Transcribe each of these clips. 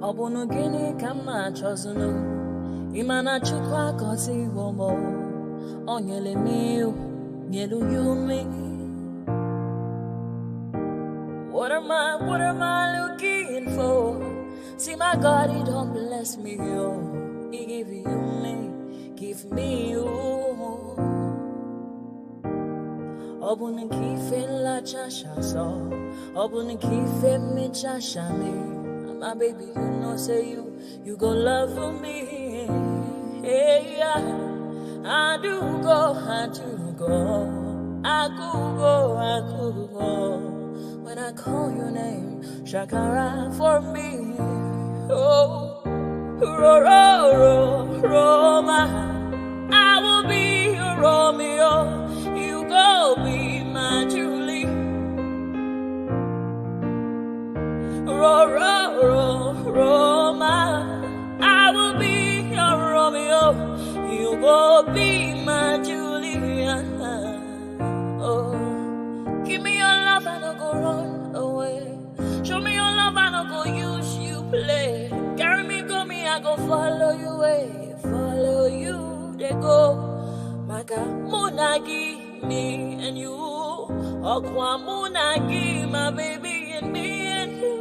Obunu gini kama chozunu Imana chukwa kosi womo Onyele miu Nyelu yumi What am I looking for? See my God, he don't bless me, yo. He give you me, give me you. Obunu kife la chasha so Obunu kife me chasha me my baby, you know, say you go love for me. Hey, yeah. I do go. I could go. When I call your name, Shakara for me. Oh, Roma. I will be your Romeo. You go be my Julie. Roma, I will be your Romeo. You will be my Julia. Oh, give me your love and I'll go run away. Show me your love and I'll go use you play. Carry me, go me, I go follow you away. Follow you, they go. Maka munagi me and you. Okwa munagi, my baby and me and you.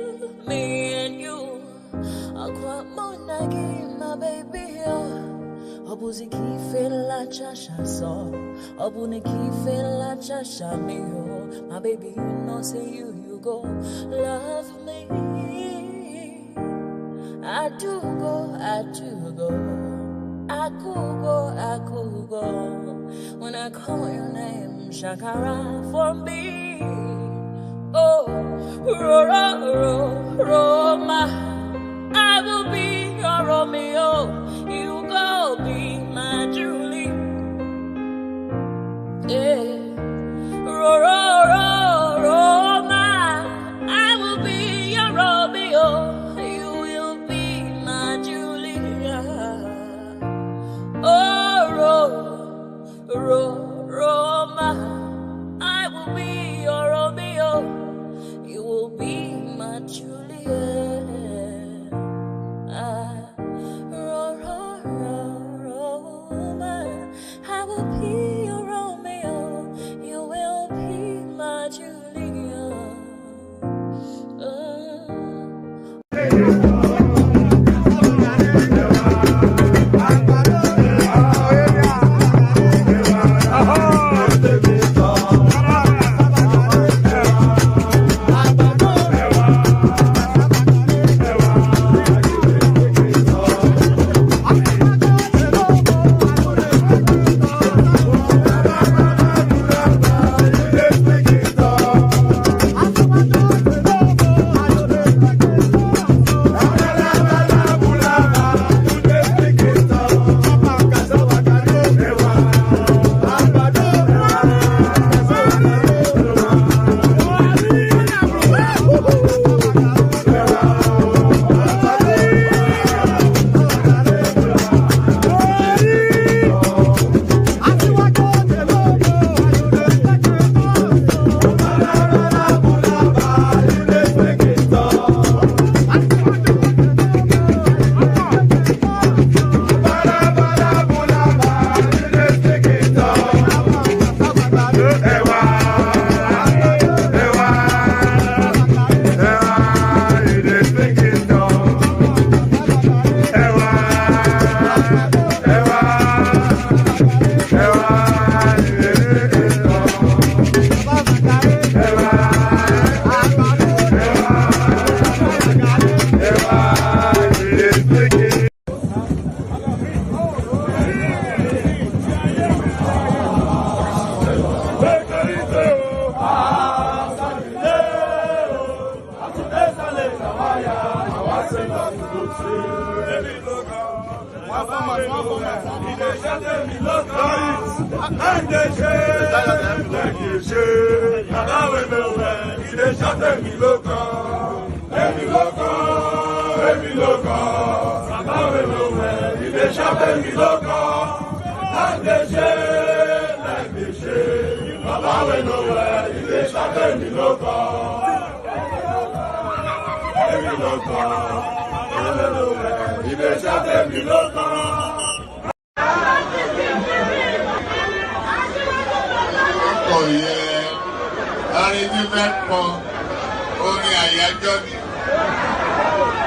Me and you, Aqua Monagi, my baby. Obuzi kife la chasha so, Obuni kife la chasha me. My baby, you know, say you go love me. I do go. I could go. When I call your name, Shakara for me. Oh, Roma, I will be your Romeo. You go be my Julie. Yeah, Roma, I will be your Romeo. You will be my Julia. Oh, Roma, I will be your Romeo. You will be my Juliet. Roma, I will be your Romeo. You will be my Juliet.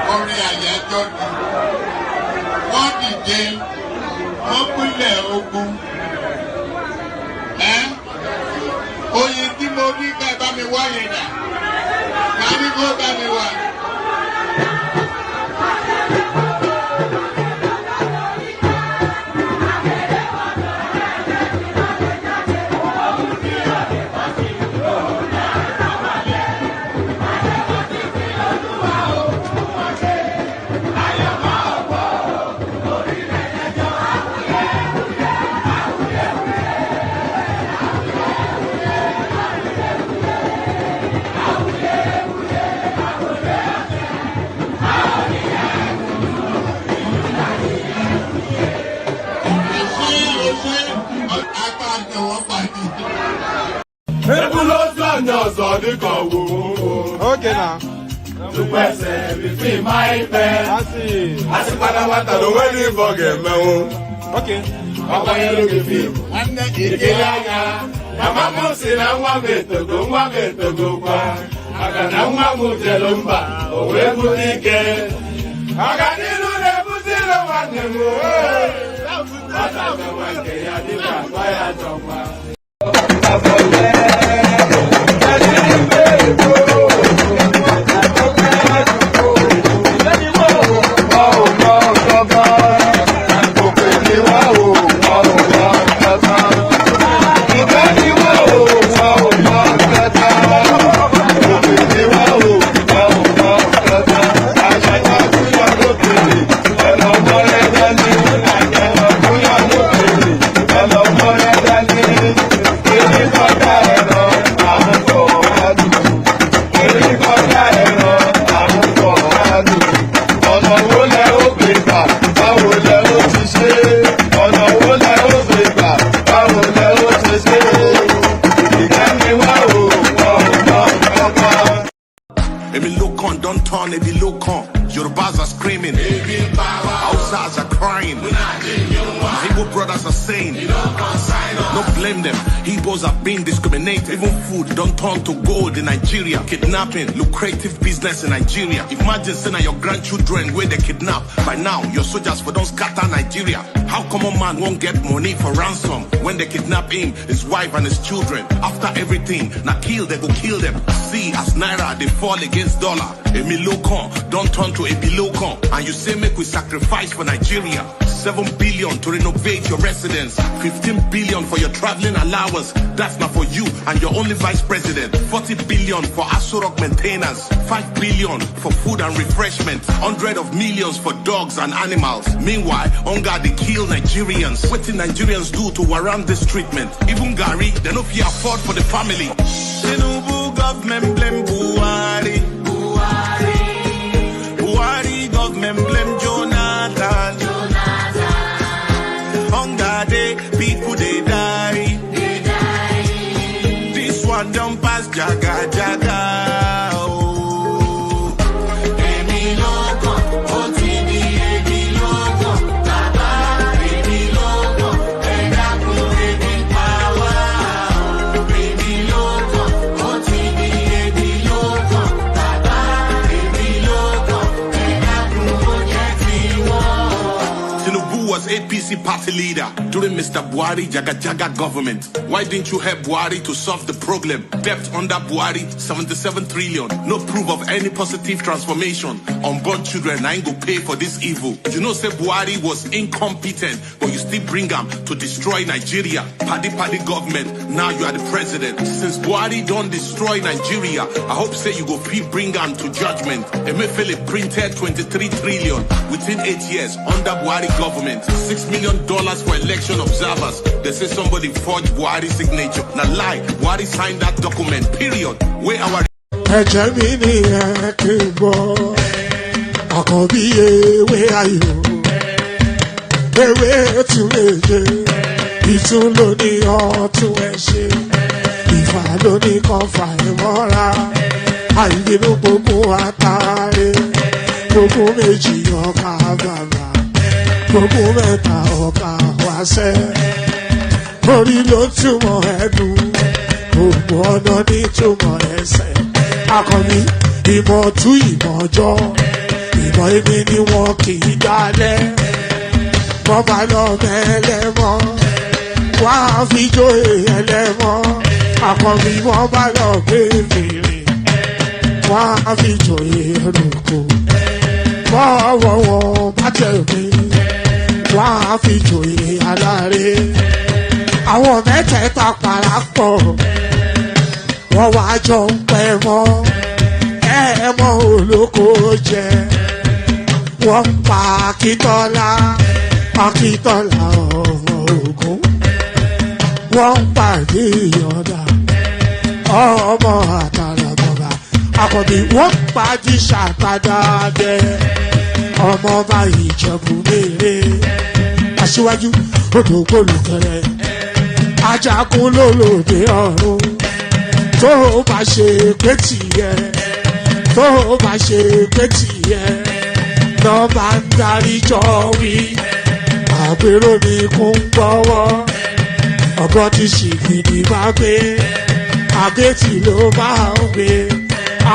Orin àyájọ́ ni. Wọ́n dìde, wọ́n pínlẹ̀ ogun. Oyin tí mo rí ká bá mi wáyé dà. Ká ní kó bá mi wá. Okay now. To pese between my pen. I see. I see Panamata don't wait forget me. Okay. Papa you look film. And the Ikeyanya. Mama Musi na mwame to go kwa. Akana mwamu jelumba. Owe budike. Akanilu ne buzilo wanemu. Ata me wanke ya dika kwa ya chokwa. Don't turn if you look on. Yorubas are screaming. Hausas are crying. My Igbo brothers are saying. Don't blame them. Igbos are being discriminated. Even food don't turn to gold in Nigeria. Kidnapping, lucrative business in Nigeria. Imagine saying your grandchildren where they kidnap. By now, your soldiers for don't scatter Nigeria. How come a man won't get money for ransom when they kidnap him, his wife and his children? After everything, now kill, they go kill them. See, as Naira, they fall against dollar. Emilokon, don't turn to Ebilokon. And you say make we sacrifice for Nigeria. 7 billion to renovate your residence. 15 billion for your traveling allowance. That's not for you and your only vice president. 40 billion for Asurok maintenance. 5 billion for food and refreshment. 100 of millions for dogs and animals. Meanwhile, hunger they kill Nigerians. What did Nigerians do to warrant this treatment? Even Gary, they no fear afford for the family. Tinubu government blame Buhari. Buhari government blame Jonathan. Hunger day, people they die. This one don't pass jaga jaga. Oh. Emiloko, OTD, Emiloko, Baba, Emiloko, Edaku, Ebi power. Emiloko, OTD, Emiloko, Baba, Emiloko, Edaku, Ojetiwo. Tinubu was APC party leader during Mr. Buhari Jaga Jaga government. Why didn't you help Buhari to solve the problem? Debt under Buhari, 77 trillion. No proof of any positive transformation. Unborn children ain't go pay for this evil. You know, say Buhari was incompetent, but you still bring him to destroy Nigeria. Paddy government, now you are the president. Since Buhari don't destroy Nigeria, I hope say you go bring him to judgment. Emefiele printed 23 trillion within 8 years under Buhari government. $6 million for election observers. They say somebody forged Buhari's signature. Now lie, Buhari signed that document, period. Where our where are you? Where to ìtún ló ní ọ̀tún ẹ̀ ṣe ìfà ló ní kan fà ẹ̀ mọ́ra àìbínú gbogbo àtàrẹ gbogbo méjì ọkà bàbà gbogbo mẹ́ta ọ̀ka wáṣẹ́ orí ló túmọ̀ ẹnu gbogbo ọ̀nà ní túmọ̀ ẹsẹ̀ akọni ìmọ̀ tú ìmọ̀ ọjọ́ ìmọ̀ èmi ni wọn kì í dálẹ̀ wọ́n bá lọ mẹ́lẹ́mọ́ wá fi jóye ẹlẹ́mọ́ akọni wọ́n bá lọ gbé fèrè wá fi jóye ẹrùkù bọ́wọ́ wọn bá tẹ̀lé wá fi jóye aláre àwọn mẹ́tẹ̀ẹ̀ta parapọ̀ wọ́n wá jọ ń pẹ́ mọ́ ẹ̀ẹ́mọ́ olóko jẹ wọ́n ń pa Akíntọ́lá ọmọ Ògún wọ́n ń pàdé ìyọ̀dà ọmọ àtàràbọ̀bà àkọ́bí wọ́n ń pàdé ṣàtàdàdẹ ọmọ ọba Ìjẹ̀bú Mèrè aṣíwájú odògbólùkẹrẹ ajagun lólòdì ọ̀run tó bá ṣe pé tìyẹ tó bá ṣe pé tìyẹ náà bá ń darí jọ wí àgbèrò ní kún gbọ́wọ́ ọgbọ́n ti ṣìgìdì bá gbé àbẹ́tì ló máa ń gbé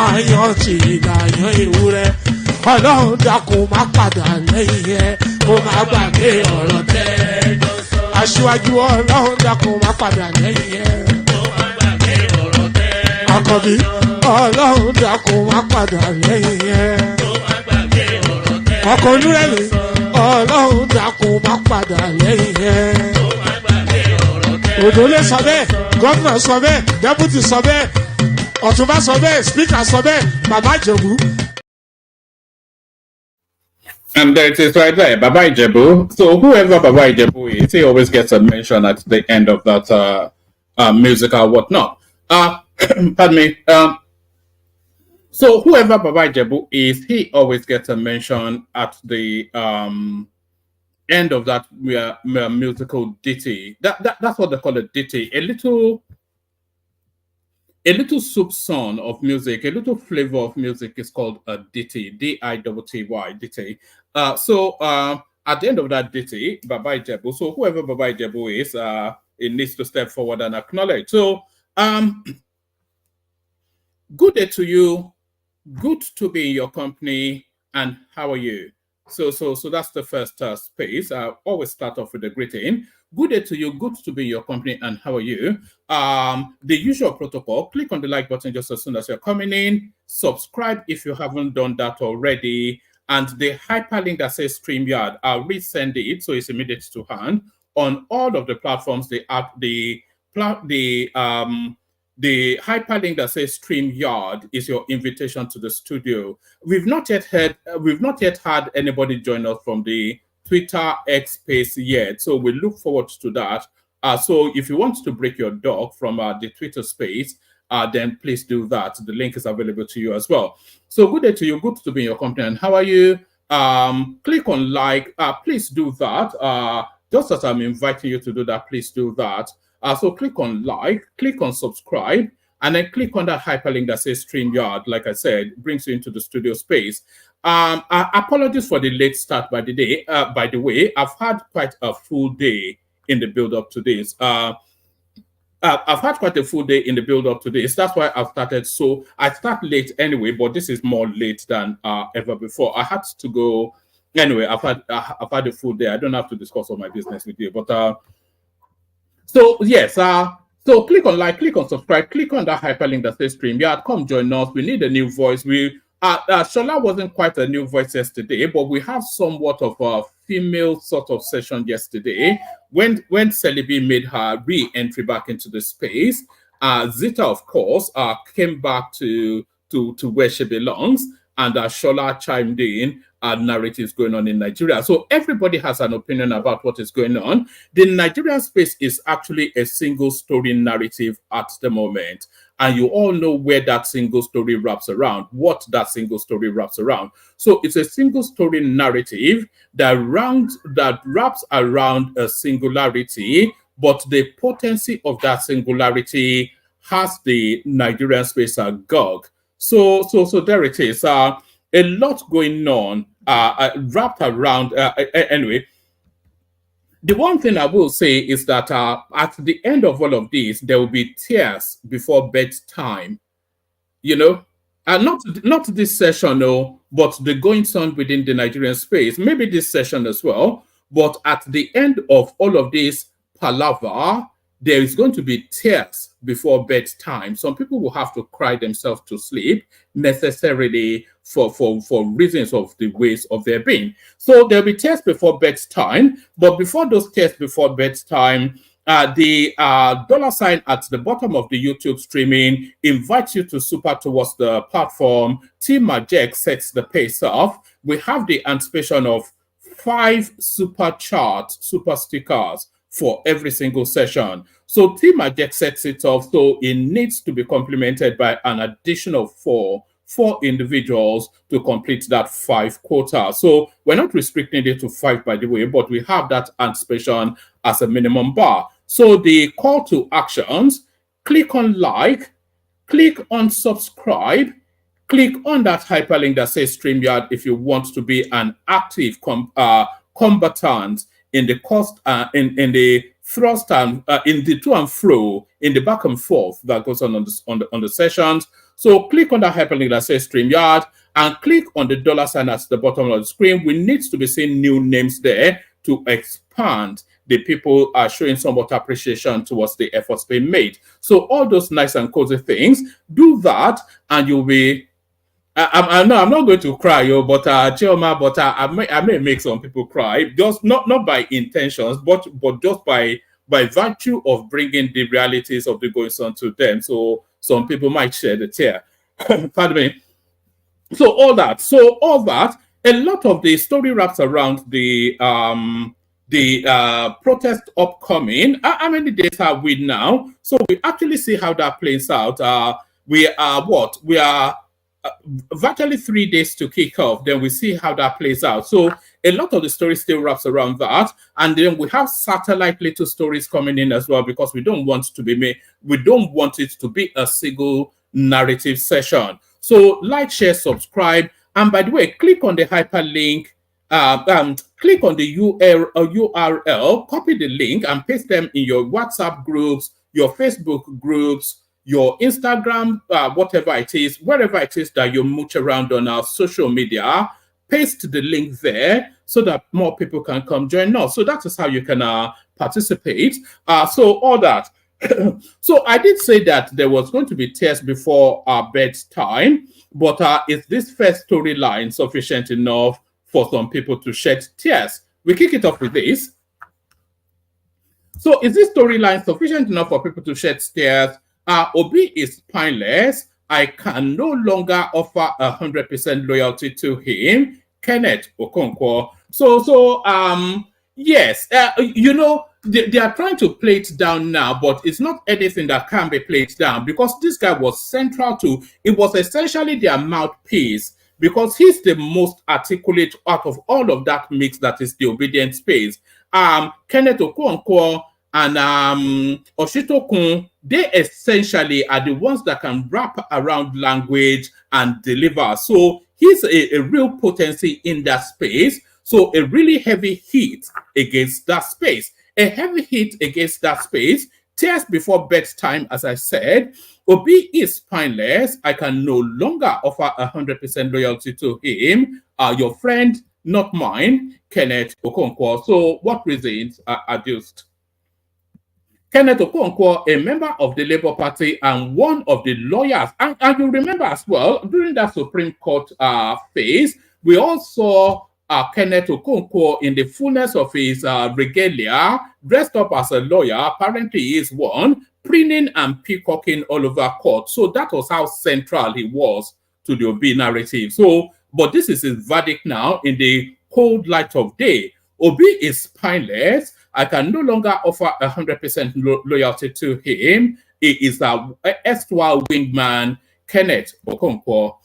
àyàn tí ìlàyàn ewúrẹ́ ọlọ́run dákun má padà lẹ́yìn ẹ kó má gbàgbé ọ̀rọ̀ tẹ́ aṣíwájú ọlọ́run dákun má padà lẹ́yìn ẹ àkọ́bí ọlọ́run dákun má padà lẹ́yìn ẹ ọkọ̀ olúrẹ̀lẹ̀ ọlọ́run dákun má padà lẹ́yìn ẹ òdòlé sọ bẹ́ẹ̀ gómìnà sọ bẹ́ẹ̀ dẹ́pútì sọ bẹ́ẹ̀ ọ̀túnba sọ bẹ́ẹ̀ spíkà sọ bẹ́ẹ̀ bàbá Ìjẹ̀bú. And there it is right there, Baba Ijebu. So whoever Baba Ijebu is, he always gets a mention at the end of that music or whatnot. Pardon me. So whoever Baba Ijebu is, he always gets a mention at the end of that musical ditty. That's what they call a ditty. A little soup song of music, a little flavor of music is called a ditty, D-I-T-T-Y, ditty. So at the end of that ditty, Baba Ijebu, so whoever Baba Ijebu is, it needs to step forward and acknowledge. So good day to you, good to be in your company, and how are you? So that's the first space. I always start off with a greeting. Good day to you, good to be in your company, and how are you? The usual protocol, click on the like button just as soon as you're coming in, subscribe if you haven't done that already, and the hyperlink that says StreamYard, I'll resend it so it's immediate to hand on all of the platforms. The hyperlink that says StreamYard is your invitation to the studio. We've not yet had anybody join us from the Twitter X space yet, so we look forward to that. So if you want to break your dog from the Twitter space, then please do that. The link is available to you as well. So good day to you, good to be in your company, and how are you? Click on like, please do that. Just as I'm inviting you to do that, please do that. So click on like, click on subscribe, and then click on that hyperlink that says StreamYard. Like I said, brings you into the studio space. Apologies for the late start by the day. By the way, I've had quite a full day in the build-up to this. I've had quite a full day in the build-up to this. That's why I've started. So I start late anyway, but this is more late than ever before. I had to go anyway. I've had a full day. I don't have to discuss all my business with you, but so yes. So click on like, click on subscribe, click on that hyperlink that says StreamYard. Come join us. We need a new voice. Shola wasn't quite a new voice yesterday, but we have somewhat of a female sort of session yesterday when Celebi made her re-entry back into the space. Zita, of course, came back to where she belongs, and Shola chimed in narratives going on in Nigeria. So everybody has an opinion about what is going on. The Nigerian space is actually a single story narrative at the moment. And you all know where that single story wraps around, what that single story wraps around. So it's a single story narrative that wraps around a singularity, but the potency of that singularity has the Nigerian space agog. So there it is. A lot going on, wrapped around. Anyway, The one thing I will say is that at the end of all of this, there will be tears before bedtime. You know, and not this session, no, but the goings on within the Nigerian space, maybe this session as well. But at the end of all of this palaver, there is going to be tears before bedtime. Some people will have to cry themselves to sleep necessarily for reasons of the ways of their being. So there'll be tears before bedtime, but before those tears before bedtime, the dollar sign at the bottom of the YouTube streaming invites you to super towards the platform. Team Majek sets the pace off. We have the anticipation of 5 super stickers for every single session. So Team Majek sets it off, so it needs to be complemented by an additional four individuals to complete that 5 quota. So we're not restricting it to 5, by the way, but we have that anticipation as a minimum bar. So the call to actions: click on like, click on subscribe, click on that hyperlink that says StreamYard if you want to be an active combatant in the cost in the thrust and in the to and fro, in the back and forth that goes on the sessions. So click on that hyperlink that says StreamYard and click on the dollar sign at the bottom of the screen. We need to be seeing new names there to expand. The people are showing somewhat appreciation towards the efforts being made. So all those nice and cozy things, do that, and you'll be. I'm not going to cry, but Chioma, but I may make some people cry, just not by intentions, but just by virtue of bringing the realities of the goings on to them. So some people might shed a tear. Pardon me. So all that, a lot of the story wraps around the protest upcoming. How many days are we now? So we actually see how that plays out. We are virtually 3 days to kick off. Then we see how that plays out. So a lot of the story still wraps around that, and then we have satellite little stories coming in as well, because we don't want it to be a single narrative session. So like, share, subscribe, and by the way, click on the hyperlink. Click on the URL, copy the link, and paste them in your WhatsApp groups, your Facebook groups, your Instagram, whatever it is, wherever it is that you mooch around on our social media. Paste the link there so that more people can come join us. So that is how you can participate. So all that. So I did say that there was going to be tears before our bedtime, but is this first storyline sufficient enough for some people to shed tears? We kick it off with this. So is this storyline sufficient enough for people to shed tears? Obi is spineless. I can no longer offer 100% loyalty to him. Kenneth Okonkwo. Yes, they are trying to play it down now, but it's not anything that can be played down, because this guy was central to, it was essentially their mouthpiece, because he's the most articulate out of all of that mix that is the obedient space. Kenneth Okonkwo and Oshitokun, they essentially are the ones that can wrap around language and deliver. So he's a real potency in that space. So a really heavy hit against that space. A heavy hit against that space. Tears before bedtime, as I said. Obi is spineless. I can no longer offer 100% loyalty to him. Your friend, not mine, Kenneth Okonkwo. So what reasons are adduced? Kenneth Okonkwo, a member of the Labour Party and one of the lawyers. And you remember as well, during that Supreme Court phase, we all saw Kenneth Okonkwo in the fullness of his regalia, dressed up as a lawyer. Apparently he is one, preening and peacocking all over court. So that was how central he was to the Obi narrative. So, but this is his verdict now in the cold light of day. Obi is spineless. I can no longer offer 100% loyalty to him. He is a erstwhile wingman, Kenneth Okonkwo.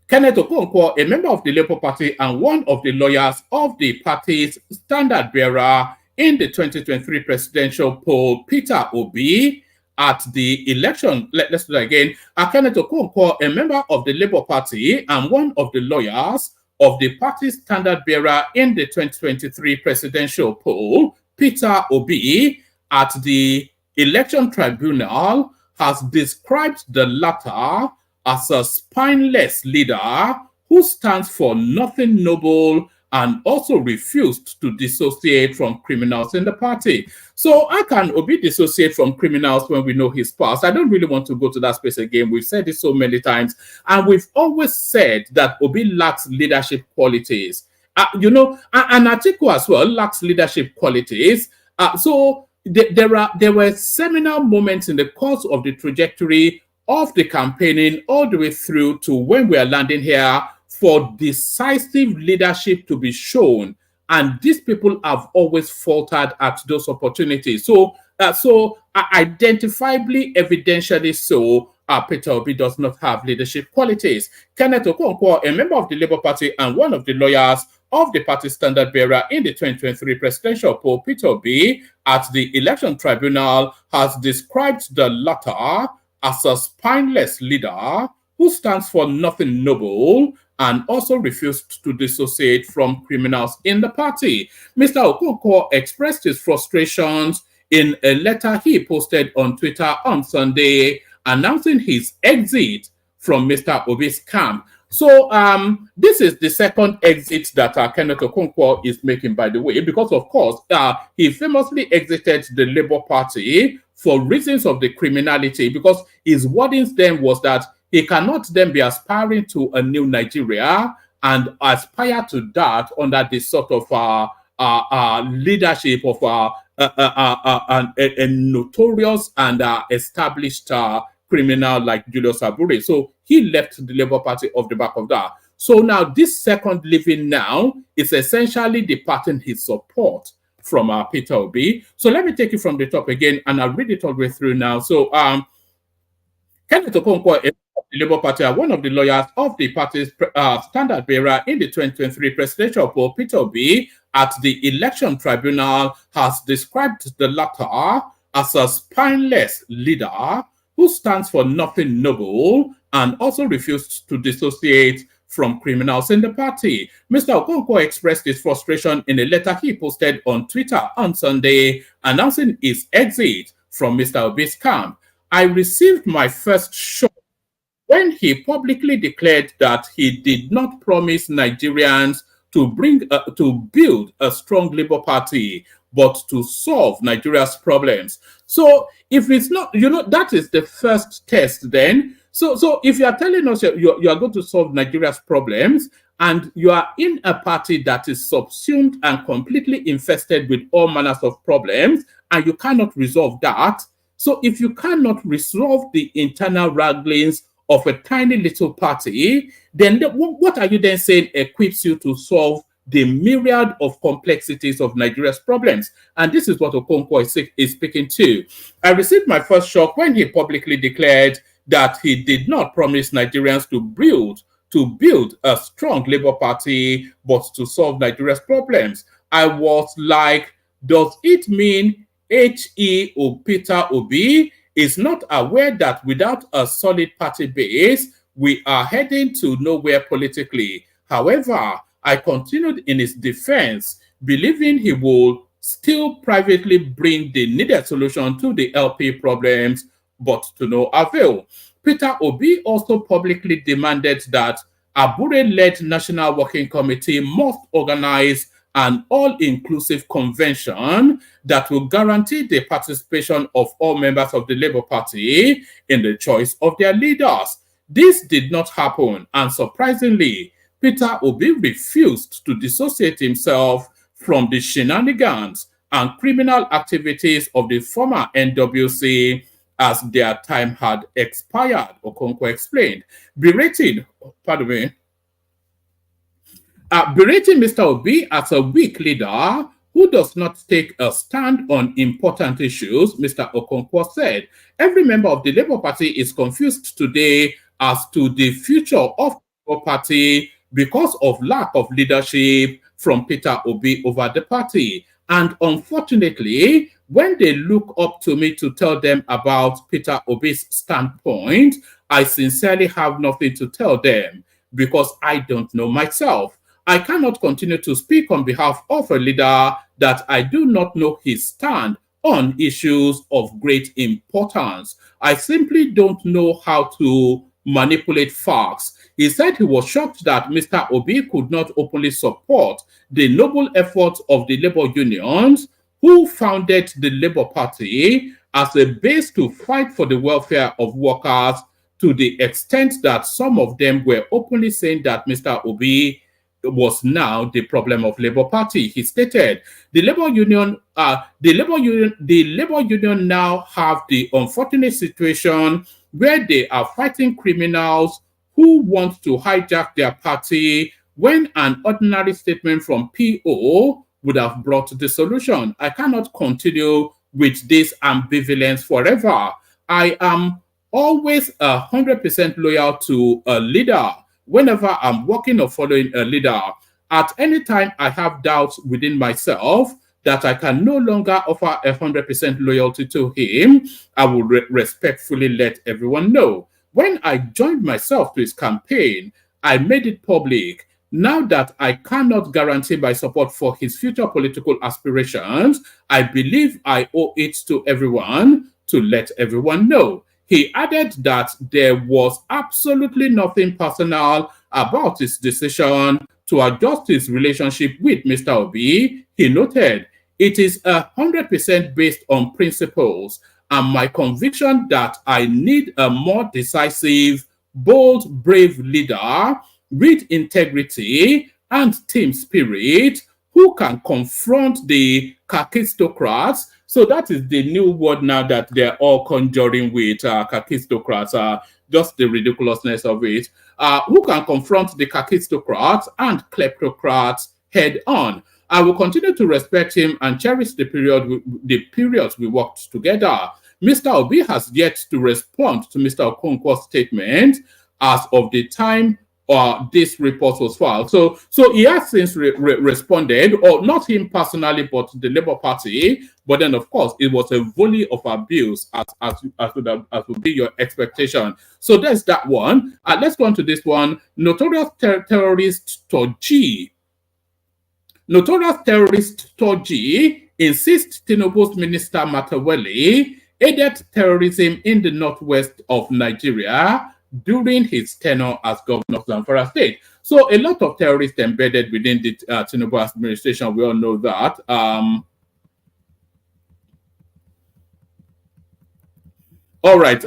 Kenneth Okonkwo, a member of the Labour Party and one of the lawyers of the party's standard bearer in the 2023 presidential poll, Peter Obi, at the election. Let's do that again. Kenneth Okonkwo, a member of the Labour Party and one of the lawyers of the party's standard bearer in the 2023 presidential poll, Peter Obi, at the Election Tribunal, has described the latter as a spineless leader who stands for nothing noble and also refused to dissociate from criminals in the party. So how can Obi dissociate from criminals when we know his past? I don't really want to go to that space again. We've said it so many times, and we've always said that Obi lacks leadership qualities. You know, and Atiku as well lacks leadership qualities. So there were seminal moments in the course of the trajectory of the campaigning all the way through to when we are landing here for decisive leadership to be shown, and these people have always faltered at those opportunities. So identifiably, evidentially so, Peter Obi does not have leadership qualities. Kenneth Okonkwo, a member of the Labour Party and one of the lawyers of the party standard bearer in the 2023 presidential poll, Peter Obi, at the Election Tribunal, has described the latter as a spineless leader who stands for nothing noble and also refused to dissociate from criminals in the party. Mr. Okonkwo expressed his frustrations in a letter he posted on Twitter on Sunday, announcing his exit from Mr. Obi's camp. So this is the second exit that Kenneth Okonkwo is making, by the way, because, of course, he famously exited the Labour Party for reasons of the criminality, because his wordings then was that he cannot then be aspiring to a new Nigeria and aspire to that under this sort of leadership of a notorious and established criminal like Julius Abure. So he left the Labour Party off the back of that. So now this second leaving now is essentially departing his support from Peter Obi. So let me take it from the top again, and I'll read it all the way through now. So Kenneth Okonkwo, the Labour Party, one of the lawyers of the party's standard bearer in the 2023 presidential poll, Peter Obi, at the Election Tribunal, has described the latter as a spineless leader who stands for nothing noble and also refused to dissociate from criminals in the party. Mr. Okonkwo expressed his frustration in a letter he posted on Twitter on Sunday, announcing his exit from Mr. Obi's camp. I received my first shock when he publicly declared that he did not promise Nigerians to build a strong Labour Party, but to solve Nigeria's problems. So if it's not, that is the first test then. So if you are telling us you are going to solve Nigeria's problems, and you are in a party that is subsumed and completely infested with all manners of problems, and you cannot resolve that, so if you cannot resolve the internal wranglings of a tiny little party, then what are you then saying equips you to solve the myriad of complexities of Nigeria's problems? And this is what Okonkwo is speaking to. I received my first shock when he publicly declared that he did not promise Nigerians to build a strong Labour Party, but to solve Nigeria's problems. I was like, does it mean H.E. or Peter Obi is not aware that without a solid party base, we are heading to nowhere politically? However, I continued in his defense, believing he will still privately bring the needed solution to the LP problems, but to no avail. Peter Obi also publicly demanded that Abure-led National Working Committee must organize an all-inclusive convention that will guarantee the participation of all members of the Labour Party in the choice of their leaders. This did not happen, and surprisingly, Peter Obi refused to dissociate himself from the shenanigans and criminal activities of the former NWC as their time had expired, Okonkwo explained. Berating Mr. Obi as a weak leader who does not take a stand on important issues, Mr. Okonkwo said, every member of the Labour Party is confused today as to the future of the Labour Party because of lack of leadership from Peter Obi over the party. And unfortunately, when they look up to me to tell them about Peter Obi's standpoint, I sincerely have nothing to tell them because I don't know myself. I cannot continue to speak on behalf of a leader that I do not know his stand on issues of great importance. I simply don't know how to manipulate facts. He said he was shocked that Mr. Obi could not openly support the noble efforts of the labor unions who founded the Labour Party as a base to fight for the welfare of workers, to the extent that some of them were openly saying that Mr. Obi was now the problem of Labour Party. He stated, the Labour Union now have the unfortunate situation where they are fighting criminals who want to hijack their party, when an ordinary statement from PO would have brought the solution. I cannot continue with this ambivalence forever. I am always 100% loyal to a leader whenever I'm working or following a leader. At any time I have doubts within myself that I can no longer offer 100% loyalty to him, I will respectfully let everyone know. When I joined myself to his campaign, I made it public. Now that I cannot guarantee my support for his future political aspirations, I believe I owe it to everyone to let everyone know. He added that there was absolutely nothing personal about his decision to adjust his relationship with Mr. Obi. He noted, it is 100% based on principles and my conviction that I need a more decisive, bold, brave leader with integrity and team spirit who can confront the kakistocrats. So that is the new word now that they're all conjuring with, kakistocrats, just the ridiculousness of it. Who can confront the kakistocrats and kleptocrats head on. I will continue to respect him and cherish the periods we worked together. Mr. Obi has yet to respond to Mr. Okonkwo's statement as of the time this report was filed. So he has since responded, or not him personally, but the Labour Party. But then, of course, it was a volley of abuse, as would be your expectation. So there's that one. Let's go on to this one. Notorious terrorist Toji insists Tinubu's Minister Matawele aided terrorism in the northwest of Nigeria during his tenure as governor of Zamfara State. So a lot of terrorists embedded within the Tinubu administration. We all know that. All right,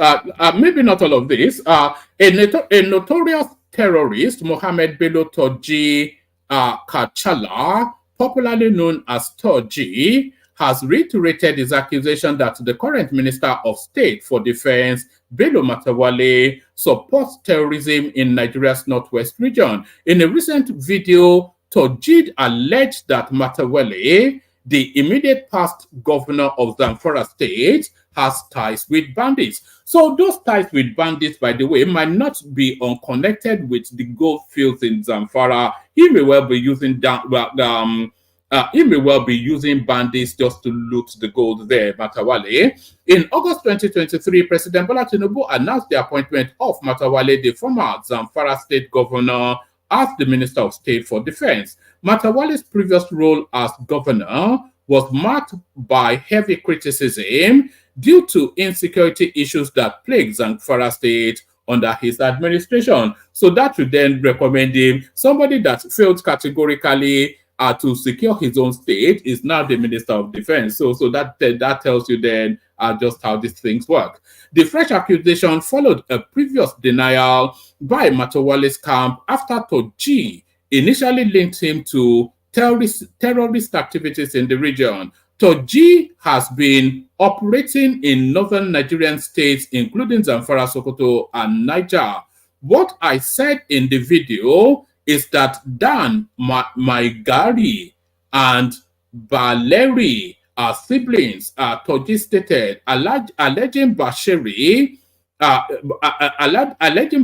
maybe not all of this. A notorious terrorist, Mohammed Bello Toji Kachala, popularly known as Toji, has reiterated his accusation that the current Minister of State for Defense, Bello Matawale, supports terrorism in Nigeria's northwest region. In a recent video, Toji alleged that Matawale, the immediate past governor of Zamfara State, has ties with bandits. So those ties with bandits, by the way, might not be unconnected with the gold fields in Zamfara. He may well be using bandits just to loot the gold there, Matawale. In August 2023, President Bola Tinubu announced the appointment of Matawale, the former Zamfara State governor, as the Minister of State for Defense. Matawale's previous role as governor was marked by heavy criticism due to insecurity issues that plagued Zamfara State under his administration. So that would then recommend him, somebody that failed categorically to secure his own state is now the Minister of Defense. So that tells you then just how these things work. The fresh accusation followed a previous denial by Matawale's camp after Toji initially linked him to terrorist activities in the region. Toji has been operating in northern Nigerian states, including Zamfara, Sokoto, and Niger. What I said in the video is that Dan Maigari and Baleri are siblings, Toji stated, alleging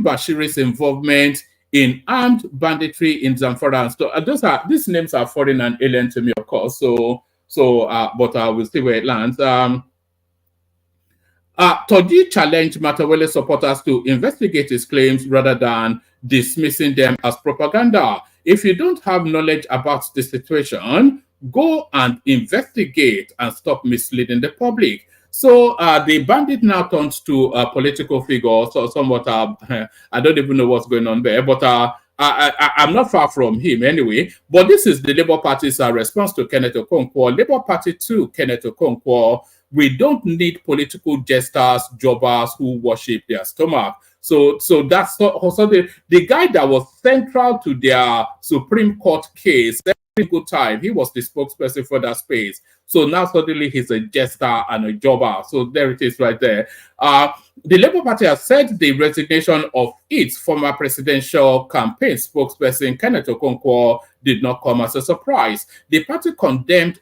Bashiri's involvement in armed banditry in Zamfara. So these names are foreign and alien to me, of course. But we'll see where it lands. Toji challenged Matawale supporters to investigate his claims rather than dismissing them as propaganda. If you don't have knowledge about the situation, go and investigate and stop misleading the public. So the bandit now turns to a political figure, so somewhat, I don't even know what's going on there, but I'm not far from him anyway. But this is the Labour Party's response to Kenneth Okonkwo. Labour Party to Kenneth Okonkwo: we don't need political jesters, jobbers who worship their stomach. So that's also the guy that was central to their Supreme Court case. Every good time he was the spokesperson for that space. So now suddenly he's a jester and a jobber. So there it is right there. The Labour Party has said the resignation of its former presidential campaign spokesperson Kenneth Okonkwo did not come as a surprise. The party condemned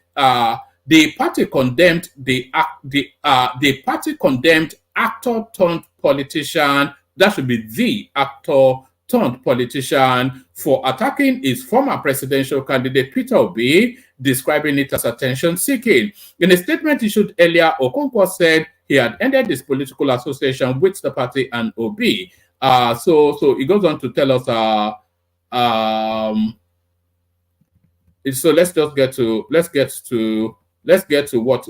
actor turned politician. That should be the actor turned politician for attacking his former presidential candidate Peter Obi, describing it as attention-seeking. In a statement issued earlier, Okonkwo said he had ended his political association with the party and Obi. So he goes on to tell us. So let's get to what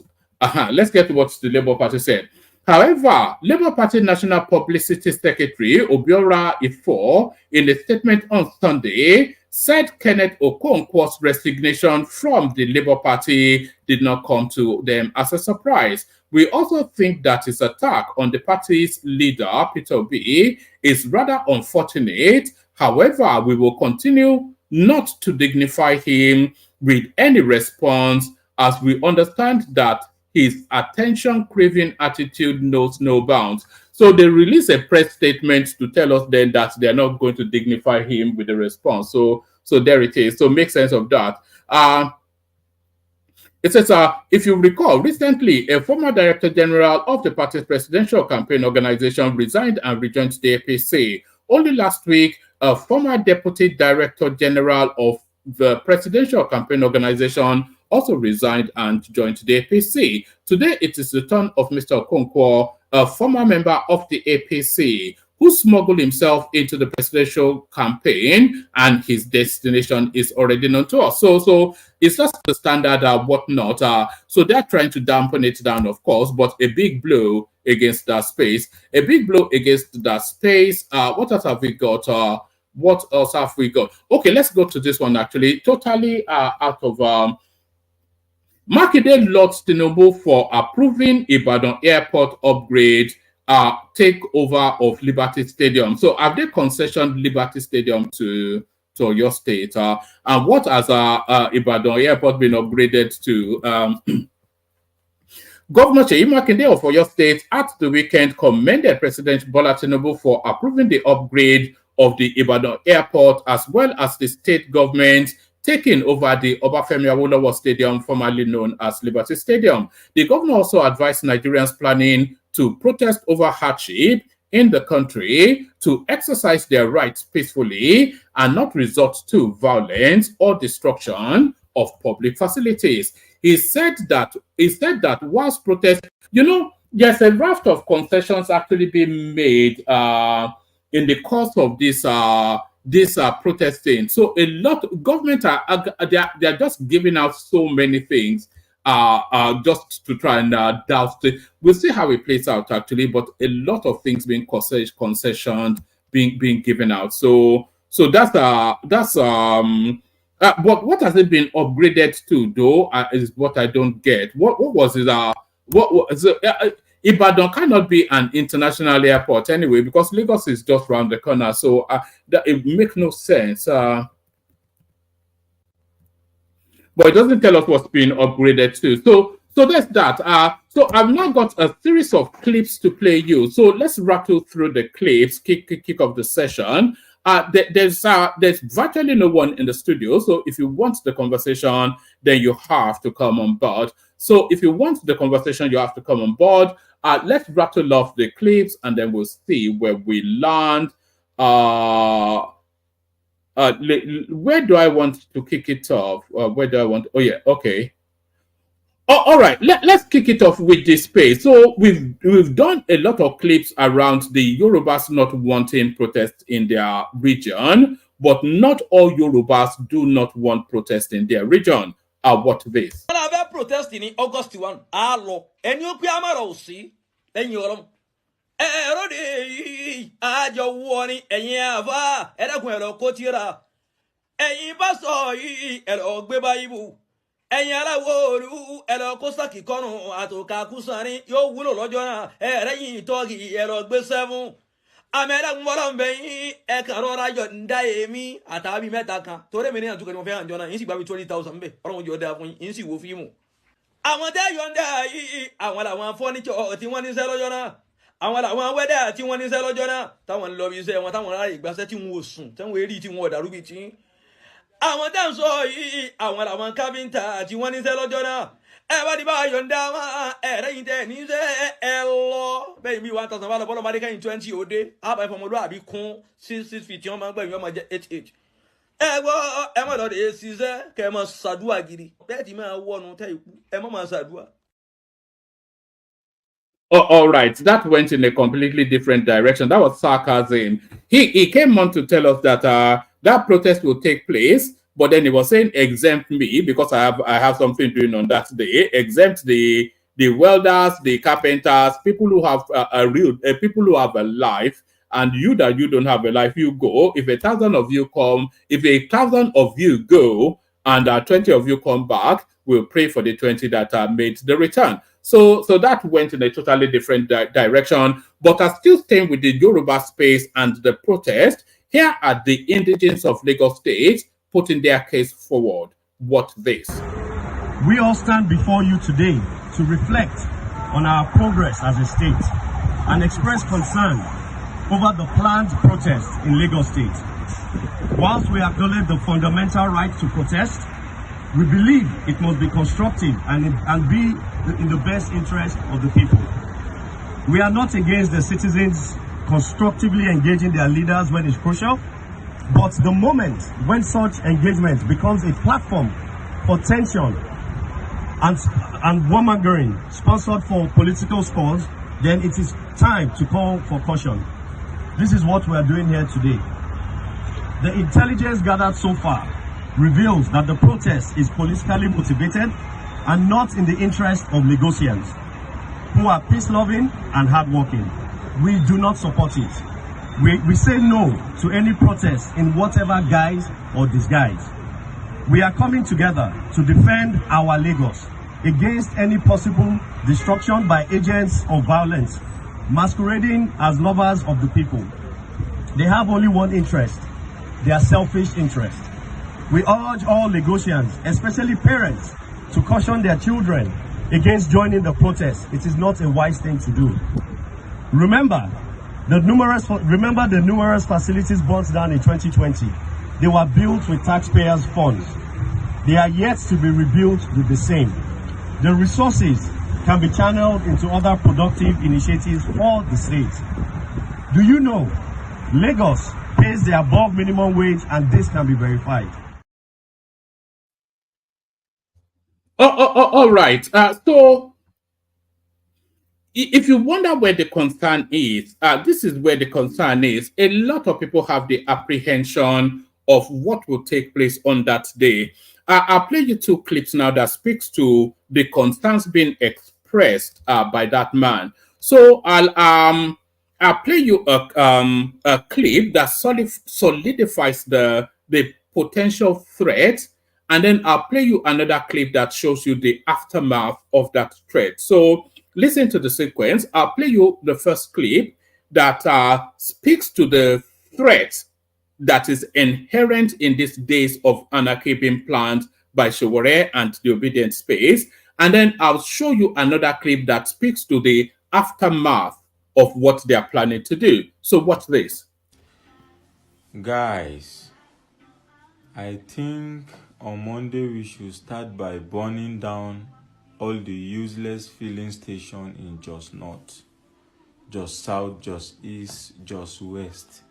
the Labour Party said. However, Labour Party National Publicity Secretary Obiora Ifo, in a statement on Sunday, said Kenneth Okonkwo's resignation from the Labour Party did not come to them as a surprise. We also think that his attack on the party's leader, Peter Obi, is rather unfortunate. However, we will continue not to dignify him with any response, as we understand that his attention-craving attitude knows no bounds. So they release a press statement to tell us then that they're not going to dignify him with a response. So there it is. So make sense of that. It says, if you recall, recently, a former director general of the party's presidential campaign organization resigned and rejoined the APC. Only last week, a former deputy director general of the presidential campaign organization also resigned and joined the APC. Today, it is the turn of Mr. Okonkwo, a former member of the APC, who smuggled himself into the presidential campaign, and his destination is already known to us. So it's just the standard whatnot. So they're trying to dampen it down, of course, but a big blow against that space. A big blow against that space. What else have we got? What else have we got? Okay, let's go to this one actually. Totally out of... Makinde lauds Tinubu for approving Ibadan Airport upgrade, takeover of Liberty Stadium. So have they concessioned Liberty Stadium to your state? And what has Ibadan Airport been upgraded to? Governor Seyi Makinde of Oyo State at the weekend commended President Bola Tinubu for approving the upgrade of the Ibadan Airport, as well as the state government taking over the Obafemi Awolowo Stadium, formerly known as Liberty Stadium. The governor also advised Nigerians planning to protest over hardship in the country to exercise their rights peacefully and not resort to violence or destruction of public facilities. He said that whilst protest, there's a raft of concessions actually being made in the course of this protesting. So a lot of government they're just giving out so many things just to try and doubt it. We'll see how it plays out actually, but a lot of things being concessioned, being given out. So that's but what has it been upgraded to though is what I don't get. What was it? What was it? Ibadan cannot be an international airport anyway, because Lagos is just around the corner. So that it makes no sense. But it doesn't tell us what's being upgraded to. So that's that. So I've now got a series of clips to play you. So let's rattle through the clips, kick off the session. There's virtually no one in the studio. So if you want the conversation, then you have to come on board. So if you want the conversation, you have to come on board. Let's rattle off the clips and then we'll see where we land. Where do I want to kick it off? Where do I want? Oh yeah, okay. All right, let's kick it off with this space. So we've done a lot of clips around the Yorubas not wanting protests in their region. but not all Yorubas do not want protest in their region. What this? Protest in August 1. Allo, and you Piamaro see, then you're Ajo warning, and Yava, and Aguero Cotira, and Ibaso, and Ogbebaibu, and Yala Woru, and Okosaki Kono, Atoka Kusani, your Wulo Lojona, and Togi, and Ogbe7. Amera Morambe, Ekarora Daemi, Atabi Metaka, Tore Menia to Convey and Jona, Insi Baby 20,000 be, or your dad, Insi Wufimu. I want that yonder, I want furniture, Tiwan is Elojona. I want weather, Tiwan is Elojona. Tawan love you say, what I want, but setting was soon. Then we're eating water, Ruby. I want them so, I want cabin, Tiwan is Elojona. Everybody buy yonder, ain't any hello. Baby, 1,000 dollars in 20 a day. I buy from a rabbi con 6 feet on my baby, my 8. Emma not a Caesar, Kema Sadua Giddy. Betty man won't take Emma Sadua. Oh, all right, that went in a completely different direction. That was sarcasm. He came on to tell us that that protest will take place, but then he was saying exempt me because I have something doing on that day. Exempt the welders, the carpenters, people who have people who have a life. And you that you don't have a life, you go. If 1,000 of you come, if 1,000 of you go, and 20 of you come back, we'll pray for the 20 that made the return. So that went in a totally different direction. But I still staying with the Yoruba space and the protest. Here are the indigents of Lagos State putting their case forward. What this? We all stand before you today to reflect on our progress as a state and express concern over the planned protest in Lagos State. Whilst we acknowledge the fundamental right to protest, we believe it must be constructive and be in the best interest of the people. We are not against the citizens constructively engaging their leaders when it's crucial, but the moment when such engagement becomes a platform for tension and warmongering sponsored for political scores, then it is time to call for caution. This is what we are doing here today. The intelligence gathered so far reveals that the protest is politically motivated and not in the interest of Lagosians who are peace-loving and hardworking. We do not support it. We say no to any protest in whatever guise or disguise. We are coming together to defend our Lagos against any possible destruction by agents of violence masquerading as lovers of the people. They have only one interest, their selfish interest. We urge all Lagosians, especially parents, to caution their children against joining the protest. It is not a wise thing to do. Remember the numerous facilities burnt down in 2020. They were built with taxpayers' funds. They are yet to be rebuilt with the same. The resources can be channeled into other productive initiatives for the state. Do you know Lagos pays the above minimum wage, and this can be verified? All right. So if you wonder where the concern is, this is where the concern is. A lot of people have the apprehension of what will take place on that day. I'll play you 2 clips now that speaks to the concerns being expressed by that man. So I'll play you a clip that solidifies the potential threat, and then I'll play you another clip that shows you the aftermath of that threat. So listen to the sequence. I'll play you the first clip that speaks to the threat that is inherent in these days of anarchy being planned by Showore and the obedient space. And then I'll show you another clip that speaks to the aftermath of what they are planning to do. So watch this. Guys, I think on Monday we should start by burning down all the useless filling stations in Jos North, Jos South, Jos East, Jos West.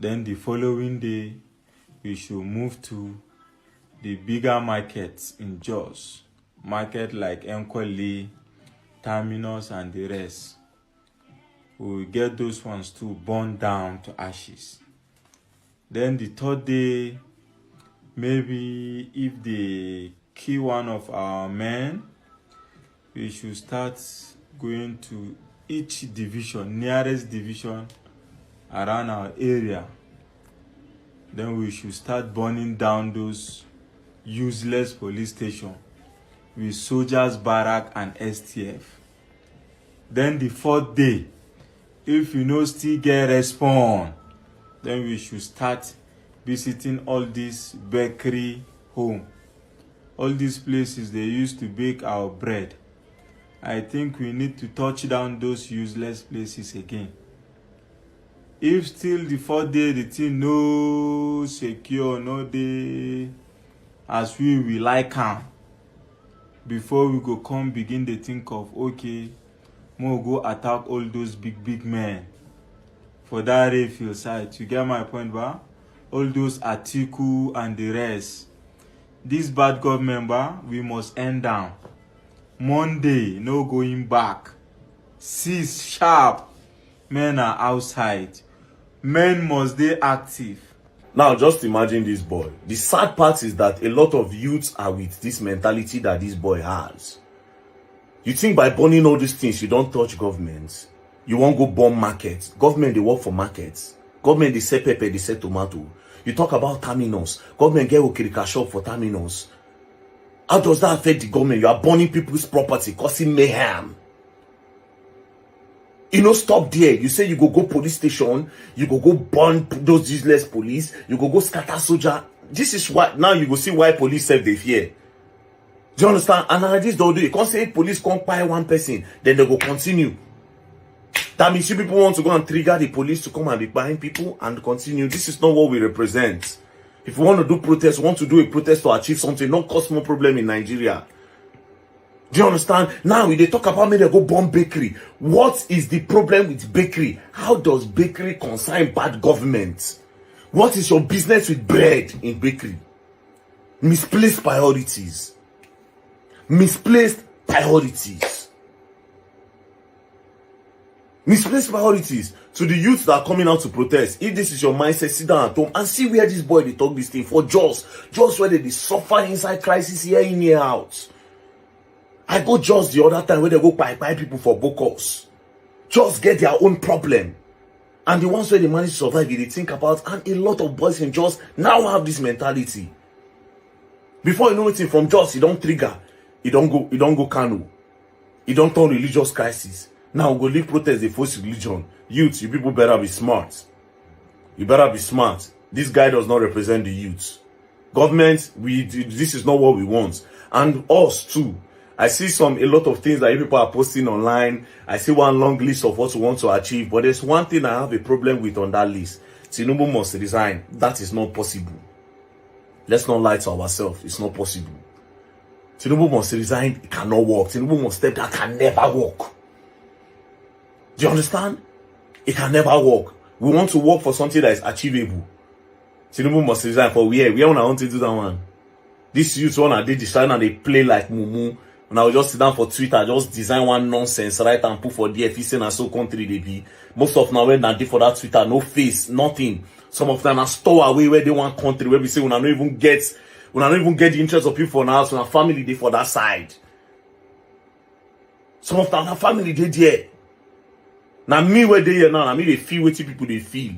Then the following day, we should move to the bigger markets in Jos, market like Enkweli, Terminus, and the rest. We will get those ones to burn down to ashes. Then the third day, maybe if they kill one of our men, we should start going to each division, nearest division around our area. Then we should start burning down those useless police stations with soldiers, barrack, and STF. Then the fourth day, if you know still get response, then we should start visiting all these bakery home. All these places they used to bake our bread. I think we need to touch down those useless places again. If still the fourth day the thing no secure, no day as we like am, before we go come begin to think of okay, we'll go attack all those big men for that Rayfield side. You get my point, ba? All those Atiku and the rest. This bad government, ba, we must end down. Monday, no going back. 6 sharp. Men are outside. Men must be active. Now, just imagine this boy. The sad part is that a lot of youths are with this mentality that this boy has. You think by burning all these things, you don't touch governments. You won't go bomb markets. Government, they work for markets. Government, they sell pepper, they sell tomato. You talk about terminals. Government get Okirika shop for terminals. How does that affect the government? You are burning people's property, causing mayhem. You know, stop there. You say you go police station, you go burn those useless police, you go scatter soldier. This is why now you go see why police say they fear. Do you understand? And this don't do it. You can't say police can't buy one person, then they go continue. That means you people want to go and trigger the police to come and be buying people and continue. This is not what we represent. If you want to do protest, want to do a protest to achieve something, not cause more problem in Nigeria. Do you understand? Now, if they talk about me, they go bomb bakery. What is the problem with bakery? How does bakery concern bad government? What is your business with bread in bakery? Misplaced priorities. Misplaced priorities. Misplaced priorities. To the youths that are coming out to protest, if this is your mindset, sit down at home and see where this boy they talk this thing for just where they suffer inside crisis year in year out. I go just the other time where they go buy people for bokos. Just get their own problem. And the ones where they manage to survive, they think about, and a lot of boys in just now have this mentality. Before you know it, from just you don't trigger, you don't go Kano. You don't turn religious crisis. Now go leave protest, they force religion. Youth, you people better be smart. You better be smart. This guy does not represent the youth. Government, this is not what we want. And us too. I see a lot of things that people are posting online. I see one long list of what we want to achieve. But there's one thing I have a problem with on that list. Tinubu must resign. That is not possible. Let's not lie to ourselves. It's not possible. Tinubu must resign. It cannot work. Tinubu must step down. Can never work. Do you understand? It can never work. We want to work for something that is achievable. Tinubu must resign for where? Where I want to do that one? This youth one I did decide and they play like mumu. And I will just sit down for Twitter, just design one nonsense, right, and put for DFC and so country they be. Most of now when I did for that Twitter, no face, nothing. Some of them are store away where they want country where we say we don't even get the interest of people for now, so our family they for that side. Some of them our family they there. Now me where they here now, I mean they feel what people they feel.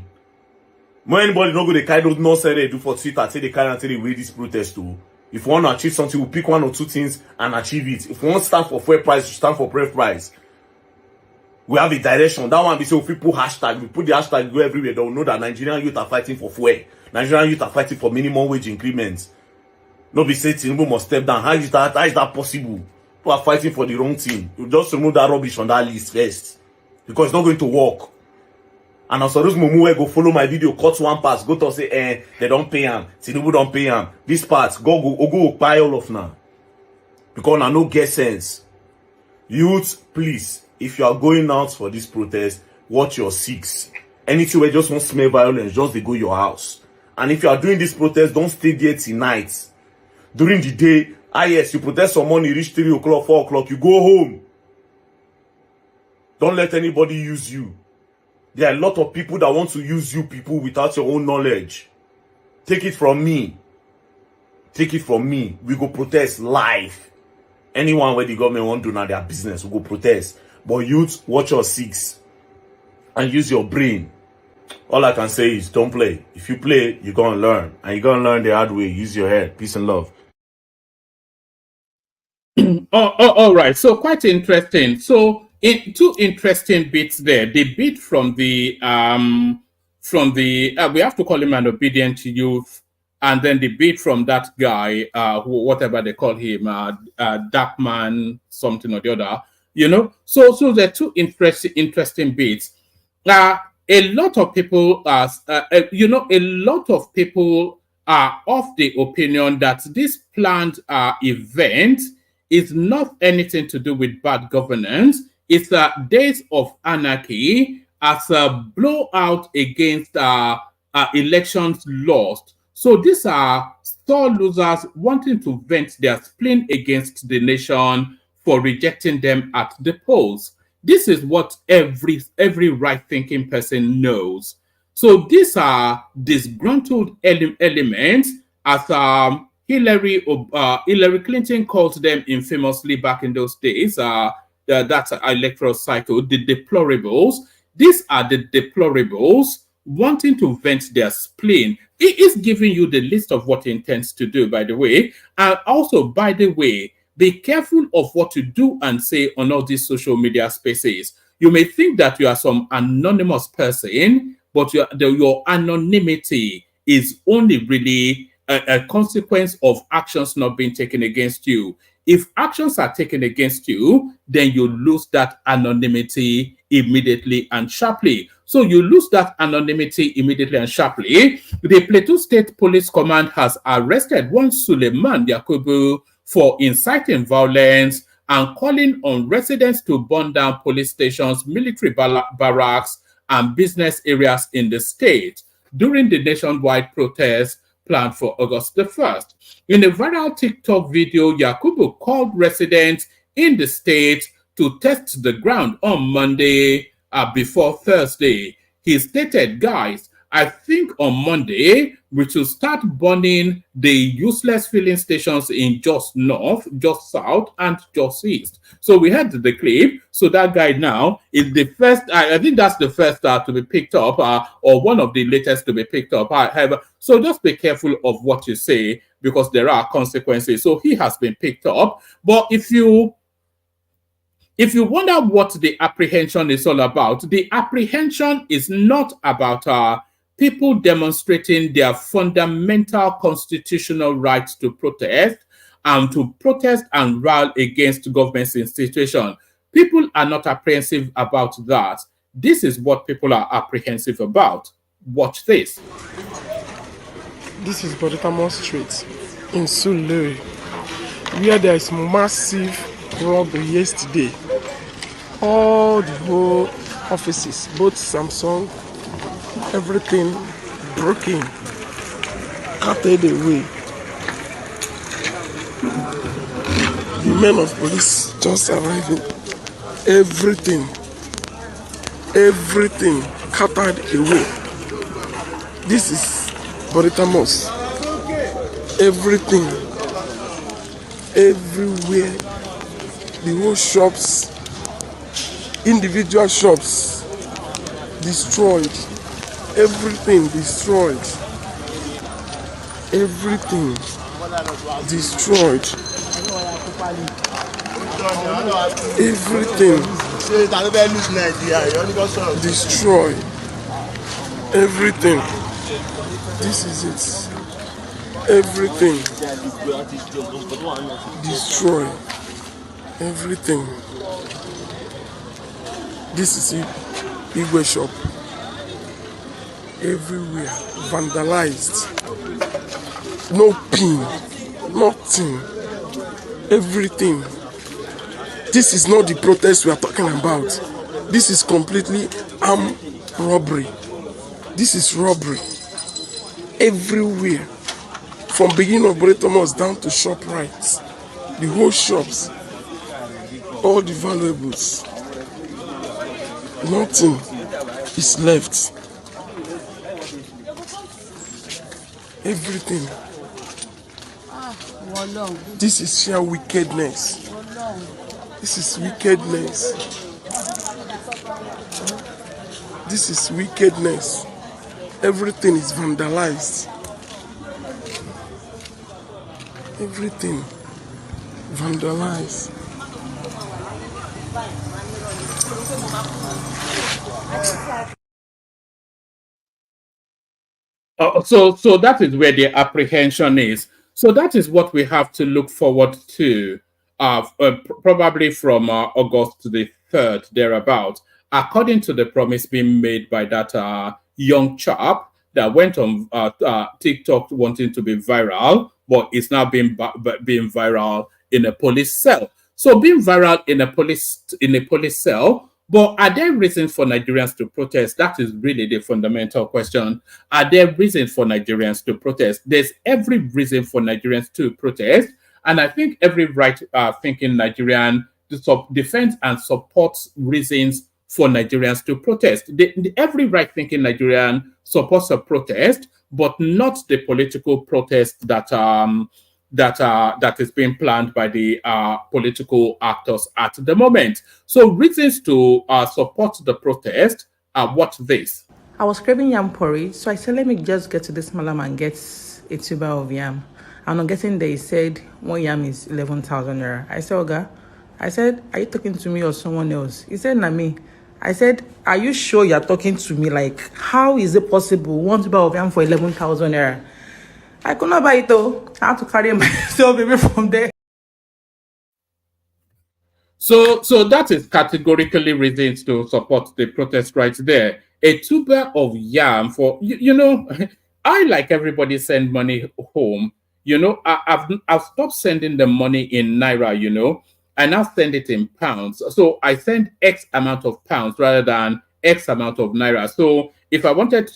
When anybody don't go they carry those nonsense they do for Twitter, say they carry until they weigh this protest too. If you want to achieve something, we'll pick one or two things and achieve it. If you want to stand for fair price, you stand for fair price. We have a direction. That one we say if we put hashtag, we put the hashtag go everywhere, they'll know that Nigerian youth are fighting for fuel. Nigerian youth are fighting for minimum wage increments. Nobody say Tinubu must step down. How is that possible? People are fighting for the wrong thing. You just remove that rubbish on that list first. Because it's not going to work. And as those mumu go follow my video, cut one pass, go to say, they don't pay him. Tinubu don't pay him. This part, go buy all of now. Because I no get sense. Youth, please, if you are going out for this protest, watch your six. Anything where just want to smell violence, just they go your house. And if you are doing this protest, don't stay there tonight. During the day, yes, you protest some money, reach 3 o'clock, 4 o'clock, you go home. Don't let anybody use you. There are a lot of people that want to use you people without your own knowledge. Take it from me. Take it from me. We go protest live. Anyone where the government want to do now their business, we go protest. But youth, watch your six and use your brain. All I can say is don't play. If you play, you're gonna learn. And you're gonna learn the hard way. Use your head. Peace and love. All right. So quite interesting. So in two interesting bits there. The bit from the we have to call him an obedient youth, and then the bit from that guy, whatever they call him, dark man, something or the other. You know. So there are two interesting bits. A lot of people are, a lot of people are of the opinion that this planned event is not anything to do with bad governance. It's days of anarchy as a blowout against elections lost. So these are sore losers wanting to vent their spleen against the nation for rejecting them at the polls. This is what every right-thinking person knows. So these are disgruntled elements, as Hillary Clinton calls them infamously back in those days. That electoral cycle, the deplorables. These are the deplorables wanting to vent their spleen. It is giving you the list of what it intends to do, by the way. And also, by the way, be careful of what you do and say on all these social media spaces. You may think that you are some anonymous person, but your anonymity is only really a consequence of actions not being taken against you. If actions are taken against you, then you lose that anonymity immediately and sharply. So you lose that anonymity immediately and sharply. The Plateau State Police Command has arrested one Suleiman Yakubu for inciting violence and calling on residents to burn down police stations, military barracks, and business areas in the state during the nationwide protest planned for August the 1st. In a viral TikTok video, Yakubu called residents in the state to test the ground on Monday before Thursday. He stated, guys, I think on Monday, we should start burning the useless filling stations in Jos North, Jos South, and Jos East. So we had the clip. So that guy now is the first, I think that's the first to be picked up, or one of the latest to be picked up. So just be careful of what you say, because there are consequences. So he has been picked up. But if you wonder what the apprehension is all about, the apprehension is not about people demonstrating their fundamental constitutional rights to protest and rally against government's institution. People are not apprehensive about that. This is what people are apprehensive about. Watch this. This is Boditamo Street in Surulere, where there is massive robbery yesterday. All the whole offices, both Samsung, everything broken, carted away. The men of police just arriving. Everything carted away. This is Boritamos. Everything, everywhere. The whole shops, individual shops, destroyed. Everything destroyed. Everything destroyed. Everything destroyed. Everything. This is it. Everything destroyed. Everything. This is it. Igwe shop. Everywhere vandalized. No pin, nothing. Everything. This is not the protest we are talking about. This is completely armed robbery. This is robbery. Everywhere. From beginning of Boritamos down to ShopRite. The whole shops. All the valuables. Nothing is left. Everything. This is sheer wickedness. This is wickedness. This is wickedness. Everything is vandalized. Everything vandalized. So that is where the apprehension is. So that is what we have to look forward to, probably from August the 3rd, thereabout, according to the promise being made by that young chap that went on TikTok wanting to be viral, but is now being viral in a police cell. So being viral in a police cell. But are there reasons for Nigerians to protest? That is really the fundamental question. Are there reasons for Nigerians to protest? There's every reason for Nigerians to protest. And I think every right-thinking Nigerian defends and supports reasons for Nigerians to protest. Every right-thinking Nigerian supports a protest, but not the political protest that is being planned by the political actors at the moment. So reasons to support the protest are what this. I was craving yam porridge, so I said, let me just get to this malam and get a tuber of yam. And on getting there, he said, one yam is 11,000 naira. I said, Oga, are you talking to me or someone else? He said, nah, me. I said, are you sure you're talking to me? Like, how is it possible? One tuber of yam for 11,000 naira? I could not buy it though. I had to carry myself away from there. So that is categorically reasons to support the protest right there. A tuber of yam for, you know, I, like everybody, send money home. You know, I've stopped sending the money in Naira, you know, and now send it in pounds. So I send X amount of pounds rather than X amount of Naira. So if I wanted,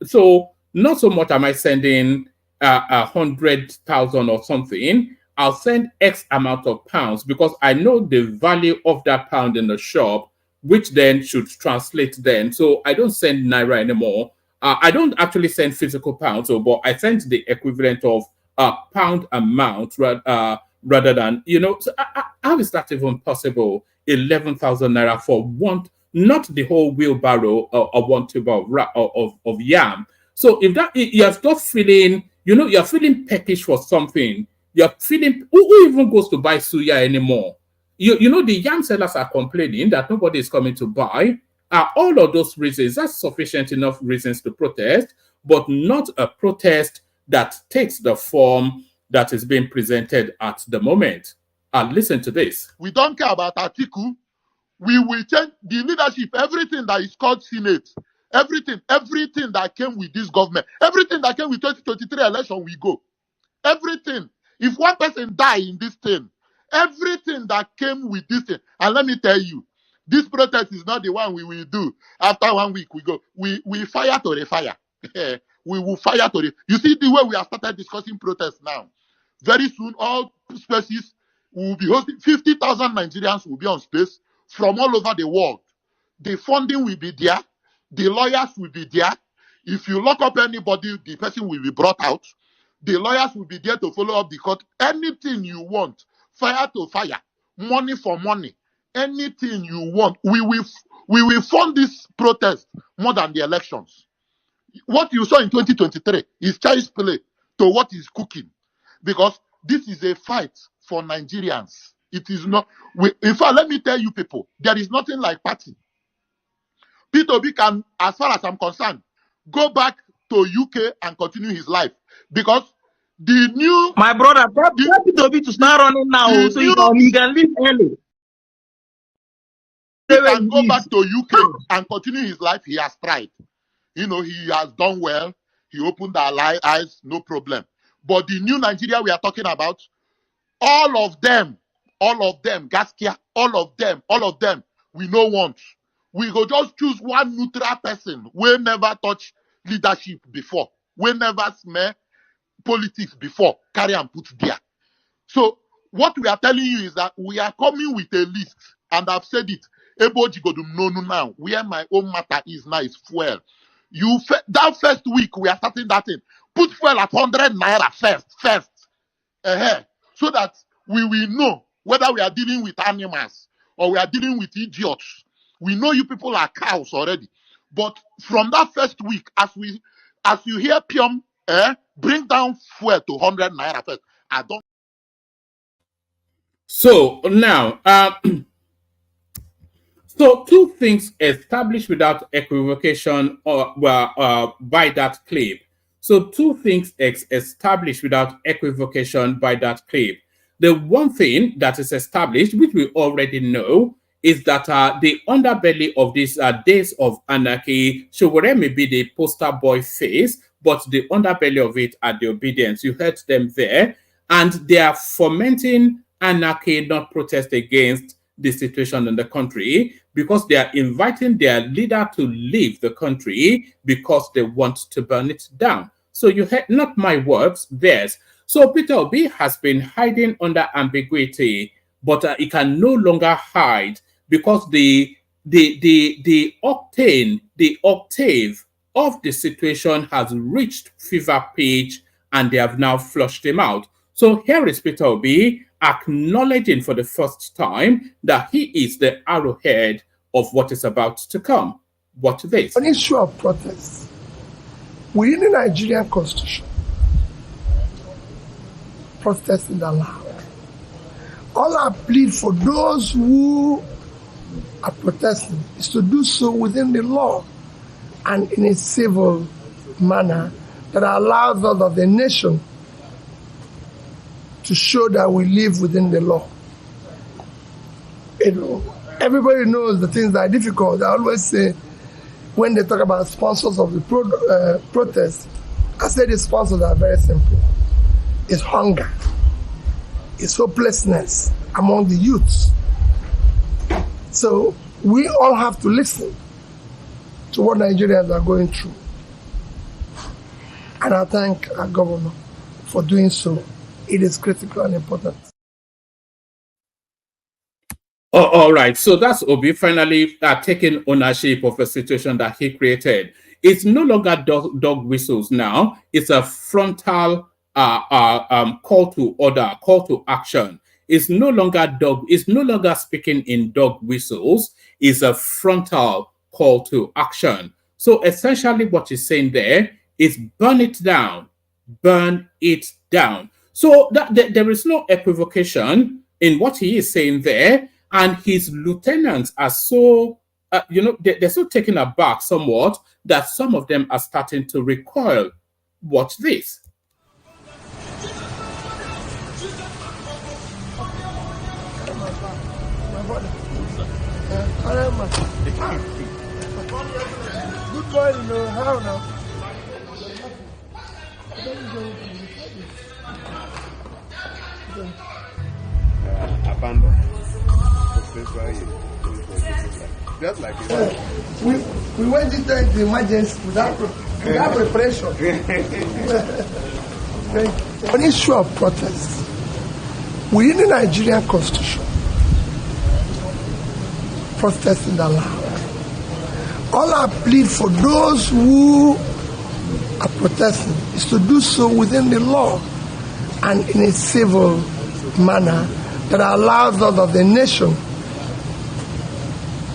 so not so much am I sending 100,000 or something. I'll send X amount of pounds because I know the value of that pound in the shop, which then should translate then. So I don't send Naira anymore. I don't actually send physical pounds, but I send the equivalent of a pound amount rather than, you know, so how is that even possible? 11,000 Naira for one, not the whole wheelbarrow or one tuber of yam. So if that, you're just feeling, you know, you're feeling peckish for something. You're feeling, who even goes to buy suya anymore? You know, the yam sellers are complaining that nobody is coming to buy. All of those reasons, that's sufficient enough reasons to protest, but not a protest that takes the form that is being presented at the moment. Listen to this. We don't care about Atiku. We will change the leadership, everything that is called Senate, everything that came with this government, everything that came with 2023 election, we go. Everything. If one person die in this thing, everything that came with this thing, and let me tell you, this protest is not the one we will do. After 1 week, we go. We fire to the fire. We will fire to the. You see the way we have started discussing protests now. Very soon, all spaces will be hosting. 50,000 Nigerians will be on space from all over the world. The funding will be there. The lawyers will be there. If you lock up anybody, the person will be brought out. The lawyers will be there to follow up the court. Anything you want, fire to fire, money for money, anything you want. We will fund this protest more than the elections. What you saw in 2023 is child's play to what is cooking, because this is a fight for Nigerians. It is not. In fact, let me tell you people, there is nothing like party. P2B can, as far as I'm concerned, go back to UK and continue his life, because the new, my brother, P2B to start running now, so he can leave early. He can go back to UK and continue his life. He has tried. You know, he has done well. He opened our eyes, no problem. But the new Nigeria we are talking about, all of them, Gaskia, all of them, we no want. We go just choose one neutral person. We never touch leadership before. We never smell politics before. Carry and put there. So what we are telling you is that we are coming with a list, and I've said it. Eboji go do no now. Where my own matter is now is fuel. That first week we are starting that thing. put fuel at 100 naira first, so that we will know whether we are dealing with animals or we are dealing with idiots. We know you people are cows already. But from that first week, as you hear Pium, bring down fuel to 100 naira first. I don't. So now, so two things established without equivocation or by that clip. So two things established without equivocation by that clip. The one thing that is established, which we already know, is that the underbelly of these days of anarchy, Showore may be the poster boy face, but the underbelly of it are the obedience. You heard them there, and they are fomenting anarchy, not protest against the situation in the country, because they are inviting their leader to leave the country because they want to burn it down. So you heard not my words, theirs. So Peter Obi has been hiding under ambiguity, but he can no longer hide because the octave of the situation has reached fever pitch, and they have now flushed him out. So here is Peter Obi acknowledging for the first time that he is the arrowhead of what is about to come. Watch this. On issue of protest, within the Nigerian constitution, protest is allowed. All I plead for those who are protesting is to do so within the law and in a civil manner that allows us of the nation to show that we live within the law. You know, everybody knows the things that are difficult. I always say, when they talk about sponsors of the protest, I say the sponsors are very simple. It's hunger. It's hopelessness among the youths. So we all have to listen to what Nigerians are going through. And I thank our governor for doing so. It is critical and important. Oh, all right. So that's Obi finally taking ownership of a situation that he created. It's no longer dog whistles now. It's a frontal call to order, call to action. It's no longer speaking in dog whistles. It's a frontal call to action. So essentially what he's saying there is burn it down. Burn it down. So there is no equivocation in what he is saying there. And his lieutenants are so, they're so taken aback somewhat that some of them are starting to recoil. Watch this. Good morning, how now? Abandoned. Just like we went into the emergency without preparation. On issue of protest, within the Nigerian constitution, protest is allowed. All I plead for those who are protesting is to do so within the law and in a civil manner that allows us of the nation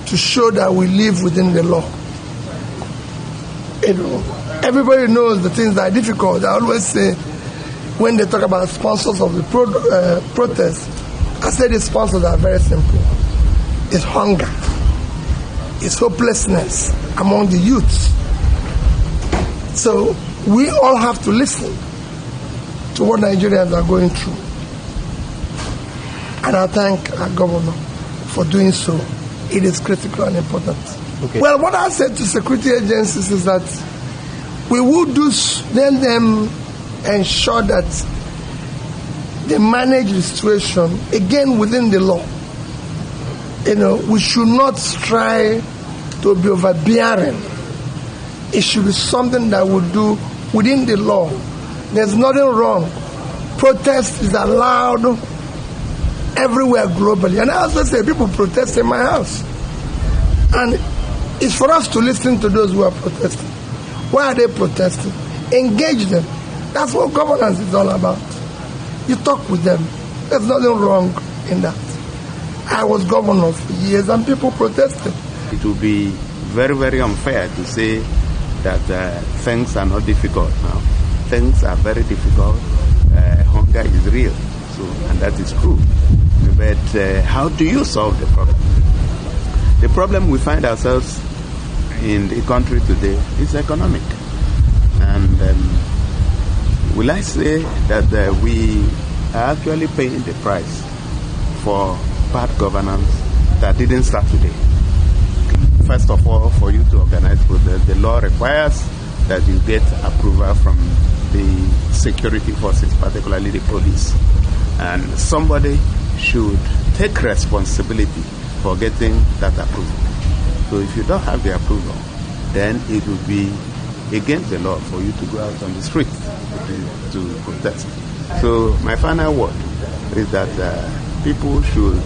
to show that we live within the law. You know, everybody knows the things that are difficult. I always say, when they talk about sponsors of the protest, I say the sponsors are very simple. It's hunger. It's hopelessness among the youths. So we all have to listen to what Nigerians are going through. And I thank our governor for doing so. It is critical and important. Okay. Well, what I said to security agencies is that we will them ensure that they manage the situation, again, within the law. You know, we should not try to be overbearing. It should be something that we do within the law. There's nothing wrong. Protest is allowed everywhere globally. And I also say people protest in my house. And it's for us to listen to those who are protesting. Why are they protesting? Engage them. That's what governance is all about. You talk with them. There's nothing wrong in that. I was governor for years and people protested. It would be very, very unfair to say that things are not difficult now. Things are very difficult. Hunger is real, and that is true. But how do you solve the problem? The problem we find ourselves in the country today is economic. And will I say that we are actually paying the price for bad governance that didn't start today? First of all, for you to organize protest, the law requires that you get approval from the security forces, particularly the police. And somebody should take responsibility for getting that approval. So if you don't have the approval, then it will be against the law for you to go out on the street to protest. So my final word is that people should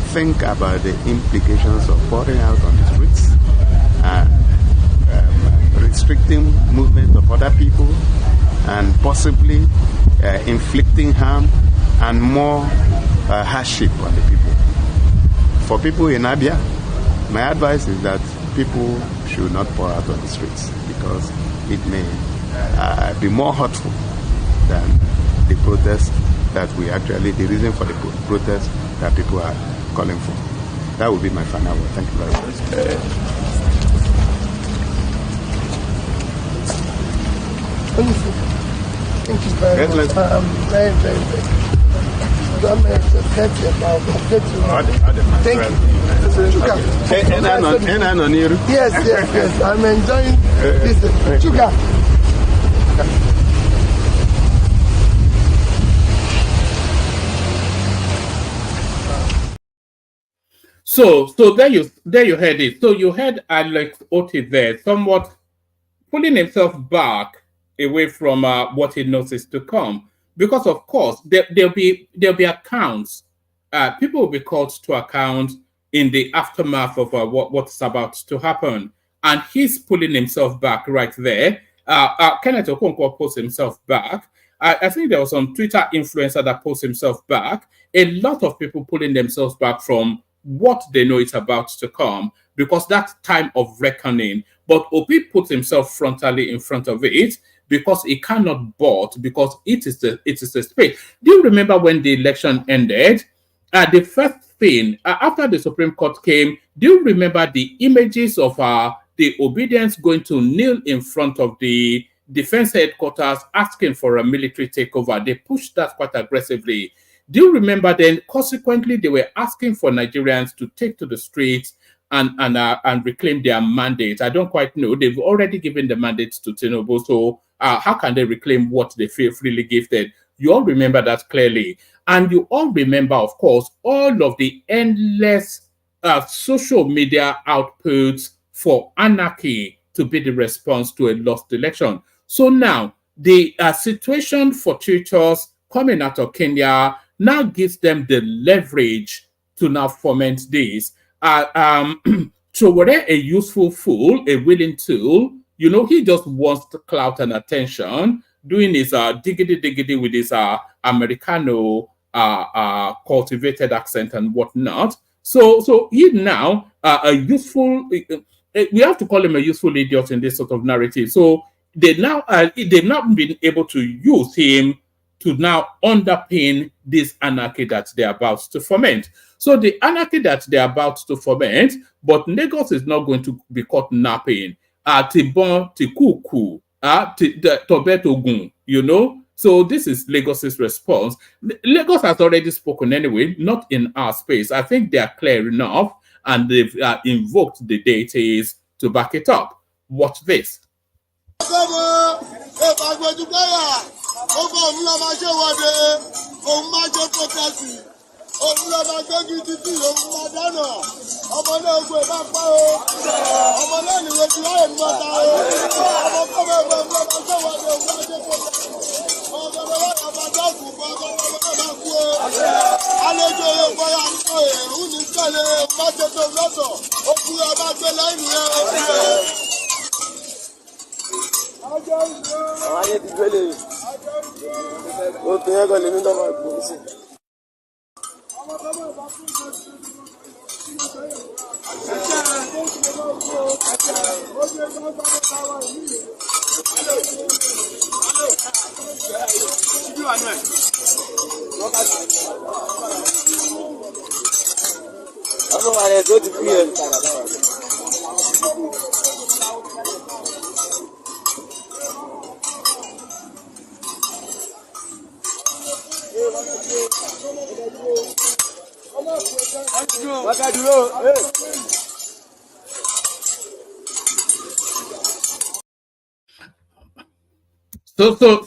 think about the implications of pouring out on the streets, restricting movement of other people, and possibly inflicting harm and more hardship on the people. For people in Abia, my advice is that people should not pour out on the streets because it may be more hurtful than the protest that we actually, the reason for the protest that people are calling for. That would be my final word. Thank you very much. Thank you very much. Very, very, very. Thank you. Yes. I'm enjoying this. Chuka. So there you heard it. So you heard Alex Otti there, somewhat pulling himself back away from what he knows is to come, because of course there'll be accounts. People will be called to account in the aftermath of what's about to happen, and he's pulling himself back right there. Kenneth Okonkwo pulls himself back. I think there was some Twitter influencer that pulls himself back. A lot of people pulling themselves back from what they know is about to come, because that time of reckoning. But Obi puts himself frontally in front of it because he cannot board, because it is the space. Do you remember when the election ended? The first thing after the Supreme Court came, do you remember the images of the obedience going to kneel in front of the defense headquarters asking for a military takeover? They pushed that quite aggressively. Do you remember then? Consequently, they were asking for Nigerians to take to the streets and reclaim their mandate. I don't quite know. They've already given the mandate to Tinubu, so how can they reclaim what they feel freely gifted? You all remember that clearly. And you all remember, of course, all of the endless social media outputs for anarchy to be the response to a lost election. So now, the situation for tutors coming out of Kenya now gives them the leverage to now foment this. So whether a useful fool, a willing tool, you know, he just wants to clout and attention, doing his diggity with his Americano cultivated accent and whatnot. So he now a useful, we have to call him a useful idiot in this sort of narrative. So they've now been able to use him to now underpin this anarchy that they're about to foment. So the anarchy that they're about to foment, but Lagos is not going to be caught napping. Tibon, Tikuku, Tobetogun, you know. So this is Lagos's response. Lagos has already spoken anyway, not in our space. I think they are clear enough, and they've invoked the deities to back it up. Watch this.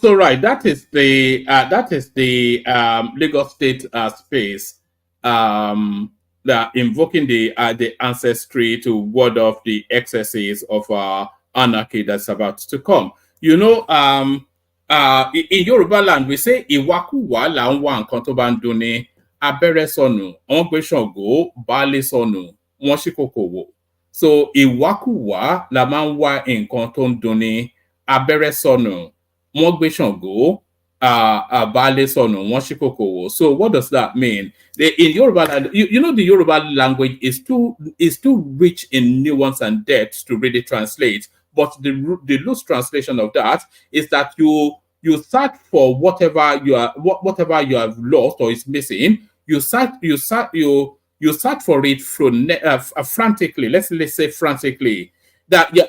So right, that is the Lagos State space that invoking the ancestry to ward off the excesses of anarchy that's about to come. You know, in Yoruba land we say ìwàkuwà là ń wá nǹkan tó bá ń dunni, abẹ́rẹ́ sọnù, wọ́n gbé Ṣàngó, baálé sọnù, wọ́n ṣí kòkò wò. So ìwàkuwà la máa ń wá nǹkan tó ń dunni, abẹ́rẹ́ sọnù, wọ́n gbé Ṣàngó, baálé sọnù, wọ́n ṣí kòkò wò. So what does that mean? In Yoruba, you know the Yoruba language is too rich in nuance and depth to really translate. But the loose translation of that is that you search for whatever you have lost or is missing. You search for it frantically. Let's say frantically.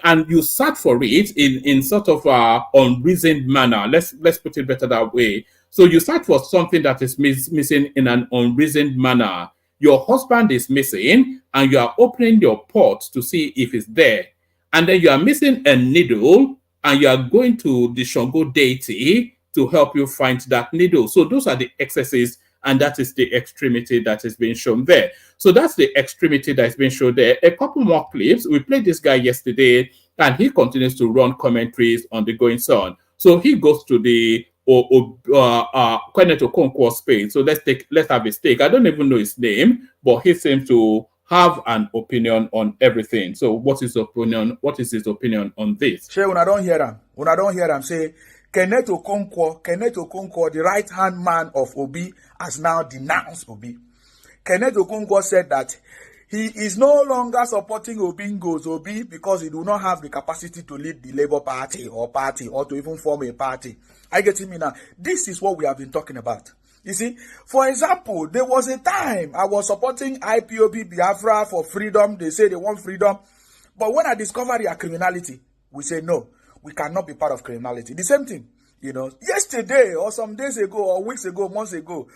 And you search for it in sort of unreasoned manner. Let's put it better that way. So you search for something that is missing in an unreasoned manner. Your husband is missing, and you are opening your pot to see if it's there. And then you are missing a needle, and you are going to the Shango deity to help you find that needle. So those are the excesses, and that is the extremity that is being shown there. So that's the extremity that is being shown there. A couple more clips. We played this guy yesterday, and he continues to run commentaries on the goings on. So he goes to the Kenneth Okonkwo space. So let's have his take. I don't even know his name, but he seems to have an opinion on everything. So what is his opinion on this? Shay, when I don't hear him say Kenneth Okonkwo, the right-hand man of Obi, has now denounced Obi. Kenneth Okonkwo said that he is no longer supporting Obingo's Obi because he do not have the capacity to lead the Labour Party or to even form a party. I get him now. This is what we have been talking about. You see, for example, there was a time I was supporting IPOB Biafra for freedom. They say they want freedom. But when I discovered their criminality, we say, no, we cannot be part of criminality. The same thing, yesterday or some days ago or weeks ago, months ago,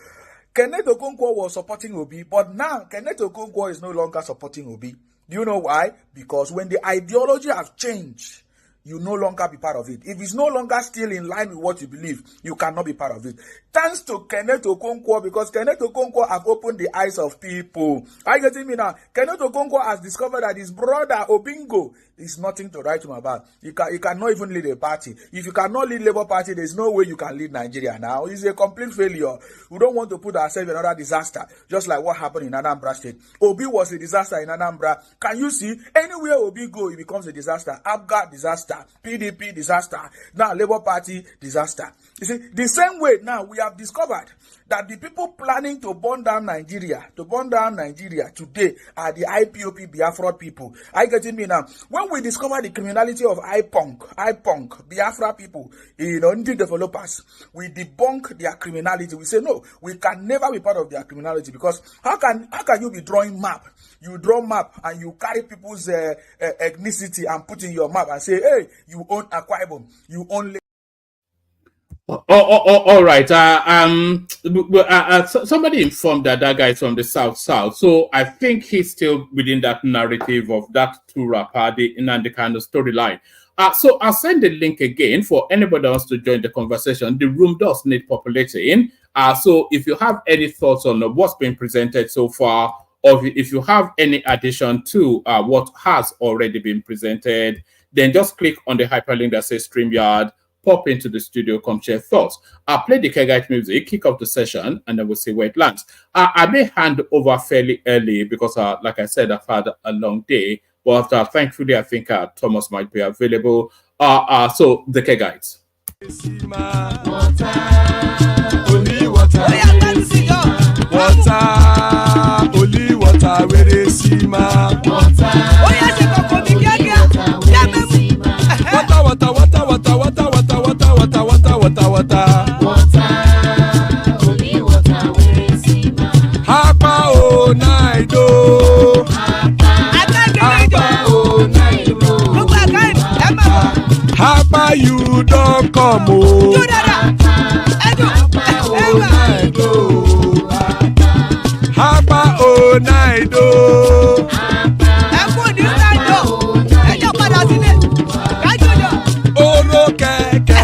Kenneth Okonkwo was supporting Obi, but now Kenneth Okonkwo is no longer supporting Obi. Do you know why? Because when the ideology has changed, you no longer be part of it. If it's no longer still in line with what you believe, you cannot be part of it. Thanks to Kenneth Okonkwo, because Kenneth Okonkwo have opened the eyes of people. Are you getting me now? Kenneth Okonkwo has discovered that his brother Obingo is nothing to write him about. He cannot even lead a party. If you cannot lead Labour Party, there's no way you can lead Nigeria now. It's a complete failure. We don't want to put ourselves in another disaster, just like what happened in Anambra State. Obi was a disaster in Anambra. Can you see? Anywhere Obi go, it becomes a disaster. Abga disaster. PDP disaster. Now Labour Party disaster. You see, the same way now we have discovered that the people planning to burn down Nigeria today are the IPOP Biafra people. Are you getting me now? When we discover the criminality of IPONK, Biafra people, indie developers, we debunk their criminality. We say no, we can never be part of their criminality, because how can you be drawing map? You draw map and you carry people's ethnicity and put in your map and say, hey, you own Akwa Ibom, you own. All right. Somebody informed that guy is from the South. So I think he's still within that narrative of that two rapper, the kind of storyline. So I'll send the link again for anybody else to join the conversation. The room does need populating. So if you have any thoughts on what's been presented so far, or if you have any addition to what has already been presented, then just click on the hyperlink that says StreamYard, pop into the studio, come share thoughts. I'll play the Kegite music, kick off the session, and then we'll see where it lands. I may hand over fairly early because, like I said, I've had a long day. But thankfully, I think Thomas might be available. So the Kegites. only water, only water, where they see ma. Water, water, water, water, water, water, water, water, water, water, water. Only water, where they see ma. Hapa o naido. Hapa o naido. Hapa you don't come o. Hapa o naido. Oro kẹ̀kẹ́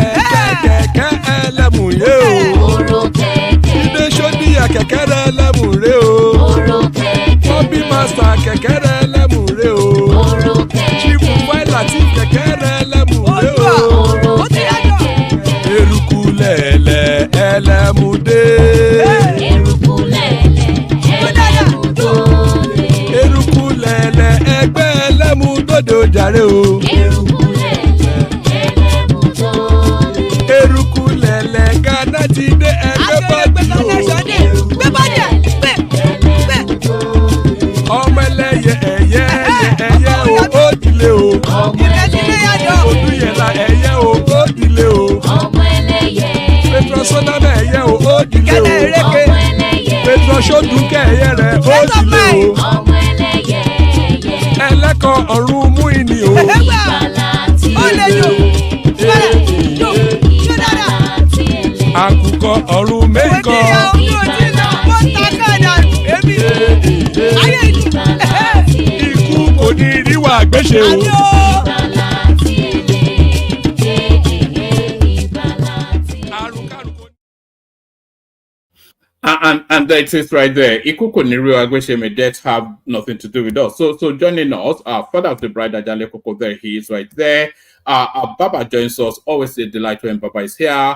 kẹ̀kẹ́ ẹlẹ́mù yé o. Ide sodi ya kẹ̀kẹ́ rẹ ẹlẹ́mù rẹ o. Bobby master kẹ̀kẹ́ rẹ ẹlẹ́mù rẹ o. Chief Wailati kẹ̀kẹ́ rẹ ẹlẹ́mù rẹ o. Eruku lẹ̀lẹ̀ ẹlẹ́mù dé. Eruku lẹ̀lẹ̀ ẹgbẹ́ ẹlẹ́mù dòde ojàre o. Eruku lẹ̀lẹ̀ Ghana ti dé ẹgbẹ́ bọ́dì o. Ọmọ ẹlẹ́yẹ ẹ̀yẹ ẹ̀yẹ o ó dìle o. Odúyẹ̀lá ẹ̀yẹ o ó dìle o. Petrosoname ẹ̀yẹ o ó dìle o. Petrosodunke ẹ̀yẹ rẹ̀ ó dìle o. Ẹlẹ́kọ̀ ọ̀run mú ìní o. Àkùkọ ọ̀run mẹ́kọ̀. Ikú kò ní ríwà gbéṣe o. And that is right there. Ikuko Niru Agwesheme death have nothing to do with us. So joining us, father of the bride Ajale Koko there, he is right there. Baba joins us. Always a delight when Baba is here.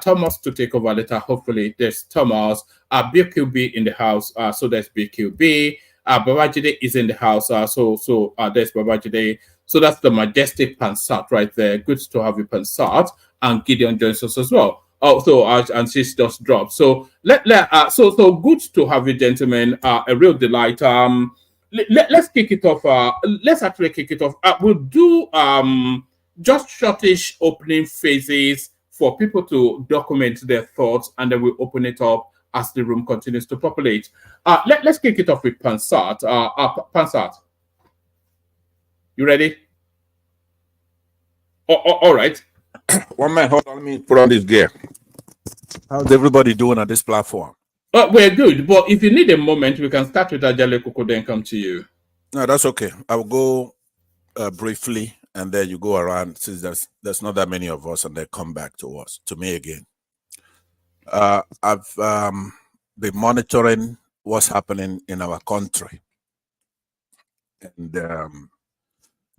Thomas to take over later. Hopefully, there's Thomas. BQB in the house. So there's BQB. Babajide is in the house. So there's Babajide. So that's the majestic Pansat right there. Good to have you, Pansat. And Gideon joins us as well. Oh, so and she's just dropped. So so good to have you, gentlemen. A real delight. Let's kick it off. Let's actually kick it off. We'll do just shortish opening phases for people to document their thoughts, and then we'll open it up as the room continues to populate. Let's kick it off with Pansat. Pansat, you ready? All right. One man, hold on, let me put on this gear. How's everybody doing on this platform? We're good, but if you need a moment, we can start with Ajale Koko, then come to you. No, that's okay. I'll go briefly, and then you go around, since there's not that many of us, and they come back to me again. I've been monitoring what's happening in our country, and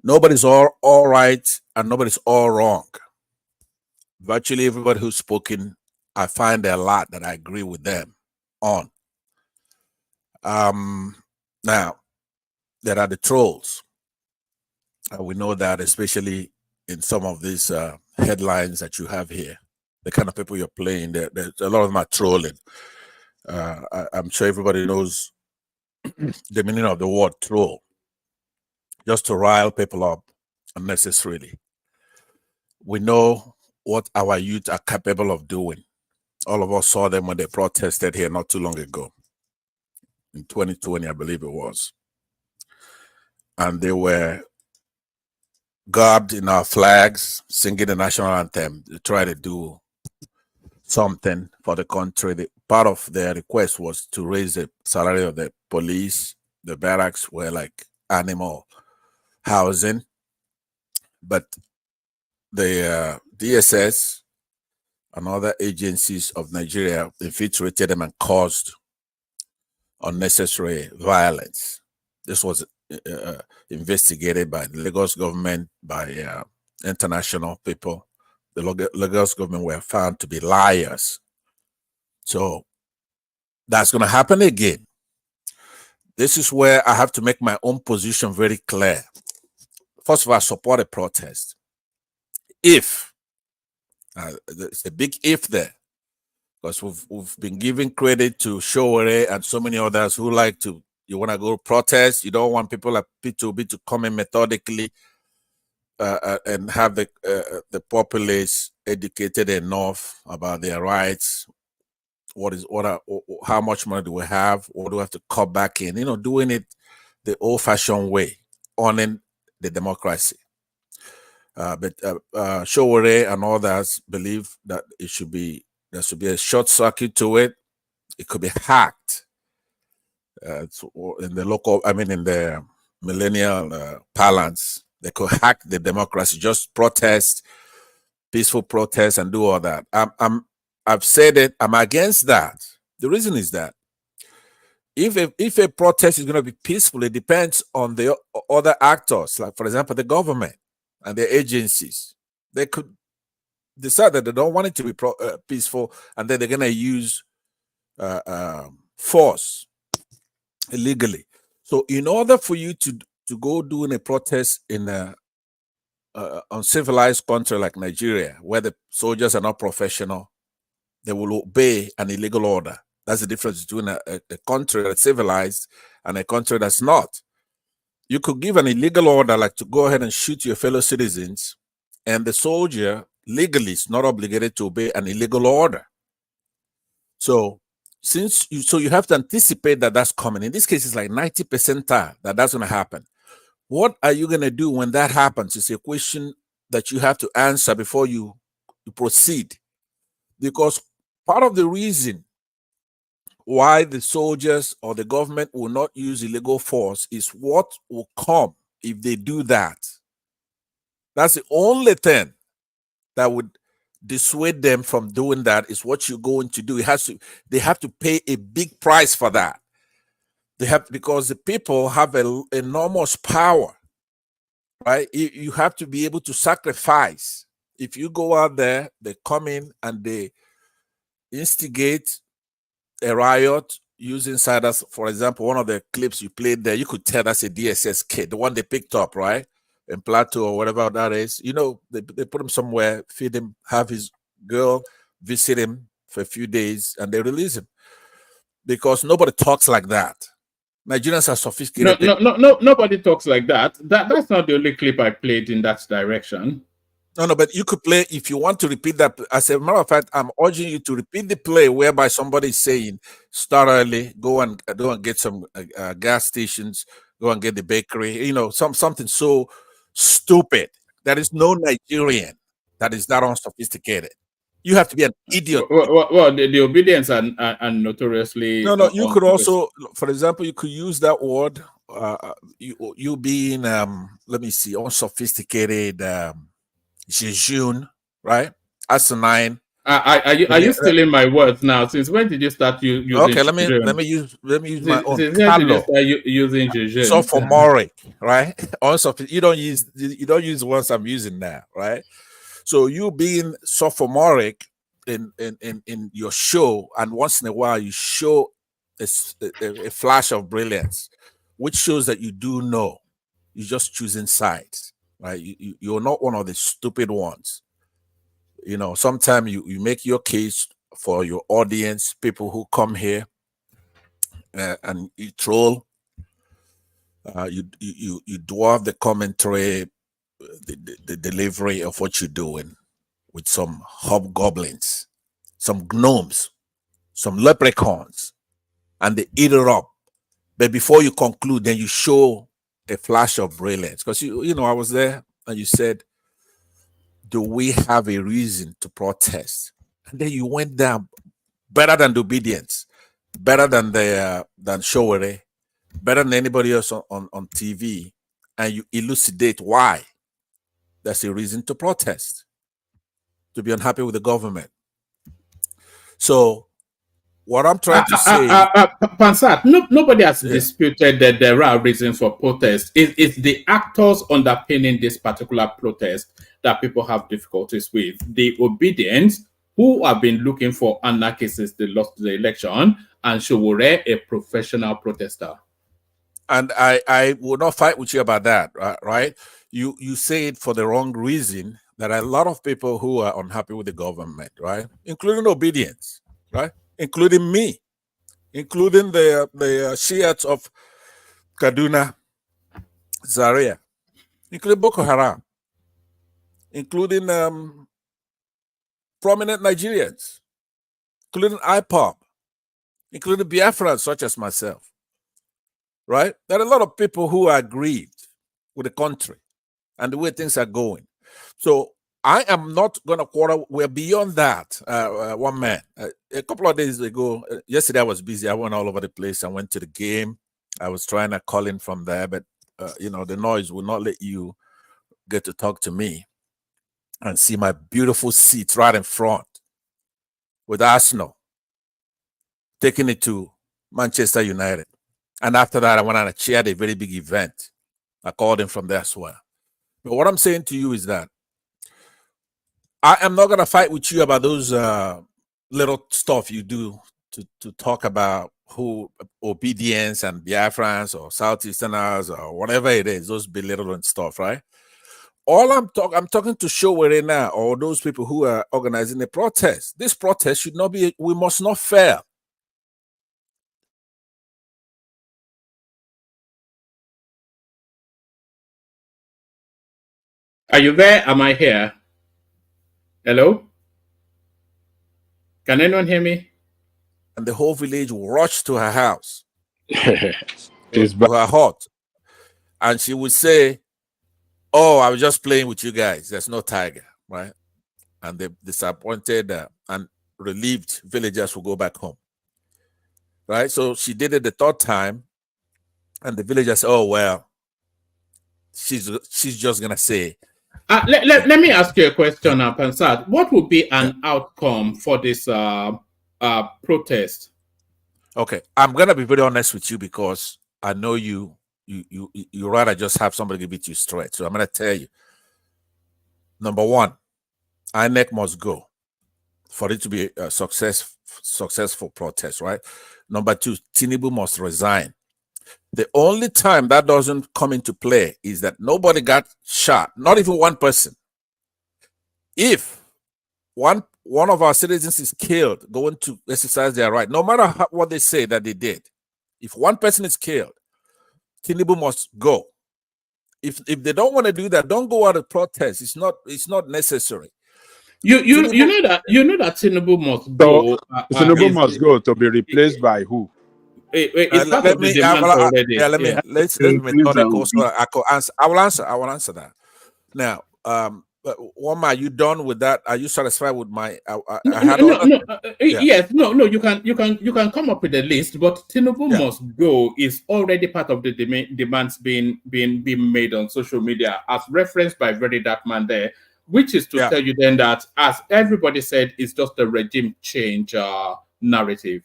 nobody's all right, and nobody's all wrong. Virtually everybody who's spoken, I find a lot that I agree with them on. Now, there are the trolls. We know that, especially in some of these headlines that you have here, the kind of people you're playing, there's a lot of them are trolling. I'm sure everybody knows the meaning of the word troll, just to rile people up unnecessarily. We know what our youth are capable of doing. All of us saw them when they protested here not too long ago. In 2020, I believe it was. And they were garbed in our flags, singing the national anthem to try to do something for the country. Part of their request was to raise the salary of the police. The barracks were like animal housing. But the DSS and other agencies of Nigeria infiltrated them and caused unnecessary violence. This was investigated by the Lagos government, by international people. The Lagos government were found to be liars. So that's going to happen again. This is where I have to make my own position very clear. First of all, I support a protest if It's a big if there, because we've been giving credit to Showore and so many others who like to. You want to go protest. You don't want people like P2B to come in methodically and have the populace educated enough about their rights. How much money do we have? What do we have to cut back in? Doing it the old-fashioned way, owning the democracy. But Showore and others believe that there should be a short circuit to it. It could be hacked in the millennial parlance. They could hack the democracy, just protest, peaceful protest, and do all that. I've said it. I'm against that. The reason is that if a protest is going to be peaceful, it depends on the other actors, like, for example, the government and their agencies. They could decide that they don't want it to be peaceful, and then they're going to use force illegally. So in order for you to go doing a protest in a uncivilized country like Nigeria, where the soldiers are not professional, they will obey an illegal order. That's the difference between a country that's civilized and a country that's not. You could give an illegal order, like to go ahead and shoot your fellow citizens, and the soldier legally is not obligated to obey an illegal order. So you have to anticipate that that's coming. In this case, it's like 90% that that's going to happen. What are you going to do when that happens? It's a question that you have to answer before you proceed. Because part of the reason why the soldiers or the government will not use illegal force is what will come if they do that. That's the only thing that would dissuade them from doing that, is what you're going to do. They have to pay a big price for that. Because the people have enormous power, right? You have to be able to sacrifice. If you go out there, they come in and they instigate a riot using insiders. For example, one of the clips you played there, you could tell that's a DSS kid, the one they picked up, right? In Plateau or whatever that is. They put him somewhere, feed him, have his girl visit him for a few days, and they release him. Because nobody talks like that. Nigerians are sophisticated. No, nobody talks like that. That's not the only clip I played in that direction. No, but you could play, if you want to repeat that. As a matter of fact, I'm urging you to repeat the play whereby somebody is saying, start early, go and get some gas stations, go and get the bakery, something so stupid. There is no Nigerian that is that unsophisticated. You have to be an idiot. Well, the obedience are notoriously... No, you could also, for example, you could use that word, you being, let me see, unsophisticated, jejune, right? Asinine. Are you stealing my words now? Since when did you start using? Okay, let me use my own. Since when did you start using jejune? Sophomoric, right? Also, you don't use the ones I'm using now, right? So you being sophomoric in your show, and once in a while you show a flash of brilliance, which shows that you do know. You're just choosing sides, right? You're not one of the stupid ones. Sometimes you make your case for your audience, people who come here, and you troll. You dwarf the commentary, the delivery of what you're doing with some hobgoblins, some gnomes, some leprechauns, and they eat it up. But before you conclude, then you show a flash of brilliance. Because I was there, and you said, do we have a reason to protest? And then you went down better than the obedience, better than than Showore, better than anybody else on TV, and you elucidate why that's a reason to protest, to be unhappy with the government. So what I'm trying to say, Pansat, nobody has disputed that there are reasons for protest. It's the actors underpinning this particular protest that people have difficulties with. The obedience, who have been looking for anarchists since they lost the election, and Showore, a professional protester. And I will not fight with you about that, right? You say it for the wrong reason, there are a lot of people who are unhappy with the government, right? Including obedience, right? Including me, including the Shiites of Kaduna, Zaria, including Boko Haram, including prominent Nigerians, including IPOB, including Biafrans such as myself, right? There are a lot of people who are aggrieved with the country and the way things are going. So I am not going to quarrel. We're beyond that. One man, a couple of days ago, yesterday I was busy. I went all over the place. I went to the game. I was trying to call in from there, but the noise will not let you get to talk to me and see my beautiful seat right in front with Arsenal, taking it to Manchester United. And after that, I went on and chaired a very big event. I called in from there as well. But what I'm saying to you is that I am not going to fight with you about those little stuff you do to talk about who obedience and Biafrans or Southeasterners or whatever it is, those belittling stuff, right? All I'm talking to Showere now, or those people who are organizing a protest. This protest should not be, we must not fail. Are you there? Am I here? Hello? Can anyone hear me? And the whole village will rush to her house, to her hut, and she would say, "Oh, I was just playing with you guys. There's no tiger," right? And the disappointed and relieved villagers will go back home, right? So she did it the third time, and the villagers, "Oh well, she's just gonna say." Let me ask you a question, Pansat. What would be an outcome for this protest? Okay, I'm gonna be very honest with you because I know you rather just have somebody give it to you straight. So I'm gonna tell you. Number one, INEC must go for it to be a successful protest, right? Number two, Tinubu must resign. The only time that doesn't come into play is that nobody got shot, not even one person. If one of our citizens is killed going to exercise their right, no matter what they say that they did, if one person is killed, Tinubu must go. If they don't want to do that, don't go out of protest. It's not necessary. You know that Tinubu must go. Tinubu must go to be replaced by who? It's part of the demand already. Let's be methodical. So I will answer that. Now, Wama, are you done with that? Are you satisfied with my? Yes, no. You can come up with a list, but Tinubu must go is already part of the demands being made on social media, as referenced by Very Dark Man there, which is to tell you then that, as everybody said, it's just a regime change narrative.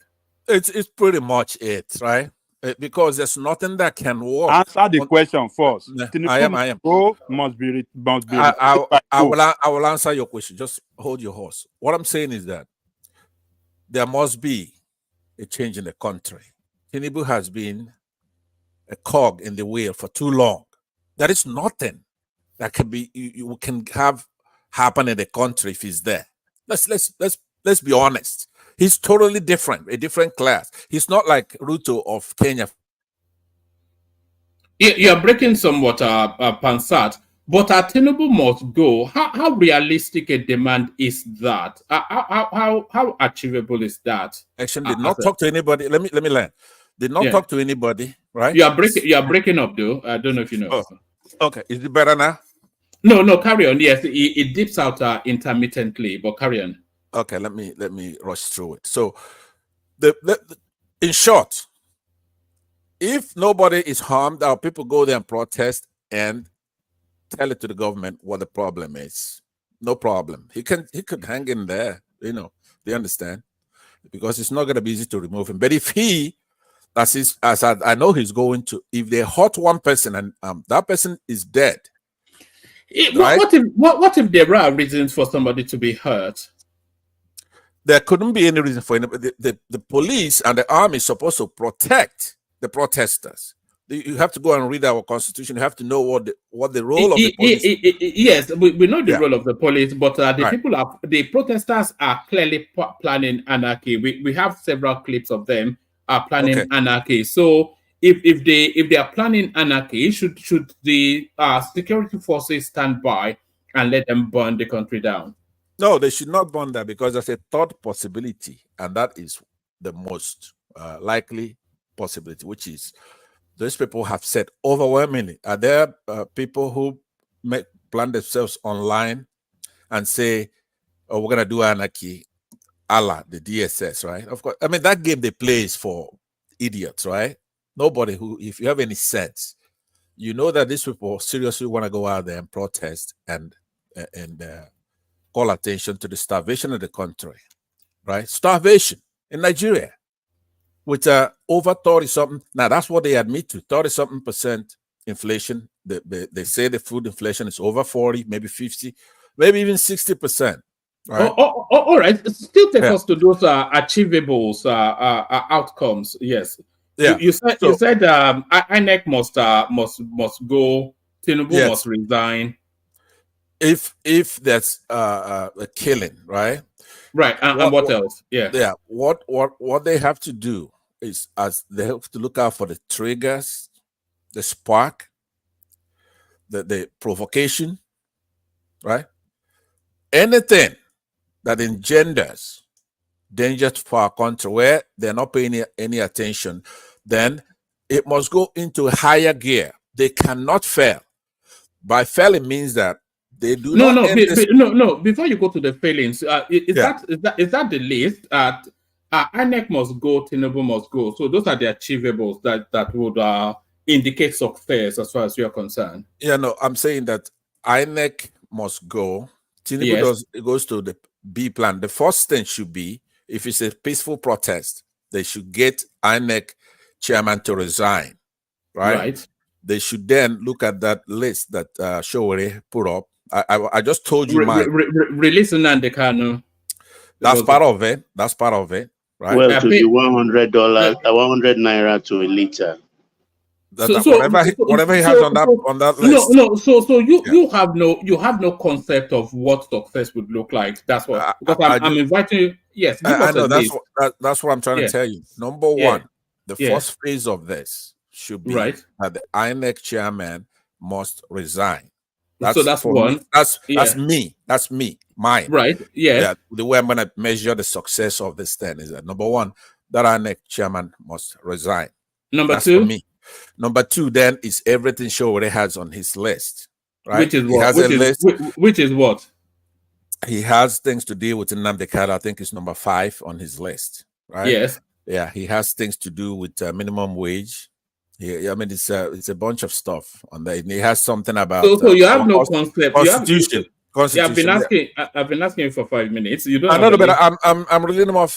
It's pretty much it, right? Because there's nothing that can work. Answer the question first. I am. Must be. I will answer your question. Just hold your horse. What I'm saying is that there must be a change in the country. Tinubu has been a cog in the wheel for too long. There is nothing that can be you can have happen in the country if he's there. Let's be honest. He's totally different, a different class. He's not like Ruto of Kenya. You're breaking somewhat, Pansat, but Tinubu must go. How realistic a demand is that? How achievable is that? Actually, did not talk to anybody. Let me learn. Did not talk to anybody, right? You are breaking up though. I don't know if you know. Oh, okay, is it better now? No, carry on. Yes, it dips out intermittently, but carry on. Okay, let me rush through it. So, in short, if nobody is harmed, our people go there and protest and tell it to the government what the problem is. No problem. He could hang in there. They understand, because it's not going to be easy to remove him. But if he, as I know he's going to, if they hurt one person and that person is dead, right? What if there are reasons for somebody to be hurt? There couldn't be any reason for anybody. The police and the army is supposed to protect the protesters. You have to go and read our constitution. You have to know what the role of the police. Yes, we know the Yeah. role of the police, but the Right. the protesters are clearly planning anarchy. We have several clips of them are planning anarchy. So if they are planning anarchy, should the security forces stand by and let them burn the country down? No, they should not burn that, because there's a third possibility, and that is the most likely possibility, which is those people have said overwhelmingly. Are there people who plan themselves online and say, "Oh, we're gonna do anarchy, a la the DSS," right? Of course, I mean that game they play is for idiots, right? Nobody who, if you have any sense, you know that these people seriously want to go out there and protest and call attention to the starvation of the country, right? Starvation in Nigeria, with over 30 something. Now that's what they admit to, 30 something percent inflation. They say the food inflation is over 40, maybe 50, maybe even 60%. Right? All right. Still take us to those achievables outcomes. Yes. Yeah. You said INEC must go. Tinubu must resign. If there's a killing, right? Right. And what else? Yeah. Yeah. What they have to do is, as they have to look out for the triggers, the spark, the provocation, right? Anything that engenders danger for our country where they're not paying any attention, then it must go into a higher gear. They cannot fail. By failing means that they do not. No. Before you go to the failings, is that the list? INEC must go, Tinubu must go. So those are the achievables that would indicate success as far as you're concerned. Yeah, no, I'm saying that INEC must go. Tinubu goes to the B plan. The first thing should be, if it's a peaceful protest, they should get INEC chairman to resign, right? They should then look at that list that Showore put up. I just told you release Nnamdi Kanu. That's part of it. That's part of it, right? Well, to the $100, $100 to a liter. Whatever he has on that list. So you have no concept of what success would look like. That's what, because I'm inviting you. Yes, I know that's what I'm trying to tell you. Number one, the first phase of this should be that the INEC chairman must resign. That's one. Me. That's me. That's me. Mine. Right. Yeah. The way I'm gonna measure the success of this thing is that, number one, that INEC chairman must resign. Number two, for me. Number two, then, is everything Showore has on his list, right? Which is what? Which is what? He has things to deal with Nnamdi Kanu. I think it's number 5 on his list, right? Yes. Yeah, he has things to do with minimum wage. I mean, it's a bunch of stuff on there. He has something about. So you have no concept. Constitution. Yeah, I've been asking you for 5 minutes. You don't. I know, but I'm reading them off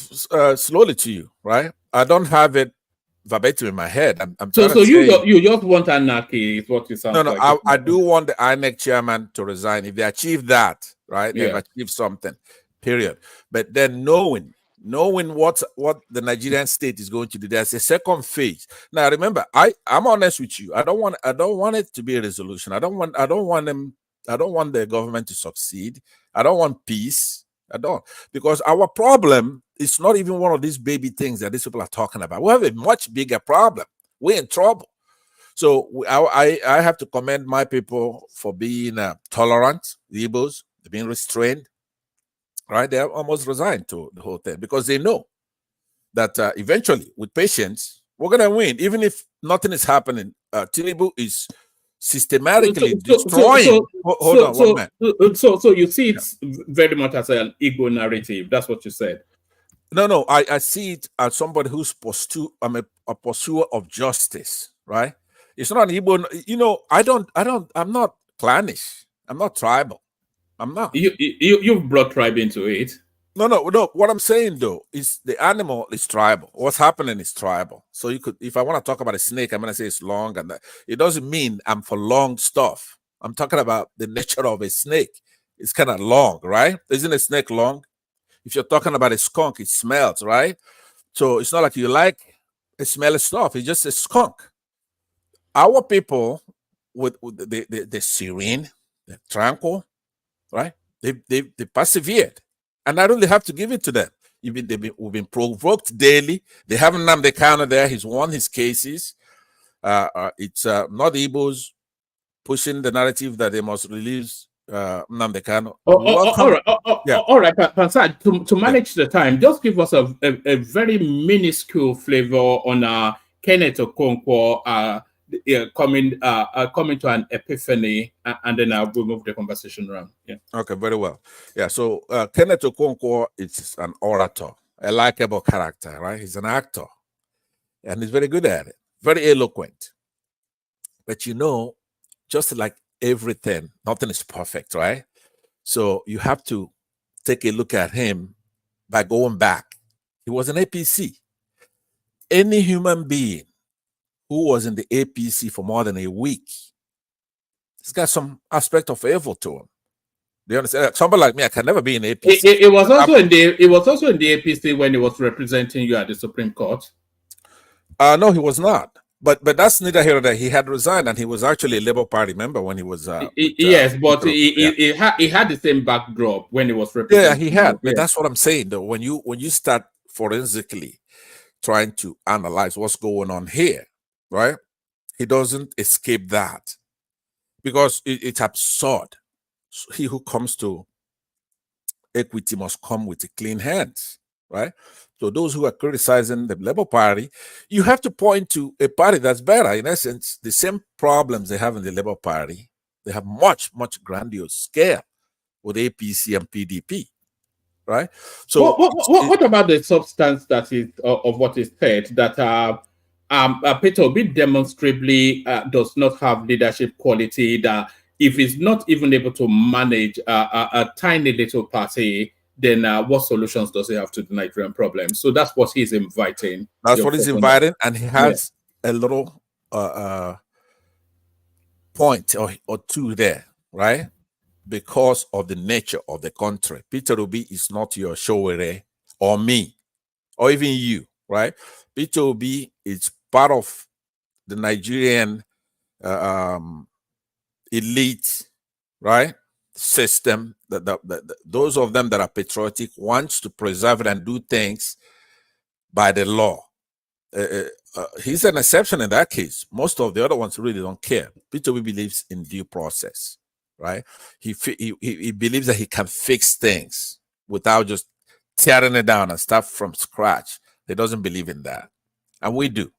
slowly to you, right? I don't have it verbatim in my head. So you just want anarchy, is what you sound like. No, I do want the INEC chairman to resign. If they achieve that, right, they've achieved something, period. But then knowing what the Nigerian state is going to do, there's a second phase. Now remember, I'm honest with you. I don't want it to be a resolution. I don't want the government to succeed. I don't want peace. I don't, because our problem is not even one of these baby things that these people are talking about. We have a much bigger problem. We're in trouble. So I have to commend my people for being tolerant. The Igbos, they're being restrained, right? They have almost resigned to the whole thing because they know that eventually, with patience, we're gonna win. Even if nothing is happening, Tinubu is systematically destroying. Hold on, one minute. So you see it very much as an ego narrative. That's what you said. No, I see it as somebody who's a pursuer of justice, right? It's not an Igbo. You know, I'm not clannish. I'm not tribal. I'm not. You've brought tribe into it. No. What I'm saying though is the animal is tribal. What's happening is tribal. So you could, if I want to talk about a snake, I'm gonna say it's long, and it doesn't mean I'm for long stuff. I'm talking about the nature of a snake. It's kind of long, right? Isn't a snake long? If you're talking about a skunk, it smells, right? So it's not like you like a smelly stuff. It's just a skunk. our people, with the serene, the tranquil, right? They persevered, and I really have to give it to them. We've been provoked daily. They haven't Nnamdi Kanu there. He's won his cases. It's not Igbos pushing the narrative that they must release Nnamdi Kanu. All right, Pansad, to manage the time, just give us a very minuscule flavor on Kenneth Okonkwo coming to an epiphany, and then we'll move the conversation around. Yeah. Okay, very well. Yeah, so Kenneth Okonkwo is an orator, a likable character, right? He's an actor, and he's very good at it, very eloquent. But you know, just like everything, nothing is perfect, right? So you have to take a look at him by going back. He was an APC. Any human being who was in the APC for more than a week, he's got some aspect of evil to him. Do you understand? Somebody like me, I can never be in APC. It was also in the APC when he was representing you at the Supreme Court. No, he was not. But that's neither here nor there. He had resigned, and he was actually a Labour Party member when he was. Yes, but he had the same backdrop when he was representing. Yeah, he had. But that's what I'm saying, though. When you start forensically trying to analyze what's going on here, right? He doesn't escape that because it's absurd. So he who comes to equity must come with a clean hands, right? So those who are criticizing the Labour Party, you have to point to a party that's better. In essence, the same problems they have in the Labour Party, they have much grandiose scale with APC and PDP, right? So what about the substance that is of what is said that Peter Obi demonstrably does not have leadership quality, that if he's not even able to manage a tiny little party, then what solutions does he have to the Nigerian problem? So that's what he's inviting. That's what he's inviting, and he has a little point or two there, right? Because of the nature of the country. Peter Obi is not your Showere or me or even you, right? Peter Obi is part of the Nigerian elite, right? System that those of them that are patriotic wants to preserve it and do things by the law. He's an exception in that case. Most of the other ones really don't care. Peter Obi believes in due process, right? He believes that he can fix things without just tearing it down and start from scratch. He doesn't believe in that, and we do.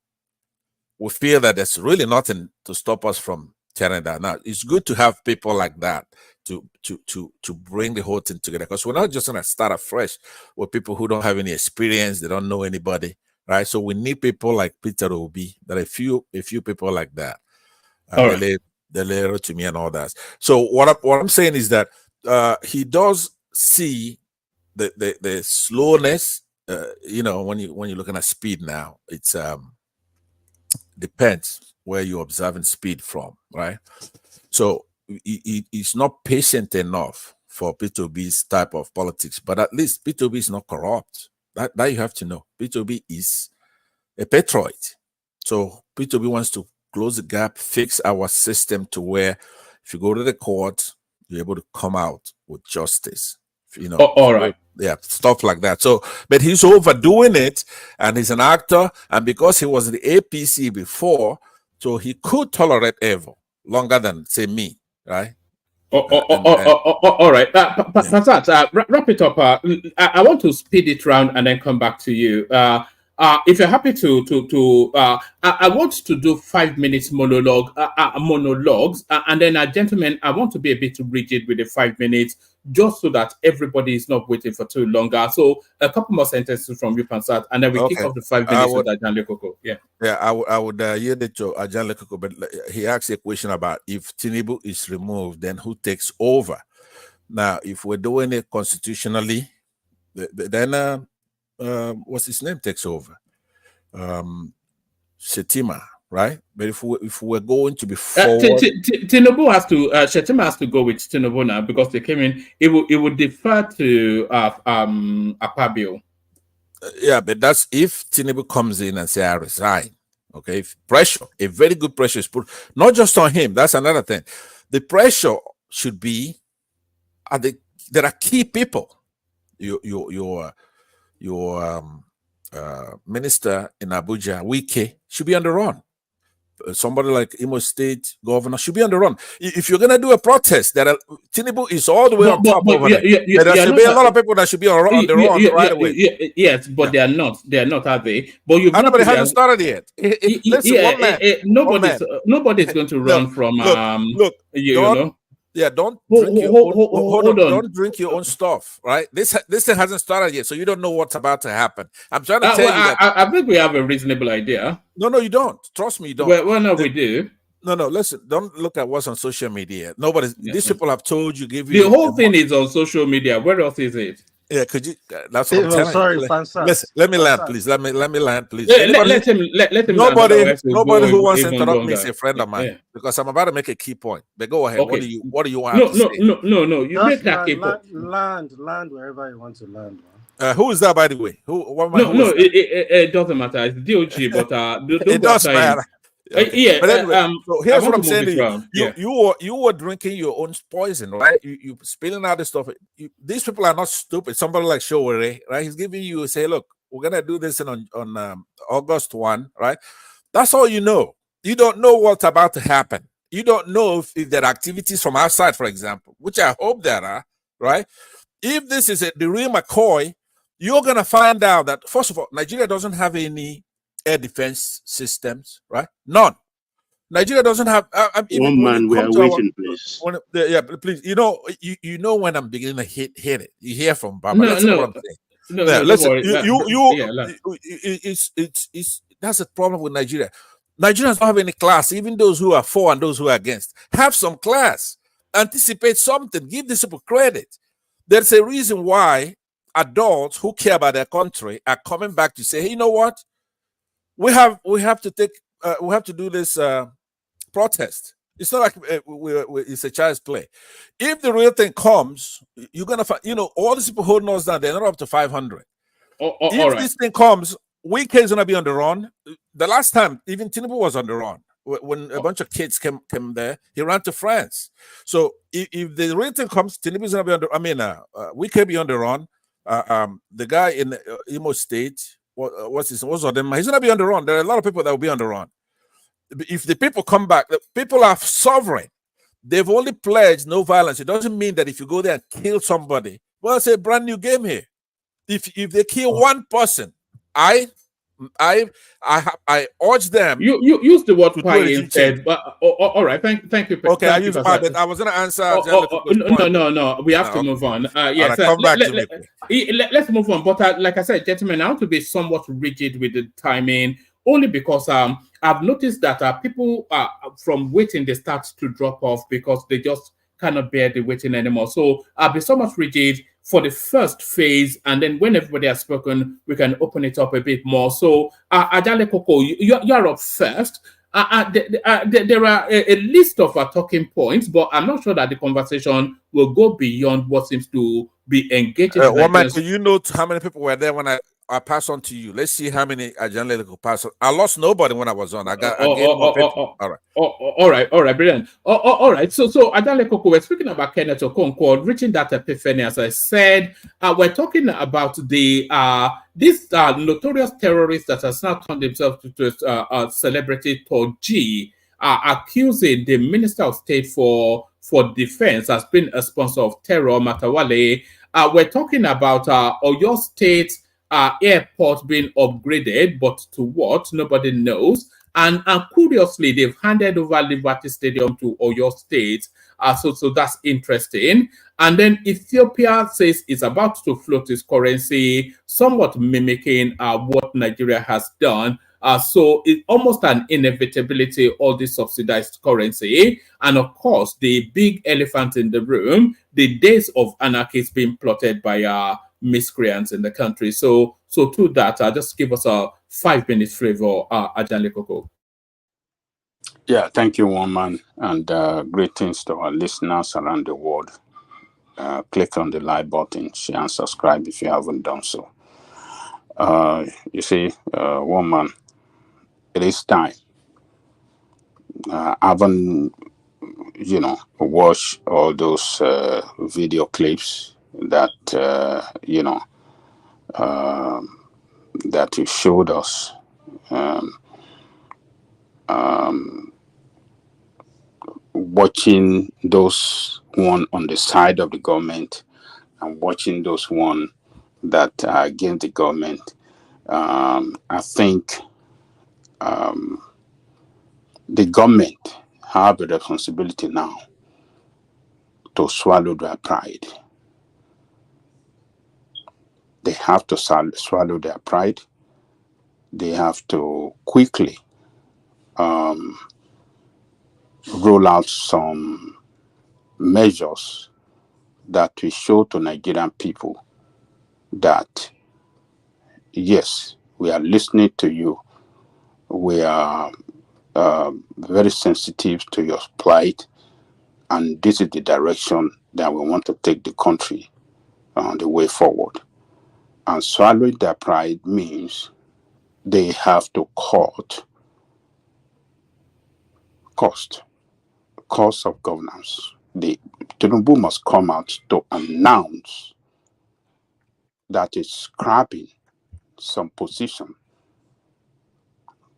We feel that there's really nothing to stop us from tearing that. Now, it's good to have people like that to bring the whole thing together, because we're not just going to start afresh with people who don't have any experience, they don't know anybody, right? So we need people like Peter Obi, that a few people like that. To me and all that. So what I'm saying is that he does see the slowness. You know, when you're looking at speed now, it's depends where you're observing speed from, right? So he's not patient enough for P2B's type of politics, but at least P2B is not corrupt. That you have to know. P2B is a patriot. So P2B wants to close the gap, fix our system to where if you go to the court, you're able to come out with justice. You know, all right. Yeah, stuff like that. So, but he's overdoing it, and he's an actor, and because he was in the APC before, so he could tolerate evil longer than, say, me, right? All right. Pasat, wrap it up. I want to speed it round and then come back to you. If you're happy I want to do 5 minutes monologues, and then, gentlemen, I want to be a bit rigid with the 5 minutes, just so that everybody is not waiting for too long. So a couple more sentences from you, Pansat, and then we kick off the 5 minutes with Ajan Lekoko. Yeah. I would yield it to Ajan Lekoko, but he asked a question about if Tinubu is removed, then who takes over? Now, if we're doing it constitutionally, then what's his name takes over? Shetima, right? But if we're going to be forward, Tinubu has to Shetima has to go with Tinubu now, because they came in. It would defer to Akpabio. Yeah, but that's if Tinubu comes in and say I resign. Okay, pressure, a very good pressure is put, not just on him. That's another thing. The pressure should be there are key people. Your minister in Abuja, Wike, should be on the run. Somebody like Imo State governor should be on the run. If you're gonna do a protest, Tinubu is all the way on top over there. There should be a lot of people that should be on the run right away. Yes, but they are not. They are not, are they? But you've nobody hasn't started yet. Listen, one man. Nobody's going to run from. Don't drink your own stuff, right? This thing hasn't started yet, so you don't know what's about to happen. I'm trying to tell you that. I think we have a reasonable idea. No, you don't. Trust me, you don't. Well, no, we do. No, listen. Don't look at what's on social media. These people have told you, give you. The whole thing is on social media. Where else is it? Yeah, could you? That's what I'm telling you. Listen, let me land, please. Let me land, please. Let him. Nobody who wants to interrupt me is a friend of mine because I'm about to make a key point. But go ahead. Okay. What do you want to say? No. You make that key point. Land wherever you want to land. Who is that, by the way? It doesn't matter. It's DOG, but it does matter. Okay. But anyway, so here's what I'm saying. You were drinking your own poison, right? You spilling out this stuff. These people are not stupid. Somebody like Showere, right? He's giving you say, look, we're gonna do this on August 1, right? That's all you know. You don't know what's about to happen. You don't know if there are activities from outside, for example, which I hope there are, right? If this is the real McCoy, you're gonna find out that first of all, Nigeria doesn't have any air defense systems, right? None. Nigeria doesn't have. One man, we are waiting, please. Please. You know when I'm beginning to hit it. You hear from Baba. Listen. Listen. That's the problem with Nigeria. Nigerians don't have any class. Even those who are for and those who are against have some class. Anticipate something. Give these people credit. There's a reason why adults who care about their country are coming back to say, hey, you know what? We have to do this protest. It's not like it's a child's play. If the real thing comes, you're gonna find, all these people holding us down, they're not up to 500. If this thing comes, Wike is gonna be on the run. The last time, even Tinubu was on the run. When a bunch of kids came there, he ran to France. So if the real thing comes, Tinubu is gonna be on the. Wike be on the run. The guy in Imo State. What's his name? He's gonna be on the run. There are a lot of people that will be on the run. If the people come back, the people are sovereign. They've only pledged no violence. It doesn't mean that if you go there and kill somebody, well, it's a brand new game here. If they kill one person, I urge them. You use the word quiet instead, but all right. Thank you. Okay, I use my. But I was going to answer. No. We have to move on. Yes, come back to me. Let's move on. But like I said, gentlemen, I want to be somewhat rigid with the timing, only because I've noticed that people from waiting, they start to drop off because they just cannot bear the waiting anymore. So I'll be somewhat rigid for the first phase, and then when everybody has spoken, we can open it up a bit more. So, Ajale Koko, you're up first. There are a list of talking points, but I'm not sure that the conversation will go beyond what seems to be engaging. Do you know how many people were there when I pass on to you? Let's see how many Ajale Koko pass on. I lost nobody when I was on. I gained more people. All right. All right, brilliant. All right. So Ajale Koko, we're speaking about Kenneth Okonkwo reaching that epiphany. As I said, we're talking about the this notorious terrorist that has now turned himself to a celebrity called G, accusing the Minister of State for Defense as being a sponsor of terror, Matawale. We're talking about Oyo State airport being upgraded, but to what? Nobody knows. And curiously, they've handed over Liberty Stadium to Oyo State. So that's interesting. And then Ethiopia says it's about to float its currency, somewhat mimicking what Nigeria has done. So it's almost an inevitability, all this subsidized currency. And of course, the big elephant in the room, the days of anarchy is being plotted by miscreants in the country. So to that, just give us a 5-minute flavor, Ajale Koko. Yeah, thank you, Woman, and greetings to our listeners around the world. Click on the like button, share and subscribe if you haven't done so. You see, Woman, it is time. I haven't, watched all those video clips that, that you showed us. Watching those one on the side of the government and watching those one that are against the government, I think the government have a responsibility now to swallow their pride. They have to swallow their pride. They have to quickly roll out some measures that will show to Nigerian people that, yes, we are listening to you. We are very sensitive to your plight, and this is the direction that we want to take the country on the way forward. And swallowing their pride means they have to cut cost of governance. The Tinubu must come out to announce that it's scrapping some position,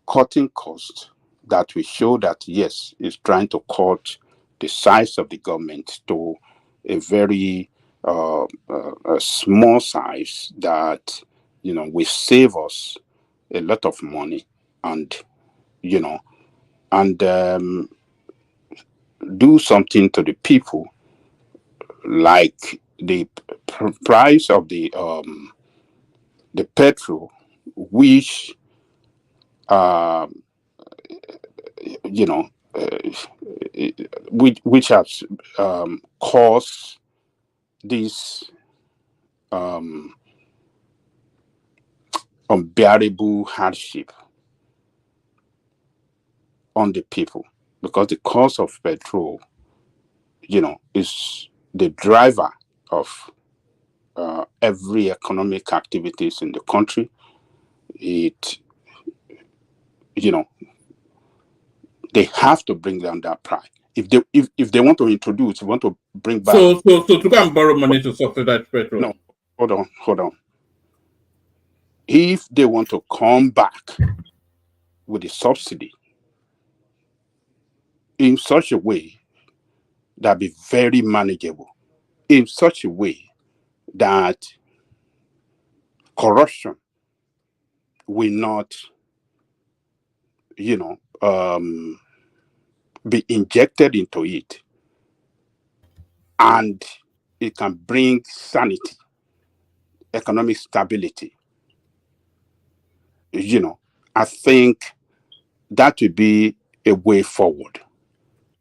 cutting costs that will show that, yes, it's trying to cut the size of the government to a very a small size that, will save us a lot of money and, and do something to the people, like the price of the petrol, which which has caused this unbearable hardship on the people, because the cost of petrol, is the driver of every economic activities in the country. It, they have to bring down that price. If they want to introduce, want to bring back. So to go and borrow money to subsidize petrol. No, hold on. If they want to come back with a subsidy in such a way that be very manageable, in such a way that corruption will not, be injected into it, and it can bring sanity, economic stability. I think that would be a way forward.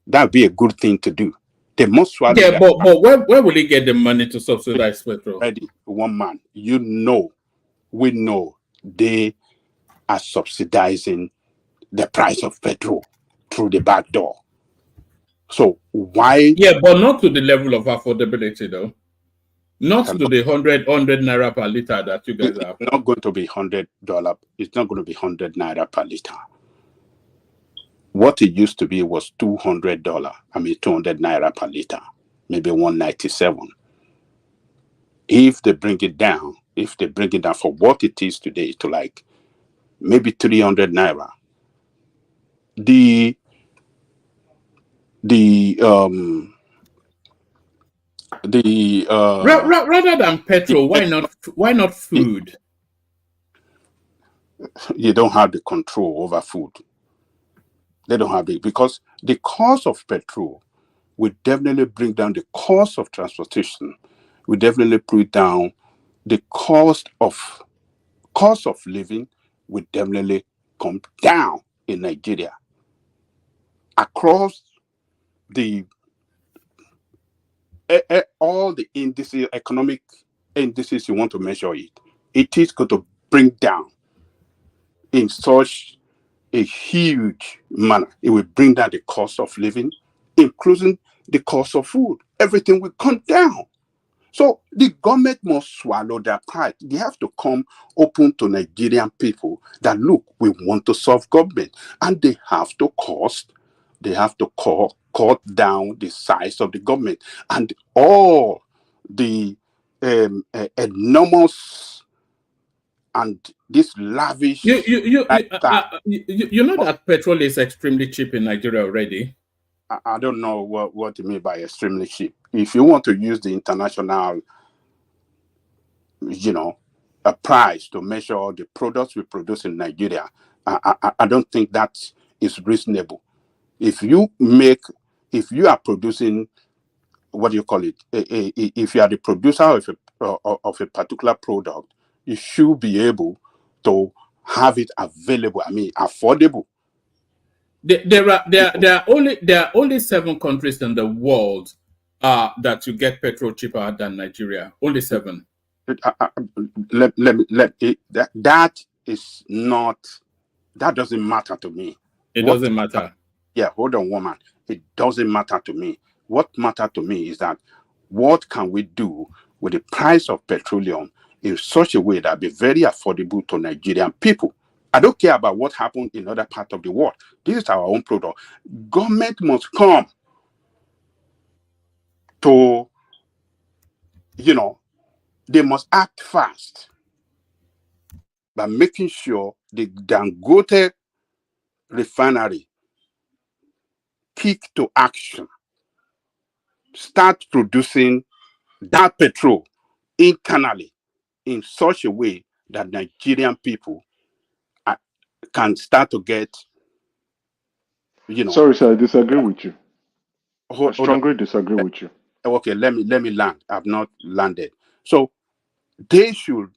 That would be a good thing to do. They must swallow. Yeah, but where will he get the money to subsidize petrol? Ready, one man. We know they are subsidizing the price of petrol through the back door. So why? Yeah, but not to the level of affordability, though. Not to the 100 naira per liter that you guys have. It's not going to be $100. It's not going to be 100 naira per liter. What it used to be was $200. 200 naira per liter, maybe 197. If they bring it down for what it is today to like maybe 300 naira, rather than petrol, why not food? You don't have the control over food. They don't have it, because the cost of petrol will definitely bring down the cost of transportation. Will definitely bring down the cost of living. Will definitely come down in Nigeria across the all the indices, economic indices you want to measure it. It is going to bring down in such a huge manner. It will bring down the cost of living, including the cost of food. Everything will come down. So the government must swallow their pride. They have to come open to Nigerian people that, look, we want to solve government. And they have to cut down the size of the government. And all the enormous and this lavish You lifestyle. know that petrol is extremely cheap in Nigeria already. I don't know what you mean by extremely cheap. If you want to use the international, a price to measure all the products we produce in Nigeria, I don't think that is reasonable. If you are producing, what do you call it? If you are the producer of a particular product, you should be able to have it available. I mean, affordable. There are only 7 countries in the world that you get petrol cheaper than Nigeria. Only 7. That doesn't matter to me. It doesn't matter. Yeah, hold on, woman. It doesn't matter to me. What matters to me is that what can we do with the price of petroleum in such a way that be very affordable to Nigerian people? I don't care about what happened in other parts of the world. This is our own product. Government must come to, they must act fast by making sure the Dangote refinery kick to action, start producing that petrol internally in such a way that Nigerian people can start to get, Sorry, sir, I disagree with you. I strongly disagree with you. Okay, let me land. I've not landed. So they should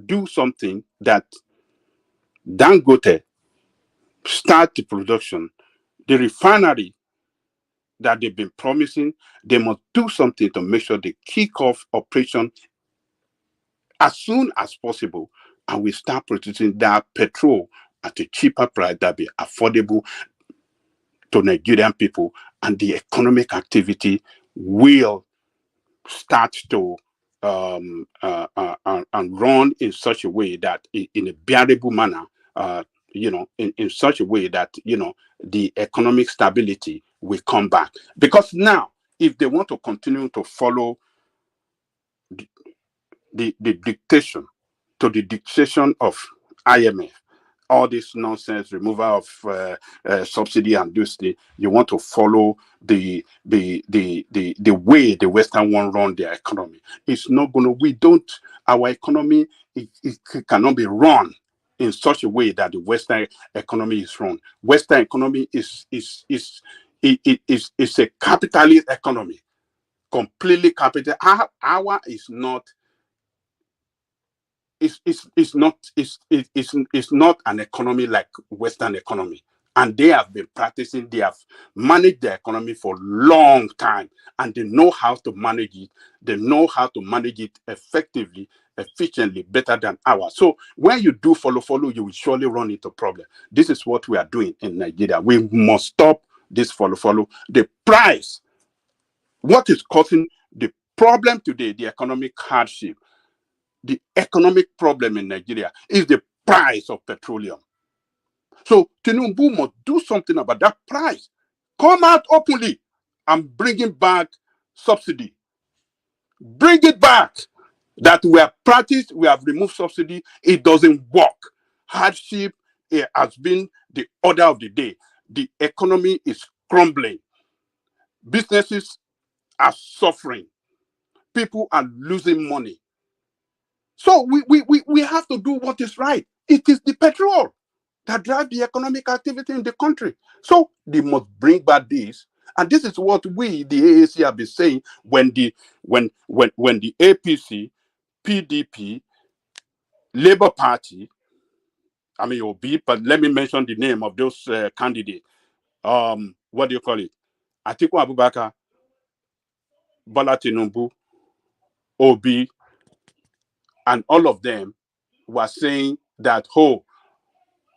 do something that Dangote start the production. The refinery that they've been promising, they must do something to make sure they kick off operation as soon as possible, and we start producing that petrol at a cheaper price that be affordable to Nigerian people, and the economic activity will start to and run in such a way that in a bearable manner, in such a way that the economic stability will come back. Because now, if they want to continue to follow the dictation of IMF, all this nonsense, removal of subsidy and this thing, you want to follow the way the Western one run their economy. It's not gonna. Our economy it cannot be run in such a way that the Western economy is run. Western economy is a capitalist economy, completely capital. Our is not. It's not an economy like Western economy, and they have been practicing. They have managed the economy for a long time, and they know how to manage it. They know how to manage it effectively, efficiently, better than ours. So when you do follow, you will surely run into problem. This is what we are doing in Nigeria. We must stop this follow. The price, what is causing the problem today, the economic hardship. The economic problem in Nigeria is the price of petroleum. So Tinubu must do something about that price. Come out openly and bring back subsidy. Bring it back. That we have practiced, we have removed subsidy. It doesn't work. Hardship has been the order of the day. The economy is crumbling. Businesses are suffering. People are losing money. So we have to do what is right. It is the petrol that drives the economic activity in the country. So they must bring back this. And this is what we, the AAC, have been saying when the APC, PDP, Labour Party, I mean OB, but let me mention the name of those candidates. What do you call it? Atiku Abubakar, Bola Tinubu, OB, and all of them were saying that,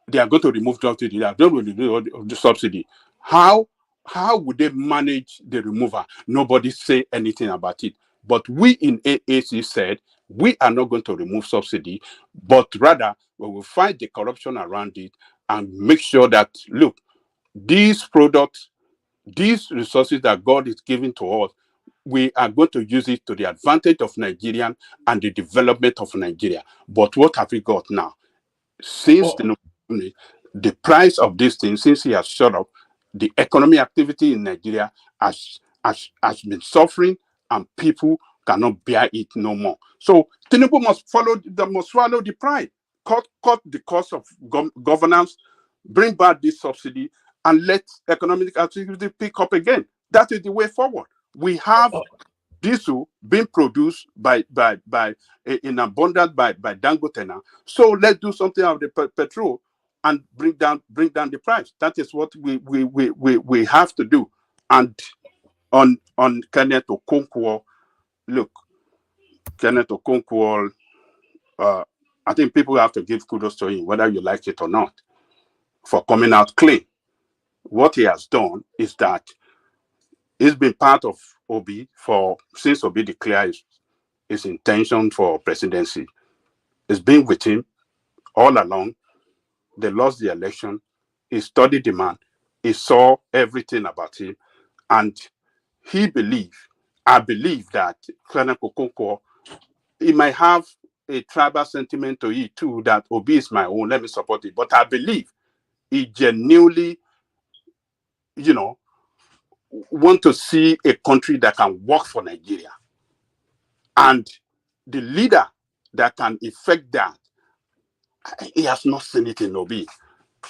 they are going to remove subsidy. They are going to remove the subsidy. How How would they manage the removal? Nobody say anything about it. But we in AAC said, we are not going to remove subsidy, but rather we will fight the corruption around it and make sure that, look, these products, these resources that God is giving to us, we are going to use it to the advantage of Nigerian and the development of Nigeria. But what have we got now? Since the price of this thing, since he has shut up, the economic activity in Nigeria has been suffering, and people cannot bear it no more. So Tinubu must swallow the pride, cut the cost of governance, bring back this subsidy, and let economic activity pick up again. That is the way forward. We have diesel being produced in abundance by Dangote now. So let's do something of the petrol and bring down the price. That is what we have to do. And on Kenneth Okonkwo, look, Kenneth Okonkwo, I think people have to give kudos to him, whether you like it or not, for coming out clean. What he has done is that he's been part of Obi since Obi declared his intention for presidency. It's been with him all along. They lost the election. He studied the man. He saw everything about him. And I believe that Kenneth Okonkwo, he might have a tribal sentiment to it too, that Obi is my own, let me support it. But I believe he genuinely, want to see a country that can work for Nigeria. And the leader that can effect that, he has not seen it in Obi.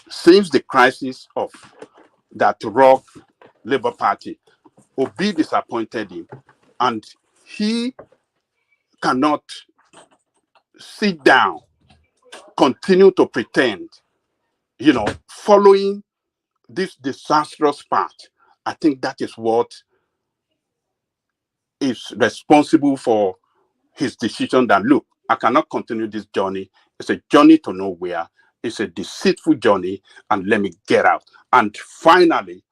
Since the crisis of that rocked Labour Party, Obi disappointed him, and he cannot sit down, continue to pretend, following this disastrous path. I think that is what is responsible for his decision that, look, I cannot continue this journey. It's a journey to nowhere. It's a deceitful journey, and let me get out. And finally,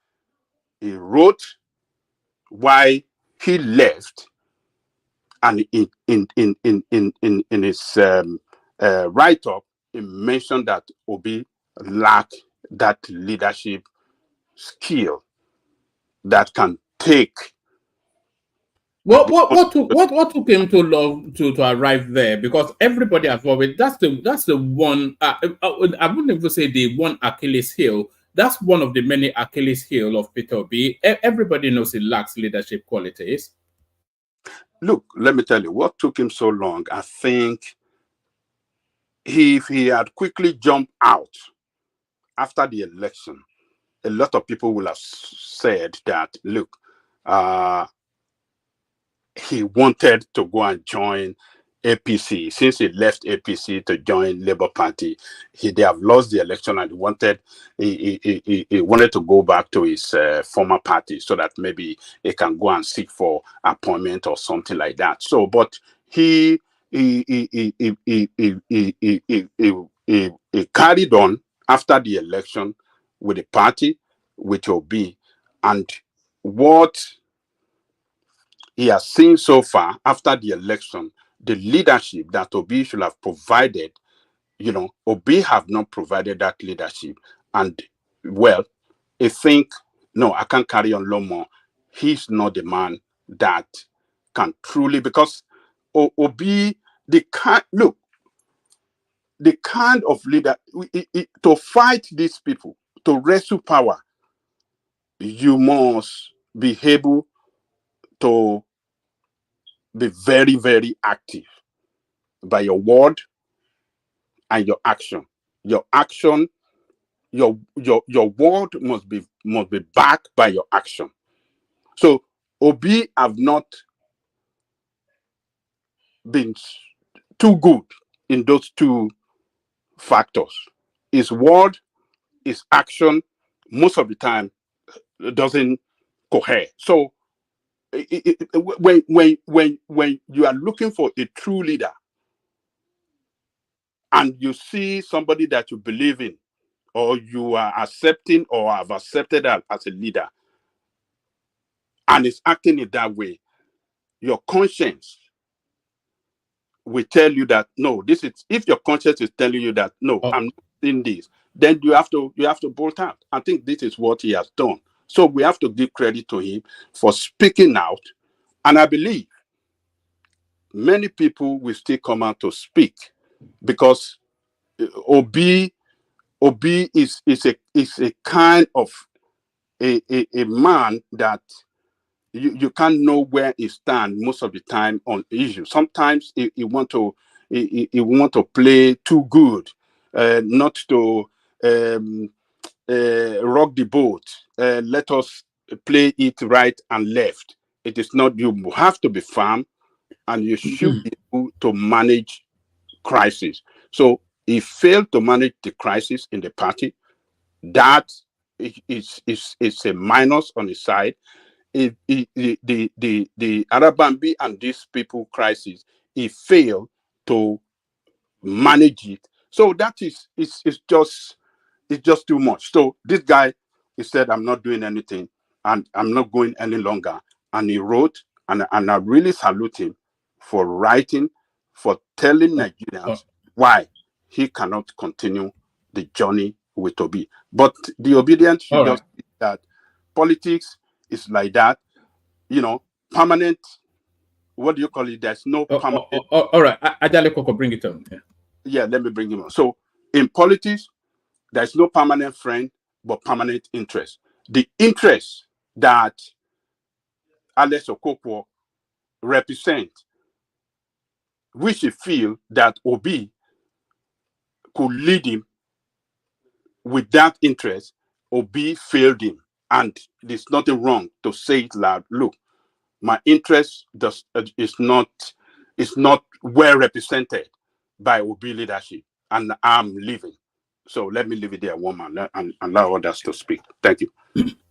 he wrote why he left, and in his write-up, he mentioned that Obi lacked that leadership skill that can take. What took him too long to arrive there? Because everybody has always that's the one I wouldn't even say the one Achilles heel. That's one of the many Achilles heel of Peter Obi. Everybody knows he lacks leadership qualities. Look, let me tell you what took him so long. I think if he had quickly jumped out after the election, a lot of people will have said that, look, he wanted to go and join APC. Since he left APC to join Labour Party, they have lost the election, and he wanted to go back to his former party so that maybe he can go and seek for appointment or something like that. So, but he carried on after the election with the party, with Obi, and what he has seen so far after the election, the leadership that Obi should have provided, Obi have not provided that leadership. And, well, I think, no, I can't carry on no more. He's not the man that can truly, because Obi, the kind of leader, to fight these people, to wrestle power, you must be able to be very, very active by your word and your action. Your action, your word must be backed by your action. So Obi have not been too good in those two factors. His word, his action, most of the time doesn't cohere. So when you are looking for a true leader, and you see somebody that you believe in, or you are accepting or have accepted as a leader, and is acting in that way, your conscience will tell you that no, this is, if your conscience is telling you that no, I'm not doing this, then you have to bolt out. I think this is what he has done. So we have to give credit to him for speaking out, and I believe many people will still come out to speak, because Obi is a kind of a man that you can't know where he stands most of the time on issues. Sometimes he want to play too good, not to rock the boat. Let us play it right and left. It is not. You have to be firm, and you should be able to manage crisis. So he failed to manage the crisis in the party. That is a minus on his side. The Arabambi and these people crisis, he failed to manage it. So that is just too much. So this guy, he said, I'm not doing anything and I'm not going any longer. And he wrote, and I really salute him for writing, for telling Nigerians why he cannot continue the journey with Obi. But the obedience should just be that politics is like that, permanent. What do you call it? There's no permanent. All right, Ajale Koko, bring it on. Yeah, let me bring him on. So in politics, there's no permanent friend, but permanent interest. The interest that Alex Okonkwo represents, which he feel that Obi could lead him with that interest, Obi failed him. And there's nothing wrong to say it loud. Look, my interest is not well represented by Obi leadership, and I'm leaving. So let me leave it there, one man, and allow others to speak. Thank you.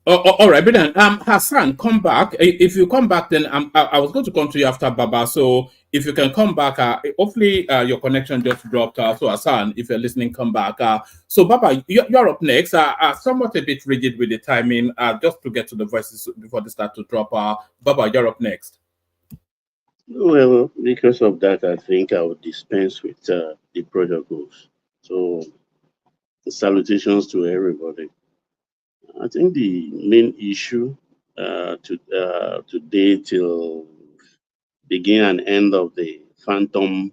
All right, but then Hassan, come back. If you come back, then I was going to come to you after Baba. So if you can come back, hopefully your connection just dropped. So Hassan, if you're listening, come back. So Baba, you're up next. Somewhat a bit rigid with the timing, just to get to the voices before they start to drop. Baba, you're up next. Well, because of that, I think I would dispense with the protocols. So salutations to everybody. I think the main issue today till begin and end of the phantom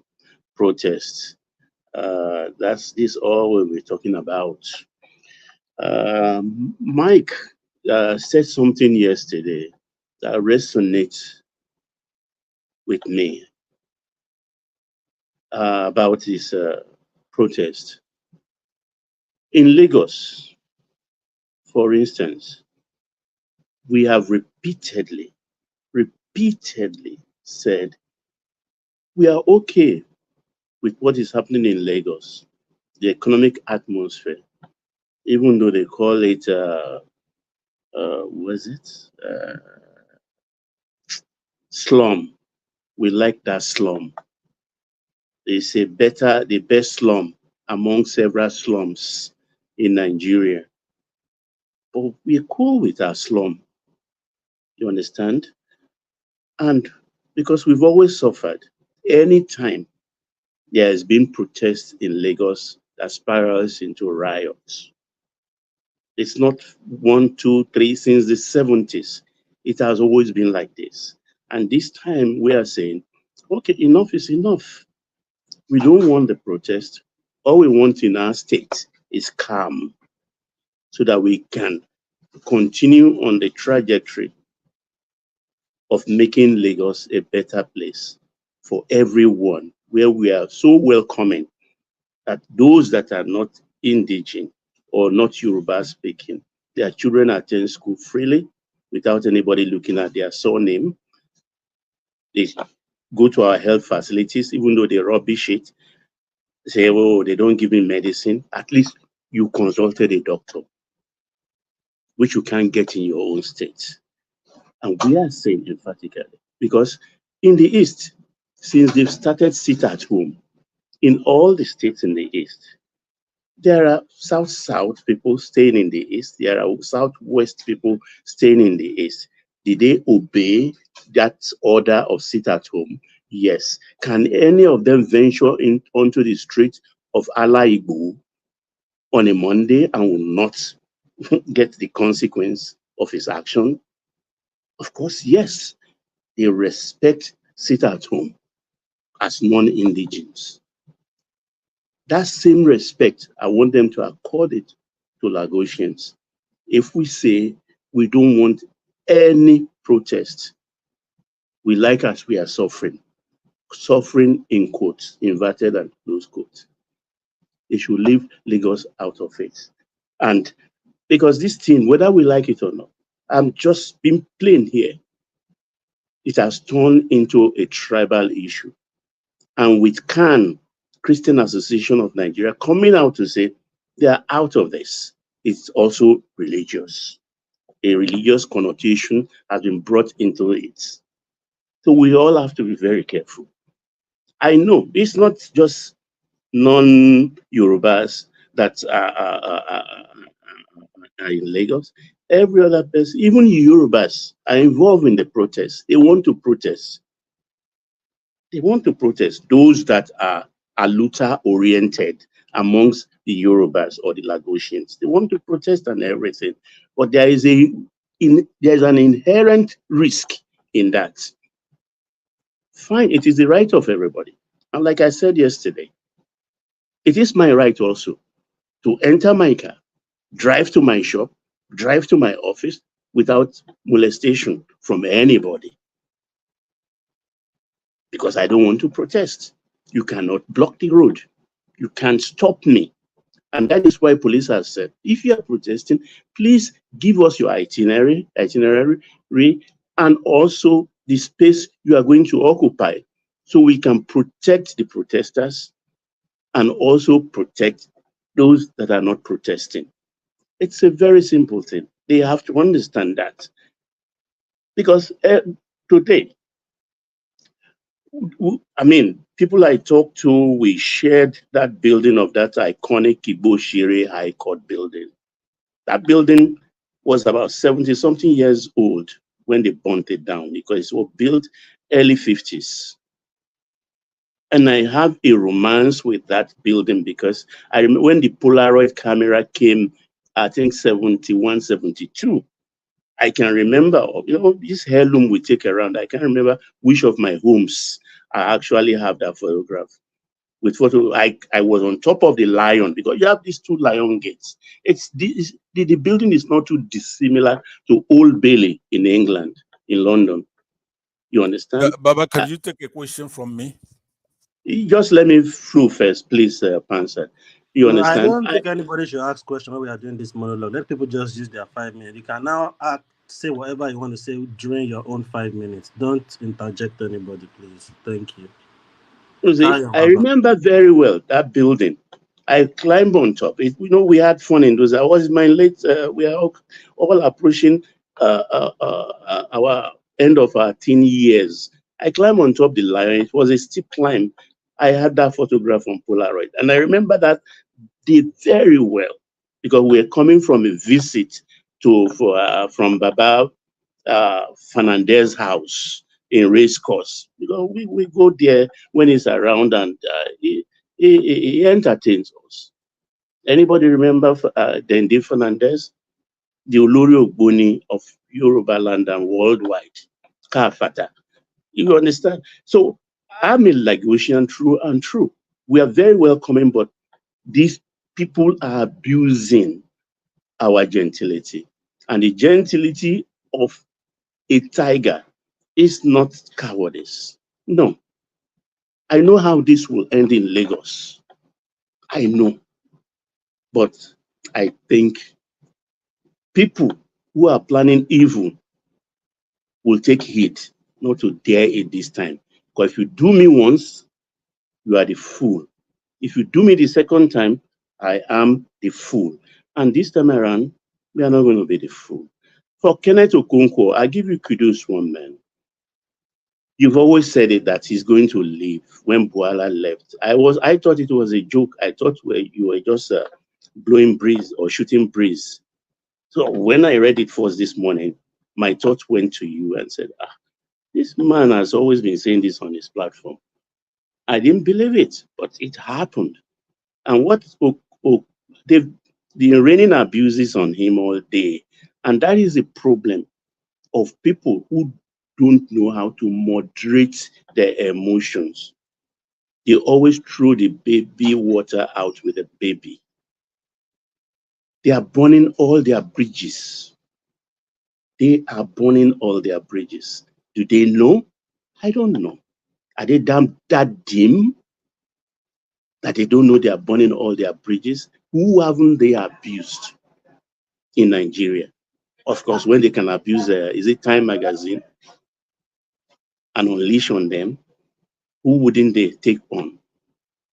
protests, this all we'll be talking about. Mike said something yesterday that resonates with me about this protest. In Lagos, for instance, we have repeatedly said we are okay with what is happening in Lagos, the economic atmosphere, even though they call it, slum. We like that slum. They say the best slum among several slums in Nigeria. But we're cool with our slum. You understand? And because we've always suffered, anytime there has been protests in Lagos that spirals into riots. It's not 1, 2, 3 since the 70s. It has always been like this. And this time we are saying, okay, enough is enough. We don't want the protest. All we want in our state is calm so that we can continue on the trajectory of making Lagos a better place for everyone, where we are so welcoming that those that are not indigenous or not Yoruba speaking, their children attend school freely without anybody looking at their surname. They go to our health facilities, even though they rubbish it, say, oh, they don't give me medicine. At least you consulted a doctor, which you can't get in your own state. And we are saying emphatically, because in the East, since they've started sit at home, in all the states in the East, there are South-South people staying in the East, there are Southwest people staying in the East. Did they obey that order of sit at home? Yes. Can any of them venture onto the street of Ala Igbo on a Monday and will not get the consequence of his action? Of course, yes. They respect sit at home as non-indigenous. That same respect, I want them to accord it to Lagosians. If we say we don't want any protest, we like as we are suffering in quotes, inverted and close quotes. They should leave Lagos out of it. And because this thing, whether we like it or not, I'm just being plain here. It has turned into a tribal issue. And with CAN, Christian Association of Nigeria, coming out to say they are out of this. It's also religious. A religious connotation has been brought into it. So we all have to be very careful. I know it's not just non-Yorubas that are in Lagos. Every other person, even Yorubas, are involved in the protest. They want to protest. They want to protest. Those that are Aluta-oriented amongst the Yorubas or the Lagosians, they want to protest and everything. But there is an inherent risk in that. Fine, it is the right of everybody. And like I said yesterday, it is my right also to enter my car, drive to my shop, drive to my office without molestation from anybody. Because I don't want to protest. You cannot block the road. You can't stop me. And that is why police have said, if you are protesting, please give us your itinerary, and also the space you are going to occupy, so we can protect the protesters and also protect those that are not protesting. It's a very simple thing. They have to understand that. Because today, I mean, people I talked to, we shared that building of that iconic Ibo-Shire High Court building. That building was about 70-something years old when they burnt it down, because it was built early 50s. And I have a romance with that building because I remember when the Polaroid camera came, I think 71, 72. I can remember, this heirloom we take around. I can't remember which of my homes I actually have that photograph. With photo, I was on top of the lion, because you have these two lion gates. The building is not too dissimilar to Old Bailey in England, in London. You understand? Baba, can you take a question from me? Just let me through first, please, Pansa. You understand? I don't think anybody should ask questions when we are doing this monologue. Let people just use their 5 minutes. You can now say whatever you want to say during your own 5 minutes. Don't interject anybody, please. Thank you. You see, I remember very well that building. I climbed on top. We had fun in those. I was in my late. We are all approaching our end of our teen years. I climbed on top the lion. It was a steep climb. I had that photograph on Polaroid, and I remember that day very well, because we were coming from a visit from Baba Fernandez's house in Racecourse. Because we go there when he's around, and he entertains us. Anybody remember Dende Fernandez, the Olori Ogboni of Yoruba land and worldwide, Kafata? You understand? So I'm a Lagosian true and true. We are very welcoming, but these people are abusing our gentility. And the gentility of a tiger is not cowardice. No. I know how this will end in Lagos. I know. But I think people who are planning evil will take heed not to dare it this time. Because if you do me once, you are the fool. If you do me the second time, I am the fool. And this time around, we are not going to be the fool. For Kenneth Okonkwo, I give you kudos, one man. You've always said it that he's going to leave. When Buala left, I thought it was a joke. I thought you were just blowing breeze or shooting breeze. So when I read it first this morning, my thought went to you and said, this man has always been saying this on his platform. I didn't believe it, but it happened. And what they've been raining abuses on him all day. And that is a problem of people who don't know how to moderate their emotions. They always throw the baby water out with the baby. They are burning all their bridges. They are burning all their bridges. Do they know? I don't know. Are they that dim that they don't know they are burning all their bridges? Who haven't they abused in Nigeria? Of course, when they can abuse, is it Time Magazine and unleash on them? Who wouldn't they take on?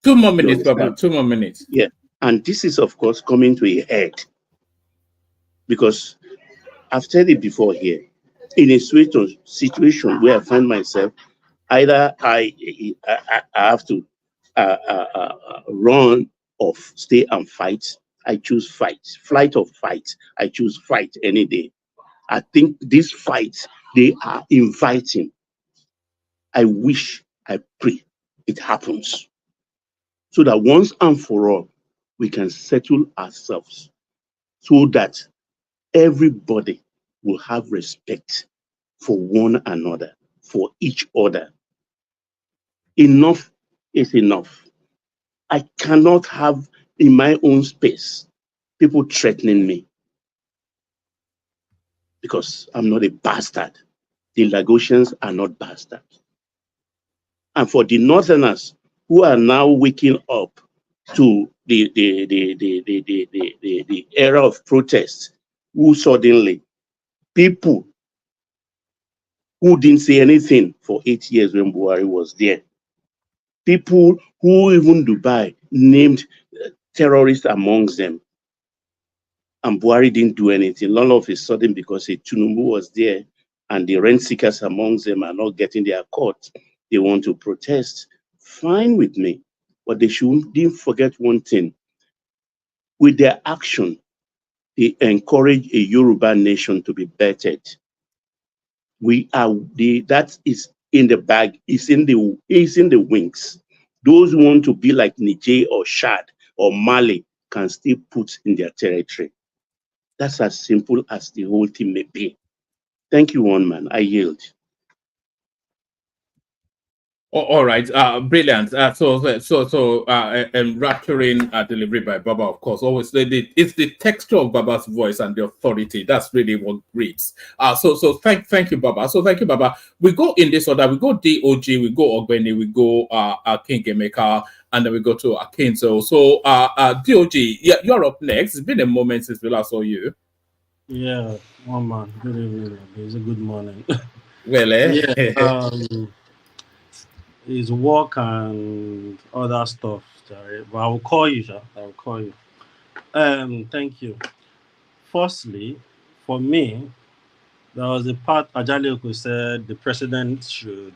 2 more minutes, Baba. 2 more minutes. Yeah. And this is, of course, coming to a head. Because I've said it before here. In a situation where I find myself, either I have to run or stay and fight. I choose fight. Flight or fight. I choose fight any day. I think these fights, they are inviting. I wish, I pray it happens. So that once and for all, we can settle ourselves so that everybody will have respect for one another, for each other. Enough is enough. I cannot have in my own space people threatening me because I'm not a bastard. The Lagosians are not bastards. And for the Northerners who are now waking up to the era of protest, who suddenly people who didn't say anything for 8 years when Buhari was there, people who even Dubai named terrorists amongst them, and Buhari didn't do anything. All of a sudden, because Tinubu was there and the rent seekers amongst them are not getting their cut, they want to protest. Fine with me. But they shouldn't forget one thing. With their action, they encourage a Yoruba nation to be bettered. That is in the bag, is in the wings. Those who want to be like Niger or Chad or Mali can still put in their territory. That's as simple as the whole thing may be. Thank you, one man. I yield. All right, brilliant. Enrapturing delivery by Baba, of course. Always, it's the texture of Baba's voice and the authority. That's really what reads. Thank you, Baba. So thank you, Baba. We go in this order. We go DOG, we go Ogbeni, we go King Emeka, and then we go to Akinzo. So DOG, you're up next. It's been a moment since we last saw you. Yeah, one man. Good evening. It's a good morning. Well, yeah. His work and other stuff. Sorry. But I will call you, sir. I will call you. Thank you. Firstly, for me, there was a part Ajalioko said the president should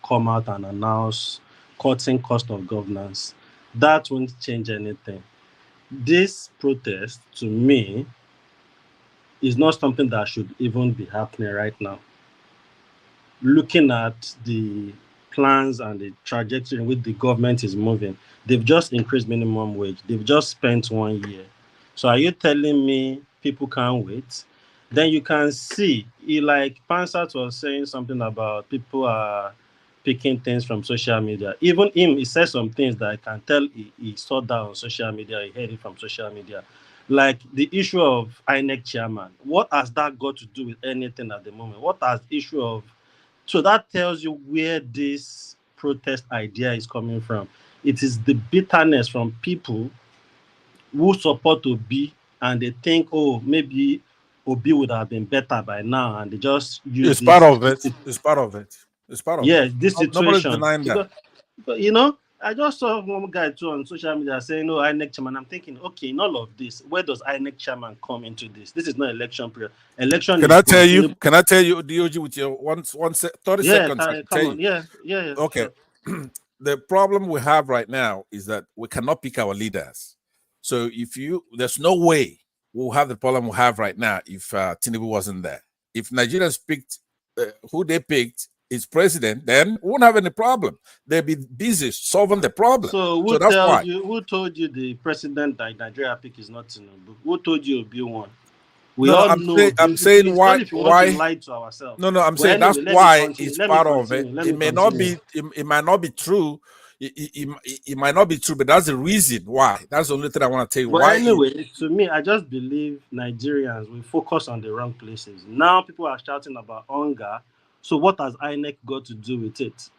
come out and announce cutting cost of governance. That won't change anything. This protest, to me, is not something that should even be happening right now. Looking at the plans and the trajectory in which the government is moving, they've just increased minimum wage. They've just spent 1 year. So are you telling me people can't wait? Then you can see, like Pansat was saying something about people are picking things from social media. Even him, he said some things that I can tell he saw that on social media, he heard it from social media. Like the issue of INEC chairman. What has that got to do with anything at the moment? What has the issue of... So that tells you where this protest idea is coming from. It is the bitterness from people who support Obi and they think, oh, maybe Obi would have been better by now, and they just use it's part of it. It's part of it. It's part of it. This situation. Nobody's denying that. But you know, I just saw one guy too on social media saying, "No, INEC chairman." I'm thinking, okay, in all of this, where does INEC chairman come into this? This is not election period. Election. Can I tell you? Can I tell you, DOG, with your 30 seconds? I can tell you. Yeah. Okay. Sure. The problem we have right now is that we cannot pick our leaders. So there's no way we'll have the problem we have right now if Tinubu wasn't there. if Nigerians picked who they picked is president, then we won't have any problem. They'll be busy solving the problem. So that's why. Who told you the president that Nigeria pick is not Tinubu? Who told you Obi won? I'm saying why if you want to lie to ourselves. No, I'm saying anyway, that's why it's part of it. It may not be. It might not be true. It might not be true, but that's the reason why. That's the only thing I want to tell you. But why anyway, to me, I just believe Nigerians will focus on the wrong places. Now people are shouting about hunger. So what has INEC got to do with it?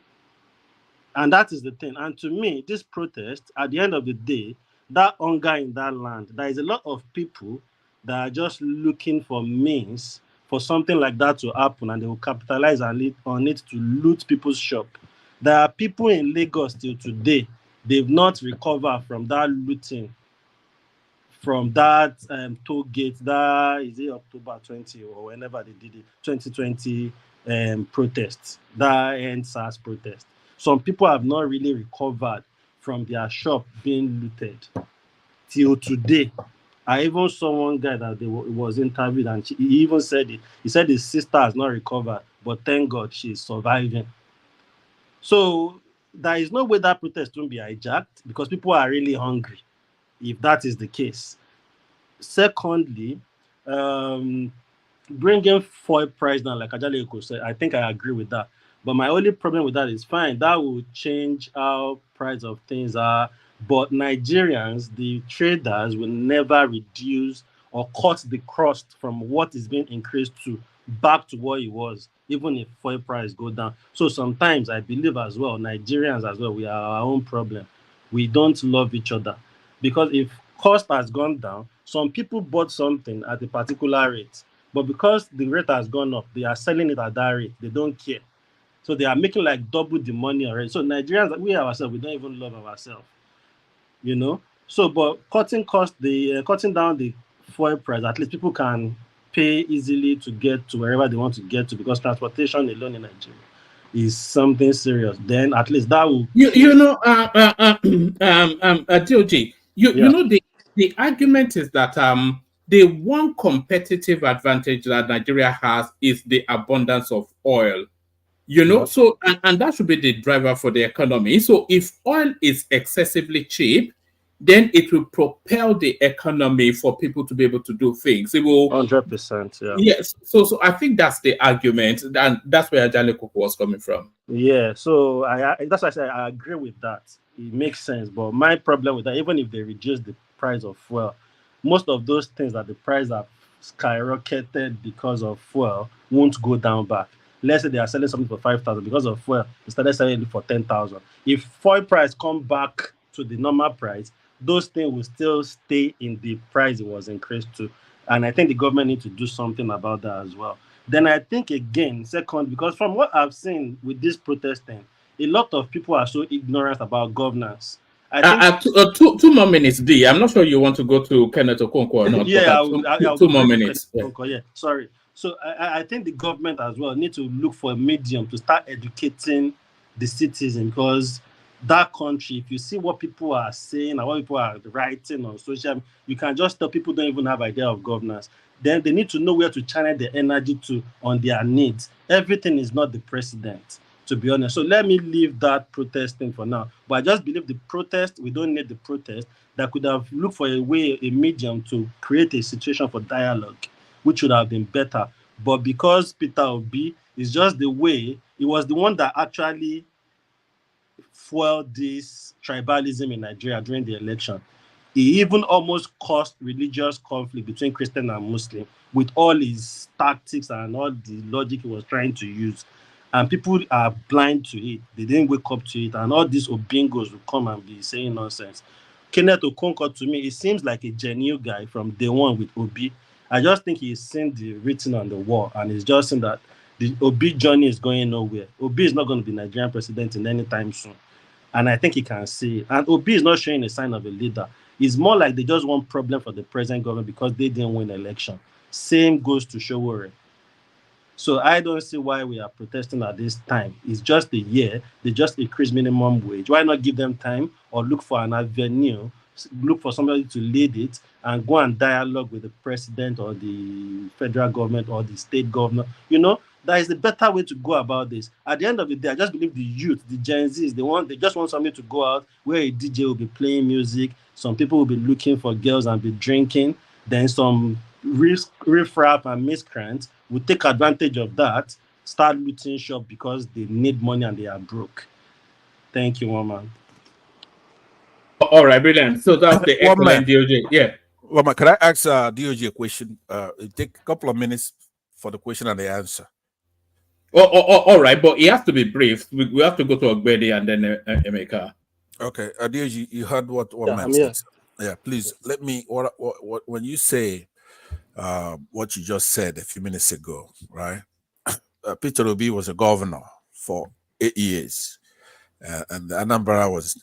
And that is the thing. And to me, this protest, at the end of the day, that hunger in that land, there is a lot of people that are just looking for means for something like that to happen, and they will capitalize on it to loot people's shop. There are people in Lagos till today, they've not recovered from that looting, from that toll gate, that is it October 20 or whenever they did it, 2020 protests, that NSAS protest. Some people have not really recovered from their shop being looted till today. I even saw one guy that was interviewed, and he even said it. He said his sister has not recovered, but thank God she's surviving. So there is no way that protest won't be hijacked, because people are really hungry, if that is the case. Secondly, bringing fuel price down, like Ajale Eko said, I think I agree with that. But my only problem with that is, fine, that will change how price of things are. But Nigerians, the traders, will never reduce or cut the cost from what is being increased to back to what it was, even if fuel price go down. So sometimes I believe as well, Nigerians as well, we are our own problem. We don't love each other. Because if cost has gone down, some people bought something at a particular rate, but because the rate has gone up, they are selling it at that rate. They don't care. So they are making like double the money already. So Nigerians, we ourselves, we don't even love ourselves. You know? So, but cutting down the fuel price, at least people can pay easily to get to wherever they want to get to, because transportation alone in Nigeria is something serious. Then at least that will... DOG, you know, the argument is that the one competitive advantage that Nigeria has is the abundance of oil. You know, so and that should be the driver for the economy. So if oil is excessively cheap, then it will propel the economy for people to be able to do things. It will 100%. Yeah. Yes. So I think that's the argument, and that's where Ajale Koko was coming from. Yeah. So that's why I say I agree with that. It makes sense. But my problem with that, even if they reduce the price of fuel, most of those things that the price have skyrocketed because of fuel won't go down back. Let's say they are selling something for 5,000 because of fuel, they started selling it for 10,000. If fuel price come back to the normal price, those things will still stay in the price it was increased to. And I think the government needs to do something about that as well. Then I think again, second, because from what I've seen with this protesting, a lot of people are so ignorant about governance. I think 2 more minutes, D. I'm not sure you want to go to Kenneth Okonkwo or not. Yeah, I'll 2 more minutes. Yeah, sorry. So I think the government as well need to look for a medium to start educating the citizen, because that country, if you see what people are saying and what people are writing on social media, you can just tell people don't even have idea of governance. Then they need to know where to channel their energy to on their needs. Everything is not the president, to be honest. So let me leave that protesting for now. But I just believe the protest, we don't need the protest. That could have looked for a way, a medium to create a situation for dialogue, which would have been better. But because Peter Obi is just the way, he was the one that actually fueled this tribalism in Nigeria during the election. He even almost caused religious conflict between Christian and Muslim with all his tactics and all the logic he was trying to use. And people are blind to it. They didn't wake up to it. And all these Obingos will come and be saying nonsense. Kenneth Okonkwo, to me, it seems like a genuine guy from day one with Obi. I just think he's seen the written on the wall, and he's just seen that the Obi journey is going nowhere. Obi is not going to be Nigerian president in any time soon. And I think he can see it. And Obi is not showing a sign of a leader. It's more like they just want problem for the present government because they didn't win the election. Same goes to Showore. So I don't see why we are protesting at this time. It's just a year. They just increase minimum wage. Why not give them time or look for an avenue look for somebody to lead it and go and dialogue with the president or the federal government or the state governor. That is the better way to go about this. At the end of the day, I just believe the youth, the Gen Zs, they just want somebody to go out where a DJ will be playing music, some people will be looking for girls and be drinking, then some riffraff and miscreants will take advantage of that, start looting shop because they need money and they are broke. Thank you, woman. All right, brilliant. So that's the excellent DOJ. Yeah. Woman, can I ask DOJ a question? It take a couple of minutes for the question and the answer. All right, but it has to be brief. We have to go to Ogbedi and then Emeka. Okay, DOJ, you heard what man said. Yeah, please let me. What when you say what you just said a few minutes ago, right? Peter Obi was a governor for 8 years, and Anambra was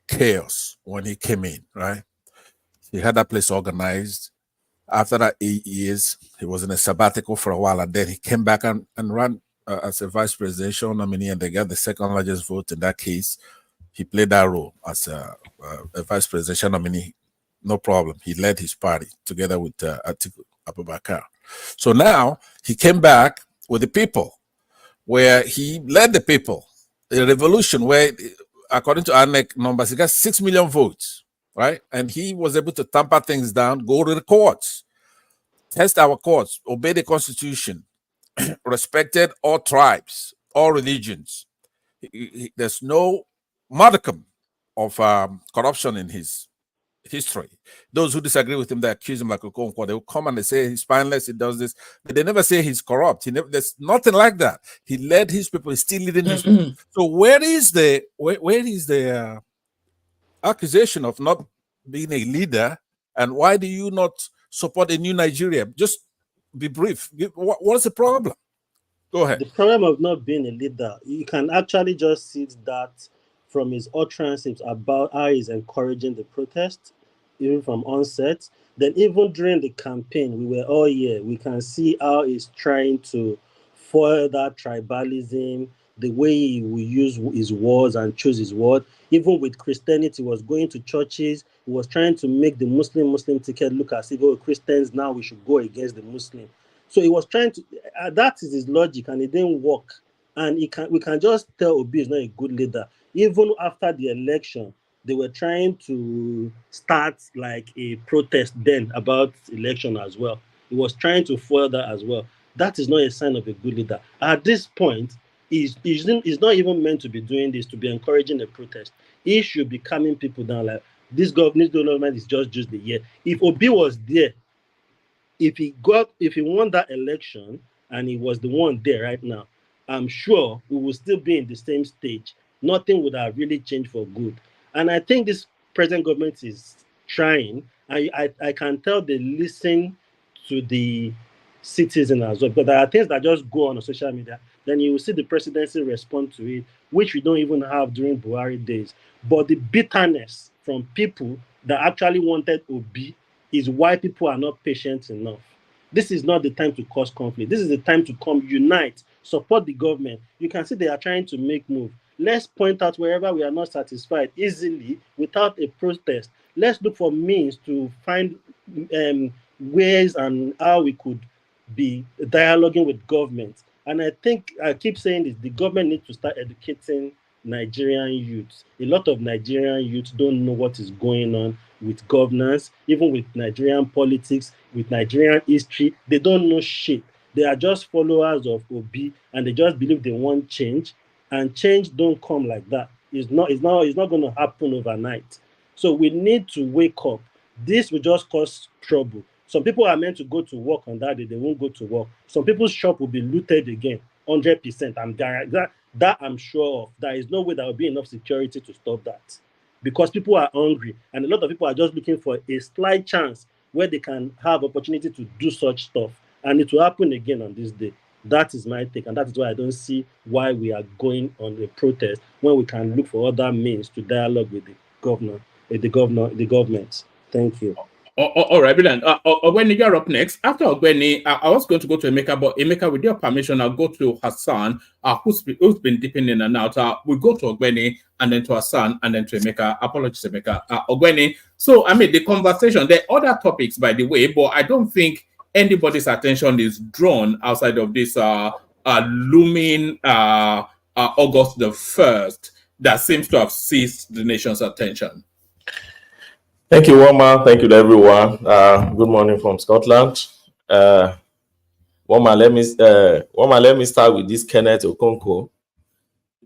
chaos when he came in, right? He had that place organized. After that 8 years, he was in a sabbatical for a while, and then he came back and ran as a vice presidential nominee, and they got the second largest vote in that case. He played that role as a vice presidential nominee. No problem. He led his party together with Atiku Abubakar. So now he came back with the people, where he led the people. A revolution where, according to ANEC numbers, he got 6 million votes, right? And he was able to tamper things down, go to the courts, test our courts, obey the Constitution, respected all tribes, all religions. There's no modicum of corruption in his history. Those who disagree with him, they accuse him like Okonkwo. They will come and they say he's spineless, he does this, but they never say he's corrupt. There's nothing like that. He led his people, he's still leading his people. So where is the accusation of not being a leader, and why do you not support a new Nigeria? Just be brief. What's the problem? Go ahead. The problem of not being a leader, you can actually just see that from his utterances about how he's encouraging the protest, even from onset. Then even during the campaign, we were all here. We can see how he's trying to foil that tribalism, the way he will use his words and choose his word. Even with Christianity, he was going to churches. He was trying to make the Muslim ticket look as if, Christians, now we should go against the Muslim. So he was trying to, that is his logic, and it didn't work. And we can just tell Obi is not a good leader. Even after the election, they were trying to start like a protest then about election as well. He was trying to foil that as well. That is not a sign of a good leader. At this point, he's not even meant to be doing this, to be encouraging a protest. He should be calming people down like, this government is just the year. If Obi was there, if he won that election and he was the one there right now, I'm sure we will still be in the same stage. Nothing would have really changed for good. And I think this present government is trying. I can tell they listen to the citizen as well. But there are things that just go on social media. Then you will see the presidency respond to it, which we don't even have during Buhari days. But the bitterness from people that actually wanted Obi is why people are not patient enough. This is not the time to cause conflict. This is the time to come unite, support the government. You can see they are trying to make move. Let's point out wherever we are not satisfied easily without a protest. Let's look for means to find ways and how we could be dialoguing with government. And I think I keep saying this, the government needs to start educating Nigerian youths. A lot of Nigerian youths don't know what is going on with governance, even with Nigerian politics, with Nigerian history. They don't know shit. They are just followers of Obi, and they just believe they want change. And change don't come like that. It's not going to happen overnight. So we need to wake up. This will just cause trouble. Some people are meant to go to work on that day. They won't go to work. Some people's shop will be looted again, 100%. I'm sure of. There is no way there will be enough security to stop that, because people are hungry, and a lot of people are just looking for a slight chance where they can have opportunity to do such stuff, and it will happen again on this day. That is my take, and that is why I don't see why we are going on a protest when we can look for other means to dialogue with the government. Thank you. All right, brilliant. Ogweni, you're up next. After Ogweni, I was going to go to Emeka, but Emeka, with your permission, I'll go to Hassan, who's been dipping in and out. We'll go to Ogweni, and then to Hassan, and then to Emeka. Apologies, Emeka. Ogweni. So, I mean, the conversation, there are other topics, by the way, but I don't think anybody's attention is drawn outside of this looming August the 1st that seems to have seized the nation's attention. Thank you, Woma. Thank you to everyone. Good morning from Scotland. Woma, let me start with this Kenneth Okonkwo.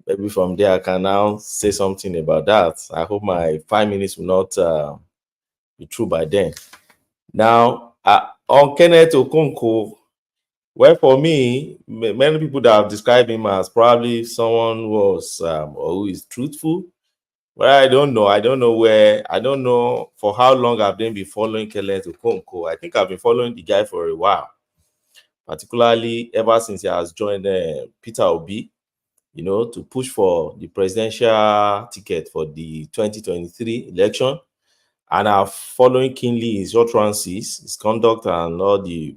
Maybe from there I can now say something about that. I hope my 5 minutes will not be true by then. Now, on Kenneth Okonkwo, well, for me, many people that have described him as probably someone who was or who is truthful. Well, I don't know. I don't know for how long I've been following Kenneth Okonkwo. I think I've been following the guy for a while, particularly ever since he has joined Peter Obi, to push for the presidential ticket for the 2023 election. And I'm following keenly his utterances, his conduct, and all the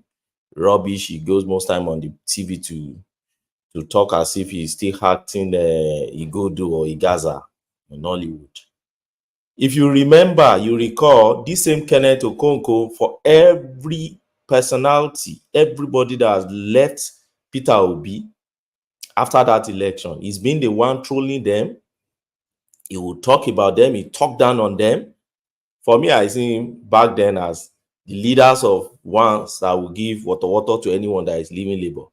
rubbish he goes most time on the TV to talk as if he's still acting Igodo or Igaza in Hollywood. If you remember, you recall this same Kenneth Okonkwo, for every personality, everybody that has left Peter Obi after that election, he's been the one trolling them. He will talk about them. He talked down on them. For me, I see him back then as the leaders of ones that will give water to anyone that is leaving Labour.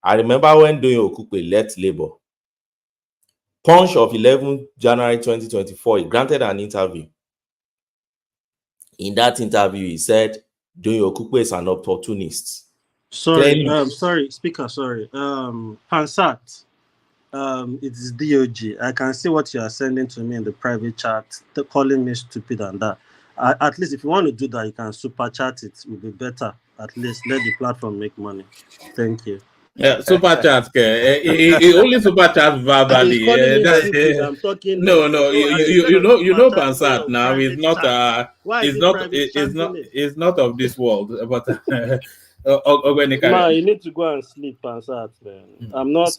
I remember when Doyin Okupe left Labour. Punch of 11 January 2024, he granted an interview. In that interview, he said, Doyin Okupe is an opportunist. Sorry, speaker, sorry. Pansat, it is DOG. I can see what you are sending to me in the private chat, calling me stupid and that. At least if you want to do that, you can super chat it. It will be better. At least let the platform make money. Thank you. Yeah, super chat. Only super chat verbally. He's calling me stupid. I'm talking. No. You know, Pansat now is not. It's not of this world. But you need to go and sleep, Pansat, man. I'm not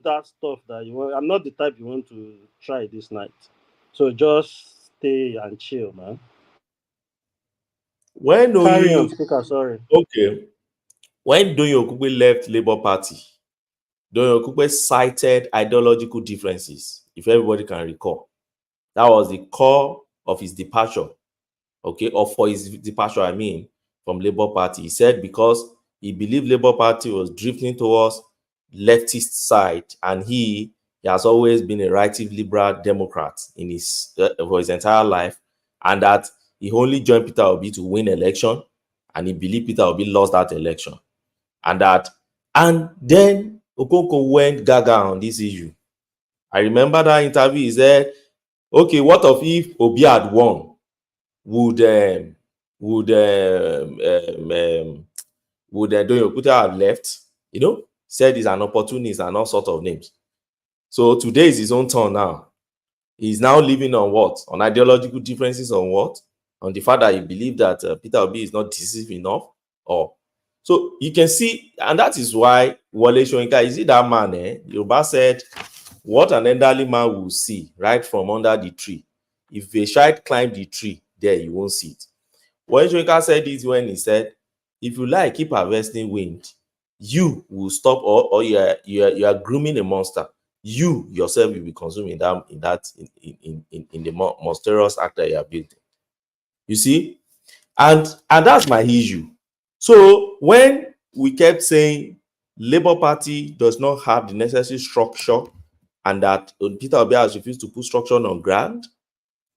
that stuff that you want. I'm not the type you want to try this night. So just stay and chill, man. Carry on, speaker, sorry. Okay. When Doyin Okupe left Labour Party, Doyin Okupe cited ideological differences, if everybody can recall. That was the core of his departure, or for his departure, from Labour Party. He said because he believed Labour Party was drifting towards leftist side, and he has always been a right-wing liberal Democrat in for his entire life, and that he only joined Peter Obi to win election, and he believed Peter Obi lost that election. And then Okonkwo went gaga on this issue. I remember that interview. He said, okay, what if Obi had won? Would Doyin Okupe have left? Said he's an opportunist and all sorts of names. So today is his own turn now. He's now living on what? On ideological differences on what? On the fact that he believed that Peter Obi is not decisive enough, or so you can see, and that is why Wole Soyinka, is it that man? Yoruba said, what an elderly man will see right from under the tree. If a child climb the tree, there you won't see it. Wole Soyinka said this when he said, if you like keep harvesting wind, you will stop, or you are grooming a monster. You yourself will be consuming in the monstrous act that you are building. You see, and that's my issue. So when we kept saying Labour Party does not have the necessary structure, and that Peter Obi has refused to put structure on ground,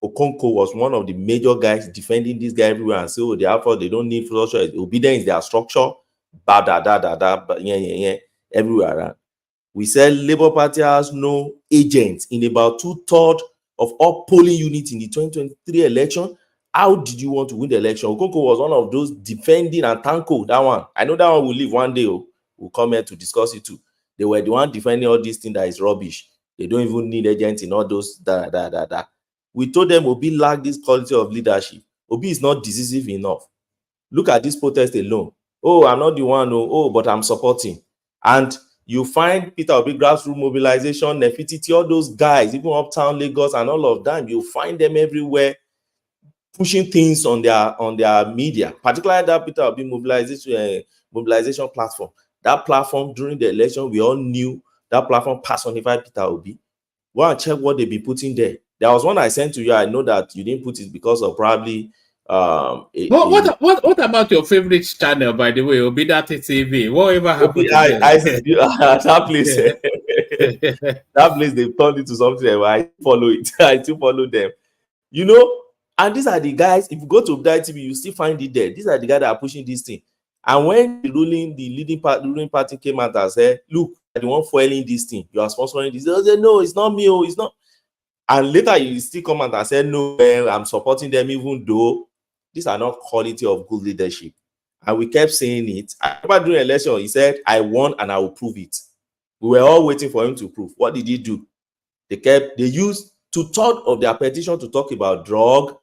Okonkwo was one of the major guys defending this guy everywhere and say, oh, therefore they don't need structure. Obedience is their structure. Everywhere around. We said Labour Party has no agents in about 2/3 of all polling units in the 2023 election. How did you want to win the election? Okonkwo was one of those defending, and Tanko, that one. I know that one will leave one day. We'll come here to discuss it too. They were the one defending all these things that is rubbish. They don't even need agents in all those. We told them Obi lack this quality of leadership. Obi is not decisive enough. Look at this protest alone. Oh, I'm not the one. Oh, but I'm supporting. And you find Peter Obi grassroots mobilization, Nefititi, all those guys, even Uptown Lagos and all of them, you find them everywhere pushing things on their media, particularly that Peter Obi mobilization platform. That platform during the election, we all knew that platform personified Peter Obi. Go and check what they be putting there. There was one I sent to you. I know that you didn't put it because of probably what about your favorite channel, by the way, Obidate TV? Whatever happened to them? That place, that place they turned into something. I follow it. I still follow them. You know, and these are the guys. If you go to Obidate TV, you still find it there. These are the guys that are pushing this thing. And when the ruling party came out and said, "Look, the one foiling this thing, you are sponsoring this," they said, "No, it's not me. Oh, it's not." And later you still come out and say, "No, I'm supporting them," even though these are not quality of good leadership. And we kept saying it. I remember during election, he said, "I won and I will prove it." We were all waiting for him to prove. What did he do? They used 2/3 of their petition to talk about drug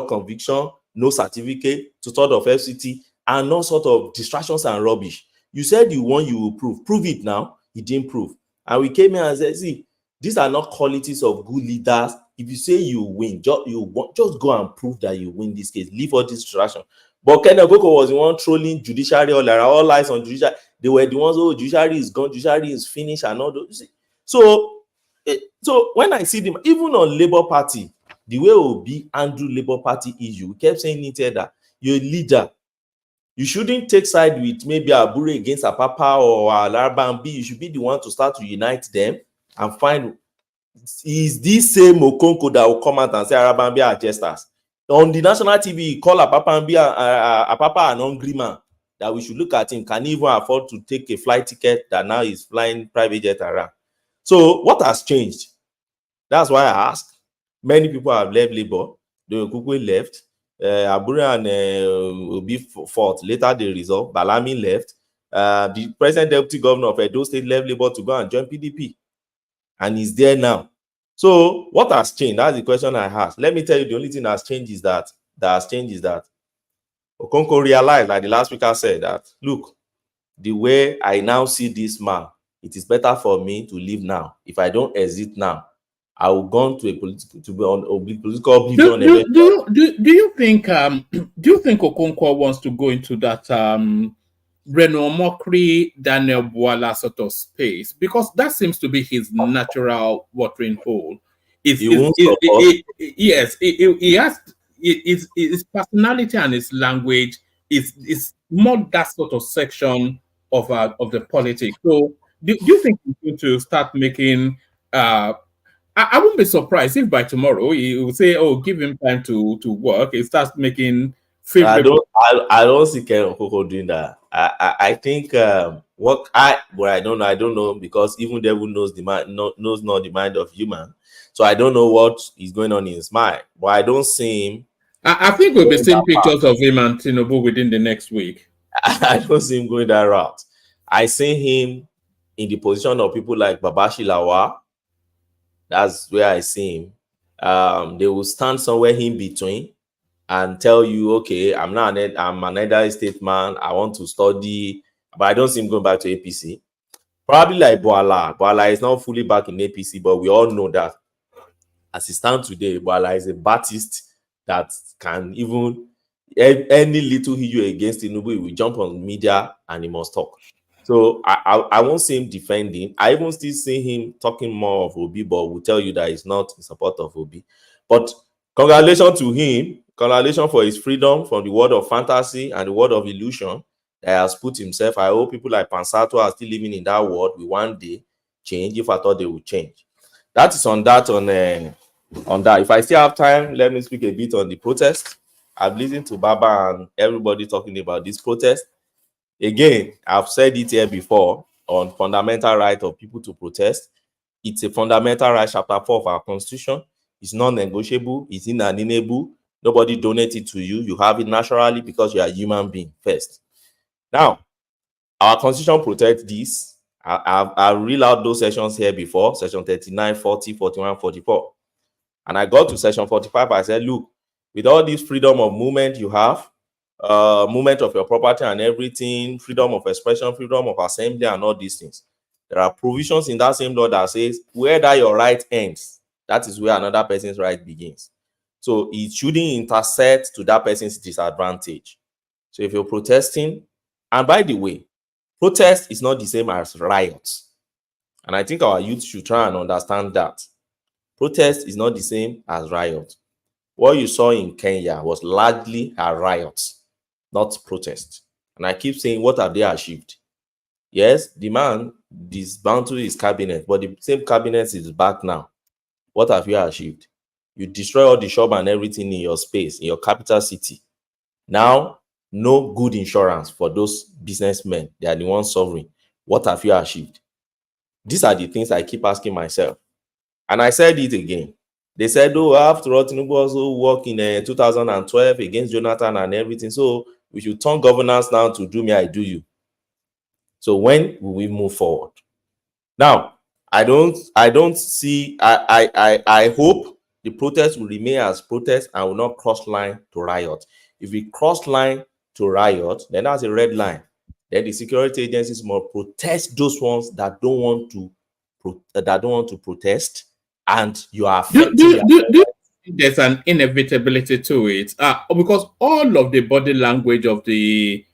conviction, no certificate, 2/3 of FCT, and all sort of distractions and rubbish. You said you won, you will prove. Prove it now. He didn't prove. And we came here and said, see, these are not qualities of good leaders. If you say you win, just go and prove that you win this case. Leave all this distraction. But Kenneth Okonkwo was the one trolling judiciary, all eyes on judiciary. They were the ones, oh, judiciary is gone, judiciary is finished, and all those. So when I see them, even on Labour Party, the way Obi handle Labour Party issue, we kept saying it here that you're a leader. You shouldn't take side with maybe Abure against Apapa or Alarbambi. You should be the one to start to unite them and find, is this same Okonkwo that will come out and say Alarbambi are jesters? On the national TV, call Apapa an hungry man, that we should look at him. Can he even afford to take a flight ticket that now is flying private jet around? So what has changed? That's why I asked. Many people have left Labour. The Kukwe left. Abure and Obi fought. Later they resolved. Balami left. The present deputy governor of Edo State left Labour to go and join PDP. And he's there now. So what has changed? That's the question I asked. Let me tell you, the only thing that has changed is that Okonkwo realized, like the last speaker said, that look, the way I now see this man, it is better for me to leave now. If I don't exit now, I will go to a political oblivion. Do you think Okonkwo wants to go into that Reno Mokri, Daniel Bwala sort of space? Because that seems to be his natural watering hole. Yes, he has his personality and his language is more that sort of section of the politics. So do you think he's going to start making I wouldn't be surprised if by tomorrow he will say, "Oh, give him time to work." He starts making favorable. I don't see Kenneth Okonkwo doing that. I think I don't know, because even devil knows knows not the mind of human. So I don't know what is going on in his mind. But I don't see him. I think we'll be seeing pictures of him and Tinubu within the next week. I don't see him going that route. I see him in the position of people like Babashi Lawa. That's where I see him. They will stand somewhere in between and tell you, okay, I'm an elderly state man. I want to study, but I don't see him going back to APC. Probably like Bwala. Bwala is not fully back in APC, but we all know that as it stands today, Bwala is a Baptist that can even any little issue against Tinubu, he will jump on media and he must talk. So I won't see him defending. I even still see him talking more of Obi, but will tell you that he's not in support of Obi. But congratulations to him. Congratulations for his freedom from the world of fantasy and the world of illusion that he has put himself. I hope people like Pansato are still living in that world. We one day change, if I thought they would change. That is on that. If I still have time, let me speak a bit on the protest. I've listened to Baba and everybody talking about this protest. Again, I've said it here before on fundamental right of people to protest. It's a fundamental right, chapter 4 of our constitution. It's non-negotiable. It's inalienable. Nobody donates it to you. You have it naturally because you are a human being first. Now, our constitution protects this. I've read out those sections here before, section 39, 40, 41, 44. And I got to section 45. I said, look, with all this freedom of movement you have, movement of your property and everything, freedom of expression, freedom of assembly, and all these things. There are provisions in that same law that says where that your right ends, that is where another person's right begins. So it shouldn't intersect to that person's disadvantage. So if you're protesting, and by the way, protest is not the same as riots. And I think our youth should try and understand that. Protest is not the same as riot. What you saw in Kenya was largely a riot, not protest. And I keep saying, what have they achieved? Yes, the man dismantled his cabinet, but the same cabinet is back now. What have you achieved? You destroy all the shop and everything in your space, in your capital city. Now, no good insurance for those businessmen. They are the ones suffering. What have you achieved? These are the things I keep asking myself. And I said it again. They said, oh, after all, Tinubu also worked in 2012 against Jonathan and everything. So we should turn governance now to do me, I do you. So when will we move forward? Now, I hope the protest will remain as protest and will not cross line to riot. If we cross line to riot, then that's a red line. Then the security agencies must protest those ones that don't want to protest, and you are affecting there's an inevitability to it, because all of the body language of the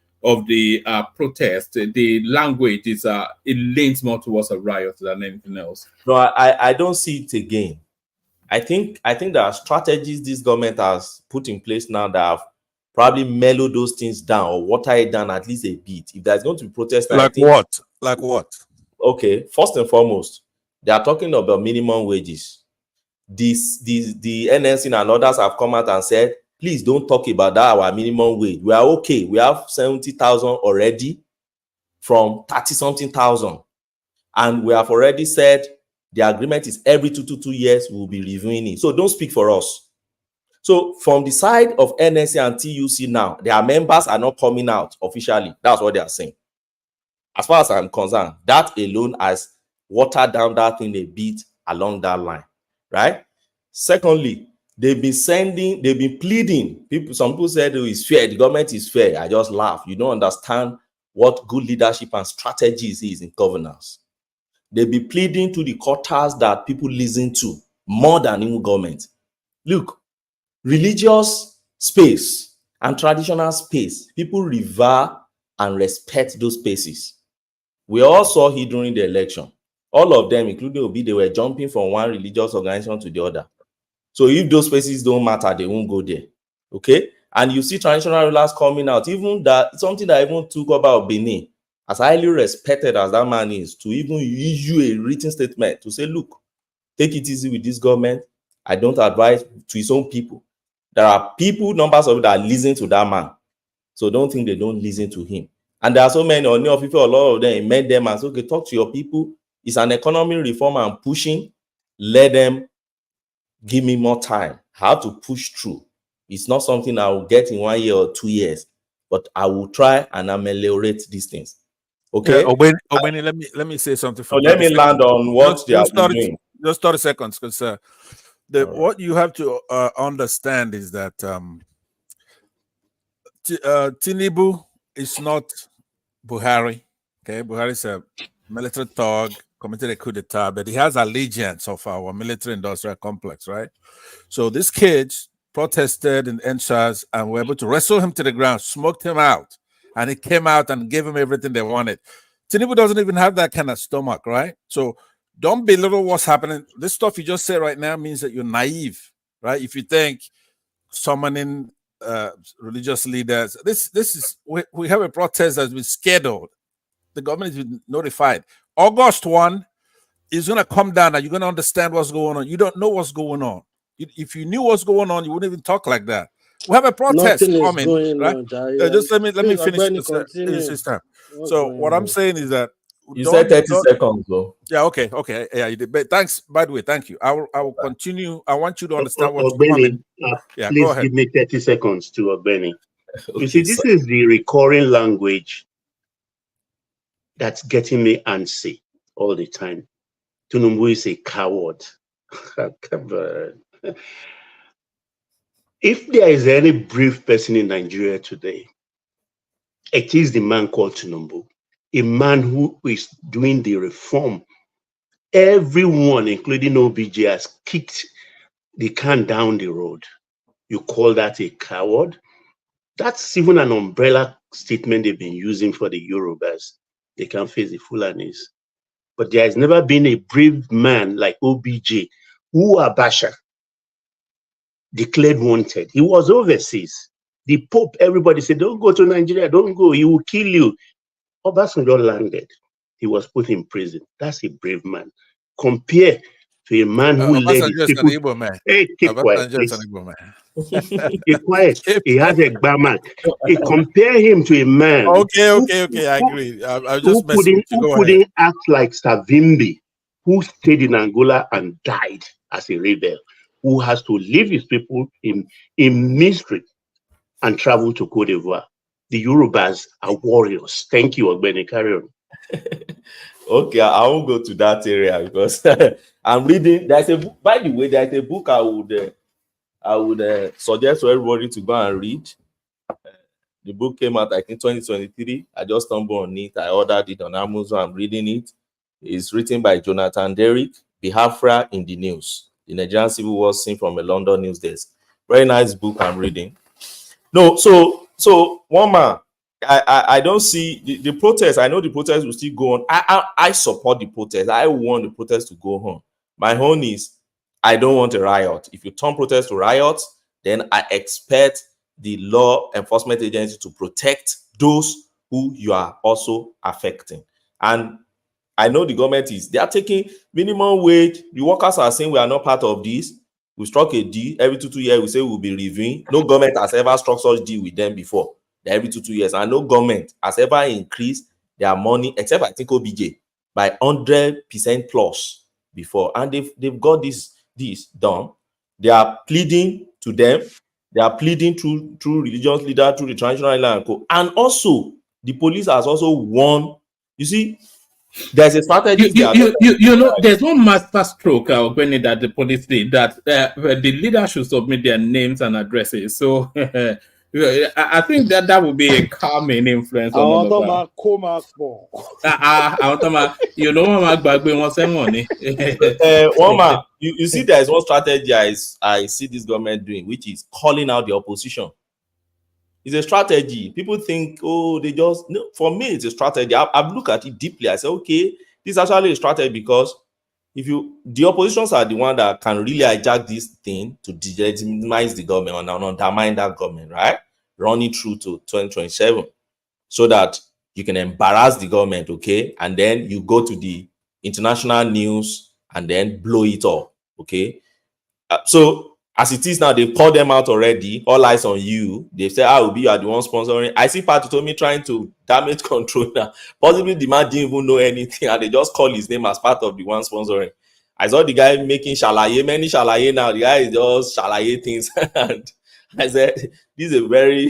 protest, the language is it leans more towards a riot than anything else. No, I don't see it again. I think there are strategies this government has put in place now that have probably mellowed those things down or water it down at least a bit. If there's going to be protest, like what? Like what? Okay, first and foremost, they are talking about minimum wages. The NNC and others have come out and said, please don't talk about that, our minimum wage. We are okay. We have 70,000 already from 30-something thousand. And we have already said the agreement is every 2 to 2 years, we'll be reviewing it. So don't speak for us. So from the side of NNC and TUC now, their members are not coming out officially. That's what they are saying. As far as I'm concerned, that alone has watered down that thing a bit along that line, right? Secondly, they've been pleading. Some people said, oh, it's fair, the government is fair. I just laugh. You don't understand what good leadership and strategies is in governance. They'll be pleading to the quarters that people listen to more than in government. Look, religious space and traditional space, people revere and respect those spaces. We all saw it during the election. All of them, including Obi, they were jumping from one religious organization to the other. So if those spaces don't matter, they won't go there. Okay? And you see traditional rulers coming out, even that something that I even took about Benin, as highly respected as that man is, to even issue a written statement to say, look, take it easy with this government. I don't advise to his own people. There are people, numbers of that listen to that man. So don't think they don't listen to him. And there are so many, or people, a lot of them met them and say, okay, talk to your people. It's an economy reform I'm pushing. Let them give me more time. I have to push through. It's not something I will get in 1 year or 2 years, but I will try and ameliorate these things. Okay. Yeah, Obeni, let me say something. So let me land on what they are doing. Just 30 seconds, because what you have to understand is that Tinubu is not Buhari. Okay, Buhari is a military thug, committed a coup d'etat, but he has allegiance of our military-industrial complex, right? So these kids protested in NSAS and were able to wrestle him to the ground, smoked him out, and he came out and gave him everything they wanted. Tinubu doesn't even have that kind of stomach, right? So don't belittle what's happening. This stuff you just said right now means that you're naive, right? If you think summoning religious leaders, this is we have a protest that's been scheduled. The government has been notified. August 1 is going to come down and you're going to understand what's going on. You don't know what's going on. If you knew what's going on, you wouldn't even talk like that. We have a protest coming, right? Just let me finish this time. So what I'm saying is that you said 30 seconds, though. Yeah, okay, yeah, you did. But thanks, by the way, thank you. I will continue. I want you to understand what's coming. Please give me 30 seconds to Ogbeni. You see, this is the recurring language that's getting me antsy all the time. Tinubu is a coward. If there is any brave person in Nigeria today, it is the man called Tinubu, a man who is doing the reform. Everyone, including OBJ, has kicked the can down the road. You call that a coward? That's even an umbrella statement they've been using for the Yorubas. They can't face the Fulanis. But there has never been a brave man like OBJ, who Abacha declared wanted. He was overseas. The Pope, everybody said, don't go to Nigeria, don't go, he will kill you. Obasanjo landed. He was put in prison. That's a brave man. Compare to a man who led his Obasanjo is an people. Igbo man. Hey, keep quiet, Obasanjo is an please. Igbo man. Keep quiet. He has a Gbamak. Compare him to a man Okay, I agree. I just messing with you. who Go ahead. couldn't act like Savimbi, who stayed in Angola and died as a rebel, who has to leave his people in misery and travel to Cote d'Ivoire. The Yorubas are warriors. Thank you, Ogbeni. Carry on. Okay, I won't go to that area because I'm reading. There's a book, by the way, there's a book I would suggest for everybody to go and read. The book came out, I think, 2023. I just stumbled on it. I ordered it on Amazon. I'm reading it. It's written by Jonathan Derrick, Biafra in the News, the Nigerian Civil War Scene from a London news desk. Very nice book I'm reading. No, so one man, I don't see the protest. I know the protest will still go on. I support the protest. I want the protest to go on. My own is I don't want a riot. If you turn protest to riot, then I expect the law enforcement agency to protect those who you are also affecting. And I know the government they are taking minimum wage. The workers are saying we are not part of this. We struck a deal every 2 years. We say we'll be reviewing. No government has ever struck such deal with them before. Every 2 years, and no government has ever increased their money, except I think OBJ, by 100% plus before. And they've got this done. They are pleading to them. They are pleading through religious leaders, through the traditional leader and co. And also, the police has also won. You see, there's a strategy. You know, there's one master stroke when that the police did that the leader should submit their names and addresses. So I think that would be a calming influence on all of that. You know, Woma, you see, there is one strategy I see this government doing, which is calling out the opposition. It's a strategy. People think, oh, they just no. For me, it's a strategy. I've looked at it deeply. I say, okay, this is actually a strategy because the oppositions are the one that can really hijack this thing to delegitimize the government and undermine that government, right? Run it through to 2027 so that you can embarrass the government, okay? And then you go to the international news and then blow it up, okay? So as it is now, they've called them out already. All eyes on you. They say, you are the one sponsoring. I see Pat told me trying to damage control now. Possibly the man didn't even know anything and they just call his name as part of the one sponsoring. I saw the guy making shalaye, many shalaye now. The guy is just shalaye things. And I said, this is a very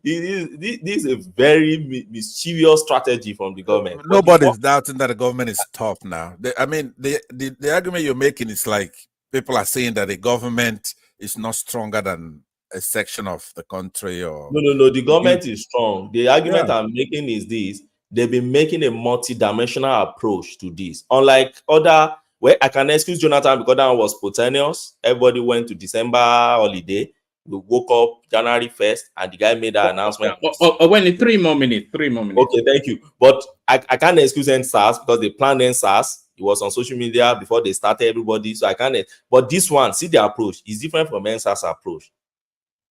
this is a very mischievous strategy from the government. Nobody's doubting that the government is tough now. The argument you're making is like people are saying that the government is not stronger than a section of the country. Or no, the government is strong. The argument I'm making is this: they've been making a multi-dimensional approach to this. Unlike other, where I can excuse Jonathan because that one was spontaneous. Everybody went to December holiday. We woke up January 1st, and the guy made that announcement. When 3 more minutes. Okay, thank you. But I can't excuse NSAS because they planned NSAS. It was on social media before they started everybody. So I can't. But this one, see the approach is different from NSAS approach.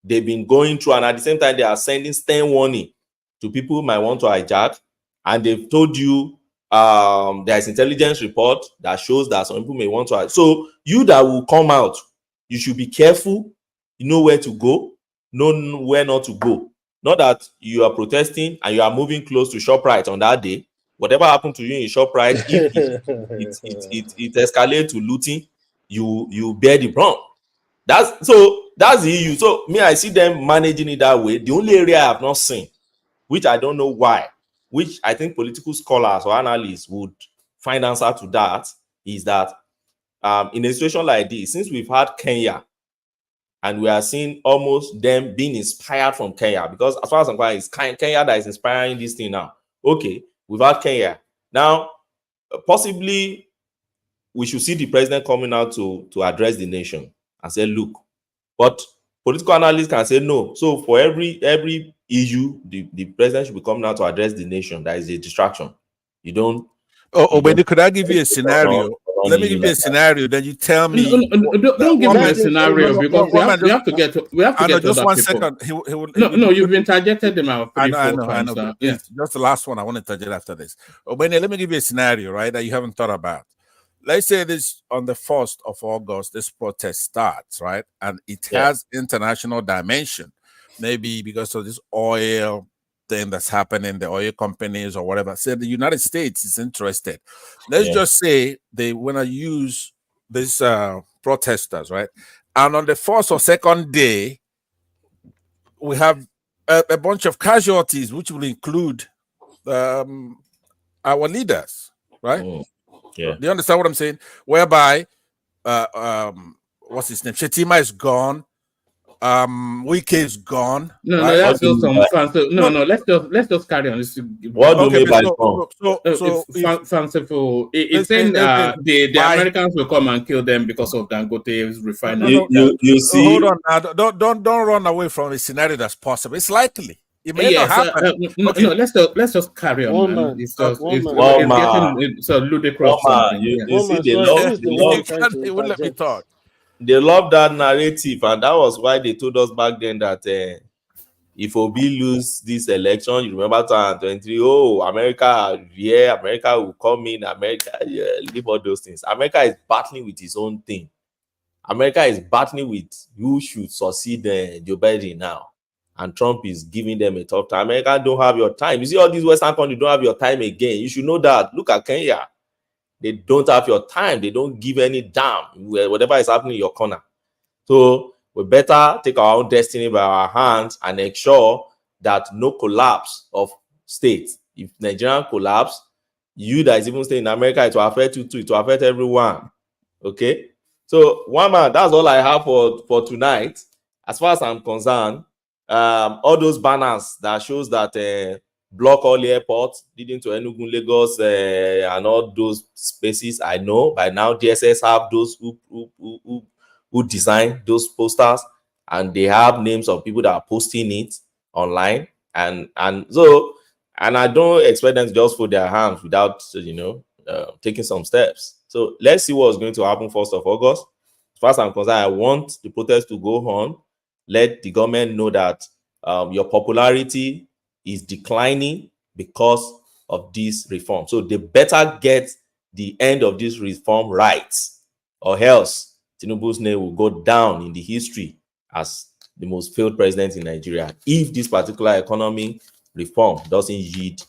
They've been going through, and at the same time, they are sending stern warning to people who might want to hijack. And they've told you there's intelligence report that shows that some people may want to hijack. So you that will come out, you should be careful. You know where to go, know where not to go. Not that you are protesting and you are moving close to ShopRite on that day. Whatever happened to you in ShopRite, if it escalates to looting, you bear the brunt. That's the issue. So me, I see them managing it that way. The only area I have not seen, which I don't know why, which I think political scholars or analysts would find answer to that, is that in a situation like this, since we've had Kenya And we are seeing almost them being inspired from Kenya, because as far as I'm concerned, it's Kenya that is inspiring this thing now. Okay, without Kenya. Now, possibly we should see the president coming out to address the nation and say, look, but political analysts can say no. So for every issue, the president should be coming out to address the nation. That is a distraction. You don't. But could I give you a scenario? Let me give you a scenario. Then you tell me. Don't give me a scenario, because we have to get to just other one people. second. No, you've interjected them out I 3-4 know. times. Yeah. Just the last one. I want to touch it after this. But let me give you a scenario, right, that you haven't thought about. Let's say this on the 1st of August, this protest starts, right? And it has international dimension, maybe because of this oil thing that's happening, the oil companies or whatever. So the United States is interested. Let's just say they want to use these protesters, right? And on the first or second day, we have a bunch of casualties, which will include our leaders, right? Yeah. Do you understand what I'm saying? Whereby, what's his name? Shetima is gone. Wike is gone. No, right? that's just some fancy. No, let's just carry on. What do you mean by gone? It's fanciful. It's saying the Americans will come and kill them because of Dangote's refinery. You see, hold on now. Don't run away from a scenario that's possible. It's likely. It may not happen. No, let's just carry on. Man. It's getting so ludicrous. You see, they wouldn't let me talk. They love that narrative, and that was why they told us back then that if Obi lose this election, you remember 2023, America will come in, America, leave all those things. America is battling with its own thing. America is battling with who should succeed Joe Biden now. And Trump is giving them a tough time. America don't have your time. You see, all these Western countries don't have your time again. You should know that. Look at Kenya. They don't have your time. They don't give any damn whatever is happening in your corner. So we better take our own destiny by our hands and ensure that no collapse of states. If Nigeria collapse, you that is even staying in America, it will affect you too. It will affect everyone. Okay? So, one man, that's all I have for tonight. As far as I'm concerned, all those banners that shows that block all airports leading to Enugu, Lagos, and all those spaces, I know by now DSS have those who design those posters, and they have names of people that are posting it online, and I don't expect them to just fold their hands without taking some steps. So let's see what's going to happen 1st of August. As far as I'm concerned, I want the protest to go on. Let the government know that your popularity is declining because of this reform. So they better get the end of this reform right, or else Tinubu's name will go down in the history as the most failed president in Nigeria if this particular economy reform doesn't yield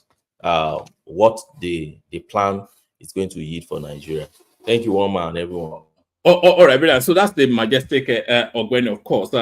what the plan is going to yield for Nigeria. Thank you, one man, everyone. All right, brilliant. So that's the majestic Ogbeni, of course,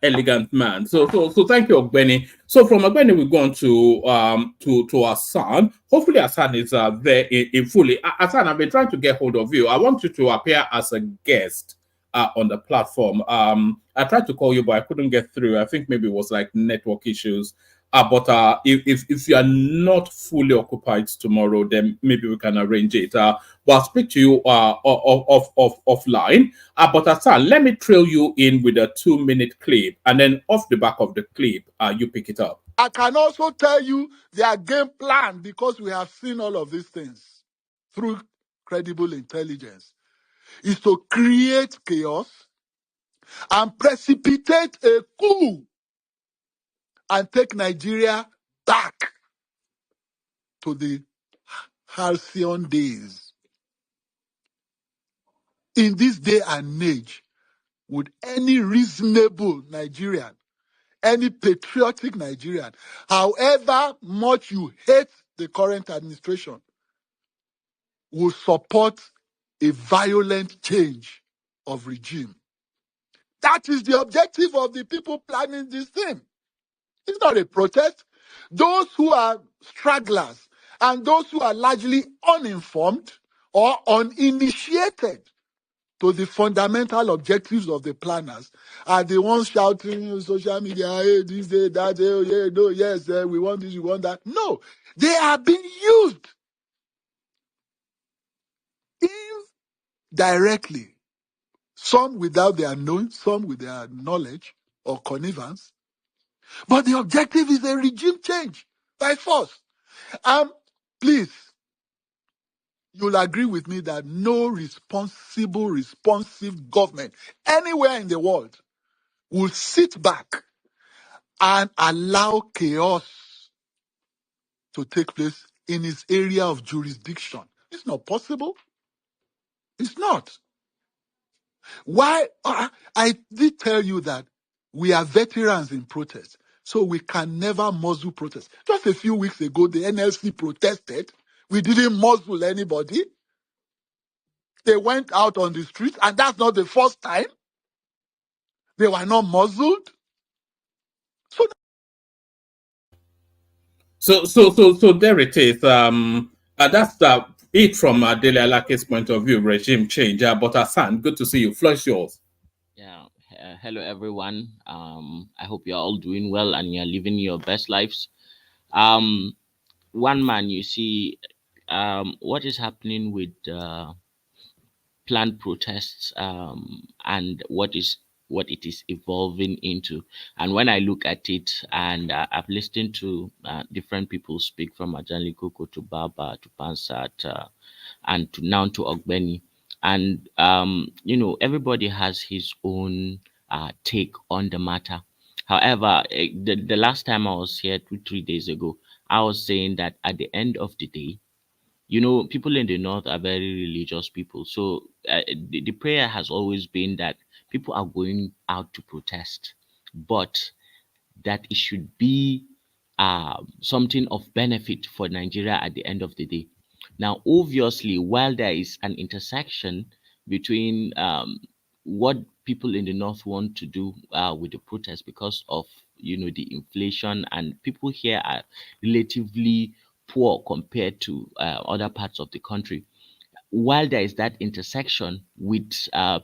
elegant man. So thank you, Ogbeni. So from Ogbeni, we go on to Hassan. Hopefully, Hassan is there in fully. Hassan, I've been trying to get hold of you. I want you to appear as a guest on the platform. I tried to call you, but I couldn't get through. I think maybe it was like network issues. But if you are not fully occupied tomorrow, then maybe we can arrange it. But I'll speak to you offline. But Hassan, let me trail you in with a 2-minute clip, and then off the back of the clip, you pick it up. I can also tell you their game plan, because we have seen all of these things through credible intelligence, is to create chaos and precipitate a coup and take Nigeria back to the halcyon days. In this day and age, would any reasonable Nigerian, any patriotic Nigerian, however much you hate the current administration, will support a violent change of regime? That is the objective of the people planning this thing. It's not a protest. Those who are stragglers and those who are largely uninformed or uninitiated to the fundamental objectives of the planners are the ones shouting on social media, hey, this, day, that, hey, oh, yeah, no, yes, we want this, we want that. No, they are being used indirectly. Some without their knowing, some with their knowledge or connivance. But the objective is a regime change by force. Please, you'll agree with me that no responsive government anywhere in the world will sit back and allow chaos to take place in its area of jurisdiction. It's not possible. It's not. Why? I did tell you that we are veterans in protest, so we can never muzzle protest. Just a few weeks ago, the NLC protested. We didn't muzzle anybody. They went out on the streets, and that's not the first time. They were not muzzled. So there it is. That's it from Dele Alake's point of view, regime change. But Hassan, good to see you. Flush yours. Yeah. Hello, everyone. I hope you're all doing well and you're living your best lives. One man, you see, what is happening with planned protests and what it is evolving into. And when I look at it, and I've listened to different people speak, from Ajanli Koko to Baba to Pansat and to now to Ogbeni, and everybody has his own take on the matter. However, the last time I was here 2-3 days ago, I was saying that at the end of the day, people in the north are very religious people. So the prayer has always been that people are going out to protest, but that it should be something of benefit for Nigeria at the end of the day. Now, obviously, while there is an intersection between what people in the north want to do with the protest because of the inflation, and people here are relatively poor compared to other parts of the country. While there is that intersection with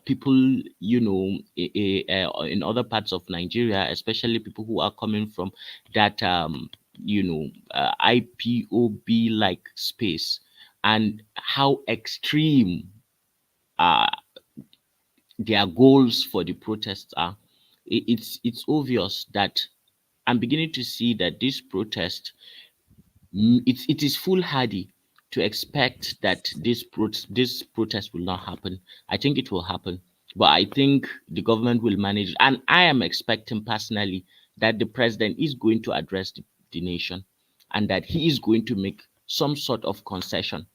people, in other parts of Nigeria, especially people who are coming from that, IPOB like space, and how extreme their goals for the protests are, it's obvious that I'm beginning to see that this protest, it is foolhardy to expect that this protest will not happen. I think it will happen, but I think the government will manage. And I am expecting personally that the president is going to address the nation, and that he is going to make some sort of concession,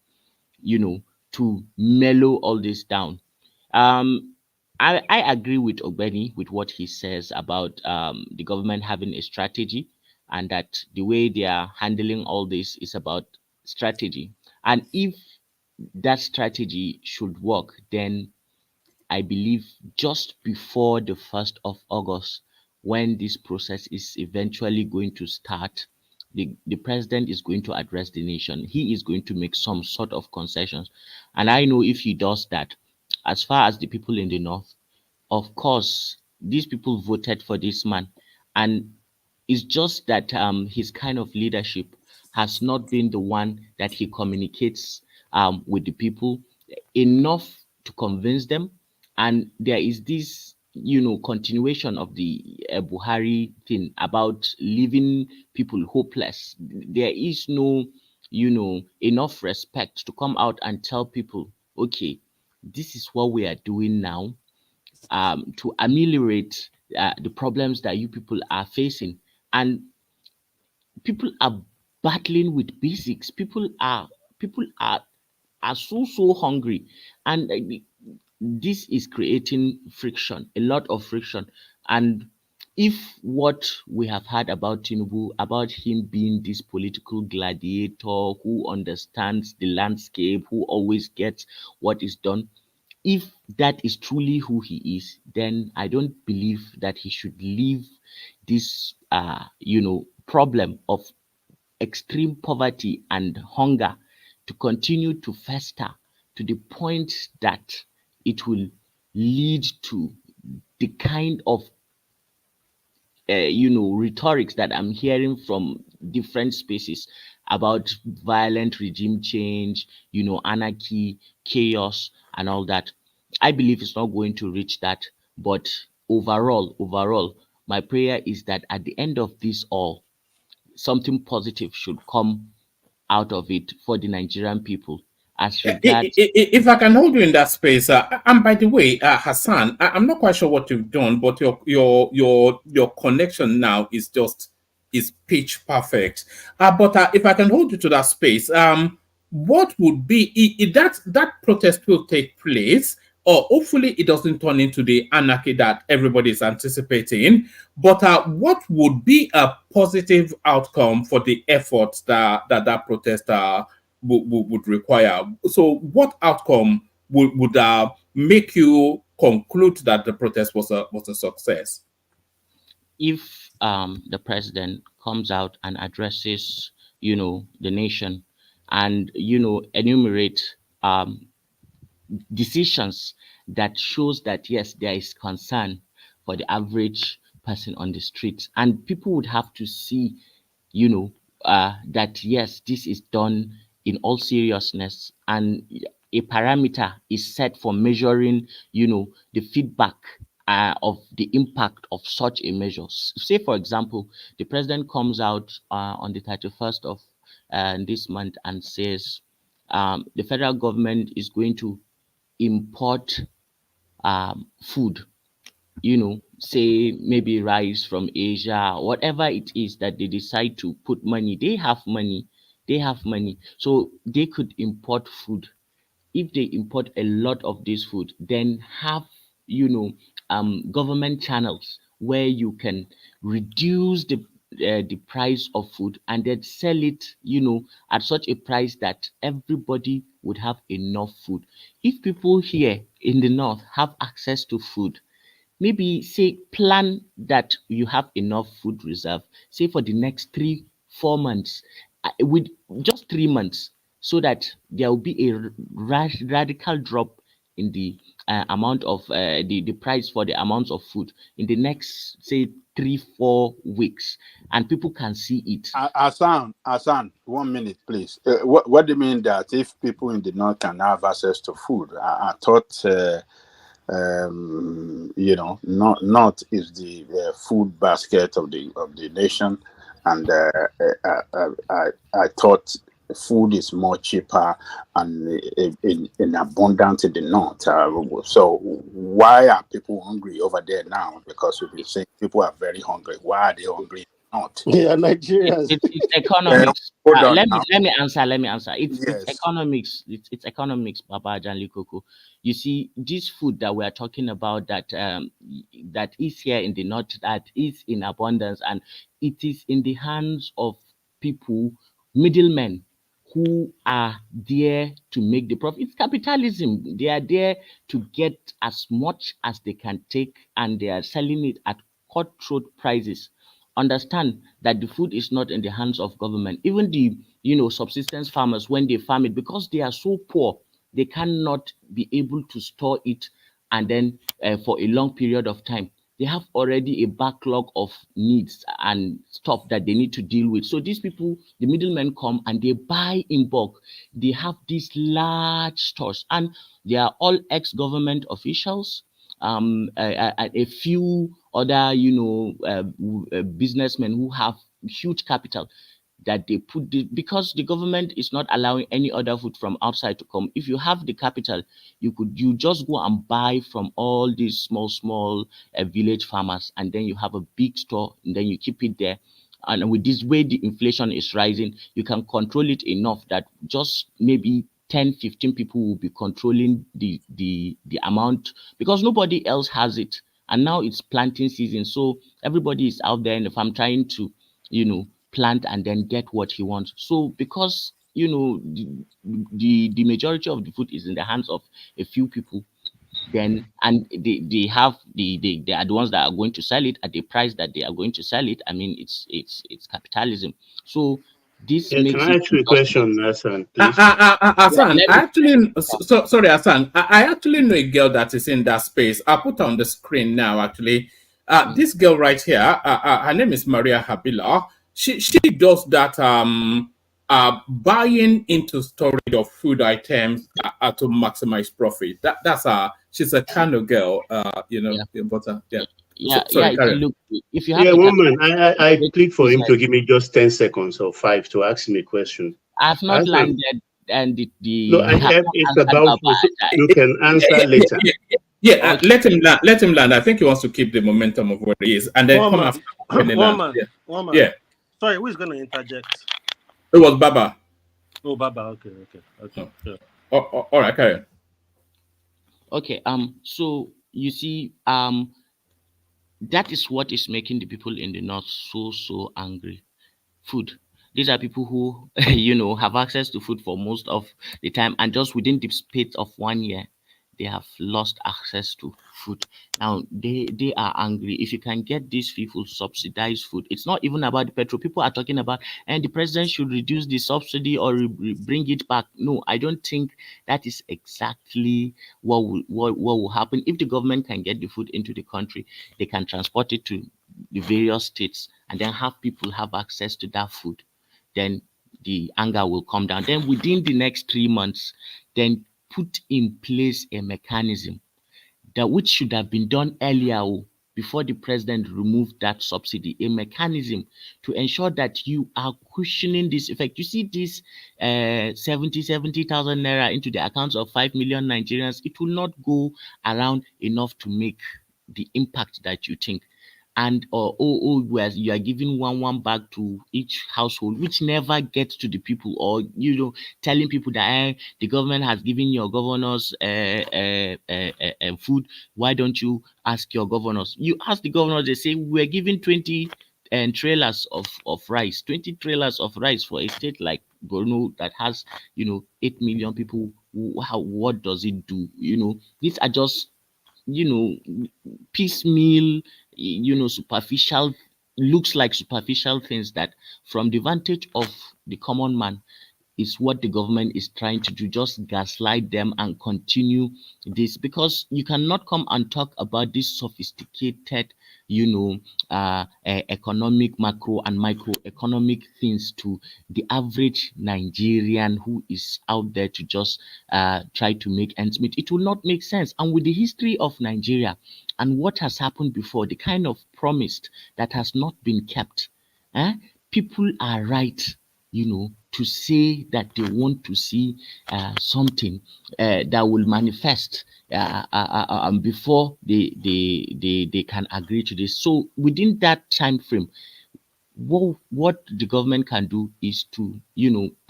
to mellow all this down. I agree with Ogbeni with what he says about the government having a strategy, and that the way they are handling all this is about strategy. And if that strategy should work, then I believe just before the 1st of August, when this process is eventually going to start, the president is going to address the nation. He is going to make some sort of concessions. And I know if he does that, as far as the people in the north, of course, these people voted for this man. And it's just that his kind of leadership has not been the one that he communicates with the people enough to convince them. And there is this, continuation of the Buhari thing about leaving people hopeless. There is no, enough respect to come out and tell people, okay, this is what we are doing now to ameliorate the problems that you people are facing. And people are battling with basics. People are so hungry, and this is creating friction, a lot of friction. And if what we have heard about Tinubu, about him being this political gladiator who understands the landscape, who always gets what is done, if that is truly who he is, then I don't believe that he should leave this problem of extreme poverty and hunger to continue to fester to the point that it will lead to the kind of rhetorics that I'm hearing from different spaces about violent regime change, anarchy, chaos, and all that. I believe it's not going to reach that. But overall, my prayer is that at the end of this all, something positive should come out of it for the Nigerian people. As regards, If I can hold you in that space, and by the way, Hassan, I'm not quite sure what you've done, but your connection now is pitch perfect. But if I can hold you to that space, what would be if that protest will take place, or hopefully it doesn't turn into the anarchy that everybody is anticipating. But what would be a positive outcome for the efforts that protest would require? So, what outcome would make you conclude that the protest was a success? if the president comes out and addresses, the nation, and enumerate decisions that shows that yes, there is concern for the average person on the streets, and people would have to see, that yes, this is done in all seriousness, and a parameter is set for measuring, the feedback of the impact of such a measure. Say, for example, the president comes out on the 31st of this month and says the federal government is going to import food, say maybe rice from Asia, whatever it is that they decide to put money, they have money, so they could import food. If they import a lot of this food, then have, government channels where you can reduce the price of food and then sell it, at such a price that everybody would have enough food. If people here in the north have access to food, maybe say plan that you have enough food reserve, say for the next 3 4 months, with just 3 months, so that there will be a radical drop in the amount of the price for the amounts of food in the next, say, 3 4 weeks, and people can see it. Hassan, 1 minute, please. What do you mean that if people in the north can have access to food? I thought, north is the food basket of the nation, and I thought food is more cheaper and in abundance in the north. So why are people hungry over there now? Because we've been saying people are very hungry. Why are they hungry? Not. Yeah, Nigerians. It's economics. Hold on Let now. me answer. It's Yes. economics. It's economics, Papa Janli Koko. You see, this food that we are talking about, that is here in the north, that is in abundance, and it is in the hands of people, middlemen, who are there to make the profit. It's capitalism. They are there to get as much as they can take, and they are selling it at cutthroat prices. Understand that the food is not in the hands of government. Even the, subsistence farmers, when they farm it, because they are so poor, they cannot be able to store it, and then for a long period of time, they have already a backlog of needs and stuff that they need to deal with. So these people, the middlemen, come and they buy in bulk. They have these large stores, and they are all ex-government officials, a few other, businessmen who have huge capital that they put because the government is not allowing any other food from outside to come. If you have the capital, you just go and buy from all these small village farmers, and then you have a big store, and then you keep it there. And with this way the inflation is rising, you can control it enough that just maybe 10 15 people will be controlling the amount, because nobody else has it. And now it's planting season, so everybody is out there in the farm trying to, plant and then get what he wants. So because, the majority of the food is in the hands of a few people, then, and they have they are the ones that are going to sell it at the price that they are going to sell it. I mean, it's capitalism. So This Yeah, can makes I it ask you a question, Hassan, please? Hassan, let I me actually, sorry, Hassan, I actually know a girl that is in that space. I'll put her on the screen now, actually. This girl right here, her name is Maria Habila. She does that buying into storage of food items to maximize profit. That's she's a kind of girl, but yeah. Sorry, Karen. Look, if you have Yeah, the one man, I capacity, plead for him to like, give me just 10 seconds or 5 to ask him a question. I've not Hassan, landed, and no, have not it's answered about Baba. so you can answer later. Yeah, let him land. Let him land. I think he wants to keep the momentum of where he is, and then come after when he lands. One man. Yeah. Sorry, who is going to interject? It was Baba. Oh, Baba. Okay. Yeah. All right, carry on. Okay. So you see, that is what is making the people in the north so angry. Food. These are people who, have access to food for most of the time, and just within the space of 1 year, they have lost access to food. Now they are angry. If you can get these people subsidized food, it's not even about the petrol. People are talking about, and the president should reduce the subsidy or bring it back. No, I don't think that is exactly what will happen. If the government can get the food into the country, they can transport it to the various states and then have people have access to that food, then the anger will come down. Then within the next 3 months, then put in place a mechanism that which should have been done earlier, before the president removed that subsidy, a mechanism to ensure that you are cushioning this effect. You see this 70,000 naira into the accounts of 5 million Nigerians, it will not go around enough to make the impact that you think. And where you are giving one bag to each household, which never gets to the people, or telling people that the government has given your governors food. Why don't you ask your governors? You ask the governors, they say we're giving 20 trailers of rice, 20 trailers of rice for a state like Borno that has 8 million people. What does it do? These are just piecemeal, superficial, looks like superficial things that from the vantage of the common man is what the government is trying to do, just gaslight them and continue because you cannot come and talk about this sophisticated economic, macro and microeconomic things to the average Nigerian who is out there to just try to make ends meet. It will not make sense. And with the history of Nigeria and what has happened before, the kind of promised that has not been kept, people are right to say that they want to see something that will manifest before they can agree to this. So within that time frame, what the government can do is to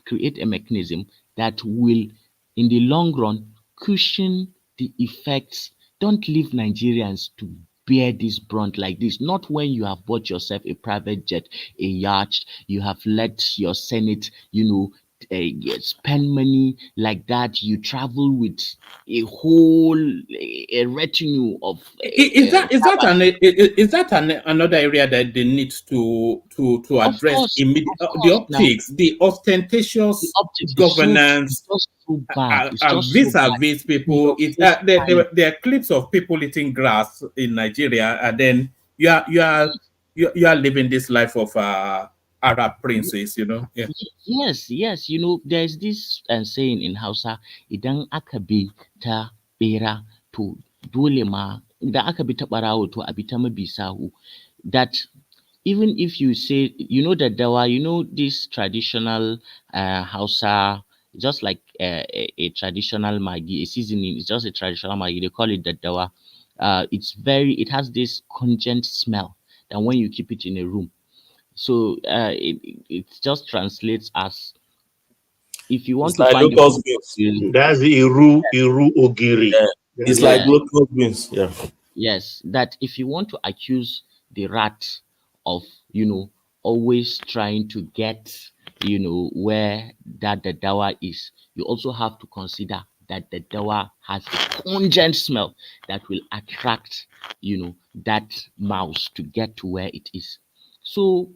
create a mechanism that will, in the long run, cushion the effects. Don't leave Nigerians to bear this brunt like this. Not when you have bought yourself a private jet, a yacht, you have let your Senate, spend money like that. You travel with a whole a retinue of. Is that another area that they need to address immediately? The optics, the ostentatious governance, so bad. It's just vis-a-vis people. There are clips of people eating grass in Nigeria, and then you are living this life of Arab princes. Yeah. Yes. There's this saying in Hausa, idan aka bi ta bera to dole ma, idan aka bi ta barawo to abi ta mabi sahu. That even if you say, that dawa, this traditional Hausa, just like a traditional Maggi, a seasoning, it's just a traditional Maggi. They call it the dawa. It has this pungent smell that when you keep it in a room. So it just translates as, if you want It's to like find locust beans. That's Iru Ogiri. Yeah. It's like locust beans. Yeah. Yes, that if you want to accuse the rat of, always trying to get, where that the dawa is, you also have to consider that the dawa has a pungent smell that will attract, that mouse to get to where it is. So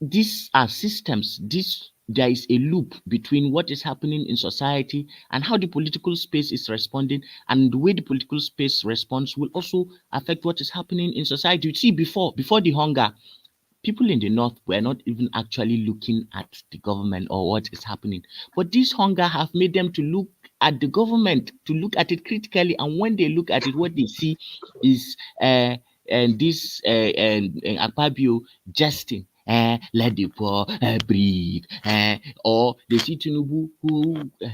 these are systems, these there is a loop between what is happening in society and how the political space is responding, and the way the political space responds will also affect what is happening in society. You see, before the hunger, people in the north were not even actually looking at the government or what is happening. But this hunger have made them to look at the government, to look at it critically. And when they look at it, what they see is and this and Akpabio jesting. Let the poor breathe. Or they see Tinubu,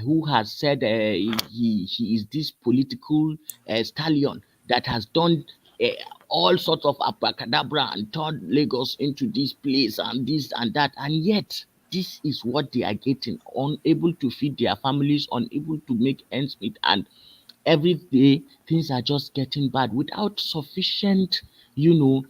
who has said he is this political stallion that has done all sorts of abracadabra and turned Lagos into this place and this and that, and yet this is what they are getting, unable to feed their families, unable to make ends meet, and every day things are just getting bad without sufficient, you know,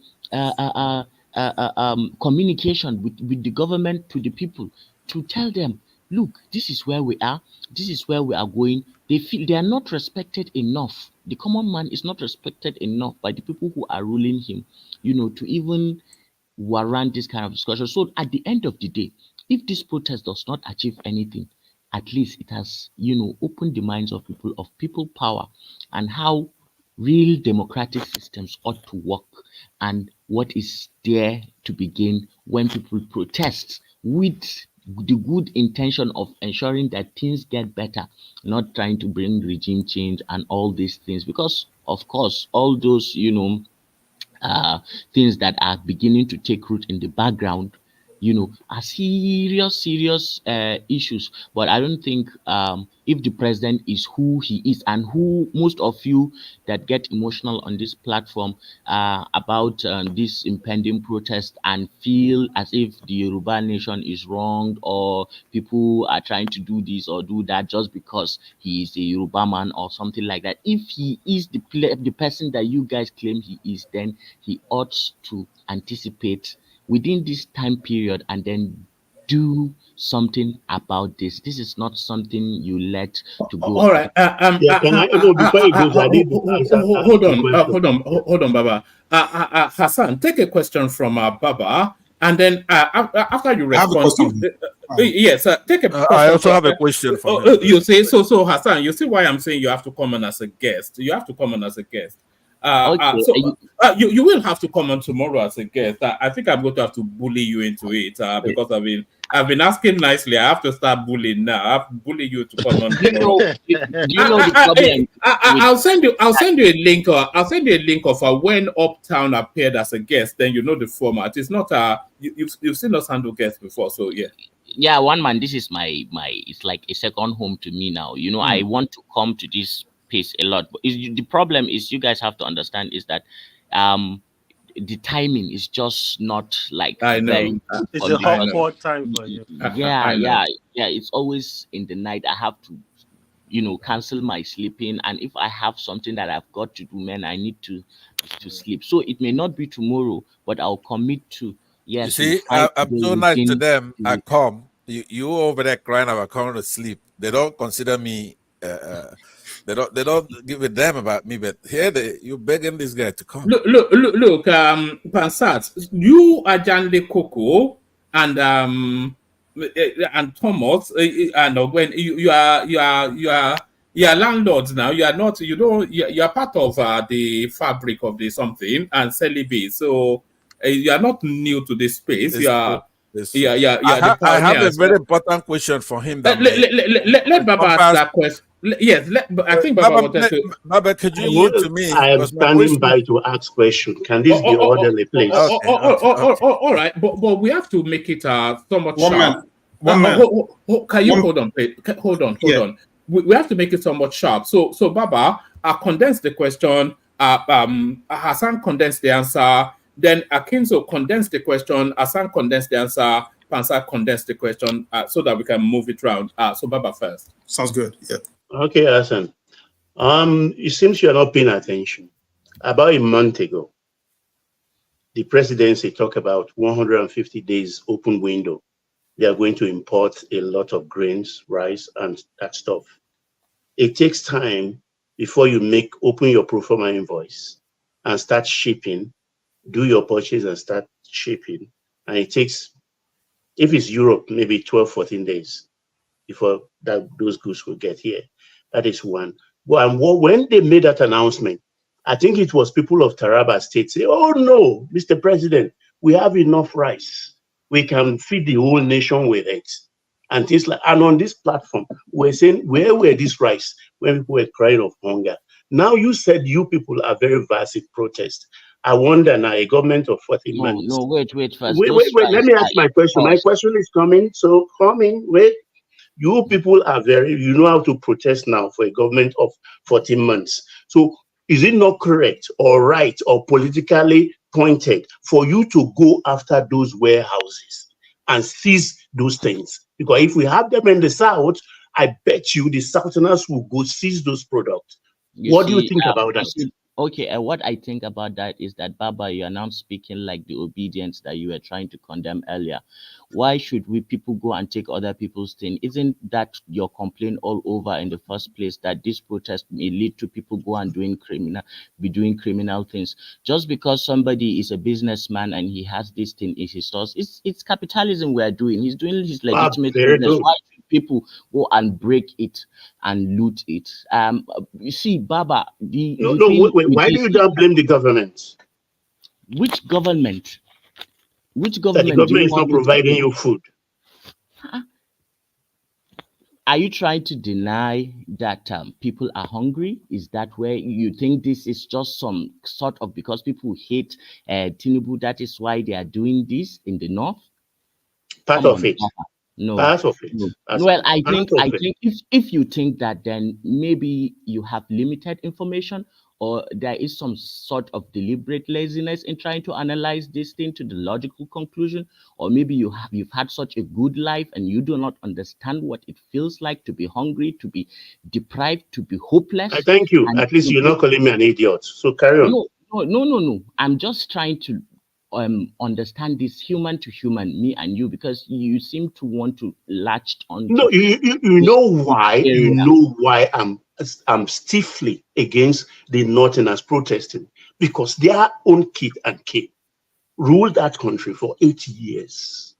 communication with the government to the people to tell them, look, this is where we are, this is where we are going. They feel they are not respected enough. The common man is not respected enough by the people who are ruling him, to even warrant this kind of discussion. So at the end of the day, if this protest does not achieve anything, at least it has, opened the minds of people power, and how real democratic systems ought to work, and what is there to begin when people protest with the good intention of ensuring that things get better, not trying to bring regime change and all these things. Because of course, all those uh, things that are beginning to take root in the background, are serious issues. But I don't think if the president is who he is, and who most of you that get emotional on this platform about this impending protest and feel as if the Yoruba nation is wronged, or people are trying to do this or do that just because he is a Yoruba man or something like that. If he is the person that you guys claim he is, then he ought to anticipate within this time period and then do something about this. This is not something you let to go. All right. Can I, before he goes, I need to answer. Hold on, Baba. Hassan, take a question from Baba, and then after you respond, yes, take a question. I also have a question for him. You say so, Hassan. You see why I'm saying you have to come on as a guest. You have to come on as a guest. You will have to come on tomorrow as a guest. I think I'm going to have to bully you into it because I've been asking nicely. I have to start bullying now. I have to bully you to come on tomorrow. the problem? I'll send you a link. I'll send you a link of when Uptown appeared as a guest. Then you know the format. It's not you've seen us handle guests before, so yeah. Yeah, one man. This is my it's like a second home to me now. I want to come to this place a lot. But the problem is, you guys have to understand, is that the timing is just not like very good. It's a hot time for you. Yeah. It's always in the night. I have to cancel my sleeping, and if I have something that I've got to do, man, I need to sleep. So it may not be tomorrow, but I'll commit to. Yes, you see, I'm so nice to them. I come. You over there crying about coming to sleep. They don't consider me. They don't give a damn about me. But here you begging this guy to come. Look. Pansat, you are Janle Coco and Thomas and when you are landlords now. You are not. You are part of the fabric of the something and Celibi. So you are not new to this space. I have a very important question for him. Let Baba ask that question. Yes, I think Baba wanted to. Baba, could you yield to me? I am standing by to ask question. Can this be orderly, please? All right, but we have to make it somewhat sharp. Can you hold on, please? Hold on. We have to make it somewhat sharp. So Baba, condense the question. Hassan condensed the answer. Then Akinzo condensed the question. Hassan condensed the answer. Pansa condensed the question so that we can move it around. So Baba first. Sounds good. Yeah. Okay, Hassan. It seems you're not paying attention. About a month ago, the presidency talked about 150 days open window. They are going to import a lot of grains, rice, and that stuff. It takes time before you open your pro forma invoice and start shipping, do your purchase and start shipping. And it takes If it's Europe, maybe 12, 14 days before those goods will get here. That is one. Well, and when they made that announcement, I think it was people of Taraba State say, "Oh no, Mr. President, we have enough rice. We can feed the whole nation with it." And things like, and on this platform, we're saying, where were this rice when people were crying of hunger? Now you said you people are very vast in protest. I wonder now, a government of 14 No, months. no, wait first. Wait, Those wait, wait. Let rights me are ask my in question. My cost. question is coming. So coming. Wait. You people are you know how to protest now for a government of 14 months. So is it not correct or right or politically pointed for you to go after those warehouses and seize those things? Because if we have them in the south, I bet you the southerners will go seize those products. What do you think about that? Okay, what I think about that is that, Baba, you are now speaking like the obedience that you were trying to condemn earlier. Why should we people go and take other people's thing? Isn't that your complaint all over in the first place, that this protest may lead to people go and doing criminal things? Just because somebody is a businessman and he has this thing in his stores, it's capitalism we are doing. He's doing his legitimate very business. good. Why should people go and break it and loot it? You see, Baba, Wait. Why do you not blame the government? Which government? Which That the government do you government is want not me to providing blame? you food. Are you trying to deny that people are hungry? Is that where you think this is just some sort of, because people hate Tinubu, that is why they are doing this in the north? Part Come of on, it. Papa. No, Part of it. no. Part Well, of I it. think if you think that, then maybe you have limited information, or there is some sort of deliberate laziness in trying to analyze this thing to the logical conclusion, or maybe you've had such a good life and you do not understand what it feels like to be hungry, to be deprived, to be hopeless. I thank you. And At least you're not calling me an idiot. So carry on. No. I'm just trying to understand this human to human, me and you, because you seem to want to latch on No, to you know why? area. You know why I'm stiffly against the Northerners protesting, because their own kid and king ruled that country for 8 years,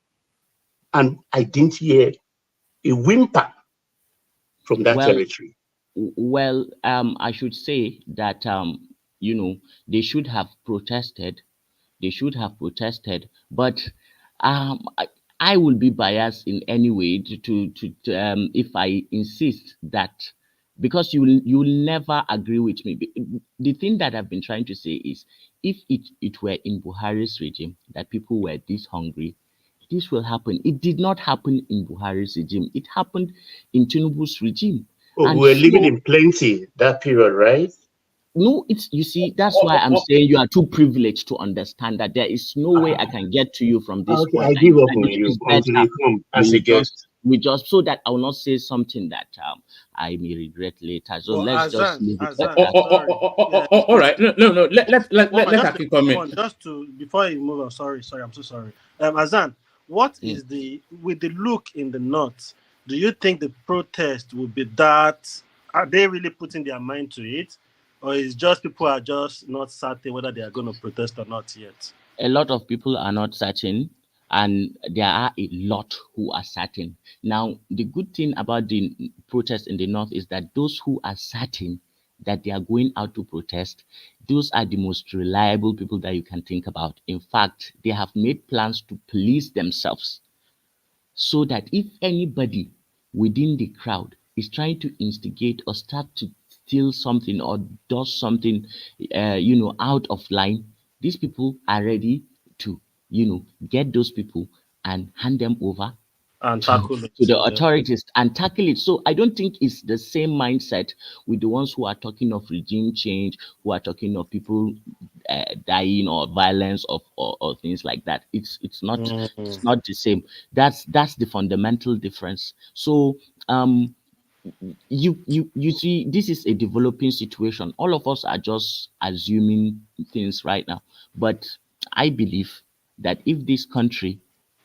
and I didn't hear a whimper from that territory. Well, I should say that they should have protested. They should have protested, but um, I, I will be biased in any way if I insist that, because you'll never agree with me. The thing that I've been trying to say is, if it were in Buhari's regime that people were this hungry, this will happen. It did not happen in Buhari's regime. It happened in Tinubu's regime. Oh, And we were living so, in plenty that period, right? no, you see, that's why I'm saying you are too privileged to understand that there is no way I can get to you from this Okay, point. I give up I on think you it's until better you come as a guest. we just, so that I will not say something that I may regret later. So But let's just Azan, leave it at Azan, that. sorry. Yeah, All right. No. Let just Aki come move in. on, just to before you move on. Sorry, I'm so sorry. Azan, what is with the look in the north? Do you think the protest will be that? Are they really putting their mind to it, or is just people are just not certain whether they are going to protest or not yet? A lot of people are not certain, and there are a lot who are certain. Now, the good thing about the protest in the north is that those who are certain that they are going out to protest, those are the most reliable people that you can think about. In fact, they have made plans to police themselves, so that if anybody within the crowd is trying to instigate or start to steal something or does something out of line, these people are ready to get those people and hand them over And to, tackle it. to the Yeah. authorities and tackle it. So I don't think it's the same mindset with the ones who are talking of regime change, who are talking of people dying, or violence, or things like that. It's not the same. That's the fundamental difference. So you see, this is a developing situation. All of us are just assuming things right now, but I believe that if this country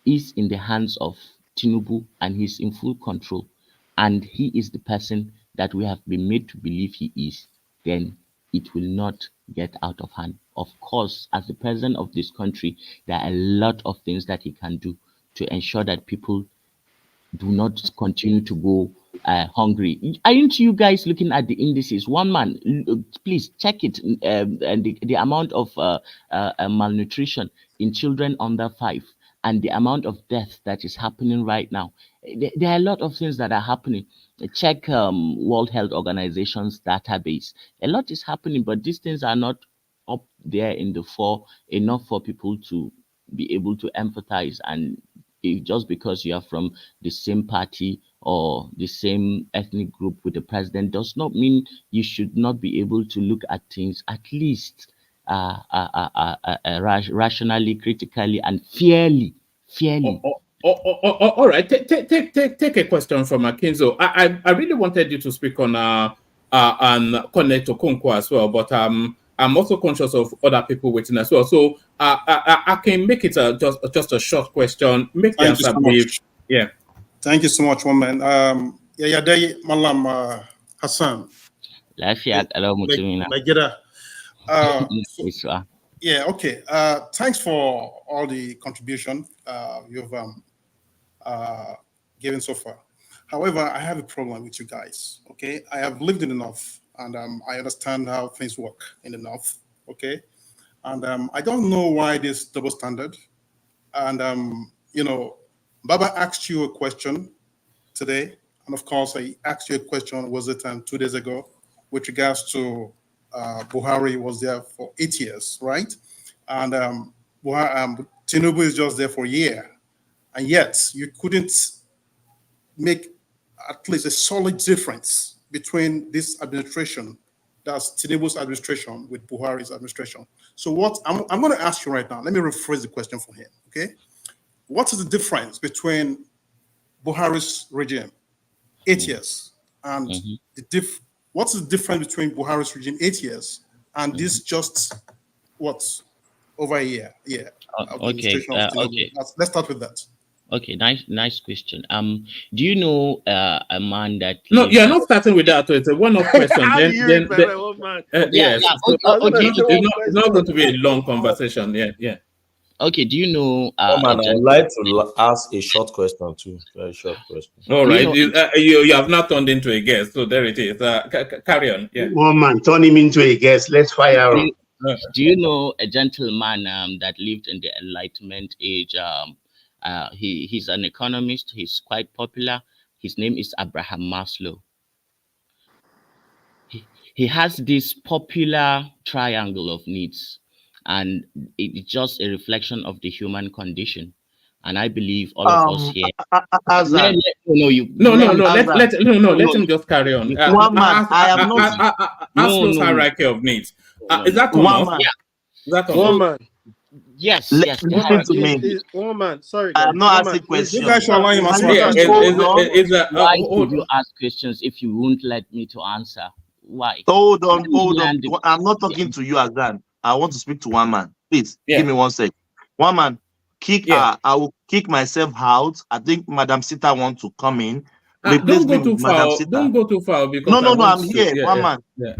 is in the hands of Tinubu and he's in full control, and he is the person that we have been made to believe he is, then it will not get out of hand. Of course, as the president of this country, there are a lot of things that he can do to ensure that people do not continue to go hungry. Aren't you guys looking at the indices? One man, please check it, and the amount of malnutrition in children under 5 and the amount of death that is happening right now. There are a lot of things that are happening. Check World Health Organization's database. A lot is happening, but these things are not up there in the fore enough for people to be able to empathize. And just because you are from the same party or the same ethnic group with the president does not mean you should not be able to look at things at least rationally, critically, and fairly. All right. Take a question from Akinzo. I really wanted you to speak on Kenneth Okonkwo as well, but I'm also conscious of other people waiting as well. So I can make it just a short question. Make the Thank you answer so brief. much. Yeah. Thank you so much, woman. Yeah, day, Malam Hassan. Lafiya kalau mutumina. Yeah, okay. Thanks for all the contribution you've given so far. However, I have a problem with you guys. Okay, I have lived in the north, and I understand how things work in the north. Okay, and I don't know why this double standard. And you know, Baba asked you a question today, and of course, I asked you a question. Was it 2 days ago, with regards to Buhari was there for 8 years, right? And Tinubu is just there for a year, and yet you couldn't make at least a solid difference between this administration, that's Tinubu's administration, with Buhari's administration. So what I'm going to ask you right now, let me rephrase the question for him, okay? What is the difference between Buhari's regime, 8 years, and what's the difference between Buhari's regime, 8 years, and this just, what, over a year? Yeah. Okay. Let's start with that. Okay, nice question. Do you know a man that? No, you're not starting with that. It's a one-off question. Yes. It's not going to be a long conversation. Yeah. Okay. Do you know? Man, I would like to ask a short question too. Very short question. All right. You have not turned into a guest, so there it is. Carry on. Yeah. One man, turn him into a guest. Let's fire on. Do you know a gentleman that lived in the Enlightenment age? He's an economist. He's quite popular. His name is Abraham Maslow. He has this popular triangle of needs, and it's just a reflection of the human condition. And I believe all of us here. Let him just carry on. One man, I am not. Maslow's hierarchy of needs. Is that one man? Is that one man? Yes. Listen to me. Woman, sorry. I'm not asking questions. You guys should allow him as well. Why would you ask questions if you won't let me to answer? Why? Hold on. I'm not talking to you, Azan. I want to speak to one man. Please, give me 1 sec. One man, I will kick myself out. I think Madam Sita wants to come in. Don't go too far. Don't go too far because no. I'm here. One man.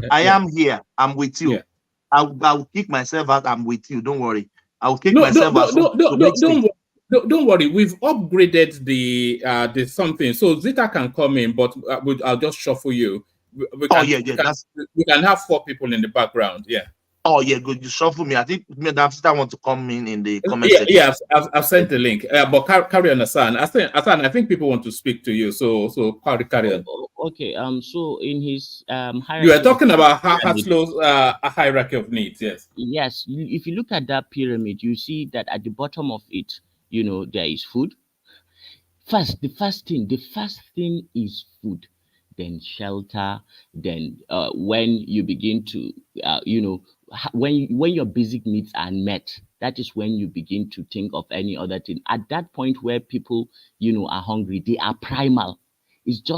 I am here. I'm with you. I will kick myself out. I'm with you. Don't worry. I will kick myself out. Don't worry. We've upgraded the something, so Zita can come in, but I'll just shuffle you. We can have 4 people in the background. Yeah. Oh yeah, good. You shuffle me. I think Madam Sita want to come in the comment section. Yeah, I've sent the link. But carry on, Hassan. I think people want to speak to you. So carry on. Okay. So in his hierarchy, you are talking about Maslow's hierarchy of needs. Yes. Yes. If you look at that pyramid, you see that at the bottom of it, there is food. The first thing is food. Then shelter. Then when you begin to when your basic needs are met, that is when you begin to think of any other thing. At that point where people are hungry, they are primal. It's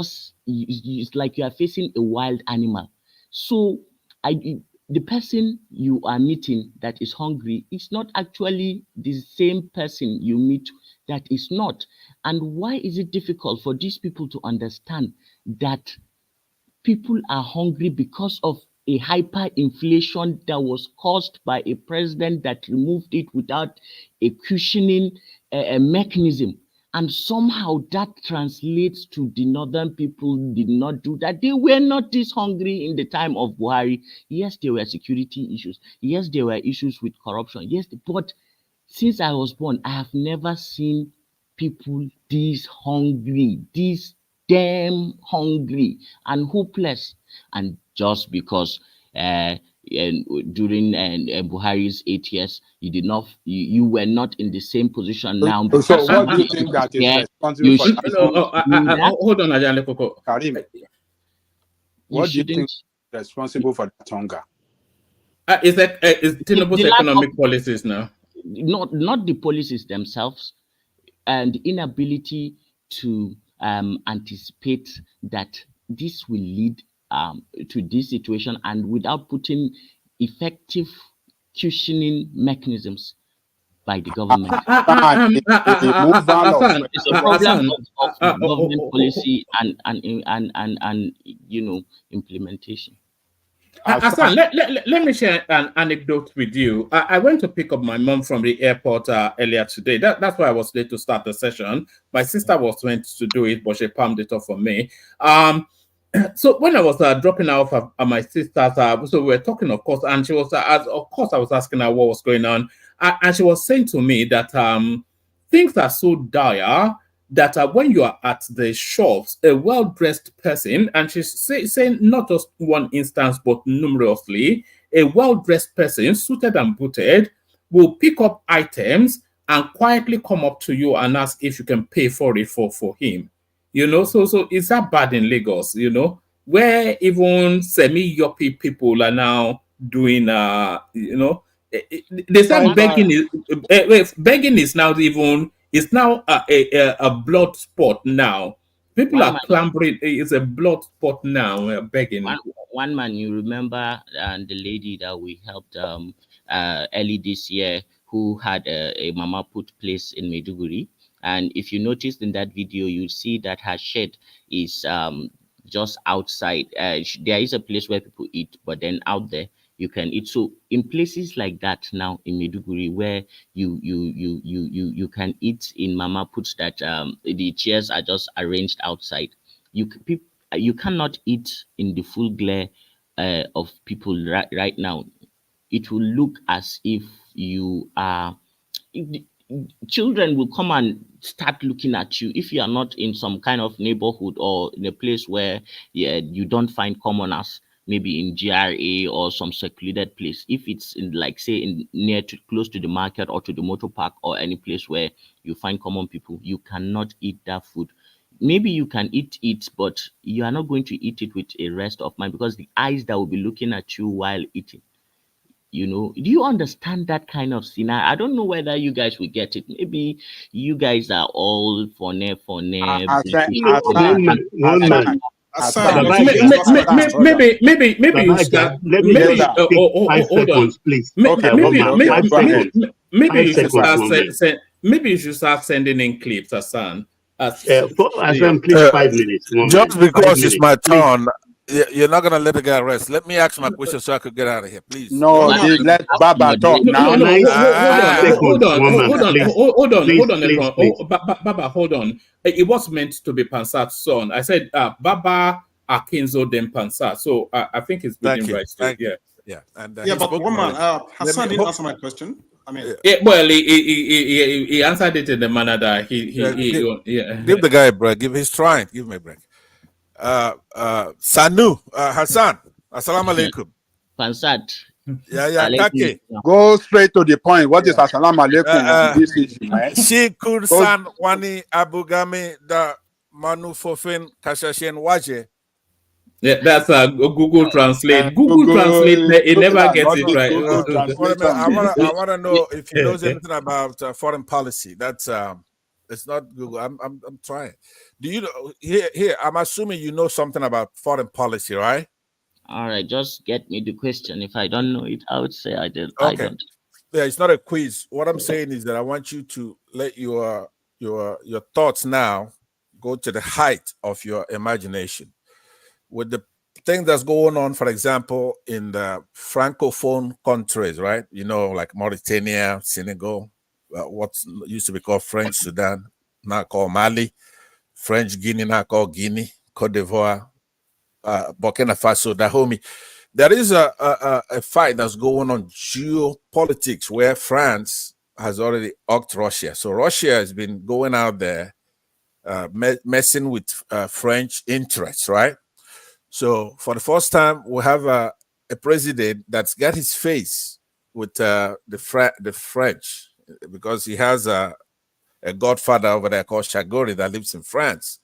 like you are facing a wild animal. So the person you are meeting that is hungry is not actually the same person you meet that is not. And why is it difficult for these people to understand that people are hungry because of a hyperinflation that was caused by a president that removed it without a cushioning mechanism? And somehow that translates to the northern people did not do that. They were not this hungry in the time of Buhari. Yes, there were security issues. Yes, there were issues with corruption. Yes, but since I was born, I have never seen people this hungry, this damn hungry and hopeless. And just because and during Buhari's 8 years, you did not, you were not in the same position now. So what do you think that is responsible You for should that? Hold on, Ajale Koko. Karim, what do you think is responsible for that hunger? Is Tinubu's economic policies now? Not the policies themselves, and the inability to anticipate that this will lead to this situation, and without putting effective cushioning mechanisms by the government. It's a problem of government policy and implementation. Hassan, let me share an anecdote with you. I went to pick up my mom from the airport earlier today. That's why I was late to start the session. My sister was meant to do it, but she palmed it off for me. So when I was dropping her off at my sister's, so we were talking, of course, and she was, of course, I was asking her what was going on, and she was saying to me that things are so dire that when you are at the shops, a well-dressed person, and she's saying not just one instance, but numerously, a well-dressed person, suited and booted, will pick up items and quietly come up to you and ask if you can pay for it for him. You know, so is that bad in Lagos, you know, where even semi-yuppie people are now doing, you know, they said begging is now even, it's now a blood sport now. People are clambering, it's a blood sport now, begging. One man, you remember the lady that we helped early this year who had a mama put place in Maiduguri. And if you noticed in that video, you see that her shed is just outside. There is a place where people eat, but then out there you can eat. So in places like that now in Maiduguri, where you can eat in mama puts that the chairs are just arranged outside. You cannot eat in the full glare of people right now. It will look as if you are. Children will come and start looking at you if you are not in some kind of neighborhood or in a place where you don't find commoners, maybe in GRA or some secluded place. If it's in, like, say, in close to the market or to the motor park or any place where you find common people, you cannot eat that food. Maybe you can eat it, but you are not going to eat it with a rest of mind, because the eyes that will be looking at you while eating. You know, do you understand that kind of scenario? I don't know whether you guys will get it. Maybe you guys are all for maybe you should start sending in clips, Hassan. Please, 5 minutes. Just because it's my turn, you're not gonna let the guy rest. Let me ask my question so I could get out of here, please. No, let Baba talk now. Hold on. Baba, hold on. It was meant to be Pansat's son. I said Baba Akinzo then Pansat. So I think it's within rights. Yeah. And but woman, Hassan didn't answer my question. I mean, well, he answered it in the manner that give the guy a break. He's trying. Give him a break. Sanu, Hassan, assalamu alaikum. Pansat. Kake. Go straight to the point. What is assalamu alaikum? This issue, man. Shikur san wani abugami da manufofin kashashen waje. Yeah, that's a Google Translate. Google Translate, it never gets it right. I want to know if he knows anything about foreign policy. That's it's not Google. I'm trying. Do you know here? I'm assuming you know something about foreign policy, right? All right, just get me the question. If I don't know it, I would say I did. Okay. I don't. Yeah, it's not a quiz. What I'm saying is that I want you to let your thoughts now go to the height of your imagination. With the thing that's going on, for example, in the Francophone countries, right? You know, like Mauritania, Senegal, what used to be called French Sudan, now called Mali, French Guinea, now called Guinea, Cote d'Ivoire, Burkina Faso, Dahomey. There is a fight that's going on geopolitics where France has already hugged Russia. So Russia has been going out there messing with French interests, right? So for the first time, we have a president that's got his face with the French, because he has a godfather over there called Chagori that lives in France.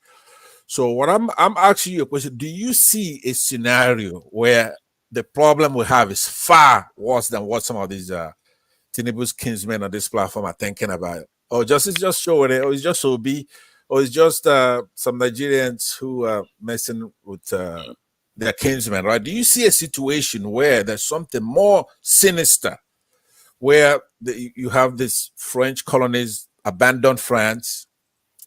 So what I'm asking you a question: do you see a scenario where the problem we have is far worse than what some of these Tinubu's kinsmen on this platform are thinking about? Or it's just showing it, or it's just Obi, or it's just some Nigerians who are messing with their kinsmen, right? Do you see a situation where there's something more sinister, where you have this French colonies abandon France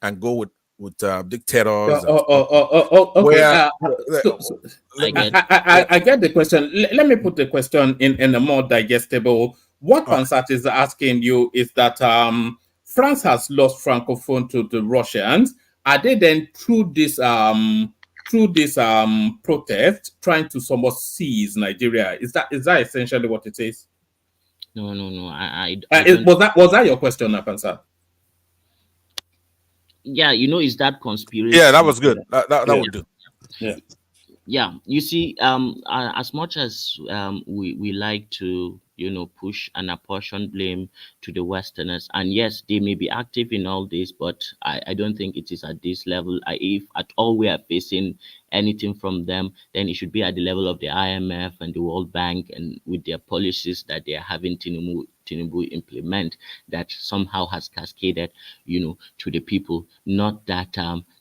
and go with dictators? Okay. I get the question. Let me put the question in a more digestible. What Pansat is asking you is that France has lost francophone to the Russians. Are they then through this protest trying to somewhat seize Nigeria? Is that essentially what it is? No. Was that your question, Pansat? Yeah, is that conspiracy? Yeah, that was good. That would do. Yeah, you see, as much as we like to push and apportion blame to the Westerners, and yes, they may be active in all this, but I don't think it is at this level. If at all we are facing anything from them, then it should be at the level of the IMF and the World Bank, and with their policies that they are having Tinubu implement, that somehow has cascaded to the people. Not that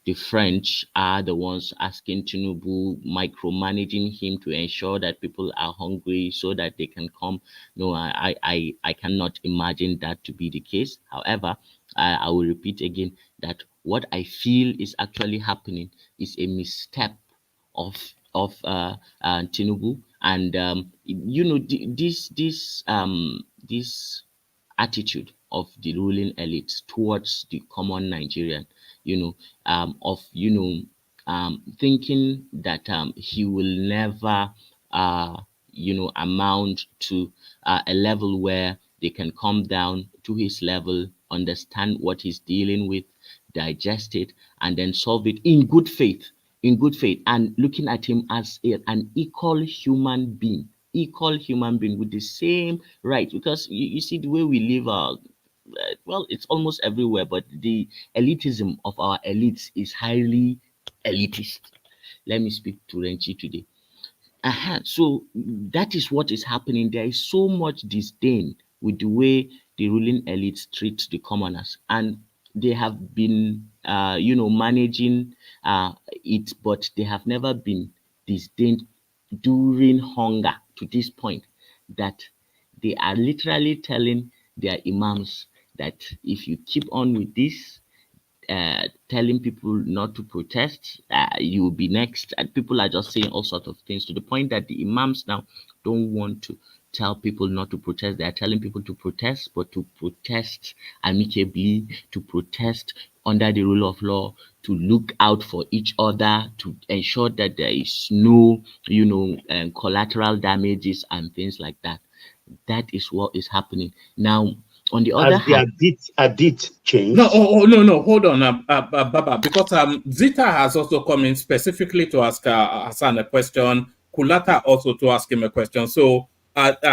the French are the ones asking Tinubu, micromanaging him to ensure that people are hungry so that they can come. No, I cannot imagine that to be the case. However, I will repeat again that what I feel is actually happening is a misstep of Tinubu, and this attitude of the ruling elites towards the common Nigerian, of thinking that he will never amount to a level where they can come down to his level, understand what he's dealing with, digest it, and then solve it in good faith, and looking at him as an equal human being with the same right. Because you see the way we live, well, it's almost everywhere, but the elitism of our elites is highly elitist. Let me speak to Renchi today. So that is what is happening. There is so much disdain with the way the ruling elites treat the commoners, and they have been managing it, but they have never been disdained during hunger to this point that they are literally telling their imams that if you keep on with this, telling people not to protest, you will be next. And people are just saying all sorts of things, to the point that the imams now don't want to tell people not to protest. They are telling people to protest, but to protest amicably, to protest under the rule of law, to look out for each other, to ensure that there is no, collateral damages and things like that. That is what is happening now. On the other hand, did change. No. Hold on, Baba, because Zita has also come in specifically to ask Hassan a question. Kulata also to ask him a question. So, answer.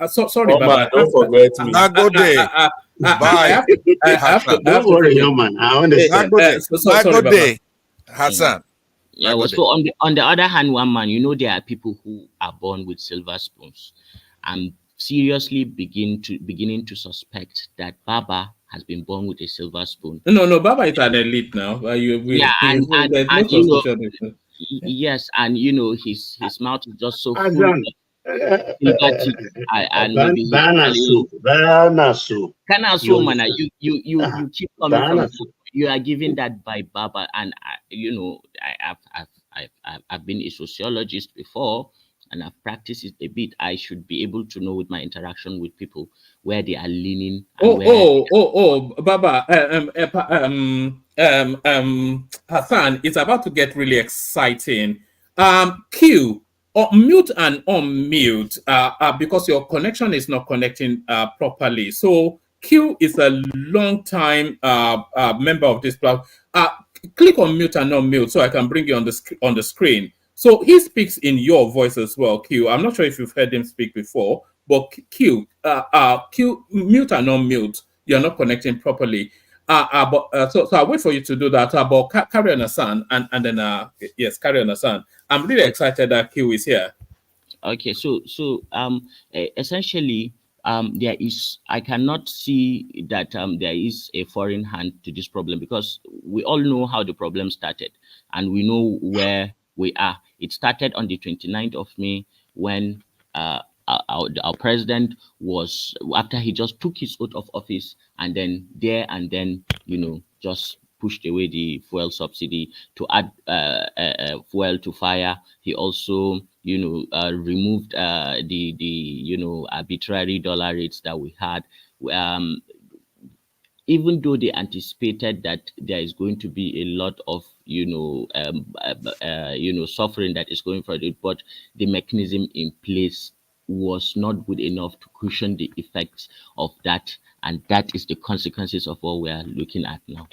Sorry, Baba. Don't forget me. Bye. Don't worry, man. I understand. Sorry, Baba. Hassan. Yeah, well, so on the other hand, one man, there are people who are born with silver spoons. I'm seriously beginning to suspect that Baba has been born with a silver spoon. No, Baba is an elite now. Yes, and his mouth is just so full of silver teeth, and maybe you keep coming from. You are giving that by Baba, and I've been a sociologist before, and I've practiced it a bit, I should be able to know with my interaction with people where they are leaning and where. Baba, Hassan, it's about to get really exciting. Q, mute and unmute, because your connection is not connecting properly. So Q is a long time member of this platform. Click on mute and unmute so I can bring you on the screen. So he speaks in your voice as well, Q. I'm not sure if you've heard him speak before, but Q, mute and unmute. You're not connecting properly. So I'll wait for you to do that. But carry on, Hassan, and then yes, carry on, Hassan. I'm really excited that Q is here. Okay, so essentially, there is, I cannot see that there is a foreign hand to this problem, because we all know how the problem started and we know where we are. It started on the 29th of May when our president was, after he just took his oath of office, and then just pushed away the fuel subsidy to add fuel to fire. He also removed the arbitrary dollar rates that we had. Even though they anticipated that there is going to be a lot of suffering that is going for it, but the mechanism in place was not good enough to cushion the effects of that, and that is the consequences of what we are looking at now.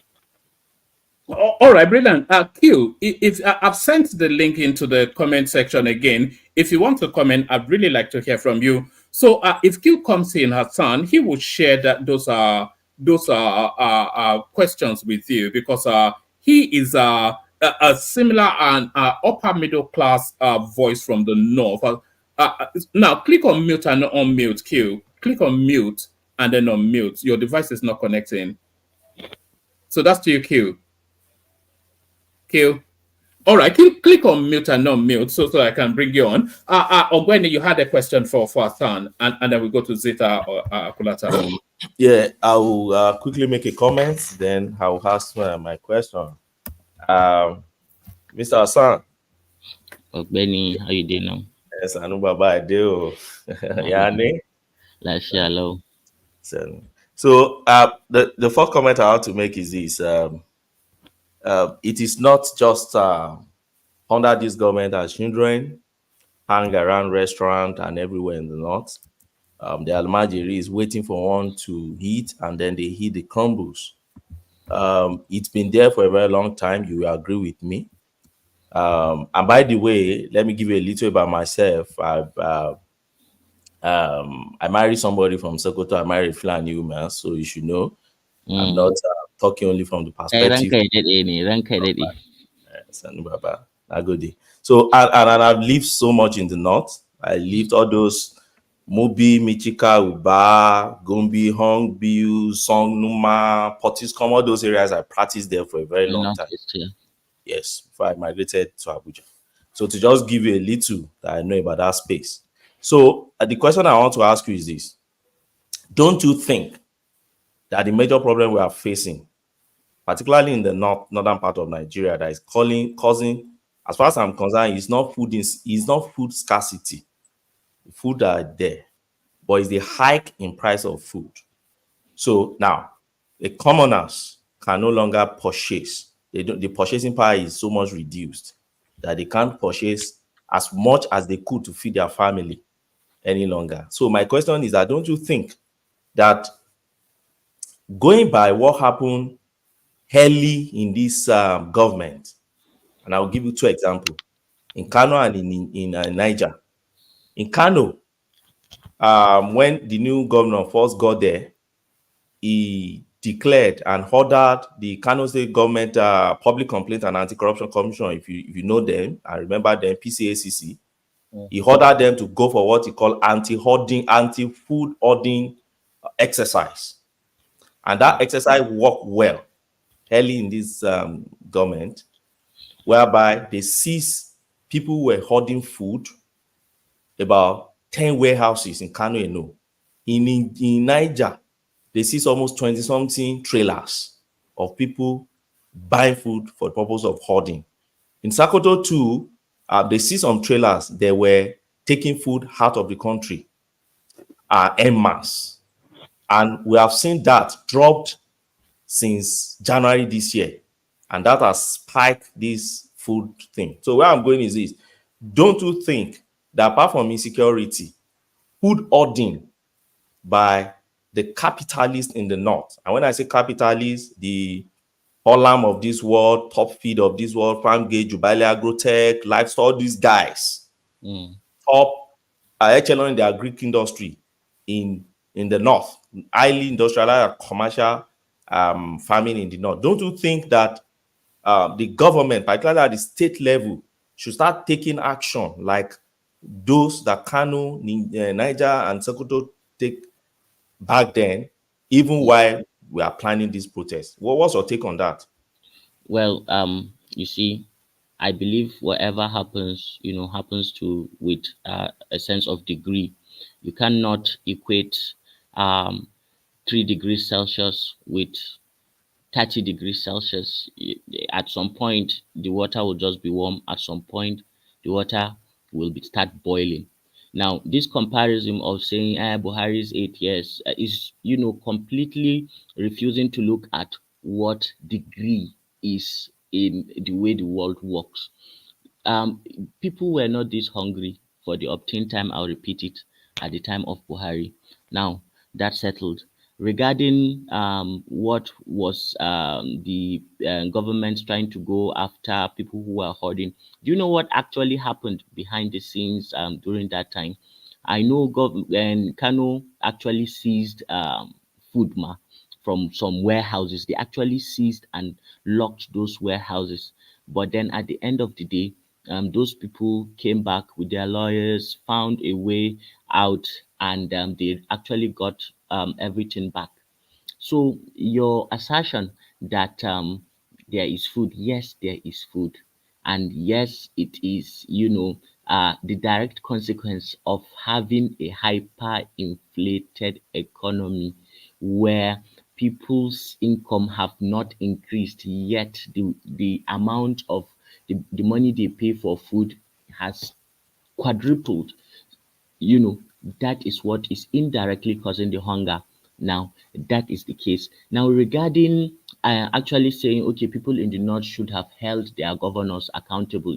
All right, brilliant. Q, if I've sent the link into the comment section again, if you want to comment, I'd really like to hear from you. So if Q comes in, Hassan, he will share those questions with you, because he is a similar and upper middle class voice from the north. Now click on mute and unmute, Q. Click on mute and then unmute. Your device is not connecting. So that's to you, Q. Q. All right, click on mute and unmute so I can bring you on. Ogweni, you had a question for Hassan, and then we go to Zeta or Kulata. Yeah, I will quickly make a comment, then I will ask my question. Mr. Hassan. Ogweni, how you doing now? Yes, I know Baba, I do. Yani? Hello. So the first comment I want to make is this. It is not just under this government that children hang around restaurants and everywhere in the north. The Almajiri is waiting for one to eat, and then they eat the crumbles. It's been there for a very long time. You will agree with me. And by the way, let me give you a little about myself. I married somebody from Sokoto. I married Fulani woman, so you should know. I'm not talking only from the perspective. So, and I've lived so much in the north. I lived all those Mobi, Michika, Uba, Gombe, Hongbiu, Songnuma, Potiskum, all those areas. I practiced there for a very long time. Yes, before I migrated to Abuja. So to just give you a little that I know about that space. So the question I want to ask you is this. Don't you think that the major problem we are facing, particularly in the northern part of Nigeria, that is causing, as far as I'm concerned, it's not food scarcity. The food are there, but it's the hike in price of food. So now, the commoners can no longer purchase. The purchasing power is so much reduced that they can't purchase as much as they could to feed their family any longer. So my question is that don't you think that going by what happened early in this government, and I'll give you two examples, in Kano and in Niger. In Kano, when the new governor first got there, he declared and ordered the Kano State Government Public Complaint and Anti-Corruption Commission, if you know them, I remember them, PCACC. He ordered them to go for what he called anti-food hoarding exercise. And that exercise worked well early in this government, whereby they seized people who were hoarding food, about 10 warehouses in Kano. In Niger, they seized almost 20-something trailers of people buying food for the purpose of hoarding. In Sokoto too, they seized some trailers. There were taking food out of the country en masse. And we have seen that dropped since January this year. And that has spiked this food thing. So where I'm going is this. Don't you think that apart from insecurity, food hoarding by the capitalists in the north, and when I say capitalists, the Olam of this world, Top Feed of this world, Farmgate, Jubilee Agrotech, Livestock, all these guys, top echelon in the agric industry in the north, highly industrialized commercial farming in the north. Don't you think that the government, particularly at the state level, should start taking action like those that Kano, Niger, and Sokoto take back then, even while we are planning this protest? What's your take on that? Well, you see, I believe whatever happens, happens to with a sense of degree. You cannot equate 3 degrees Celsius with 30 degrees Celsius. At some point, the water will just be warm. At some point, the water will start boiling. Now, this comparison of saying Buhari's 8 years is, completely refusing to look at what degree is in the way the world works. People were not this hungry for the obtained time. I'll repeat it, at the time of Buhari. Now, that's settled. Regarding what was the government trying to go after people who were hoarding, do you know what actually happened behind the scenes during that time? I know Kano actually seized food from some warehouses. They actually seized and locked those warehouses. But then at the end of the day, those people came back with their lawyers, found a way out, and they actually got everything back. So your assertion that there is food, yes, there is food, and yes, it is, the direct consequence of having a hyper-inflated economy where people's income have not increased, yet the amount of the money they pay for food has quadrupled. you know that is what is indirectly causing the hunger. Now that is the case. Now regarding actually saying, okay, people in the north should have held their governors accountable.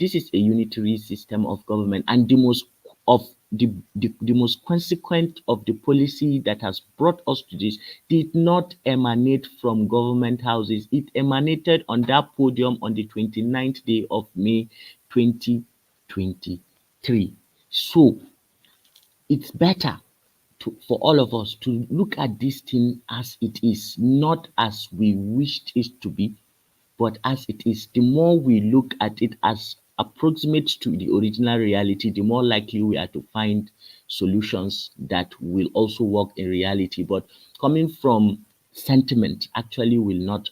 This is a unitary system of government, and the most of the most consequent of the policy that has brought us to this did not emanate from government houses. It emanated on that podium on the 29th day of May 2023. So it's better for all of us to look at this thing as it is, not as we wished it to be, but as it is. The more we look at it as approximate to the original reality, the more likely we are to find solutions that will also work in reality. But coming from sentiment actually will not,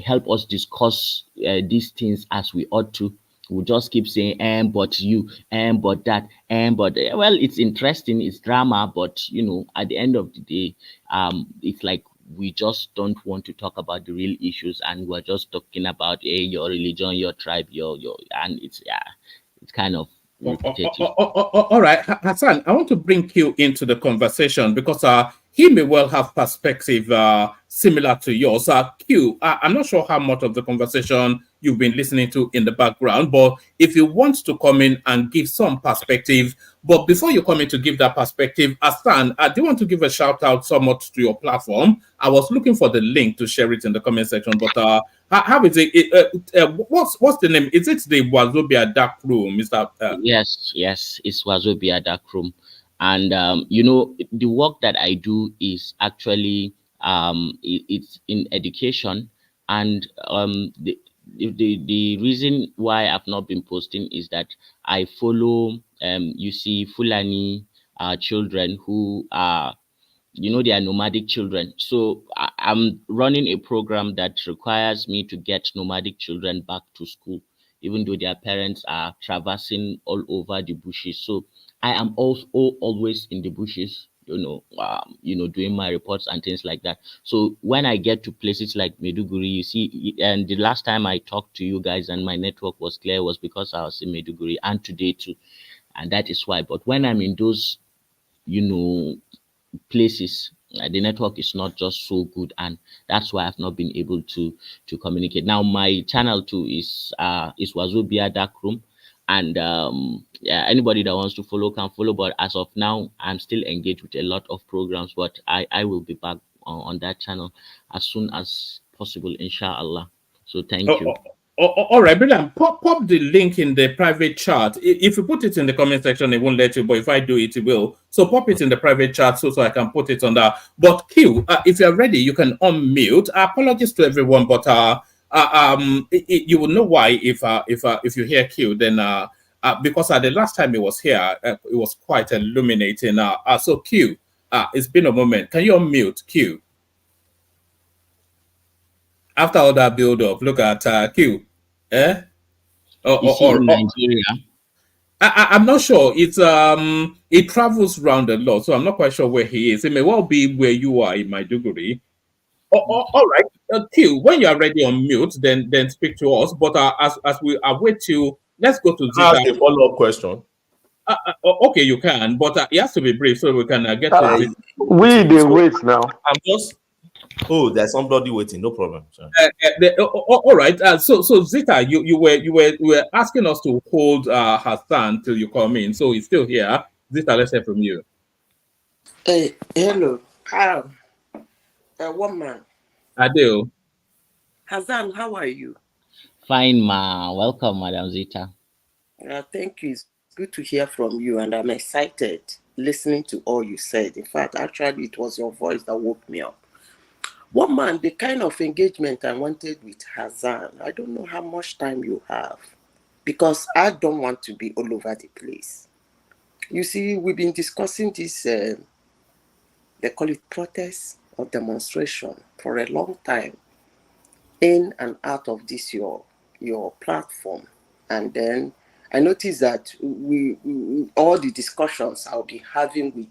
help us discuss these things as we ought to. We'll just keep saying, but you, but that, but well, it's interesting, it's drama, but at the end of the day, it's like we just don't want to talk about the real issues, and we're just talking about your religion, your tribe, your, and it's kind of repetitive. All right, Hassan, I want to bring you into the conversation because he may well have perspective similar to yours. Q, I'm not sure how much of the conversation you've been listening to in the background, but if you want to come in and give some perspective, but before you come in to give that perspective, Hassan, I do want to give a shout out somewhat to your platform. I was looking for the link to share it in the comment section, but how is it? What's the name? Is it the Wazobia Dark Room, Mr. Yes, it's Wazobia Dark Room. And the work that I do is actually it's in education, and the reason why I've not been posting is that I follow you see Fulani children who are, they are nomadic children. So I'm running a program that requires me to get nomadic children back to school, even though their parents are traversing all over the bushes. So I am also always in the bushes, don't know, doing my reports and things like that. So when I get to places like Maiduguri, you see, and the last time I talked to you guys and my network was clear was because I was in Maiduguri, and today too, and that is why. But when I'm in those, places, the network is not just so good, and that's why I've not been able to communicate. Now my channel too is Wazobia Dark Room, and yeah, anybody that wants to follow can follow, but as of now I'm still engaged with a lot of programs, but I will be back on that channel as soon as possible, inshallah. So thank you. All right, brilliant. Pop the link in the private chat. If you put it in the comment section, it won't let you, but if I do it, it will. So pop it in the private chat so I can put it on there. But Q, if you're ready, you can unmute. Apologies to everyone, but you will know why if you hear Q, then because the last time he was here, it was quite illuminating. So Q, it's been a moment. Can you unmute Q? After all that build up, look at Q. Eh? Is he in Nigeria? I'm not sure. It travels around a lot, so I'm not quite sure where he is. It may well be where you are in Maiduguri. All right, Q. When you are ready on mute, then speak to us. But as we await you, let's go to Ask Zita. a follow-up question. Okay, you can, but it has to be brief so we can get to Zita. We didn't wait now. I'm just. Oh, there's somebody waiting. No problem. All right. So Zita, you were asking us to hold Hassan till you come in. So he's still here. Zita, let's hear from you. Hey, hello. One man. Adele. Hassan, how are you? Fine, ma. Welcome, Madam Zita. Thank you. It's good to hear from you, and I'm excited listening to all you said. In fact, actually, it was your voice that woke me up. One man, the kind of engagement I wanted with Hassan, I don't know how much time you have, because I don't want to be all over the place. You see, we've been discussing this, they call it protest or demonstration, for a long time, in and out of this your platform. And then I noticed that we all the discussions I'll be having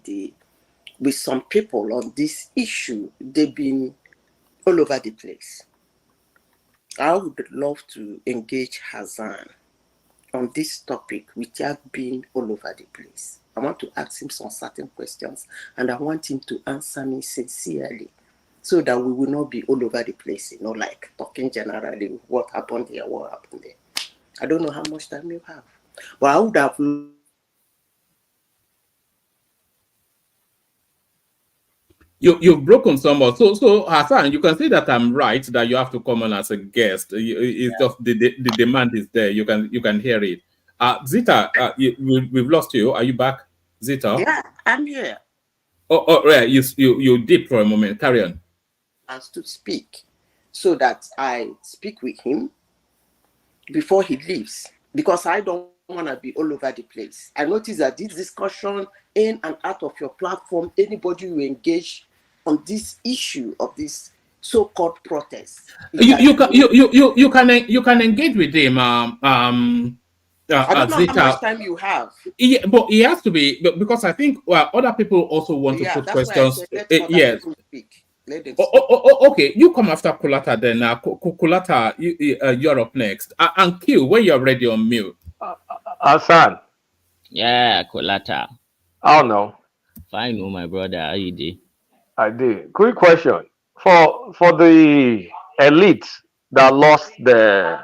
with some people on this issue, they've been all over the place. I would love to engage Hassan on this topic without being all over the place. I want to ask him some certain questions, and I want him to answer me sincerely, so that we will not be all over the place, like talking generally, what happened here, what happened there. I don't know how much time you have, but I would have. You've broken somewhat. So Hassan, you can see that I'm right that you have to come on as a guest. It's just the demand is there. You can hear it. Zita, we've lost you. Are you back, Zita? Yeah, I'm here. Oh, yeah. You dip for a moment. Carry on. Has to speak, so that I speak with him before he leaves, because I don't want to be all over the place. I notice that this discussion in and out of your platform, anybody you engage on this issue of this so-called protest, You can engage with him. I don't know Zita. how much time you have. Yeah, but it has to be because I think other people also want to put that's questions. Why I said, let other people speak. Let them speak. Okay. You come after Kulata then. Kulata, you're up next. And Q, when you're ready on mute. Hassan. Yeah, Kulata. Oh no. Fine, my brother. How you doing? I did. Quick question. For the elite that lost the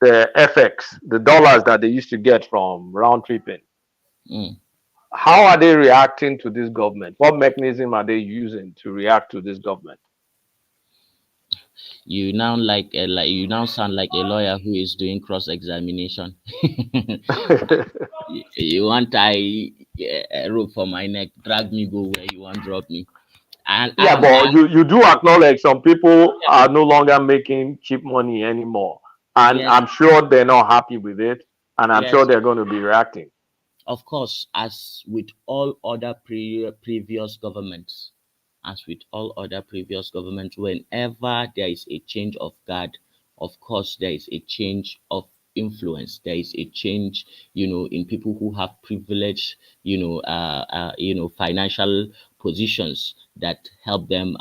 FX, the dollars that they used to get from round tripping, how are they reacting to this government? What mechanism are they using to react to this government? You now you now sound like a lawyer who is doing cross examination. You want a rope for my neck, drag me go where you want, drop me. And yeah, but you do acknowledge some people are no longer making cheap money anymore, and yes. I'm sure they're not happy with it, and I'm yes. sure they're going to be reacting. Of course, as with all other previous governments, whenever there is a change of guard, of course there is a change of influence. There is a change, in people who have privilege, financial positions that help them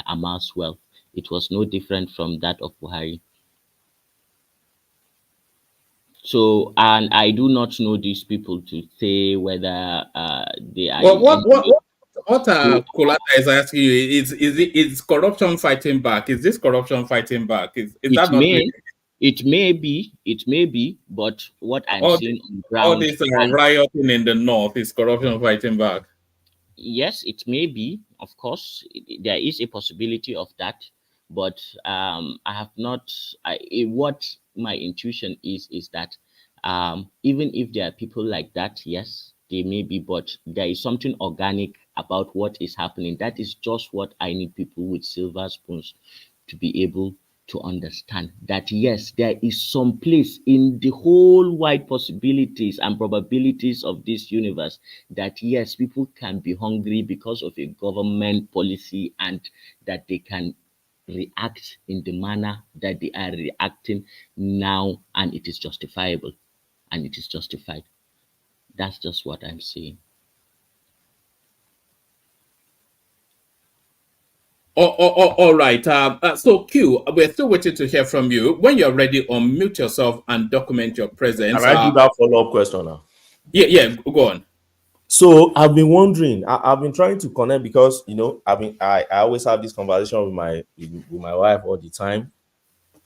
amass wealth. It was no different from that of Buhari. So, and I do not know these people to say whether they are Well, in any. what So Kolata is asking you is corruption fighting back? Is this corruption fighting back? Is it that not clear? may, it may be, but what I'm All, seeing on all ground, this rioting in the north is corruption fighting back. yes, it may be. Of course, there is a possibility of that, but I have not. What my intuition is that even if there are people like that, yes, they may be, but there is something organic about what is happening. That is just what I need people with silver spoons to be able to understand, that yes, there is some place in the whole wide possibilities and probabilities of this universe that yes, people can be hungry because of a government policy, and that they can react in the manner that they are reacting now, and it is justifiable and it is justified. That's just what I'm saying. All right. So Q, we're still waiting to hear from you. When you're ready, unmute yourself and document your presence. Can I do that follow-up question now? Yeah, go on. So I've been wondering. I've been trying to connect because I always have this conversation with my wife all the time,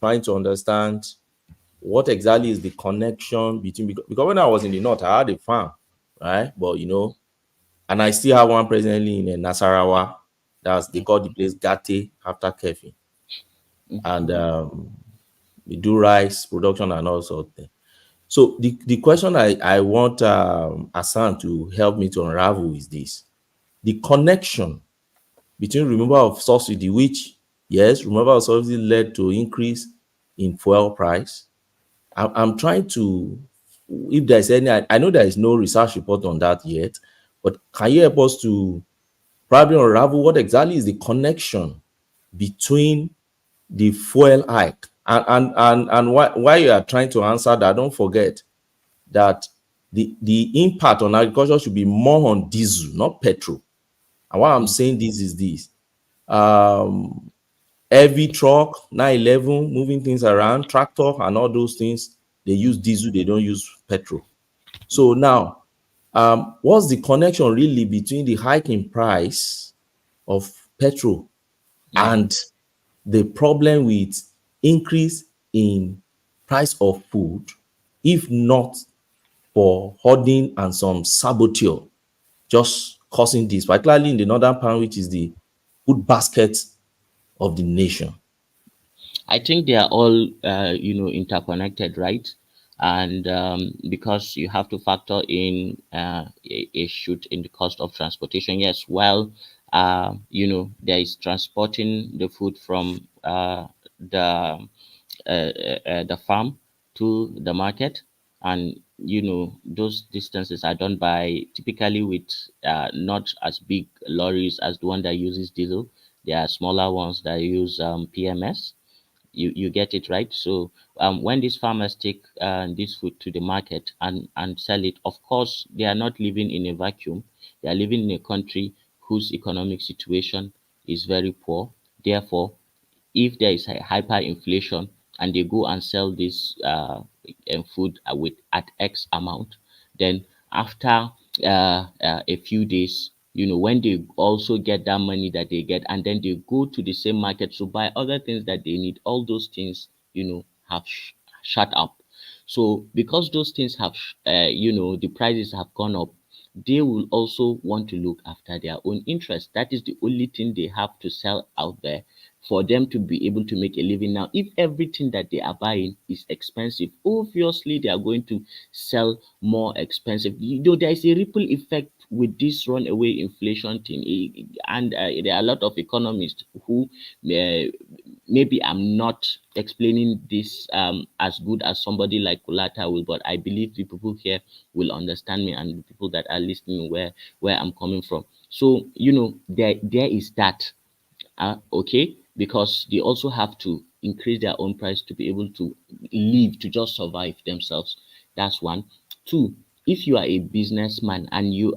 trying to understand what exactly is the connection between, because when I was in the north, I had a farm, right? But and I still have one presently in Nasarawa. They call the place Gate after Kefi. And we do rice production and all sorts of things. So the question I want Asan to help me to unravel is this: the connection between removal of subsidy, which yes, removal of subsidy led to increase in fuel price. I'm trying to, if there's any, I know there is no research report on that yet, but can you help us to probably unravel what exactly is the connection between the fuel hike and why you are trying to answer that? Don't forget that the impact on agriculture should be more on diesel, not petrol. And why I'm saying this is this: heavy truck, 911, moving things around, tractor, and all those things, they use diesel, they don't use petrol. So now, what's the connection really between the hiking price of petrol and the problem with increase in price of food, if not for hoarding and some saboteur just causing this, particularly in the northern part, which is the food basket of the nation? I think they are all, interconnected, right? And because you have to factor in a shoot in the cost of transportation. Yes, while there is transporting the food from the farm to the market, and those distances are done by typically with not as big lorries as the one that uses diesel. There are smaller ones that use PMS. You get it, right? So when these farmers take this food to the market and sell it, of course they are not living in a vacuum. They are living in a country whose economic situation is very poor. Therefore, if there is a hyperinflation and they go and sell this food with at X amount, then after a few days, when they also get that money that they get, and then they go to the same market to buy other things that they need, all those things, have shut up. So because those things have, the prices have gone up, they will also want to look after their own interest. That is the only thing they have to sell out there for them to be able to make a living. Now, if everything that they are buying is expensive, obviously they are going to sell more expensive. There is a ripple effect with this runaway inflation thing, and there are a lot of economists who maybe I'm not explaining this as good as somebody like Kulata will, but I believe the people here will understand me, and the people that are listening where I'm coming from. So there is that. Okay, because they also have to increase their own price to be able to live, to just survive themselves. That's one. Two, if you are a businessman and you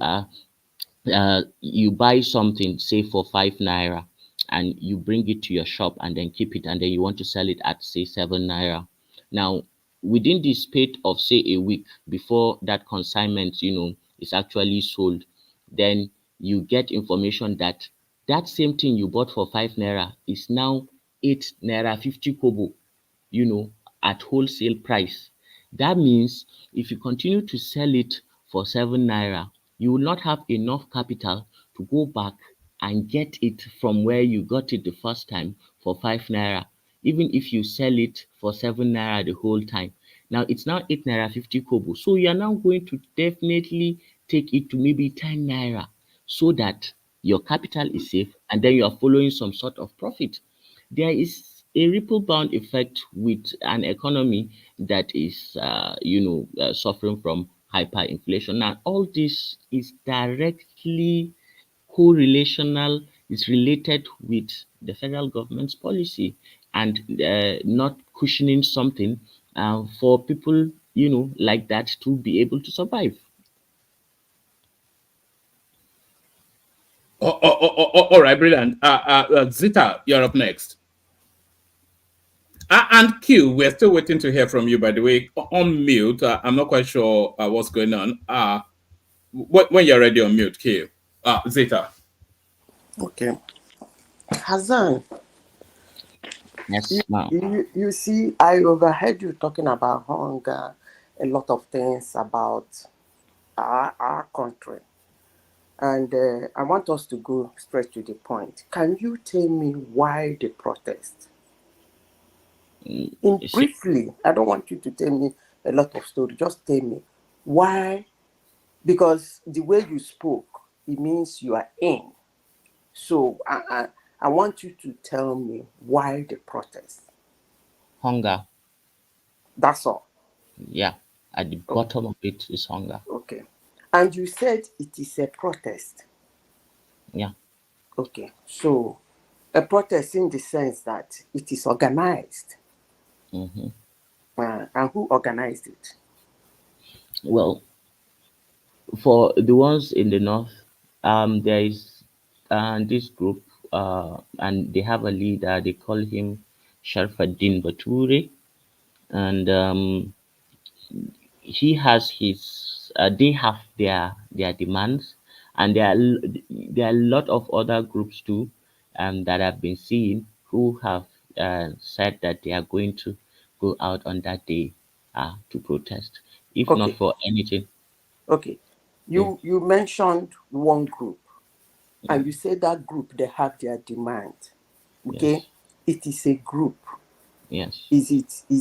buy something, say for 5 naira, and you bring it to your shop and then keep it, and then you want to sell it at say 7 naira. Now, within the spate of say a week before that consignment, is actually sold, then you get information that that same thing you bought for 5 naira is now 8 naira 50 kobo, you know, at wholesale price. That means if you continue to sell it for 7 naira, you will not have enough capital to go back and get it from where you got it the first time for 5 naira, even if you sell it for 7 naira the whole time. Now it's now 8 naira 50 kobo. So you are now going to definitely take it to maybe 10 naira so that your capital is safe and then you are following some sort of profit. There is a ripple bound effect with an economy that is, suffering from hyperinflation. Now, all this is directly correlational, is related with the federal government's policy and not cushioning something for people, like that to be able to survive. All right, brilliant. Zita, you're up next. And Q, we're still waiting to hear from you, by the way. On mute, I'm not quite sure what's going on. When you're ready on mute, Q. Zita. Okay. Hassan, Yes, ma'am. you see, I overheard you talking about hunger, a lot of things about our country. And I want us to go straight to the point. Can you tell me why the protest? Briefly, I don't want you to tell me a lot of story. Just tell me why. Because the way you spoke, it means you are in. So I want you to tell me why the protest. Hunger. That's all. Yeah. At the bottom of it is hunger. Okay. And you said it is a protest. Yeah. Okay. So a protest in the sense that it is organized. Mm-hmm. And who organized it? Well, for the ones in the north, there is this group, and they have a leader. They call him Sharfaddin Bature, and he has his. They have their demands, and there are a lot of other groups too, that have been seen who have said that they are going to go out on that day to protest, if not for anything. Okay. You mentioned one group, and you said that group, they have their demand. Okay. Yes. It is a group. Yes. Is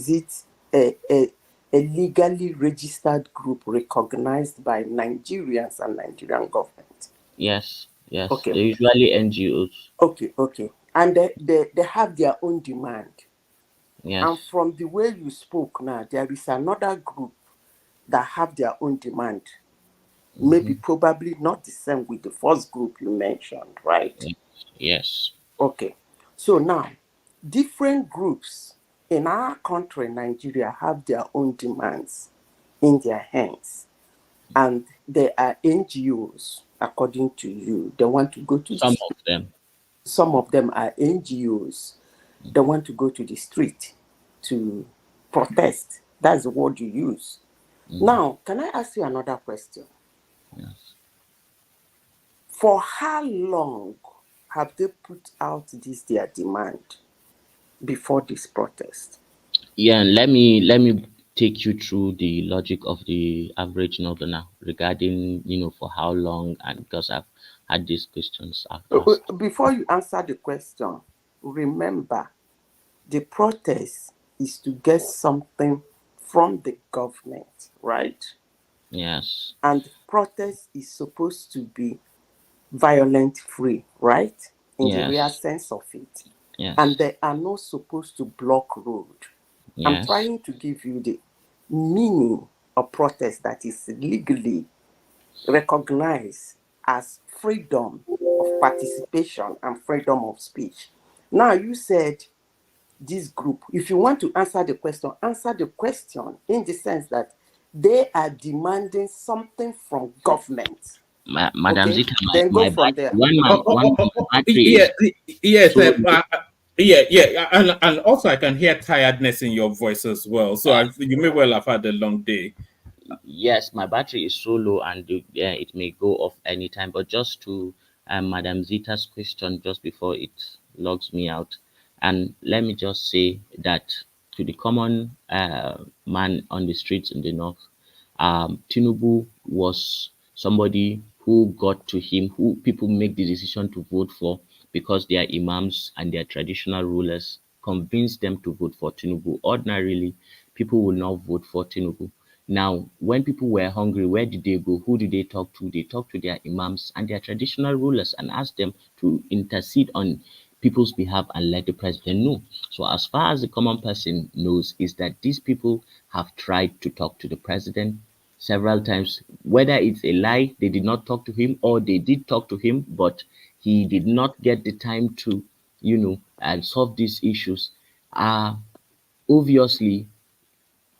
it a legally registered group recognized by Nigerians and Nigerian government? Yes. Okay. They're usually NGOs. Okay. And they have their own demand. Yes. And from the way you spoke now, there is another group that have their own demand. Maybe probably not the same with the first group you mentioned, right? Yes. Okay. So now, different groups in our country, Nigeria, have their own demands in their hands. And they are NGOs, according to you. They want to go to some of them. Some of them are NGOs. They want to go to the street to protest. That's the word you use. Now, can I ask you another question? Yes. For how long have they put out their demand before this protest? Yeah, let me take you through the logic of the average northerner regarding, for how long, and because I've had these questions asked. Before you answer the question, remember the protest is to get something from the government, right? Yes. And protest is supposed to be violent free, right? In the real Yes. sense of it. Yes. And they are not supposed to block road. I'm Yes. trying to give you the meaning of protest that is legally recognized as freedom of participation and freedom of speech. Now, you said this group, if you want to answer the question in the sense that they are demanding something from government. Madam Okay? Zita, Then go from there. one battery Yeah, is yes, so yeah, and also I can hear tiredness in your voice as well. So you may well have had a long day. yes, my battery is so low and it may go off anytime. But just to Madam Zita's question just before it logs me out, and let me just say that to the common man on the streets in the north, Tinubu was somebody who got to him, who people make the decision to vote for because their imams and their traditional rulers convinced them to vote for Tinubu. Ordinarily, people will not vote for Tinubu. Now, when people were hungry, where did they go? Who did they talk to? They talked to their imams and their traditional rulers and asked them to intercede on people's behalf and let the president know. So, as far as the common person knows, is that these people have tried to talk to the president several times. Whether it's a lie, they did not talk to him, or they did talk to him, but he did not get the time to, solve these issues. Obviously,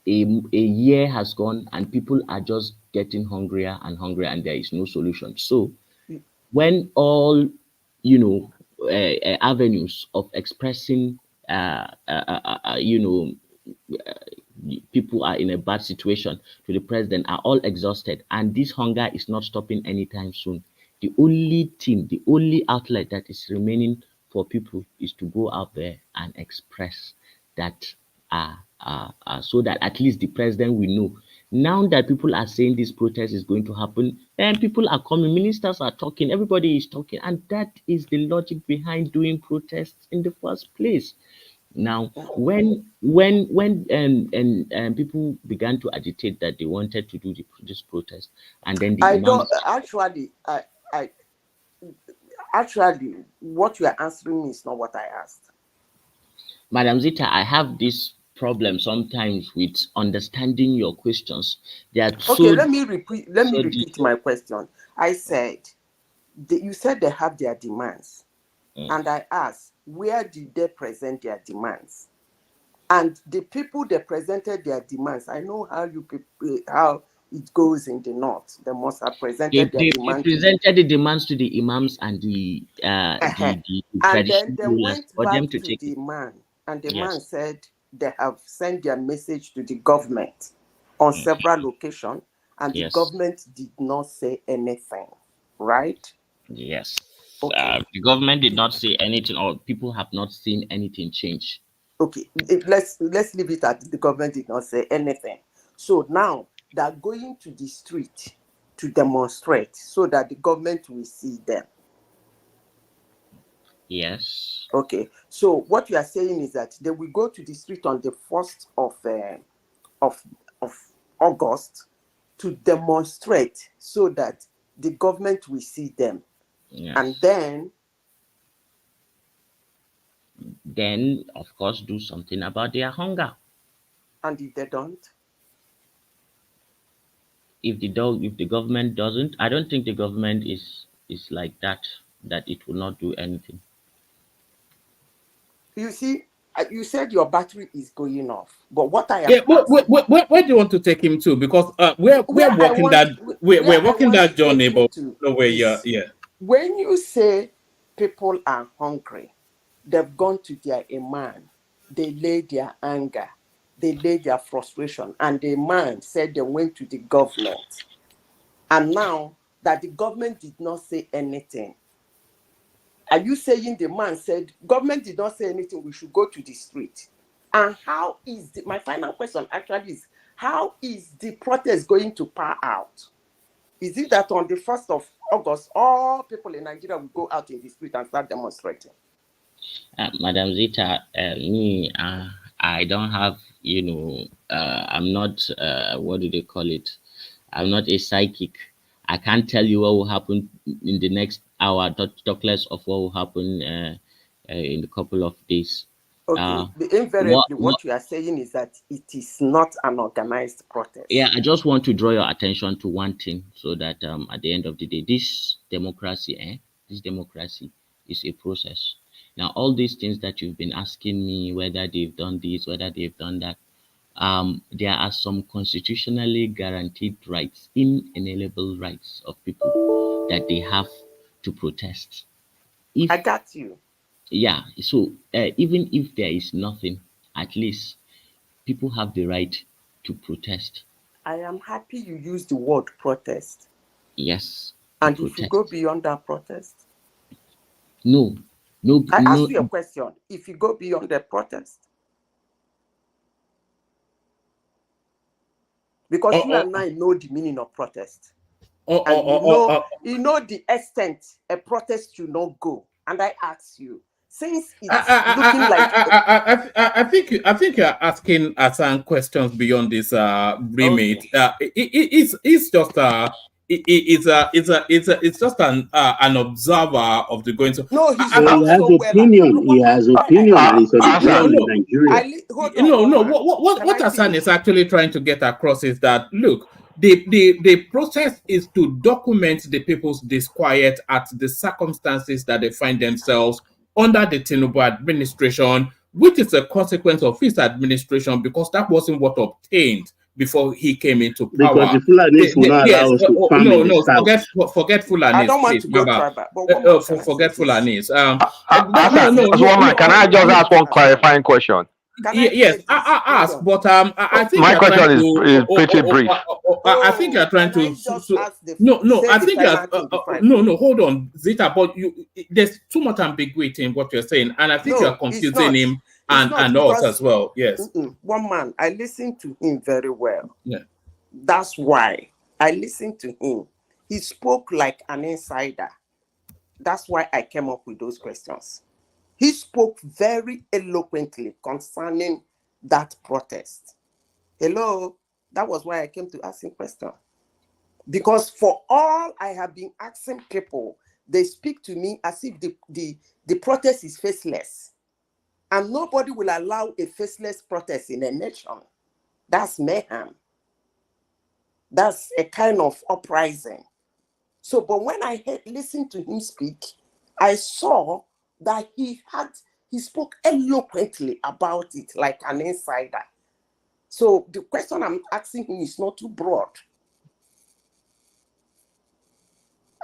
a year has gone and people are just getting hungrier and hungrier and there is no solution. So when all avenues of expressing people are in a bad situation to the president are all exhausted and this hunger is not stopping anytime soon, the only thing, the only outlet that is remaining for people is to go out there and express that so that at least the president will know. Now that people are saying this protest is going to happen, and people are coming, ministers are talking, everybody is talking, and that is the logic behind doing protests in the first place. Now, when people began to agitate that they wanted to do this protest, and then the I imams, don't I actually what you are answering me is not what I asked. Madam Zita, I have this problem sometimes with understanding your questions. They are Okay, so let me repeat my question. I said you said they have their demands. And I asked, where did they present their demands? And the people that presented their demands, I know how it goes in the north. They must have presented their they demands. presented the demands to the imams and the and then traditional they rulers went for them back to to take the it. man, and the man Yes. said they have sent their message to the government on several locations, and the Yes. government did not say anything, right? Yes. Okay. The government did not say anything, or people have not seen anything change. Okay, let's leave it at the government did not say anything. So now they're going to the street to demonstrate so that the government will see them. Yes. Okay, so what you are saying is that they will go to the street on the 1st of August to demonstrate so that the government will see them. Yes. And then of course, do something about their hunger. And if they don't? If the government doesn't, I don't think the government is like that it will not do anything. You see, you said your battery is going off, but what I am Where do you want to take him to? Because we're walking that journey, but nowhere. Yeah. When you say people are hungry, they've gone to their imam, they lay their anger, they lay their frustration, and the man said they went to the government. And now that the government did not say anything, are you saying the man said government did not say anything, we should go to the street? And how is my final question actually is, how is the protest going to par out? Is it that on the 1st of August, all people in Nigeria will go out in the street and start demonstrating? Madam Zita, I don't have, I'm not, what do they call it? I'm not a psychic. I can't tell you what will happen in the next hour, talk less of what will happen in a couple of days. Okay, invariably, what you are saying is that it is not an organized protest. Yeah, I just want to draw your attention to one thing so that at the end of the day, this democracy is a process. Now, all these things that you've been asking me, whether they've done this, whether they've done that, there are some constitutionally guaranteed rights, inalienable rights of people that they have to protest. I got you. Yeah, so even if there is nothing, at least people have the right to protest. I am happy you use the word protest. Yes. And if you go beyond that protest? No. I asked you a question. If you go beyond the protest? Because you and I know the meaning of protest. And you know the extent a protest should not go. And I ask you, since it's looking like I think you're asking Hassan questions beyond this remit. Okay. It's just it's just an observer of the going. No, he's so he has opinion. He has opinion, and he's on the ground in Nigeria. What Hassan is actually trying to get across is that, look, the process is to document the people's disquiet at the circumstances that they find themselves under the Tinubu administration, which is a consequence of his administration, because that wasn't what obtained before he came into power. Because the Fulanis will not allow us to farm in the south. Forget Fulanis. I don't want to go tribal, but forget Fulanis. Can I just ask one clarifying question? Yes, I asked, but I think my question is pretty brief. I think you're trying to. I think no. Hold on, Zita, but there's too much ambiguity in what you're saying, and I think you're confusing him and us as well. Yes. One man, I listened to him very well. Yeah. That's why I listened to him. He spoke like an insider. That's why I came up with those questions. He spoke very eloquently concerning that protest. Hello, that was why I came to ask him question. Because for all I have been asking people, they speak to me as if the protest is faceless. And nobody will allow a faceless protest in a nation. That's mayhem. That's a kind of uprising. So, but when I listened to him speak, I saw that he spoke eloquently about it like an insider. So the question I'm asking him is not too broad.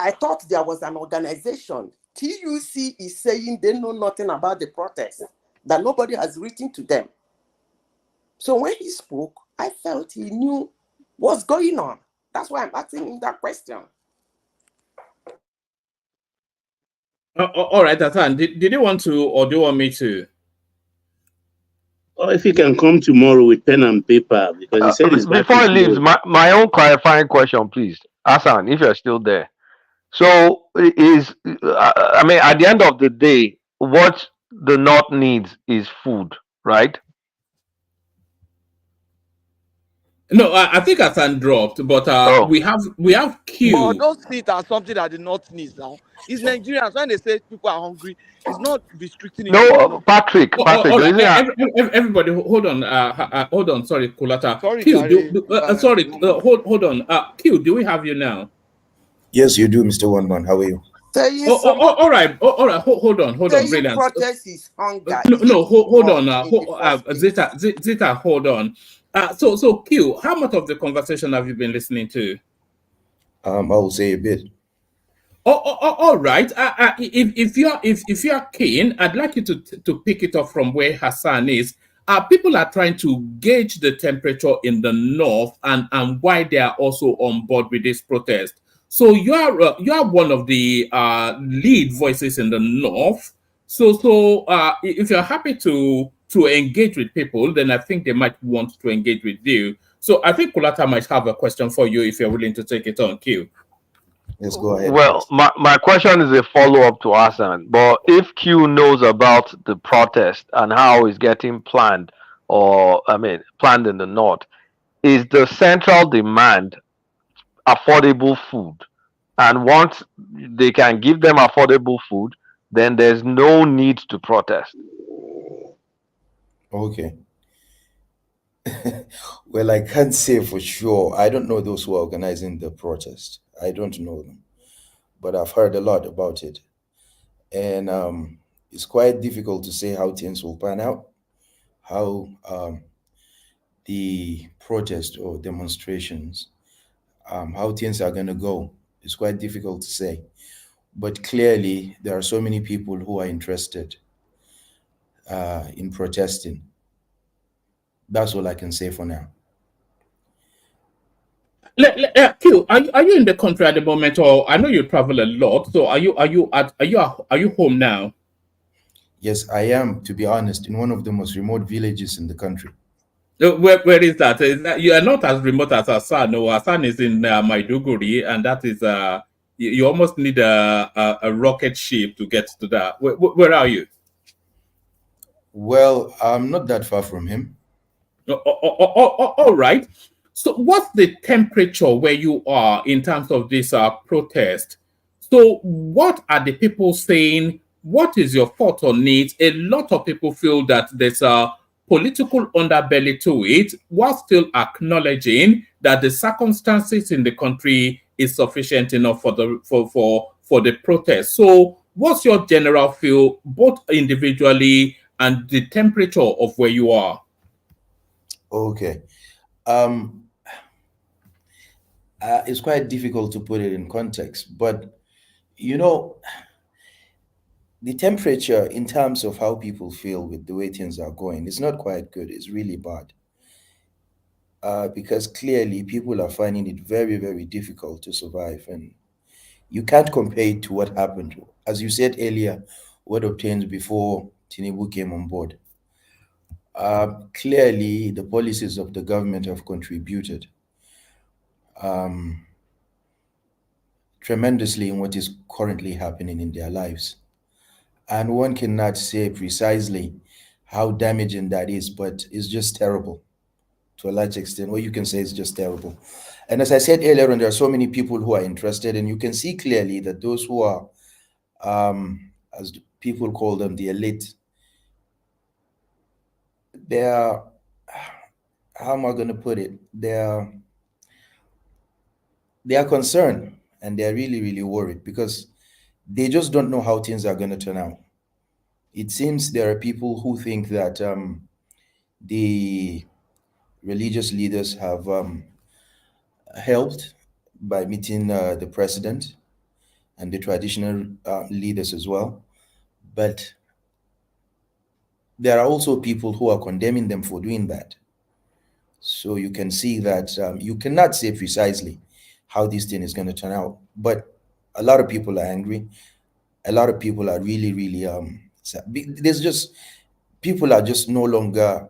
I thought there was an organization. TUC is saying they know nothing about the protest, that nobody has written to them. So when he spoke, I felt he knew what's going on. That's why I'm asking him that question. All right, Hassan, did you want to, or do you want me to? Or if you can come tomorrow with pen and paper, because he said it's before he leaves, my own clarifying question, please, Hassan, if you're still there. So I mean, at the end of the day, what the North needs is food, right? No, I think Hassan dropped, but we have Q. But don't see it as something that the North needs now. It's Nigerians. When they say people are hungry, it's not restricting it. No, Patrick. Everybody, hold on. Sorry, Kulata. Sorry, Q, hold on. Q, do we have you now? Yes, you do, Mr. One Man. How are you? All right. Hold on. Brilliant. Protest is hunger. No, hold on. Zita, hold on. So Q, how much of the conversation have you been listening to? I will say a bit. All right. If you are keen, I'd like you to pick it up from where Hassan is. People are trying to gauge the temperature in the north and why they are also on board with this protest. So you are one of the lead voices in the north. So if you're happy to engage with people, then I think they might want to engage with you. So I think Kulata might have a question for you if you're willing to take it on, Q. Yes, go ahead. Well, my question is a follow-up to Hassan. But if Q knows about the protest and how it's getting planned, planned in the north, is the central demand affordable food? And once they can give them affordable food, then there's no need to protest. Okay. Well, I can't say for sure. I don't know those who are organizing the protest. I don't know them, but I've heard a lot about it. And it's quite difficult to say how things will pan out, how the protest or demonstrations, how things are going to go. It's quite difficult to say. But clearly, there are so many people who are interested in protesting. That's all I can say for now. Q, are you in the country at the moment, or I know you travel a lot? So are you home now? Yes, I am, to be honest, in one of the most remote villages in the country. Where is that? Is that you are not as remote as Asan? No, Asan is in Maiduguri, and that is you almost need a rocket ship to get to that. Where are you? Well, I'm not that far from him. All right. So, what's the temperature where you are in terms of this protest? So, what are the people saying? What is your thought on it? A lot of people feel that there's a political underbelly to it, while still acknowledging that the circumstances in the country is sufficient enough for the protest. So, what's your general feel, both individually and the temperature of where you are? Okay. It's quite difficult to put it in context, but you know, the temperature in terms of how people feel with the way things are going is not quite good. It's really bad. Because clearly people are finding it very, very difficult to survive. And you can't compare it to what happened. As you said earlier, what obtained before Tinubu came on board. Clearly, the policies of the government have contributed tremendously in what is currently happening in their lives. And one cannot say precisely how damaging that is, but it's just terrible to a large extent. What you can say is just terrible. And as I said earlier on, there are so many people who are interested, and you can see clearly that those who are, as people call them, the elite, they are, how am I going to put it? They are concerned, and they're really, really worried because they just don't know how things are going to turn out. It seems there are people who think that the religious leaders have helped by meeting the president and the traditional leaders as well. But there are also people who are condemning them for doing that. So you can see that you cannot say precisely how this thing is going to turn out. But a lot of people are angry. A lot of people are really, really there's just people are just no longer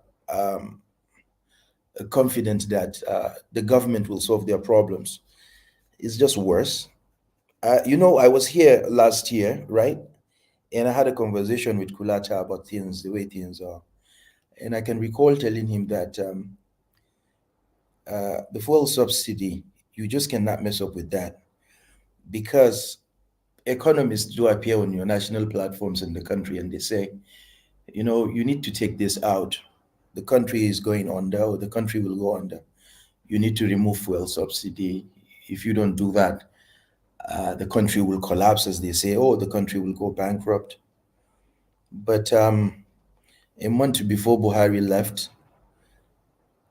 confident that the government will solve their problems. It's just worse. I was here last year, right? And I had a conversation with Kulata about things, the way things are. And I can recall telling him that the fuel subsidy, you just cannot mess up with that because economists do appear on your national platforms in the country and they say, you need to take this out. The country is going under, or the country will go under. You need to remove fuel subsidy. If you don't do that, the country will collapse, as they say, or the country will go bankrupt. But a month before Buhari left,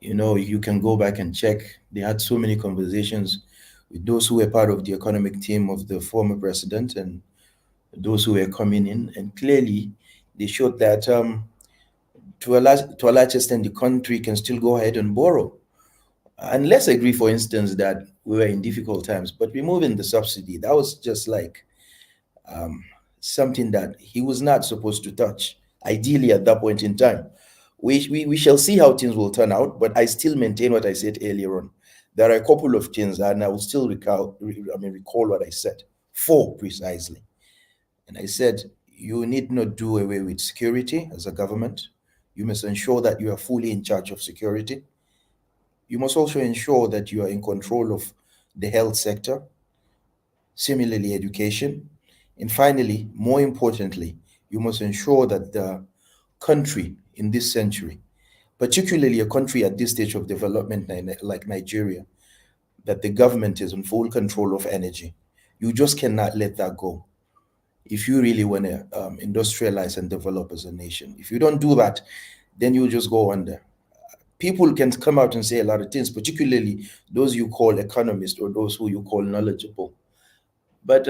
you can go back and check. They had so many conversations with those who were part of the economic team of the former president and those who were coming in. And clearly, they showed that to a large extent, the country can still go ahead and borrow. And let's agree, for instance, that we were in difficult times, but removing the subsidy, that was just like something that he was not supposed to touch, ideally at that point in time. We shall see how things will turn out, but I still maintain what I said earlier on. There are a couple of things, and I will still recall what I said. 4 precisely. And I said, you need not do away with security as a government. You must ensure that you are fully in charge of security. You must also ensure that you are in control of the health sector, similarly, education. And finally, more importantly, you must ensure that the country in this century, particularly a country at this stage of development like Nigeria, that the government is in full control of energy. You just cannot let that go. if you really want to industrialize and develop as a nation. If you don't do that, then you'll just go under. People can come out and say a lot of things, particularly those you call economists or those who you call knowledgeable. But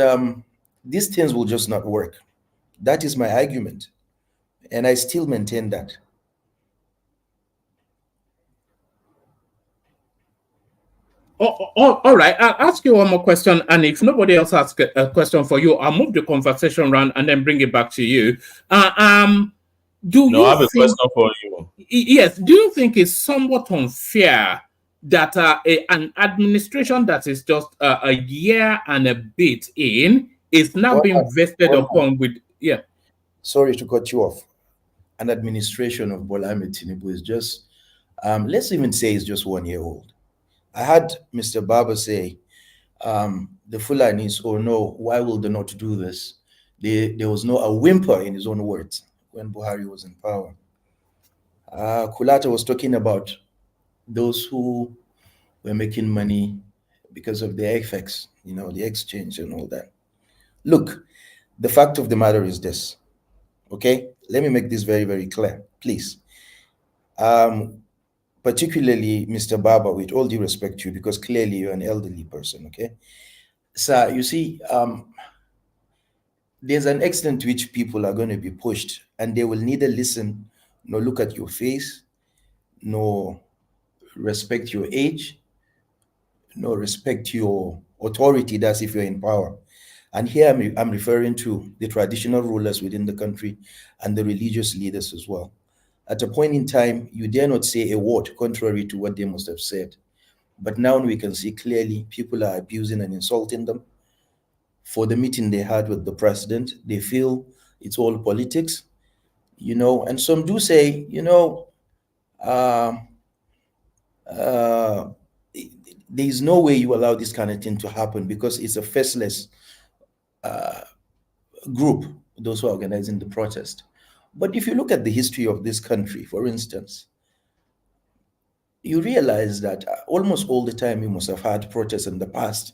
these things will just not work. That is my argument. And I still maintain that. All right, I'll ask you one more question, and if nobody else asks a question for you, I'll move the conversation around and then bring it back to you. Do No, you I have a think, question for you. yes, do you think it's somewhat unfair that an administration that is just a year and a bit in is now being vested upon with, yeah. Sorry to cut you off. An administration of Bola Ahmed Tinubu is just, let's even say it's just 1 year old. I had Mr. Baba say, the Fulanis, oh no, why will they not do this? There was no a whimper in his own words when Buhari was in power. Kulata was talking about those who were making money because of the FX, the exchange and all that. Look, the fact of the matter is this, okay? Let me make this very, very clear, please. Particularly Mr. Baba, with all due respect to you, because clearly you're an elderly person, okay? So you see, there's an extent to which people are going to be pushed and they will neither listen nor look at your face, nor respect your age, nor respect your authority. That's if you're in power. And here I'm referring to the traditional rulers within the country and the religious leaders as well. At a point in time, you dare not say a word contrary to what they must have said. But now we can see clearly people are abusing and insulting them. For the meeting they had with the president, they feel it's all politics, and some do say, there's no way you allow this kind of thing to happen because it's a faceless group, those who are organizing the protest. But if you look at the history of this country, for instance, you realize that almost all the time you must have had protests in the past.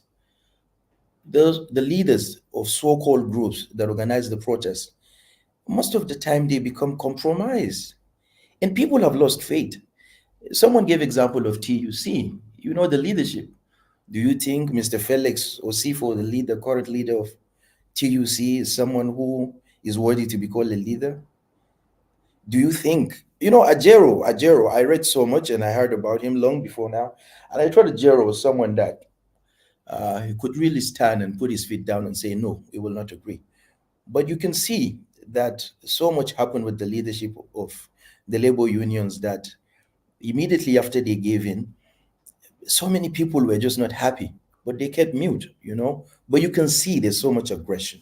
The leaders of so-called groups that organize the protests, most of the time they become compromised. And people have lost faith. Someone gave example of TUC, the leadership. Do you think Mr. Felix Osifo, the current leader of TUC, is someone who is worthy to be called a leader? Do you think, Ajero, I read so much and I heard about him long before now. And I thought Ajero was someone that he could really stand and put his feet down and say, no, we will not agree. But you can see that so much happened with the leadership of the labor unions that immediately after they gave in, so many people were just not happy, but they kept mute, But you can see there's so much aggression.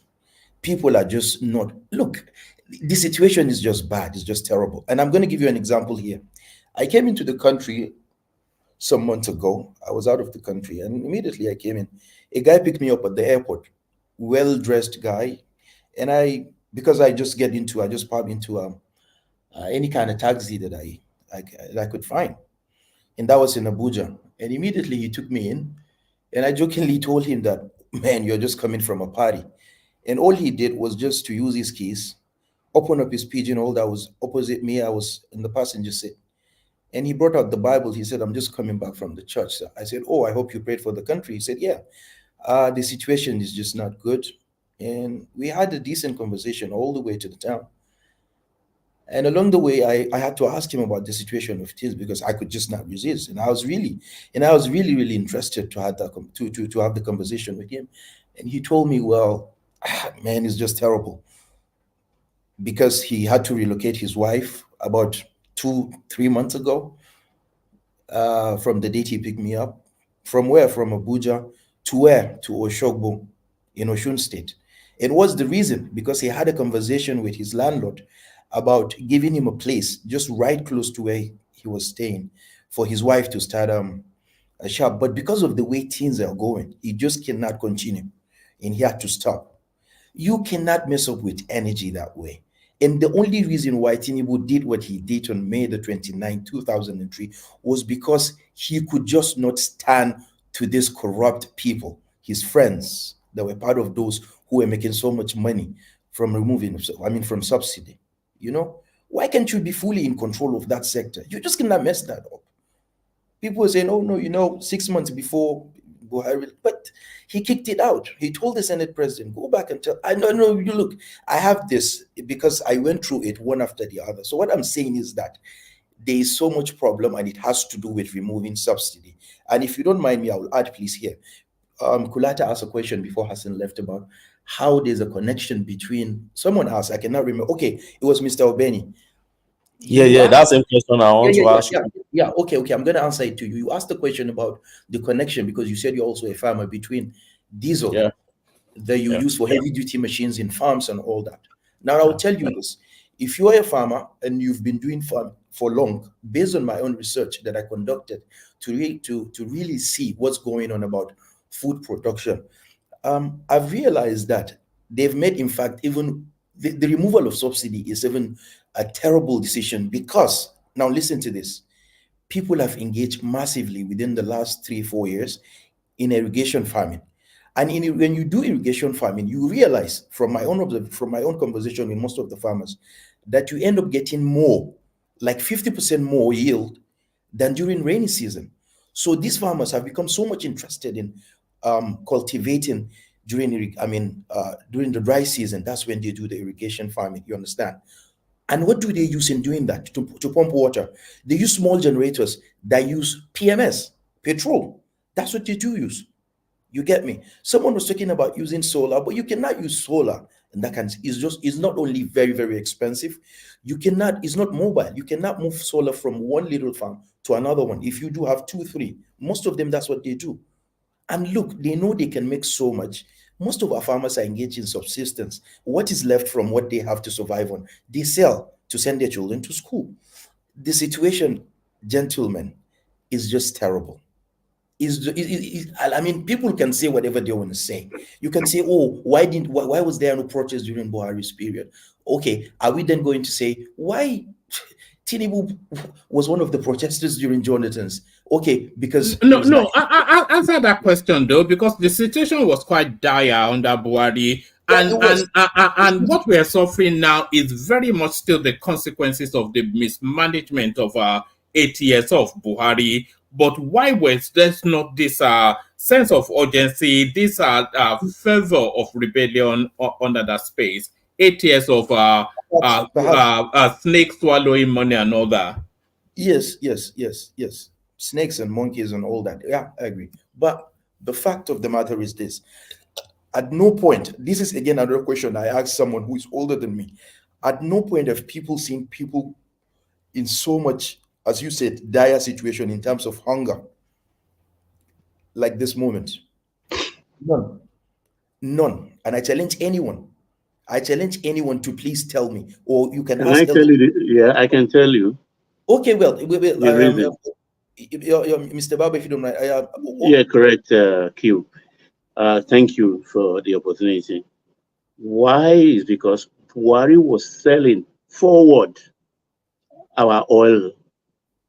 People are just not, look, the situation is just bad. It's just terrible. And I'm going to give you an example here. I came into the country some months ago. I was out of the country and immediately I came in. A guy picked me up at the airport, well-dressed guy. And because I just pop into any kind of taxi that I could find. And that was in Abuja. And immediately he took me in and I jokingly told him that, man, you're just coming from a party. And all he did was just to use his keys, open up his pigeonhole that was opposite me. I was in the passenger seat. And he brought out the Bible. He said, I'm just coming back from the church. So I said, oh, I hope you prayed for the country. He said, yeah, the situation is just not good. And we had a decent conversation all the way to the town. And along the way, I had to ask him about the situation of things because I could just not resist. And I was really, really interested to have to have the conversation with him. And he told me, well, man, it's just terrible. Because he had to relocate his wife about 2-3 months ago from the date he picked me up. From where? From Abuja to where? To Oshogbo in Osun State. And what's the reason? Because he had a conversation with his landlord about giving him a place just right close to where he was staying for his wife to start a shop. But because of the way things are going, he just cannot continue and he had to stop. You cannot mess up with energy that way. And the only reason why Tinubu did what he did on May the 29th, 2003 was because he could just not stand to these corrupt people, his friends that were part of those who are making so much money from from subsidy. You know, why can't you be fully in control of that sector? You just cannot mess that up. People are saying, oh no, 6 months before Buhari, but he kicked it out. He told the Senate president, go back and tell. I know, no, you look, I have this because I went through it one after the other. So what I'm saying is that there is so much problem and it has to do with removing subsidy. And if you don't mind me, I will add please here. Kulata asked a question before Hassan left about how there's a connection between, someone asked, I cannot remember. Okay, it was Mr. Obeni. Yeah, that's the question I want to ask you. Yeah, okay, I'm going to answer it to you. You asked the question about the connection because you said you're also a farmer between diesel that you use for heavy duty machines in farms and all that. Now, I'll tell you this. If you're a farmer and you've been doing farm for long, based on my own research that I conducted to really see what's going on about food production, I've realized that they've made, in fact, even the removal of subsidy is even a terrible decision because, now listen to this, people have engaged massively within the last 3-4 years in irrigation farming. And when you do irrigation farming, you realize from my own conversation with most of the farmers that you end up getting more, like 50% more yield than during rainy season. So these farmers have become so much interested in cultivating during the dry season. That's when they do the irrigation farming, you understand? And what do they use in doing that? To pump water, they use small generators that use PMS, petrol. That's what they do use. You get me? Someone was talking about using solar, but you cannot use solar. And that is not only very, very expensive, it's not mobile. You cannot move solar from one little farm to another one. If you do have 2, 3, most of them, that's what they do. And look, they know they can make so much. Most of our farmers are engaged in subsistence. What is left from what they have to survive on, they sell to send their children to school. The situation, gentlemen, is just terrible. I mean, people can say whatever they want to say. You can say, oh, why was there no protest during Buhari's period? Okay, are we then going to say why Tinubu was one of the protesters during Jonathan's? Okay, because no. I answer that question though, because the situation was quite dire under Buhari, and what we are suffering now is very much still the consequences of the mismanagement of 8 years of Buhari. But why was there not this sense of urgency, this fervor of rebellion under that space? 8 years of snake swallowing money and all that. Yes. Snakes and monkeys and all that. Yeah, I agree. But the fact of the matter is this. At no point, this is again another question I asked someone who is older than me. At no point have people seen people in so much, as you said, dire situation in terms of hunger like this moment. None. And I challenge anyone to please tell me, or you can ask. I tell you? Yeah, I can tell you. Okay, well, Mr. Baba, if you don't mind. Yeah, correct, Q. Thank you for the opportunity. Why is because Buhari was selling forward our oil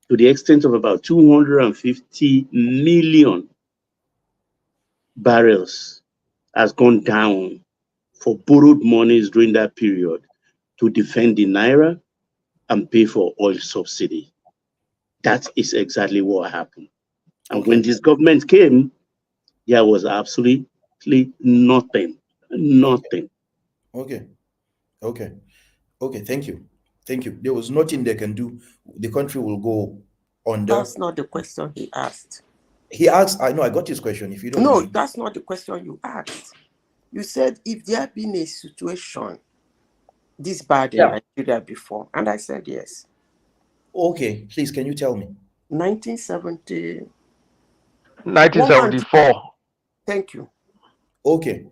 to the extent of about 250 million barrels has gone down for borrowed monies during that period to defend the Naira and pay for oil subsidy. That is exactly what happened. And when this government came, there was absolutely nothing. Okay. Thank you. There was nothing they can do. The country will go under. That's not the question he asked. He asked, I know, I got his question. If you don't No, mind. that's not the question you asked. You said if there had been a situation this bad in Nigeria before, and I said yes. Okay, please, can you tell me? 1974. Thank you. Okay.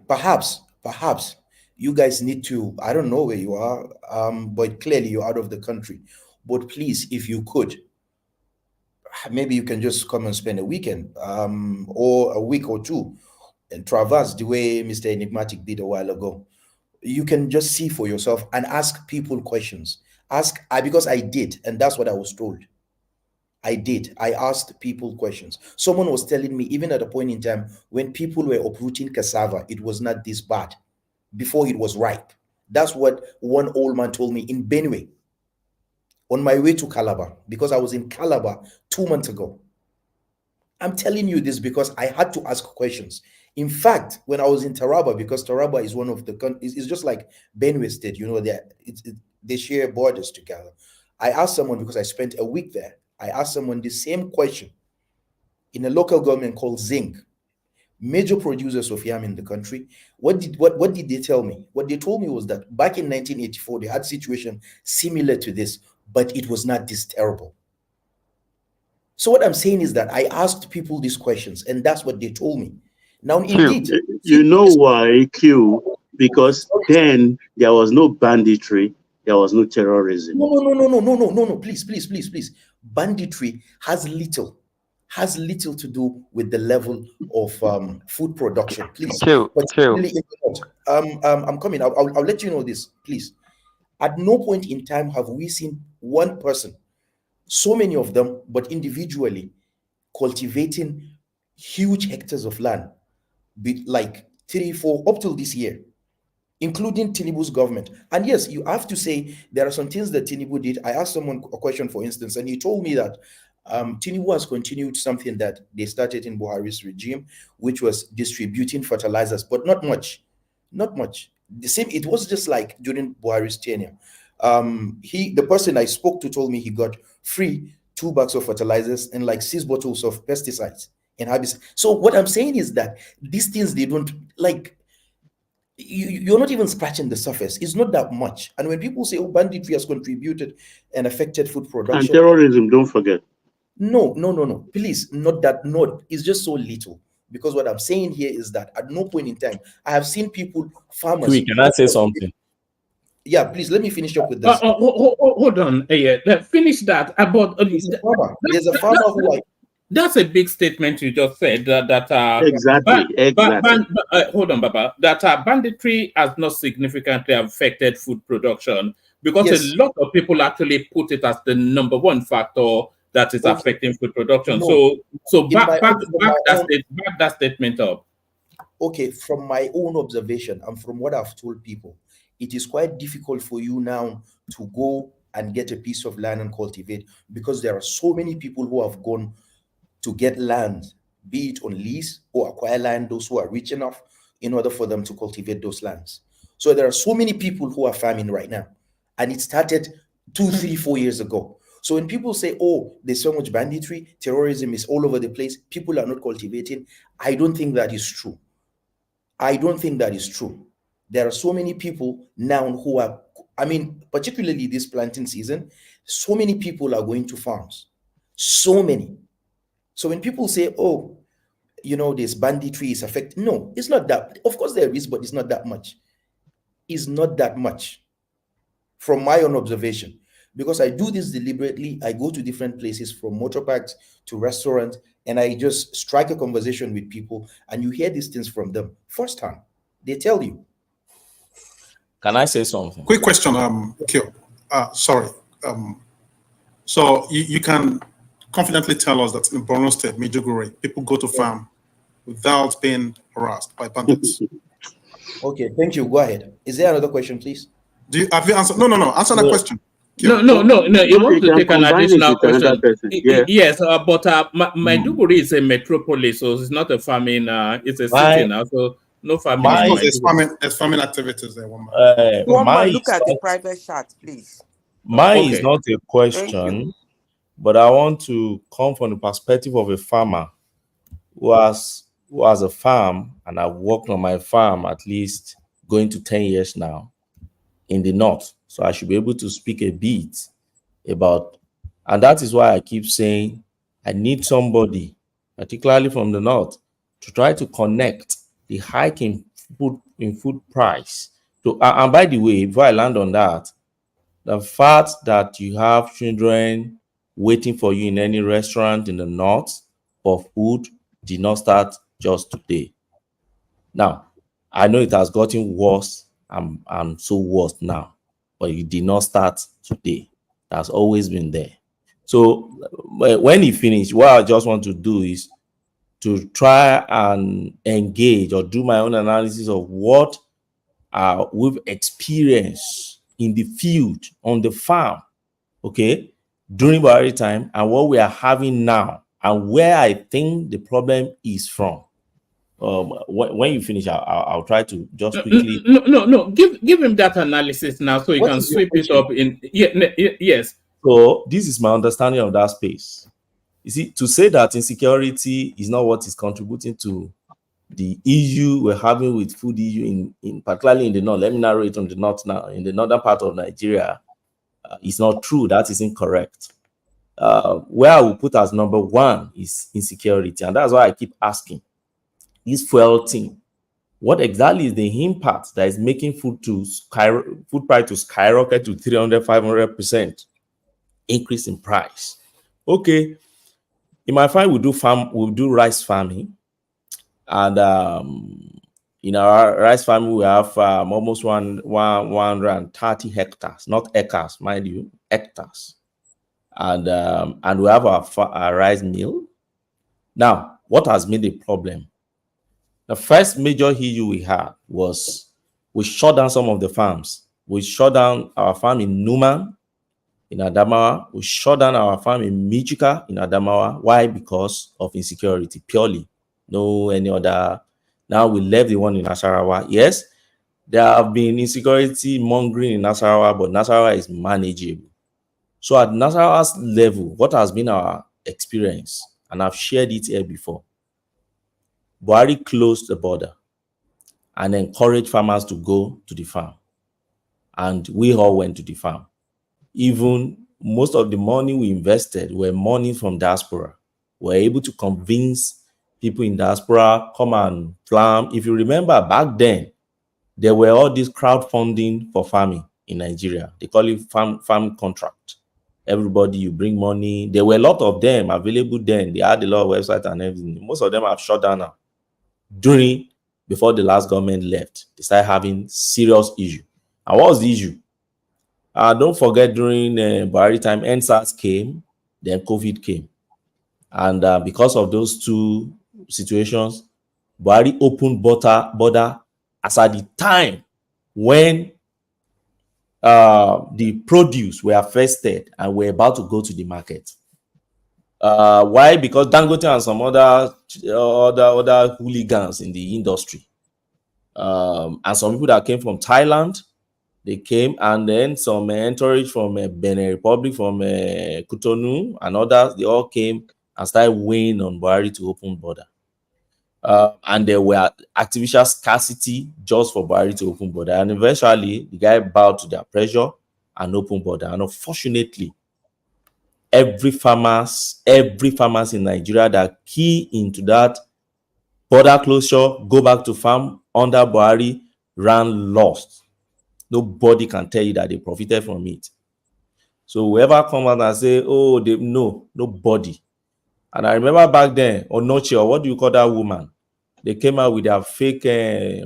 Perhaps you guys need to, I don't know where you are, but clearly you're out of the country. But please, if you could, maybe you can just come and spend a weekend, or a week or two, and traverse the way Mr. Enigmatic did a while ago. You can just see for yourself and ask people questions. Because I did, and that's what I was told. I did. I asked people questions. Someone was telling me, even at a point in time when people were uprooting cassava, it was not this bad before it was ripe. That's what one old man told me in Benue on my way to Calabar, because I was in Calabar 2 months ago. I'm telling you this because I had to ask questions. In fact, when I was in Taraba, because Taraba is one of the it's just like Benue State, they share borders together. I asked someone, because I spent a week there, I asked someone the same question in a local government called Zinc, major producers of yam in the country. What did they tell me? What they told me was that back in 1984, they had a situation similar to this, but it was not this terrible. So what I'm saying is that I asked people these questions, and that's what they told me. Now, indeed, you know why, Q? Because then there was no banditry, there was no terrorism. No. Please. Banditry has little to do with the level of food production. Please, particularly in the north. I'm coming. I'll let you know this, please. At no point in time have we seen one person, so many of them, but individually, cultivating huge hectares of land, like 3, 4, up till this year, including Tinubu's government. And yes, you have to say there are some things that Tinubu did. I asked someone a question, for instance, and he told me that Tinubu has continued something that they started in Buhari's regime, which was distributing fertilizers, but not much. The same, it was just like during Buhari's tenure. The person I spoke to told me he got free 2 bags of fertilizers and like 6 bottles of pesticides and herbicides. So what I'm saying is that these things, they don't like, you're not even scratching the surface. It's not that much. And when people say, oh, banditry has contributed and affected food production. And terrorism, don't forget. No. Please, not that. No, it's just so little. Because what I'm saying here is that at no point in time, I have seen people, farmers. Quick, can I say something? Yeah, please, let me finish up with this. Hold on. Finish that. There's a farmer who That's a big statement you just said. Exactly. Hold on, Baba. That banditry has not significantly affected food production, because a lot of people actually put it as the number one factor that is affecting food production. No. So back that statement up. Okay, from my own observation and from what I've told people, it is quite difficult for you now to go and get a piece of land and cultivate, because there are so many people who have gone to get land, be it on lease or acquire land, those who are rich enough, in order for them to cultivate those lands. So there are so many people who are farming right now, and it started 2, 3, 4 years ago. So when people say, oh, there's so much banditry, terrorism is all over the place, people are not cultivating, I don't think that is true. There are so many people now who are, particularly this planting season, so many people are going to farms. So many. So when people say, oh, this banditry is affecting, no, it's not that. Of course there is, but it's not that much. It's not that much from my own observation, because I do this deliberately. I go to different places, from motor parks to restaurants, and I just strike a conversation with people, and you hear these things from them firsthand. They tell you. Can I say something? Quick question, Kyo. Sorry. So you can confidently tell us that in Borno State, Maiduguri, people go to farm without being harassed by bandits. Okay, thank you. Go ahead. Is there another question, please? Have you answered? No. Answer that question. No. You want to take an additional question? Yes, but Maiduguri is a metropolis, so it's not a farming. It's a city now, so no farming. There's farming activities there. One man, look at the private chat, please. Mine is not a question, but I want to come from the perspective of a farmer who has a farm, and I've worked on my farm at least going to 10 years now in the north. So I should be able to speak a bit about, and that is why I keep saying I need somebody, particularly from the north, to try to connect the hike in food price. And by the way, before I land on that, the fact that you have children waiting for you in any restaurant in the north for food did not start just today. Now, I know it has gotten worse and so worse now, but it did not start today. It has always been there. So when he finished, what I just want to do is to try and engage or do my own analysis of what we've experienced in the field, on the farm, okay, during Buhari time, and what we are having now, and where I think the problem is from. When you finish, I'll try to just quickly. No. Give him that analysis now, so he What can is your sweep it question? up in. Yes. So this is my understanding of that space. You see, to say that insecurity is not what is contributing to the issue we're having with food issue in particularly in the north. Let me narrow it on the north now. In the northern part of Nigeria, it's not true. That is incorrect. Where I will put as number one is insecurity, and that's why I keep asking this fuel thing. What exactly is the impact that is making food price to skyrocket to 300-500% increase in price? Okay, in my farm we'll do rice farming, and in our rice farming we have almost 130 hectares, not acres, mind you, hectares, and we have our rice mill. Now, what has been the problem? The first major issue we had was we shut down some of the farms. We shut down our farm in Numan, in Adamawa. We shut down our farm in Michika, in Adamawa. Why? Because of insecurity, purely. No any other. Now we left the one in Nasarawa. Yes, there have been insecurity mongering in Nasarawa, but Nasarawa is manageable. So at Nasarawa's level, what has been our experience, and I've shared it here before, Buhari closed the border and encouraged farmers to go to the farm. And we all went to the farm. Even most of the money we invested were money from diaspora. We were able to convince people in diaspora, come and farm. If you remember back then, there were all this crowdfunding for farming in Nigeria. They call it farm contract. Everybody, you bring money. There were a lot of them available then. They had a lot of websites and everything. Most of them have shut down now. Before the last government left, they started having serious issue. And what was the issue? Don't forget, during Buhari time, NSAS came, then COVID came. And because of those two situations, Buhari opened border as at the time when the produce were affected and were about to go to the market. Why? Because Dangote and some other hooligans in the industry, and some people that came from Thailand, they came, and then some entourage from Benin Republic, from Cotonou, and others, they all came and started weighing on Buhari to open border. And there were artificial scarcity just for Buhari to open border. And eventually, the guy bowed to their pressure and opened border. And unfortunately, every farmers in Nigeria that key into that border closure, go back to farm under Buhari, ran lost. Nobody can tell you that they profited from it. So whoever come out and say, oh, nobody. And I remember back then, Onoche, or what do you call that woman? They came out with their fake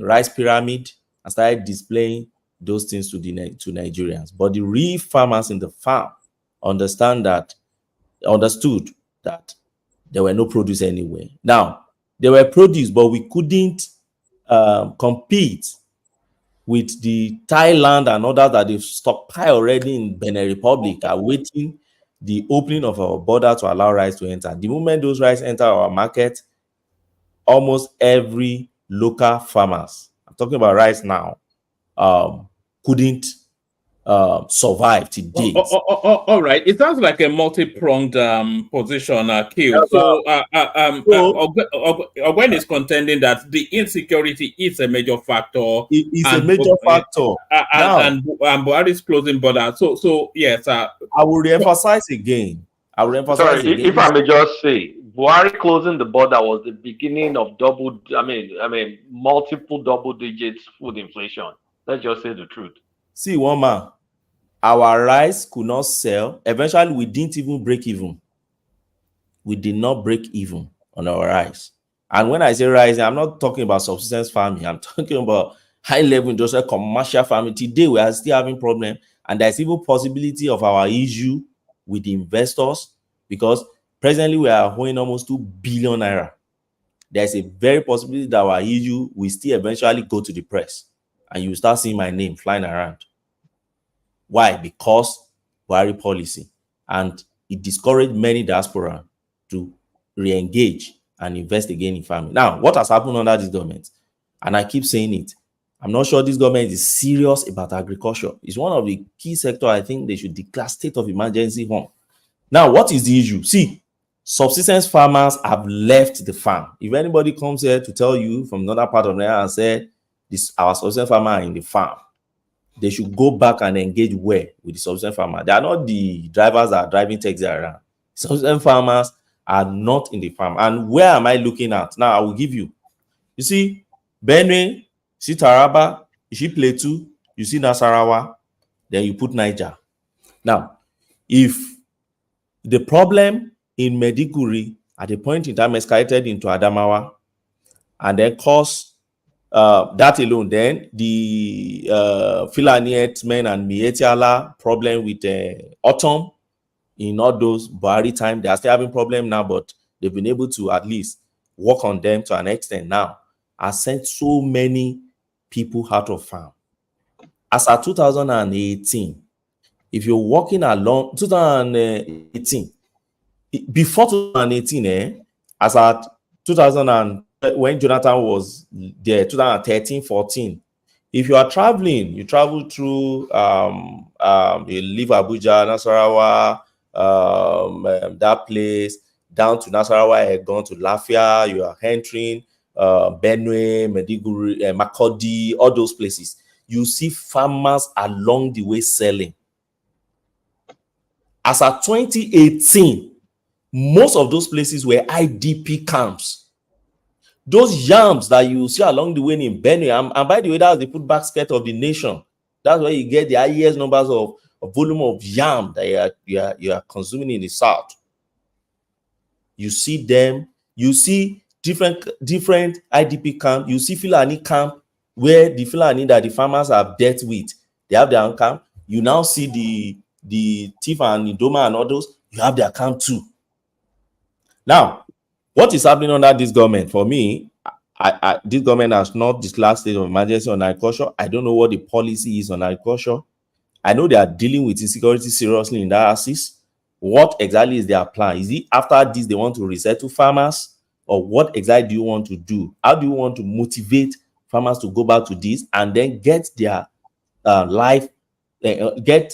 rice pyramid and started displaying those things to Nigerians. But the real farmers in the farm understood that there were no produce anywhere. Now, there were produce, but we couldn't compete with the Thailand and others that they've stockpiled already in Benin Republic, awaiting the opening of our border to allow rice to enter. The moment those rice enter our market, almost every local farmers, I'm talking about rice now, couldn't survive to date. All right. It sounds like a multi-pronged position, Q. So Ogwen is contending that the insecurity is a major factor. It's a major factor. And Buhari's closing border. So yes. I will reemphasize again. Sorry, if I may just say, Buhari closing the border was the beginning of multiple double digits food inflation. Let's just say the truth. See, one man, our rice could not sell. Eventually, we didn't even break even. We did not break even on our rice. And when I say rice, I'm not talking about subsistence farming. I'm talking about high-level industrial commercial farming. Today, we are still having problem, and there's even possibility of our issue with the investors, because presently we are owing almost 2 billion naira. There's a very possibility that our issue will still eventually go to the press and you start seeing my name flying around. Why? Because Buhari policy, and it discouraged many diaspora to re-engage and invest again in farming. Now, what has happened under this government, and I keep saying it, I'm not sure this government is serious about agriculture. It's one of the key sectors I think they should declare state of emergency on. Now, what is the issue? See, subsistence farmers have left the farm. If anybody comes here to tell you from another part of Nigeria and say this, our subsistence farmer are in the farm, they should go back and engage where with the subsistence farmer. They are not the drivers that are driving taxi around. Subsistence farmers are not in the farm. And where am I looking at? Now, I will give you. You see, Benue, see Taraba, you see Plateau, you see Nasarawa, then you put Niger. Now, if the problem in Maiduguri at the point in time escalated into Adamawa and then caused that alone, then the Fulani herdsmen and Mietiala problem with autumn in all those Buhari time, they are still having problem now, but they've been able to at least work on them to an extent now. I sent so many people out of farm. As at 2018, if you're walking along 2018, before 2018, as at 2000 when Jonathan was there, 2013, 14, if you are traveling, you travel through you leave Abuja, Nasarawa, that place, down to Nasarawa, gone to Lafia, you are entering Benue, Maiduguri, Makurdi, all those places. You see farmers along the way selling. As at 2018, most of those places were IDP camps. Those yams that you see along the way in Benue, and by the way, that's the food basket of the nation. That's where you get the highest numbers of volume of yam that you are consuming in the south. You see them, you see different IDP camp, you see Fulani camp where the Fulani that the farmers have dealt with, they have their own camp. You now see the Tifa and Idoma and others, you have their camp too. Now, what is happening under this government? For me, this government has not declared state of emergency on agriculture. I don't know what the policy is on agriculture. I know they are dealing with insecurity seriously in that axis. What exactly is their plan? Is it after this they want to resettle farmers? Or what exactly do you want to do? How do you want to motivate farmers to go back to this and then get their life, get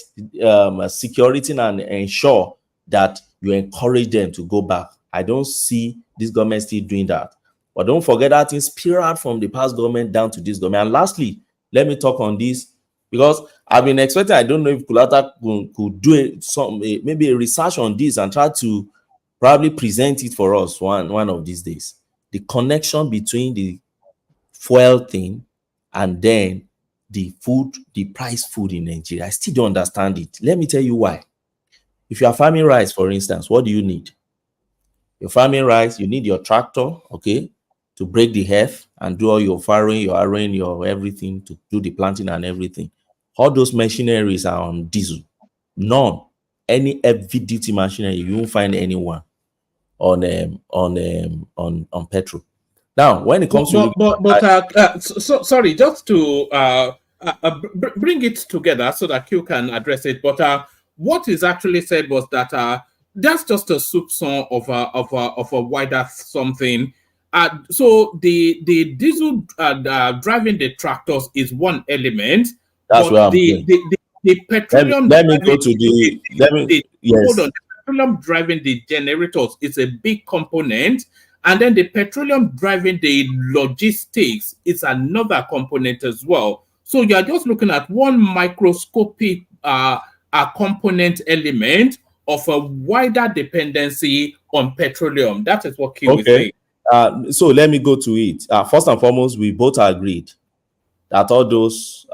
security and ensure that you encourage them to go back? I don't see this government still doing that. But don't forget that things spiraled from the past government down to this government. And lastly, let me talk on this, because I've been expecting, I don't know if Kulata could do some maybe a research on this and try to probably present it for us one of these days. The connection between the fuel thing and then the food, the price food in Nigeria. I still don't understand it. Let me tell you why. If you are farming rice, for instance, what do you need? You're farming rice, you need your tractor, okay, to break the earth and do all your farrowing, your harrowing, your everything, to do the planting and everything. All those machineries are on diesel. None. Any heavy duty machinery, you won't find anyone on petrol. Now, when it comes sorry, just to bring it together so that you can address it. But what is actually said was that that's just a soupçon of a wider something. So the diesel driving the tractors is one element. That's what I'm saying. The petroleum. Let me go to the. Hold on. The petroleum driving the generators is a big component, and then the petroleum driving the logistics is another component as well. So you are just looking at one microscopic component element of a wider dependency on petroleum. That is what Q is saying. So let me go to it. First and foremost, we both agreed that all those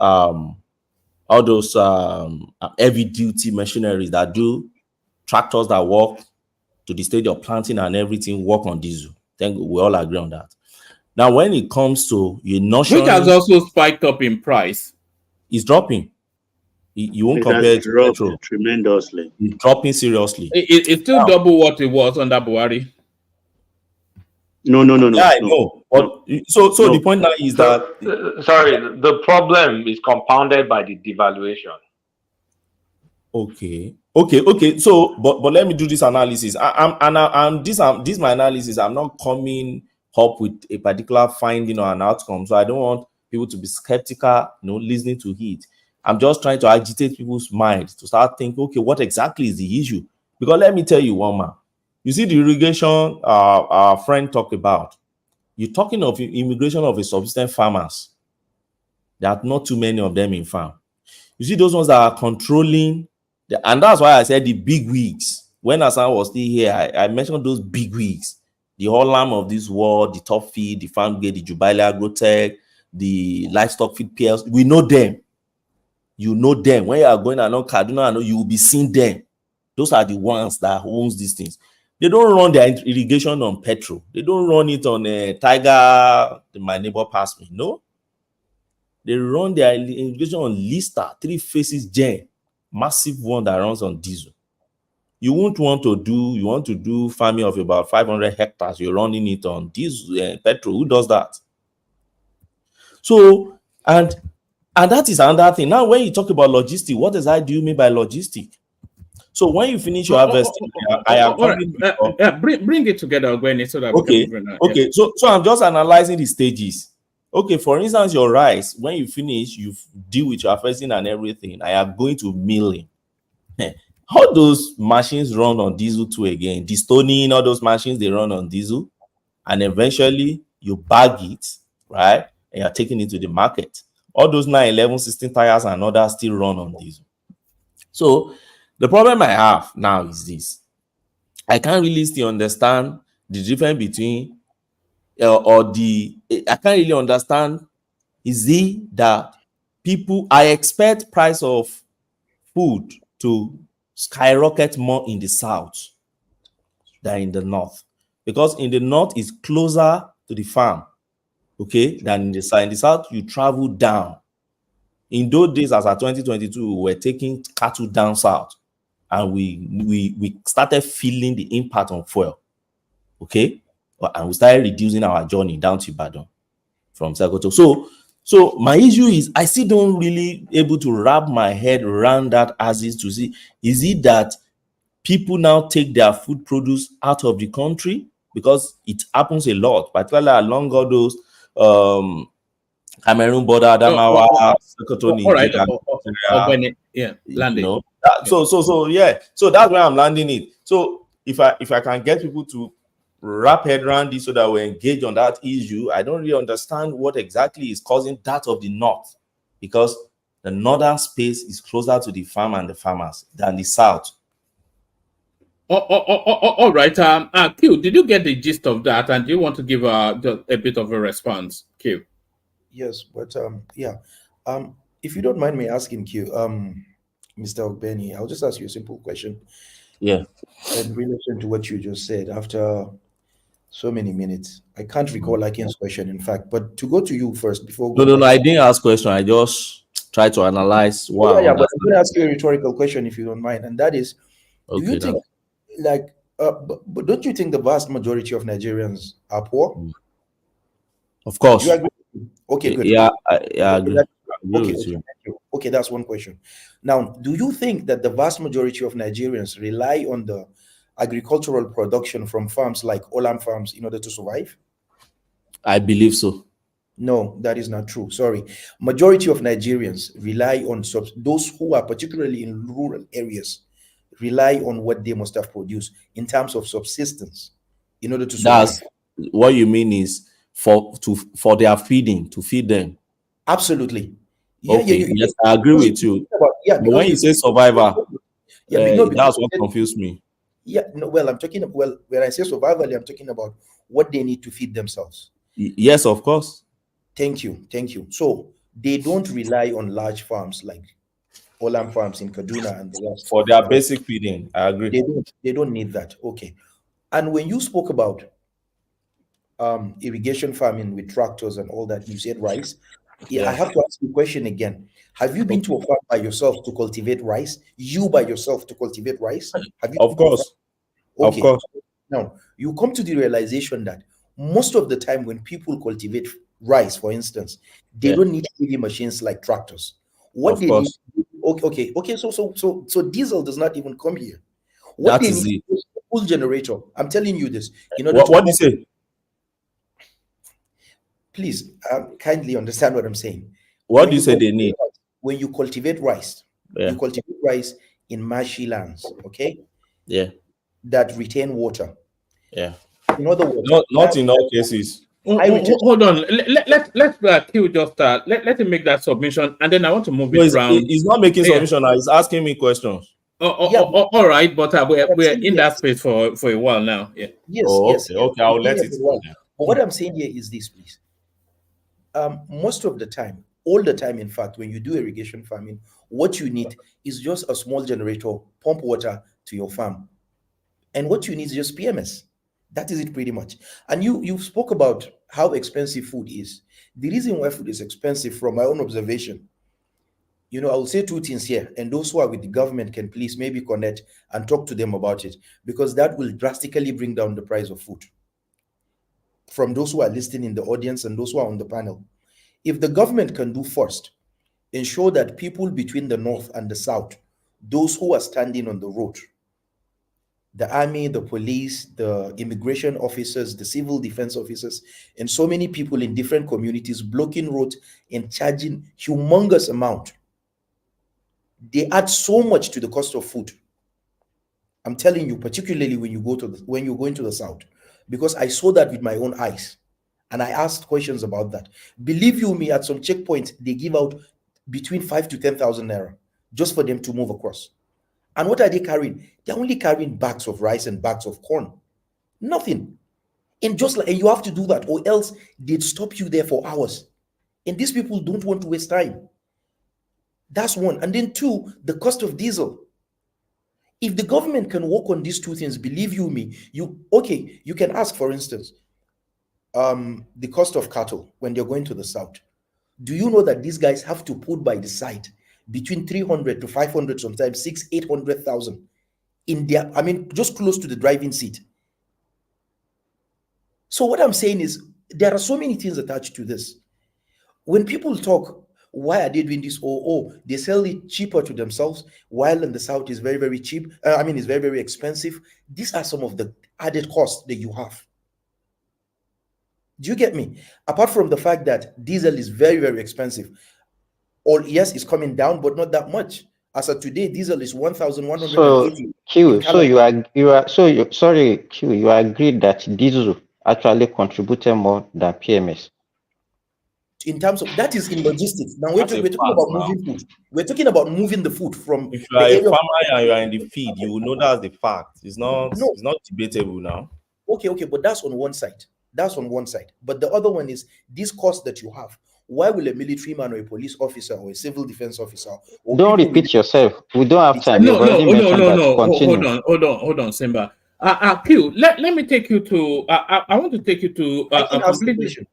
heavy duty machineries that do tractors that work to the stage of planting and everything work on diesel. Then we all agree on that. Now, when it comes to your notion, which has also spiked up in price, it's dropping. You won't It compare has it to dropped petrol. tremendously. It's dropping seriously. It's still double what it was under Buhari. No. Yeah, I know. But so the point now is that Sorry, the problem is compounded by the devaluation. okay. So, but let me do this analysis. This my analysis. I'm not coming up with a particular finding or an outcome. So I don't want people to be skeptical, listening to it. I'm just trying to agitate people's minds to start thinking, okay, what exactly is the issue? Because let me tell you one man. You see the irrigation our friend talked about. You're talking of immigration of a subsistence farmers. There are not too many of them in farm. You see those ones that are controlling, and that's why I said the big wigs. When Hassan was still here, I mentioned those big wigs. The Hollam of this world, the Top Feed, the Farm Gate, the Jubilee Agrotech, the Livestock Feed PLC. We know them. You know them. When you are going along Kaduna, you will be seeing them. Those are the ones that owns these things. They don't run their irrigation on petrol. They don't run it on Tiger, my neighbor passed me. No. They run their irrigation on Lister, 3 phases gen, massive one that runs on diesel. You want to do farming of about 500 hectares. You're running it on diesel, petrol. Who does that? So, and that is another thing. Now, when you talk about logistics, what does that do you mean by logistics? So when you finish your harvesting, I am bring it together, Gwenny, so that okay. we can move on. Okay, so I'm just analyzing the stages. Okay, for instance, your rice, when you finish, you deal with your harvesting and everything. I am going to milling. How those machines run on diesel too again? The stoning, all those machines, they run on diesel, and eventually you bag it, right? And you're taking it to the market. All those 911, 16 tires and others still run on diesel. So the problem I have now is this. I can't really still understand the difference between I can't really understand. Is it that I expect price of food to skyrocket more in the south than in the north, because in the north is closer to the farm, okay, than in the south. In the south, you travel down. In those days, as at 2022, we were taking cattle down south, and we started feeling the impact on fuel, okay, and we started reducing our journey down to Ibadan from Sokoto. So my issue is I still don't really able to wrap my head around that axis to see, is it that people now take their food produce out of the country? Because it happens a lot, particularly along all those Cameroon border, Adamawa, Sokoto, Nigeria. Landing. So that's where I'm landing it. So if I can get people to wrap head around this so that we engage on that issue, I don't really understand what exactly is causing that of the north, because the northern space is closer to the farm and the farmers than the south. All right. Q, did you get the gist of that? And do you want to give a bit of a response, Q? Yes, but if you don't mind me asking Q, Mr. Ogbeni, I'll just ask you a simple question. Yeah. In relation to what you just said, after so many minutes, I can't recall Akin's question, in fact. But to go to you first before. No, I didn't ask question. I just try to analyze what. Yeah, but I'm going to ask you a rhetorical question if you don't mind, and that is, do you think, but don't you think the vast majority of Nigerians are poor? Of course. Do you agree? Okay, good. Yeah, I agree. Okay, that's one question. Now, do you think that the vast majority of Nigerians rely on the agricultural production from farms like Olam farms in order to survive? I believe so. No, that is not true. Sorry. Majority of Nigerians rely on those who are particularly in rural areas rely on what they must have produced in terms of subsistence in order to survive. That's what you mean is for their feeding, to feed them. Absolutely. Yes, I agree with you. But when you say survivor, that's what confused me. Yeah, no, well, when I say survival, I'm talking about what they need to feed themselves. Yes, of course. Thank you. So they don't rely on large farms like Olam farms in Kaduna and the rest. For their basic feeding, I agree. They don't need that. Okay. And when you spoke about irrigation farming with tractors and all that, you said rice. I have to ask you a question again. Have you been to a farm by yourself to cultivate rice? You by yourself to cultivate rice? Have you? Of course. Of Okay. course. Now, you come to the realization that most of the time when people cultivate rice, for instance, they Yeah. don't need heavy machines like tractors. What Of they course. need, okay. So diesel does not even come here. What That they is need it. is a full generator. I'm telling you this in order to What do you say? please kindly understand what I'm saying. What When do you you say they cultivate need? rice, when you cultivate rice, Yeah. you cultivate rice in marshy lands, okay, Yeah. that retain water. Yeah. In other words, Not in all cases. Hold on. Let Q just let him make that submission, and then I want to move No, it round. he's not making Yeah. submission now. He's asking me questions. All right, but I'm we're saying in here that is- space for a while now. Yeah. yes, Oh, yes, okay. yes. Okay, I'm I'll saying let it it as go well. then. But what I'm saying here is this, please. Most of the time, all the time, in fact, when you do irrigation farming, what you need is just a small generator, pump water to your farm. And what you need is just PMS. That is it pretty much. And you spoke about how expensive food is. The reason why food is expensive, from my own observation, I will say two things here, and those who are with the government can please maybe connect and talk to them about it, because that will drastically bring down the price of food. From those who are listening in the audience and those who are on the panel, if the government can do first, ensure that people between the north and the south, those who are standing on the road, the army, the police, the immigration officers, the civil defense officers, and so many people in different communities blocking roads and charging humongous amount, they add so much to the cost of food. I'm telling you, particularly when when you go into the south, because I saw that with my own eyes, and I asked questions about that. Believe you me, at some checkpoints they give out between 5 to 10,000 naira just for them to move across. And what are they carrying? They're only carrying bags of rice and bags of corn. Nothing. And you have to do that, or else they'd stop you there for hours. And these people don't want to waste time. That's one. And then two, the cost of diesel. If the government can work on these two things, believe you me, you can ask, for instance, the cost of cattle when they're going to the south. Do you know that these guys have to put by the side between 300 to 500, sometimes 800,000 in their, just close to the driving seat? So what I'm saying is there are so many things attached to this. When people talk, why are they doing this? They sell it cheaper to themselves, while in the south is very, very cheap. It's very, very expensive. These are some of the added costs that you have. Do you get me? Apart from the fact that diesel is very, very expensive. Or yes, it's coming down, but not that much. As of today, diesel is 1,180. So Q, Q, you agree that diesel actually contributed more than PMS? In terms of that is in logistics. Now we're That's a talking fact about now. moving food. We're talking about moving the food from If you the are a area. farmer and you are in the field, you will know that's the fact. It's not debatable now. Okay, but that's on one side. That's on one side. But the other one is this cost that you have. Why will a military man or a police officer or a civil defense officer or Don't people repeat yourself. We don't have time. You've already No. mentioned that. Continue. Hold on, Simba. Q, let me take you to. I want to take you to I can a ask the completely. question.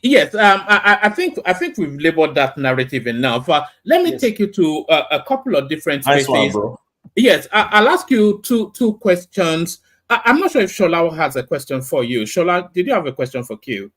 Yes, I think we've labeled that narrative enough. Let me take you to a couple of different Nice spaces. one, bro. Yes, I'll ask you two questions. I'm not sure if Shola has a question for you. Shola, did you have a question for Q?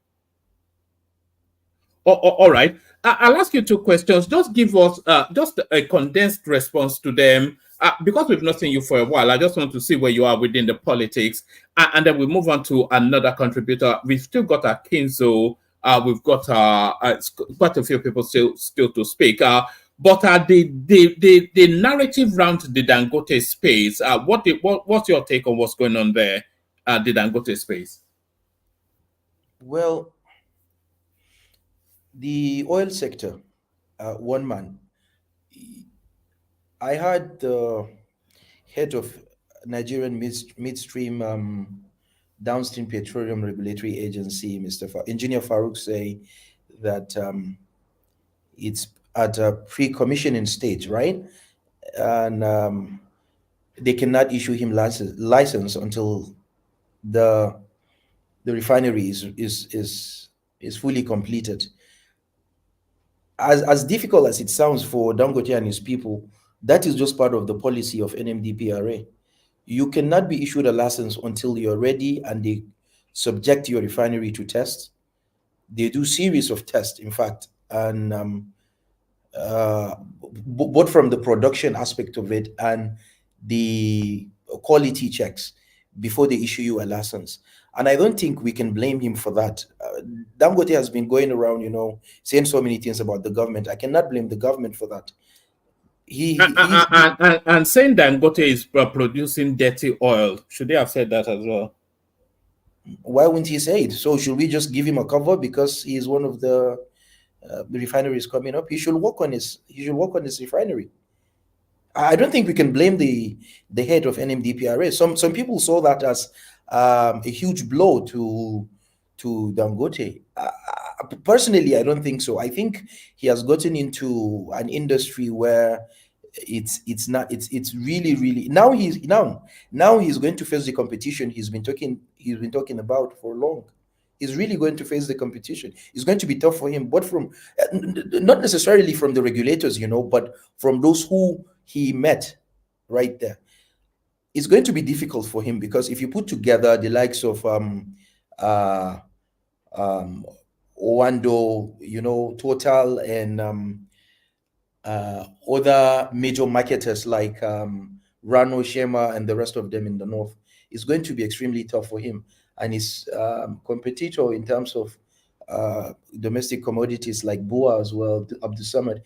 All right. I'll ask you two questions. Just give us just a condensed response to them. Because we've not seen you for a while, I just want to see where you are within the politics. And then we move on to another contributor. We've still got Kinzo. We've got quite a few people still to speak. But the narrative around the Dangote space, what's your take on what's going on there, the Dangote space? Well, the oil sector, one man. I heard the head of Nigerian midstream downstream petroleum regulatory agency, Engineer Farouk, say that it's at a pre-commissioning stage, right? And they cannot issue him license until the refinery is fully completed. as difficult as it sounds for Dangote and his people, that is just part of the policy of NMDPRA. You cannot be issued a license until you're ready, and they subject your refinery to tests. They do series of tests, in fact, and both from the production aspect of it and the quality checks before they issue you a license. And I don't think we can blame him for that. Dangote has been going around, saying so many things about the government. I cannot blame the government for that. And saying Dangote is producing dirty oil, should they have said that as well? Why wouldn't he say it? So should we just give him a cover because he is one of the refineries coming up? He should work on his refinery. I don't think we can blame the head of NMDPRA. Some people saw that as a huge blow to Dangote. Personally, I don't think so. I think he has gotten into an industry where it's really now he's going to face the competition he's been talking about for long. He's really going to face the competition. It's going to be tough for him, but from not necessarily from the regulators, but from those who he met right there. It's going to be difficult for him because if you put together the likes of Owando, Total, and other major marketers like Rano, Shema, and the rest of them in the north, it's going to be extremely tough for him. And his competitor in terms of domestic commodities like Bua as well, Abdul Samad,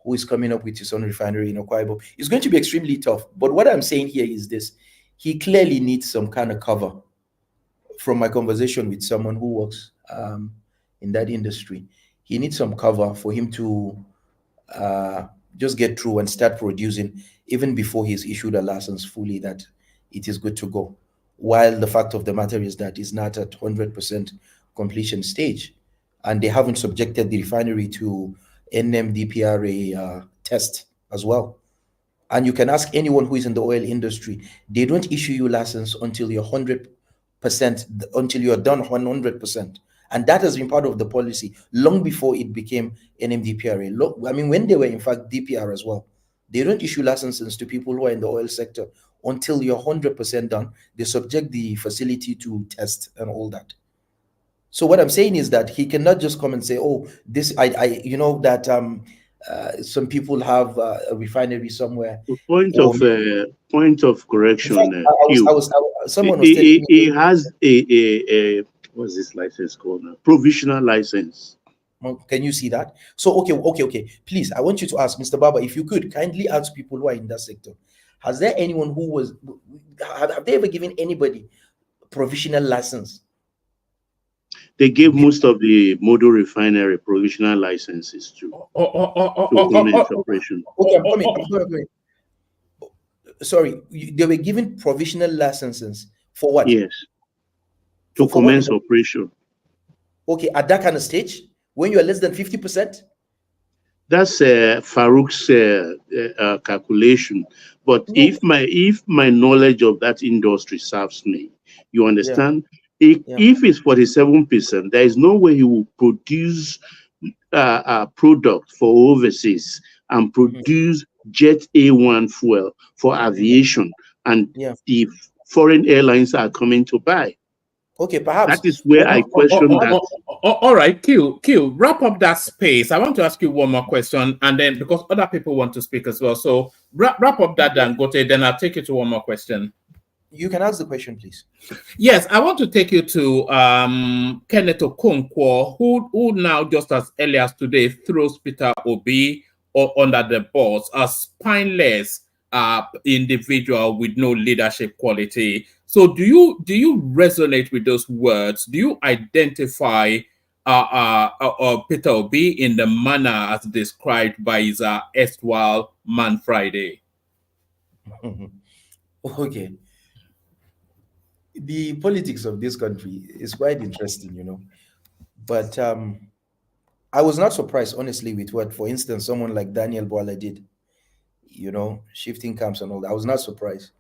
who is coming up with his own refinery in Okwaibo, it's going to be extremely tough. But what I'm saying here is this: he clearly needs some kind of cover. From my conversation with someone who works in that industry, he needs some cover for him to just get through and start producing even before he's issued a license fully that it is good to go. While the fact of the matter is that it's not at 100% completion stage, and they haven't subjected the refinery to NMDPRA test as well. And you can ask anyone who is in the oil industry, they don't issue you license until you're 100%, until you're done 100%. And that has been part of the policy long before it became NMDPRA. I mean, when they were in fact DPR as well, they don't issue licenses to people who are in the oil sector until you're 100% done. They subject the facility to test and all that. So what I'm saying is that he cannot just come and say, "Oh, this that some people have a refinery somewhere." Point of correction. Someone was telling me he has a what's this license called now? Provisional license. Can you see that? So okay. Please, I want you to ask Mr. Baba, if you could kindly ask people who are in that sector, has there anyone have they ever given anybody provisional license? They gave most of the Modo refinery provisional licenses to commence operation. Okay, I'm coming. Sorry, they were given provisional licenses for what? Yes, to commence operation. Okay, at that kind of stage, when you are less than 50%? That's Farouk's calculation. But if my knowledge of that industry serves me, you understand? If it's 47%, there is no way he will produce a product for overseas and produce Jet A1 fuel for aviation, and the foreign airlines are coming to buy. Okay, perhaps that is where I question that. All right, Q, wrap up that space. I want to ask you one more question, and then because other people want to speak as well, so wrap up that Dangote, then I'll take you to one more question. You can ask the question, please. Yes, I want to take you to Kenneth Okonkwo, who now, just as early as today, throws Peter Obi under the bus, a spineless individual with no leadership quality. So do you resonate with those words? Do you identify Peter Obi in the manner as described by his erstwhile Man Friday? Okay. The politics of this country is quite interesting, but I was not surprised, honestly, with what, for instance, someone like Daniel Boala did, shifting camps and all that. I was not surprised.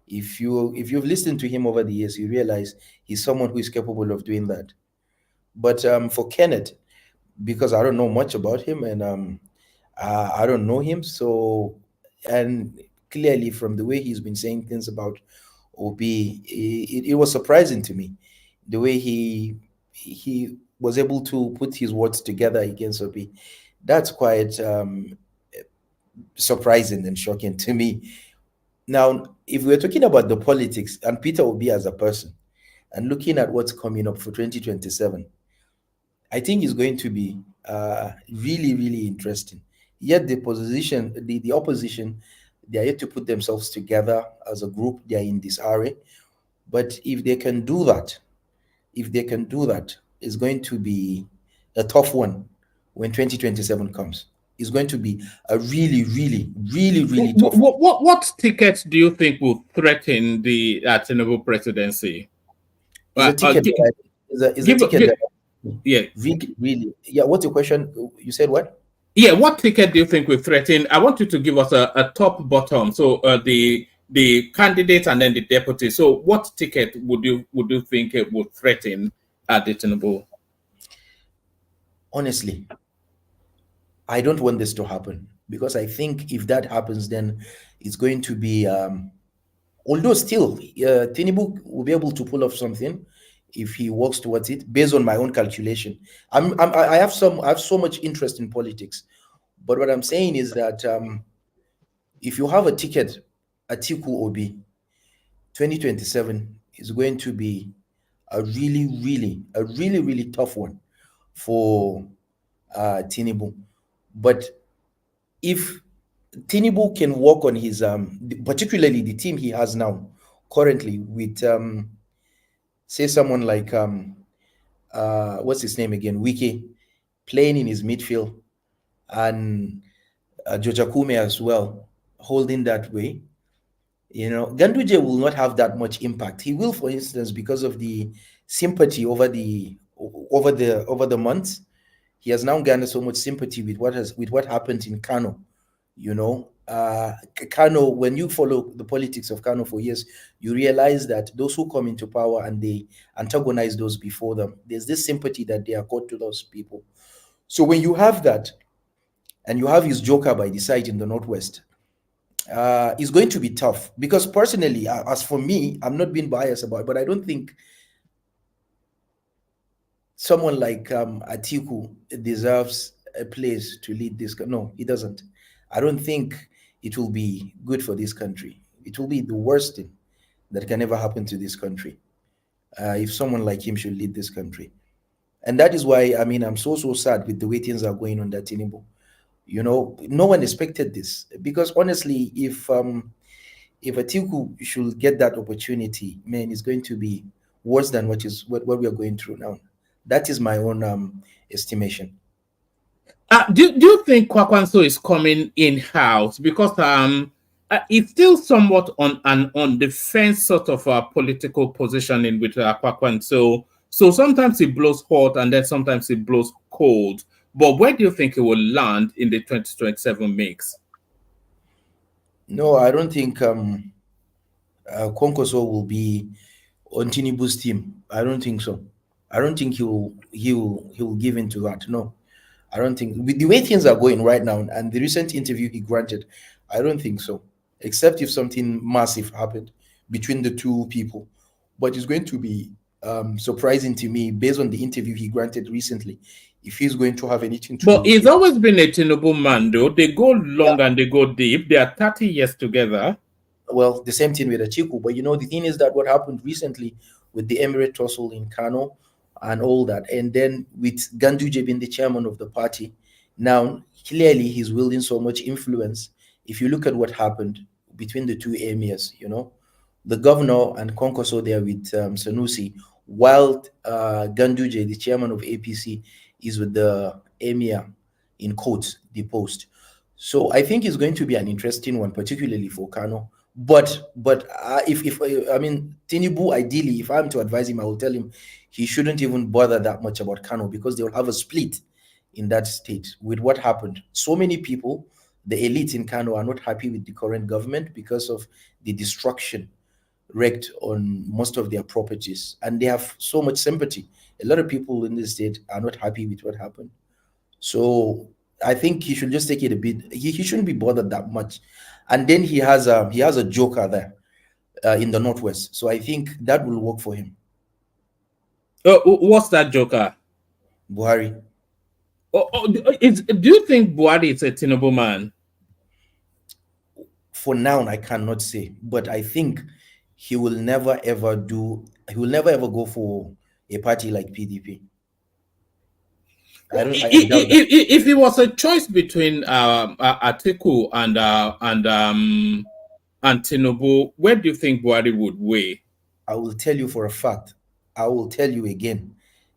If you've listened to him over the years, you realize he's someone who is capable of doing that. But for Kenneth, because I don't know much about him, and I don't know him, so, and clearly from the way he's been saying things about Obi, it was surprising to me the way he was able to put his words together against Obi. That's quite surprising and shocking to me. Now, if we're talking about the politics and Peter Obi as a person, and looking at what's coming up for 2027, I think it's going to be really, really interesting. Yet the position, the opposition, they are yet to put themselves together as a group. They are in disarray. But if they can do that, it's going to be a tough one when 2027 comes. It's going to be a really, really, really, really tough one. What tickets do you think will threaten the Tinubu presidency? Is a ticket that is a ticket that yeah. Really, really. Yeah, what's your question? You said what? Yeah, what ticket do you think will threaten? I want you to give us a top bottom. So the candidate and then the deputy. So what ticket would you think it would threaten the Tinubu? Honestly, I don't want this to happen, because I think if that happens, then it's going to be although still Tinubu will be able to pull off something if he works towards it, based on my own calculation. I have so much interest in politics, but what I'm saying is that if you have a ticket, Atiku Obi, 2027 is going to be a really tough one for Tinubu. But if Tinubu can work on his particularly the team he has now currently with say someone like what's his name again, Wiki, playing in his midfield, and Jojakume as well, holding that way. Ganduje will not have that much impact. He will, for instance, because of the sympathy over the months, he has now garnered so much sympathy with what happened in Kano. Kano, when you follow the politics of Kano for years, you realize that those who come into power and they antagonize those before them, there's this sympathy that they accord to those people. So when you have that, and you have his joker by the side in the Northwest, it's going to be tough. Because personally, as for me, I'm not being biased about it, but I don't think someone like Atiku deserves a place to lead this. No, he doesn't. I don't think it will be good for this country. It will be the worst thing that can ever happen to this country if someone like him should lead this country. And that is why, I'm so sad with the way things are going on that Tinubu. No one expected this, because honestly, if Atiku should get that opportunity, man, it's going to be worse than what we are going through now. That is my own estimation. Do you think Kwakwanso is coming in house? Because it's still somewhat on the fence sort of political positioning with Kwakwanso. So sometimes it blows hot and then sometimes it blows cold. But where do you think it will land in the 2027 mix? No, I don't think Konkoso will be on Tinubu's team. I don't think so. I don't think he will give in to that. No, I don't think, with the way things are going right now and the recent interview he granted, I don't think so. Except if something massive happened between the two people. But it's going to be surprising to me, based on the interview he granted recently, if he's going to have anything to do. But he's always been a Tinubu man, though. They go long and they go deep. They are 30 years together. Well, the same thing with Atiku. But the thing is that what happened recently with the Emirate tussle in Kano and all that, and then with Ganduje being the chairman of the party, now clearly he's wielding so much influence. If you look at what happened between the two emirs, the governor and Konkoso there with Sanusi, while Ganduje, the chairman of APC, is with the emir in quotes, the post. So I think it's going to be an interesting one, particularly for Kano. But if Tinubu, ideally, if I'm to advise him, I will tell him he shouldn't even bother that much about Kano, because they will have a split in that state with what happened. So many people, the elite in Kano, are not happy with the current government because of the destruction wreaked on most of their properties, and they have so much sympathy. A lot of people in the state are not happy with what happened. So I think he should just take it a bit. He shouldn't be bothered that much. And then he has a joker there in the northwest. So I think that will work for him. What's that joker? Buhari. Do you think Buhari is a Tinubu man? For now, I cannot say, but I think he will never ever go for a party like PDP. If it was a choice between Atiku and Tinubu, where do you think Buhari would weigh? I will tell you for a fact. I will tell you again.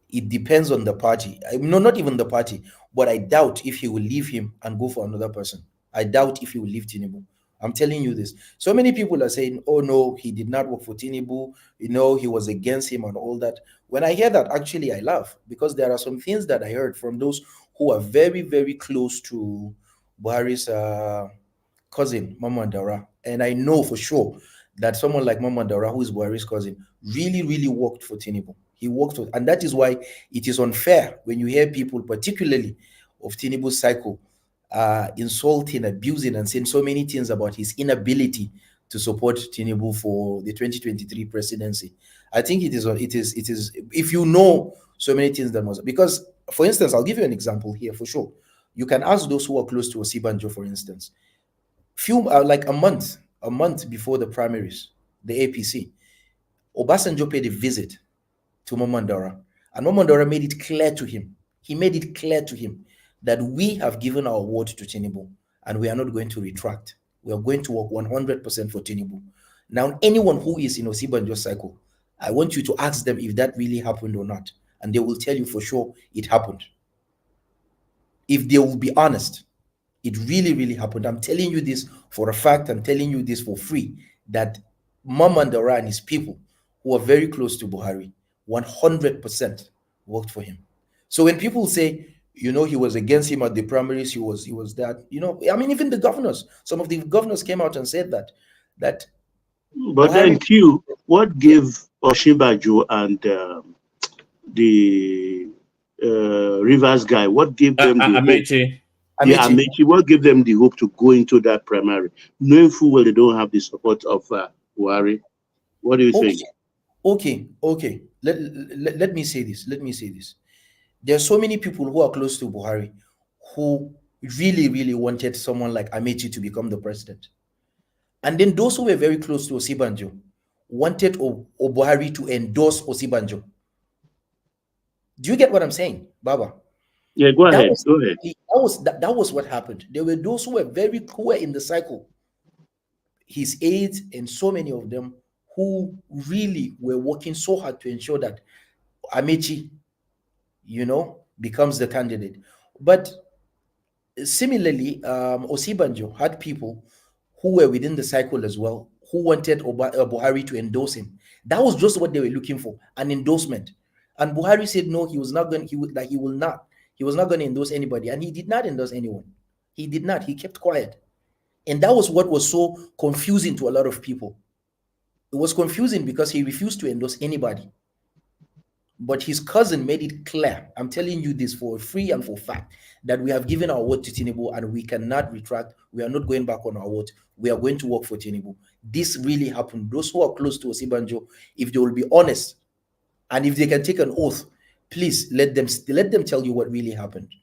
It depends on the party. No, not even the party, but I doubt if he will leave him and go for another person. I doubt if he will leave Tinubu. I'm telling you this. So many people are saying, oh no, he did not work for Tinubu. He was against him and all that. When I hear that, actually, I laugh because there are some things that I heard from those who are very, very close to Buhari's cousin, Mama Dara. And I know for sure that someone like Mama Dara, who is Buhari's cousin, really, really worked for Tinubu. He worked for, and that is why it is unfair when you hear people, particularly of Tinubu's cycle, insulting, abusing, and saying so many things about his inability to support Tinubu for the 2023 presidency. I think it is. If you know so many things that was, because, for instance, I'll give you an example here for sure. You can ask those who are close to Osibanjo, for instance. Like a month before the primaries, the APC, Obasanjo paid a visit to Momandara, and Momandara made it clear to him. He made it clear to him that we have given our word to Tinubu and we are not going to retract. We are going to work 100% for Tinubu. Now, anyone who is in Osibanjo's cycle, I want you to ask them if that really happened or not, and they will tell you for sure it happened. If they will be honest, it really, really happened. I'm telling you this for a fact. I'm telling you this for free, that Momandara and his people who are very close to Buhari 100% worked for him. So when people say, he was against him at the primaries, he was that, even the governors, some of the governors came out and said that. But Buhari, then Q, what gave Osinbajo and the Rivers guy, what gave them the Amechi? Yeah, Amechi, what gave them the hope to go into that primary, knowing full well they don't have the support of Buhari? What do you think? Okay. Let me say this. There are so many people who are close to Buhari who really, really wanted someone like Amechi to become the president. And then those who were very close to Osibanjo wanted Buhari to endorse Osibanjo. Do you get what I'm saying, Baba? Yeah, go ahead. That was what happened. There were those who were in the cycle, his aides and so many of them, who really were working so hard to ensure that Amechi, becomes the candidate. But similarly, Osibanjo had people who were within the cycle as well, who wanted Buhari to endorse him. That was just what they were looking for, an endorsement. And Buhari said no, he was not going. He was not going to endorse anybody, and he did not endorse anyone. He did not. He kept quiet, and that was what was so confusing to a lot of people. It was confusing because he refused to endorse anybody. But his cousin made it clear, I'm telling you this for free and for fact, that we have given our word to Tinubu and we cannot retract. We are not going back on our word. We are going to work for Tinubu. This really happened. Those who are close to Osibanjo, if they will be honest and if they can take an oath, please let them tell you what really happened.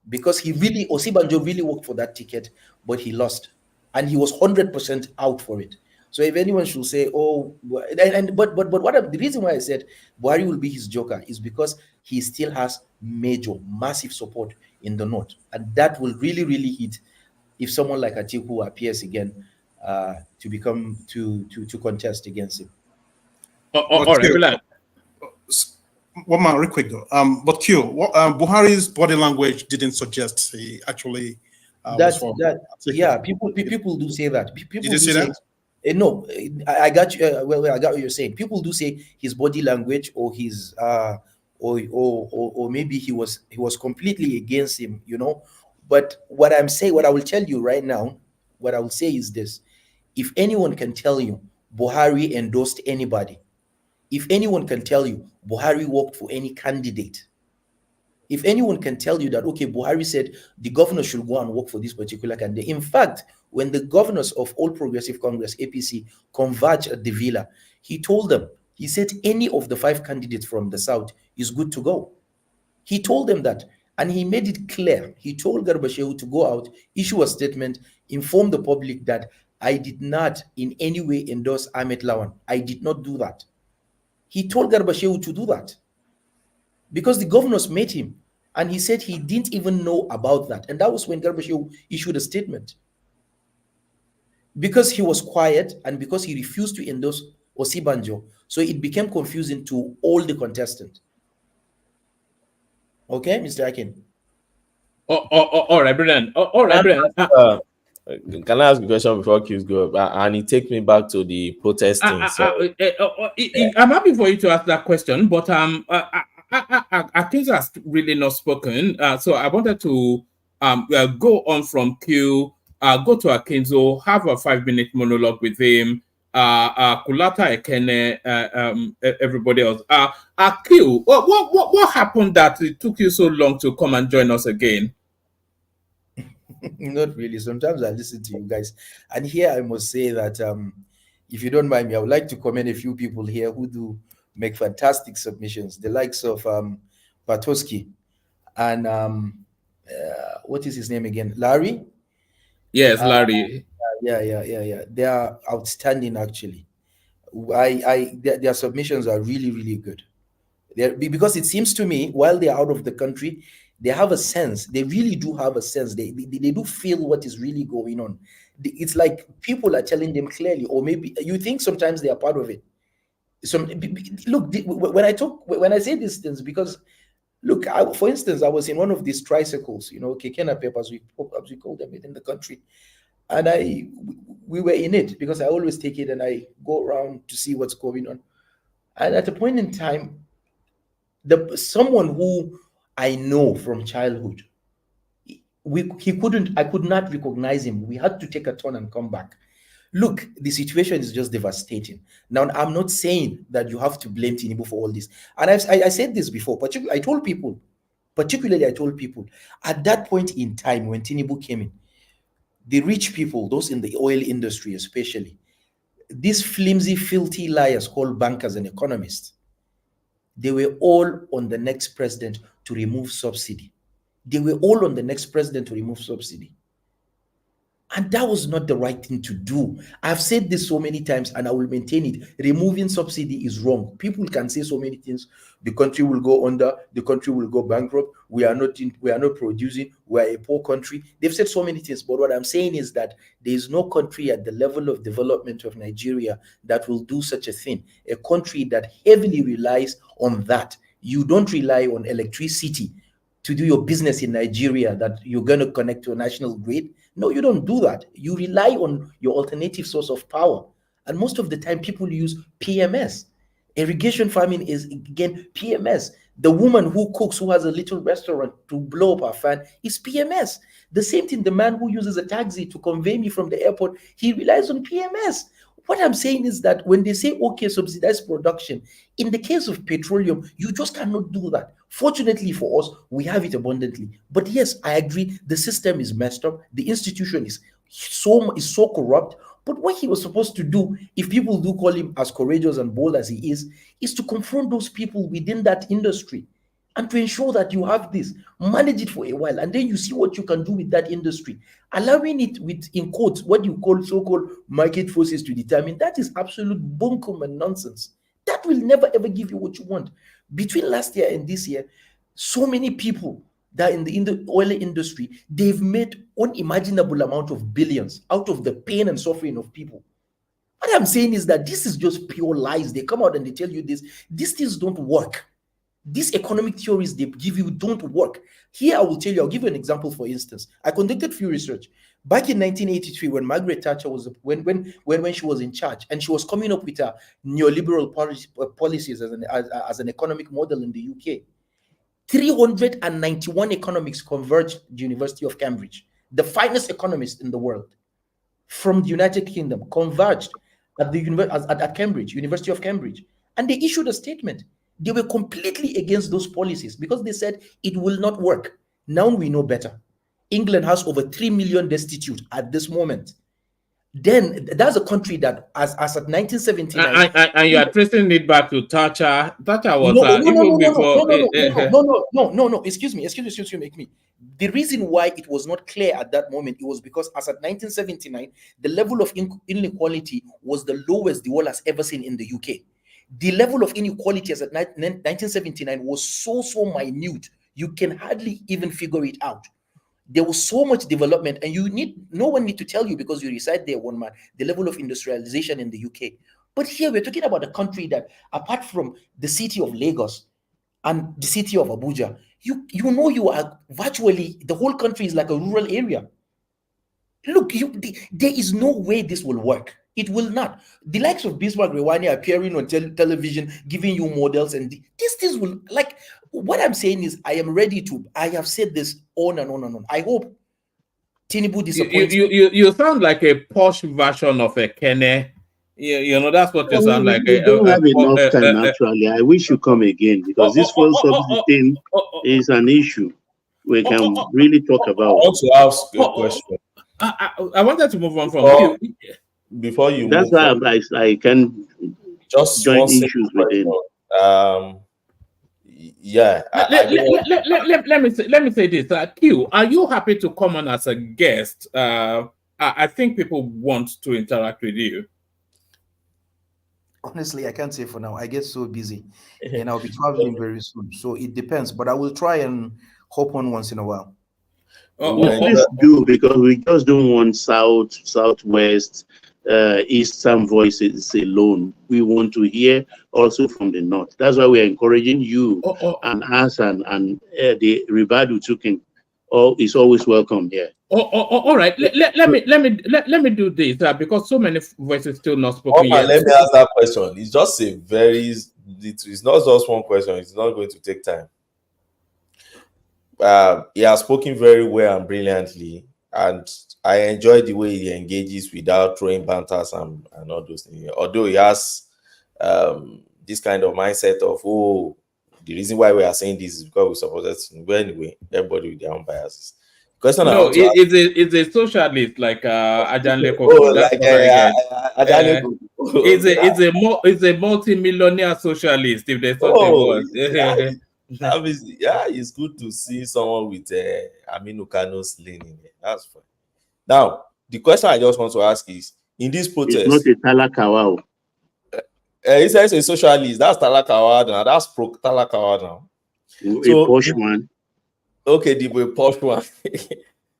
Because Osibanjo really worked for that ticket, but he lost. And he was 100% out for it. So if anyone should say, but the reason why I said Buhari will be his joker is because he still has massive support in the north, and that will really, really hit if someone like Atiku appears again to contest against him. All right, one man, real quick though. But Q, Buhari's body language didn't suggest he actually people do say that. People Did you say that? No, I got you. I got what you're saying. People do say his body language or his or maybe he was completely against him, But what I will tell you right now, what I will say is this: if anyone can tell you Buhari endorsed anybody, if anyone can tell you Buhari worked for any candidate, If anyone can tell you that, okay, Buhari said the governor should go and work for this particular candidate. In fact, when the governors of All Progressive Congress, APC, converged at the Villa, he told them, he said any of the 5 candidates from the South is good to go. He told them that, and he made it clear. He told Garba Shehu to go out, issue a statement, inform the public that I did not in any way endorse Ahmed Lawan. I did not do that. He told Garba Shehu to do that because the governors met him, and he said he didn't even know about that. And that was when Garba Shehu issued a statement. Because he was quiet and because he refused to endorse Osibanjo, so it became confusing to all the contestants. Okay, Mr. Akin. All right, brilliant. All right, brilliant. Can I ask a question before Q's go up? And it takes me back to the protesting. I'm happy for you to ask that question, but Akin has really not spoken. So I wanted to go on from Q, go to Akinzo, have a 5-minute monologue with him. Kulata Ekene, everybody else. Q, what happened that it took you so long to come and join us again? Not really. Sometimes I listen to you guys, and here I must say that if you don't mind me, I would like to commend a few people here who do make fantastic submissions. The likes of Patoski and what is his name again? Larry? Yes, Larry. Yeah. They are outstanding, actually. Their submissions are really, really good. Because it seems to me, while they're out of the country, they have a sense. They really do have a sense. They do feel what is really going on. It's like people are telling them clearly, or maybe you think sometimes they are part of it. Look, when I say these things, because look, for instance, I was in one of these tricycles, Kekena papers, we call them within the country, and we were in it because I always take it and I go around to see what's going on. And at a point in time, someone who I know from childhood, I could not recognize him. We had to take a turn and come back. Look, the situation is just devastating. Now, I'm not saying that you have to blame Tinubu for all this. And I said this before, particularly I told people, at that point in time when Tinubu came in, the rich people, those in the oil industry especially, these flimsy, filthy liars called bankers and economists, they were all on the next president to remove subsidy. And that was not the right thing to do. I've said this so many times and I will maintain it. Removing subsidy is wrong. People can say so many things. The country will go under, the country will go bankrupt. We are not producing, we are a poor country. They've said so many things, but what I'm saying is that there is no country at the level of development of Nigeria that will do such a thing. A country that heavily relies on that. You don't rely on electricity to do your business in Nigeria, that you're going to connect to a national grid. No, you don't do that. You rely on your alternative source of power. And most of the time, people use PMS. Irrigation farming is, again, PMS. The woman who cooks, who has a little restaurant to blow up her fan, is PMS. The same thing, the man who uses a taxi to convey me from the airport, he relies on PMS. What I'm saying is that when they say, okay, subsidize production, in the case of petroleum, you just cannot do that. Fortunately for us, we have it abundantly. But yes, I agree, the system is messed up. The institution is so corrupt. But what he was supposed to do, if people do call him as courageous and bold as he is to confront those people within that industry and to ensure that you have this, manage it for a while, and then you see what you can do with that industry. Allowing it with, in quotes, what you call so-called market forces to determine, that is absolute bunkum and nonsense. That will never ever give you what you want. Between last year and this year, so many people that in the oil industry, they've made unimaginable amount of billions out of the pain and suffering of people. What I'm saying is that this is just pure lies. They come out and they tell you this. These things don't work. These economic theories they give you don't work. Here, I will tell you, I'll give you an example, for instance. I conducted few research. Back in 1983, when Margaret Thatcher was, when she was in charge, and she was coming up with a neoliberal policies as an economic model in the UK, 391 economics converged at the University of Cambridge. The finest economists in the world from the United Kingdom converged at Cambridge, University of Cambridge. And they issued a statement. They were completely against those policies because they said it will not work. Now we know better. England has over 3 million destitute at this moment. Then that's a country that, as at 1979, And you are tracing it back to Thatcher. Thatcher was no, no, no, no, even no, no, before. no, no, no, no, no, no, no. Excuse me, make me. The reason why it was not clear at that moment, it was because as at 1979, the level of inequality was the lowest the world has ever seen in the UK. The level of inequality as at 1979 was so minute, you can hardly even figure it out. There was so much development, and no one need to tell you because you reside there, one man, the level of industrialization in the UK. But here we're talking about a country that, apart from the city of Lagos and the city of Abuja, you are virtually, the whole country is like a rural area. Look, there is no way this will work. It will not. The likes of Bismarck Rewani appearing on television, giving you models, and these things will, like, what I'm saying is, I have said this on and on and on. I hope Tinubu disappoints. You sound like a posh version of a Kenneth. You know, that's what you sound like. We don't have enough time, actually. I wish you come again because this fuel subsidy thing is an issue we can really talk about. I want to ask a question. I wanted to move on from before you. That's why I can just join issues with him. Yeah. Let me say this. Q, are you happy to come on as a guest? I think people want to interact with you. Honestly, I can't say for now. I get so busy, and I'll be traveling very soon. So it depends, but I will try and hop on once in a while. Please do, because we just don't want southwest, eastern voices alone. We want to hear also from the north. That's why we're encouraging you and us and the Ribadu Tukin. Is always welcome here. All right. Let me do this because so many voices still not spoken yet. Let me ask that question. It's just a it's not just one question. It's not going to take time. He has spoken very well and brilliantly, and I enjoy the way he engages without throwing banters and all those things. Although he has this kind of mindset of, the reason why we are saying this is because we support it. But anyway, everybody with their own biases. Question no, it's a socialist like Ajan Leko. It's a multi-millionaire socialist. If they thought it was. It's good to see someone with Aminu Kano's lane in there. That's fine. Now, the question I just want to ask is, in this protest, it's not a Talakawa. He says a socialist. That's Talakawa now. That's pro Talakawa now. A posh one. Okay, the posh one.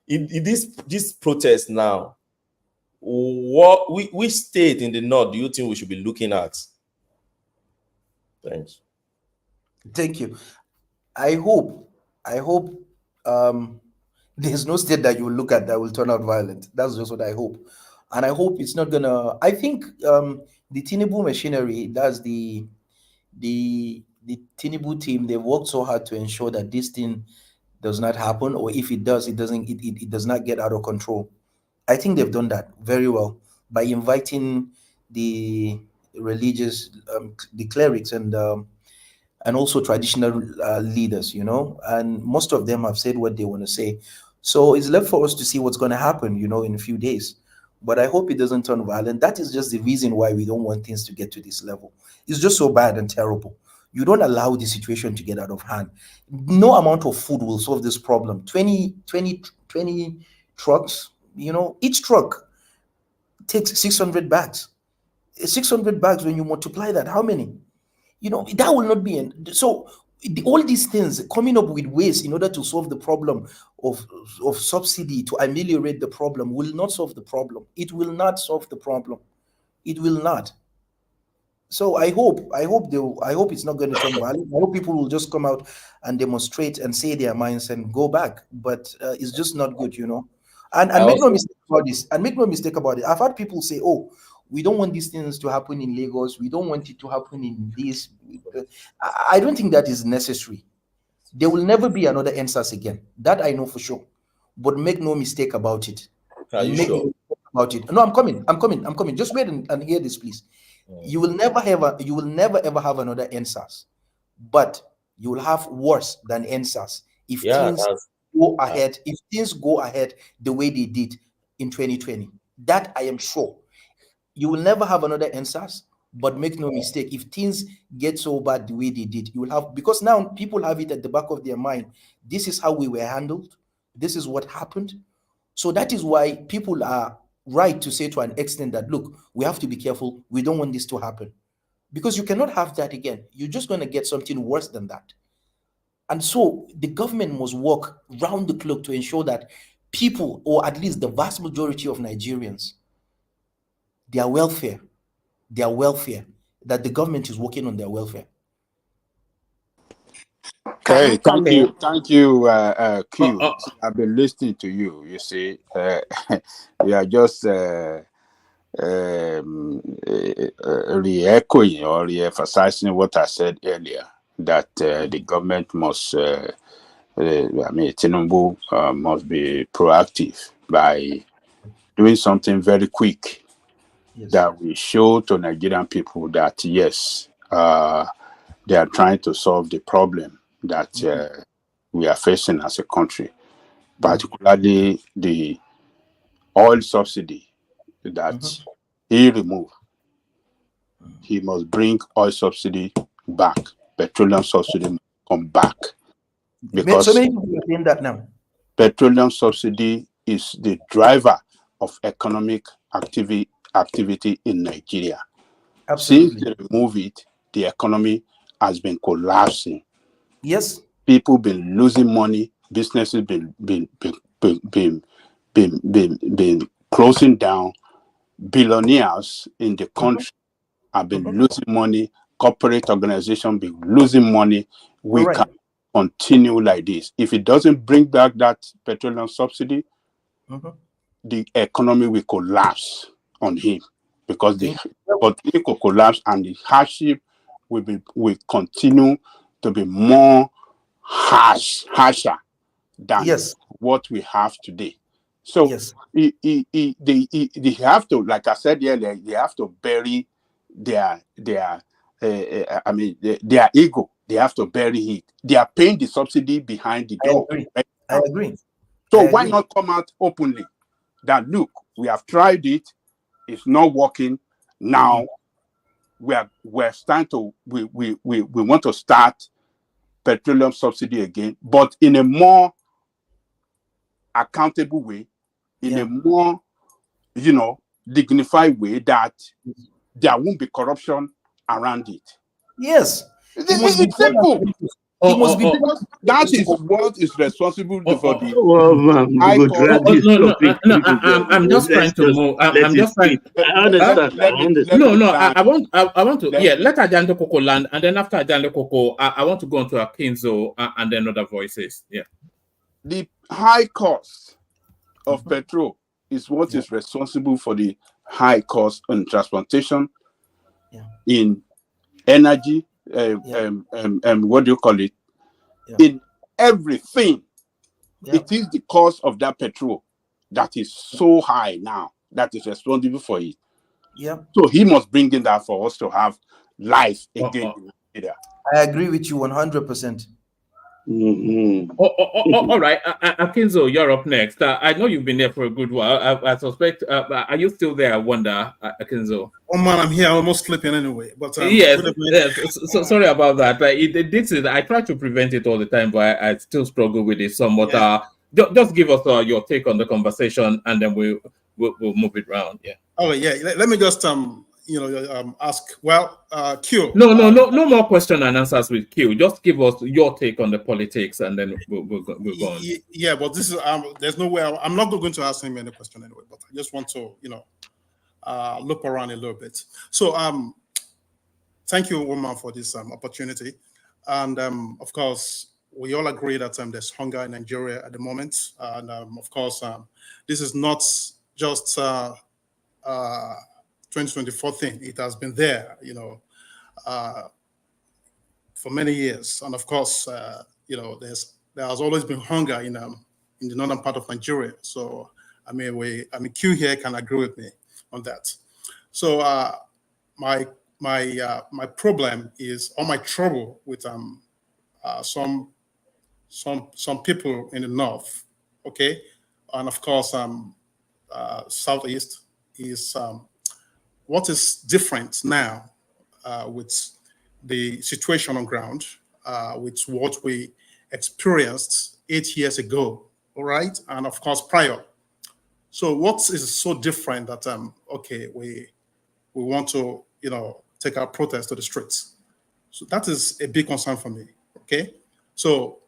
in this protest now, which state in the north do you think we should be looking at? Thanks. Thank you. I hope there's no state that you will look at that will turn out violent. That's just what I hope. And I hope it's not gonna. I think the Tinubu machinery, that's the Tinubu team, they worked so hard to ensure that this thing does not happen, or if it does, it does not get out of control. I think they've done that very well by inviting the religious, the clerics, and also traditional leaders, and most of them have said what they want to say. So it's left for us to see what's going to happen, in a few days. But I hope it doesn't turn violent. That is just the reason why we don't want things to get to this level. It's just so bad and terrible. You don't allow the situation to get out of hand. No amount of food will solve this problem. 20 trucks, each truck takes 600 bags. 600 bags, when you multiply that, how many? That will not be. So all these things, coming up with ways in order to solve the problem of subsidy, to ameliorate the problem, will not solve the problem. It will not solve the problem. It will not. So I hope it's not going to turn violent. I hope people will just come out and demonstrate and say their minds and go back. But it's just not good, And make no mistake about this. And make no mistake about it. I've had people say, we don't want these things to happen in Lagos. We don't want it to happen in this. I don't think that is necessary. There will never be another NSAS again. That I know for sure. But make no mistake about it. Are you sure? About it. No, I'm coming. Just wait and hear this, please. You will never ever have another NSAS. but you will have worse than NSAS if Yeah, things go ahead, if things go ahead the way they did in 2020. That I am sure. You will never have another NSAS, but make no mistake, if things get so bad the way they did, you will have, because now people have it at the back of their mind. This is how we were handled. This is what happened. So that is why people are right to say to an extent that, look, we have to be careful. We don't want this to happen, because you cannot have that again. You're just going to get something worse than that. And so the government must work round the clock to ensure that people, or at least the vast majority of Nigerians, their welfare, that the government is working on their welfare. Okay, thank you, Q. I've been listening to you. You see, you are just re-echoing or re-emphasizing what I said earlier, that the government must, Tinubu must be proactive by doing something very quick that will show to Nigerian people that, yes, they are trying to solve the problem that we are facing as a country, particularly the oil subsidy that he removed. He must bring oil subsidy back, petroleum subsidy must come back, because so many people are saying that now. Petroleum subsidy is the driver of economic activity in Nigeria. Absolutely. Since they remove it, the economy has been collapsing. Yes. People been losing money. Businesses been closing down. Billionaires in the country have been losing money. Corporate organizations been losing money. We can continue like this. If it doesn't bring back that petroleum subsidy, the economy will collapse on him, because the economy will collapse and the hardship will continue to be more harsher than what we have today. So they have to, like I said earlier, they have to bury their ego. They have to bury it. They are paying the subsidy behind the door. I agree. So why not come out openly that, look, we have tried it, it's not working. Now we're starting to we want to start petroleum subsidy again, but in a more accountable way, in a more dignified way, that there won't be corruption around it. Yes. It's simple. That is what is responsible for the high cost. I'm just trying to move. I'm just trying. I understand. I want to. Let Ajando Coco land, and then after Ajando Coco, I want to go on to Akinzo and then other voices. Yeah. The high cost of petrol is what is responsible for the high cost in transportation, in energy, what do you call it? In everything. It is the cost of that petrol that is so high now that is responsible for it. So he must bring in that for us to have life again in Nigeria. I agree with you 100%. All right, Akinzo, you're up next. I know you've been there for a good while. I suspect. Are you still there? I wonder, Akinzo. Oh man, I'm here. Almost sleeping anyway. But yes. So sorry about that. I try to prevent it all the time, but I still struggle with it somewhat. Just give us your take on the conversation, and then we'll move it around. Yeah. Oh yeah. Let me just ask. Well, Q. No more question and answers with Q. Just give us your take on the politics, and then we'll go on. Yeah, but this is there's no way I'm not going to ask him any question anyway. But I just want to look around a little bit. So thank you, woman, for this opportunity, and of course we all agree that there's hunger in Nigeria at the moment, and of course this is not just 2024 thing. It has been there, for many years, and of course, there has always been hunger in the northern part of Nigeria. So I mean, Q here can agree with me on that. So my my problem is, or my trouble with some people in the north, okay, and of course southeast is what is different now with the situation on ground, with what we experienced 8 years ago, all right, and of course prior. So what is so different that okay, we want to take our protest to the streets? So that is a big concern for me. Okay, so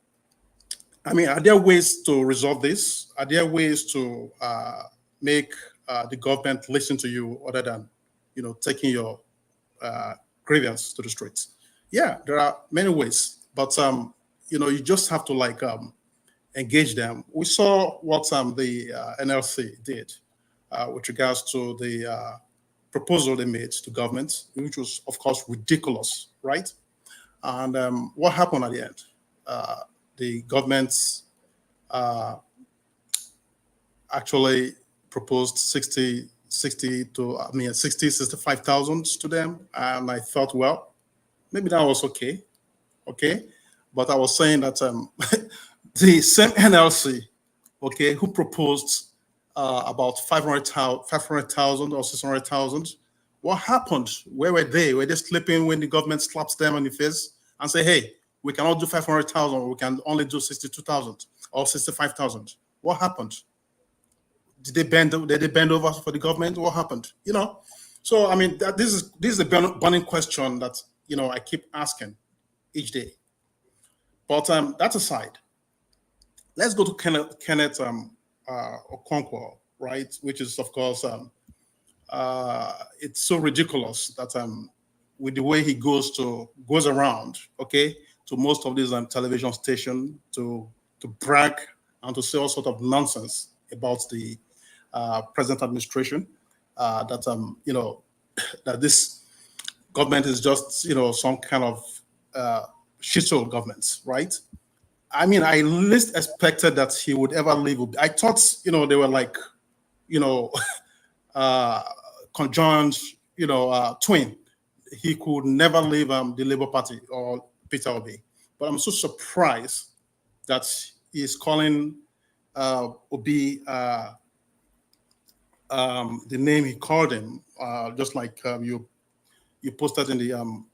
I mean, are there ways to resolve this? Are there ways to make the government listen to you other than taking your grievance to the streets? Yeah, there are many ways, but you just have to engage them. We saw what the NLC did with regards to the proposal they made to government, which was, of course, ridiculous, right? And what happened at the end? The government actually proposed 65,000 to them. And I thought, well, maybe that was okay. Okay. But I was saying that the same NLC, okay, who proposed about 500,000 or 600,000, what happened? Where were they? Were they sleeping when the government slaps them on the face and say, hey, we cannot do 500,000, we can only do 62,000 or 65,000? What happened? Did they bend over for the government? What happened? So I mean, this is a burning question that I keep asking each day. But that aside, let's go to Kenneth Okonkwo, right? Which is, of course, it's so ridiculous that with the way he goes around, okay, to most of these television stations to brag and to say all sort of nonsense about the present administration, that that this government is just some kind of shithole government, right? I mean, I least expected that he would ever leave. I thought they were like conjoined twin. He could never leave the Labour Party or Peter Obi. But I'm so surprised that he's calling Obi the name he called him, just like you posted in the on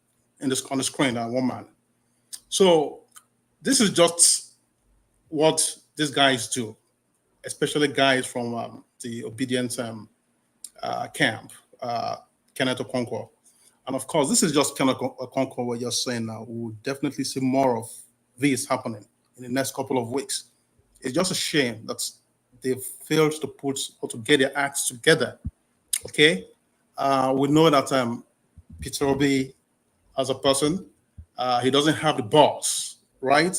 the screen, one man. So this is just what these guys do, especially guys from the obedient camp, Kenneth Okonkwo. And of course, this is just Kenneth Okonkwo we're just saying now. We'll definitely see more of this happening in the next couple of weeks. It's just a shame that they've failed to put or to get their acts together. Okay, we know that Peter Obi, as a person, he doesn't have the balls, right?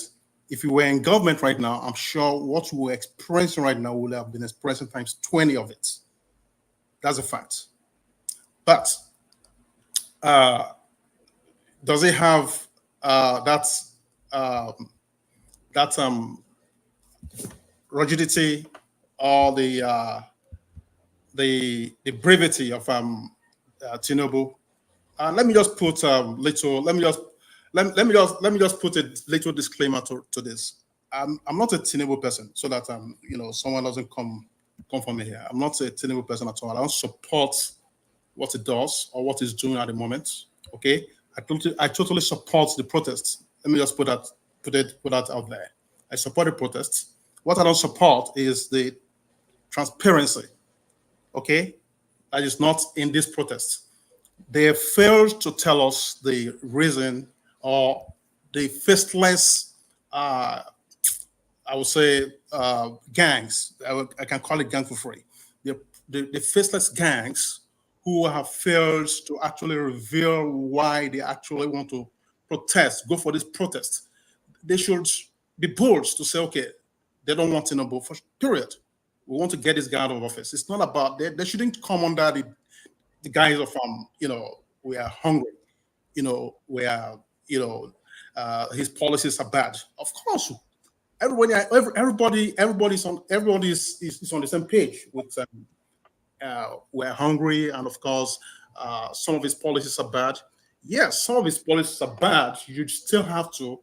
If you were in government right now, I'm sure what we're experiencing right now will have been experiencing times 20 of it. That's a fact. But does it have that rigidity or the brevity of Tinubu? Let me just put let me just put a little disclaimer to this. I'm not a Tinubu person, so that someone doesn't come for me here. I'm not a Tinubu person at all. I don't support what it does or what it's doing at the moment. Okay, I totally support the protests. Let me just put that out there. I support the protests. What I don't support is the transparency. Okay, that is not in this protest. They failed to tell us the reason or the faceless, I would say, gangs. I can call it gang for free. The faceless gangs who have failed to actually reveal why they actually want to protest, go for this protest. They should be bold to say, okay, they don't want Tinubu, period. We want to get this guy out of office. It's not about, they shouldn't come under the guise of, we are hungry, we are, his policies are bad. Of course, everybody is on the same page with we're hungry, and of course some of his policies are bad. Yes, some of his policies are bad. You still have to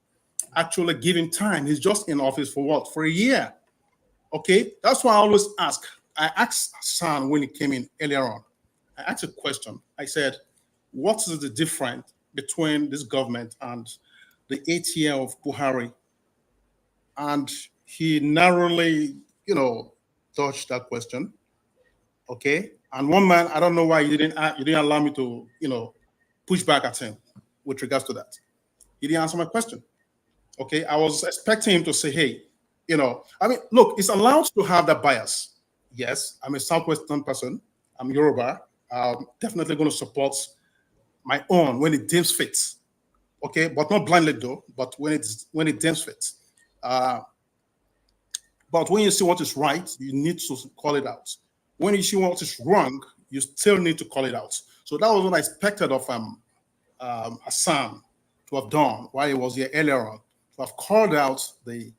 actually give him time. He's just in office for what? For a year. Okay, that's why I always ask. I asked Hassan when he came in earlier on. I asked a question. I said, what is the difference between this government and the 8 year of Buhari? And he narrowly, dodged that question. Okay, and one man, I don't know why you didn't allow me to, push back at him with regards to that. He didn't answer my question. Okay, I was expecting him to say, hey, look, it's allowed to have that bias. Yes, I'm a Southwestern person. I'm Yoruba. I'm definitely going to support my own when it deems fit. Okay, but not blindly though. But when it deems fit. But when you see what is right, you need to call it out. When you see what is wrong, you still need to call it out. So that was what I expected of Hassan to have done while he was here earlier on, to have called out the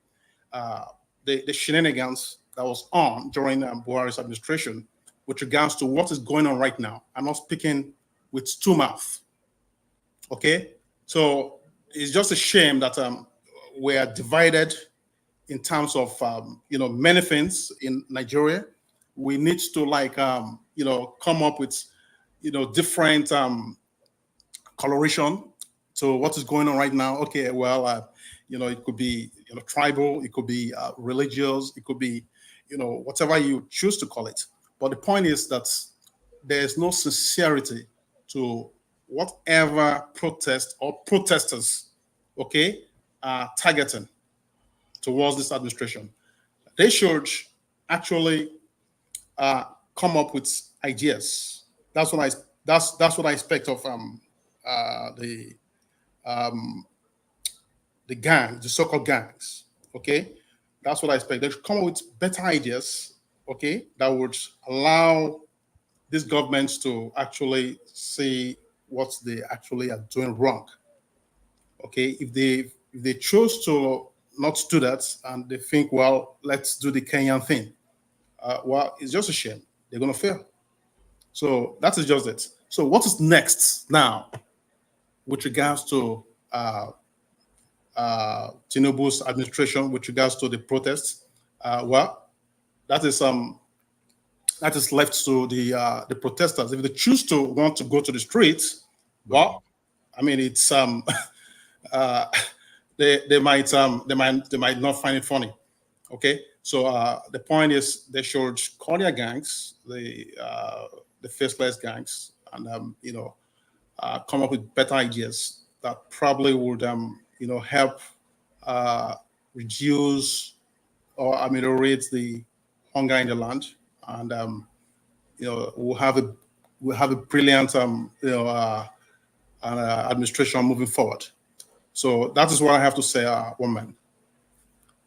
shenanigans that was on during Buhari's administration with regards to what is going on right now. I'm not speaking with two mouths. Okay, so it's just a shame that we are divided in terms of many things in Nigeria. We need to come up with different coloration to what is going on right now. Okay, well, it could be tribal, it could be religious, it could be whatever you choose to call it. But the point is that there is no sincerity to whatever protest or protesters, okay, are targeting towards this administration. They should actually come up with ideas. That's what I expect of the gang, the so-called gangs. Okay, that's what I expect. They should come up with better ideas. Okay, that would allow these governments to actually see what they actually are doing wrong. Okay, if they choose to not do that and they think, well, let's do the Kenyan thing, well, it's just a shame. They're going to fail. So that is just it. So what is next now with regards to Tinubu's administration, with regards to the protests? Well, that is left to the protesters. If they choose to want to go to the streets, well, I mean, it's they might not find it funny. Okay, so the point is they should call their gangs, the faceless gangs, and come up with better ideas that probably would help reduce or ameliorate the hunger in the land, and we'll have a brilliant administration moving forward. So that is what I have to say, woman.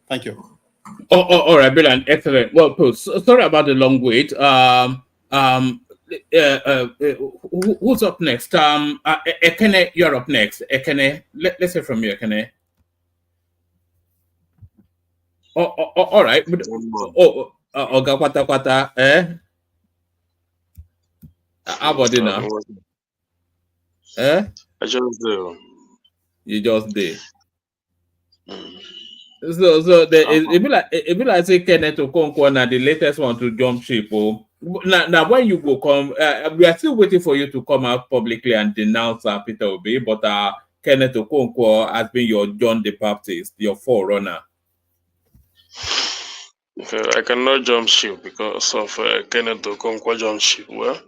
Thank you. All right, brilliant, excellent. Well, sorry about the long wait. Who's up next? Ekene, you're up next. Ekene, let's hear from you, Ekene. All right. Oga kwata kwata, eh? Abodina. Eh? I just do. You just did. So it be like say Kenneth Okonkwo na the latest one to jump ship. Oh, now when you go come, we are still waiting for you to come out publicly and denounce Peter Obi, but Kenneth Okonkwo has been your John the Baptist, your forerunner. Okay, I cannot jump ship because of Kenneth Okonkwo jump ship. Well,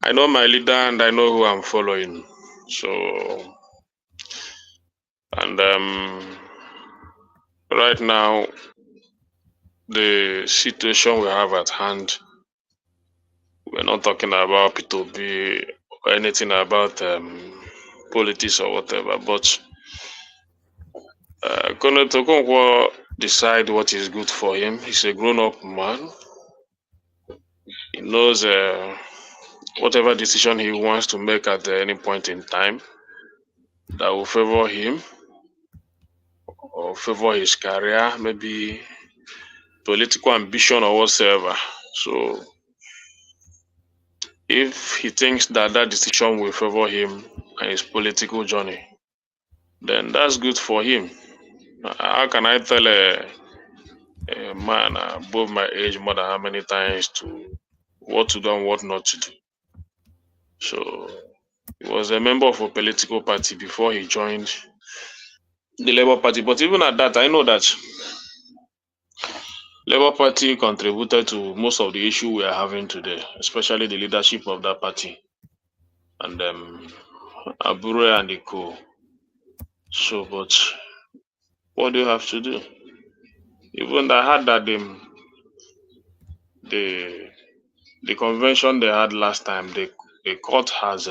I know my leader and I know who I'm following. So, and right now, the situation we have at hand, we're not talking about P2B or anything about politics or whatever, but Kenneth Okonkwo decide what is good for him. He's a grown-up man. He knows whatever decision he wants to make at any point in time that will favor him or favor his career, maybe political ambition or whatsoever. So If he thinks that that decision will favor him and his political journey, then that's good for him. How can I tell a man above my age more than how many times to what to do and what not to do? So he was a member of a political party before he joined the Labour Party. But even at that, I know that Labour Party contributed to most of the issue we are having today, especially the leadership of that party and Abure and the co. So, but what do you have to do? Even I heard that the convention they had last time, the court has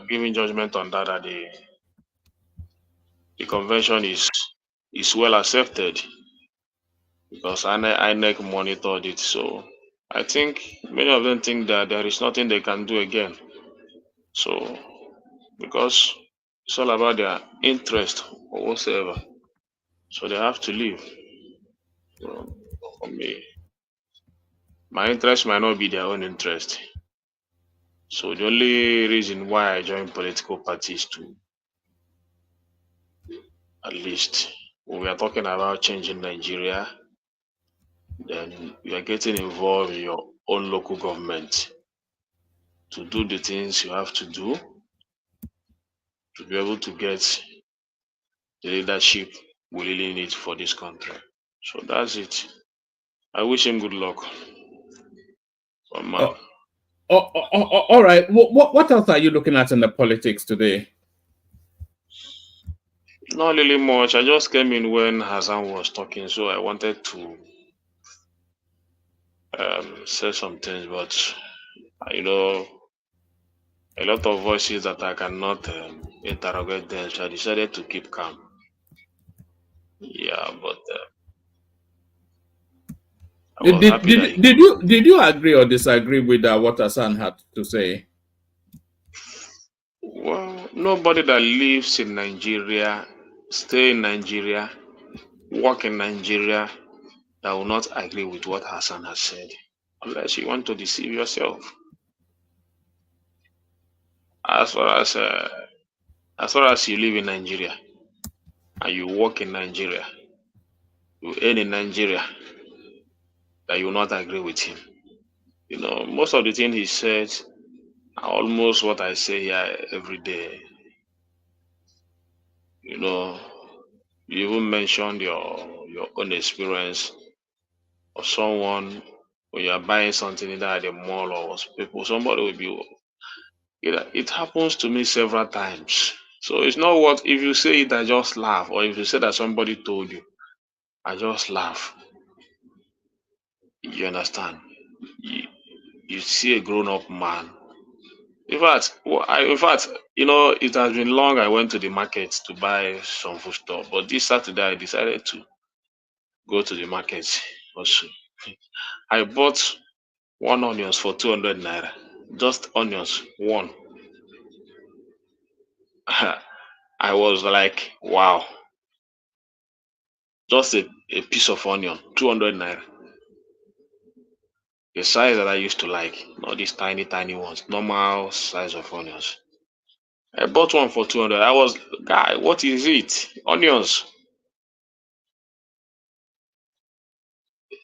given judgment on that the convention is well accepted because INEC monitored it. So I think many of them think that there is nothing they can do again. So because it's all about their interest or whatsoever. So they have to leave. So for me, my interest might not be their own interest. So the only reason why I join political parties to, at least when we are talking about changing Nigeria, then you are getting involved in your own local government to do the things you have to do to be able to get the leadership we really need for this country. So that's it. I wish him good luck. Man. All right. What else are you looking at in the politics today? Not really much. I just came in when Hassan was talking, so I wanted to say some things, but you know, a lot of voices that I cannot interrogate them, so I decided to keep calm. Yeah, but did you agree or disagree with what Hassan had to say? Well, nobody that lives in Nigeria, stay in Nigeria, work in Nigeria, that will not agree with what Hassan has said, unless you want to deceive yourself. As far as you live in Nigeria and you work in Nigeria, you earn in Nigeria, that you will not agree with him. You know, most of the things he said are almost what I say here every day. You know, you even mentioned your own experience of someone when you are buying something either at the mall or people, somebody will be. It happens to me several times. So it's not what if you say it, I just laugh, or if you say that somebody told you, I just laugh. You understand? You see a grown-up man. In fact, you know, it has been long. I went to the market to buy some food stuff, but this Saturday I decided to go to the market also. I bought one onions for 200 naira. Just onions, one. I was like, wow. Just a piece of onion, 200 naira. The size that I used to like, not these tiny ones, normal size of onions. I bought one for 200. I was, guy, what is it? Onions.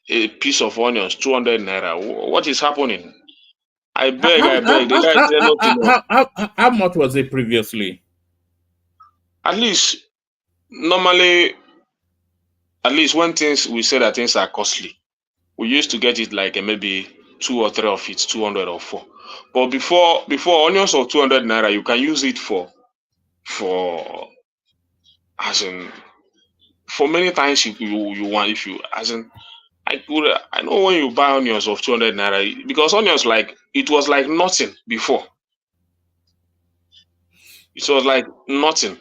A piece of onions, 200 naira. What is happening? I beg. The guy said not to know. How much was it previously? At least, normally, at least when we say that things are costly, we used to get it like maybe 2 or 3 of it, 200 or 4. But before onions of 200 naira, you can use it for as in for many times you want, if you as in I know when you buy onions of 200 naira, because onions, like, it was like nothing before. It was like nothing.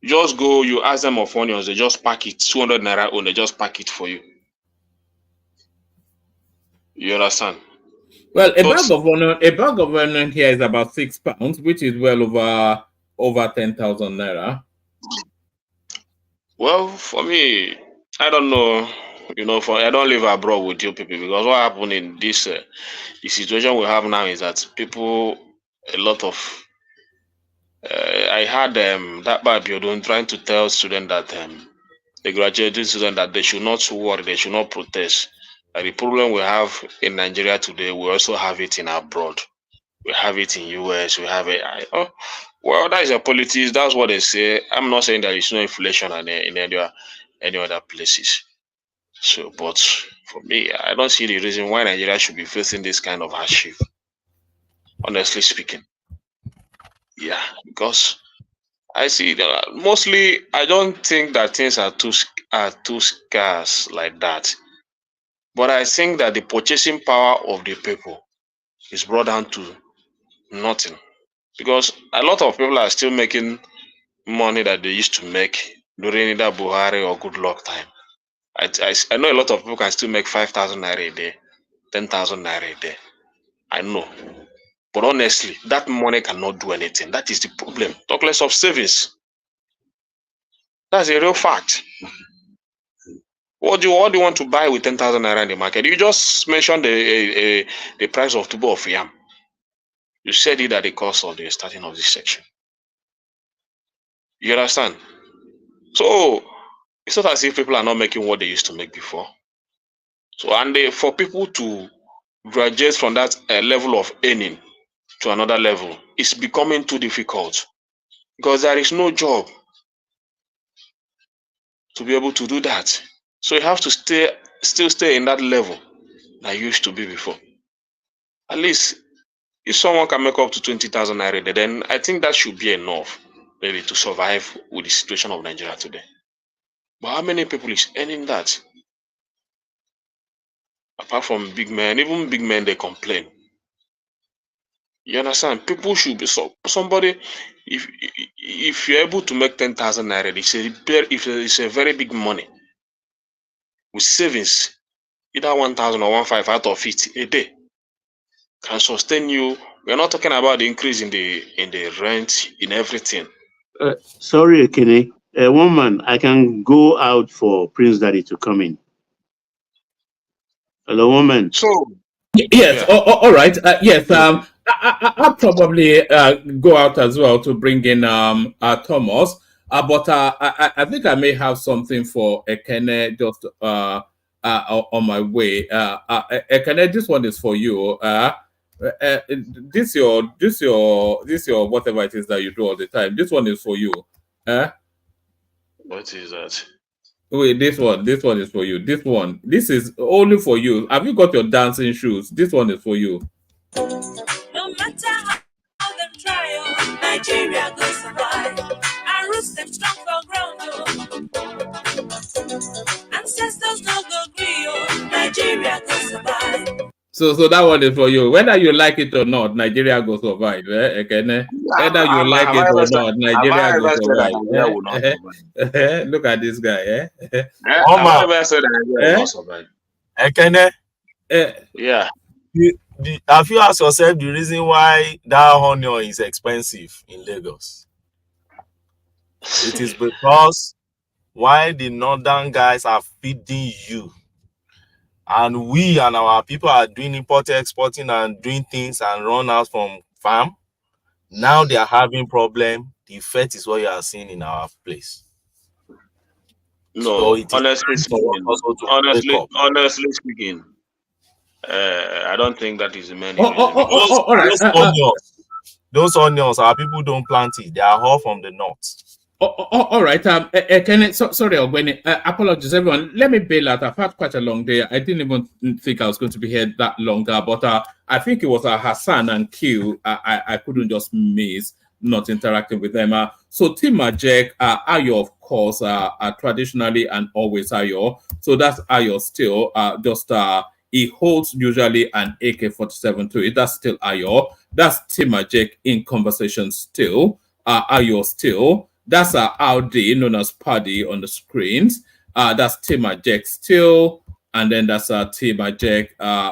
You just go, you ask them of onions, they just pack it, 200 naira own, they just pack it for you. You understand? Well, a bag of onion here is about £6, which is well over 10,000 naira. Well, for me, I don't know. I don't live abroad with you people, because what happened in this the situation we have now is that people, a lot of I had that Babiodun trying to tell students that the graduating students that they should not worry, they should not protest. The problem we have in Nigeria today, we also have it in abroad. We have it in US. We have it. Well, that is a politics. That's what they say. I'm not saying there is no inflation in any other places. So, but for me, I don't see the reason why Nigeria should be facing this kind of hardship. Honestly speaking, yeah, because I see mostly. I don't think that things are too scarce like that. But I think that the purchasing power of the people is brought down to nothing, because a lot of people are still making money that they used to make during either Buhari or Good Luck time. I know a lot of people can still make 5,000 naira a day, 10,000 naira a day. I know. But honestly, that money cannot do anything. That is the problem. Talk less of savings. That's a real fact. What do you want to buy with 10,000 naira in the market? You just mentioned the price of tubo of yam. You said it at the cost of the starting of this section. You understand? So it's not as if people are not making what they used to make before. So, and for people to graduate from that level of earning to another level, it's becoming too difficult, because there is no job to be able to do that. So you have to still stay in that level that you used to be before. At least if someone can make up to 20,000 naira, then I think that should be enough, maybe, to survive with the situation of Nigeria today. But how many people is earning that? Apart from big men, even big men, they complain. You understand? People should be somebody. If you're able to make 10,000 naira, it's a very big money. With savings, either 1,000 or 1,500 out of it a day can sustain you. We're not talking about the increase in the rent, in everything. Sorry, Kenny. One man, I can go out for Prince Daddy to come in. Hello, woman. So yes, yeah. All right. Yes, I'll probably go out as well to bring in Thomas. But I think I may have something for Ekene just on my way. Ekene, this one is for you. This your whatever it is that you do all the time. This one is for you. What is that? Wait, this one is for you. This is only for you. Have you got your dancing shoes? This one is for you. No matter how them try, Nigeria go survive. Our roots them strong for ground, ancestors no go gree, Nigeria go survive. So that one is for you. Whether you like it or not, Nigeria go survive. Whether you like it or not, Nigeria go survive. Look at this guy. I've never said Nigeria go survive. Ekene, yeah. Have you asked yourself the reason why that onion is expensive in Lagos? It is because why the northern guys are feeding you, and we and our people are doing exporting and doing things and run out from farm. Now they are having problem. The effect is what you are seeing in our place. No, so honestly speaking, I don't think that is the main reason. All right. Those onions, our people don't plant it. They are all from the north. All right. Sorry, Ogweni. Apologies, everyone. Let me bail out. I've had quite a long day. I didn't even think I was going to be here that longer, but I think it was Hassan and Q. I couldn't just miss not interacting with them. So Team Majek, Ayo, of course, are traditionally and always Ayo. So that's Ayo still. He holds usually an AK-47 to it. That's still Ayo. That's Team Majek in conversation still. Ayo still. That's Audi, known as Paddy on the screens. That's Team Majek still. And then that's Team Majek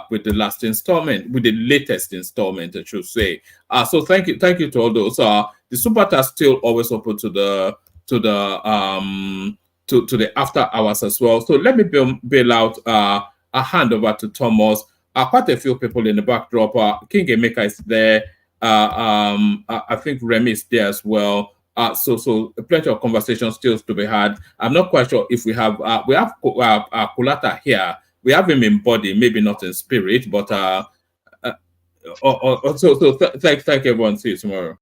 with the last installment, with the latest installment, I should say. So thank you to all those. The super chat still always open to to the after hours as well. So let me bail out a hand over to Thomas. Quite a few people in the backdrop. King Emeka is there. I think Remy is there as well. So plenty of conversations still to be had. I'm not quite sure if we have Kulata here. We have him in body, maybe not in spirit, but thank everyone. See you tomorrow.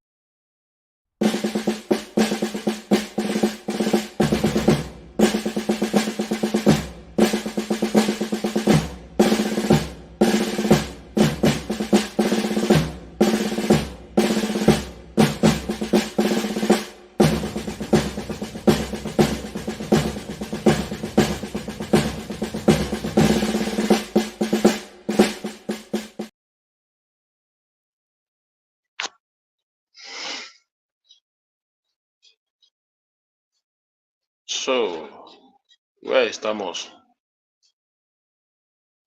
So, where is Thomas?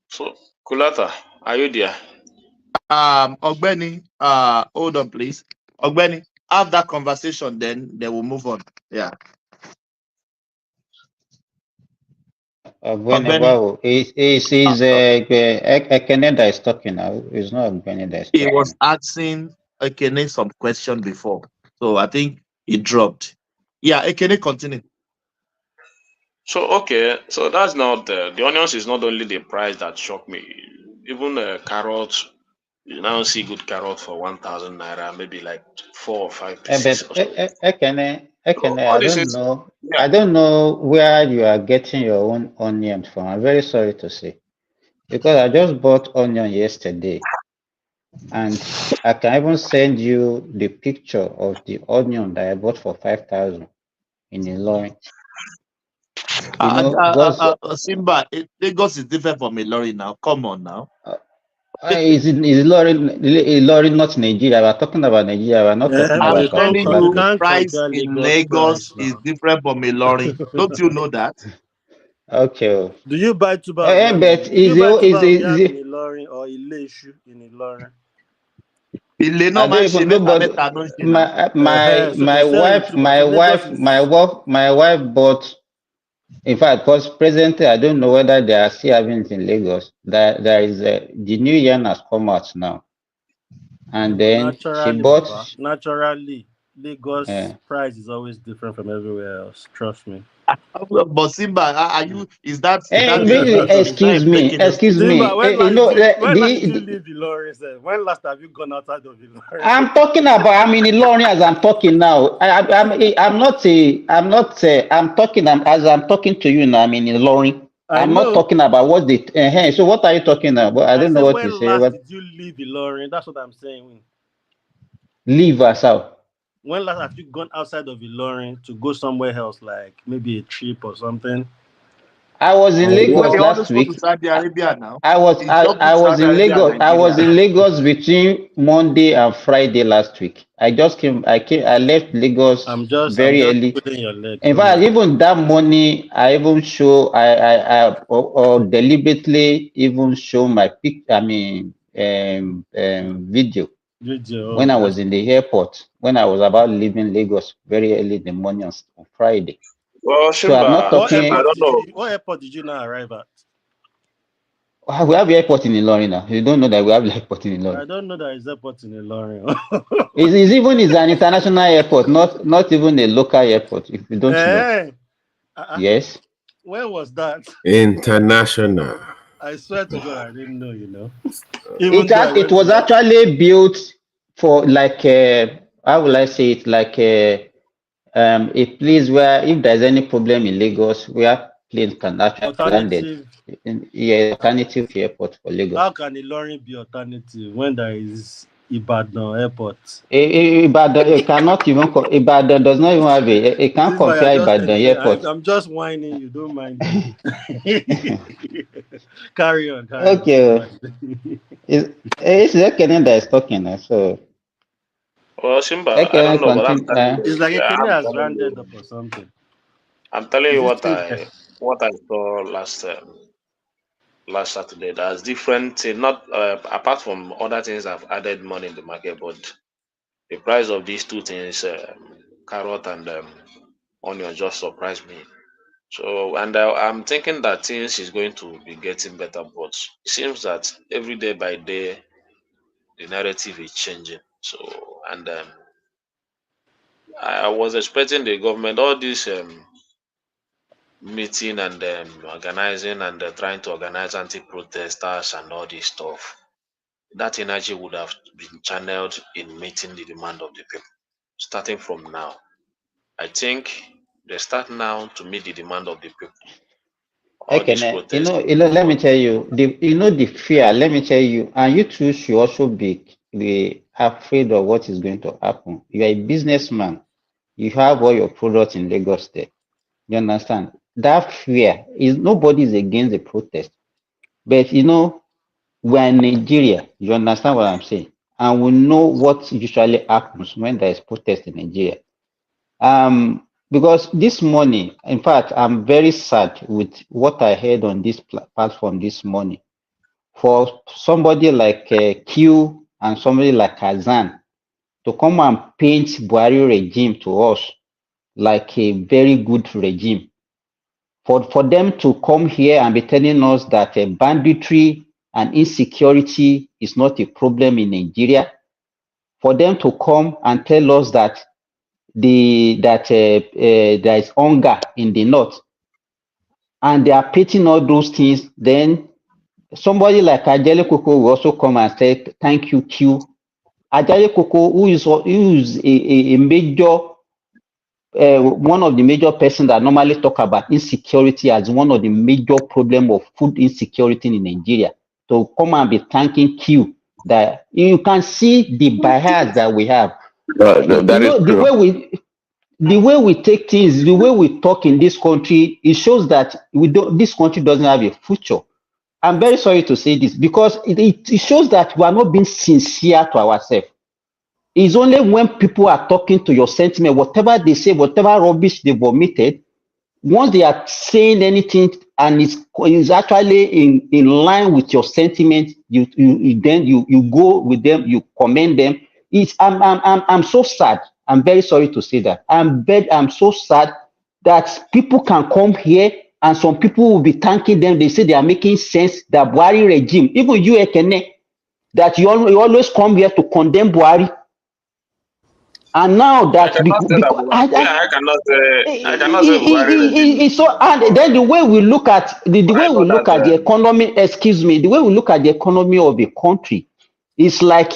So, Kulata, are you there? Ogbeni, hold on, please. Ogbeni, have that conversation, then they will move on. Yeah. Whenever is Ekene that is talking now. It's not Ogbeni that is He talking. was asking Ekene some question before, so I think he dropped. Yeah, Ekene, continue. So, okay, so that's not the onions is not only the price that shocked me. Even carrots, you now see good carrot for 1,000 naira, maybe like 4 or 5 pieces. But Ekene, All I this don't is, know. yeah. I don't know where you are getting your own onions from. I'm very sorry to say, because I just bought onion yesterday, and I can even send you the picture of the onion that I bought for 5,000 in Ilorin. Because Simba, Lagos is different from Ilorin now. Come on now. is Ilorin not Nigeria? We're talking about Nigeria. We're not talking I'm about telling particular you, place. price in Lagos is different from Ilorin. Don't you know that? Okay. Do you buy tuber of yam? But Do you buy tuber of yam in Ilorin or Ileshu in Ilorin? I don't even know, but So they sell in two, so Lagos is my wife bought. In fact, because presently I don't know whether they are still having it in Lagos. There is the new yarn has come out now, and then she naturally, bought. Baba, naturally, Lagos price is always different from everywhere else. Trust me. But Simba, are you? Is that Excuse me. Simba, when last did you The leave Ilorin? Sir? When last have you gone outside of Ilorin? I'm talking about. I'm in Ilorin as I'm talking now. I'm not. I'm talking. As I'm talking to you now. I'm in Ilorin. I I'm not know. talking about what the. So what are you talking about? I I don't know said, what you when say. last What did you leave Ilorin? That's what I'm saying. leave us out? When last have you gone outside of Ilorin to go somewhere else, like maybe a trip or something? I was in Lagos They last always go to week. Saudi Arabia now. I was in Lagos. I was in Lagos between Monday and Friday last week. I left Lagos I'm just very early. pulling your leg. In fact, even that morning, I even or deliberately even show my video when I was in the airport, when I was about leaving Lagos very early in the morning on Friday. Well, So I'm not talking. What airport did you now arrive at? We have airport in Ilorin now. You don't know that we have airport in Ilorin. I don't know that is airport in Ilorin. It's an international airport, not even a local airport. If you don't know. Yes. When was that? International. I swear to God, I didn't know. You know. It was actually built for how will I say it, like a place where if there's any problem in Lagos, where planes can actually landed. Alternative airport for Lagos. How can Ilorin be alternative when there is Ibadan airport? Ibadan cannot even. Ibadan does not even have it can't compare Ibadan airport. I'm just whining. You don't mind me. Carry on. Okay. It's Ekene that is talking now, so. Well, Simba, I don't know, but I'm telling you. It's like Ekene I'm has telling rounded you. up or something. I'm telling you what I saw last Saturday. That's different. Not apart from other things I've added money in the market, but the price of these two things, carrot and onion, just surprised me. So, and I'm thinking that things is going to be getting better, but it seems that every day by day, the narrative is changing. So, and I was expecting the government, all this meeting and organizing and trying to organize anti-protesters and all this stuff. That energy would have been channeled in meeting the demand of the people. Starting from now, I think they start now to meet the demand of the people. All Okay, these protests. let me tell you, the fear, let me tell you, and you too should also be afraid of what is going to happen. You are a businessman. You have all your products in Lagos State. You understand? That fear is nobody is against the protest. But we're in Nigeria. You understand what I'm saying? And we know what usually happens when there is protest in Nigeria. Because this morning, in fact, I'm very sad with what I heard on this platform this morning. For somebody like Q and somebody like Kazan to come and paint Buhari regime to us like a very good regime. For them to come here and be telling us that banditry and insecurity is not a problem in Nigeria, for them to come and tell us that there is hunger in the north, and they are painting all those things, then somebody like Ajale Koko will also come and say, thank you, Q. Ajale Koko, who is a major, one of the major persons that normally talk about insecurity as one of the major problem of food insecurity in Nigeria, to come and be thanking Q, that you can see the bias that we have. That is true. The way we take things, the way we talk in this country, it shows that this country doesn't have a future. I'm very sorry to say this because it shows that we are not being sincere to ourselves. It's only when people are talking to your sentiment, whatever they say, whatever rubbish they vomited, once they are saying anything and it's actually in line with your sentiment, you go with them, you commend them. I'm so sad. I'm very sorry to say that. I'm so sad that people can come here and some people will be thanking them. They say they are making sense. The Buhari regime, even you, Ekene, that you always come here to condemn Buhari. And now that I cannot say Buhari. so, and then the way we look at the way we look at the economy, the way we look at the economy of the country, it's like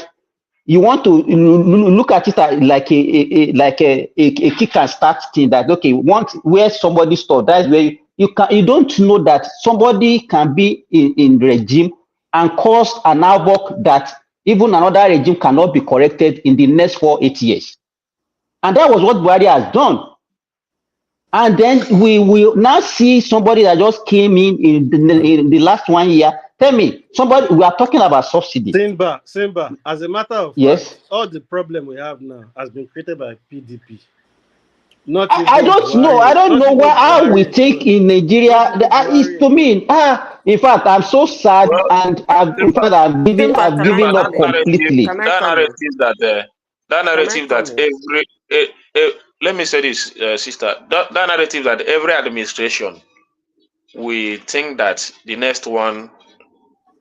you want to look at it like a kick and start thing. That okay, once where somebody store, that's where you don't know that somebody can be in regime and cause an havoc that even another regime cannot be corrected in the next 4-8 years. And that was what Buhari has done. And then we will now see somebody that just came in the last 1 year. Tell me, somebody, we are talking about subsidy. Simba, as a matter of fact, all the problem we have now has been created by PDP. I don't know how we think in Nigeria. It's to me, in fact, I'm so sad and I've given up completely. That narrative that let me say this, sister. That narrative that every administration we think that the next one,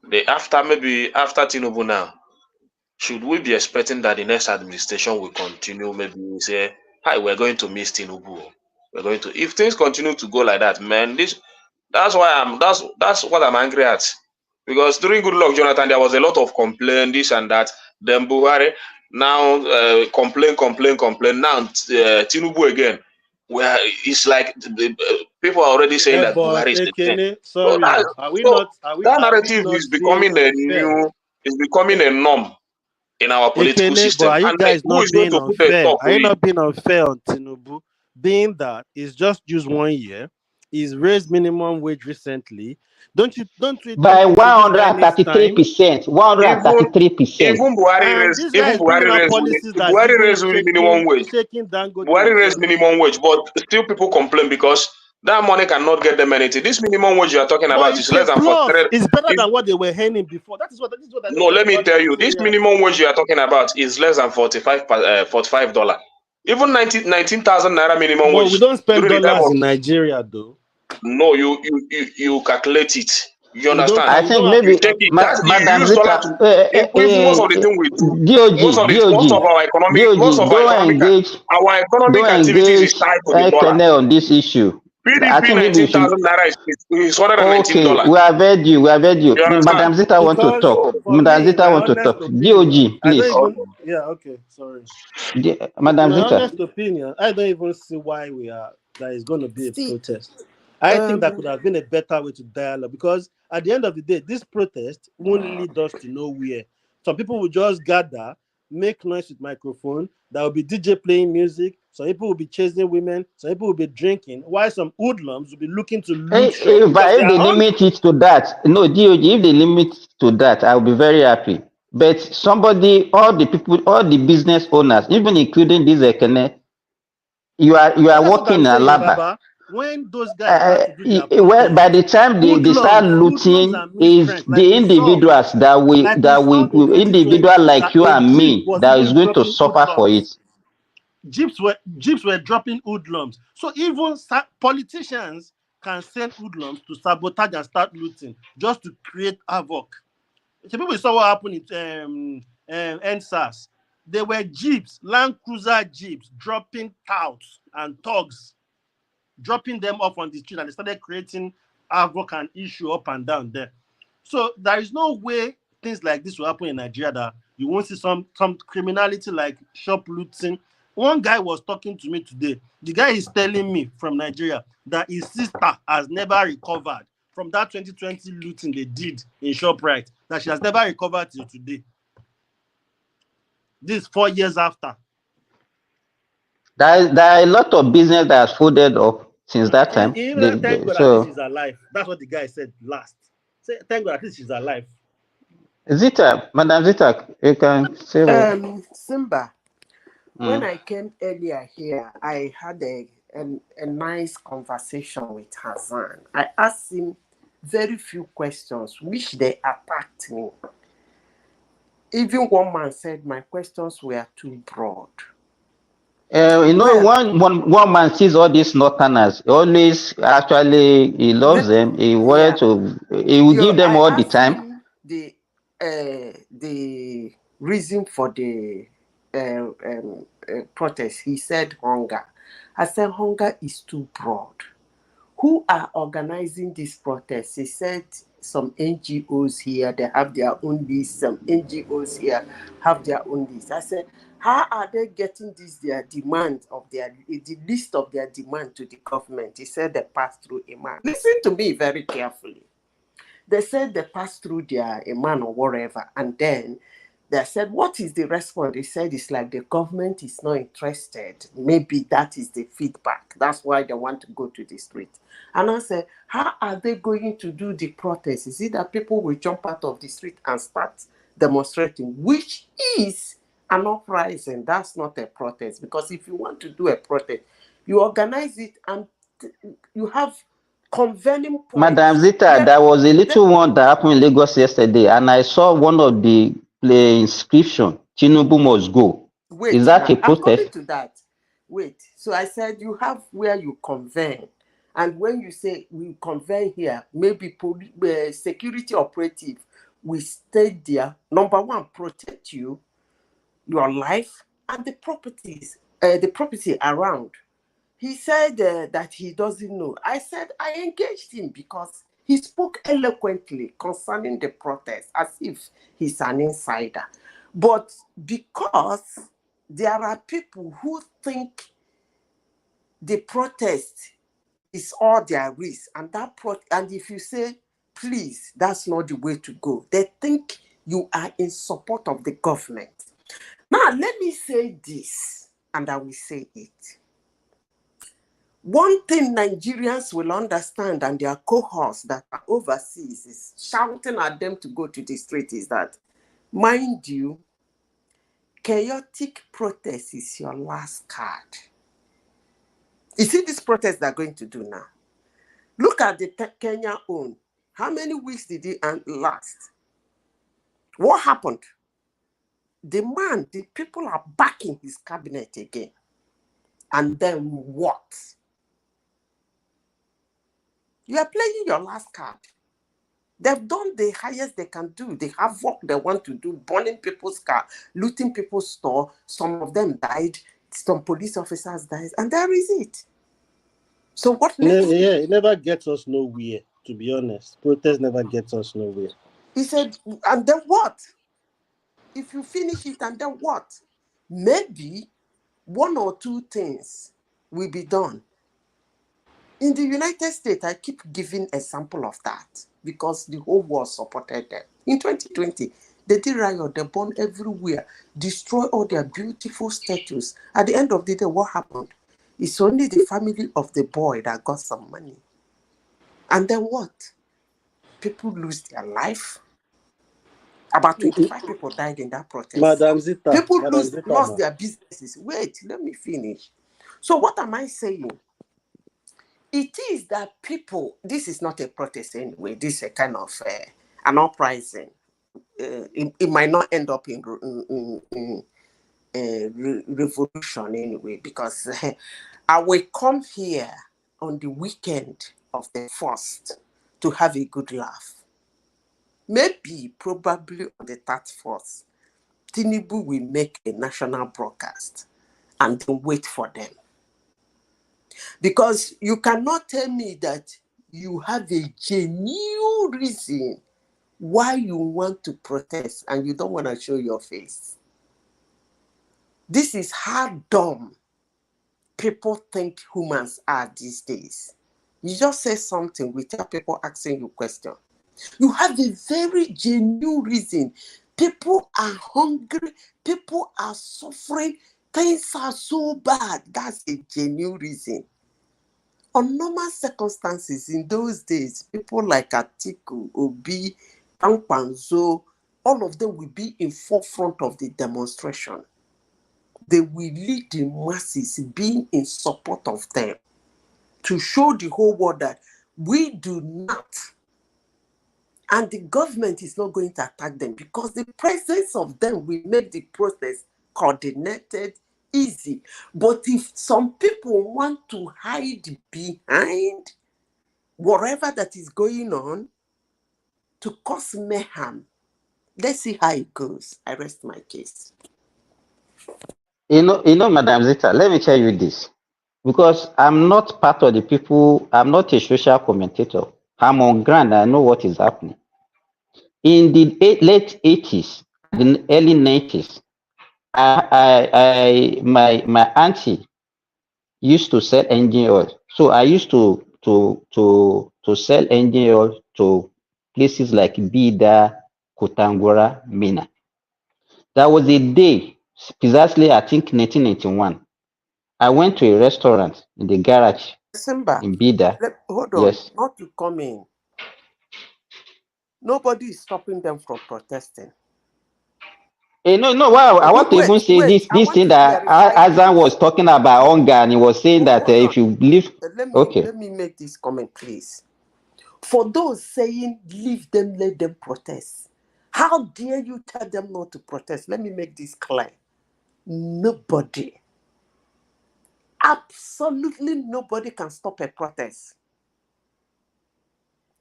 maybe after Tinubu now, should we be expecting that the next administration will continue? Maybe we say, "Hi, we're going to miss Tinubu. We're going to." If things continue to go like that, man, that's what I'm angry at. Because during Goodluck Jonathan, there was a lot of complaint, this and that. Then Buhari now complain. Now Tinubu again. Where it's like people are already saying that Buhari is the thing. That narrative is becoming a norm in our political system. But are you guys who is going to put a stop? Are you not being unfair on Tinubu? Being that it's just 1 year, he's raised minimum wage recently. Don't we by 133%? 133%. Even Buhari raised minimum wage. Buhari raised minimum wage, but still people complain because that money cannot get them anything. This minimum wage you are talking about is less than 43. It's better than what they were earning before. This is what I No, let me tell you, this minimum wage you are talking about is less than $45. Even 19,000 naira minimum wage. We don't spend dollars in Nigeria, though. No, you calculate it. You understand? I think maybe You take it that you Madam use dollar to Zita, increase most of the thing we do. Most of our economic, most DOG, of our economic don't activities is engage tied to the dollar. Kenneth on this issue. I PDP think maybe we should. 19,000 naira is Okay, $119. we have heard you. We have heard you. You understand? Madam Zita want to Because talk. for Madam me, in Zita my want to honest talk. opinion, DOG, I don't please. even. Yeah, okay, sorry. In Madam my Zita. honest opinion, I don't even see why that is going to be a See, protest. I think that could have been a better way to dialogue, because at the end of the day, this protest won't lead us to nowhere. Some people will just gather, make noise with microphone. There will be DJ playing music. Some people will be chasing women. Some people will be drinking. While some hoodlums will be looking to loot shops If because they they are hungry. limit it to that, no, DOG, if they limit to that, I'll be very happy. But somebody, all the people, all the business owners, even including this Ekene, you are That's what working I'm in saying, Alaba. Baba. When those guys start to do their Well, protest, by the time they start hoodlums looting, and is miscreants, the individuals like we saw in individual 2020, like that you a and jeep me was that is even going to dropping suffer for it. hoodlums. Jeeps were dropping hoodlums. So even politicians can send hoodlums to sabotage and start looting just to create havoc. So people saw what happened in NSAS. There were jeeps, Land Cruiser jeeps, dropping touts and thugs, dropping them off on the street, and they started creating havoc and issue up and down there. So there is no way things like this will happen in Nigeria, that you won't see some criminality like shop looting. One guy was talking to me today. The guy is telling me from Nigeria that his sister has never recovered from that 2020 looting they did in ShopRite, that she has never recovered till today. This is 4 years after. There are a lot of business that has folded up since that time. Thank God at least she's alive. That's what the guy said last. Say, thank God at least she's alive. Zita, Madam Zita, you can say what? Simba, when I came earlier here, I had a nice conversation with Hassan. I asked him very few questions, which they attacked me. Even one man said my questions were too broad. One man sees all these northerners. Always, actually, he loves them. He wanted to. He will give them all the time. The reason for the protest, he said hunger. I said hunger is too broad. Who are organizing this protest? He said some NGOs here, they have their own list. Some NGOs here have their own list. I said, how are they getting their demand of the list of their demand to the government? He said they pass through a man. Listen to me very carefully. They said they pass through their man or whatever, and then they said, what is the response? They said it's like the government is not interested. Maybe that is the feedback. That's why they want to go to the street. And I said, how are they going to do the protest? Is it that people will jump out of the street and start demonstrating, which is an uprising? That's not a protest, because if you want to do a protest, you organize it and you have convening points. Madam Zita, there was a little one that happened in Lagos yesterday, and I saw one of the inscription, Tinubu must go. Wait, is that a I'm coming protest? to that. Wait, so I said you have where you convene, and when you say we convene here, maybe security operative will stay there. Number one, protect you, your life, and the property around. He said that he doesn't know. I said I engaged him because he spoke eloquently concerning the protest as if he's an insider. But because there are people who think the protest is all there is, and and if you say, please, that's not the way to go, they think you are in support of the government. Now, let me say this, and I will say it. One thing Nigerians will understand, and their cohorts that are overseas is shouting at them to go to the street, is that, mind you, chaotic protest is your last card. You see this protest they're going to do now? Look at the Kenya own. How many weeks did it last? What happened? The people are backing his cabinet again. And then what? You are playing your last card. They've done the highest they can do. They have work they want to do, burning people's car, looting people's store. Some of them died. Some police officers died. And there is it. So what next? Yeah, it never gets us nowhere, to be honest. Protest never gets us nowhere. He said, and then what? If you finish it, and then what? Maybe one or two things will be done. In the United States, I keep giving example of that because the whole world supported them. In 2020, they did riot, they burned everywhere, destroy all their beautiful statues. At the end of the day, what happened? It's only the family of the boy that got some money. And then what? People lose their life. About 25 people died in that protest. Madam Zita. People Madam lost their businesses. Wait, let me finish. So what am I saying? It is that people, this is not a protest anyway, this is a kind of an uprising. It might not end up in revolution anyway, because I will come here on the weekend of the 1st to have a good laugh. Maybe, probably on the 31st, Tinubu will make a national broadcast and then wait for them. Because you cannot tell me that you have a genuine reason why you want to protest and you don't want to show your face. This is how dumb people think humans are these days. You just say something without people asking you questions. You have a very genuine reason. People are hungry. People are suffering. Things are so bad. That's a genuine reason. On normal circumstances in those days, people like Atiku, Obi, Pankwanzo, all of them will be in forefront of the demonstration. They will lead the masses being in support of them to show the whole world that we do not, and the government is not going to attack them, because the presence of them will make the process coordinated, easy. But if some people want to hide behind whatever that is going on to cause mayhem, let's see how it goes. I rest my case. You know, Madam Zita, let me tell you this. Because I'm not part of the people, I'm not a social commentator. I'm on ground, I know what is happening. In the late 80s, the early 90s, my auntie used to sell engine oil. So I used to sell engine oil to places like Bida, Kotangora, Mina. There was a day, precisely I think 1991. I went to a restaurant in the garage December, in Bida. hold on, Yes. not to come in. Nobody is stopping them from protesting. No. Wow, I want to even say this thing that Azan was talking about hunger, and he was saying that if you leave, let me make this comment, please. For those saying leave them, let them protest, how dare you tell them not to protest? Let me make this clear. Nobody, absolutely nobody can stop a protest.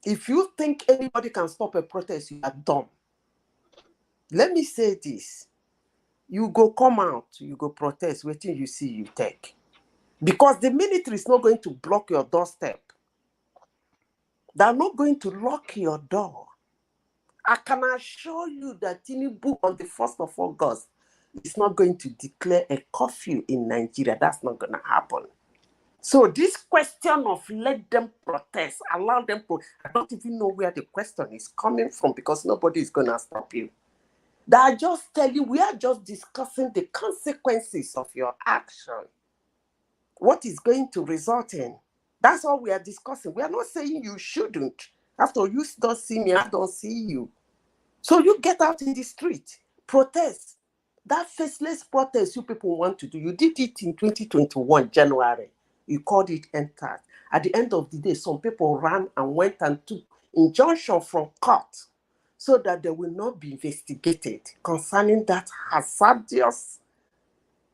If you think anybody can stop a protest, you are dumb. Let me say this. You go come out, you go protest, waiting you see, you take. Because the military is not going to block your doorstep. They're not going to lock your door. I can assure you that Tinubu on the 1st of August is not going to declare a curfew in Nigeria. That's not going to happen. So this question of let them protest, allow them to, I don't even know where the question is coming from, because nobody is going to stop you. They are just telling you, we are just discussing the consequences of your action. What is going to result in? That's all we are discussing. We are not saying you shouldn't. After all, you don't see me, I don't see you. So you get out in the street, protest. That faceless protest you people want to do, you did it in 2021, January. You called it NTAC. At the end of the day, some people ran and went and took injunction from court so that they will not be investigated concerning that hazardous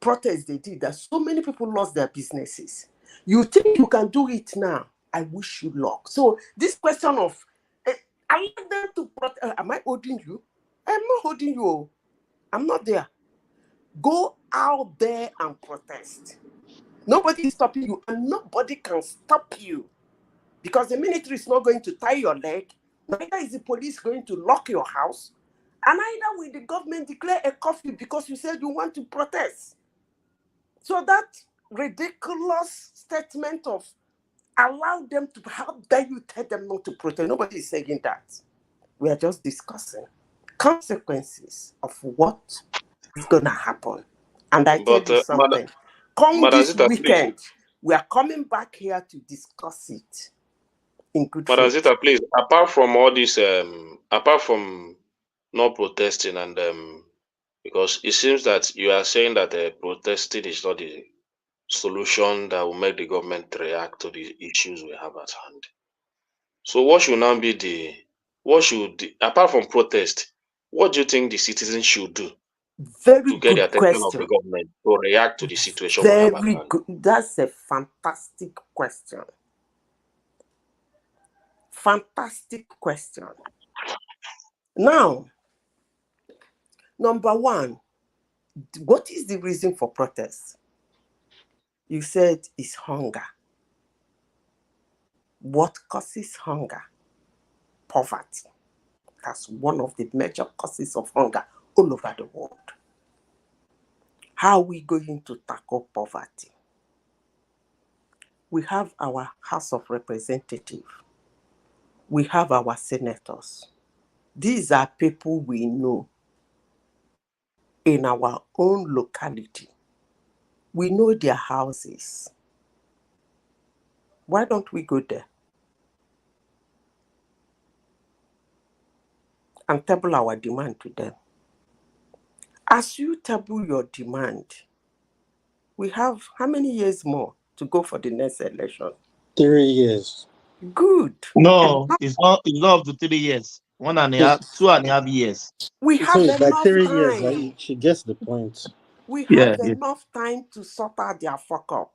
protest they did, that so many people lost their businesses. You think you can do it now? I wish you luck. So this question of, I want them to protest. Am I holding you? I'm not holding you. I'm not there. Go out there and protest. Nobody is stopping you, and nobody can stop you. Because the military is not going to tie your leg, neither is the police going to lock your house, and neither will the government declare a curfew because you said you want to protest. So that ridiculous statement of allow them to, how dare you tell them not to protest? Nobody is saying that. We are just discussing consequences of what is going to happen. And I tell you something, come this weekend, we are coming back here to discuss it in good faith. Madam Zita, please, apart from all this, apart from not protesting and because it seems that you are saying that protesting is not the solution that will make the government react to the issues we have at hand. So what should now be apart from protest, what do you think the citizens should do to get the attention of the government to react to the situation we have at hand? Good. That's a fantastic question. Fantastic question. Now, number one, what is the reason for protest? You said it's hunger. What causes hunger? Poverty. That's one of the major causes of hunger all over the world. How are we going to tackle poverty? We have our House of Representatives. We have our senators. These are people we know in our own locality. We know their houses. Why don't we go there and table our demand to them? As you table your demand, we have how many years more to go for the next election? 3 years. Good. No, it's not up to 3 years. 2.5 years. We have enough 3 time. years, right? She gets the point. We have enough time to sort out their fuck up.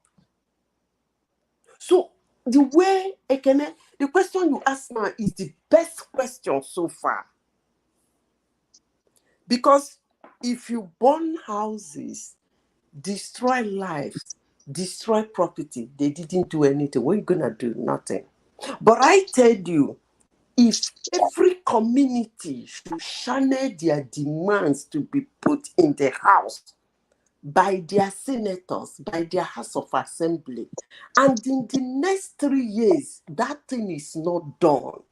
So the way, Ekene, the question you ask now is the best question so far. Because if you burn houses, destroy lives, destroy property, they didn't do anything. What are you going to do? Nothing. But I tell you, if every community should channel their demands to be put in the house by their senators, by their House of Assembly, and in the next 3 years, that thing is not done.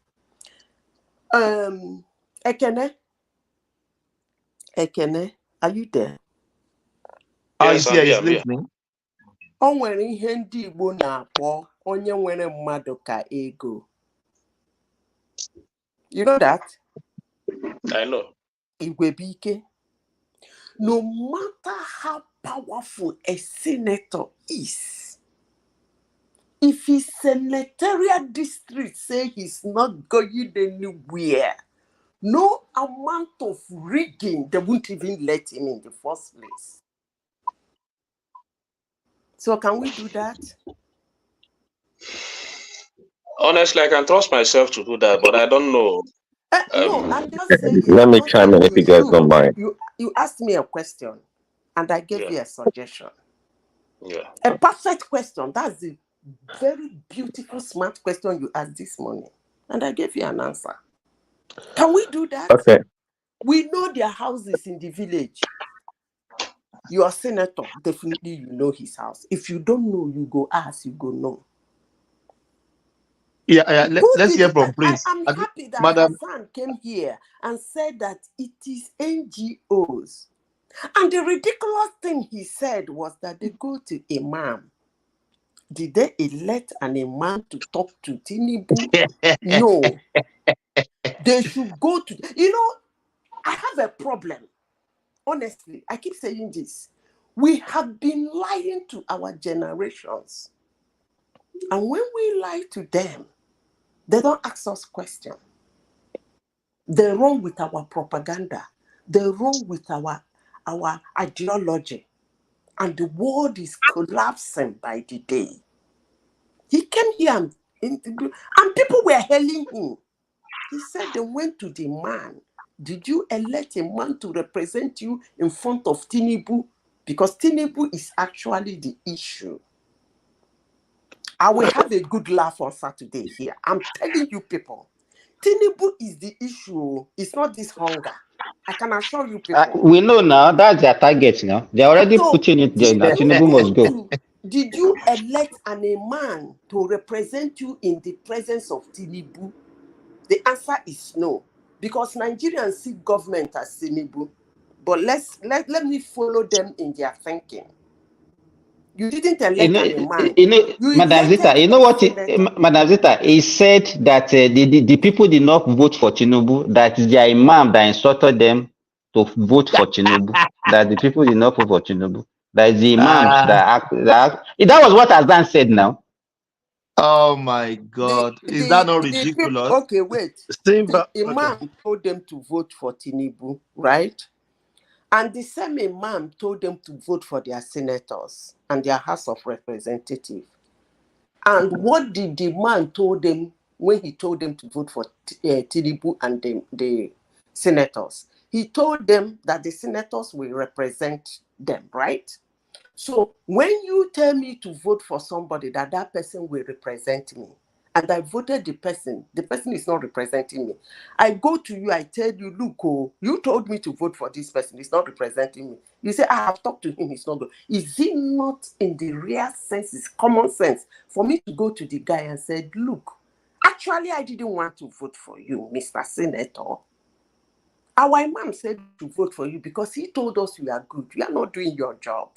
Ekene, are you there? Yes, I'm here, listening. O nwere ihe ndị Igbo na-akpọ onye nwere mmadụ ka ego. You know that? I know. Igwebike. No matter how powerful a senator is, if his senatorial district say he's not going anywhere, no amount of rigging, they won't even let him in the first place. So can we do that? Honestly, I can trust myself to do that, but I don't know. No, I'm just saying. Let me chime in if you guys don't mind. You asked me a question, and I gave you a suggestion. Yeah. A perfect question. That's the very beautiful, smart question you asked this morning, and I gave you an answer. Can we do that? Okay. We know their houses in the village. Your senator, definitely you know his house. If you don't know, you go ask, you go know. Yeah. Let's hear from Prince. I'm happy that Hassan came here and said that it is NGOs. And the ridiculous thing he said was that they go to Imam. Did they elect an Imam to talk to Tinubu? No. They should go to... You know, I have a problem. Honestly, I keep saying this. We have been lying to our generations. And when we lie to them, they don't ask us questions. They run with our propaganda. They run with our ideology. And the world is collapsing by the day. He came here And people were hailing him. He said they went to the man. Did you elect a man to represent you in front of Tinubu? Because Tinubu is actually the issue. I will have a good laugh on Saturday here. I'm telling you people, Tinubu is the issue. It's not this hunger. I can assure you people. We know now that's their target now. They're already So putting it there did that you Tinubu must go go. to, did you elect a man to represent you in the presence of Tinubu? The answer is no. Because Nigerians see government as Tinubu. But let me follow them in their thinking. You didn't elect a man. You Madam Zita, elected you know a what? senator. Madam Zita, he said that the people did not vote for Tinubu, that their imam that instructed them to vote for Tinubu, that the people did not vote for Tinubu, that is the imams that was what Azan said now. Oh my God. Is that not ridiculous? Okay, wait. The imam told them to vote for Tinubu, right? And the same imam told them to vote for their senators and their House of Representatives. And what did the man told them when he told them to vote for Tinubu and the senators? He told them that the senators will represent them, right? So when you tell me to vote for somebody that person will represent me, and I voted the person is not representing me. I go to you, I tell you, look, you told me to vote for this person, he's not representing me. You say, I have talked to him, he's not good. Is it not in the real sense, it's common sense, for me to go to the guy and say, look, actually, I didn't want to vote for you, Mr. Senator. Our imam said to vote for you because he told us you are good. You are not doing your job.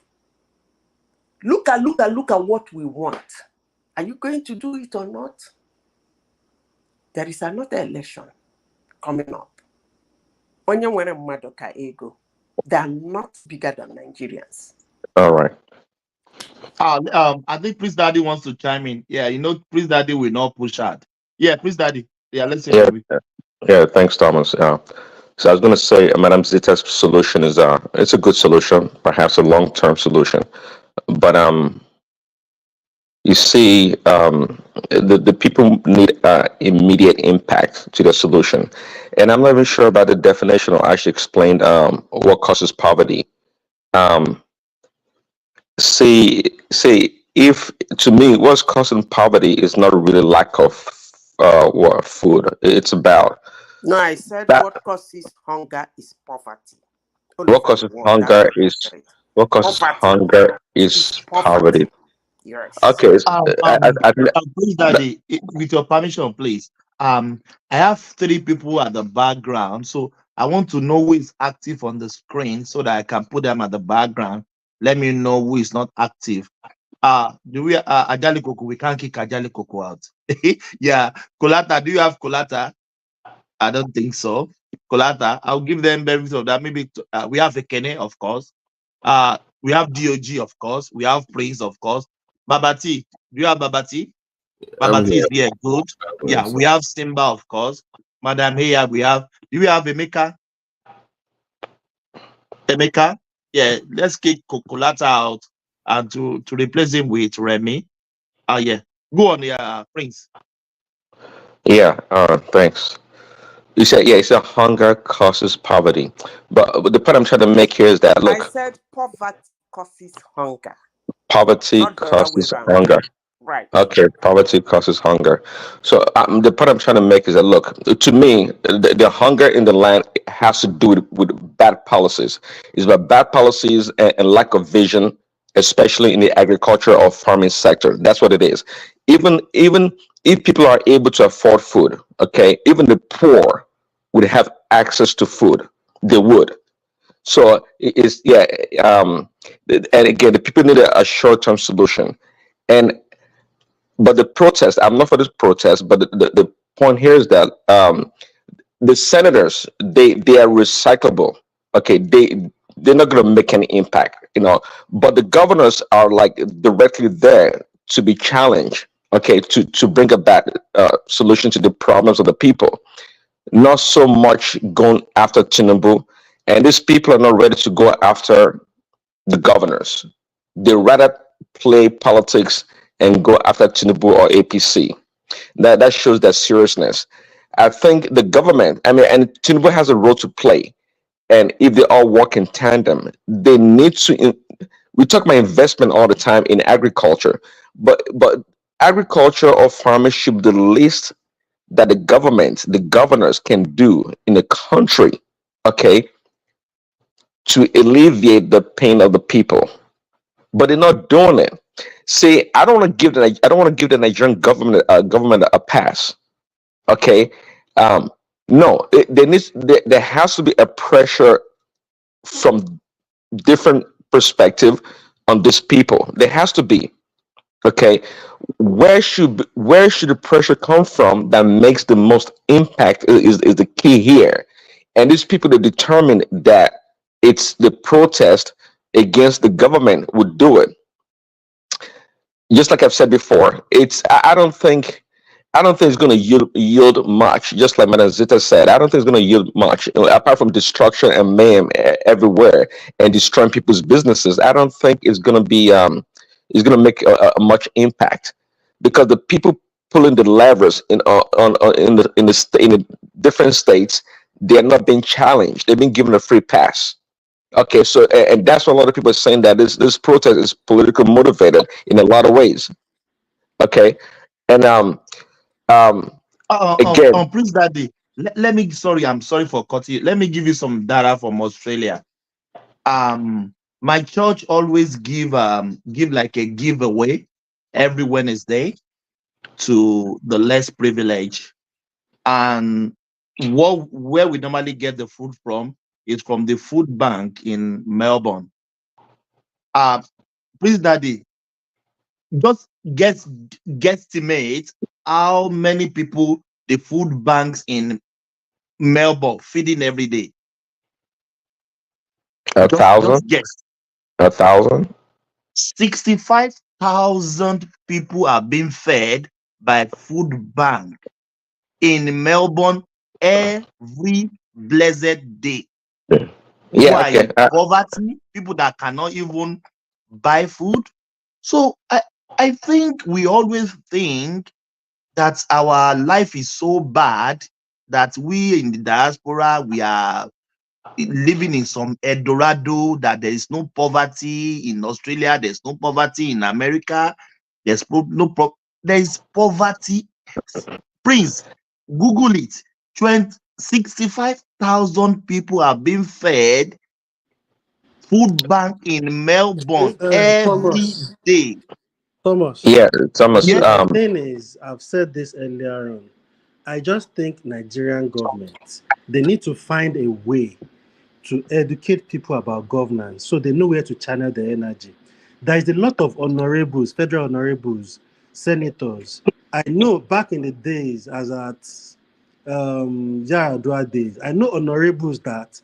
Look at what we want. Are you going to do it or not? There is another election coming up. Onye nwere mmadụ ka ego. They are not bigger than Nigerians. All right. I think Priest Daddy wants to chime in. Yeah, Priest Daddy will not push hard. Yeah, Priest Daddy. Yeah, let's hear from you. Yeah, thanks, Thomas. So I was going to say, Madam Zita's solution is it's a good solution, perhaps a long-term solution, but you see, the people need immediate impact to the solution, and I'm not even sure about the definition, or I should explain what causes poverty. See, if to me, what's causing poverty is not really lack of food. It's about No, I said that. what causes hunger is poverty. What causes hunger is poverty. Yes. Okay. Please, Daddy, with your permission, please. I have 3 people at the background, so I want to know who is active on the screen so that I can put them at the background. Let me know who is not active. Do we Ajali Koko? We can't kick Ajali Koko out. Yeah, Kolata. Do you have Kolata? I don't think so. Kolata, I'll give them benefits of that. Maybe we have Ekene, of course. We have DOG, of course. We have Prince, of course. Babati, do you have Babati? Babati is here. Good. Yeah, we have Simba, of course. Madam Heya, do we have Emeka? Emeka? Yeah, let's kick Kolata out and to replace him with Remy. Yeah. Go on, yeah, Prince. Yeah, thanks. You said hunger causes poverty, but the point I'm trying to make here is that, look, I said poverty causes hunger. poverty Not the other way causes around. hunger. Right. Okay, poverty causes hunger. So the point I'm trying to make is that, look, to me, the hunger in the land has to do with bad policies. It's about bad policies and lack of vision, especially in the agriculture or farming sector. That's what it is. Even if people are able to afford food, okay, even the poor would have access to food. They would. So it's and again, the people need a short-term solution. But the protest, I'm not for this protest, but the point here is that the senators, they are recyclable. Okay, they're not going to make any impact, but the governors are like directly there to be challenged, okay, to bring about solution to the problems of the people, not so much going after Tinubu. And these people are not ready to go after the governors. They rather play politics and go after Tinubu or APC. That shows that seriousness. I think the government, I mean, and Tinubu has a role to play. And if they all work in tandem, they need to. We talk about investment all the time in agriculture, but agriculture or farming should be the least that the government, the governors can do in the country, okay, to alleviate the pain of the people. But they're not doing it. See, I don't want to give the Nigerian government a pass. Okay, no, there has to be a pressure from different perspective on these people. There has to be. Okay, where should the pressure come from that makes the most impact is the key here, and these people that determine that it's the protest against the government would do it. Just like I've said before, I don't think it's going to yield much. Just like Madam Zita said, I don't think it's going to yield much apart from destruction and mayhem everywhere and destroying people's businesses. I don't think it's going to make a much impact because the people pulling the levers in the different states, they are not being challenged. They've been given a free pass. Okay, so and that's what a lot of people are saying, that this protest is politically motivated in a lot of ways. Okay, and again, Prince Daddy, let me, sorry, I'm sorry for cutting you. Let me give you some data from Australia. My church always give like a giveaway every Wednesday to the less privileged. And where we normally get the food from is from the food bank in Melbourne. Please, Daddy, just guesstimate how many people the food banks in Melbourne feeding every day. a Just thousand, guess. 1,000. 65,000 people are being fed by food bank in Melbourne every blessed day. People Yeah, are okay. in poverty, people that cannot even buy food. So I think we always think that our life is so bad that we in the diaspora, we are living in some Eldorado, that there is no poverty in Australia, there's no poverty in America, there is poverty. Prince, Google it. 65,000 people are being fed food bank in Melbourne every Thomas. day. Thomas. Yeah, Thomas. The thing is, I've said this earlier on. I just think Nigerian government, they need to find a way to educate people about governance so they know where to channel their energy. There is a lot of honorables, federal honorables, senators. I know back in the days, as at Yaradua days, I know honorables that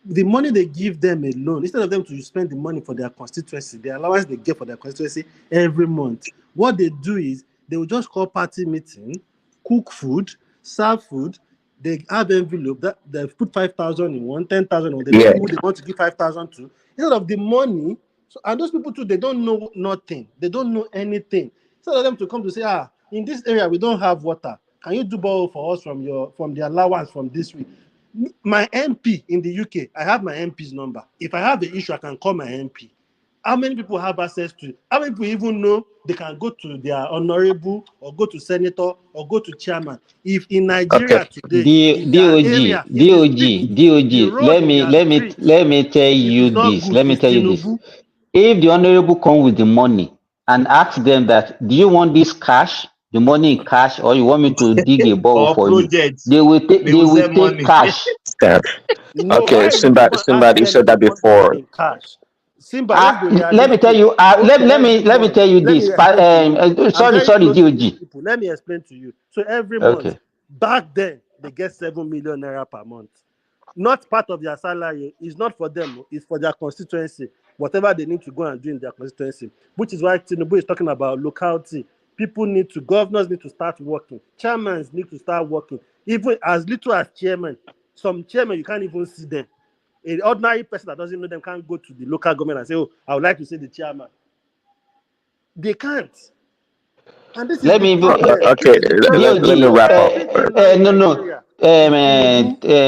the money they give them alone, instead of them to spend the money for their constituency, the allowance they get for their constituency every month, what they do is they will just call party meeting, cook food, serve food. They have envelope that they put 5,000 in one, 10,000 in one. They don't Yeah. know who they want to give 5,000 to. Instead of the money, so and those people too, they don't know nothing. They don't know anything. Instead of them to come to say, in this area we don't have water. Can you do borrow for us from the allowance from this week? My MP in the UK, I have my MP's number. If I have the issue, I can call my MP. How many people have access to it? How many people even know they can go to their honorable or go to senator or go to chairman? If in Nigeria today, if their area, if the street, the road Let in me their let me street, let me tell if it's you not this. good, Let me it's tell you this. Tinubu. If the honorable come with the money and ask them that, do you want this cash, the money in cash, or you want me to dig a borrow Or for you? projects, They will take they they will will send take money. cash. Yeah. No, Okay, why would they Simba, even ask Simba, you them said if they that want the money before. in cash? Simba, let's be Let me tell realistic. you. Go to every Let me month. tell you Let this. me explain to you. I'm Sorry, very sorry, close to these DOG. people. Let me explain to you. So every month, Okay. back then, they get 7 million naira per month. Not part of their salary. It's not for them. It's for their constituency. Whatever they need to go and do in their constituency. Which is why Tinubu is talking about locality. Governors need to start working. Chairmen need to start working. Even as little as chairman. Some chairmen, you can't even see them. An ordinary person that doesn't know them can't go to the local government and say, oh, I would like to see the chairman. They can't. And this is Let the me problem. This Okay, is the problem. let me DOG. wrap up. No, no. Nigeria.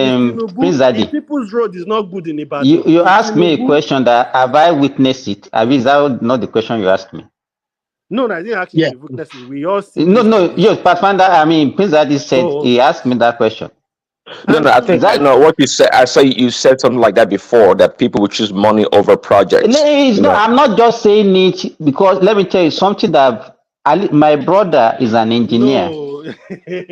Is Tinubu, if Prince Adi, people's road is not good in you, Ibadan, you is asked me a Tinubu? question that have I witnessed it? Is that not the question you asked me? No, I didn't ask you if Yeah. you witnessed it. We all see No, these no, conditions. yes, Pathfinder, Prince Adi said Oh, he asked me that question. No, and no, I to Is think that no. What you said, I say you said something like that before. That people would choose money over No, projects. it's You not, know. I'm not just saying it because let me tell you something that my brother is an engineer. no,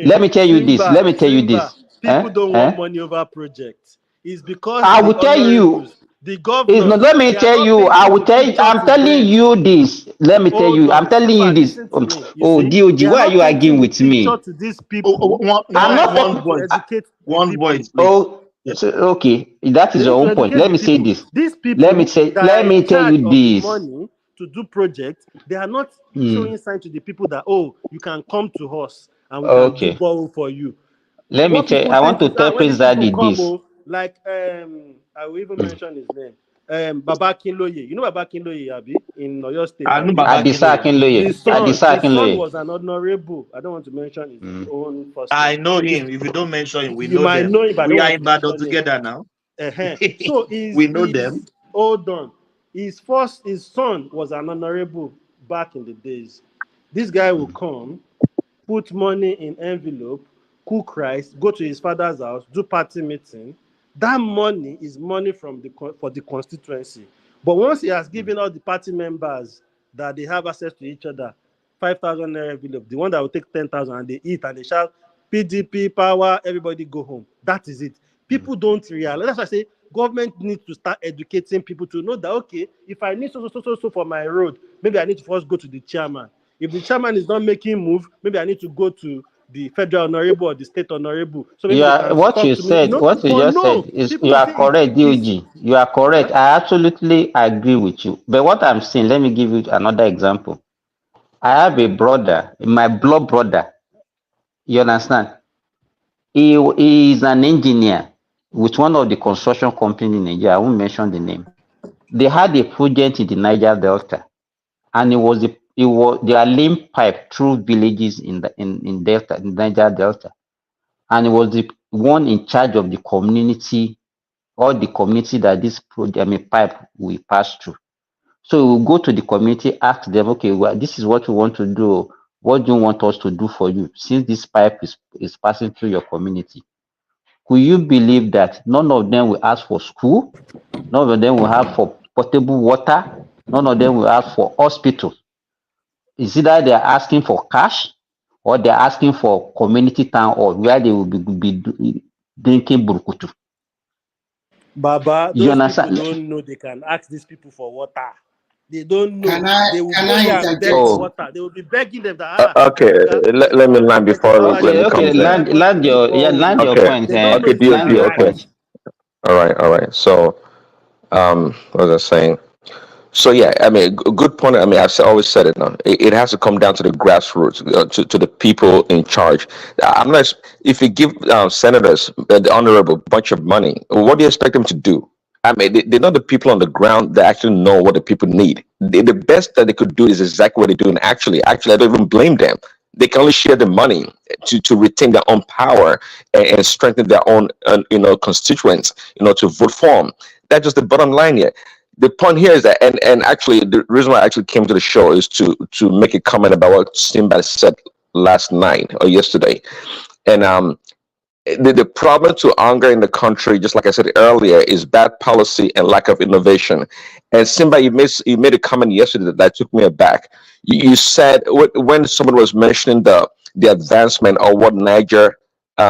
Let me tell you this. Let me tell you Simba, this. people don't Eh? want money over projects. It's because I the will tell you. honorables, the It's not, governors, let me they are tell not you. I will painting the tell you. picture I'm to telling them. you this. Let me tell Hold you. I'm on, telling you Simba, this. listen to me. You Oh, see, DOG, they are why are not you painting arguing the with picture me? to these Oh, people. They I'm are not trying one to voice. educate the One people. voice, please. Oh, so, okay. That is They need your to own point. educate Let the me say people. this. These Let me people say. that are Let in me tell charge you of the this. money to do projects, they are not Hmm. showing sign to the people that, oh, you can come to us and we can do Okay. borrow for you. Let me What tell. people I want think to is tell when Prince these people Daddy come, this. oh, like I will even mention his name. Baba Kinloye. You know Baba Kinloye, Abi, in Oyo State, I know Abi. Baba Adisa Akinloye. Akinloye. Adisa The son Akinloye. was an honorable. I don't want to mention his Hmm. own first name. I know He's, him. If you don't mention him, we you know might them. know him, but I don't We are want in to battle mention him. together now. So We know them. hold on. His son was an honorable back in the days. This guy will come, put money in envelope, cook rice, go to his father's house, do party meeting. That money is money from for the constituency. But once he has given all the party members that they have access to each other, 5,000 naira envelope, the one that will take 10,000 and they eat and they shout PDP power, everybody go home. That is it. People don't realize. That's why I say government needs to start educating people to know that, okay, if I need so for my road, maybe I need to first go to the chairman. If the chairman is not making move, maybe I need to go to the federal honorable or the state honorable. So maybe they can What talk you to me. said, what you But just said no, is people you will are say correct, it's DOG. You are huh? correct. I absolutely agree with you. But what I'm saying, let me give you another example. I have a brother, my blood brother. You understand? He is an engineer with one of the construction company in Nigeria. I won't mention the name. They had a project in the Niger Delta, and they are laying pipe through villages in Delta, in Niger Delta, and it was the one in charge of the community, all the community that this project, pipe will pass through. So we'll go to the community, ask them, okay, well, this is what we want to do. What do you want us to do for you? Since this pipe is passing through your community. Could you believe that none of them will ask for school? None of them will have for potable water. None of them will ask for hospital. It's either they're asking for cash or they're asking for community town hall where they will be drinking burkutu. Baba, You those people understand? don't know they can ask these people for water. They don't know. Can I They will can go I there and beg interject? for Oh, water. They will be begging them that Okay, Oga, let me land get before establish okay, Remy okay. comes in. Land do land borehole. your Okay, point. They don't know okay, it's Land DOG, their your okay. point. right. All right. So, what was I saying? So yeah, I mean, a good point. I mean, always said it now. It has to come down to the grassroots, to the people in charge. I'm not. If you give senators, the honorable, bunch of money, what do you expect them to do? I mean, they're not the people on the ground that actually know what the people need. The best that they could do is exactly what they're doing. Actually, I don't even blame them. They can only share the money to retain their own power and strengthen their own, constituents, to vote for them. That's just the bottom line here. The point here is that, and actually the reason why I actually came to the show is to make a comment about what Sinbad said last night or yesterday. And the problem to hunger in the country, just like I said earlier, is bad policy and lack of innovation. And Simba, you made a comment yesterday that took me aback. You said when someone was mentioning the advancement of what Niger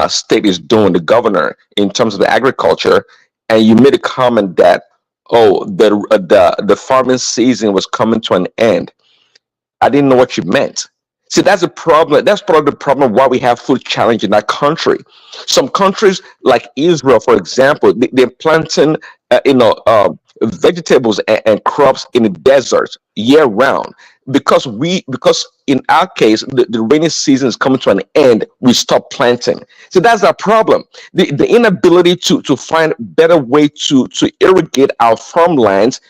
state is doing, the governor in terms of the agriculture, and you made a comment that, oh, the farming season was coming to an end. I didn't know what you meant. See, that's a problem. That's part of the problem why we have food challenge in that country. Some countries, like Israel, for example, they're planting, vegetables and crops in the desert year round because in our case, the rainy season is coming to an end. We stop planting. So that's our problem. The inability to find better way to irrigate our farmlands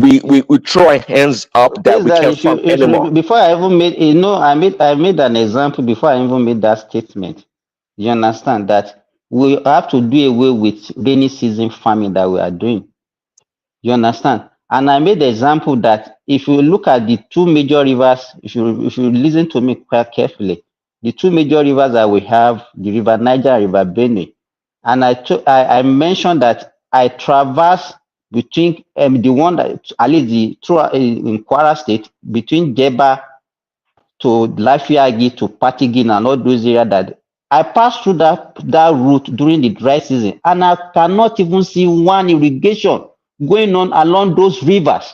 we throw our hands up that Please, we that can't farm you anymore. should, before I even made, I made an example before I even made that statement. You understand that we have to do away with rainy season farming that we are doing. You understand? And I made the example that if you look at the two major rivers, if you listen to me quite carefully, the two major rivers that we have, the River Niger and River Benue, and I mentioned that I traverse between the one that at least in Kwara State between Jeba to Lafiagi to Patigi and all those areas that I passed through that route during the dry season, and I cannot even see one irrigation going on along those rivers.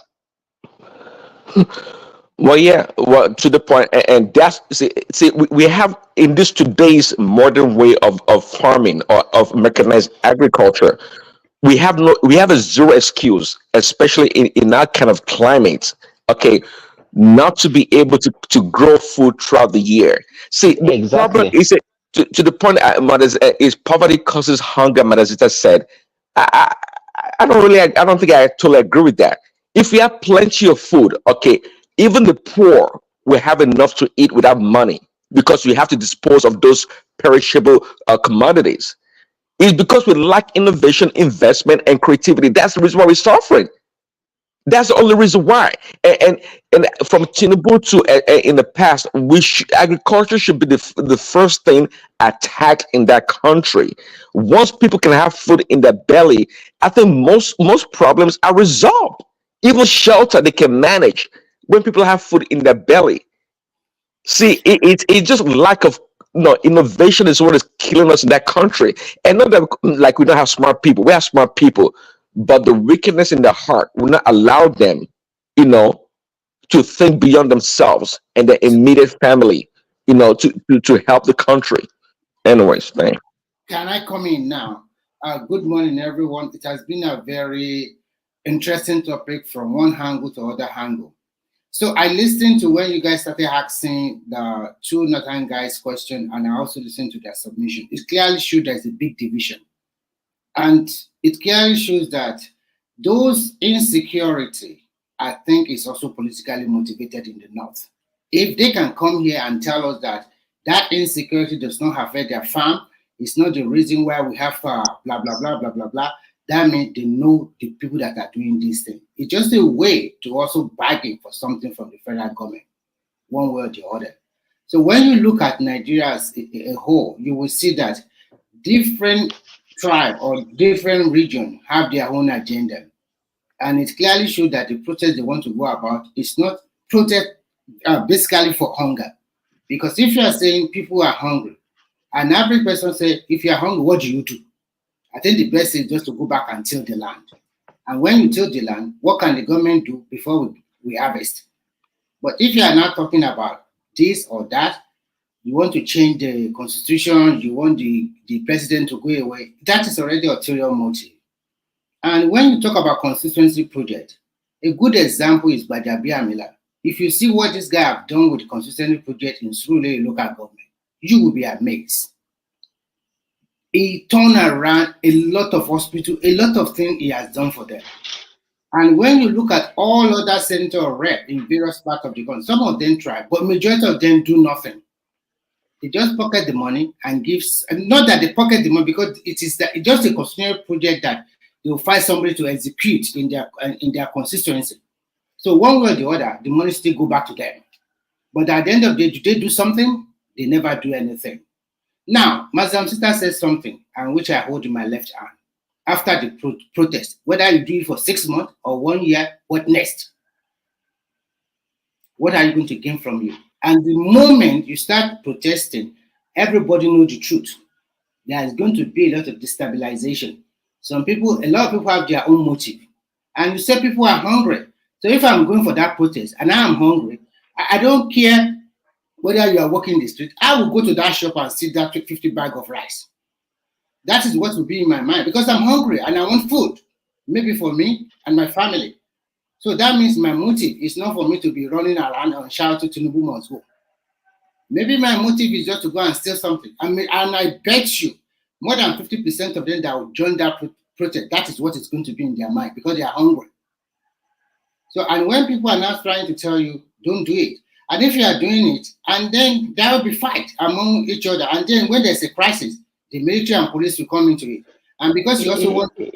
Well, yeah, well, to the point, and that's see, we have in this today's modern way of farming or of mechanized agriculture, we have a zero excuse, especially in that kind of climate. Okay, not to be able to grow food throughout the year. See, the problem Exactly. is to the point, Mothers, is poverty causes hunger. Madazita said, I, I don't really, I don't think I totally agree with that. If we have plenty of food, okay, even the poor will have enough to eat without money because we have to dispose of those perishable commodities. It's because we lack innovation, investment, and creativity. That's the reason why we're suffering. That's the only reason why. And from Tinubu to in the past, agriculture should be the first thing attacked in that country. Once people can have food in their belly, I think most problems are resolved. Even shelter they can manage when people have food in their belly. See, it's just lack of no innovation is what is killing us in that country. And not that like we don't have smart people. We have smart people, but the wickedness in their heart will not allow them, you know, to think beyond themselves and their immediate family, to help the country. Anyways, man. Can I come in now? Good morning, everyone. It has been a very interesting topic from one angle to other angle. So I listened to when you guys started asking the two Northern guys question, and I also listened to their submission. It clearly shows there's a big division. And it clearly shows that those insecurity, I think, is also politically motivated in the North. If they can come here and tell us that that insecurity does not affect their farm, it's not the reason why we have blah, blah, blah, blah, blah, blah, that means they know the people that are doing this thing. It's just a way to also bargain for something from the federal government, one way or the other. So when you look at Nigeria as a whole, you will see that different tribe or different region have their own agenda. And it clearly shows that the protest they want to go about is not protest basically for hunger. Because if you are saying people are hungry, an average person say, if you are hungry, what do you do? I think the best is just to go back and till the land. And when you till the land, what can the government do before we harvest? But if you are not talking about this or that, you want to change the constitution, you want the president to go away, that is already ulterior motive. And when you talk about constituency project, a good example is Bajabia Miller. If you see what this guy have done with the constituency project in Surulere local government, you will be amazed. He turned around a lot of hospital, a lot of things he has done for them. And when you look at all other senator or rep in various parts of the country, some of them try, but majority of them do nothing. They just pocket the money and gives, and not that they pocket the money because it's just a constitutional project that they will find somebody to execute in their constituency. So one way or the other, the money still go back to them. But at the end of the day, do they do something? They never do anything. Now, Mazam Sita says something, and which I hold in my left hand. After the protest, whether you do it for 6 months or 1 year, what next? What are you going to gain from you? And the moment you start protesting, everybody knows the truth. There is going to be a lot of destabilization. A lot of people have their own motive. And you say people are hungry. So if I'm going for that protest and I am hungry, I don't care whether you are walking in the street, I will go to that shop and see that 50 bag of rice. That is what will be in my mind because I'm hungry and I want food, maybe for me and my family. So that means my motive is not for me to be running around and shouting Tinubu must go. Maybe my motive is just to go and steal something. And I bet you more than 50% of them that will join that protest, that is what is going to be in their mind because they are hungry. So, and when people are now trying to tell you, don't do it, and if you are doing it, and then there will be fight among each other, and then when there's a crisis, the military and police will come into it. And because you also want to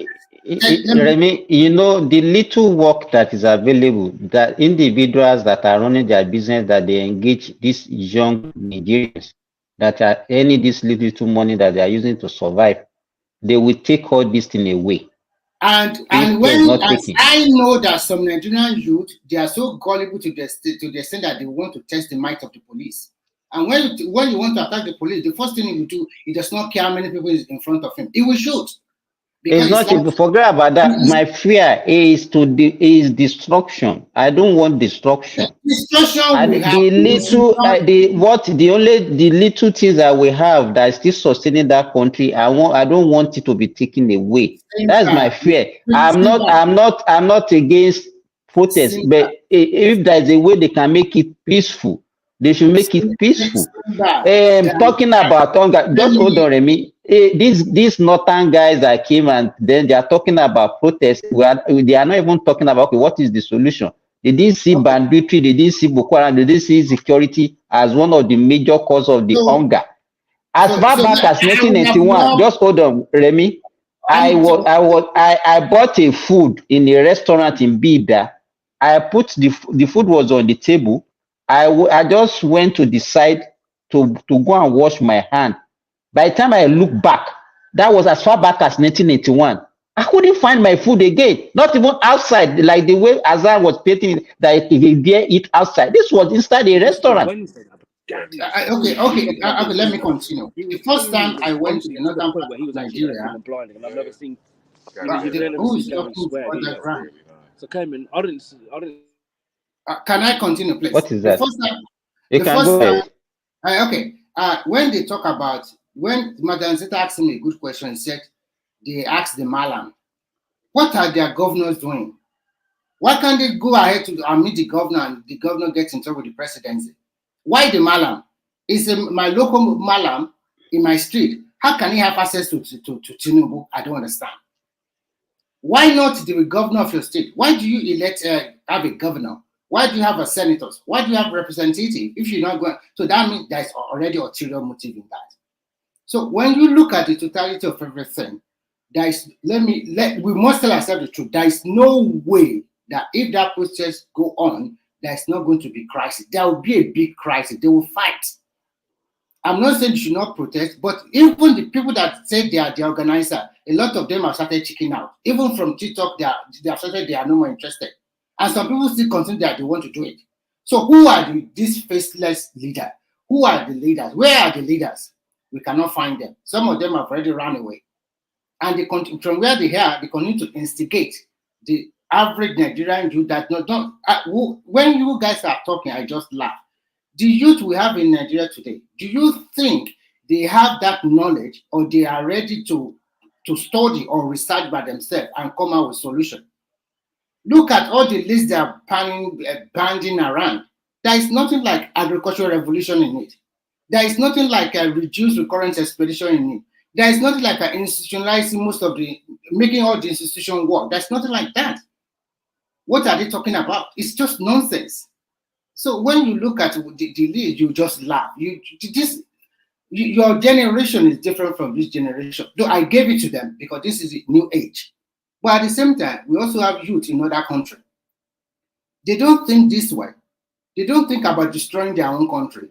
take them, Remy, you know, the little work that is available, that individuals that are running their business, that they engage these young Nigerians that are earning this little money that they are using to survive, they will take all this thing away. and If when there's not as taking. I know that some Nigerian youth, they are so gullible to the extent that they want to test the might of the police. And when you want to attack the police, the first thing you do, he does not care how many people is in front of him. He will shoot. It's not like, forget about that. My fear is is destruction. I don't want destruction. destruction will The little, the little things that we have that is still sustaining that country. I don't want it to be taken away. That's my fear. I'm not against protest, but if there's a way they can make it peaceful, they should make it peaceful. Talking about hunger, just hold on, Remy. These northern guys that came and then they are talking about protest. They are not even talking about, okay, what is the solution? They didn't see banditry, they didn't see Boko Haram, they didn't see security as one of the major cause of the hunger. As far back as 1991, just hold on, Remy. I bought a food in a restaurant in Bida. I put the food was on the table. I just went to decide to go and wash my hand. By the time I look back, that was as far back as 1981. I couldn't find my food again, not even outside, like the way Azar was painting that if you dare eat outside. This was inside a restaurant. Okay, let me continue. The first time I went to the northern part of Nigeria, I've never seen. who is talking to underground? So Cayman, I didn't. Can I continue, please? What is that? The first time, when they talk about, when Madam Zeta asked me a good question, he said, they asked the Malam, what are their governors doing? Why can't they go ahead to meet the governor and the governor gets in trouble with the presidency? Why the Malam? Is my local Malam in my street. How can he have access to Tinubu? I don't understand. Why not the governor of your state? Why do you elect have a governor? Why do you have a senator? Why do you have a representative if you're not going? So that means there's already ulterior motive in that. So when you look at the totality of everything, there is we must tell ourselves the truth. There is no way that if that process go on, there's not going to be crisis. There will be a big crisis. They will fight. I'm not saying you should not protest, but even the people that say they are the organizer, a lot of them have started checking out. Even from TikTok, they have started, they are no more interested. And some people still continue that they want to do it. So who are these faceless leaders? Who are the leaders? Where are the leaders? We cannot find them. Some of them have already run away. And they continue, from where they are, they continue to instigate the average Nigerian youth that when you guys are talking, I just laugh. The youth we have in Nigeria today, do you think they have that knowledge or they are ready to study or research by themselves and come out with solution? Look at all the lists they are banding around. There is nothing like agricultural revolution in it. There is nothing like a reduced recurrence expedition in it. There is nothing like institutionalizing making all the institution work. There's nothing like that. What are they talking about? It's just nonsense. So when you look at the list, you just laugh. Your generation is different from this generation. Though I gave it to them because this is a new age. But at the same time, we also have youth in other countries. They don't think this way. They don't think about destroying their own country.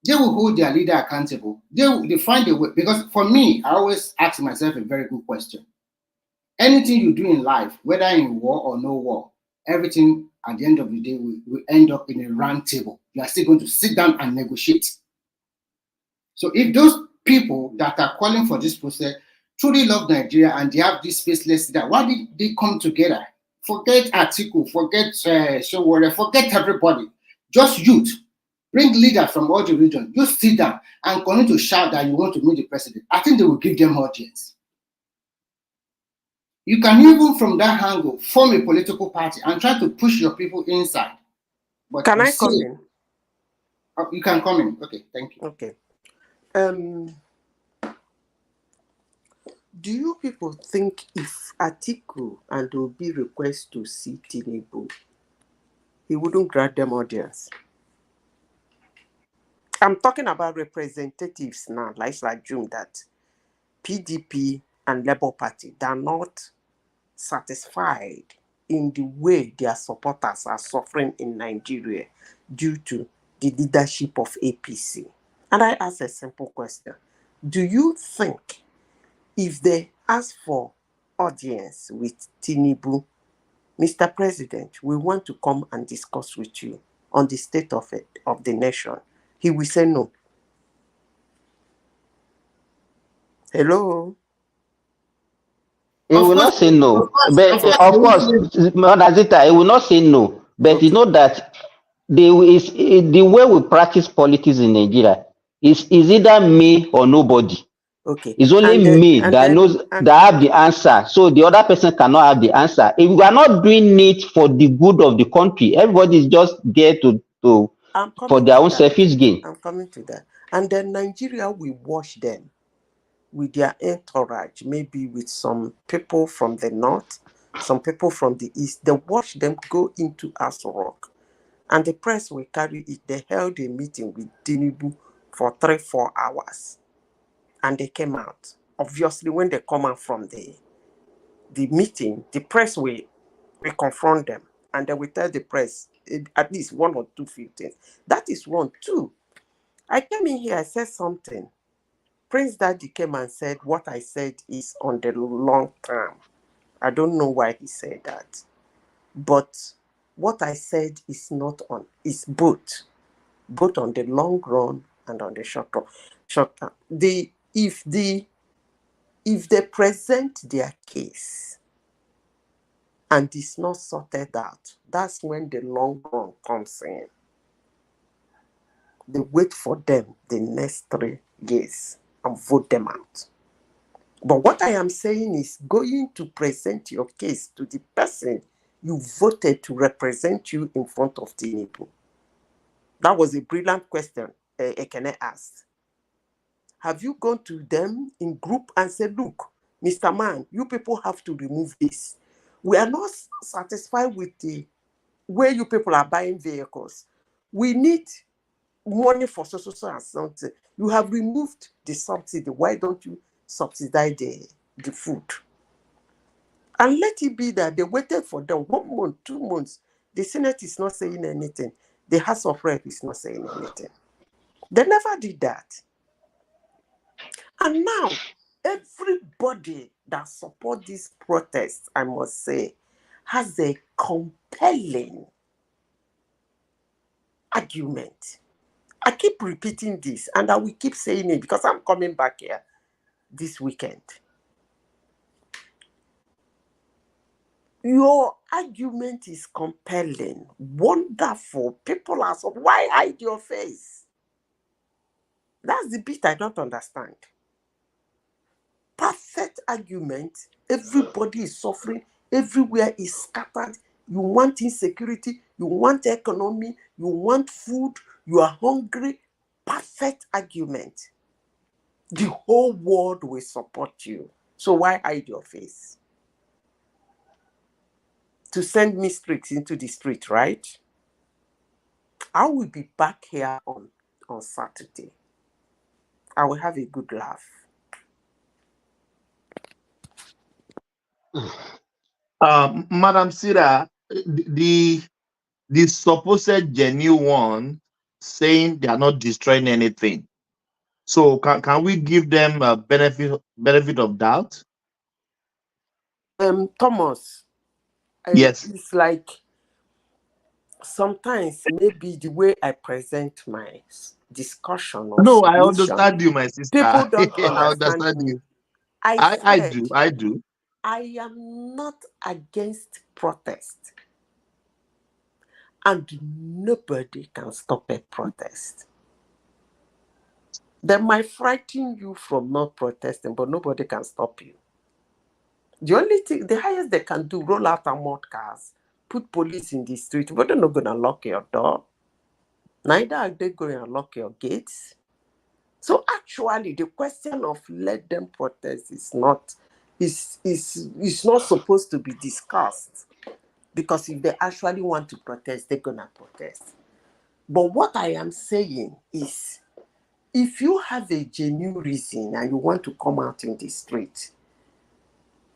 They will hold their leader accountable. They find a way. Because for me, I always ask myself a very good question. Anything you do in life, whether in war or no war, everything at the end of the day will end up in a round table. You are still going to sit down and negotiate. So if those people that are calling for this process truly love Nigeria and they have this faceless leader, why did they come together? Forget Atiku, forget Showore, forget everybody. Just youth. Bring leaders from all the regions. Just sit down and continue to shout that you want to meet the president. I think they will give them audience. You can even from that angle form a political party and try to push your people inside. But can I come in? You can come in. Okay, thank you. Okay. Do you people think if Atiku and Obi request to see Tinubu, he wouldn't grant them audience? I'm talking about representatives now. Let's assume that PDP and Labour Party, they're not satisfied in the way their supporters are suffering in Nigeria due to the leadership of APC. And I ask a simple question. Do you think if they ask for audience with Tinubu, Mr. President, we want to come and discuss with you on the state of the nation, he will say no? Hello? He will not say no, but of course, Nazita, he will not say no. But you know that the way we practice politics in Nigeria is either me or nobody. Okay. It's only me that knows that have the answer. So the other person cannot have the answer. If we are not doing it for the good of the country, everybody is just there for their own selfish gain. I'm coming to that. And then Nigeria will watch them with their entourage, maybe with some people from the north, some people from the east. They watch them go into Aso Rock. And the press will carry it. They held a meeting with Tinubu for 3-4 hours. And they came out. Obviously, when they come out from the meeting, the press will confront them. And they will tell the press at least 1 or 2 things. That is one. Two, I came in here, I said something. Prince Daddy came and said, what I said is on the long term. I don't know why he said that. But what I said is not on, is both on the long run and on the short run. If they present their case and it's not sorted out, that's when the long run comes in. They wait for them the next 3 years and vote them out. But what I am saying is going to present your case to the person you voted to represent you in front of Tinubu. That was a brilliant question Ekene asked. Have you gone to them in group and said, look, Mr. Man, you people have to remove this. We are not satisfied with the way you people are buying vehicles. We need money for so and something. You have removed the subsidy. Why don't you subsidize the food? And let it be that they waited for them 1 month, 2 months. The Senate is not saying anything. The House of Rep is not saying anything. They never did that. And now, everybody that supports this protest, I must say, has a compelling argument. I keep repeating this, and I will keep saying it because I'm coming back here this weekend. Your argument is compelling, wonderful. People are so, why hide your face? That's the bit I don't understand. Perfect argument. Everybody is suffering. Everywhere is scattered. You want insecurity. You want economy. You want food. You are hungry. Perfect argument. The whole world will support you. So why hide your face? To send mysteries into the street, right? I will be back here on Saturday. I will have a good laugh. Madam Sira, the supposed genuine one saying they are not destroying anything. So can we give them a benefit of doubt? Thomas. Yes. It's like sometimes maybe the way I present my discussion or No, I submission, understand you, my sister. people don't I understand understand me. you. I do. I am not against protest. And nobody can stop a protest. They might frighten you from not protesting, but nobody can stop you. The only thing, the highest they can do, roll out armored cars, put police in the street, but they're not going to lock your door. Neither are they going to lock your gates. So actually, the question of let them protest is not supposed to be discussed, because if they actually want to protest, they're gonna protest. But what I am saying is, if you have a genuine reason and you want to come out in the street,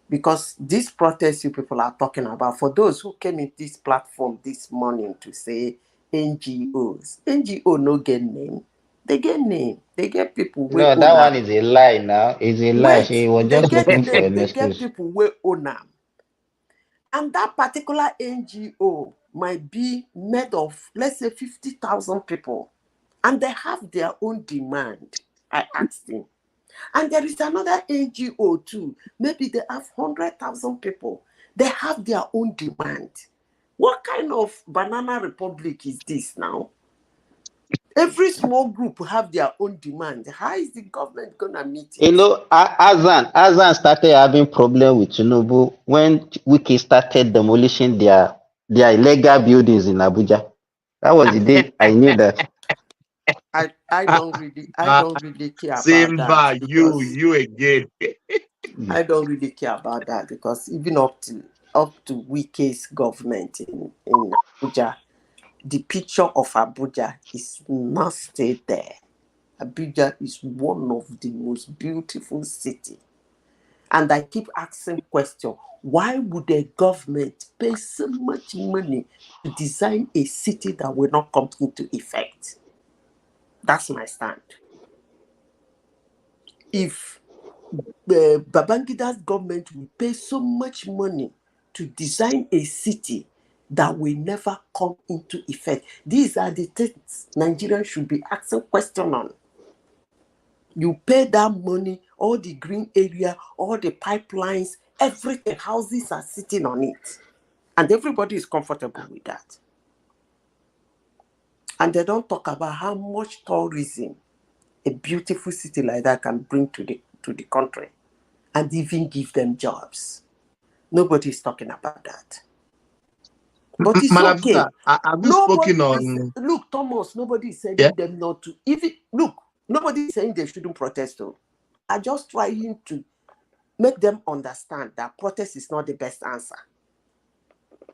because this protest you people are talking about, for those who came in this platform this morning to say NGO no get name, they get name, they get people where No, own that one them. is a lie now. It's a lie. Wait, She was they just get looking for name, an they get excuse. people where own them. And that particular NGO might be made of, let's say, 50,000 people. And they have their own demand. I asked him. And there is another NGO too. Maybe they have 100,000 people. They have their own demand. What kind of banana republic is this now? Every small group have their own demand. How is the government gonna meet it? You know, Azan started having problem with Tinubu when Wiki started demolishing their illegal buildings in Abuja. That was the day I knew that. I don't really care about that, Simba, because you again. I don't really care about that, because even up to Wike's government in Abuja, the picture of Abuja is not stayed there. Abuja is one of the most beautiful cities. And I keep asking question, why would a government pay so much money to design a city that will not come into effect? That's my stand. If Babangida's government will pay so much money to design a city that will never come into effect, these are the things Nigerians should be asking question on. You pay that money, all the green area, all the pipelines, everything, houses are sitting on it. And everybody is comfortable with that. And they don't talk about how much tourism a beautiful city like that can bring to the country, and even give them jobs. Nobody is talking about that. But it's Madam okay. Sister, have you spoken on? Look, Thomas, nobody is Yeah. telling them not to. Nobody is saying they shouldn't protest though. I'm just trying to make them understand that protest is not the best answer.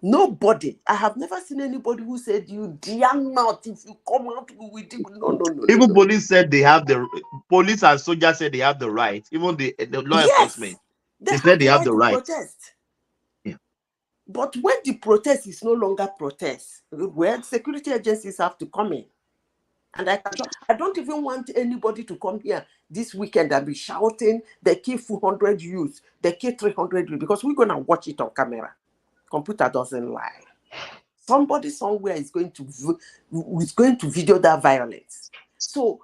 Nobody. I have never seen anybody who said, you dare not, if you come out, we will do. No. Even police said they have the police and soldiers said they have the right. Even the law enforcement, they said they have the to right. protest. Yeah. But when the protest is no longer protest, well, security agencies have to come in. And I don't even want anybody to come here this weekend and be shouting, they kill 400 youths, they kill 300 youths, because we're going to watch it on camera. Computer doesn't lie. Somebody somewhere is going to video that violence. So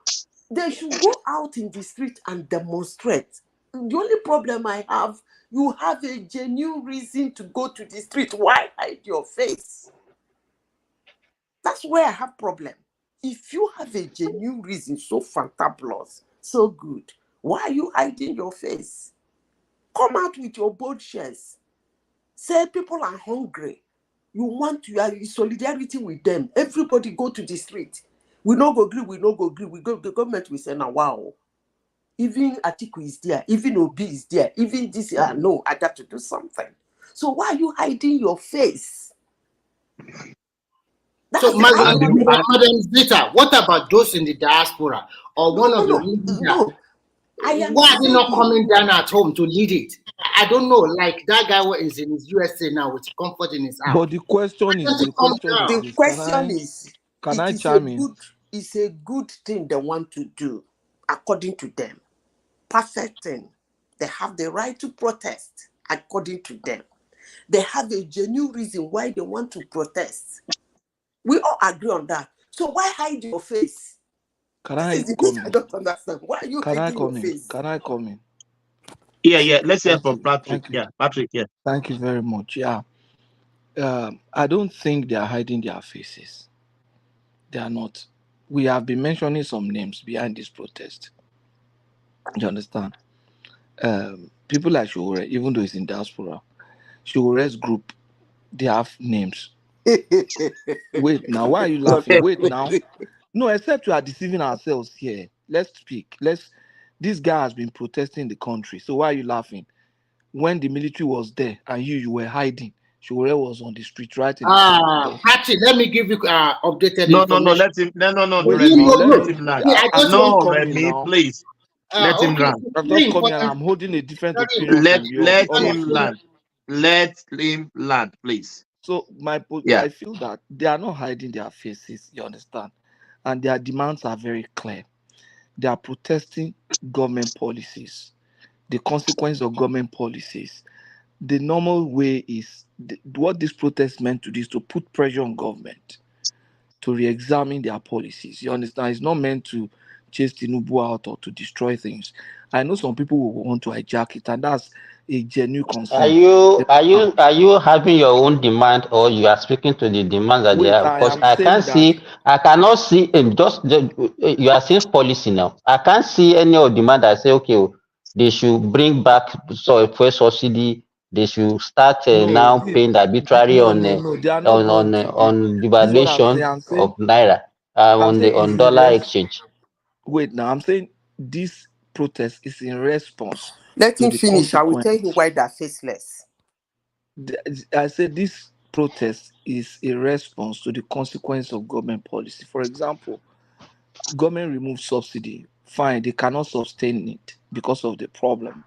they should go out in the street and demonstrate. The only problem I have, you have a genuine reason to go to the street. Why hide your face? That's where I have problem. If you have a genuine reason, so fantabulous, so good, why are you hiding your face? Come out with your bold shares. Say people are hungry. You want to have solidarity with them. Everybody go to the street. We no go agree. We go. The government will say, now, wow. Even Atiku is there. Even Obi is there. Even this, no, I got to do something. So why are you hiding your face? So, Madam Zita, what about those in the diaspora or one of the leaders? No. Why are they not coming down at home to lead it? I don't know. Like that guy who is in his USA now with comfort in his house. But the question is, can I chime in? It's a good thing they want to do, according to them. Perfect thing. They have the right to protest, according to them. They have a genuine reason why they want to protest. We all agree on that. So why hide your face? I don't understand. Why are you hiding your face? Can I come in? Yeah. Let's hear from Patrick. Yeah, Patrick. Yeah. Thank you very much. Yeah. I don't think they are hiding their faces. They are not. We have been mentioning some names behind this protest. You understand? People like Shore, even though it's in diaspora, Shore's group, they have names. Wait now, why are you laughing? Wait now. No, except we are deceiving ourselves here. Let's speak. Let's. This guy has been protesting the country. So why are you laughing? When the military was there and you were hiding, Shore was on the street writing his protest. Patrick, let me give you updated No, no, no. information. Let him. No, no, no, Wait Remy. now, let Let me. him land. See, I I'm just just want No, coming Remy, now. please. Let him okay, land. it's I'm very just coming and important, I'm holding a different very opinion Let from important. yours, let all him of you. land. Let him land, please. So Yeah. I feel that they are not hiding their faces, you understand? And their demands are very clear. They are protesting government policies, the consequence of government policies. The normal way is what this protest meant to do is to put pressure on government to re-examine their policies. You understand? It's not meant to chase Tinubu out or to destroy things. I know some people will want to hijack it, and that's a genuine Are concern. you are you are you having your own demand, or you are speaking to the demands that they Wait, have? I Because am saying that I cannot see you are saying policy now. I can't see any of demand that say okay, they should bring back fuel subsidy. They should start no, now paying arbitrary no. They are not going to. on This is what I'm saying. devaluation I'm saying of naira I'm saying on it's in dollar exchange. wait now. I'm saying this protest is in response Let to him the finish. I will tell you consequence. why they're faceless. I said this protest is a response to the consequence of government policy. For example, government removed subsidy. Fine, they cannot sustain it because of the problem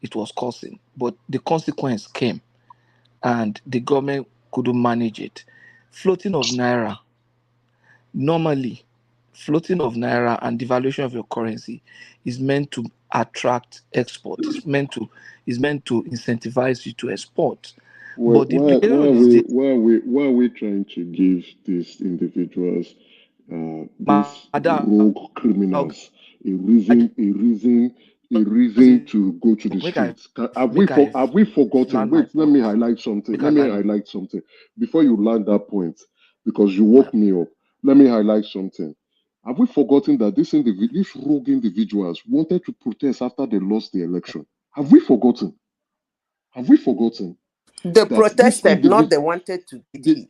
it was causing. But the consequence came, and the government couldn't manage it. Floating of naira. Normally, floating of naira and devaluation of your currency is meant to attract export. It's meant to incentivize you to export. But the Why implication are is we this. trying to give these individuals, these Madam, rogue okay, criminals, I a just reason to go to the streets? Have we forgotten? land my Wait, let me point. highlight something. Make I Let me land my highlight something before you land that point, because you woke me up. Let me highlight something. Have we forgotten that these rogue individuals wanted to protest after they lost the election? Have we forgotten? Have we forgotten They that these protested, not individuals they wanted to. They they, did.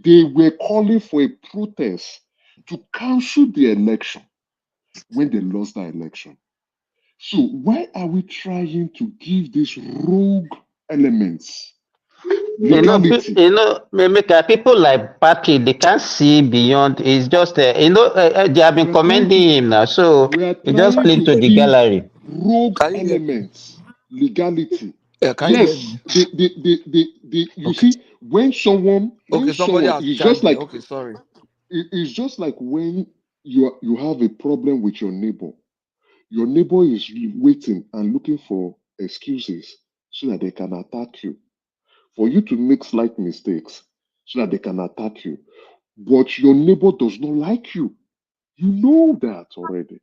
they were calling for a protest to cancel the election when they lost the election? So why are we trying to give these rogue elements legality? People like Patrick, they can't see beyond. It's just, they have been We are trying commending to him now, so we are you just trying click to to the give gallery. rogue Can you hear me? elements legality. Yeah, can you hear Yes, me? you Okay. see, when Okay, somebody someone, has it's just chimed in. like Okay, sorry. it's just like when you have a problem with your neighbor. Your neighbor is waiting and looking for excuses so that they can attack you, for you to make slight mistakes so that they can attack you. But your neighbor does not like you. You know that already.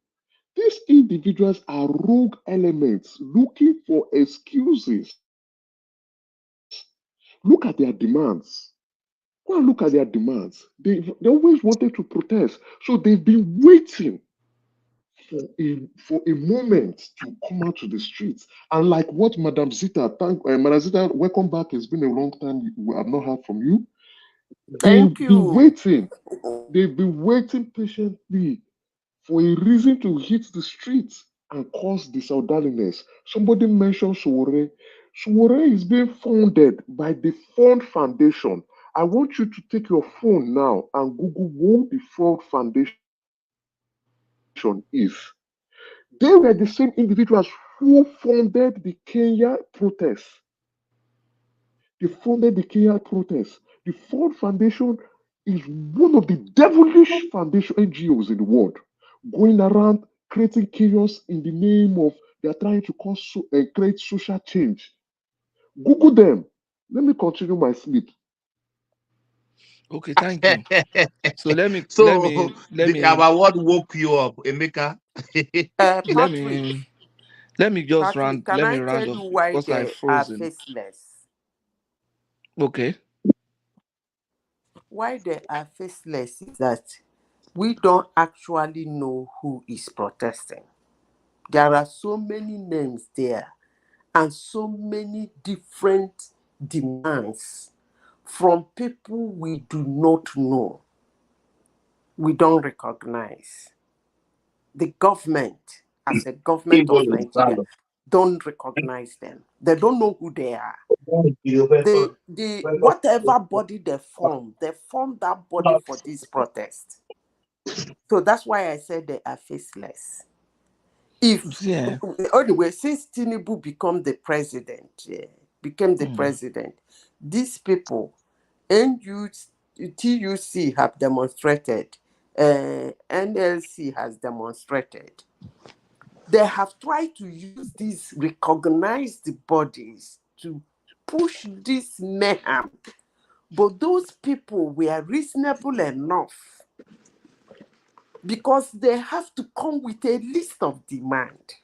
These individuals are rogue elements looking for excuses. Look at their demands. Go and look at their demands. They always wanted to protest. So they've been waiting for a moment to come out to the streets. And like what Madam Zita, welcome back. It's been a long time. I've not heard from you. Thank you. They've been waiting patiently for a reason to hit the streets and cause disorderliness. Somebody mentioned Sowore. Sowore is being funded by the Fund Foundation. I want you to take your phone now and Google what the Fund Foundation is. They were the same individuals who funded the Kenya protests. They funded the Kenya protests. The Ford Foundation is one of the devilish foundation NGOs in the world, going around creating chaos in the name of they are trying to create social change. Google them. Let me continue my sleep. Okay, thank you. So So let me our word woke you up, Emeka. Patrick, let can me I tell round up you why because I've they are frozen. faceless? Okay. Why they are faceless is that we don't actually know who is protesting. There are so many names there and so many different demands from people we do not know, we don't recognize. the government, as a government of Nigeria, don't recognize them. They don't know who they are. The whatever body they form that body for this protest. So that's why I said they are faceless. Anyway, since Tinubu became the president, these people, TUC have demonstrated, NLC has demonstrated. They have tried to use these recognized bodies to push this mayhem, but those people were reasonable enough because they have to come with a list of demand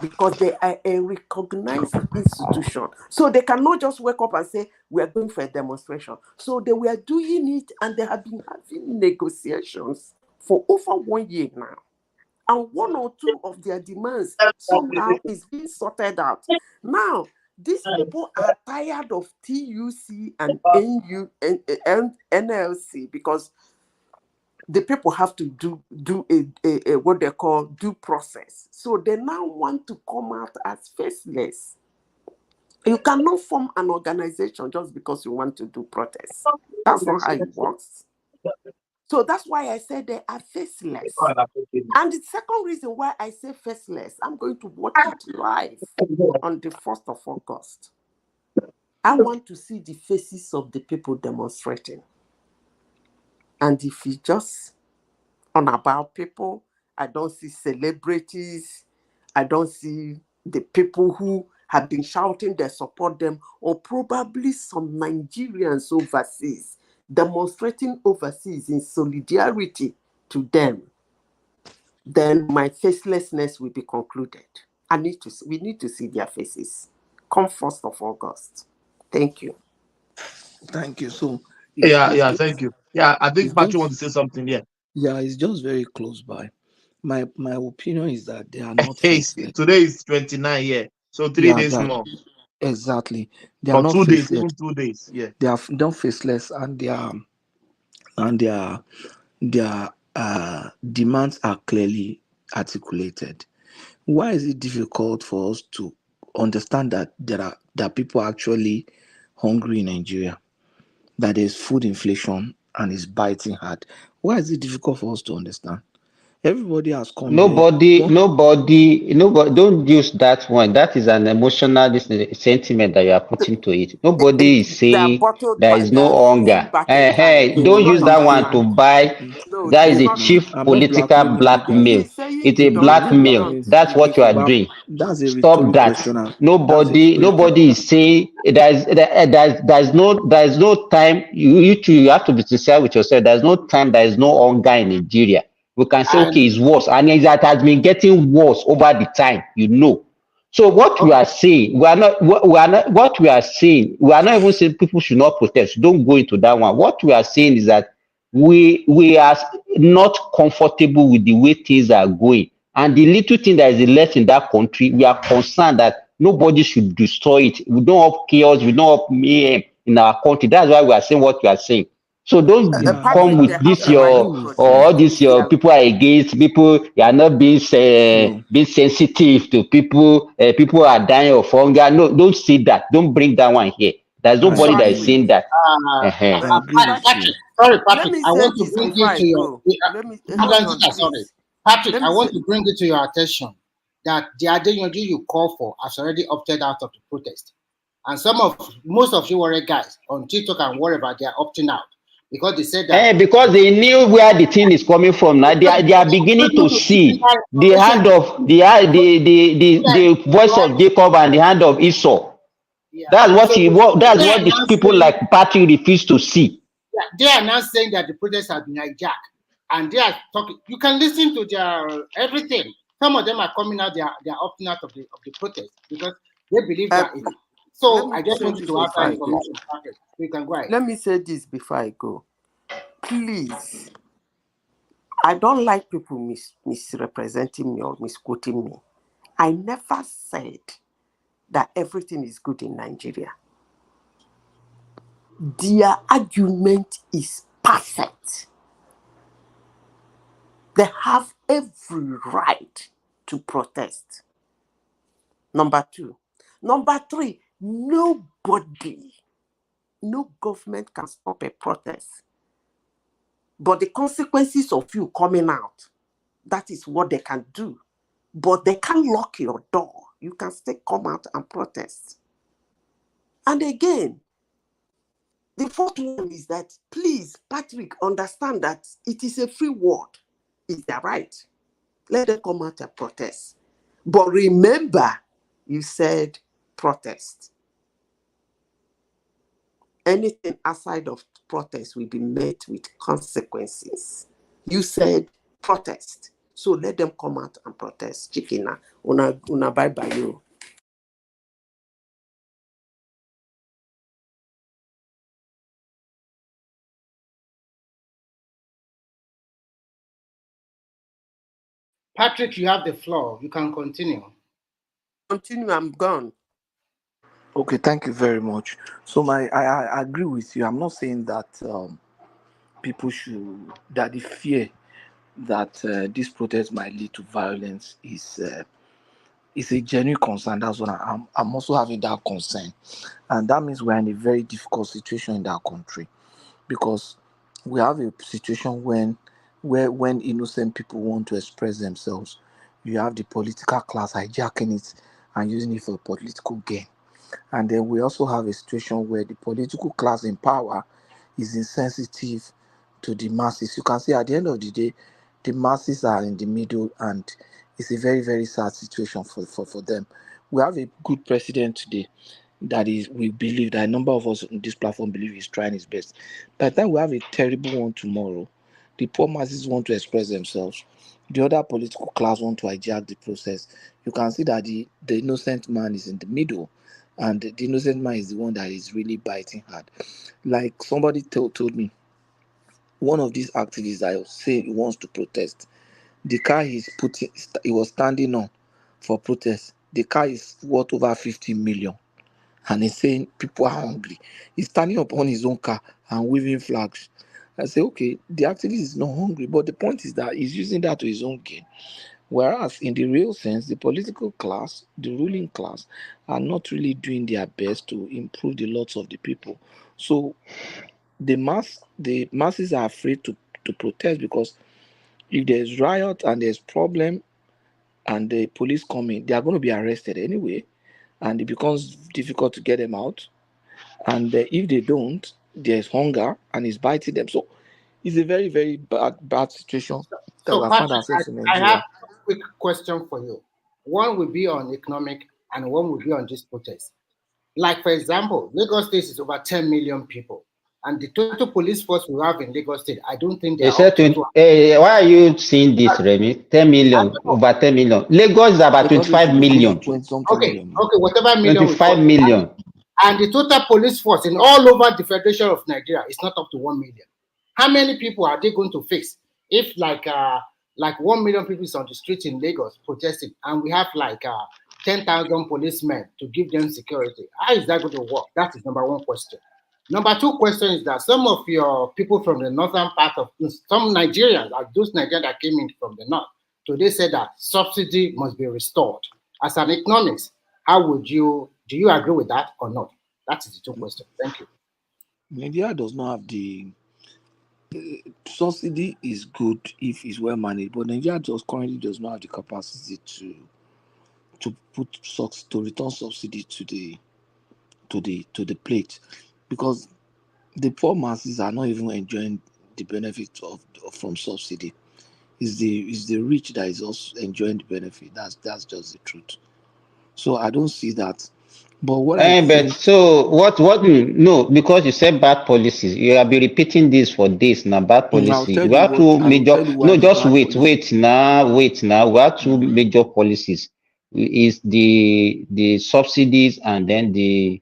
because they are a recognized institution. So they cannot just wake up and say, we are going for a demonstration. So they were doing it and they have been having negotiations for over 1 year now. And one or two of their demands somehow is being sorted out. Now, these people are tired of TUC and NLC because the people have to do a what they call due process. So they now want to come out as faceless. You cannot form an organization just because you want to do protests. That's not how it works. So that's why I said they are faceless. And the second reason why I say faceless, I'm going to watch it live on the 1st of August. I want to see the faces of the people demonstrating. And if you just on about people, I don't see celebrities, I don't see the people who have been shouting they support them, or probably some Nigerians overseas demonstrating overseas in solidarity to them. Then my facelessness will be concluded. We need to see their faces. Come 1st of August. Thank you. Thank you. So Thank you. Yeah, I think Patrick wants to say something. Yeah, it's just very close by. My opinion is that they are not Hey, faceless. today is 29, so 3 days more. Exactly. They Or are not 2 days, faceless. even 2 days. Yeah. They are not faceless, and their demands are clearly articulated. Why is it difficult for us to understand that there are people actually hungry in Nigeria? That there's food inflation and it's biting hard. Why is it difficult for us to understand? Everybody has come here. Nobody, don't use that one. That is an emotional sentiment that you are putting to it. Nobody is saying there is no hunger. Hey, don't use that one to buy. That is a cheap I'm not political blackmailing you guys. blackmail. It's a I'm not blackmail. blackmailing That's what you are you. doing. That's a Stop rhetoric that. question. Nobody is saying there's no time. You have to be sincere with yourself. There's no time. There is no hunger in Nigeria. We can say, okay, it's worse, and it has been getting worse over the time, So what we are saying, we are not what we are saying. We are not even saying people should not protest. Don't go into that one. What we are saying is that we are not comfortable with the way things are going, and the little thing that is left in that country, we are concerned that nobody should destroy it. We don't have chaos. We don't have mayhem in our country. That's why we are saying what we are saying. So don't come with this your people are against people. You are not being sensitive to people. People are dying of hunger. No, don't say that. Don't bring that one here. There's nobody that is saying that. Patrick, I want to bring it to your. Patrick, I want to bring it to your attention that the Adeyanju you call for has already opted out of the protest, and most of you warrior guys on TikTok and wherever, they are opting out. Because they said that because they knew where the thing is coming from. Now they are beginning to see the hand of the voice of Jacob and the hand of Esau. That's what these people like Patrick refuse to see. Yeah, they are now saying that the protest has been hijacked, and they are talking. You can listen to their everything. Some of them are coming out. They are opting out of the protest because they believe that. So I just want to ask that information. You can go ahead. Let me say this before I go. Please, I don't like people misrepresenting me or misquoting me. I never said that everything is good in Nigeria. Their argument is perfect. They have every right to protest. Number two. Number three, nobody, no government can stop a protest. But the consequences of you coming out, that is what they can do. But they can't lock your door. You can still come out and protest. And again, the fourth one is that, please, Patrick, understand that it is a free world. It's their right. Let them come out and protest. But remember, you said protest. Anything outside of protest will be met with consequences. You said protest. So let them come out and protest. Chikina, una bye bye you. Patrick, you have the floor. You can continue. Continue, I'm gone. Okay, thank you very much. So I agree with you. I'm not saying that people should, that the fear that this protest might lead to violence is a genuine concern. That's what I'm also having that concern, and that means we're in a very difficult situation in that country, because we have a situation when innocent people want to express themselves, you have the political class hijacking it and using it for political gain. And then we also have a situation where the political class in power is insensitive to the masses. You can see at the end of the day, the masses are in the middle, and it's a very, very sad situation for them. We have a good president today that is, we believe that a number of us on this platform believe he's trying his best. By the time we have a terrible one tomorrow, the poor masses want to express themselves. The other political class want to hijack the process. You can see that the innocent man is in the middle, and the innocent man is the one that is really biting hard. Like somebody told me, one of these activists that say he wants to protest, the car he was standing on for protest, the car is worth over 50 million, and he's saying people are hungry. He's standing up on his own car and waving flags. I say, okay, the activist is not hungry, but the point is that he's using that to his own gain. Whereas in the real sense, the political class, the ruling class, are not really doing their best to improve the lots of the people. So the masses are afraid to protest, because if there's riot and there's problem and the police come in, they are going to be arrested anyway, and it becomes difficult to get them out. And if they don't, there's hunger and it's biting them. So it's a very, very bad situation that we So, have found Patrick, ourselves in I have Nigeria. a quick question for you. One will be on economic and one will be on this protest. Like, for example, Lagos State is over 10 million people. And the total police force we have in Lagos State, I don't think they They are said up to 20, 200. why are you seeing this, Remy? 10 million, over 10 million. Lagos is about Lagos is 25 close to million. 20 something Okay, million. okay, whatever million we 25 call it. million. And the total police force in all over the Federation of Nigeria is not up to 1 million. How many people are they going to face if like 1 million people is on the street in Lagos protesting, and we have 10,000 policemen to give them security? How is that going to work? That is number one question. Number two question is that some of your people from the northern part of some Nigerians, like those Nigerians that came in from the north, today said that subsidy must be restored. As an economist, how would do you agree with that or not? That is the two questions. Thank you. Nigeria does not have the subsidy is good if it's well managed, but Nigeria just currently does not have the capacity to return subsidy to the plate, because the poor masses are not even enjoying the benefit from subsidy. Is the rich that is also enjoying the benefit. That's just the truth. So I don't see that. But what I But think, so no, because you said bad policies. You have been repeating this for days now. Bad policy. We have two I will major. tell you why No, the just bad wait, policy. wait now. We have two Mhm. major policies. Is the subsidies and then the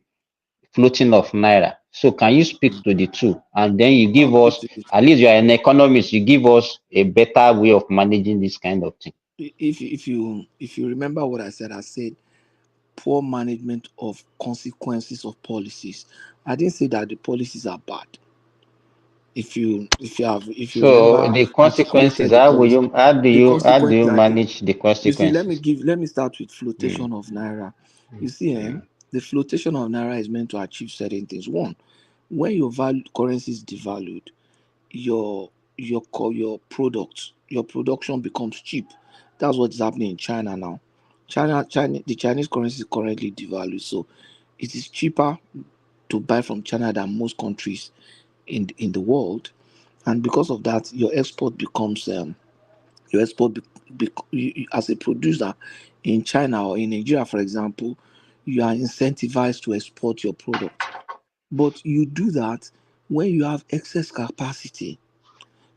floating of naira. So can you speak to the two, and then you give Okay, us, at least you are an economist, you give us a better way of managing this kind of thing. If you remember what I said poor management of consequences of policies. I didn't say that the policies are bad. If you So remember the consequences, articulated the how will policy, you how do the you how do consequence you like manage the you see, consequences? let me start with Mm, flotation of naira. You see, the flotation of naira is meant to achieve certain things. One, when your value currency is devalued, your your your production becomes cheap. That's what is happening in China now. China, the Chinese currency is currently devalued, so it is cheaper to buy from China than most countries in the world, and because of that, your export becomes your export as a producer in China or in Nigeria, for example, you are incentivized to export your product. But you do that when you have excess capacity.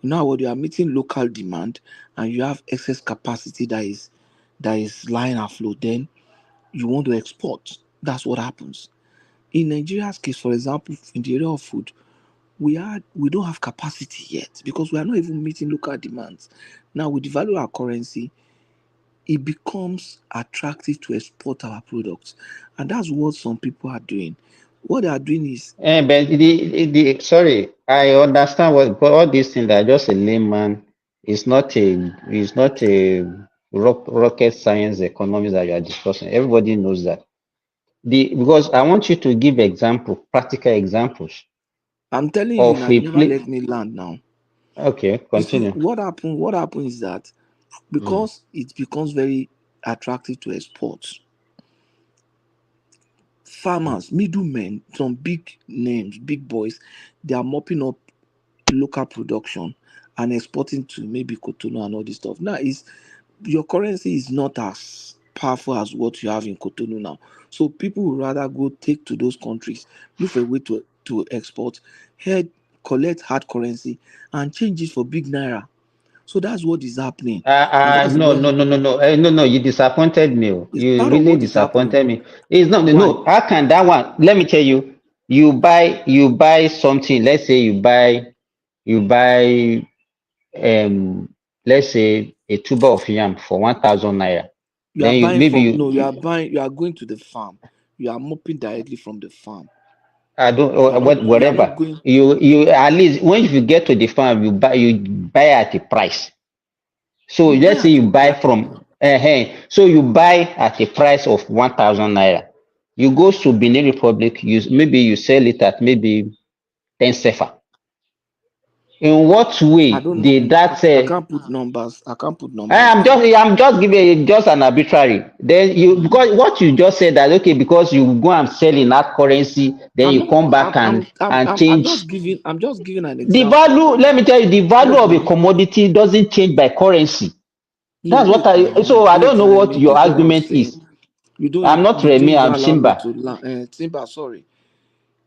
Now, when you are meeting local demand and you have excess capacity that is lying afloat, then you want to export. That's what happens. In Nigeria's case, for example, in the area of food, we don't have capacity yet because we are not even meeting local demands. Now, we devalue our currency, it becomes attractive to export our products, and that's what some people are doing. What they are doing is but the sorry, I understand what, but all these things are just a layman. It's not a rocket science economics that you are discussing. Everybody knows that. Because I want you to give practical examples I'm telling you of now, you a never play. let me land now. Okay, You see, continue. what happened is that Mm. because it becomes very attractive to export, farmers, middlemen, some big names, big boys, they are mopping up local production and exporting to maybe Cotonou and all this stuff. Now, is your currency is not as powerful as what you have in Cotonou now. So people would rather go take to those countries, look for a way to export, head collect hard currency and change it for big naira. So that's what is happening, and that's No, where no, no, no, no, no, no. You disappointed me. Oh. it's You part of really what is happening. disappointed me. It's not. Why? No. How can that one? Let me tell you. You buy something. Let's say you buy let's say a tuber of yam for 1,000 naira. You are Then buying maybe from no, you are going to the farm. You are mopping directly from the farm. I don't You are not whatever. going. You at least when you get to the farm, you buy at a price. So You buy let's say at you a buy price. from so you buy at a price of 1,000 naira. You go to Benin Republic, maybe you sell it at maybe 10 sefa. In what I way don't did know. that I can't put numbers. I can't put numbers I'm down. just giving just an arbitrary. Then you because what you just said that okay, because you go and sell in that currency, then I'm you not. come back and I'm change just giving. I'm just giving an the example. value. Let me tell you, the value Wait of a now. commodity doesn't change by currency. No, That's what wait I now. so I don't Wait, know what Remy. your This is what I'm argument saying. is. I'm not You didn't Remy, even I'm allow me Simba. to Timber, sorry.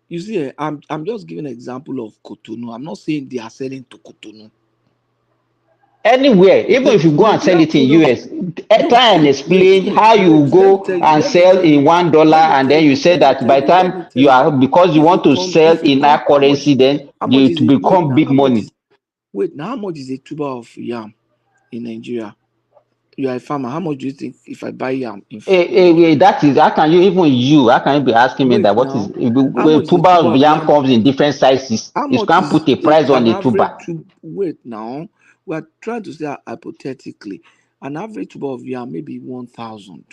You see, I'm just giving an example of Cotonou. I'm not saying they are selling to Cotonou. Anywhere, even Okay, if you go and sell Nigerian it in products. US, No, try and see, explain how you go and sell in $1 and then you say that by the let time me tell you you. are because you want to sell in our currency, then How much it is it? Wait become now, big money. how much is a tuber of yam in Nigeria? You are a farmer. How much do you think if I buy yam That is how can you be asking me that wait what is now? How much is a tuber tuber of of yam yam? comes in different sizes. How You much can't is put a price on an a average tuber. wait now? We are trying to say hypothetically, an average tuber of yam maybe 1,000.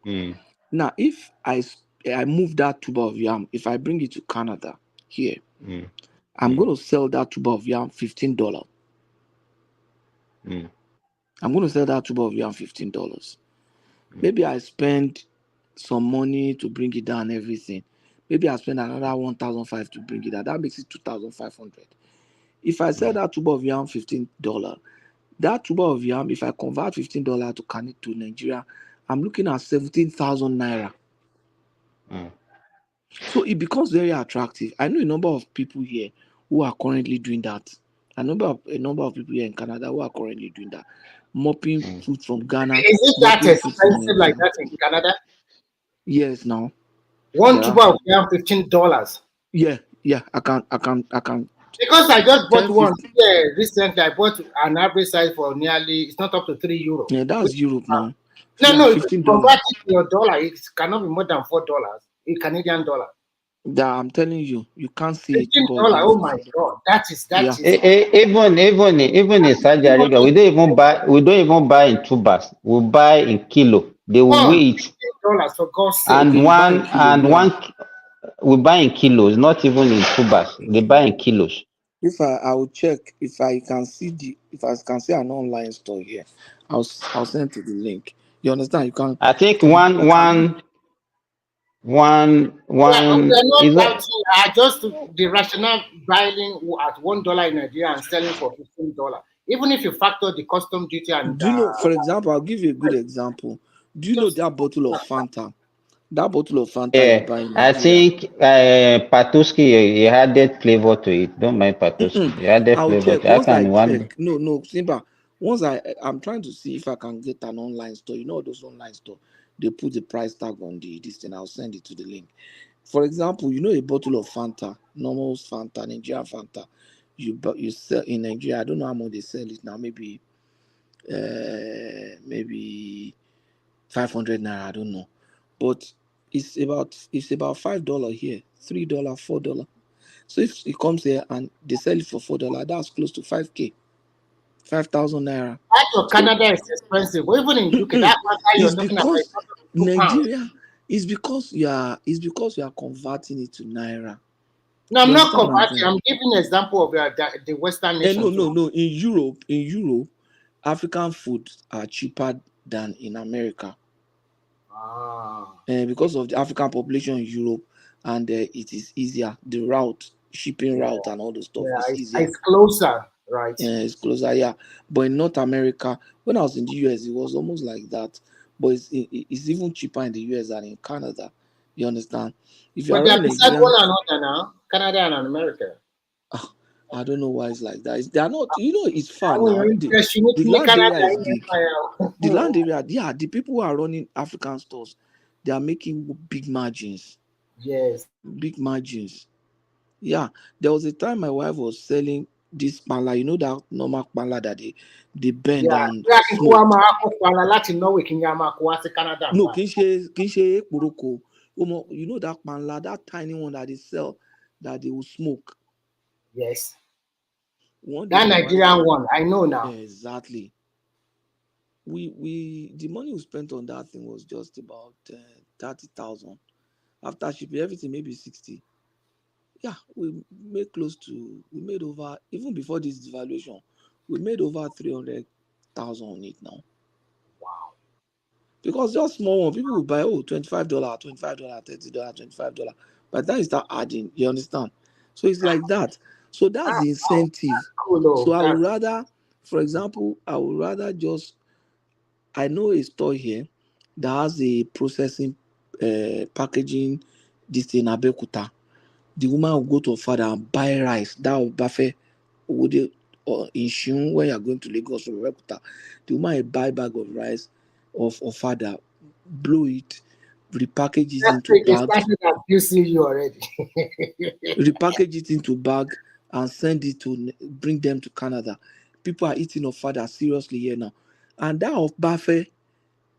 Mm, Now, if I move that tuber of yam, if I bring it to Canada here, mm, I'm mm, going to sell that tuber of yam $15. mm, I'm going to sell that tuber of yam $15. Maybe I spend some money to bring it down, everything. Maybe I spend another 1,500 to bring it down. That makes it 2,500. If I sell that tuber of yam $15, that tuber of yam, if I convert $15 to Nigeria, I'm looking at 17,000 naira. mm. So it becomes very attractive. I know a number of people here who are currently doing that. A number of people here in Canada who are currently doing that, mopping food from Ghana, Is it that mopping food from expensive like Nigeria. that in Canada? Yes, now One there are. tuber of yam, $15. Yeah. I can. Because I just bought 10, one 50. recently. I bought an average size for nearly, it's not up to €3. Yeah, that's Europe now. No, Yeah, no, if you $15. convert it to your dollar, it cannot be more than $4, a Canadian dollar. That I'm telling you, you can't see it, but $15. it's Oh my God, that is yeah. Even in Saudi Arabia, we don't even buy in tubers. We buy in kilo. They will Oh, weigh it, $15 for God's sake. Okay, and you buy in kilo, yeah. we buy in kilos, not even in tubers. They buy in kilos. If I will check if I can see an online store here, I'll send to the link. You understand? I think You can We are not is that doubting. Just the rationale buying at $1 in Nigeria and selling for $15. Even if you factor the custom duty and do you know, for example, I'll give you a good example. Do you know just that bottle of Fanta? That bottle of Fanta you yeah. buy in I Nigeria. think Patuski he added flavor to it. Don't mind Patuski. He added I'll flavor check. to it. How Once I can one? check, no, Simba. Once I'm trying to see if I can get an online store. You know those online store, they put the price tag on this thing. I'll send it to the link. For example, you know a bottle of Fanta, normal Fanta, Nigerian Fanta. You sell in Nigeria. I don't know how much they sell it now. Maybe 500 naira. I don't know, but it's about $5 here, $3, $4. So if it comes here and they sell it for $4, that's close to 5K, 5,000 naira. that of So Canada is expensive. But even in UK, that matter you're it's talking about is because not £2. Nigeria it's because you are converting it to naira. No, I'm You not understand what I'm converting. saying? I'm giving an example of the Western No, nation too. no. In Europe, African foods are cheaper than in America. Because of the African population in Europe, and it is easier. The shipping Yeah, route, and all the stuff yeah, is it's, easier. it's closer, right? It's closer, yeah. But in North America, when I was in the US, it was almost like that. But it's even cheaper in the US than in Canada. You understand? If you But are they are running beside Nigerian, one another now, Canada and America. I don't know why it's like that. They are not. It's far Oh, now. you're interested. You need The to make land Canada area is in big. The fire. land area, yeah. The people who are running African stores, they are making big margins. Yes. Big margins. Yeah, there was a time my wife was selling this pala. You know that normal pala that they bend Yeah. and Bí a kì í kó wa smoke. máa kó pala láti Norway kí n yá máa kó wá sí Canada No, báyìí. kì í ṣe ekporoko. You know that panla, that tiny one that they sell, that they will smoke. Yes. One day That my wife Nigerian one, I know now. exactly. The money we spent on that thing was just about 30,000. After shipping everything, maybe 60. Yeah, we made over, even before this devaluation, we made over 300,000 on it now. Wow. Because just small one, people will buy $25, $25, $30, $25. By the time you start adding, you understand? So it's like that. So that's the incentive. Cool So though. That's for example, I know a store here that has a processing, packaging, this in Abeokuta. The woman will go to her father and buy rice. That will buffet would they, or in Shun when you are going to Lagos from Abeokuta. The woman will buy bag of rice of father, blow it, repackage it into they bag, started abusing you already. repackage it into bag, and bring them to Canada. People are eating of father seriously here now. And that of buffet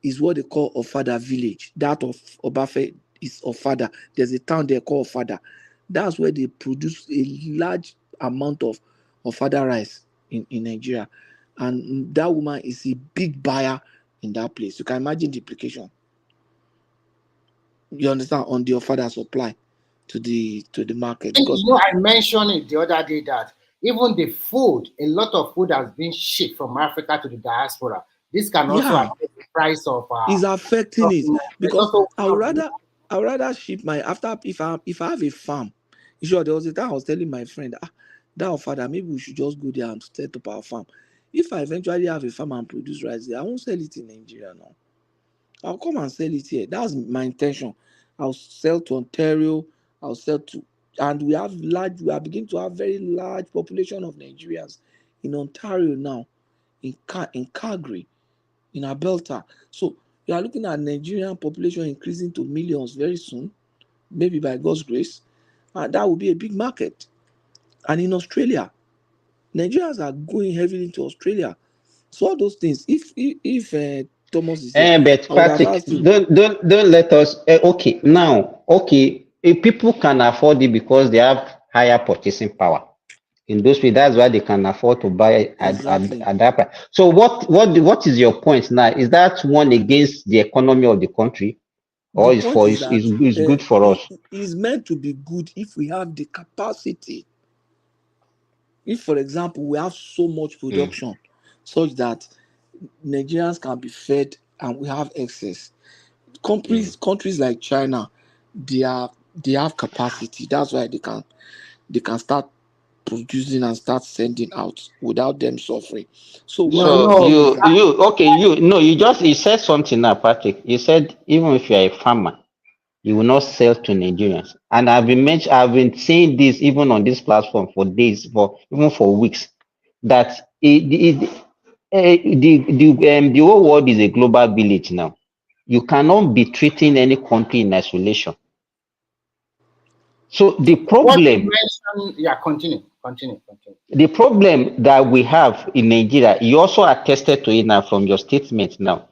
is what they call Ofada village. That of Obafe is Ofada. There's a town there called Ofada. That's where they produce a large amount of Ofada rice in Nigeria. And that woman is a big buyer in that place. You can imagine the implication. You understand? On the Ofada supply to the market. Because I mentioned it the other day that even the food, a lot of food has been shipped from Africa to the diaspora. This can also affect the price of is affecting it. Because also I would rather ship if I have a farm. Sure, there was a time I was telling my friend, that father, maybe we should just go there and set up our farm. If I eventually have a farm and produce rice there, I won't sell it in Nigeria now. I'll come and sell it here. That's my intention. I'll sell to Ontario. I'll sell to, and we are beginning to have very large population of Nigerians in Ontario now, in Calgary, in Alberta. So you are looking at Nigerian population increasing to millions very soon, maybe by God's grace, and that will be a big market. And in Australia, Nigerians are going heavily into Australia. So all those things. If Thomas is here, But I would have Patrick, asked him. don't let us. Okay, now, okay. If people can afford it because they have higher purchasing power. In those way, that's why they can afford to buy Exactly. at that price. So what is your point now? Is that one against the economy of the country, The or is point for is that is good for us? it is meant to be good if we have the capacity. If, for example, we have so much production such that Nigerians can be fed and we have excess. Countries like China, they have capacity. That's why they can start producing and start sending out without them suffering. So what I'm So saying is that you said something now, Patrick. You said even if you are a farmer, you will not sell to Nigerians. And I've been saying this even on this platform for days, for weeks, that the whole world is a global village now. You cannot be treating any country in isolation. So What you mentioned, yeah, continue. the problem that we have in Nigeria, you also attested to it now from your statement now,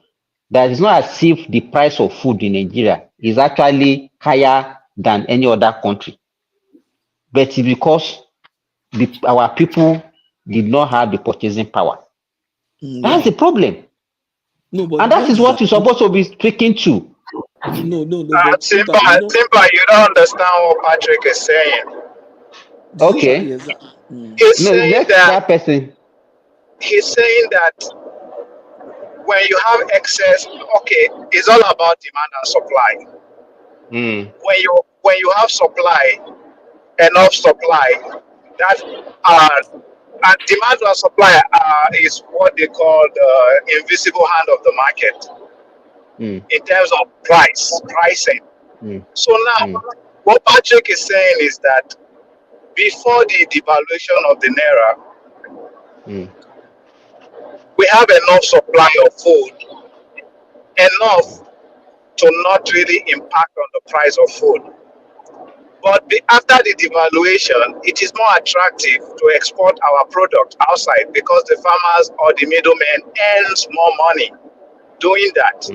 that it's not as if the price of food in Nigeria is actually higher than any other country. But it's because our people did not have the purchasing power. That's the problem. No, but And the that point is is what that you're supposed to be speaking to. no, but Simba, Simba, you don't understand what Patrick is saying. Okay. He's No, saying let that that person. when you have excess, okay, it's all about demand and supply. When you have supply, enough supply, that and demand and supply is what they call the invisible hand of the market in terms of pricing. So now, what Patrick is saying is that before the devaluation of the naira, we have enough supply of food, enough to not really impact on the price of food. But after the devaluation, it is more attractive to export our product outside because the farmers or the middlemen earns more money doing that.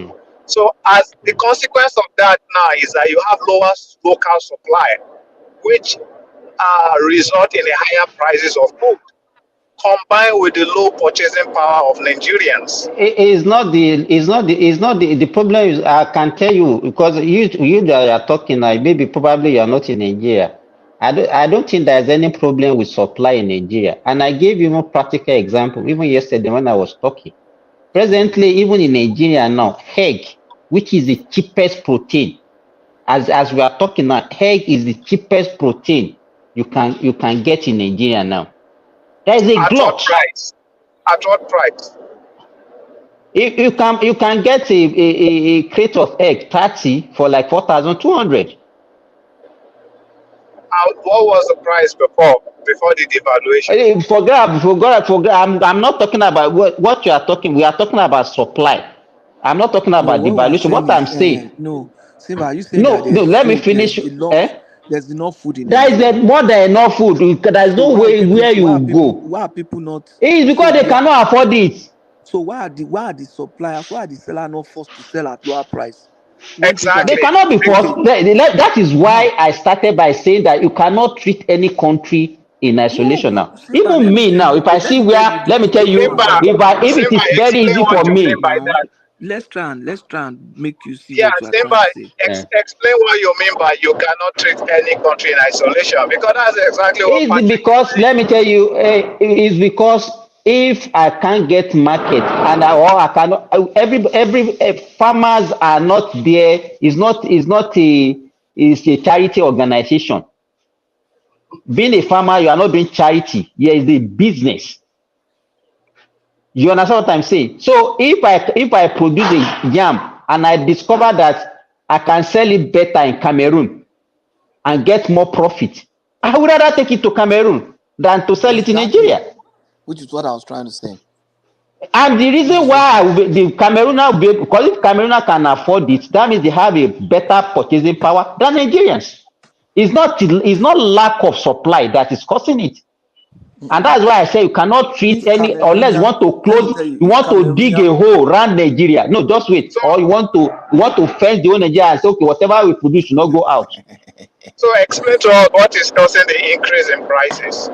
So as the consequence of that now is that you have lower local supply, which result in the higher prices of food, combined with the low purchasing power of Nigerians. The problem is, I can tell you, because you that are talking now, maybe probably you are not in Nigeria. I don't think there's any problem with supply in Nigeria. And I gave you a practical example, even yesterday when I was talking. Presently, even in Nigeria now, egg, which is the cheapest protein, as we are talking now, egg is the cheapest protein you can get in Nigeria now. There is a glut. At what price? You can get a crate of egg 30 for like 4,200. What was the price before the devaluation? Forget. I'm not talking about what you are talking. We are talking about supply. I'm not talking no, about what we are devaluation. saying What I'm is saying. no, Simba, are you saying that No. Let me finish. there's enough food in There Nigeria? is more than enough food. There's no way where you go. Why are people not? It is because they cannot afford it. So why are the suppliers, why are the sellers not forced to sell at lower price? They cannot be forced. That is why I started by saying that you cannot treat any country in isolation now. Simba, Even me now, if I see where, let me tell you, if it is very easy for me. Let's try and make you see Yeah, what you are Simba, trying to say. explain what you mean by you cannot treat any country in isolation, because that's exactly what It's because, let me tell you, it's because if I can't get market and I cannot, every farmers are not there. It's a charity organization. Being a farmer, you are not doing charity. Here is the business. You understand what I'm saying? So if I produce a yam and I discover that I can sell it better in Cameroon and get more profit, I would rather take it to Cameroon than to sell it in Nigeria. Which is what I was trying to say. And the reason why the Cameroonian will be able, because if Cameroonian can afford it, that means they have a better purchasing power than Nigerians. It's not lack of supply that is causing it. And that's why I say you cannot treat any, unless you want to close, you want to dig a hole around Nigeria. No, just wait. Or you want to fence the whole Nigeria and say, okay, whatever we produce should not go out. So explain to us what is causing the increase in prices.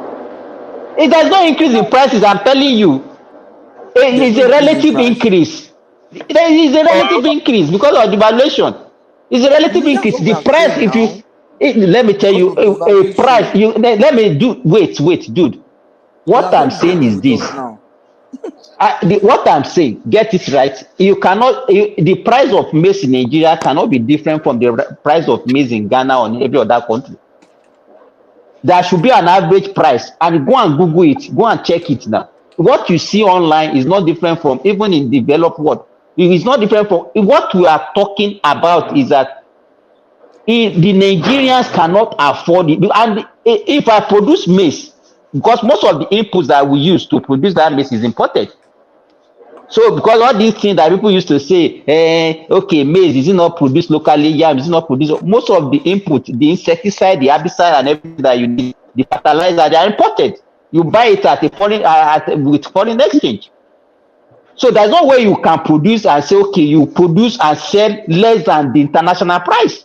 It does not increase in prices. I'm telling you, There's it's no a increase in relative price. increase. There is a relative Oh, increase because of the valuation. It's a relative That's increase. what we The are price, saying if you, now. let me tell Because you, of the a price. valuation. Let me do. Wait, dude. You What have I'm already saying gotten is with us this. now. What I'm saying, get it right. You cannot. The price of maize in Nigeria cannot be different from the price of maize in Ghana or in every other country. There should be an average price, and go and Google it. Go and check it now. What you see online is not different from even in developed world. It is not different from what we are talking about. Is that the Nigerians cannot afford it, and if I produce maize, because most of the inputs that we use to produce that maize is imported. So because all these things that people used to say, okay, maize is it not produced locally, yam is it not produced, most of the input, the insecticide, the herbicide, and everything that you need, the fertilizer, they are imported. You buy it at a foreign with foreign exchange. So there's no way you can produce and say, okay, you produce and sell less than the international price.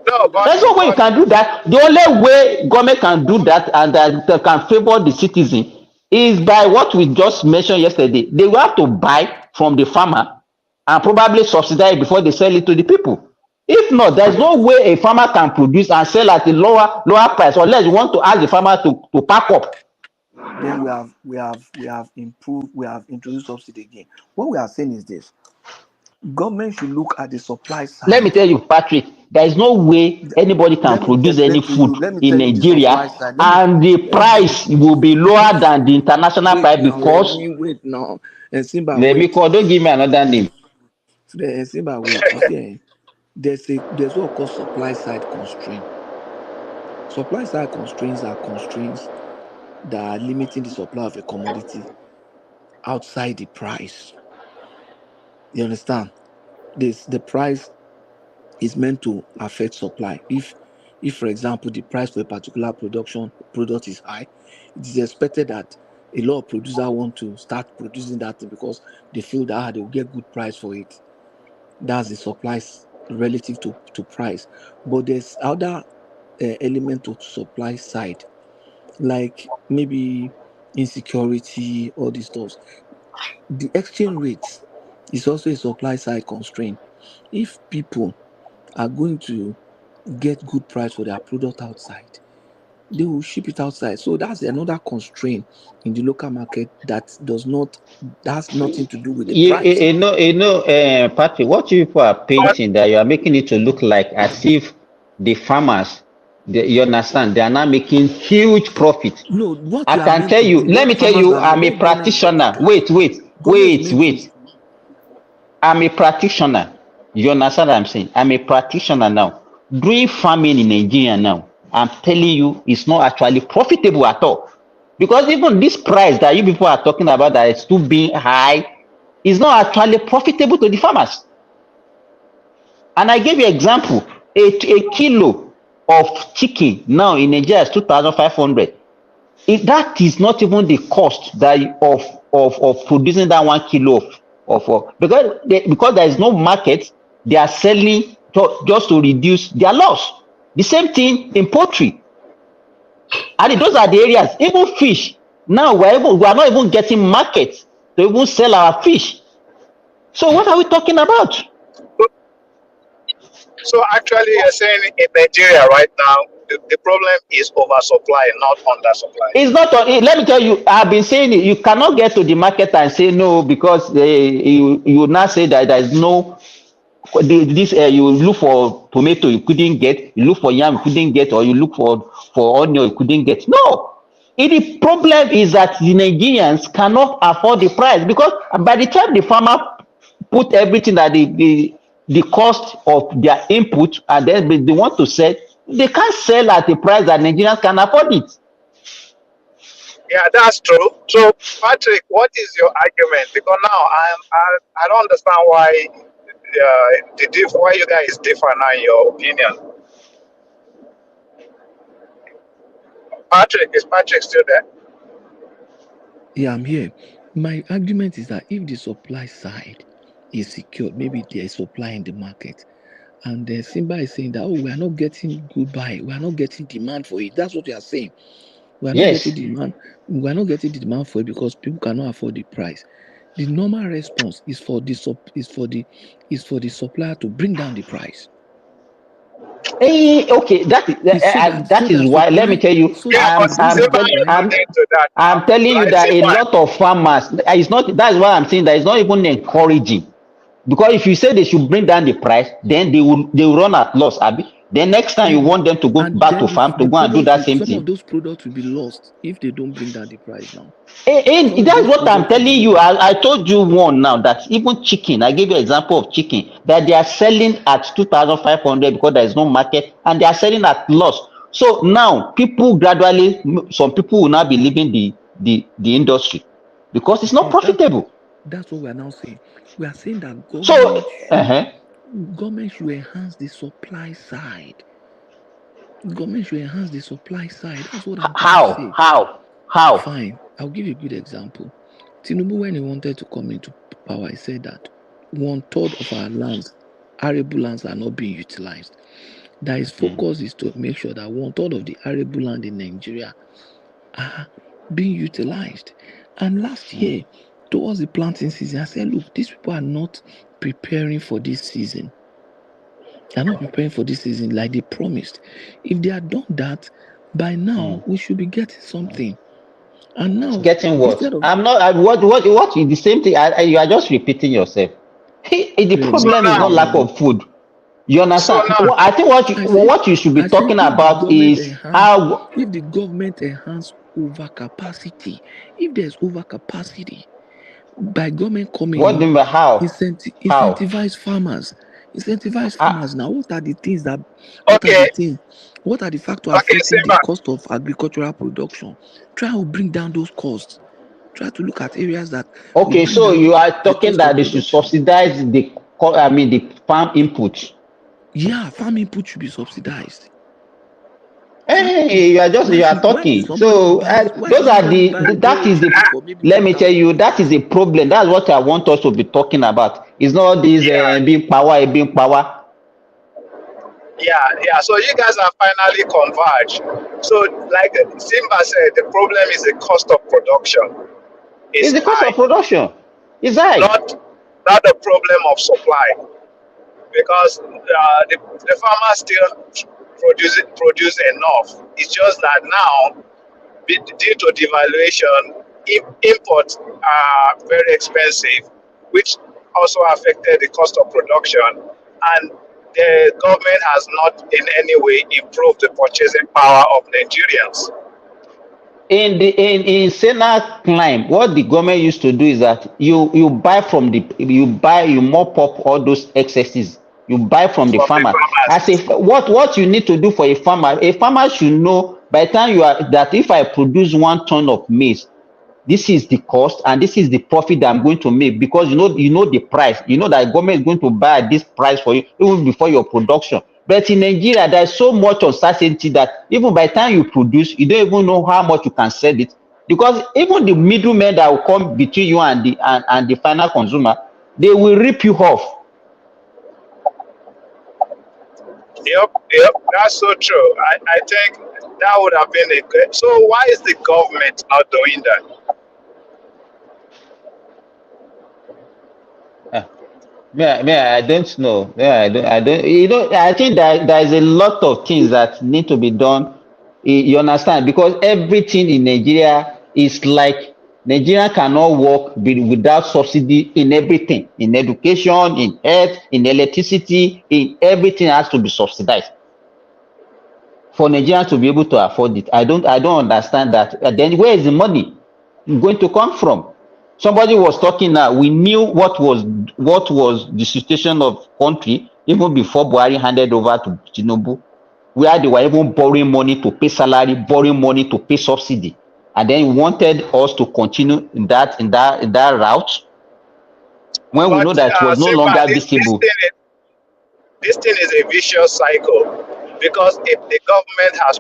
no, There's no way you but can do that. The only way government can do that and that they can favor the citizen is by what we just mentioned yesterday. They will have to buy from the farmer and probably subsidize it before they sell it to the people. If not, there's no way a farmer can produce and sell at a lower price, unless you want to ask the farmer to pack up. Then we have improved, we have introduced subsidy again. What we are saying is this: government should look at the supply Let me side. tell you, Patrick, there is no way anybody can Let me produce any explain to food you. Let me in tell you the supply Nigeria side. and the Let me give price will be lower than the international wait price now, because Remy, wait now. And Simba, let me wait. call, don't give me another name. Simba, wait. You see, there's what called supply side constraint. Supply side constraints are constraints that are limiting the supply of a commodity outside the price. You understand? The price is meant to affect supply. If for example the price for a particular product is high, it is expected that a lot of producers want to start producing that thing because they feel that they will get good price for it. That's the supply relative to price. But there's other element of supply side, like maybe insecurity, all these stuff. The exchange rates is also a supply side constraint. If people are going to get good price for their product outside, they will ship it outside. So that's another constraint in the local market that has nothing to do with the price. Patrick, what you people are painting that you are making it to look like as if the farmers, you understand, they are now making huge profit. No, what I we are can meant tell to you, do, let what me tell farmers you, are I'm a what practitioner. Wait. government is meant to. I'm a practitioner. You understand what I'm saying? I'm a practitioner now. Doing farming in Nigeria now, I'm telling you, it's not actually profitable at all. Because even this price that you people are talking about that is too being high, is not actually profitable to the farmers. And I gave you example, a kilo of chicken now in Nigeria is 2,500. That is not even the cost that of producing that 1 kilo because there is no market, they are selling just to reduce their loss. The same thing in poultry. And those are the areas, even fish. Now we are not even getting markets to even sell our fish. So what are we talking about? so actually you're saying in Nigeria right now, the problem is oversupply, not undersupply. It's not. Let me tell you, I've been saying it. You cannot get to the market and say no because you now say that there is no. You look for tomato you couldn't get, you look for yam you couldn't get, or you look for onion you couldn't get. No, the problem is that the Nigerians cannot afford the price because by the time the farmer put everything that the cost of their input and then they want to sell, they can't sell at a price that Nigerians can afford it. Yeah, that's true. So, Patrick, what is your argument? Because now I don't understand why why you guys differ now in your opinion. Patrick, is Patrick still there? Yeah, I'm here. My argument is that if the supply side is secured. Maybe there is supply in the market. And Simba is saying that, oh, we are not getting good buy, we are not getting demand for it. That's what you are saying. We are not getting Yes. demand. We are not getting the demand for it because people cannot afford the price. The normal response is for the supplier to bring down the price. Okay, that So is that why. Let me supply, tell you, so that to bring down the price. I'm telling you that a lot of farmers. It's not. That's why I'm saying that it's not even encouraging. Because if you say they should bring down the price, then they will run at loss, Abi. Then next time you Maybe. want them to go And back to then farm to the go and do product that will, same some of thing. those products will be lost if they don't bring down the price now. And Some of that's those what I'm products will telling be you. lost. I told you one now that even chicken, I gave you an example of chicken, that they are selling at 2,500 because there is no market and they are selling at loss. So now people gradually, some people will now be leaving the industry because it's not profitable. That's what we are now saying. We are saying that So, government should enhance the supply side. Government should enhance the supply side. That's what I'm trying to say. How? Fine. I'll give you a good example. Tinubu, when he wanted to come into power, he said that 1/3 of our lands, arable lands, are not being utilized. That his focus is to make sure that 1/3 of the arable land in Nigeria are being utilized. And last year, towards the planting season, I said, look, these people are not preparing for this season. They are not preparing for this season like they promised. If they had done that, by now we should be getting something. And now, Getting what? instead of I'm not. What? The same thing. You are just repeating yourself. The really, problem is not lack of food. You understand? I think what you should be I say talking about is how. if the government enhance overcapacity, if there's overcapacity, by government coming What do you in, mean by how? incentivize farmers. Incentivize farmers. Now, what are the things what are the factors affecting the cost of agricultural production? Try to bring down those costs. Try to look at areas that will Okay, bring so down you are the talking cost that of they should production. subsidize the farm input. Yeah, farm input should be subsidized. Hey, you are talking. So those are that is the. Let me tell you, that is a problem. That's what I want us to be talking about. It's not this being power. Yeah. So you guys are finally converged. So, like Simba said, the problem is the cost of production It's is the cost high, of production. It's high. not the problem of supply, because the farmers still produce enough. It's just that now, due to devaluation, imports are very expensive, which also affected the cost of production, and the government has not in any way improved the purchasing power of Nigerians. In Senate climb, what the government used to do is that you mop up all those excesses. You buy from the farmer. As if what you need to do for a farmer should know by the time you are that if I produce 1 ton of maize, this is the cost and this is the profit that I'm going to make, because you know the price. You know that government is going to buy at this price for you even before your production. But in Nigeria, there's so much uncertainty that even by the time you produce, you don't even know how much you can sell it, because even the middlemen that will come between you and the final consumer, they will rip you off. Yep, that's so true. I think that would have been a good. So why is the government not doing that? I don't know. I don't. I think that there is a lot of things that need to be done. You understand? Because everything in Nigeria is like Nigeria cannot work without subsidy in everything, in education, in health, in electricity, in everything has to be subsidized for Nigerians to be able to afford it. I don't understand that. Then where is the money going to come from? Somebody was talking now. We knew what was the situation of country even before Buhari handed over to Tinubu, where they were even borrowing money to pay salary, borrowing money to pay subsidy, and then he wanted us to continue in that route when we know But that it was no Simba, longer visible. this thing is a vicious cycle, because if the government has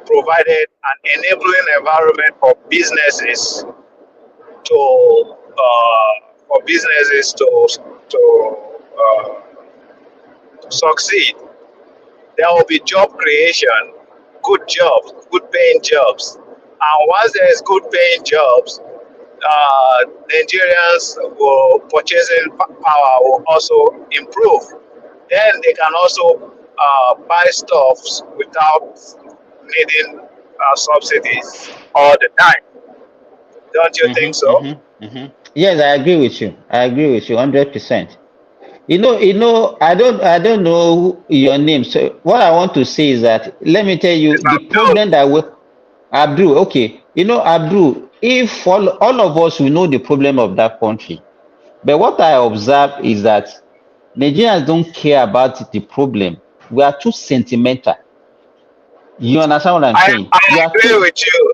provided an enabling environment for businesses to for businesses to succeed, there will be job creation, good jobs, good paying jobs. And once there is good paying jobs, Nigerians will purchasing power will also improve. Then they can also buy stuffs without needing subsidies all the time. Don't you think so? Yes, I agree with you. I agree with you 100%. I don't know your name. So what I want to say is that let me tell you the problem that we Abdul. Okay, Abdul. If all of us we know the problem of that country, but what I observe is that Nigerians don't care about the problem. We are too sentimental. You understand what I'm saying? We I are agree too with you.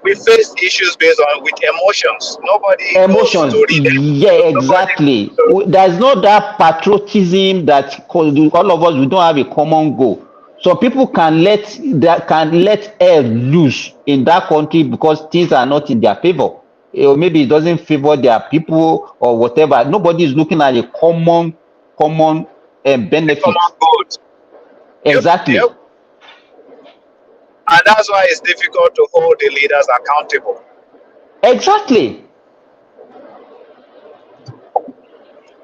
We face issues based on with emotions. Nobody goes emotions. to read them. Yeah, exactly. There's not that patriotism that all of us we don't have a common goal. So people can let air loose in that country because things are not in their favor. Or maybe it doesn't favor their people or whatever. Nobody is looking at a common benefit. Common good. Exactly. Yep. And that's why it's difficult to hold the leaders accountable. Exactly.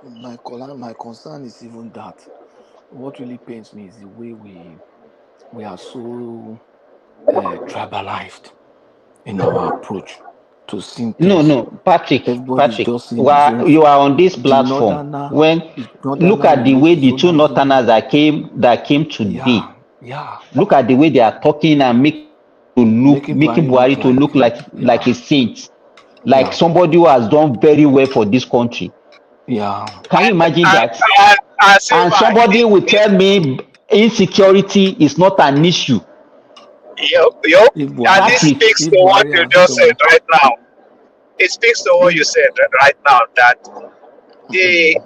My concern is even that. What really pains me is the way we are so tribalized in our approach to seeing things. No, Patrick, Everybody is just seeing his own. you are on this The platform. northerner, When look at will the make way his the own two argument. northerners that came today. Yeah. Look at the way they are talking and making Buhari to look like a saint, like somebody who has done very well for this country. Yeah. Can you imagine that? And Silva, somebody will tell me insecurity is not an issue. Yep. And this speaks to what you just said right now. It speaks to what you said right now, that they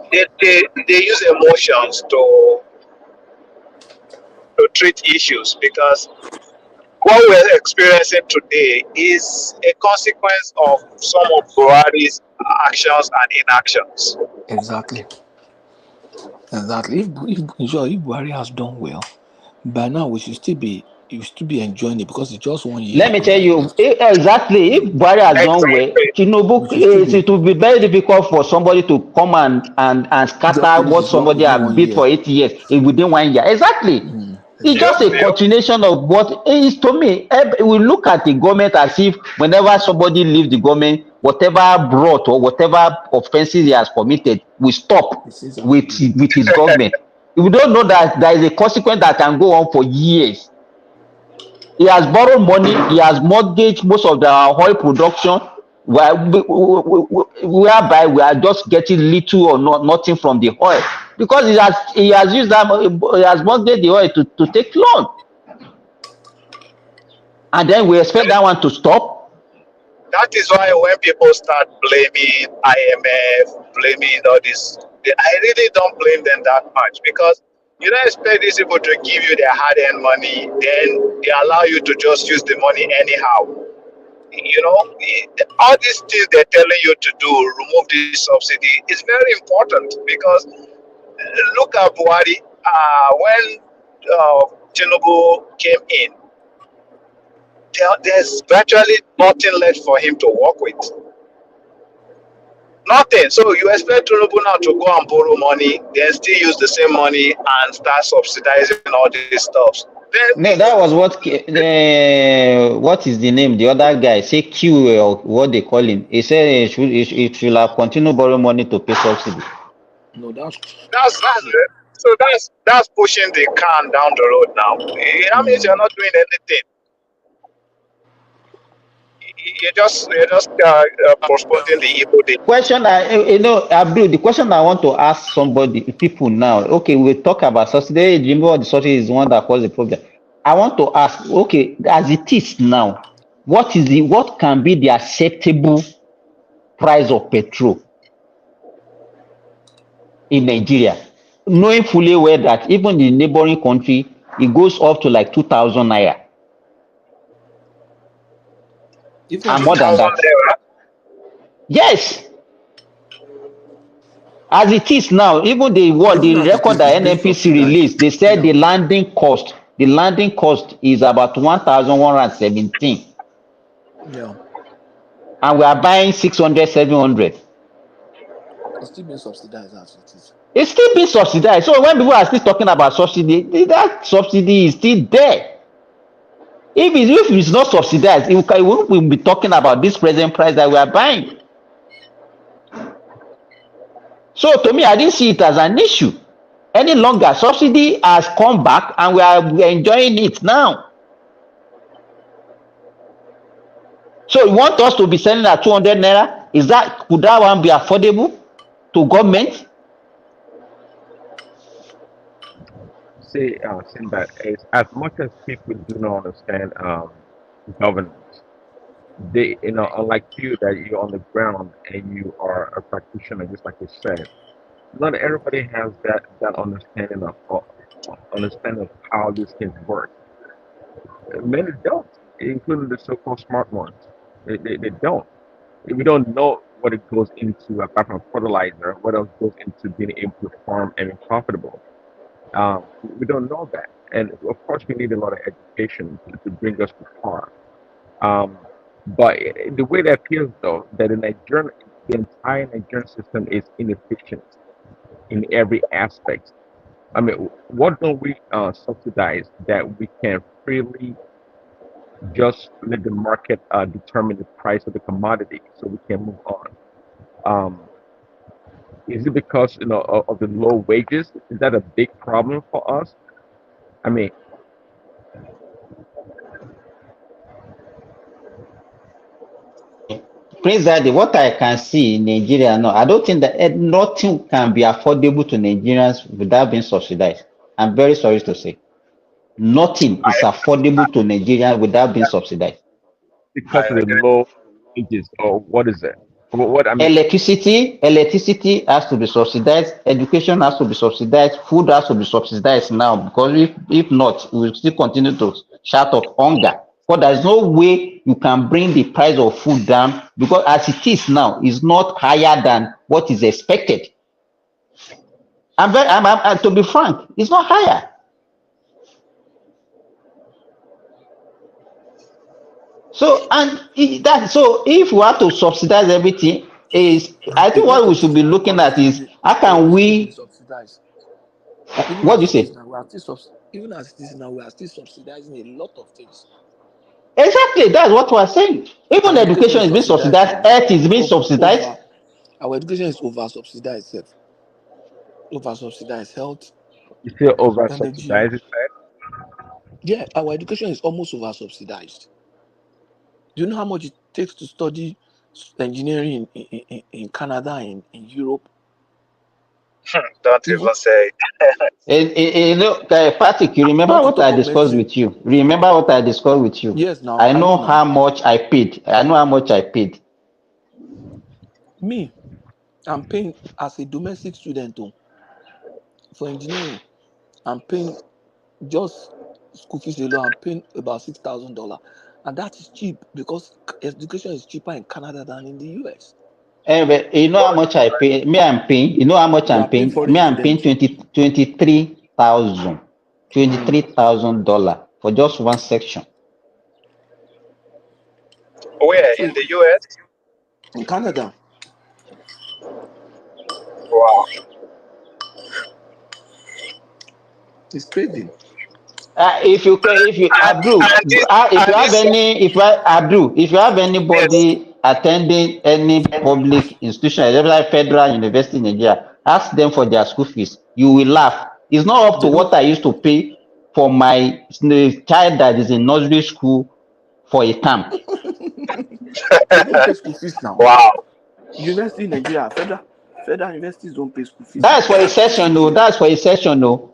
use emotions to treat issues, because what we're experiencing today is a consequence of some of Buhari's actions and inactions. Exactly. If Buhari has done well, by now you should still be enjoying it because it's just 1 year. Let me tell you exactly. If Buhari has done well, Tinubu, it will be very difficult for somebody to come and scatter what somebody has built for 8 years within 1 year. Exactly. It's just a continuation of what is to me. We look at the government as if whenever somebody leaves the government, whatever brought or whatever offenses he has committed will stop with his government. We don't know that there is a consequence that can go on for years. He has borrowed money. He has mortgaged most of the oil production, whereby we are just getting little or nothing from the oil because he has used that. He has mortgaged the oil to take loan, and then we expect that one to stop. That is why when people start blaming IMF, blaming all this, I really don't blame them that much, because you don't expect these people to give you their hard-earned money, then they allow you to just use the money anyhow. All these things they're telling you to do, remove this subsidy, is very important, because look at Buhari. When Tinubu came in, there's virtually nothing left for him to work with. Nothing. So you expect Tinubu now to go and borrow money, then still use the same money and start subsidizing all these stuff. No, that was what is the name? The other guy say Q or what they call him. He said it should have continued borrow money to pay subsidy. No, that's it. So that's pushing the can down the road now. That means you're not doing anything. You're just postponing the evil day. Question, Abdul, the question I want to ask people now. Okay, we talk about subsidy. Remember, the subsidy is the one that caused the problem. I want to ask, okay, as it is now, what can be the acceptable price of petrol in Nigeria, knowing fully well that even in the neighboring country, it goes up to like 2,000 naira. And more than that. Yes, as it is now, even the Even as it record is, it's that being NNPC subsidized. released, they said Yeah. the landing cost is about 1,117, Yeah. and we are buying 600, 700. It's still being subsidized as it is. It's still being subsidized. So when people are still talking about subsidy, that subsidy is still there. If it's not subsidized, we won't be talking about this present price that we are buying. So to me, I didn't see it as an issue any longer. Subsidy has come back and we are enjoying it now. So you want us to be selling at 200 naira? Could that one be affordable to government? Say, Sinbad, as much as people do not understand governance, they, unlike you, that you're on the ground and you are a practitioner, just like you said, not everybody has that understanding of how these things work. Many don't, including the so-called smart ones. They don't. We don't know what it goes into apart from fertilizer, what else goes into being able to farm and be profitable. We don't know that. And of course, we need a lot of education to bring us to par. Um, but the way that appears, though, that the entire Nigerian system is inefficient in every aspect. I mean, what don't we subsidize that we can freely just let the market determine the price of the commodity so we can move on? Is it because of the low wages? Is that a big problem for us? I mean, Prince Daddy, what I can see in Nigeria now, I don't think that nothing can be affordable to Nigerians without being subsidized. I'm very sorry to say. Nothing is affordable to Nigerians without being subsidized. because of the low wages, or what is it? What I mean, Electricity has to be subsidized, education has to be subsidized, food has to be subsidized now, because if not, we will still continue to shout of hunger. But there's no way you can bring the price of food down, because as it is now, it's not higher than what is expected. To be frank, it's not higher. So if we have to subsidize everything, I A think lot what we of should things be now, looking at is honestly, how can already still being we, subsidized. Even what do as you it is say? now, we are still even as it is now, we are still subsidizing a lot of things. Exactly, that's what we're saying. Even Our education education is is being subsidized subsidized, now. health is being subsidized. Our education is over subsidized, sef. Over subsidized health, you still over energy. subsidize it? Yeah, our education is almost over subsidized. Do you know how much it takes to study engineering in Canada and in Europe? Don't Even even say. Patrick, you remember not to what I talk of discussed medicine. with you? Remember what I discussed with you? Yes, now I I know know now. how much I paid. I know how much I paid. Me, I'm paying as a domestic student for engineering. I'm paying just school fees alone. I'm paying about $6,000, and that is cheap because education is cheaper in Canada than in the US. Anyway, you know how much I pay? Me, I'm paying. You know how much You I'm are paying paying? foreign Me, I'm paying students. $23,000 for just one section. Where So in the US? in Canada, Wow. It's crazy. If you Abdul, And this if you and have this any, Abdul, if you have yes. anybody attending any public institution, like federal university in Nigeria, ask them for their school fees. You will laugh. It's not up to they what don't I used to pay for my child that is in nursery school for a term. they don't pay school fees now. Wow. University in Nigeria, federal universities don't pay school fees That's now. for a session, no. That's for a session, no.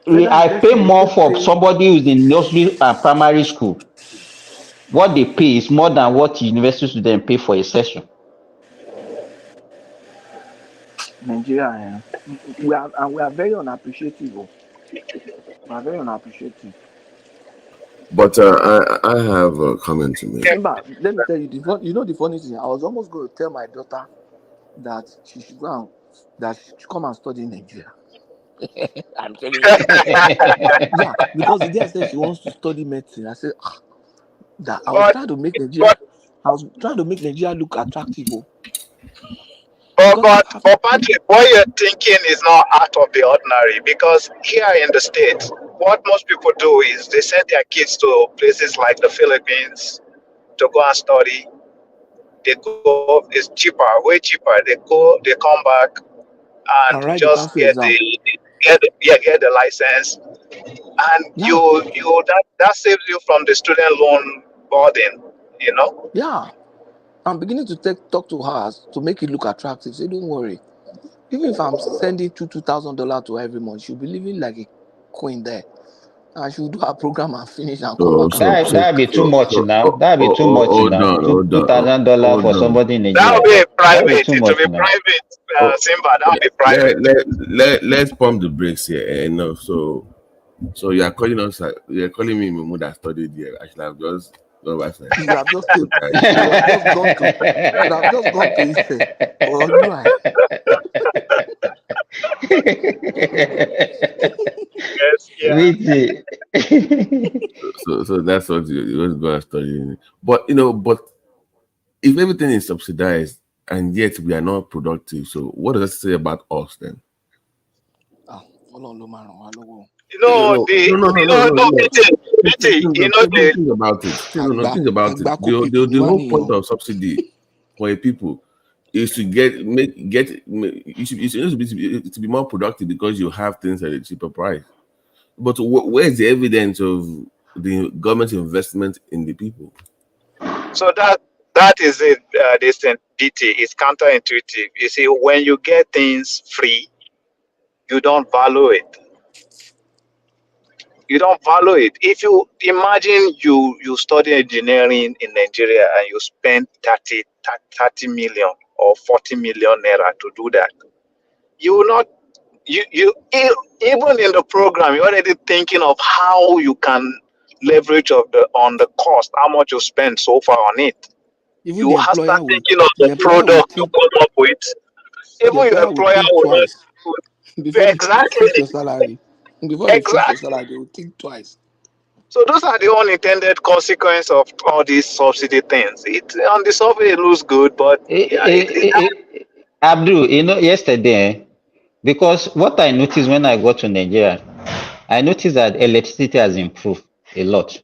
Federal I pay universities they more even for pay. somebody who's in nursery and primary school. What they pay is more than what university students pay for a session. Nigeria, we are very unappreciative. We are very unappreciative. But I have a comment to make. Simba, let me tell you you know the funny thing. I was almost going to tell my daughter that she should that she should come and study in Nigeria. I'm telling you. Yeah, because the day I said she wants to study medicine, I said that I was But trying to make Nigeria. but I was trying to make Nigeria look attractive, but because but, I've but Patrick, what you're thinking is not out of the ordinary because here in the States, what most people do is they send their kids to places like the Philippines to go and study. They go, it's cheaper, way cheaper. They go, they come back and and write the just council exam. get the license, and Yeah, you that saves you from the student loan burden. You know. yeah. I'm beginning to talk to her to make it look attractive. Say, don't worry. Even if I'm sending $2,000 to her every month, she'll be living like a queen there. And she'll do her program and finish and come So back and so drop That me. so that'd be too so much so now. That'd be too much hold now. on, hold Two on, thousand dollar hold for on. somebody in That will Nigeria. be That'd be private. too It will much be now. private, Oh, Simba. That will be private. let's pump the brakes here. Enough. So you are calling us. You are calling me Mumu that studied here. I should have just gone back to You have just Nigeria. you would have just gone to you would have just gone to Ife or UI. Yes, yeah. Wait. So that's what you're going to go and study. But but if everything is subsidized and yet we are not productive, so what does that say about us then? Ọlọ́run ló máa ràn wá lọ́wọ́. You know No, the no, no, no, you no, know no, no no. BT, you know the Think about it. Àgbà Think about it. àgbà kókìkì ni The wá whole nìyẹn. point of subsidy for a people is to to be more productive because you have things at a cheaper price. But where is the evidence of the government investment in the people? so that is it. This thing, BT is counterintuitive. You see, when you get things free, you don't value it. You don't value it. If you imagine you study engineering in Nigeria and you spend 30 million or 40 million naira to do that, you will not even in the program you're already thinking of how you can leverage on the cost, how much you spend so far on it. Even You the have to start employer will thinking of the product you come up with. Even your employer think will not twice before they exactly fix your salary. Before they fix your salary, they will think twice. So those are the unintended consequences of all these subsidy things. It on the surface it looks good, but yeah, Abdul, yesterday, because what I noticed when I got to Nigeria, I noticed that electricity has improved a lot.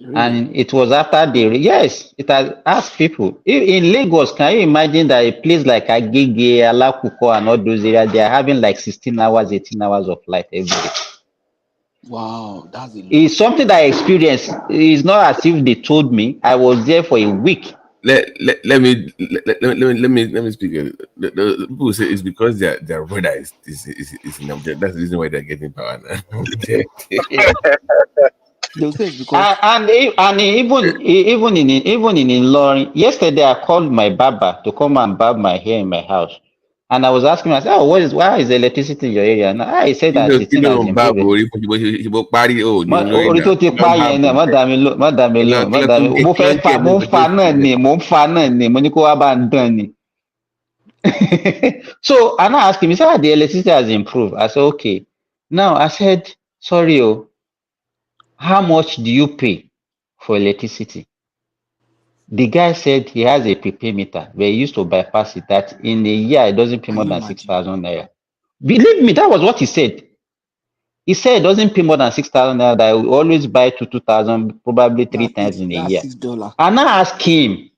Really? And it was after yes, it has asked people. In Lagos, can you imagine that a place like Agege, Alakuko, and all those areas, they are having like 16 hours, 18 hours of light every day? Wow, that's a lot. It's something that I experienced. It's not as if they told me. I was there for a week. Let me speak. The people say it's because their weather is in Nigeria. That's the reason why they're getting power now. They'll say it's because And even in Ilorin, yesterday I called my barber to come and barb my hair in my house, and I was asking myself, why is electricity in your area? And I said that the thing has improved. Orí tó ti pa yẹn náà, má dá mi lóhùn. Mo fẹ́ fa, mo ń fa náà ni, mo ní kó wá bá ń dán ni. So, and I asked him, he said, the electricity has improved. I said, okay. Now, I said, sorry, how much do you pay for electricity? The guy said he has a prepaid meter, but he used to bypass it, that in a year, it doesn't pay more than 6,000 naira. Believe me, that was what he said. He said it doesn't pay more than 6,000 naira, that I will always buy 2,000, probably three times in a year. $6. And I asked him,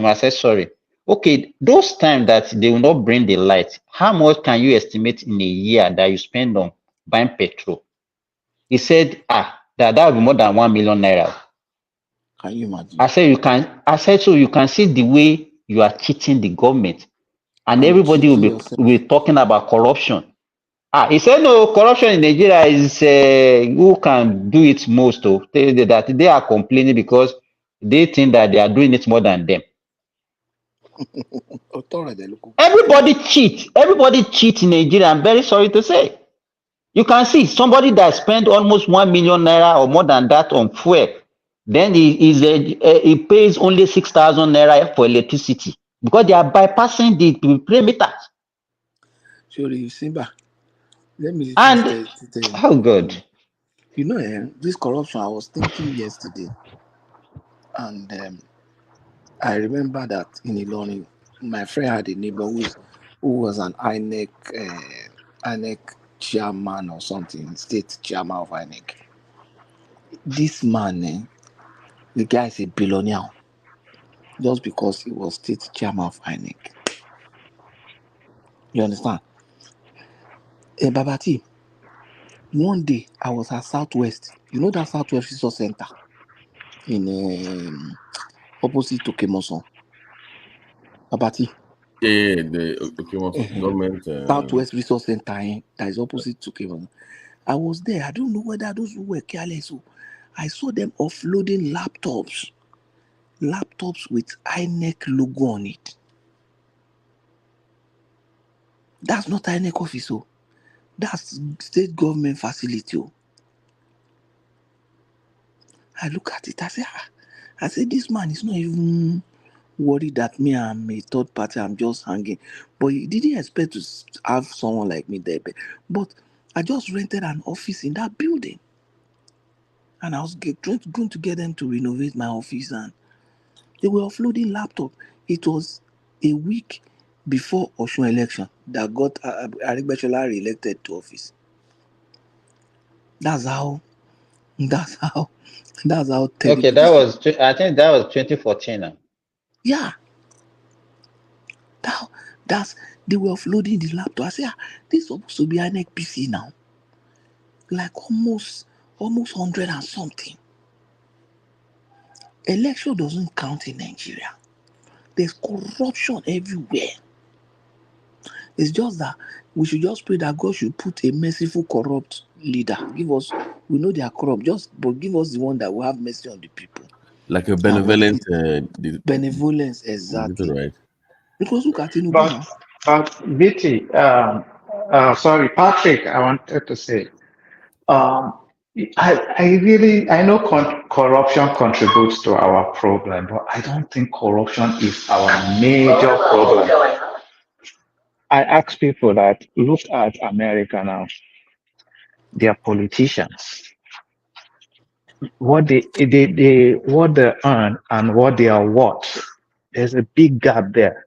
I said, sorry, okay, those times that they will not bring the light, how much can you estimate in a year that you spend on buying petrol? He said, that would be more than 1 million naira. Can you imagine? I said, so you can see the way you are cheating the government, and everybody will be talking about corruption. He said, no, corruption in Nigeria is who can do it most. That they are complaining because they think that they are doing it more than them. Everybody cheat in Nigeria. I'm very sorry to say. You can see somebody that spent almost 1 million naira or more than that on fuel, then he pays only 6,000 naira for electricity because they are bypassing the perimeter. Surely, Simba, let me just And tell you. oh God, You know, this corruption, I was thinking yesterday, and I remember that in Ilorin, my friend had a neighbor who was an INEC chairman or something, state chairman of INEC. This man, the guy is a billionaire just because he was state chairman of INEC. You understand? Babati, one day I was at Southwest. You know that Southwest Resource Center in opposite to Kemoson. Babati. Yeah, the okay, government. Southwest Resource Center that is opposite to Kemoson. I was there. I don't know whether those who were careless. So I saw them offloading laptops with INEC logo on it. That's not INEC office. Oh. That's state government facility. Oh. I look at it. I say, this man is not even worried that me, I'm a third party. I'm just hanging. But he didn't expect to have someone like me there. But I just rented an office in that building. And I was going to get them to renovate my office, and they were offloading laptop. It was a week before Osun election that got Arigbeshola re-elected to office. That's how okay, terrible this thing. I think that was 2014 now. Yeah. That's they were offloading the laptop. I say, this is supposed to be an PC now. Like almost 100 and something. Election doesn't count in Nigeria. There's corruption everywhere. It's just that we should just pray that God should put a merciful corrupt leader. We know they are corrupt, but give us the one that will have mercy on the people. Like a benevolent. Benevolence, exactly. Right. Because look at Tinubu now. But BT, sorry, Patrick, I wanted to say, um, I know corruption contributes to our problem, but I don't think corruption is our major problem. I ask people that look at America now, their politicians, what what they earn and what they are worth. There's a big gap there.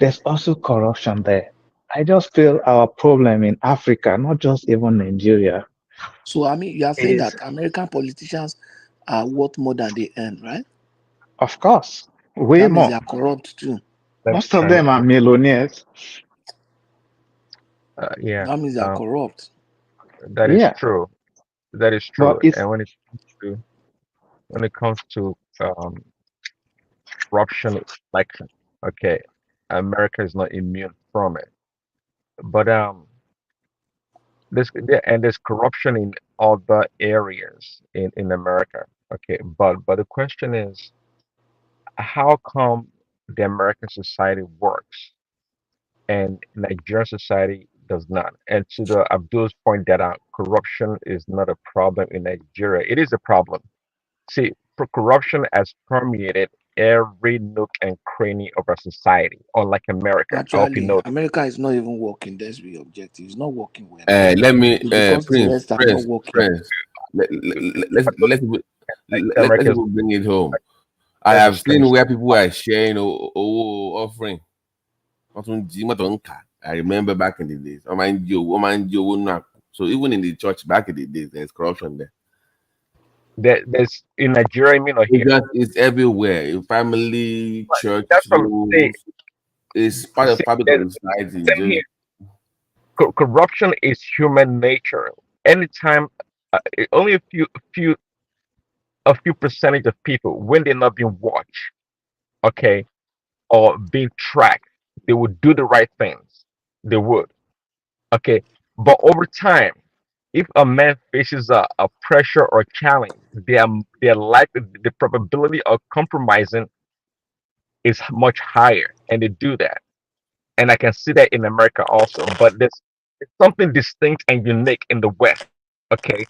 There's also corruption there. I just feel our problem in Africa, not just even Nigeria. So I mean, you are saying that American politicians are worth more than they earn, right? Of course, way that means more. they are corrupt too. Most of them are millionaires. Yeah. That means they are corrupt. That is Yeah. true. That is true. But it's And when it comes to corruption, like okay, America is not immune from it. But there's corruption in other areas in America. Okay, but the question is, how come the American society works and Nigerian society does not? And to the Abdul's point that corruption is not a problem in Nigeria, it is a problem. See, corruption has permeated every nook and cranny of our society, unlike America. I hope you Actually, know. America is not even working. That's the objective. It's not working well. Let me, It's because the rest are not working. Prince. Let America's people bring it home. I have seen where people are sharing offering. I remember back in the days. So even in the church back in the days, there's corruption there. There's in Nigeria, I mean, or here. It's everywhere. In family, church, That's what I'm saying. It's part of fabric of society. Corruption is human nature. Anytime, only a few percentage of people, when they're not being watched, okay, or being tracked, they would do the right things. They would, okay. But over time, if a man faces a pressure or challenge, they're likely the probability of compromising is much higher, and they do that. And I can see that in America also. But something distinct and unique in the West, okay,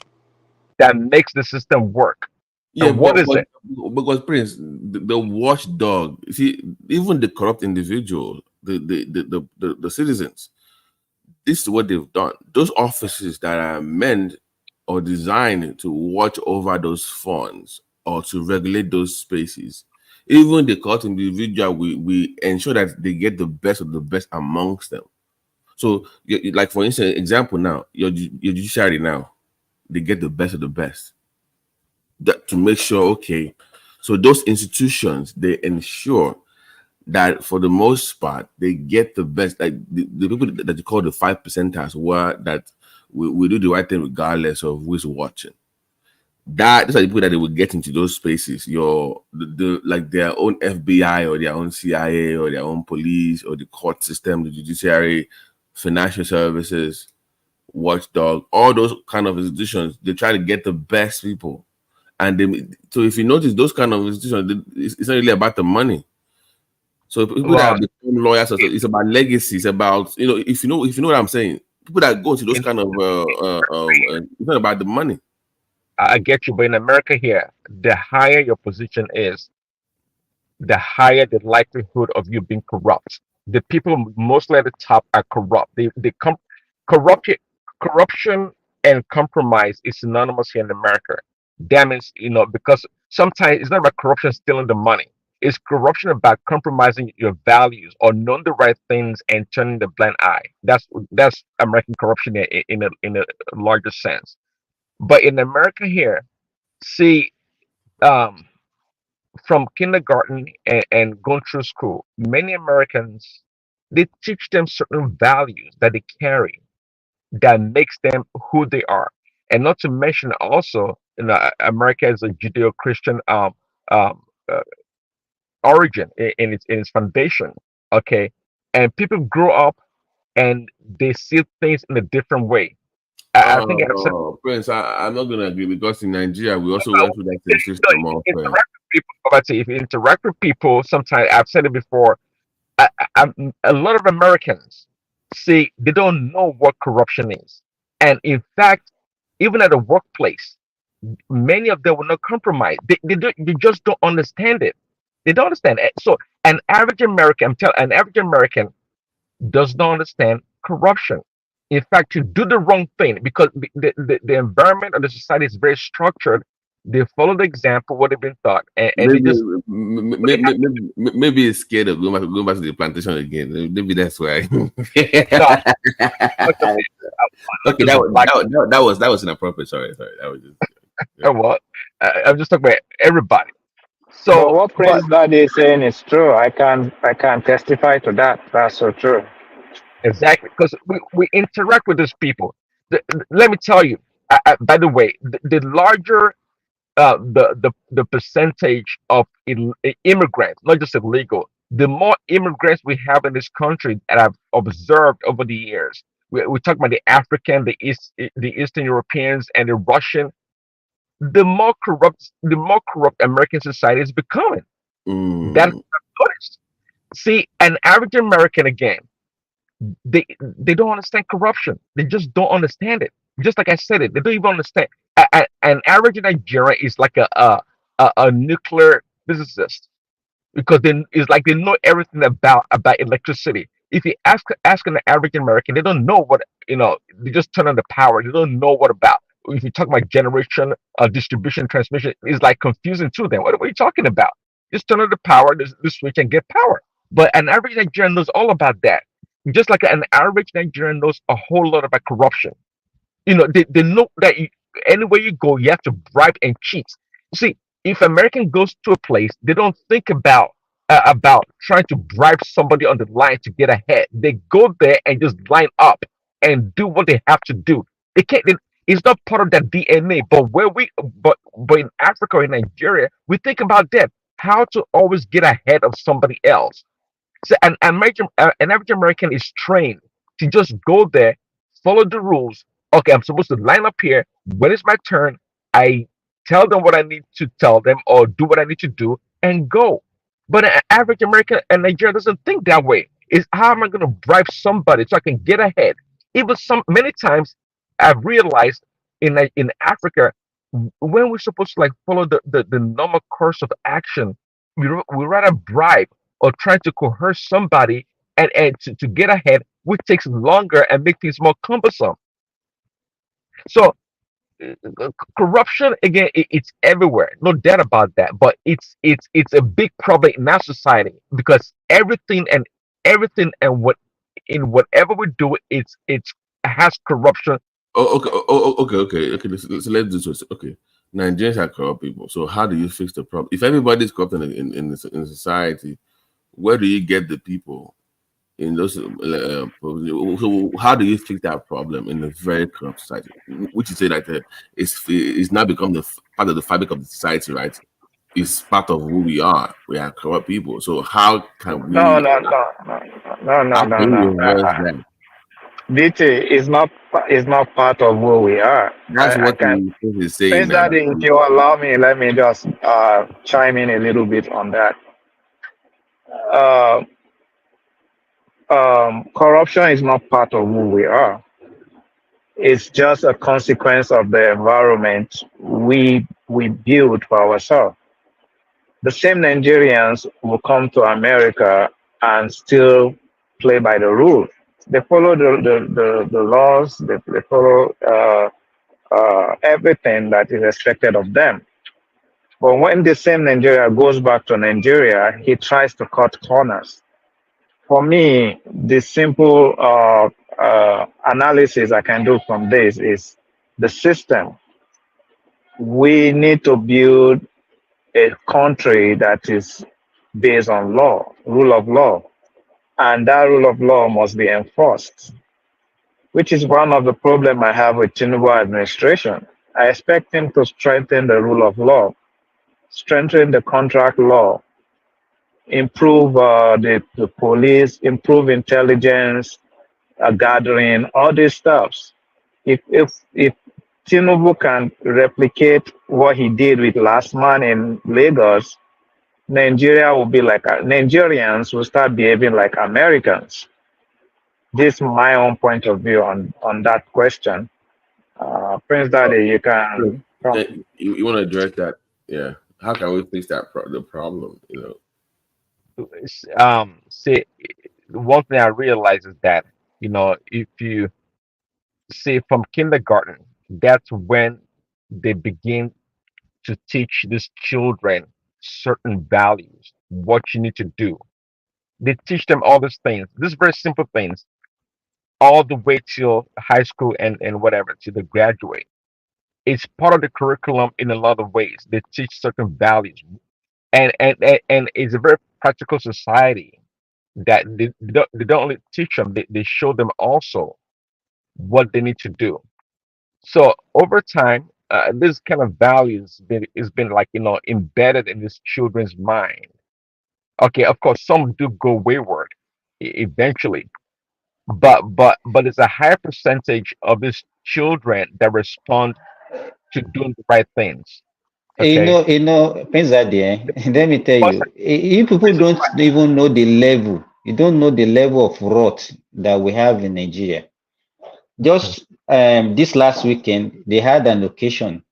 that makes the system work. Yeah, And what is but it? because Prince, the watchdog, see, even the corrupt individual, the citizens, this is what they've done. Those offices that are meant or designed to watch over those funds or to regulate those spaces, even the corrupt individual, we ensure that they get the best of the best amongst them. So, like for instance, example now, your judiciary now, they get the best of the best that to make sure, okay, so those institutions they ensure that for the most part they get the best, like the people that you call the 5%ers, were that we do the right thing regardless of who's watching. That those are the people that they will get into those spaces. The like their own FBI or their own CIA or their own police or the court system, the judiciary, financial services, watchdog, all those kind of institutions. They try to get the best people, and so if you notice those kind of institutions, it's not really about the money. So people that Well, have become lawyers, it's about legacy. It's about, if you know what I'm saying. People that go to those kind of it's not about the money. I get you, but in America here, the higher your position is, the higher the likelihood of you being corrupt. The people mostly at the top are corrupt. Corruption, corruption and compromise is synonymous here in America. That means, because sometimes it's not about corruption stealing the money. It's corruption about compromising your values or knowing the right things and turning the blind eye. That's American corruption in a larger sense. But in America here, see, um, from kindergarten and going through school, many Americans, they teach them certain values that they carry that makes them who they are. And not to mention also, America is a Judeo-Christian um, uh, origin in its foundation. Okay, and people grow up and they see things in a different way. I think I've said Prince, I'm not gonna agree because in Nigeria we also went through that same system of interact with people. But if you interact with people, sometimes I've said it before. A lot of Americans see they don't know what corruption is, and in fact, even at the workplace, many of them will not compromise. They just don't understand it. They don't understand it. So an average American does not understand corruption. In fact, to do the wrong thing, because the environment of the society is very structured, they follow the example, what they've been taught, and they maybe just maybe it's scared of going back to the plantation again. Maybe that's why. no, Okay, that was inappropriate. Sorry. That was just what I'm just talking about everybody. But So, what but Prince Daddy is saying is true. I can testify to that. That's so true. exactly, because we interact with these people. Let me tell you. By the way, the larger the percentage of immigrants, not just illegal, the more immigrants we have in this country that I've observed over the years. We talk about the African, the Eastern Europeans, and the Russian. The more corrupt American society is becoming. That's what mm, I've noticed. See, an average American again, they don't understand corruption. They just don't understand it. Just like I said it, they don't even understand. An average Nigerian is like a nuclear physicist because it's like they know everything about electricity. If you ask an average American, they don't know what They just turn on the power. They don't know what about. If you talk about generation, distribution, transmission, it's like confusing to them. What are you talking about? Just turn on the power, the switch, and get power. But an average Nigerian knows all about that. Just like an average Nigerian knows a whole lot about corruption. They know that anywhere you go, you have to bribe and cheat. See, if American goes to a place, they don't think about trying to bribe somebody on the line to get ahead. They go there and just line up and do what they have to do. They can't. It's not part of that DNA. But in Africa or in Nigeria, we think about that. How to always get ahead of somebody else. So an average American is trained to just go there, follow the rules. Okay, I'm supposed to line up here. When it's my turn, I tell them what I need to tell them or do what I need to do and go. But an average American and Nigerian doesn't think that way. Is how am I going to bribe somebody so I can get ahead? Even some many times I've realized in Africa, when we're supposed to like follow the normal course of action, we rather bribe or try to coerce somebody and to get ahead, which takes longer and make things more cumbersome. So corruption again, it's everywhere, no doubt about that. But it's a big problem in our society because everything and what in whatever we do, it's has corruption. Okay. So let's do this. Okay, Nigerians are corrupt people. So how do you fix the problem? If everybody's corrupt in society, where do you get the people in those? So how do you fix that problem in a very corrupt society? Which you say that it's now become part of the fabric of the society, right? It's part of who we are. We are corrupt people. So how can No, we? no, no, no, no, no, How no, can we no. reverse that? BT is not part of who we are. That's I what can. the is saying Prince that. Daddy, if you allow me, let me just chime in a little bit on that. Uh, corruption is not part of who we are. It's just a consequence of the environment we build for ourselves. The same Nigerians will come to America and still play by the rules. They follow the laws, they follow everything that is expected of them. But when the same Nigeria goes back to Nigeria, he tries to cut corners. For me, the simple analysis I can do from this is the system. We need to build a country that is based on law, rule of law, and that rule of law must be enforced, which is one of the problem I have with Tinubu administration. I expect him to strengthen the rule of law, strengthen the contract law, improve the police, improve intelligence gathering, all these stuffs. If Tinubu can replicate what he did with last man in Lagos, Nigeria will be like Nigerians will start behaving like Americans. This is my own point of view on that question. Prince Daddy, you can come. You want to address that? Yeah. How can we fix the problem? See, one thing I realize is that if you see from kindergarten, that's when they begin to teach these children certain values, what you need to do. They teach them all these things, these very simple things, all the way till high school and whatever, till they graduate. It's part of the curriculum in a lot of ways. They teach certain values, and it's a very practical society that they don't only teach them, they show them also what they need to do. So over time, this kind of values been like embedded in these children's mind. Okay, of course, some do go wayward eventually, but it's a higher percentage of these children that respond to doing the right things. Okay, Prince Ade, let me tell but you, if people don't even know the level, you don't know the level of rot that we have in Nigeria. Just this last weekend, they had an occasion,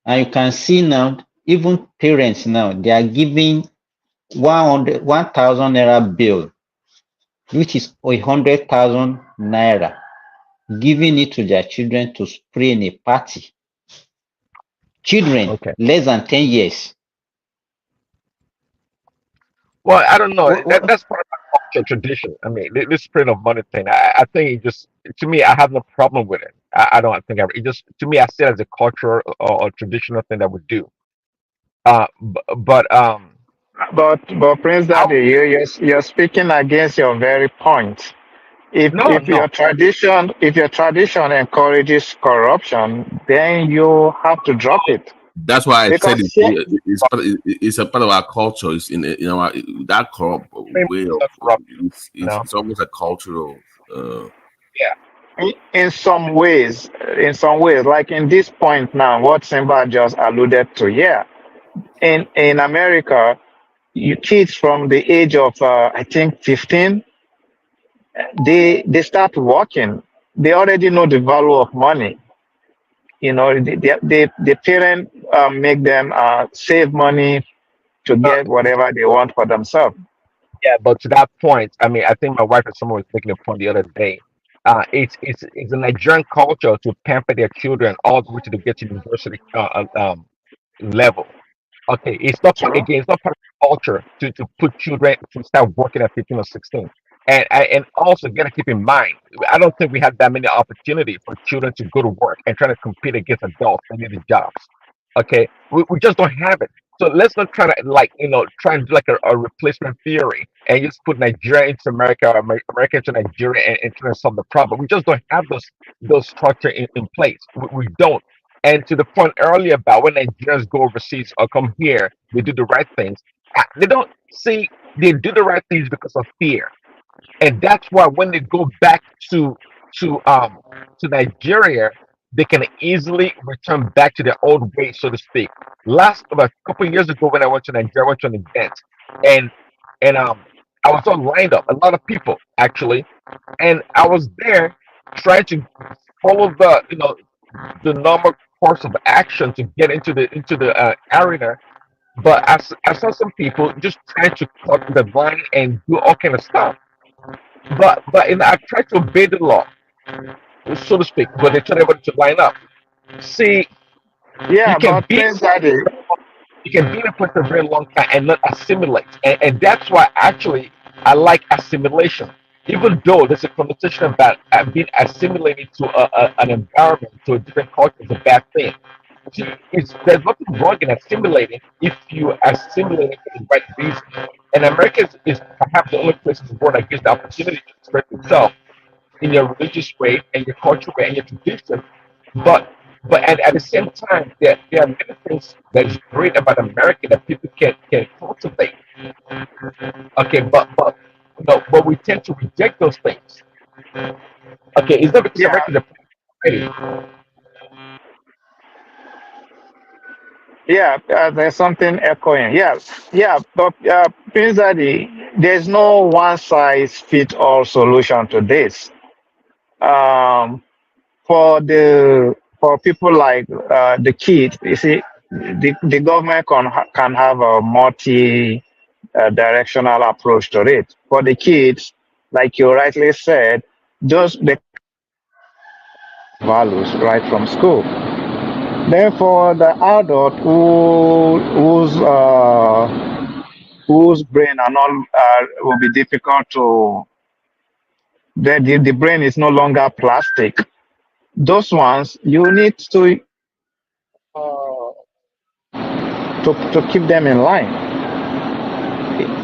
and you can see now, even parents now, they are giving 1,000 naira bill, which is 100,000 naira, giving it to their children to spray in a party. Children okay. less than 10 years. Well, I don't know. What? That's part of my culture tradition. I mean, this spread of money thing. I think it just to me, I have no problem with it. I don't think it just to me, I see it as a cultural or traditional thing that we do. But But Prince I Daddy, you're speaking against your very point. no no. If your tradition encourages corruption, then you have to drop it. That's why I said Because here, it's a part of our culture. It's in our that corrupt way of Corruption, it's almost a cultural. yeah. in some ways, like in this point now, what Simba just alluded to, yeah. In America, you kids from the age of I think 15, they start working. they already know the value of money. You know, the parent make them save money to Uh, get whatever they want for themselves. yeah, but to that point, I mean, I think my wife and someone was making a point the other day. It's a Nigerian culture to pamper their children all the way to the get to university level. Okay, it's not True. again. It's not part of the culture to put children to start working at 15 or 16. And also gotta keep in mind, I don't think we have that many opportunity for children to go to work and try to compete against adults that need the jobs. Okay, we just don't have it. So let's not try to try and do like a replacement theory and just put Nigeria into America or America into Nigeria and try to solve the problem. We just don't have those structure in place. We don't. And to the point earlier about when Nigerians go overseas or come here, they do the right things. They don't see they do the right things because of fear, and that's why when they go back to um to Nigeria, they can easily return back to their old ways, so to speak. Last about a couple of years ago, when I went to Nigeria, I went to an event, and and I was all lined up, a lot of people actually, and I was there trying to follow the normal course of action to get into the arena. But I saw some people just trying to cut the line and do all kind of stuff. But I tried to obey the law, so to speak. But they told everybody to line up. See, you Yeah, can but be Prince Daddy, you can be in a place for a very long time and not assimilate, and that's why actually I like assimilation. Even though there's a connotation about being assimilated to an environment, to a different culture, is a bad thing. See, there's nothing wrong in assimilating if you assimilate it for the right reason. And America is perhaps the only place in the world that gives the opportunity to express itself in your religious way and your cultural way and your tradition. But at the same time, there are many things that is great about America that people can cultivate. Okay, but we tend to reject those things. Okay, it's not because yeah, America is a pretty. yeah, there's something echoing. Yeah, yeah, but Prince Daddy, there's no one size fit all solution to this. Um, for people like the kids, you see, the government can have a multi directional approach to it. For the kids, like you rightly said, just the values right from school. Therefore, the adult whose brain and all will be difficult to the brain is no longer plastic. Those ones you need to keep them in line.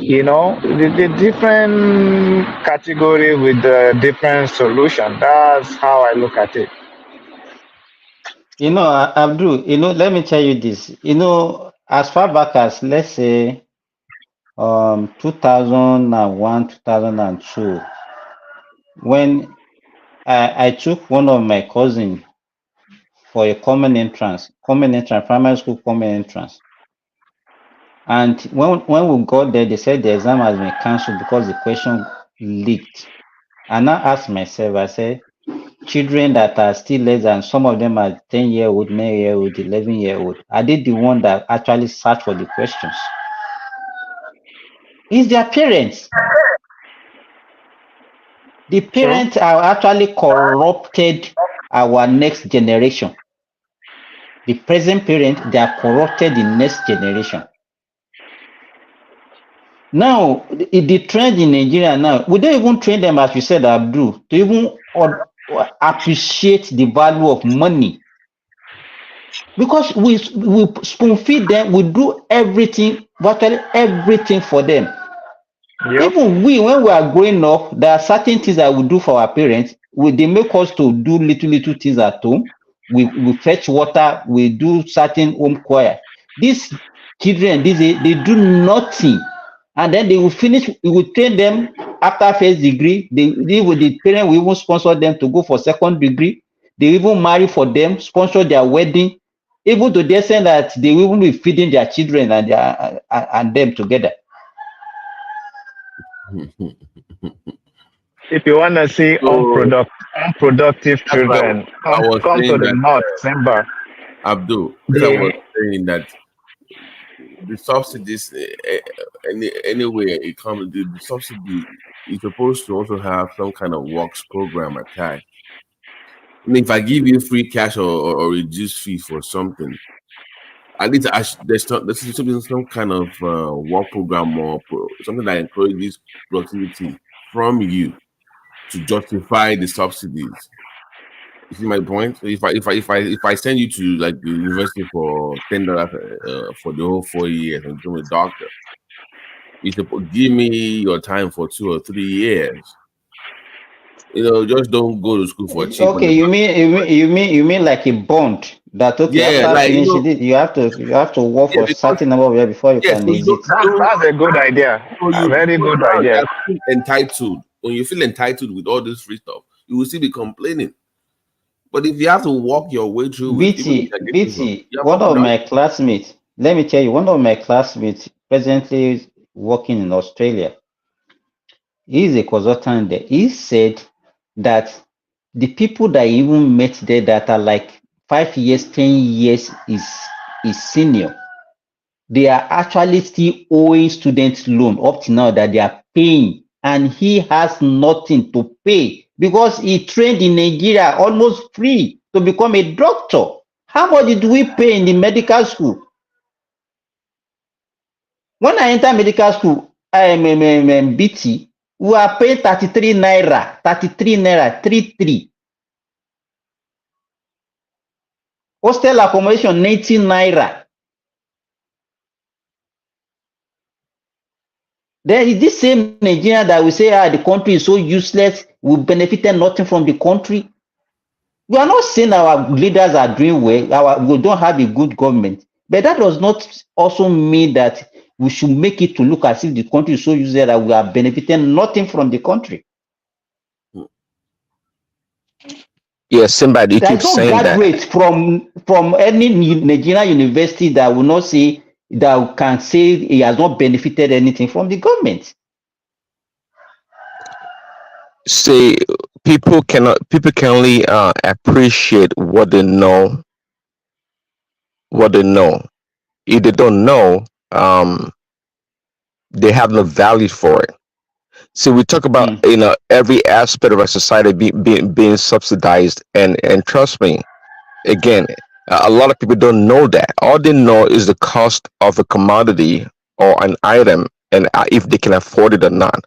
You know, the different category with the different solution. That's how I look at it. You know, Abdul, let me tell you this. As far back as, let's say, 2001, 2002, when I took one of my cousin for a primary school common entrance. And when we got there, they said the exam has been cancelled because the question leaked. And I asked myself, I said, children that are still less than, some of them are 10-year-old, 9-year-old, 11-year-old, are they the one that actually search for the questions? It's their parents. The parents are actually corrupted our next generation. The present parents, they are corrupted the next generation. Now, the trend in Nigeria now, we don't even train them, as you said, Abdul, to even appreciate the value of money. Because we spoon feed them, we do everything, virtually everything for them. Yep. Even when we are growing up, there are certain things that we do for our parents. They make us to do little things at home. We fetch water, we do certain home choir. These children, they do nothing. And then they will finish, we will train them after first degree. The parent will even sponsor them to go for second degree. They even marry for them, sponsor their wedding, even to the extent that they will even be feeding their children and them together. If you want to see unproductive That's why children I was come to saying the that, north, Simba. Abdul. That's why I was The saying that the subsidies, anywhere it comes, the subsidy is supposed to also have some kind of works program attached. I mean, if I give you free cash or reduced fee for something, at least there's some kind of work program or something that encourages productivity from you to justify the subsidies. You see my point? So if I send you to like the university for $10 for the whole 4 years and become a doctor, you should give me your time for 2 or 3 years. Just don't go to school for cheap. Okay, you mean like a bond that okay Yeah, after like finishing it you have to work yeah, for a because certain number of years before you yeah, can so you don't, exit. you don't that's a good idea. so A you very good now you idea. feel entitled. When you feel entitled with all this free stuff, you will still be complaining. But if you have to walk your way through it, even if BT, you're getting some, BT, you're more one of productive. my classmates, let me tell you, one of my classmates presently working in Australia, he's a consultant there. He said that the people that even met there that are like 5 years, 10 years is senior, they are actually still owing student loan up to now that they are paying, and he has nothing to pay because he trained in Nigeria almost free to become a doctor. How much did we pay in the medical school? When I enter medical school, BT, we are paying 33 naira, 33. Hostel accommodation, 19 naira. Then is this same Nigeria that we say the country is so useless, we benefited nothing from the country. We are not saying our leaders are doing well, we don't have a good government, but that does not also mean that we should make it to look as if the country is so useless that we are benefiting nothing from the country. Yes, somebody you There keep is no saying that. graduate from any Nigerian university that will not say that can say he has not benefited anything from the government. See, people can only appreciate what they know. If they don't know, they have no value for it. So we talk about Mm. every aspect of our society being subsidized, and trust me, again, a lot of people don't know that. All they know is the cost of a commodity or an item, and if they can afford it or not.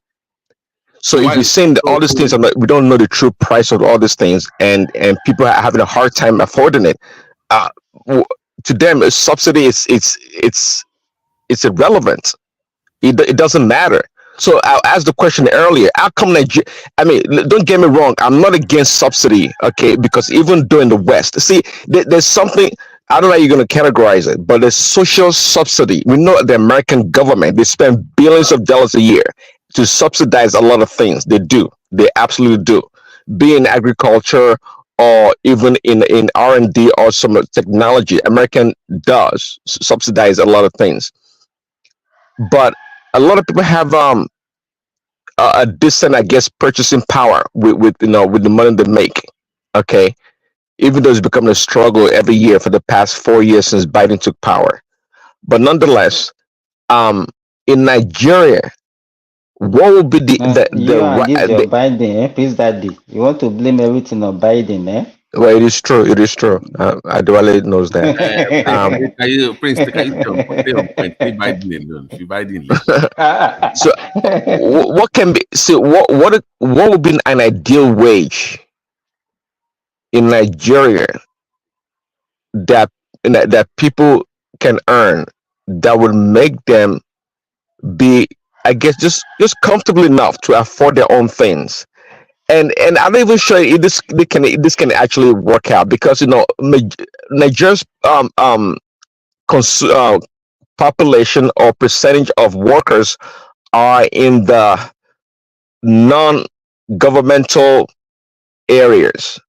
So So if why we're saying that all these things so are not, we don't know the true price of all these things, and people are having a hard time affording it. Uh, w- to them, a subsidy it's irrelevant. It doesn't matter. So I asked the question earlier. How come Nigeria? I mean, don't get me wrong. I'm not against subsidy, okay? Because even though in the West, see, there's something. I don't know how you're going to categorize it, but there's social subsidy. We know the American government, they spend billions of dollars a year to subsidize a lot of things. They do. They absolutely do. Be in agriculture or even in R&D or some technology, American does subsidize a lot of things. But a lot of people have a decent, I guess, purchasing power with the money they make. Okay, even though it's becoming a struggle every year for the past 4 years since Biden took power. But nonetheless, um, in Nigeria, what would be You and this your the Biden, please daddy. You want to blame everything on Biden, eh? well, it is true. It is true. Aduale knows that. Can you stay on point? Leave Biden alone. Leave Biden alone. So, what can be? See, what would be an ideal wage in Nigeria that that people can earn that would make them be, I guess, just comfortable enough to afford their own things. And I'm not even sure if this can actually work out, because Nigeria's cons- uh, population or percentage of workers are in the non-governmental areas.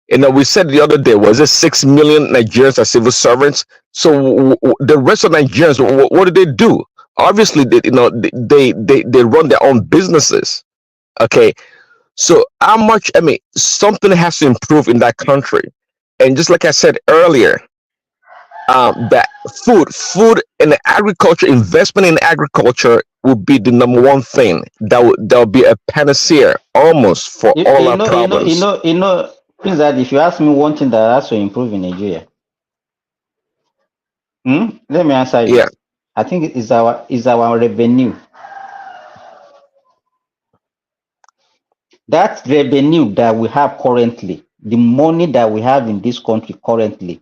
We said the other day, was it 6 million Nigerians are civil servants? So the rest of Nigerians, what do they do? Obviously, they run their own businesses. Okay, So how much? I mean, something has to improve in that country. And just like I said earlier, that food and agriculture, investment in agriculture will be the number one thing that will be a panacea almost for You, all you our know, you know, you problems. know, you know, Prince, that if you ask me one thing that has to improve in Nigeria, let me answer you. Yeah. I think it is our revenue. That revenue that we have currently, the money that we have in this country currently,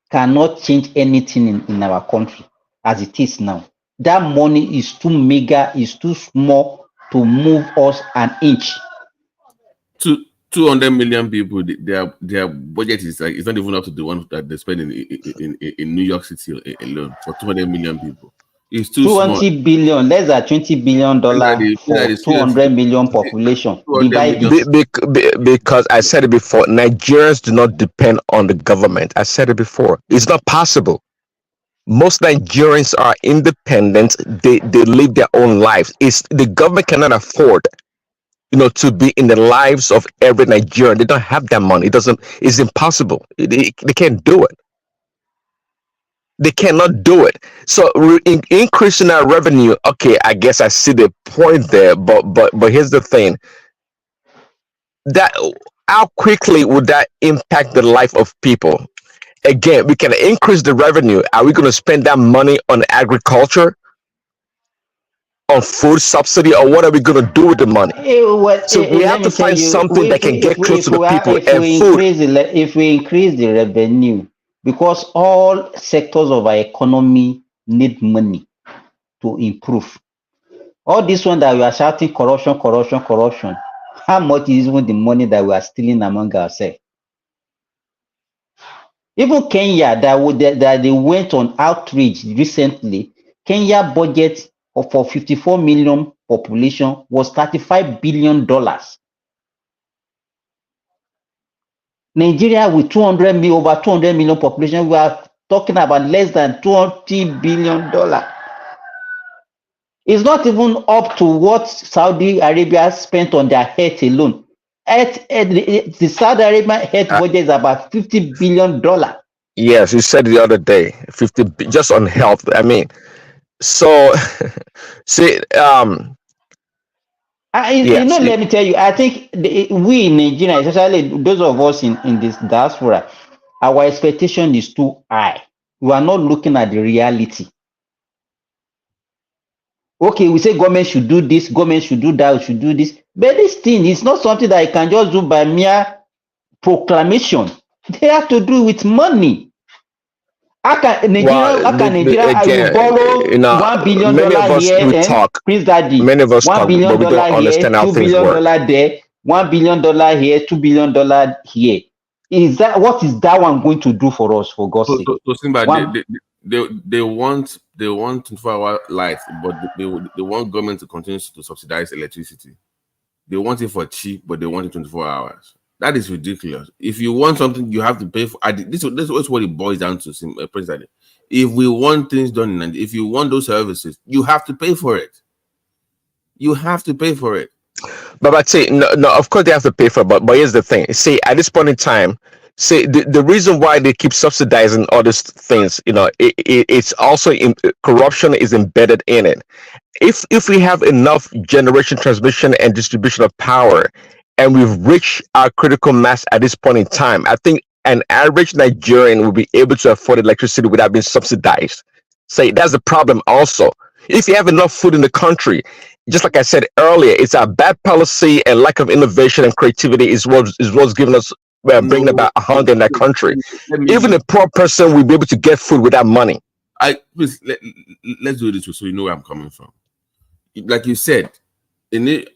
cannot change anything in our country as it is now. That money is too meager, is too small to move us an inch. 200 million people, their budget is like, it's not even up to the one that they spend in New York City alone for 200 million people. It's too small. 20 billion, less than $20 billion for 200 million population. 200 Divide million. it. Because I said it before, Nigerians do not depend on the government. I said it before. It's not possible. Most Nigerians are independent. They live their own lives. It's the government cannot afford, to be in the lives of every Nigerian. They don't have that money. It's impossible. They can't do it. They cannot do it. So increasing our revenue, okay, I guess I see the point there. But here's the thing: that how quickly would that impact the life of people? Again, we can increase the revenue. Are we going to spend that money on agriculture, on food subsidy, or what are we going to do with the money? So we have Let to me tell find you, something that can get close to the people. if And we food, if we increase the revenue, because all sectors of our economy need money to improve. All this one that we are shouting corruption, corruption, corruption. How much is even the money that we are stealing among ourselves? Even Kenya, that they went on outreach recently, Kenya budget for 54 million population was $35 billion. Nigeria with over 200 million population, we are talking about less than $20 billion. It's not even up to what Saudi Arabia spent on their health alone. The Saudi Arabian health budget is about $50 billion. yes, you said the other day, 50 just on health. I mean, so see, yes, Let me tell you, I think we in Nigeria, especially those of us in this diaspora, our expectation is too high. We are not looking at the reality. Okay, we say government should do this, government should do that, should do this. But this thing is not something that you can just do by mere proclamation. They have to do with money. How can Nigeria, you again, borrow $1 billion many of us here, we talk, Prince Daddy, many of us $1 talk, billion but we don't here, understand how $2 things billion work. there, $1 billion here, $2 billion here. What is that one going to do for us, for God's sake? So Simba, One, they want 24-hour light, but they want government to continue to subsidize electricity. They want it for cheap, but they want it 24 hours. That is ridiculous. If you want something, you have to pay for. This is what it boils down to, President. If we want things done, and if you want those services, you have to pay for it. You have to pay for it. But I'd say no, of course they have to pay for it, but here's the thing. See, at this point in time, see the reason why they keep subsidizing all these things, it's also corruption is embedded in it. If we have enough generation, transmission, and distribution of power, and we've reached our critical mass at this point in time, I think an average Nigerian will be able to afford electricity without being subsidized. Say that's the problem also. If you have enough food in the country, just like I said earlier, it's our bad policy and lack of innovation and creativity is what's giving us bringing about hunger in that country. Even a poor person will be able to get food without money. Please let's do this so you know where I'm coming from. Like you said, in it,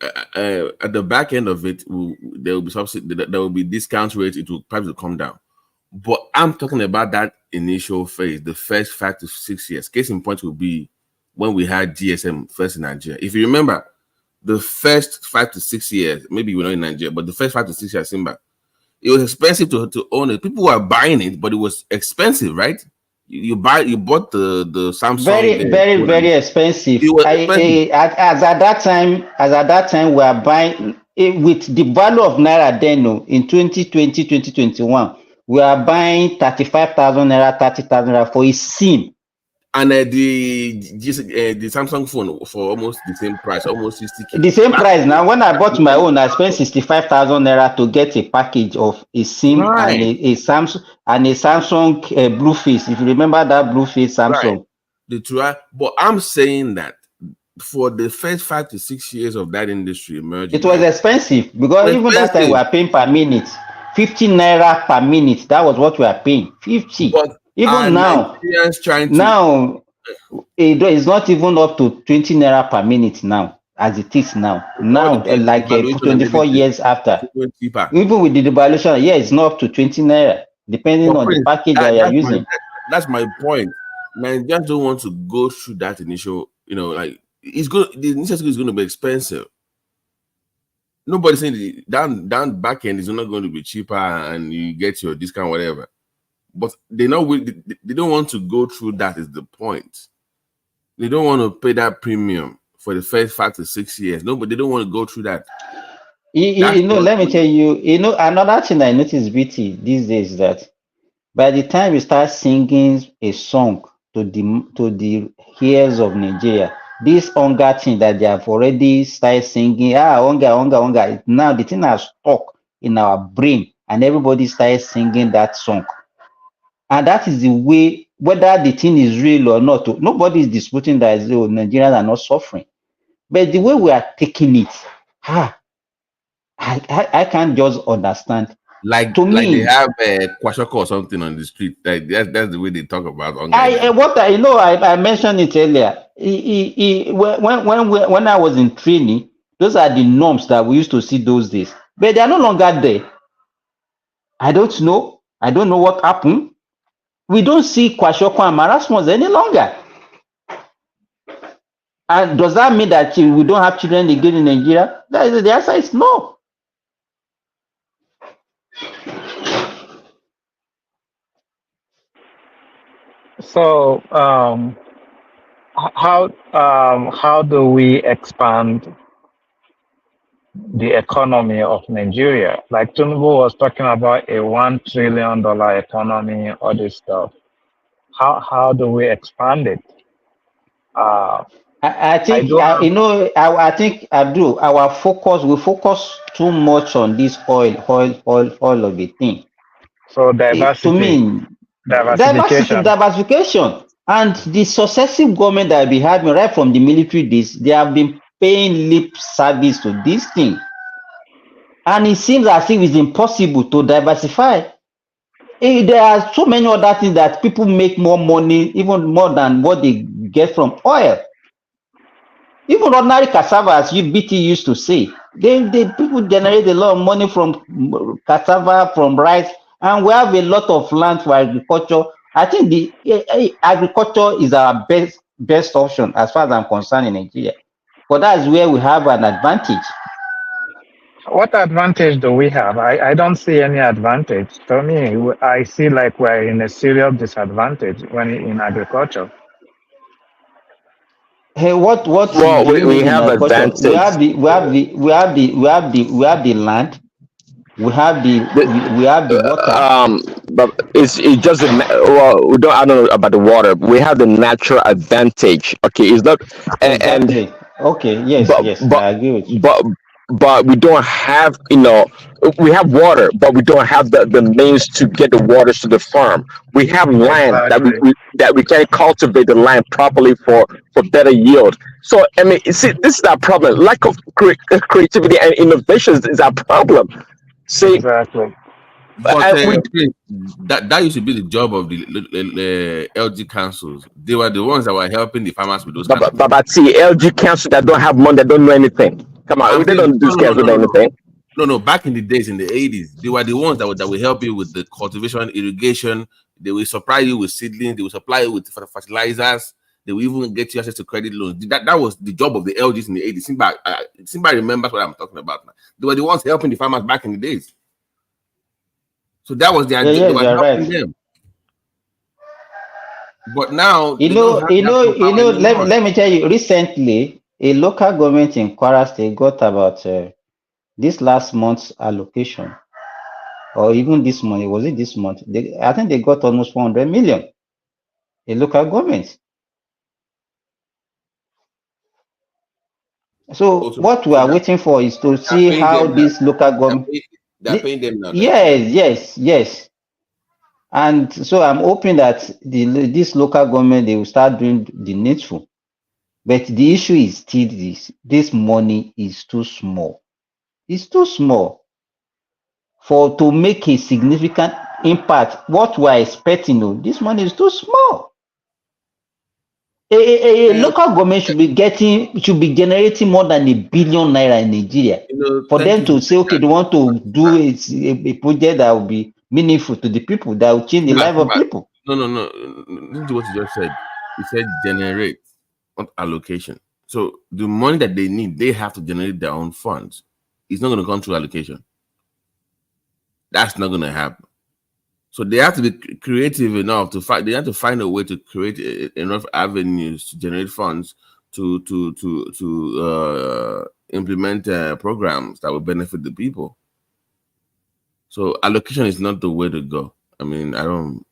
at the back end of it, there will be subsidy, there will be discount rates. It will probably come down. But I'm talking about that initial phase, the first 5 to 6 years. Case in point will be when we had GSM first in Nigeria. If you remember, the first 5 to 6 years, maybe you were not in Nigeria, but the first 5 to 6 years, Simba, it was expensive to own it. People were buying it, but it was expensive, right? You bought the Samsung. Very expensive. It was expensive. As at that time, we are buying with the value of naira then in 2020, 2021, we are buying 35,000 naira, 30,000 naira for a SIM. And the Samsung phone for almost the same price, almost 60K. The same price. Now, when I bought my own, I spent 65,000 naira to get a package of a SIM and a Samsung Blueface. If you remember that Blueface Samsung. Right. But I'm saying that for the first 5 to 6 years of that industry emerging, it was expensive because even that time we were paying per minute, 50 naira per minute. That was what we are paying, 50. But even now, it is not even up to 20 naira per minute now, as it is now. Now, like 24 years after, even with the devaluation, it's not up to 20 naira, depending on the package that you are using. That's my point. Nigerians don't want to go through that initial, like the initial is going to be expensive. Nobody's saying the down back end is not going to be cheaper and you get your discount, whatever. But they don't want to go through that. Is the point. They don't want to pay that premium for the first 5 to 6 years. No, but they don't want to go through that. Let me tell you, another thing I noticed, BT, these days is that by the time you start singing a song to the ears of Nigeria, this hunger thing that they have already started singing, hunger, now the thing has stuck in our brain and everybody started singing that song. And that is the way, whether the thing is real or not, nobody is disputing that Nigerians are not suffering. But the way we are taking it, I can't just understand. Like they have a kwashoko or something on the street. Like that's the way they talk about hunger. I mentioned it earlier. When I was in training, those are the norms that we used to see those days. But they are no longer there. I don't know what happened. We don't see kwashoko and marasmus any longer. And does that mean that we don't have children again in Nigeria? The answer is no. So, how do we expand the economy of Nigeria? Like Tinubu was talking about a $1 trillion economy, all this stuff. How do we expand it? I think Abdul, we focus too much on this oil of a thing. So diversification, and the successive government that we have right from the military days, they have been paying lip service to this thing, and it seems as if it's impossible to diversify. There are so many other things that people make more money, even more than what they get from oil. Even ordinary cassava, as BT used to say, people generate a lot of money from cassava, from rice, and we have a lot of land for agriculture. I think the agriculture is our best option as far as I'm concerned in Nigeria. But that's where we have an advantage. What advantage do we have? I don't see any advantage. To me, I see like we're in a serious disadvantage when in agriculture. Hey, what well, do you we mean in have agriculture? We have the land, we have the water. But it's just we don't. I don't know about the water. We have the natural advantage. Okay, it's not exactly. and okay. Yes, I agree with you. But we don't have, we have water, but we don't have the means to get the waters to the farm. We have land that we can cultivate the land properly for better yield. So I mean, see, this is our problem. Lack of creativity and innovations is our problem. See, exactly. But that used to be the job of the LG councils. They were the ones that were helping the farmers with those. But see, LG council that don't have money, they don't know anything. Come on, they don't do anything. No. Back in the days, in the 80s, they were the ones that would help you with the cultivation, irrigation. They will supply you with seedlings. They will supply you with fertilizers. They will even get you access to credit loans. That was the job of the LGs in the 80s. Simba remembers what I'm talking about now. They were the ones helping the farmers back in the days. So that was their job. They were helping them. But now, let me tell you, recently, a local government in Kwara State got about this last month's allocation, or even this month, was it this month? I think they got almost 400 million in local governments. So Also, what we so are that waiting for is to they're see paying how them now. this local government. They're paying them now. Yes. And so I'm hoping that this local government, they will start doing the needful. But the issue is still this money is too small. It's too small to make a significant impact. What we are expecting, this money is too small. A local government should be generating more than $1 billion in Nigeria. For Thank them you to for say, okay, they want to do a project that will be meaningful to the people, that will change the life of people. No. Listen to what you just said. You said generate, not allocation. So the money that they need, they have to generate their own funds. It's not going to come through allocation. That's not going to happen. So they have to be creative enough to find. They have to find a way to create enough avenues to generate funds to implement programs that will benefit the people. So allocation is not the way to go. I mean, I don't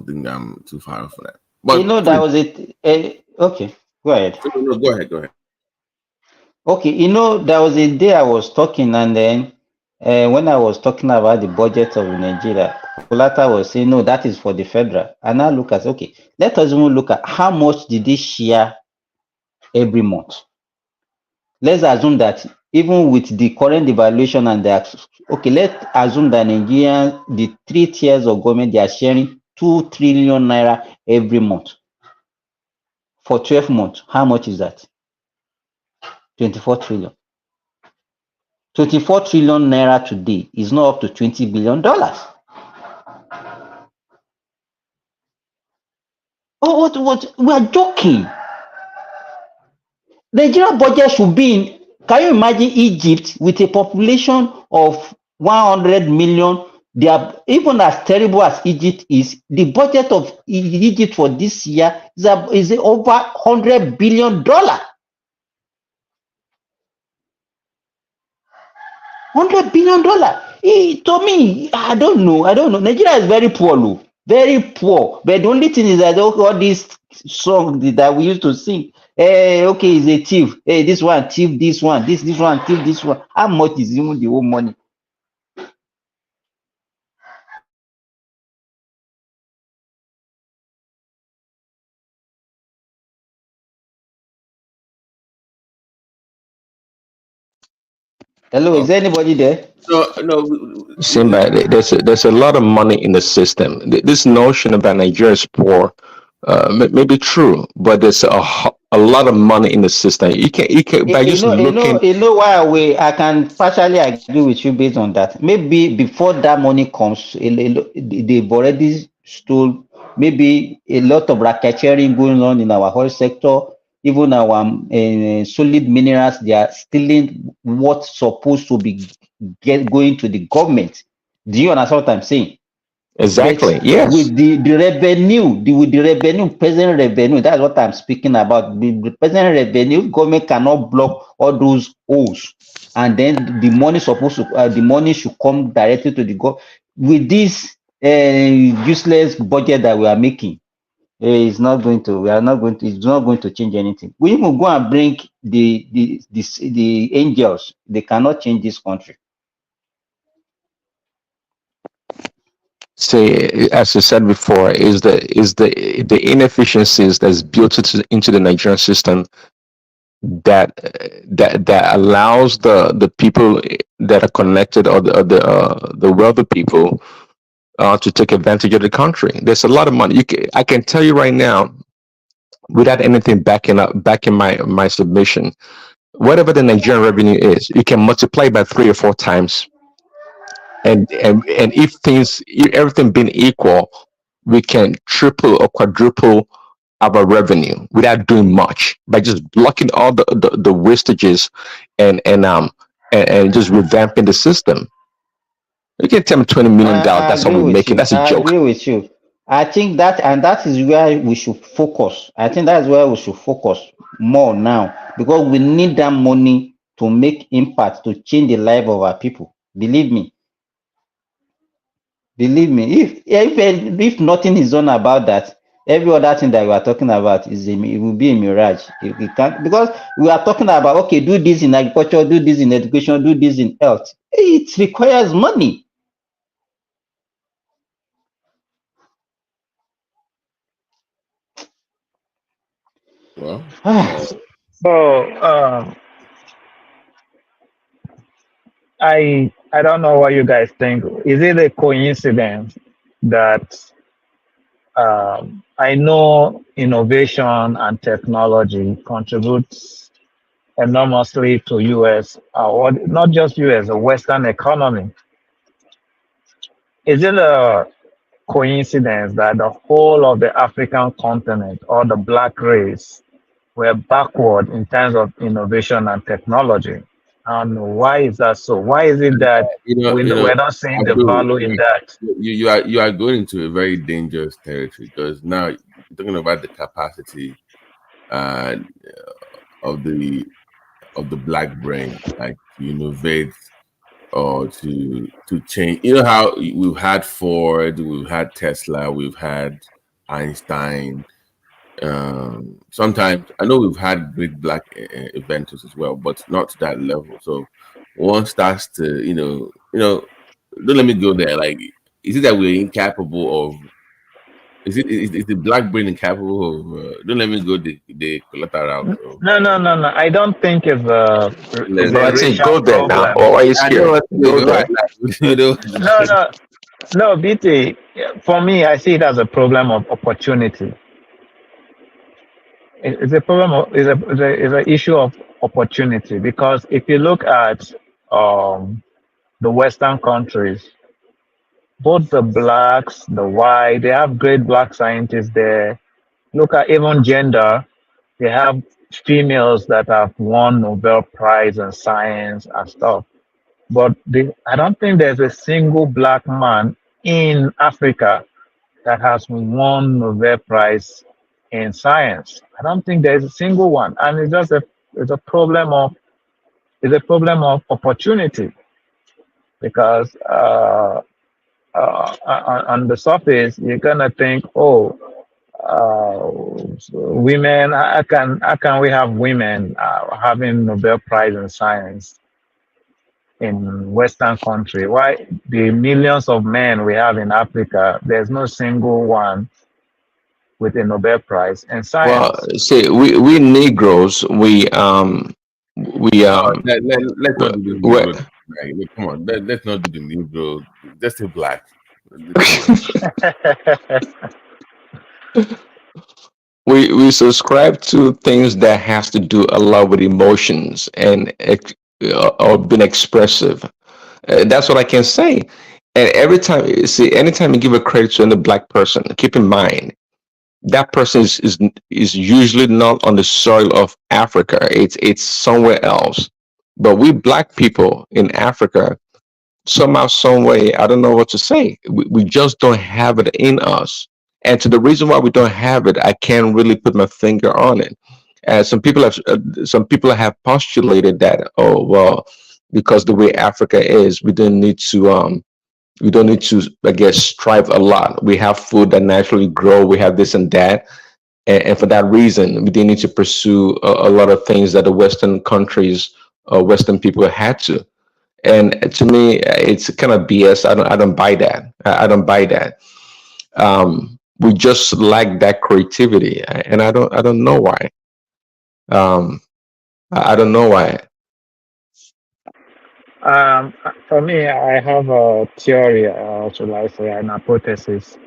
think I'm too far off for that. But That was it. Okay, go ahead. No, go ahead. Okay, there was a day I was talking, and then when I was talking about the budget of Nigeria, Kulata was saying, no, that is for the federal. And I look at, okay, let us even look at how much did they share every month. Let's assume that even with the current devaluation and okay, let's assume that Nigerian, the 3 tiers of government, they are sharing 2 trillion naira every month. For 12 months, how much is that? 24 trillion. 24 trillion naira today is not up to $20 billion. Oh, what? We are joking. Nigeria budget should be in. Can you imagine Egypt with a population of 100 million? They are even as terrible as Egypt is. The budget of Egypt for this year is over $100 billion. $100 billion. To me, I don't know. Nigeria is very poor, Lou. Very poor. But the only thing is that all these songs that we used to sing, okay, is a thief. Hey, this one thief this one, this one thief this one. How much is even the whole money? Hello, is there anybody there? No. Simba, there's a lot of money in the system. This notion about Nigeria is poor may be true, but there's a lot of money in the system. You can by just looking. Why I can partially agree with you based on that. Maybe before that money comes, they've already stole. Maybe a lot of racketeering going on in our whole sector. Even our solid minerals, they are stealing what's supposed to be going to the government. Do you understand what I'm saying? Exactly. But yes. with the revenue, present revenue, that's what I'm speaking about. The present revenue, government cannot block all those holes, and then the money the money should come directly to the government. With this useless budget that we are making, it's not going to change anything. We even go and bring the angels, they cannot change this country. See, as I said before, is the inefficiencies that's built into the Nigerian system that allows the people that are connected, or the wealthy people to take advantage of the country. There's a lot of money. I can tell you right now, without anything backing my submission, whatever the Nigerian revenue is, you can multiply by 3 or 4 times. And if everything being equal, we can triple or quadruple our revenue without doing much, by just blocking all the wastages and just revamping the system. You can tell me $20 million. That's what we're making. That's a I joke. agree with you. I think that is where we should focus. I think that's where we should focus more now, because we need that money to make impact, to change the life of our people. Believe me. Believe me. If nothing is done about that, every other thing that we are talking about it will be a mirage. It can't, because we are talking about, okay, do this in agriculture, do this in education, do this in health. It requires money. Well, So I don't know what you guys think. Is it a coincidence that I know innovation and technology contributes enormously to US, or not just US, the Western economy? Is it a coincidence that the whole of the African continent or the black race were backward in terms of innovation and technology? And why is that so? Why is it that we're not seeing the value in that? You are going into a very dangerous territory, because now you're talking about the capacity uh, of the black brain, like to innovate or to change. You know how we've had Ford, we've had Tesla, we've had Einstein. Sometimes I know we've had great black inventors as well, but not to that level. So one starts to, don't let me go there. Like, is it that we're incapable of? Is the black brain incapable of? Don't let me go the collateral. So No. I don't think it's a But I think racial go there now. problem. Or why is I know here? what Go to do. there. No, BT. For me, I see it as a problem of opportunity. It's a problem of is an issue of opportunity, because if you look at the Western countries, both the blacks, the white, they have great black scientists there. Look at even gender, they have females that have won Nobel Prize in science and stuff. But I don't think there's a single black man in Africa that has won Nobel Prize in science. I don't think there's a single one, and it's a problem of opportunity, because on the surface you're gonna think, oh, women. How can we have women having Nobel Prize in science in Western country? Why the millions of men we have in Africa, there's no single one with a Nobel Prize in Well, science? see, we Negroes, let's not do the we Negro. Right? Like, come on, let's not do the Negro. Let's say black. Come on. we subscribe to things that has to do a lot with emotions and or being expressive. That's what I can say. And every time, see, anytime you give a credit to any black person, keep in mind that person is usually not on the soil of Africa. It's somewhere else. But we black people in Africa, somehow, some way, I don't know what to say. We just don't have it in us. And to the reason why we don't have it, I can't really put my finger on it. Some people have postulated that, oh well, because the way Africa is, we don't need to, I guess, strive a lot. We have food that naturally grow. We have this and that, and for that reason, we didn't need to pursue a lot of things that the Western countries, Western people had to. And to me, it's kind of BS. I don't buy that. I don't buy that. We just lack that creativity, and I don't know why. Um, I don't know why. For me, I have a theory, or should I say, an hypothesis.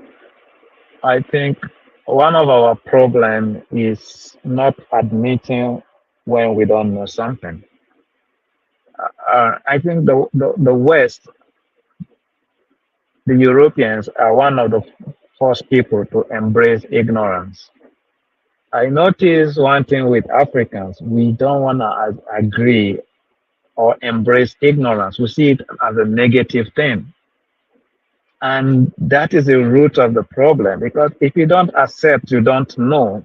I think one of our problem is not admitting when we don't know something. I think the West, the Europeans, are one of the first people to embrace ignorance. I notice one thing with Africans: we don't want to agree or embrace ignorance. We see it as a negative thing. And that is the root of the problem, because if you don't accept you don't know,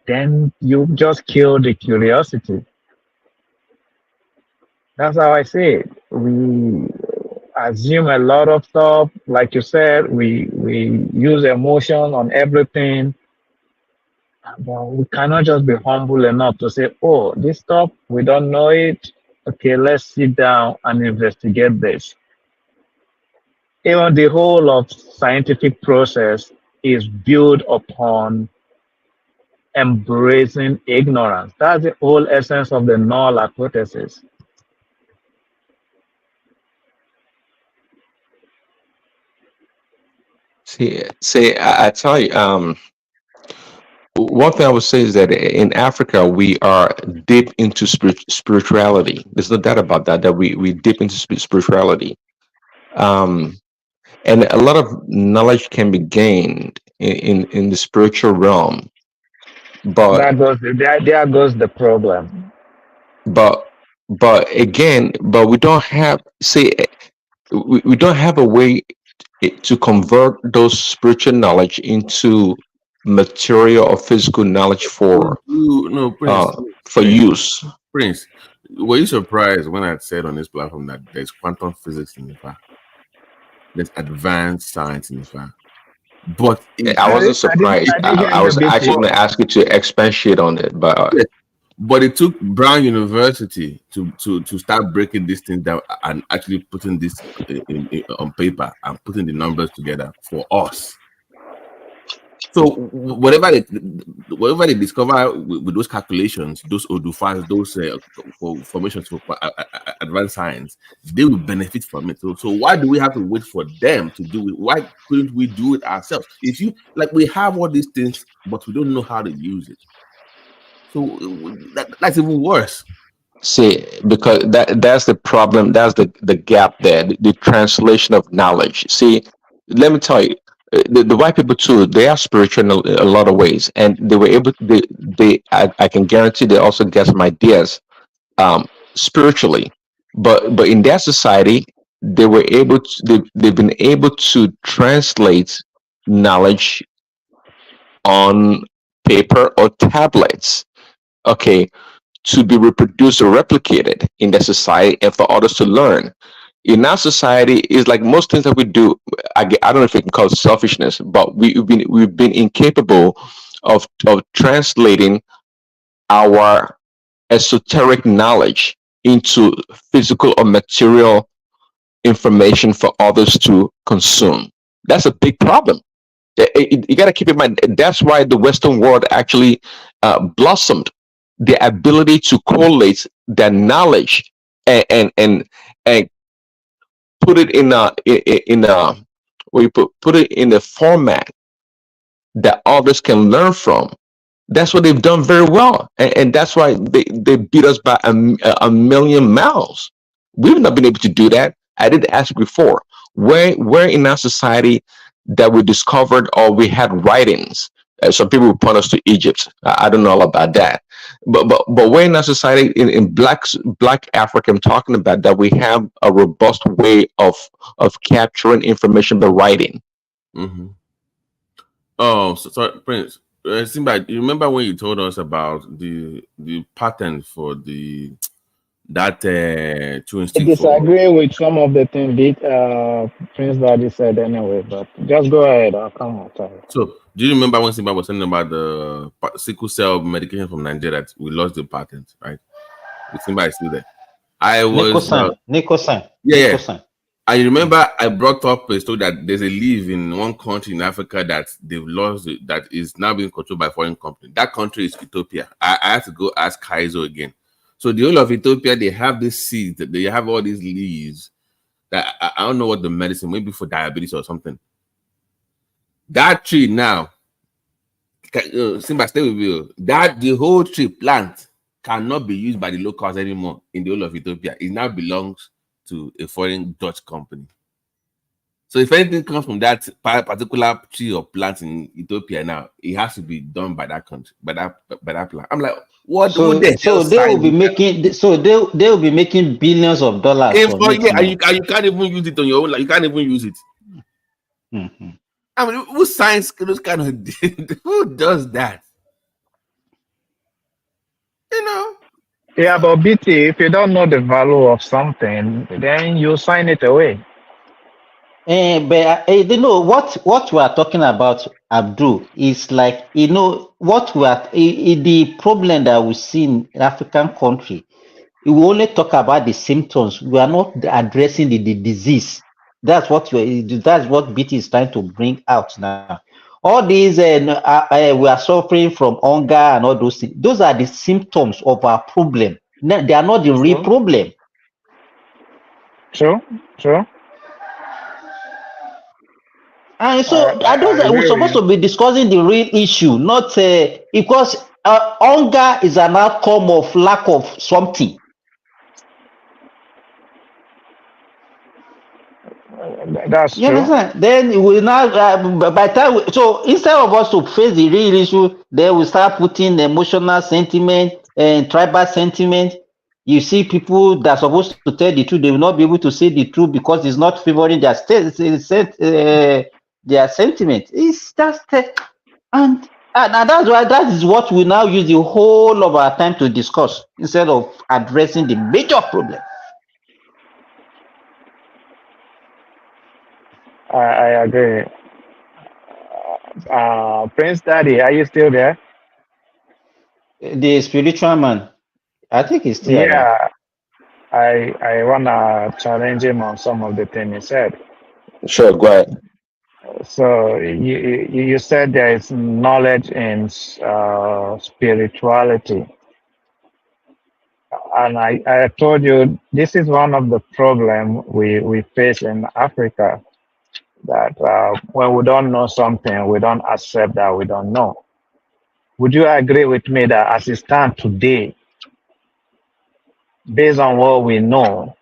then you just kill the curiosity. That's how I see it. We assume a lot of stuff. Like you said, we use emotion on everything. But we cannot just be humble enough to say, oh, this stuff, we don't know it. Okay, let's sit down and investigate this. Even the whole of scientific process is built upon embracing ignorance. That's the whole essence of the null hypothesis. See, I tell you, one thing I would say is that in Africa we are deep into spirituality. There's no doubt about that. That we deep into spirituality, um, and a lot of knowledge can be gained in the spiritual realm. But There goes the problem. but again, but we don't have we don't have a way to convert those spiritual knowledge into material or physical knowledge No, Prince. for use. Prince, were you surprised when I said on this platform that there's quantum physics in the there's advanced science in the but I wasn't surprised. I was actually going to ask you to expatiate on it, but but it took Brown University to start breaking this thing down and actually putting this on paper and putting the numbers together for us. So whatever they discover with those calculations, those odufas, those formations for advanced science, they will benefit from it. So why do we have to wait for them to do it? Why couldn't we do it ourselves? If you like, we have all these things, but we don't know how to use it. So that's even worse. see, because that's the problem. That's the gap there. The translation of knowledge. See, let me tell you, the white people too. They are spiritual in a lot of ways, and they were able. I can guarantee they also get some ideas spiritually, but in their society, they were able to. They've been able to translate knowledge on paper or tablets. Okay, to be reproduced or replicated in their society and for others to learn. In our society, is like most things that we do. I don't know if we can call it selfishness, but we've been incapable of translating our esoteric knowledge into physical or material information for others to consume. That's a big problem. You got to keep in mind that's why the Western world actually blossomed. The ability to correlate their knowledge and put it in a where you put it in a format that others can learn from. That's what they've done very well, and that's why they beat us by a million miles. We've not been able to do that. I did ask before, where in our society that we discovered or we had writings. Some people would point us to Egypt. I don't know all about that, but where in our society in black Africa, I'm talking about that we have a robust way of capturing information by writing. Mm-hmm. Oh, sorry, Prince. Simba, you remember when you told us about the patent for that twin I stick disagree with some of the things Prince Daddy said anyway, but just go ahead. I'll come on. Sorry. So, do you remember when Simba was saying about the sickle cell medication from Nigeria that we lost the patent, right? Simba is still there. I was Nicholson. Yeah. I remember I brought up a story that there's a leaf in one country in Africa that they've lost it, that is now being controlled by a foreign company. That country is Ethiopia. I had to go ask Kaizo again. So the whole of Ethiopia, they have this seed, they have all these leaves that I don't know what the medicine, maybe for diabetes or something. That tree now, Simba, stay with you. That the whole tree plant cannot be used by the locals anymore in the whole of Ethiopia. It now belongs to a foreign Dutch company. So if anything comes from that particular tree or plant in Ethiopia now, it has to be done by that country, by that plant. I'm like, what? So they will be making. So they will be making billions of dollars. And you can't even use it on your own. Like you can't even use it. Mm-hmm. I mean, who science those kind of who does that? You know. Yeah, but BT, if you don't know the value of something, then you sign it away. But you know what we are talking about, Abdul, is like what we are the problem that we see in African country. We only talk about the symptoms. We are not addressing the disease. That's what BT is trying to bring out now. All these we are suffering from hunger and all those things. Those are the symptoms of our problem. They are not the real True, problem. true, true. And so I those we're agree with supposed you. to be discussing the real issue, not because hunger is an outcome of lack of something. That's You true. understand? Then we now by the time so instead of us to face the real issue, then we start putting emotional sentiment and tribal sentiment. You see people that are supposed to tell the truth, they will not be able to say the truth because it's not favoring their their sentiment. It's just and that's why that is what we now use the whole of our time to discuss instead of addressing the major problem. I agree. Prince Daddy, are you still there? The spiritual man, I think he's still around. Yeah, I wanna challenge him on some of the things he said. Sure, go ahead. So you said there is knowledge in spirituality, and I told you this is one of the problem we face in Africa, that when we don't know something, we don't accept that we don't know. Would you agree with me that as it stands today, based on what we know,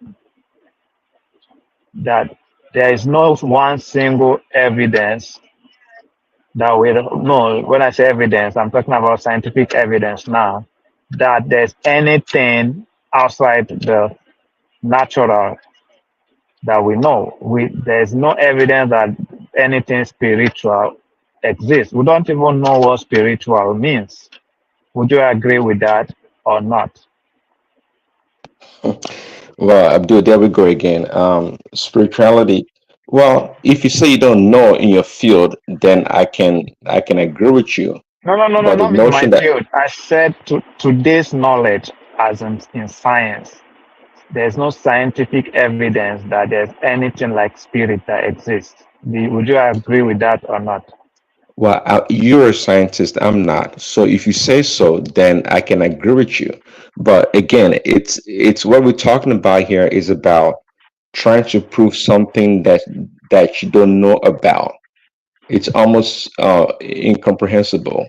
that there is no one single evidence that we know? When I say evidence, I'm talking about scientific evidence now, that there's anything outside the natural that we know. There's no evidence that anything spiritual exists. We don't even know what spiritual means. Would you agree with that or not? Well, Abdul, there we go again. Spirituality. Well, if you say you don't know in your field, then I can agree with you. No, But the not in my notion that field. I said to today's knowledge, as in science. There's no scientific evidence that there's anything like spirit that exists. Would you agree with that or not? well, you're a scientist, I'm not. So if you say so, then I can agree with you. But again, it's what we're talking about here is about trying to prove something that you don't know about. It's almost incomprehensible.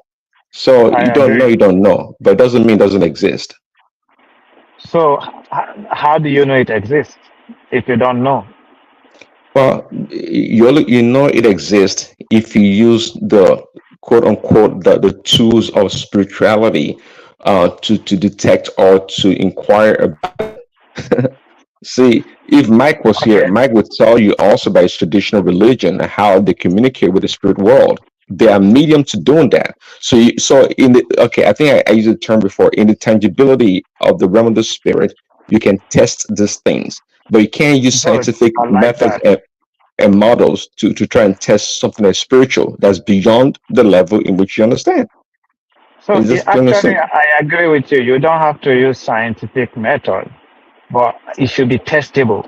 So I you agree. don't know, but it doesn't mean it doesn't exist. So, how do you know it exists if you don't know? Well, you know it exists if you use the quote unquote the tools of spirituality to detect or to inquire about it. See, if Mike was here, Okay. Mike would tell you also about his traditional religion and how they communicate with the spirit world. They are medium to doing that. So in the okay, I think I used the term before. In the tangibility of the realm of the spirit, you can test these things, but you can't use Good. scientific I like methods that. and models to try and test something that's spiritual, that's beyond the level in which you understand. So, It's just plain and actually, simple. I agree with you. You don't have to use scientific method, but it should be testable.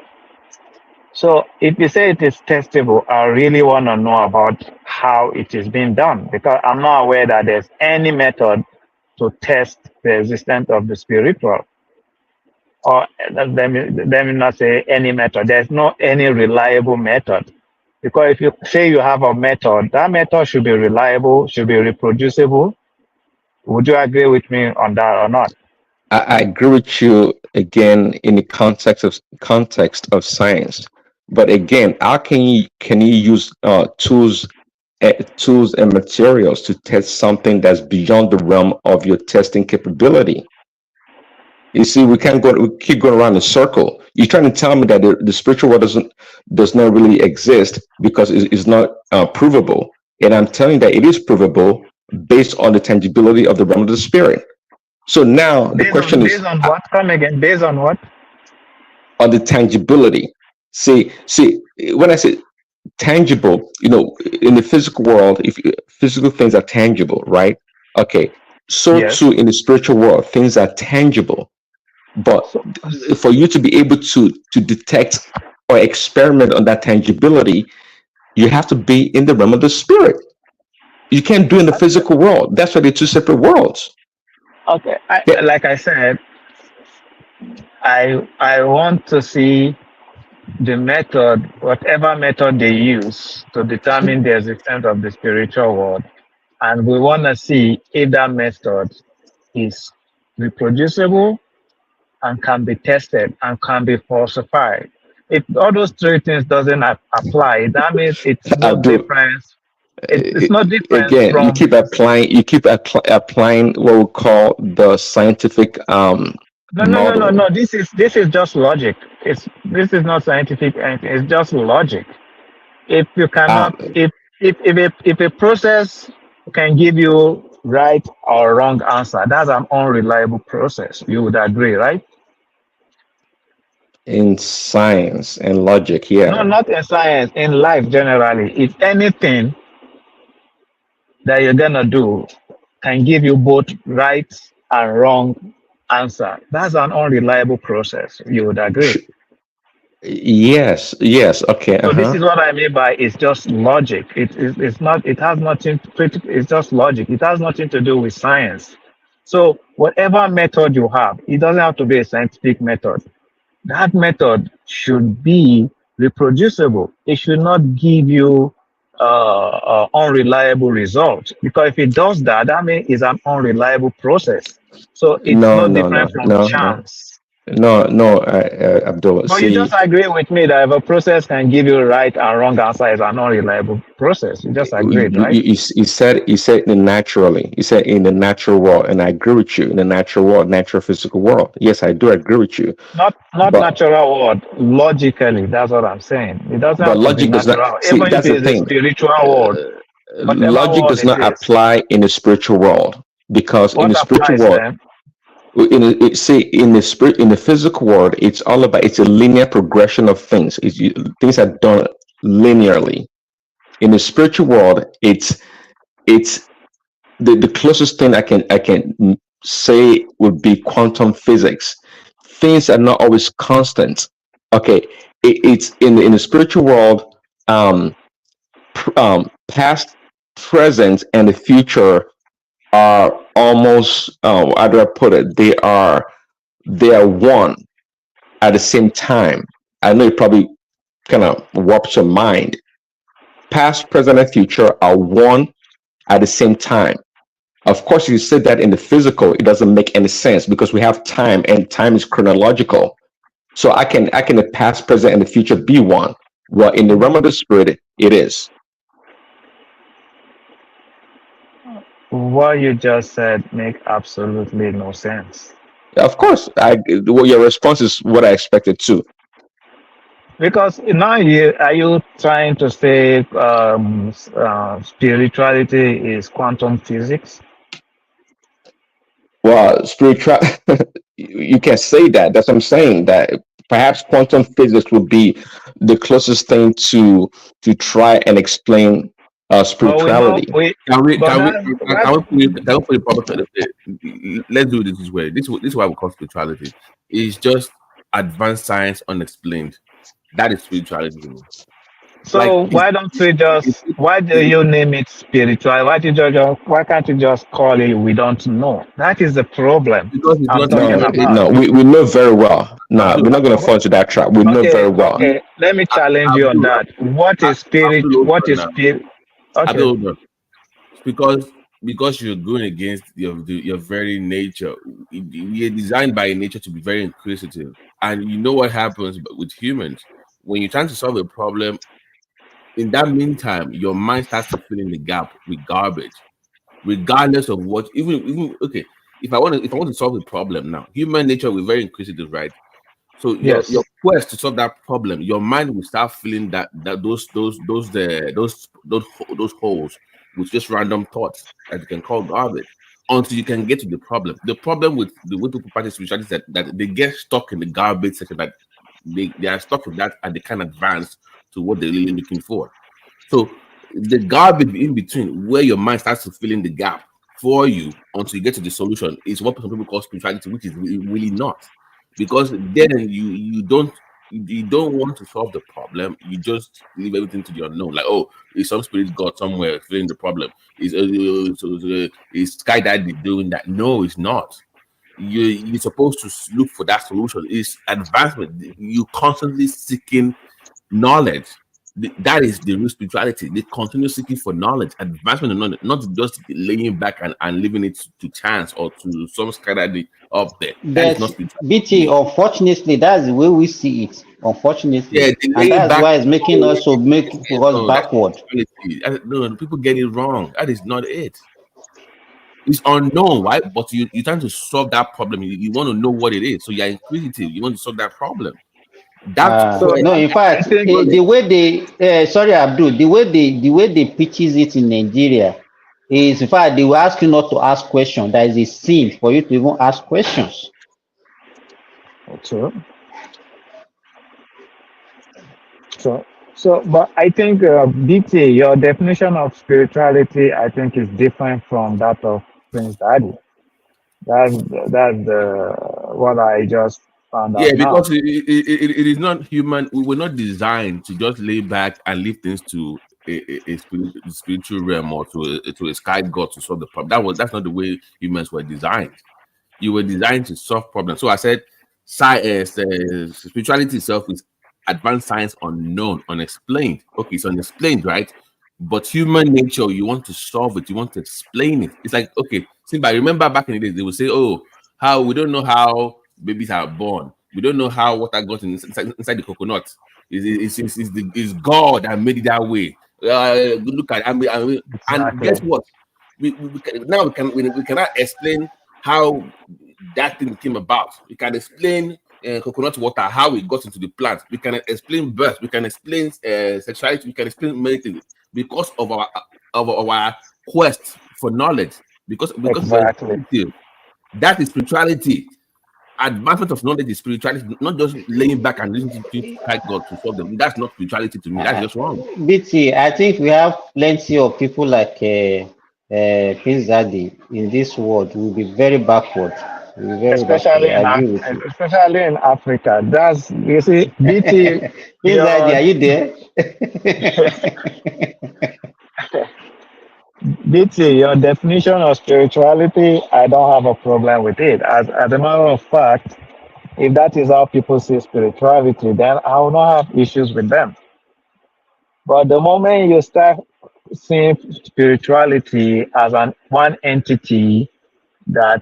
So if you say it is testable, I really want to know about how it is being done, because I'm not aware that there's any method to test the existence of the spiritual. Or let me not say any method. There's no any reliable method. Because if you say you have a method, that method should be reliable, should be reproducible. Would you agree with me on that or not? I agree with you again in the context of science, but again, how can you use tools and materials to test something that's beyond the realm of your testing capability? You see, we keep going around in circle. You're trying to tell me that the spiritual world does not really exist because it's not provable, and I'm telling you that it is provable based on the tangibility of the realm of the spirit. So now the Based question on is what? Come again. Based on what? on the tangibility. See, when I say tangible, in the physical world, if physical things are tangible, right? Okay. So too Yes. in the spiritual world, things are tangible. But So, for you to be able to detect or experiment on that tangibility, you have to be in the realm of the spirit. You can't do in the physical world. That's why they're two separate worlds. okay. Yeah, Like I said, I want to see the method, whatever method they use to determine the existence of the spiritual world, and we want to see if that method is reproducible and can be tested and can be falsified. If all those three things doesn't apply, that means it's no Abdul. difference. It's no difference Again, you from keep applying what we call the scientific model. no. This is just logic. This is not scientific anything. It's just logic. If you Um, cannot, if a process can give you right or wrong answer, that's an unreliable process. You would agree, right? in science and logic, No, yeah. not in science, in life generally. If anything that you're gonna do can give you both right and wrong answer, that's an unreliable process. You would agree. Yes, okay, So this uh-huh. is what I mean by it's just logic. It's not. It has nothing. It's just logic. It has nothing to do with science. So whatever method you have, it doesn't have to be a scientific method. That method should be reproducible. It should not give you unreliable results, because if it does that, that means it's an unreliable process. So it's No, no no, no, different from no, no, chance. no, Abdullah. But you just See, agree with me that if a process can give you right and wrong answer, it's an unreliable process. You just agreed, right? you said in naturally. You said in the natural world, and I agree with you. In the natural world, natural physical world. Yes, I do agree with you. Not But natural world. Logically, that's what I'm saying. It doesn't but have to be logic does not natural. see. Even if That's the it's a thing. spiritual world, Uh, whatever Logic world does it not is, apply in the spiritual world because in what the spiritual applies world, then? in the spirit, in the physical world, it's all about it's a linear progression of things. Things are done linearly. In the spiritual world, it's the closest thing I can say would be quantum physics. Things are not always constant. Okay, it's in the spiritual world. Past, present, and the future are almost how do I put it? They are one at the same time. I know it probably kind of warps your mind. Past, present, and future are one at the same time. Of course, if you say that in the physical, it doesn't make any sense because we have time and time is chronological. So I can the past, present, and the future be one. Well, in the realm of the spirit, it is. What you just said make absolutely no sense. Of course, well, your response is what I expected too. Because now you are you trying to say spirituality is quantum physics? Well, spiritual, you can say that. That's what I'm saying. That perhaps quantum physics would be the closest thing to try and explain But we know spirituality. we. Can we But can we that can we put it, can we put it proper? Let's do it this way. This is why we call spirituality. It's just advanced science unexplained. That is spirituality to me. Like So why don't we just? Why do you name it spiritual? Why can't you just call it? We don't know. That is the problem because it's I'm not No, talking real. about. no, we know very well. No, we're not going to Wh- fall into that trap. We know very Okay, well. okay. Let me challenge you on Abdul, that. What is spirit? Abdul, What is spirit? Okay. Abdul, because you're going against your very nature. We are designed by nature to be very inquisitive, and you know what happens with humans when you're trying to solve a problem. In that meantime, your mind starts to fill in the gap with garbage, regardless of what. Even okay, if I want to solve a problem now, human nature we're very inquisitive, right? So your Yes. quest to solve that problem, your mind will start filling that those holes with just random thoughts that you can call garbage until you can get to the problem. The problem with the way people practice spirituality is that they get stuck in the garbage section, that they are stuck in that and they can't advance to what they're really looking for. So the garbage in between, where your mind starts to fill in the gap for you until you get to the solution, is what some people call spirituality, which is really not. Because then you don't want to solve the problem. You just leave everything to the unknown. Like, oh, is some spirit god somewhere filling the problem? Is Sky Daddy doing that? No, it's not. You're supposed to look for that solution. It's advancement. You constantly seeking knowledge. That is the real spirituality. They continue seeking for knowledge, advancement, and knowledge, not just laying back and leaving it to chance or to some Sky Daddy up there. That is But not spirituality. BT, unfortunately, that's the way we see it. Unfortunately, Yeah, the and laying that's back. why it's making us so make us No, that's backward. spirituality. No, people get it wrong. That is not it. It's unknown, right? But you're trying to solve that problem. You want to know what it is. So you're inquisitive. You want to solve that problem. That's So where No, in I fact, think the way they sorry Abdul, the way they pitches it in Nigeria is, in fact, they will ask you not to ask questions. That is a sin for you to even ask questions. so but I think BT, your definition of spirituality, I think, is different from that of Prince Daddy. That's what I just found Yeah, out now. because it is not human. We were not designed to just lay back and leave things to a spiritual realm or to a sky god to solve the problem. That's not the way humans were designed. You were designed to solve problems. So I said, science, spirituality itself is advanced science unknown, unexplained. Okay, it's unexplained, right? But human nature, you want to solve it, you want to explain it. It's like, okay, Simba, I remember back in the days, they would say, oh, how we don't know how babies are born. We don't know how water got inside the coconut. It's God that made it that way. Look at and guess Exactly. what? Now we cannot explain how that thing came about. We can explain coconut water, how it got into the plant. We can explain birth. We can explain sexuality. We can explain many things because of our quest for knowledge. Because we're Exactly. inquisitive. That is spirituality. Advancement of knowledge is spirituality, not just laying back and listening to God to solve them. That's not spirituality to me. That's just wrong. BT, I think we have plenty of people like Prince Daddy in this world. Will be very backward. Will be very backward. I agree with you. Especially in Africa. That's, you see, BT, Prince Daddy, your are you there? BT, your definition of spirituality, I don't have a problem with it. As a matter of fact, if that is how people see spirituality, then I will not have issues with them. But the moment you start seeing spirituality as one entity that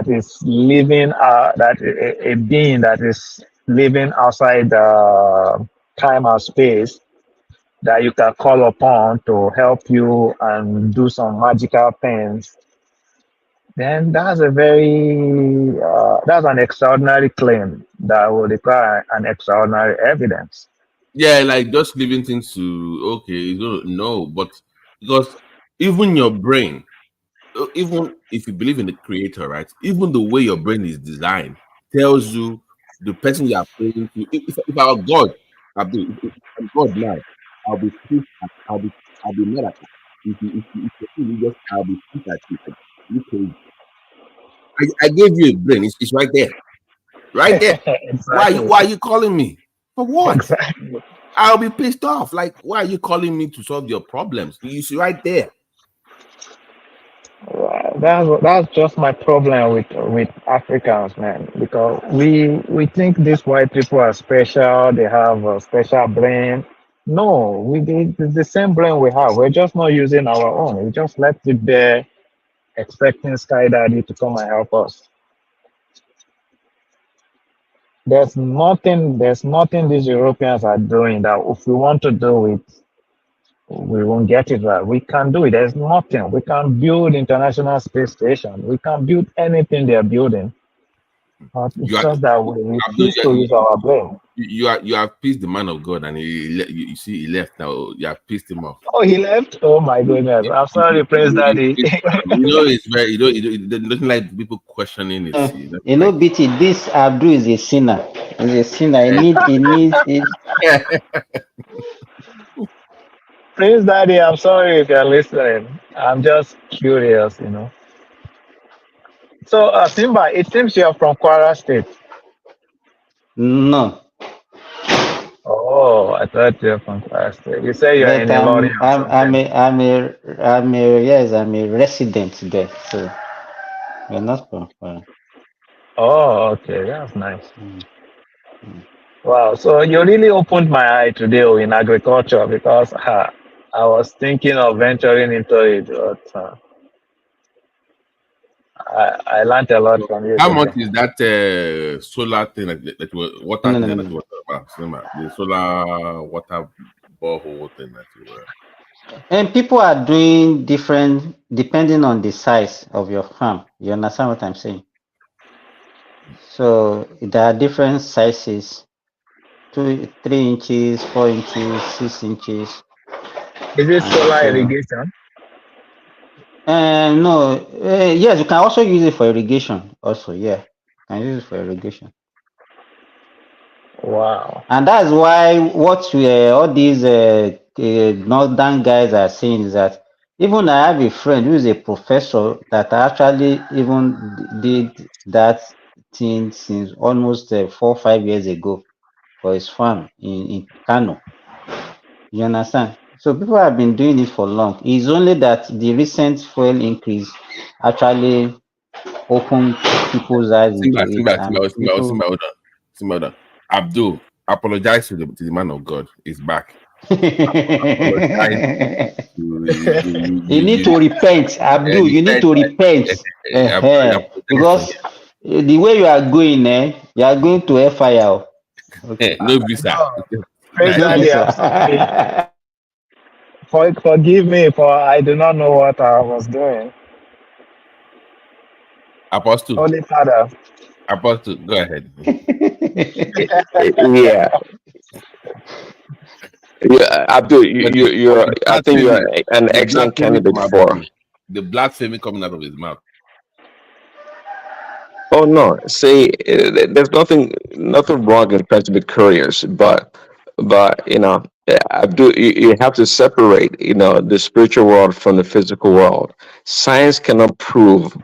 is living, that a being that is living outside time and space, that you can call upon to help you and do some magical things, then that's that's an extraordinary claim that will require an extraordinary evidence. Yeah, like just leaving things to okay, you don't know, but because even your brain, even if you believe in the creator, right? Even the way your brain is designed tells you the person you are praying to. If our God, if I'm God now, I'll be pissed at, I'll be mad at you. If you're religious, I'll be pissed at you. Like, you crazy. I gave you a brain. It's right there, right there. Exactly. Why are you calling me for what? Exactly. I'll be pissed off. Like, why are you calling me to solve your problems? You see right there. That's just my problem with Africans, man. Because we think these white people are special. They have a special brain. No, it's the same brain we have. We're just not using our own. We just left it there, expecting Sky Daddy to come and help us. There's nothing these Europeans are doing that if we want to do it, we won't get it right. We can do it. There's nothing. We can build International Space Station. We can build anything they're building. But it's just that we refuse to use our brain. you have pissed the man of God, and you see he left now. You have pissed him off. Oh, he left. Oh my goodness. I'm sorry, Prince Daddy. It's very nothing like people questioning it. You know, BT, this Abdul is a sinner. He's a sinner. Prince Daddy, I'm sorry if you're listening. I'm just curious, you know. So, Simba, it seems you're from Kwara State. No. Oh, I thought you're from Kwara State. You say you're in But Ilori or something. I'm a resident there, so we're not from Kwara. Oh, okay, that's nice. Wow, so you really opened my eye today in agriculture because I was thinking of venturing into it, but I learned a lot from you How much today. is that solar thing that water No, thing no, that no. you were talking about? The solar water borehole thing that you were. And people are doing different depending on the size of your farm. You understand what I'm saying? So there are different sizes: 3 inches, 4 inches, 6 inches. Is it And solar so, irrigation? no, yes, you can also use it for irrigation. Also, yeah, you can use it for irrigation. Wow. And that's why what all these northern guys are saying is that even I have a friend who is a professor that actually even did that thing since almost 4 or 5 years ago for his farm in Kano. You understand? So people have been doing it for long. It's only that the recent fuel increase actually opened people's eyes into it, and people. Hold on. Abdul, apologize to the man of God. He's back. Apologize. You need to repent, Abdul. You need to repent. Because the way you are going, you are going to a fire. Okay. No visa. Prince No Daddy, I'm sorry. visa. Forgive me for I do not know what I was doing. Apostle. Holy Father. Apostle, go ahead. Yeah. Yeah, Abdul, I think you're an excellent candidate for. The blasphemy coming out of his mouth. Oh no, see, there's nothing wrong in trying to be curious, but Abdul, you have to separate, the spiritual world from the physical world. Science cannot prove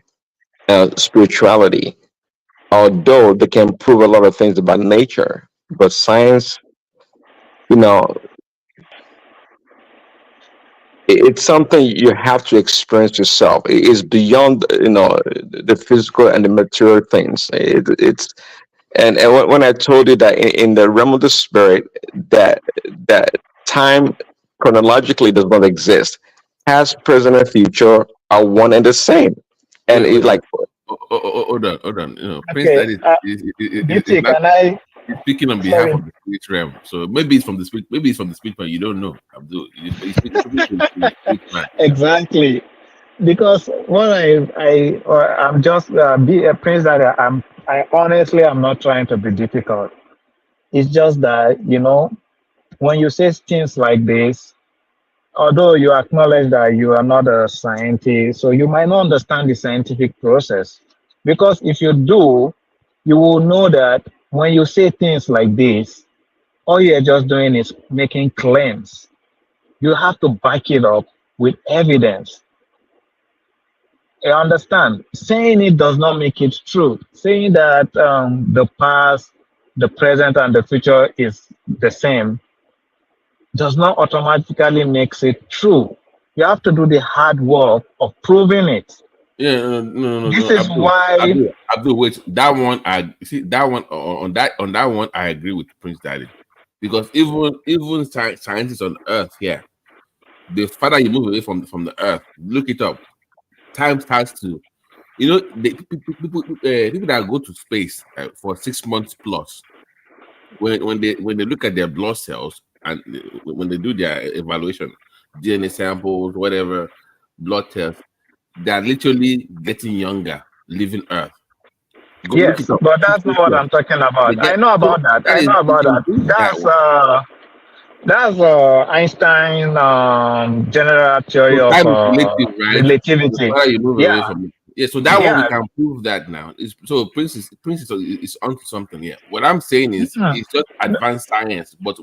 spirituality, although they can prove a lot of things about nature. But science, you know, it's something you have to experience yourself. It is beyond, the physical and the material things. When I told you that in the realm of the spirit, that time chronologically does not exist, past, present, and future are one and the same, and Wait, it's like. Hold on. Prince Okay, that is Beauty, not can I? he's speaking on behalf Sorry. of the spirit realm. So maybe it's from the spirit. Maybe it's from the spirit realm. You don't know. Abdul, he's speaking to the spirit man. Exactly. Because what I'm just be a Prince Daddy. I honestly am not trying to be difficult. It's just that when you say things like this, although you acknowledge that you are not a scientist, so you might not understand the scientific process. Because if you do, you will know that when you say things like this, all you're just doing is making claims. You have to back it up with evidence. I understand. Saying it does not make it true. Saying that the past, the present, and the future is the same does not automatically makes it true. You have to do the hard work of proving it. Yeah, no. This is why. Abdul, wait. That one, I see. That one on that one, I agree with Prince Daddy, because even scientists on Earth here, the farther you move away from the Earth, look it up. Time starts to, the people that go to space for 6 months plus, when they look at their blood cells and when they do their evaluation, DNA samples, whatever, blood tests, they're literally getting younger, leaving Earth. Go look Yes, it up. but that's not what I'm talking about. I know So about that. that I is, know you about can that. do that one. That's Einstein general theory So of time is relative, right? The relativity. further you move Yeah, away from it. Yeah, so that one we yeah. can prove that now. So Prince is onto something here. What I'm saying is Hmm. it's just advanced science, but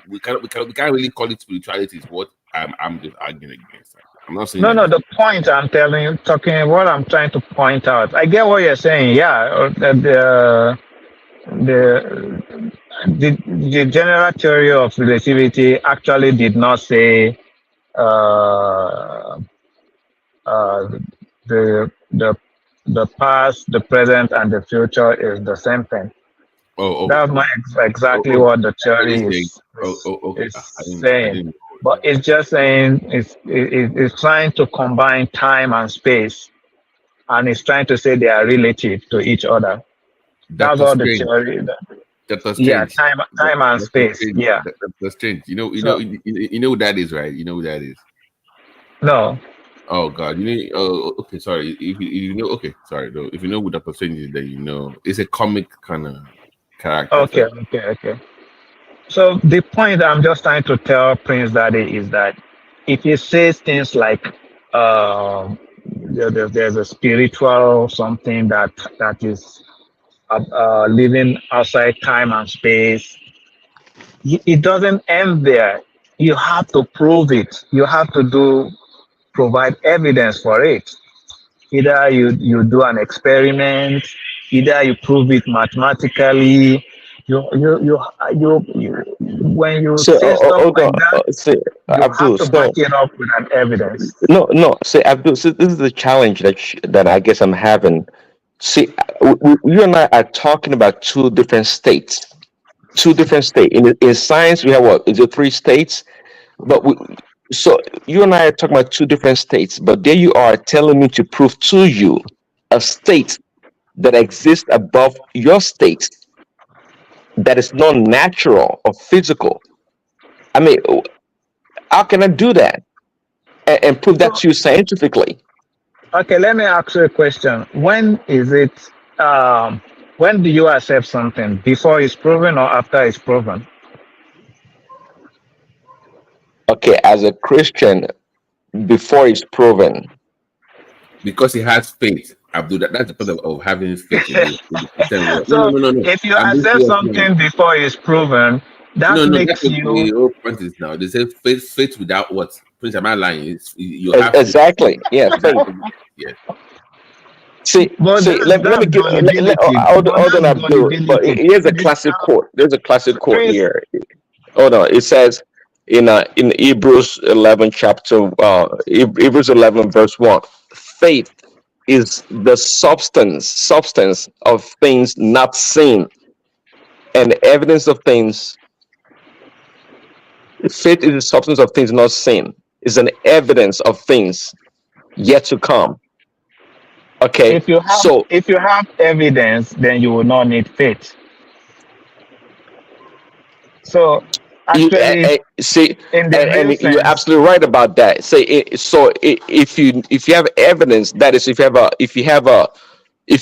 we can't really call it spirituality. Is what I'm just arguing against. I'm not saying No, that no. it's The point I'm what I'm trying to point out. I get what you're saying. Yeah, the general theory of relativity actually did not say uh, uh, the the past, the present, and the future is the same thing. That's not exactly what the really theory saying. Okay. is I saying. didn't. But it's just saying it's trying to combine time and space, and it's trying to say they are relative to each other. That's Doctor all the Strange. theory. Doctor Yeah, Strange. time and Doctor space. Strange. Yeah. Doctor Strange. So You know who that is, right? You know who that is. no. Oh God, okay, sorry. If you know, okay, sorry though. If you know who Doctor Strange is, then you know it's a comic kind of character. Okay, okay. So the point I'm just trying to tell Prince Daddy is that if he says things like there's a spiritual something that is living outside time and space, it doesn't end there. You have to prove it. You have to provide evidence for it. Either you do an experiment, either you prove it mathematically. When you So, say stuff hold like on. that, Say, you have Abdul. to back So, it up with an evidence. no. Say, Abdul. So, this is the challenge that I guess I'm having. See, you and I are talking about two different states. Two different states. In science, we have what? Is it three states? But so you and I are talking about two different states. But there you are telling me to prove to you a state that exists above your state that is not natural or physical. I mean, how can I do that and prove that So, to you scientifically? okay, let me ask you a question. When do you accept something? Before it's proven or after it's proven? Okay, as a Christian, before it's proven. Because he has faith. Abdul, that's the point of having faith in the Christian world. So No. if you I'm being accept serious now. something before it's proven, that No, that's makes what you the whole point is now. They say faith without what? Prince, am I lying? You have faith Exactly. Yeah, faith. without yes. See, but let me that's give. gullibility. Hold on, That's Abdul. But gullibility. here's a classic quote. There's a classic quote Prince, here. Hold on. It says in Hebrews 11 chapter Hebrews 11 verse 1, faith is the substance of things not seen and evidence of things. Faith is the substance of things not seen, is an evidence of things yet to come. Okay, so if you have evidence, then you will not need faith. So you actually, see, in the real and you're sense, absolutely right about that. Say if you have evidence, that is, if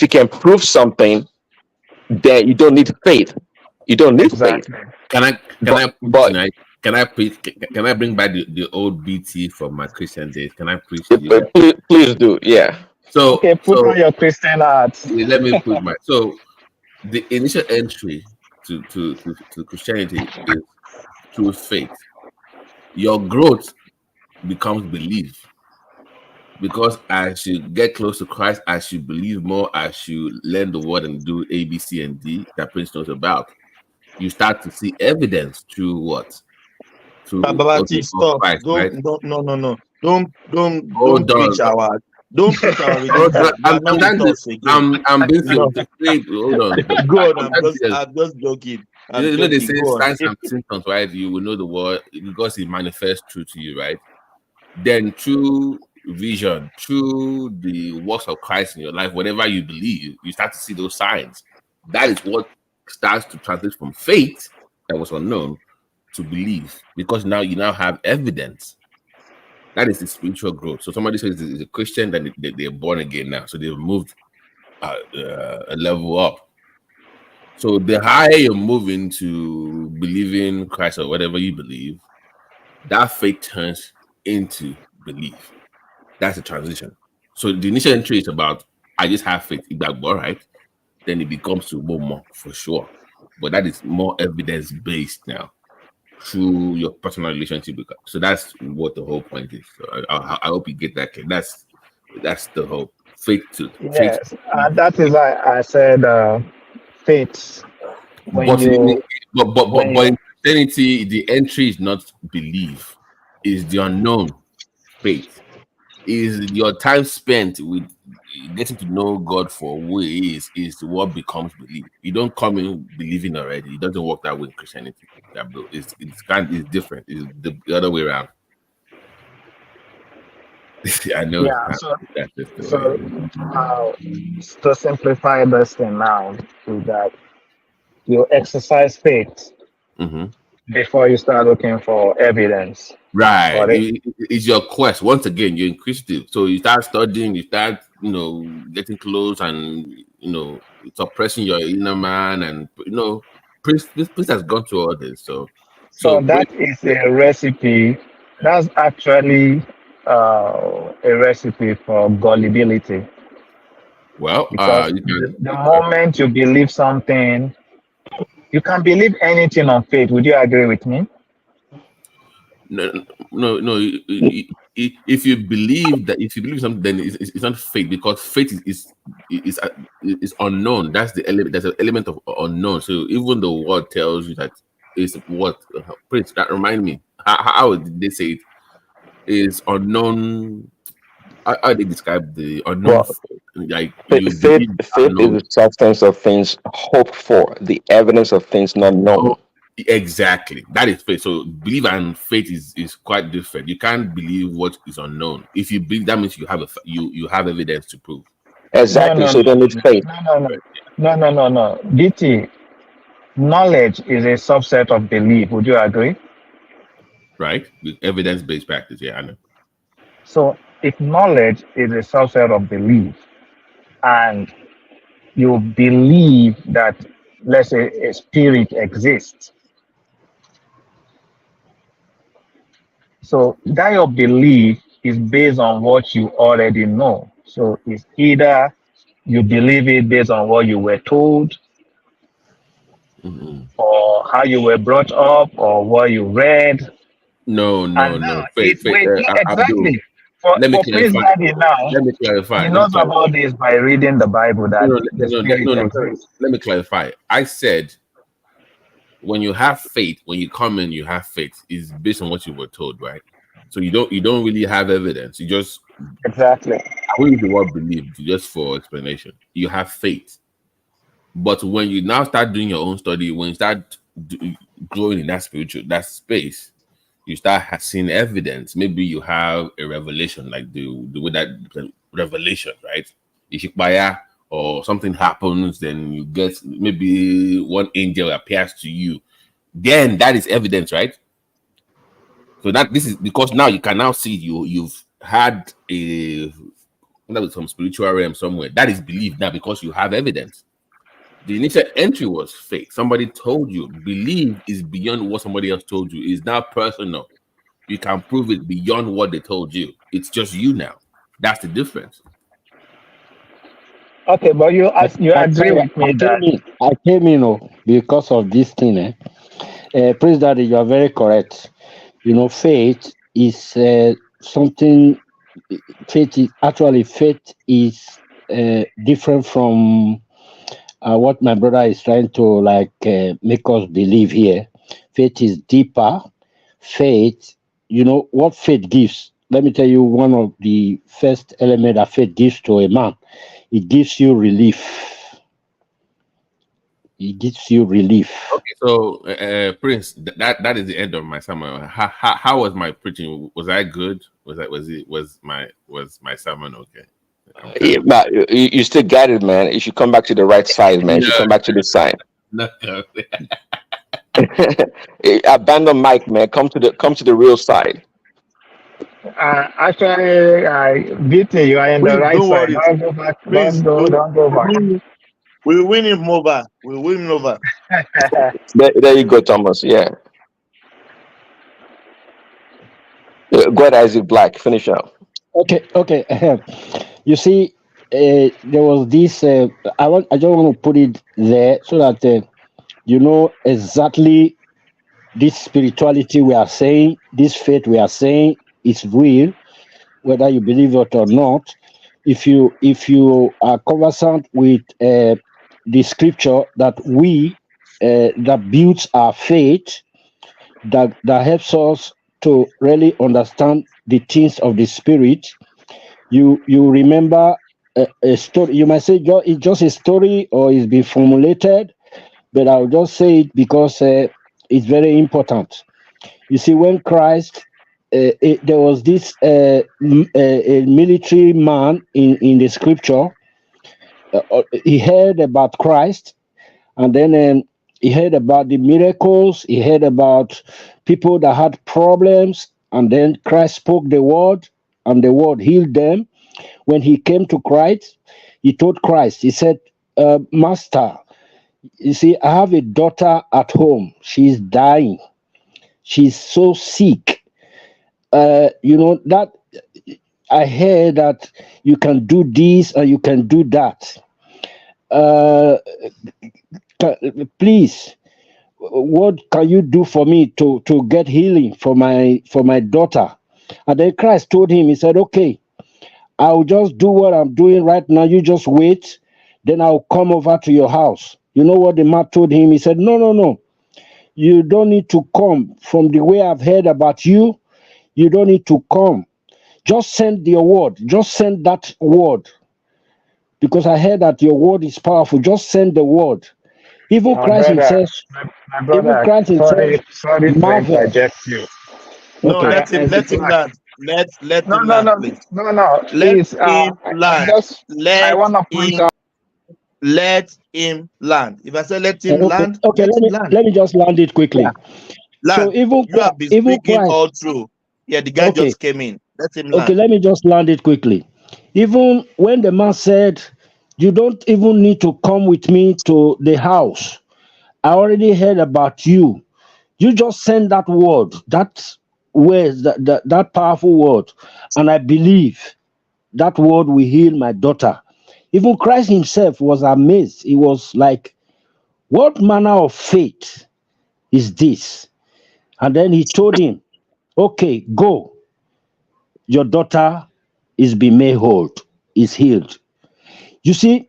you can prove something, then you don't need faith. You don't need faith. exactly. Can I preach But tonight? Can I preach? Can I bring back the old BT from my Christian days? Can I preach to you guys? please do, yeah. Okay, put on your Christian hats. Let me put my the initial entry to Christianity is through faith. Your growth becomes belief because as you get close to Christ, as you believe more, as you learn the word and do A, B, C, and D that Prince knows about, you start to see evidence through what? Through Babati, of stop. Christ, right? Don't, no. Hold Don't preach on. our Hold on. religion. You are not with us again. I'm being No. wait, hold on. Go on. I'm serious. I'm just joking. You know they say Go on. signs and symptoms, right? You will know the word because it manifests true to you, right? Then through vision, through the works of Christ in your life, whatever you believe, you start to see those signs. That is what starts to translate from faith that was unknown to belief, because now you now have evidence. That is the spiritual growth. So somebody says is a Christian, then they're born again now. So they've moved a level up. So the higher you're moving to believing Christ or whatever you believe, that faith turns into belief. That's a transition. So the initial entry is about I just have faith, all right. Then it becomes to more for sure. But that is more evidence based now through your personal relationship with God. So that's what the whole point is. So I hope you get that clear. That's the whole faith to faith. Yes, that is why I said faith. When But you when in you Christianity, the entry is not belief, is the unknown faith. Is your time spent with getting to know God for who He is what becomes belief. You don't come in believing already. It doesn't work that way in Christianity. That bro, it's different. It's the other way around. I know yeah, that's just the way. so to simplify this thing now is that you exercise faith Mm-hmm. before you start looking for evidence Right. for it. It's your quest. Once again, you're inquisitive. So you start studying, you start, getting close and, suppressing your inner man. And, Prince has gone through all this. So So Prince, that is a recipe. That's actually a recipe for gullibility. well, Because you can, the moment you believe something, you can believe anything on faith. Would you agree with me? no. If you believe something, then it's not faith, because faith is unknown. That's the element. There's an element of unknown. So even the word tells you that is what Prince. That remind me. How did they say it? Is unknown. How they describe the unknown? Well, Like you faith, believe faith is unknown. the substance of things hoped for, the evidence of things not known. Oh, exactly. That is faith. So belief and faith is quite different. You can't believe what is unknown. If you believe, that means you have you have evidence to prove. No, Exactly. no, So no, you don't need faith. no. BT, knowledge is a subset of belief. Would you agree? Right? With evidence-based practice. Yeah, I know. So if knowledge is a subset of belief, and you believe that, let's say, a spirit exists, so that your belief is based on what you already know. So it's either you believe it based on what you were told, Mm-hmm. or how you were brought up, or what you read. No. And now, Faith. Abdul, exactly. For let me Praise clarify. Daddy now, Let me clarify. he knows about this by reading the Bible that the spirit exists. Let me clarify. I said when you have faith, when you come in, you have faith is based on what you were told, right? So you don't really have evidence. You just Exactly. I will use the word believe just for explanation. You have faith. But when you now start doing your own study, when you start growing in that space, you start seeing evidence. Maybe you have a revelation, like the way that the revelation, right? Ishikbaya, or something happens, then you get maybe one angel appears to you. Then that is evidence, right? So this is because now you can now see you've had some spiritual realm somewhere. That is belief now because you have evidence. The initial entry was faith. Somebody told you. Belief is beyond what somebody else told you. It's now personal. You can prove it beyond what they told you. It's just you now. That's the difference. Okay, but you I agree with me that I came in because of this thing. Praise Daddy, you are very correct. Faith is something. Faith is different from what my brother is trying to make us believe here. Faith is deeper. Faith, what faith gives. Let me tell you one of the first element that faith gives to a man. It gives you relief. It gives you relief. Okay, so Prince, that is the end of my sermon. How was my preaching? Was I good? Was my sermon okay? Yeah, but you still got it, man. You should come back to the right side, man. You should come back to the side. No. Abandon Mike, man. Come to the real side. Actually, BT, you are in the Please right don't side. worry. Don't go back. Please Don't go back. we'll win him over. We'll win him over. There you go, Thomas. Yeah. Go ahead, Isaac Black. Finish up. Okay. You see, there was this. I just want to put it there so that you know exactly this spirituality we are saying, this faith we are saying is real, whether you believe it or not. If you are conversant with the scripture that builds our faith, that helps us to really understand the things of the spirit. You remember a story. You might say it's just a story or it's been formulated, but I'll just say it because it's very important. You see, when Christ, there was this a military man in the scripture. He heard about Christ, and then he heard about the miracles. He heard about people that had problems, and then Christ spoke the word, and the word healed them. When he came to Christ, he told Christ, he said, Master, you see, I have a daughter at home. She's dying. She's so sick. That I heard that you can do this and you can do that. Uh, please, what can you do for me to get healing for my daughter? And then Christ told him, he said, okay, I'll just do what I'm doing right now. You just wait. Then I'll come over to your house. You know what the man told him? He said, no. You don't need to come. From the way I've heard about you, you don't need to come. Just send your word. Just send that word. Because I heard that your word is powerful. Just send the word. Even My Christ brother, himself, my even brother, Christ himself sorry to marveled. interject you. No, Okay. Isaac let him Black. land. Let him No, land, please. no. Let Please, him land. I Let want to point him out. let him land. If I say let him Okay. land, Okay. let Let him me land. let me just land it Yeah. quickly. So Land. You have been even speaking all Christ. through. Yeah, the guy Okay. just came in. Let him Okay. land. Let me just land it quickly. Even when the man said, "You don't even need to come with me to the house. I already heard about you. You just send that word, that word, that powerful word, and I believe that word will heal my daughter." Even Christ himself was amazed. He was like, "What manner of faith is this?" And then he told him, "Okay, go. Your daughter is being made whole, is healed." You see,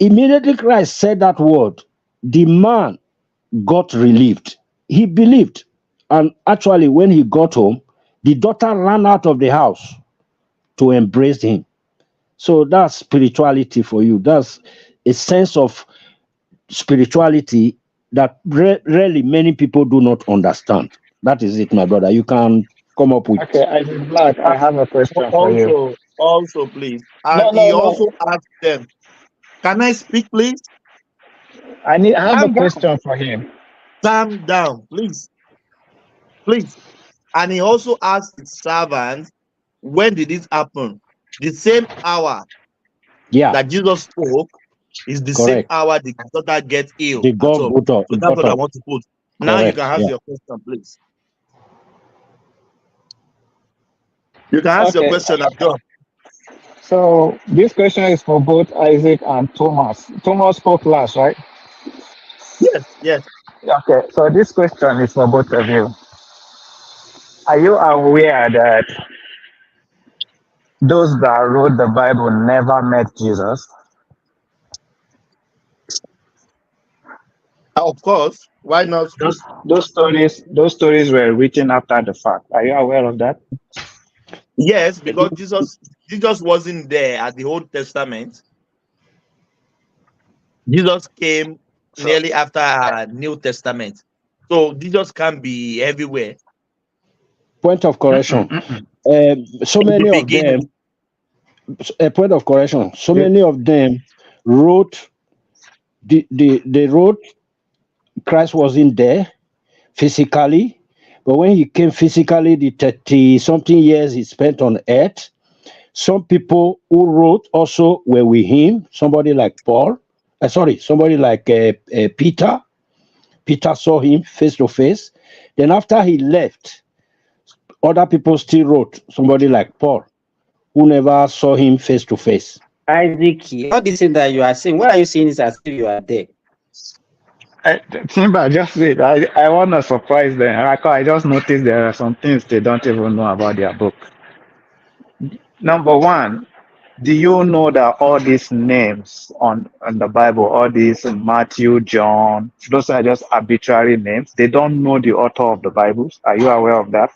immediately Christ said that word, the man got relieved. He believed. And actually, when he got home, the daughter ran out of the house to embrace him. So that's spirituality for you. That's a sense of spirituality that really many people do not understand. That is it, my brother. You can come up with. Okay, Isaac Black, I have a question for you. Also, please. No, And he no. also asked them, can I speak, please? I have a Calm down. question for him. Calm down, please. Please. And he also asked his servants, when did this happen? The same hour Yeah, that Jesus spoke is the same correct. hour the daughter gets ill The at God home. got up. So that's what I want to put. Now you can Correct. ask Yeah. your question, please. You can ask your Okay, question, Abdul. so this question is for both Isaac and Thomas. Thomas spoke last, right? Yes. Okay, so this question is for both of you. Are you aware that those that wrote the Bible never met Jesus? Of course. Why not? Those stories were written after the fact. Are you aware of that? Yes, because Jesus wasn't there at the Old Testament. Jesus came So nearly after New Testament. So Jesus can't be everywhere. Point of correction. So In the many of them. beginning, A point of correction. So you, many of them wrote. They wrote Christ wasn't there physically, But when he came physically, the 30 something years he spent on earth, some people who wrote also were with him, somebody like Paul, somebody like Peter. Peter saw him face to face. Then after he left, other people still wrote, somebody like Paul, who never saw him face to face. Isaac, all this thing that you are saying, why are you saying this as if you are there? Timber, just wait. I want to surprise them. I just noticed there are some things they don't even know about their book. Number one, do you know that all these names on the Bible, all these Matthew, John, those are just arbitrary names? They don't know the author of the Bibles. Are you aware of that?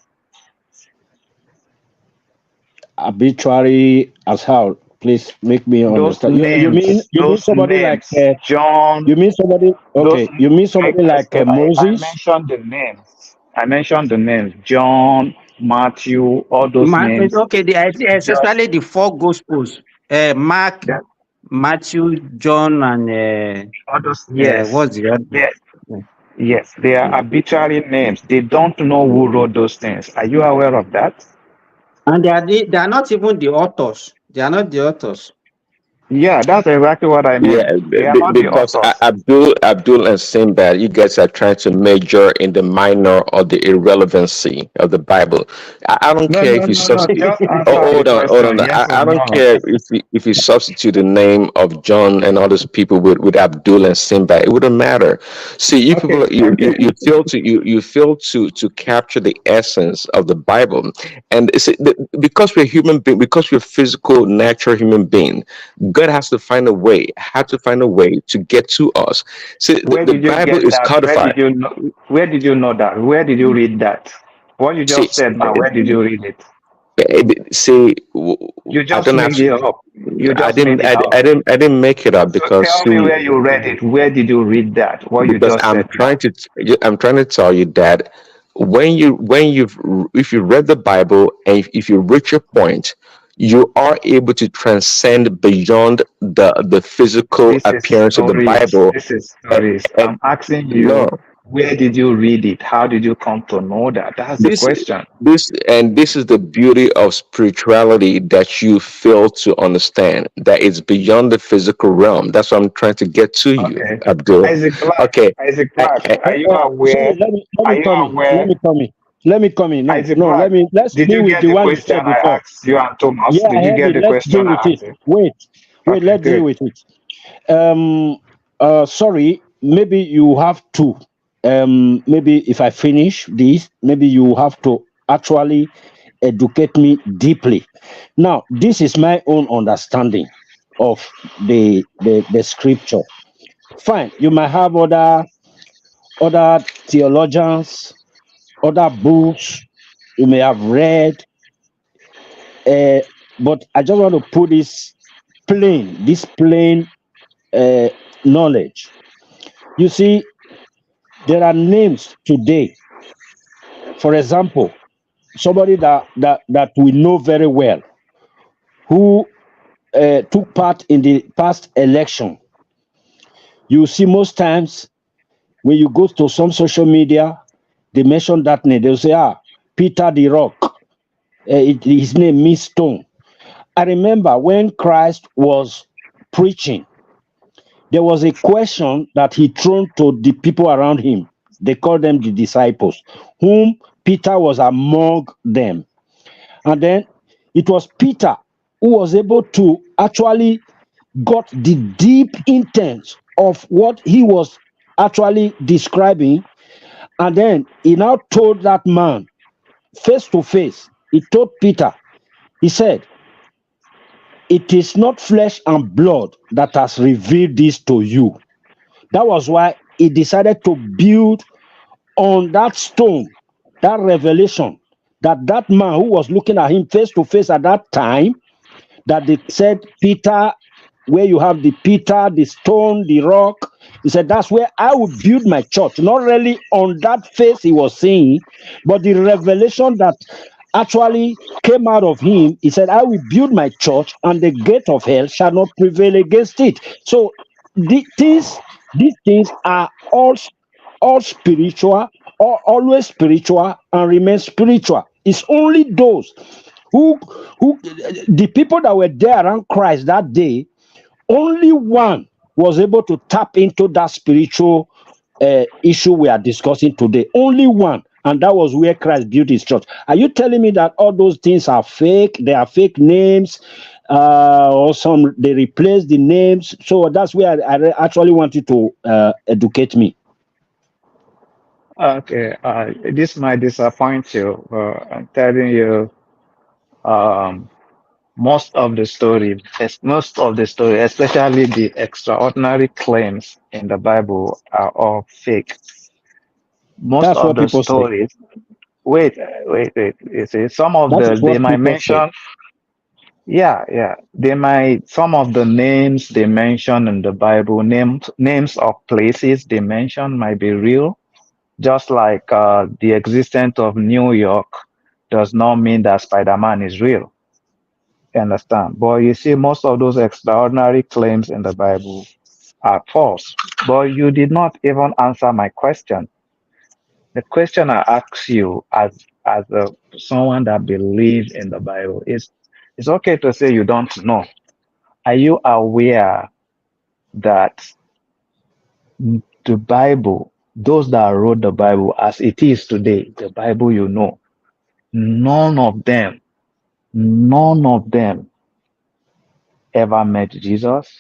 Arbitrary as how? Please make me Those understand. You mean those somebody like names, John. you mean somebody Those, okay? You mean somebody like I Moses? mentioned the names. I mentioned the names, John, Matthew, all those names. Okay, especially the four Gospels, Mark, Yeah. Matthew, John, and All those, yes, what's the other? yes, yes, they are arbitrary names. They don't know who wrote those things. Are you aware of that? And they are not even the authors. They are not the authors. Yeah, that's exactly what I mean. Yeah, They are not the because authors. Abdul and Sinbad, you guys are trying to major in the minor or the irrelevancy of the Bible. I don't No, care no, if you no, no. substitute. Just answer Oh, the hold question, on. yes or I don't no. care if you substitute the name of John and all those people with Abdul and Sinbad. It wouldn't matter. See, you Okay, people, you fail to capture the essence of the Bible, and because we're human being, because we're physical, natural human being. God has to find a way, had to find a way to get to us. See, Where the did you Bible get is that? codified. Where did you know that? Where did you read that? What you See, just said now, where did you read it? You I just don't made it actually. up. You just made it up. I didn't make it up So because tell me where you read it. Where did you read that? What you because just said now. I'm trying to tell you that if you read the Bible and if you reach a point, you are able to transcend beyond the physical This is appearance of the stories. Bible. This is And, stories. and I'm asking no, you, where did you read it? How did you come to know that? That's the this question. this is the beauty of spirituality that you fail to understand, that it's beyond the physical realm. That's what I'm trying to get to you, Okay. Abdul. Isaac Black. Okay. Isaac Black. Are you Sorry, aware? let Are me you come in. aware? Let me come in. Isaac No, Black. let's Did deal you with get the the one you question said I before. asked you and Thomas? Yeah, I Did you heard get it. the Let's question deal with I it. asked you? Wait, Okay, let's deal good. with it. Sorry, maybe you have to. Maybe if I finish this, maybe you have to actually educate me deeply. Now, this is my own understanding of the scripture. Fine, you might have other theologians, other books you may have read, uh, but I just want to put this plain uh, knowledge. You see, there are names today. For example, somebody that we know very well, who took part in the past election. You see, most times when you go to some social media, they mention that name. They'll say, Peter the Rock. His name means stone. I remember when Christ was preaching, there was a question that he thrown to the people around him. They called them the disciples, whom Peter was among them. And then it was Peter who was able to actually got the deep intent of what he was actually describing. And then he now told that man face to face, he told Peter, he said, it is not flesh and blood that has revealed this to you. That was why he decided to build on that stone, that revelation, that man who was looking at him face to face at that time, that they said, Peter, where you have the Peter, the stone, the rock, he said, that's where I will build my church. Not really on that face he was seeing, but the revelation that actually came out of him. He said, I will build my church and the gate of hell shall not prevail against it. So these things are all spiritual, always spiritual and remain spiritual. It's only those who the people that were there around Christ that day, only one was able to tap into that spiritual issue we are discussing today. Only one. And that was where Christ built his church. Are you telling me that all those things are fake? They are fake names, or some they replace the names? So that's where I actually want you to educate me. Okay, this might disappoint you, but I'm telling you, um, most of the story, especially the extraordinary claims in the Bible, are all fake. Most That's of what the people say. stories, wait. You see, some of That is they what might people say. mention, yeah, some of the names they mention in the Bible, names of places they mention might be real, just like the existence of New York does not mean that Spider-Man is real. You understand? But you see, most of those extraordinary claims in the Bible are false. But you did not even answer my question. The question I asked you as someone that believes in the Bible is, it's okay to say you don't know. Are you aware that the Bible, those that wrote the Bible as it is today, the Bible you know, none of them ever met Jesus?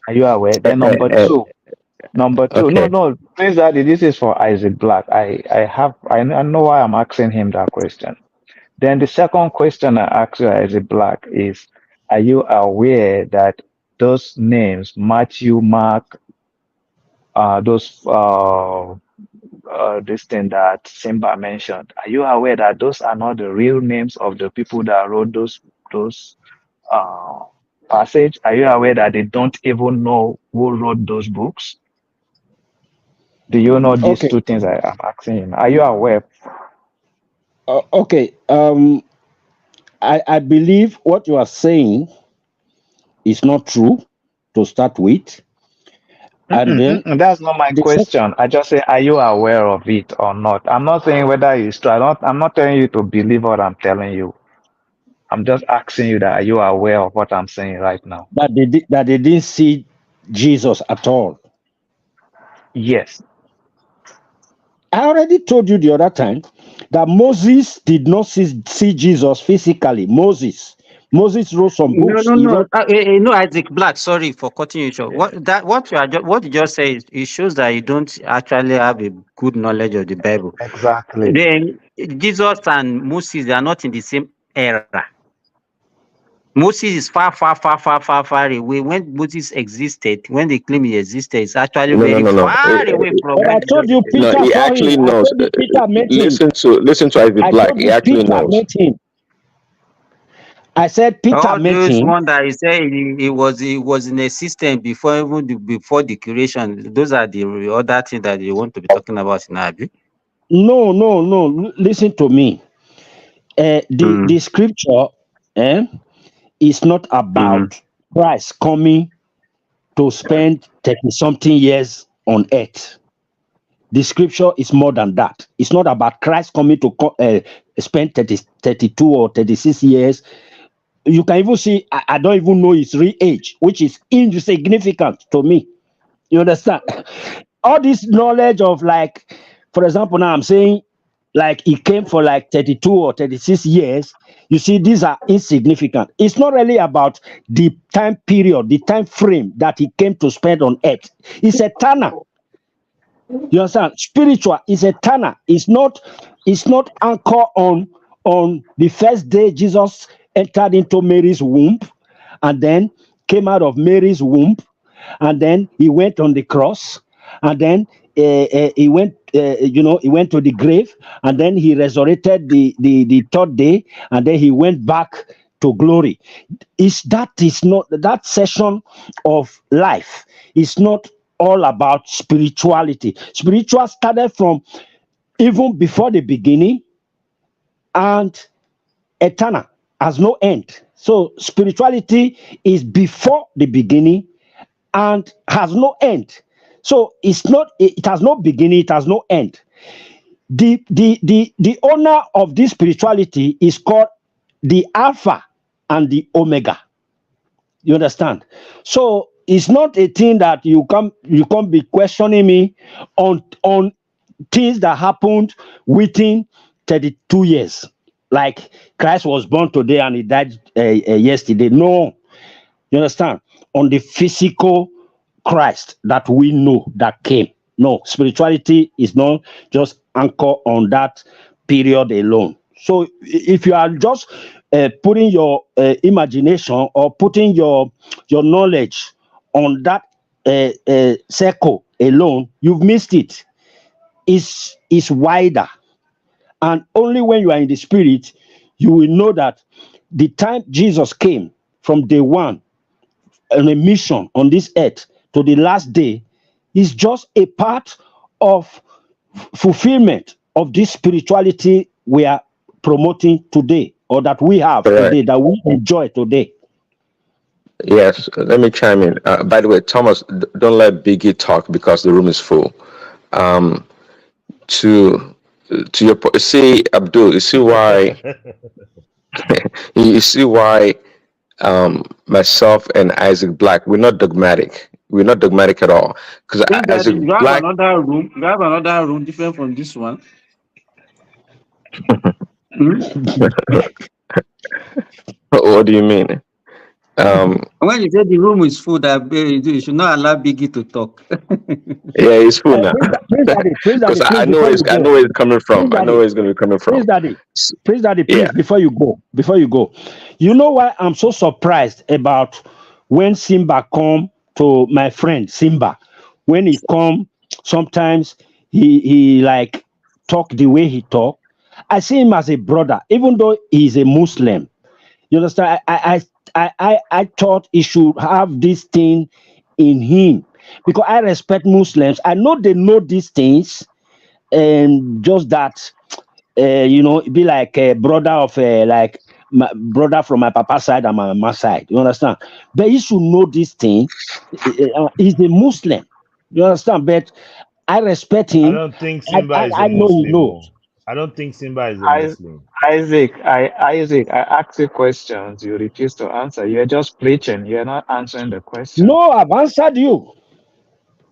Are you aware? Then number two, Okay. no, Prince Daddy, this is for Isaac Black. I know why I'm asking him that question. Then the second question I ask you, Isaac Black, is, are you aware that those names, Matthew, Mark, this thing that Simba mentioned, are you aware that those are not the real names of the people that wrote those passage? Are you aware that they don't even know who wrote those books? Do you know these Okay. two things I am asking you? Are you aware? Okay. I believe what you are saying is not true to start with. And then That's not my question. I just say, are you aware of it or not? I'm not saying whether it's true. I'm not telling you to believe what I'm telling you. I'm just asking you that, are you aware of what I'm saying right now? that they didn't see Jesus at all. Yes. I already told you the other time that Moses did not see Jesus physically. Moses wrote some No, books. no, He no. wrote. No, Isaac Black. Sorry for cutting you short. What you just say is, it shows that you don't actually have a good knowledge of the Bible. Exactly. Then Jesus and Moses, they are not in the same era. Moses is far away. When Moses existed, when they claim he existed, it's actually No, no, very no, no. far away from But where I told Jesus you is. No, Peter he saw him. actually I knows. told you Peter met him. Listen to Isaac I Black. told He you actually Peter knows. met him. I said Peter All met those him. one that he said he was in existence before before the creation. Those are the other things that you want to be talking about in Abi. No. Listen to me. The scripture is not about Christ coming to spend 30-something years on earth. The scripture is more than that. It's not about Christ coming to spend 32 or 36 years. You can even see, I don't even know his real age, which is insignificant to me. You understand? All this knowledge of, like, for example, now I'm saying, like, he came for like 32 or 36 years. You see, these are insignificant. It's not really about the time period, the time frame that he came to spend on earth. It's eternal. You understand? Spiritual is eternal. It's not anchored on the first day Jesus entered into Mary's womb and then came out of Mary's womb, and then he went on the cross, and then he went he went to the grave, and then he resurrected the third day, and then he went back to glory. Is not that session of life is not all about spirituality. Spiritual started from even before the beginning, and eternal has no end. So spirituality is before the beginning and has no end. So it's not. It has no beginning. It has no end. The owner of this spirituality is called the Alpha and the Omega. You understand? So it's not a thing that you can't be questioning me on things that happened within 32 years. Like Christ was born today and he died yesterday. No, you understand? On the physical Christ that we know that came. No, spirituality is not just anchored on that period alone. So if you are just putting your imagination or putting your knowledge on that circle alone, you've missed it. It's wider, and only when you are in the spirit, you will know that the time Jesus came from day one on a mission on this earth to the last day is just a part of fulfillment of this spirituality we are promoting today, or that we have Correct. today, that we enjoy today. Yes, let me chime in. By the way, Thomas, don't let Biggie talk because the room is full. Um, to your point, see, Abdul, you see why you see why myself and Isaac Black, we're not dogmatic. We're not dogmatic at all. Because Prince Daddy, Isaac you have Black, another room. You have another room different from this one. Hmm? what do you mean? When you say the room is full, that you should not allow Biggie to talk. Yeah, it's full now. Praise Daddy, Because please, I know before you I go. know where it's coming Praise from. I know Daddy, where it's going to be coming from. Praise Daddy, Yeah. please, before you go. You know why I'm so surprised about when Simba come to my friend Simba? When he come, sometimes he like talk the way he talk. I see him as a brother, even though he's a Muslim. You understand? I thought he should have this thing in him, because I respect Muslims. I know they know these things, and just that, be like a brother of like my brother from my papa side and my mama side. You understand? But he should know this thing. He's a Muslim. You understand? But I respect I him. don't think Simba is a I know he Muslim. knows. I don't think Simba is a I, Muslim. Isaac, I asked you questions. You refuse to answer. You're just preaching. You're not answering the question. No, I've answered you.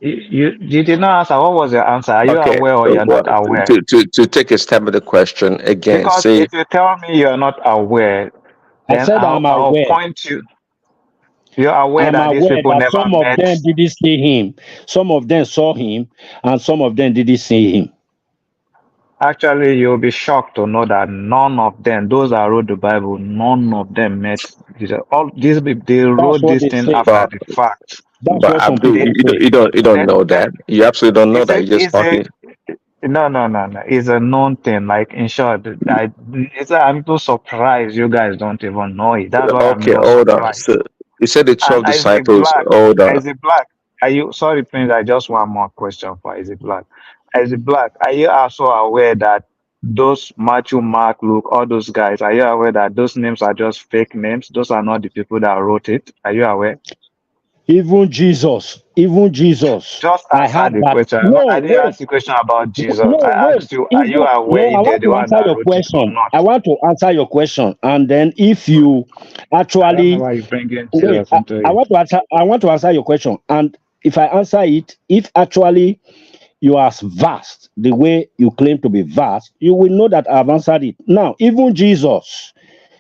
You did not answer. What was your answer? Are you Okay. aware or you're Well, not aware? to take a step of the question again, Because see, if you tell me you're not aware, I then said I'm I'll aware. point you. You're aware I'm that these aware people that never some of met. them didn't see him, some of them saw him, and some of them didn't see him. Actually, you'll be shocked to know that none of them, those that wrote the Bible, none of them met Jesus. All these people, they That's wrote what this they thing say. after the fact. That's but what some Abdul, people say. you don't They, know they, that. You absolutely don't know it's that. a, You're just it's a, talking. no. It's a known thing. Like in short, I'm so surprised you guys don't even know it. That's why I'm Okay, even hold on. surprised. So you said the And 12 disciples. Hold on. Isaac Black, are you sorry, Prince? I just one more question for Isaac Black. Isaac Black, are you also aware that those Matthew, Mark, Luke, all those guys, are you aware that those names are just fake names? Those are not the people that wrote it. Are you aware? Even Jesus, Just I answer had the that. question. No, I didn't wait. ask you a question about Jesus. No, I wait. asked you, are you Even aware no, I if they're want the to one answer that your wrote it or question. not? I want to answer your question, and then if you I don't know actually why you're bringing wait, Jesus into I it. want to answer. I want to answer your question, and if I answer it, if actually you are vast the way you claim to be vast, you will know that I've answered it. Now, even Jesus,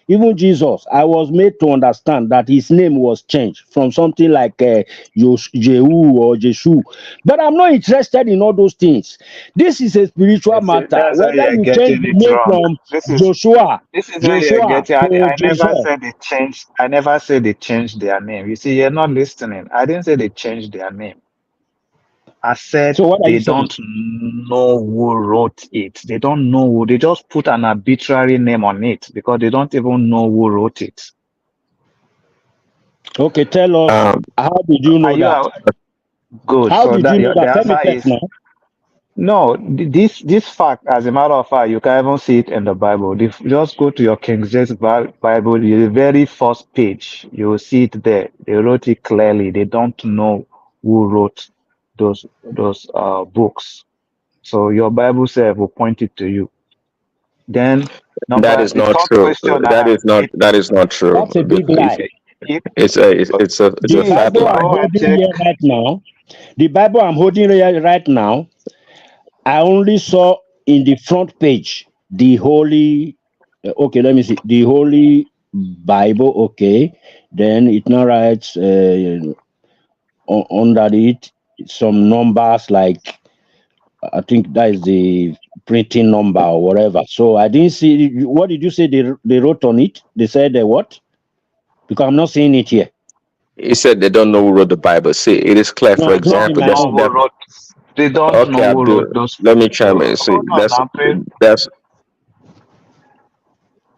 I was made to understand that his name was changed from something like Jehu or Jeshu. But I'm not interested in all those things. This is a spiritual You see, matter. that's why Whether you're you change getting the it name wrong. from This is where you're Joshua getting. to I never Joshua. said they changed. I never said they changed their name. You see, you're not listening. I didn't say they changed their name. I said So what are they you saying? don't know who wrote it. They don't know who. They just put an arbitrary name on it because they don't even know who wrote it. Okay, tell us. How did you Are know you that? good? How So did that you know the that? Tell me answer first is now. no. This fact, as a matter of fact, you can even see it in the Bible. Just go to your King James Bible, the very first page, you will see it there. They wrote it clearly. They don't know who wrote those books. So your Bible self will point it to you. Then That is the not third true. question I That have, is not. That is not true. That's a big If, lie. if it's The a please fat Bible lie. I'm go and holding check. here right now, the Bible I'm holding here right now, I only saw in the front page the holy, okay, let me see, the holy Bible, okay. Then it now writes under it some numbers like I think that is the printing number or whatever. So I didn't see. What did you say they wrote on it? They said what? Because I'm not seeing it here. He said they don't know who wrote the Bible. See, it is clear. No, For They I'm don't checking example, my know own. who wrote. They don't okay, know who Abdul. wrote those. Let me chime in. See, Hold on now, please. that's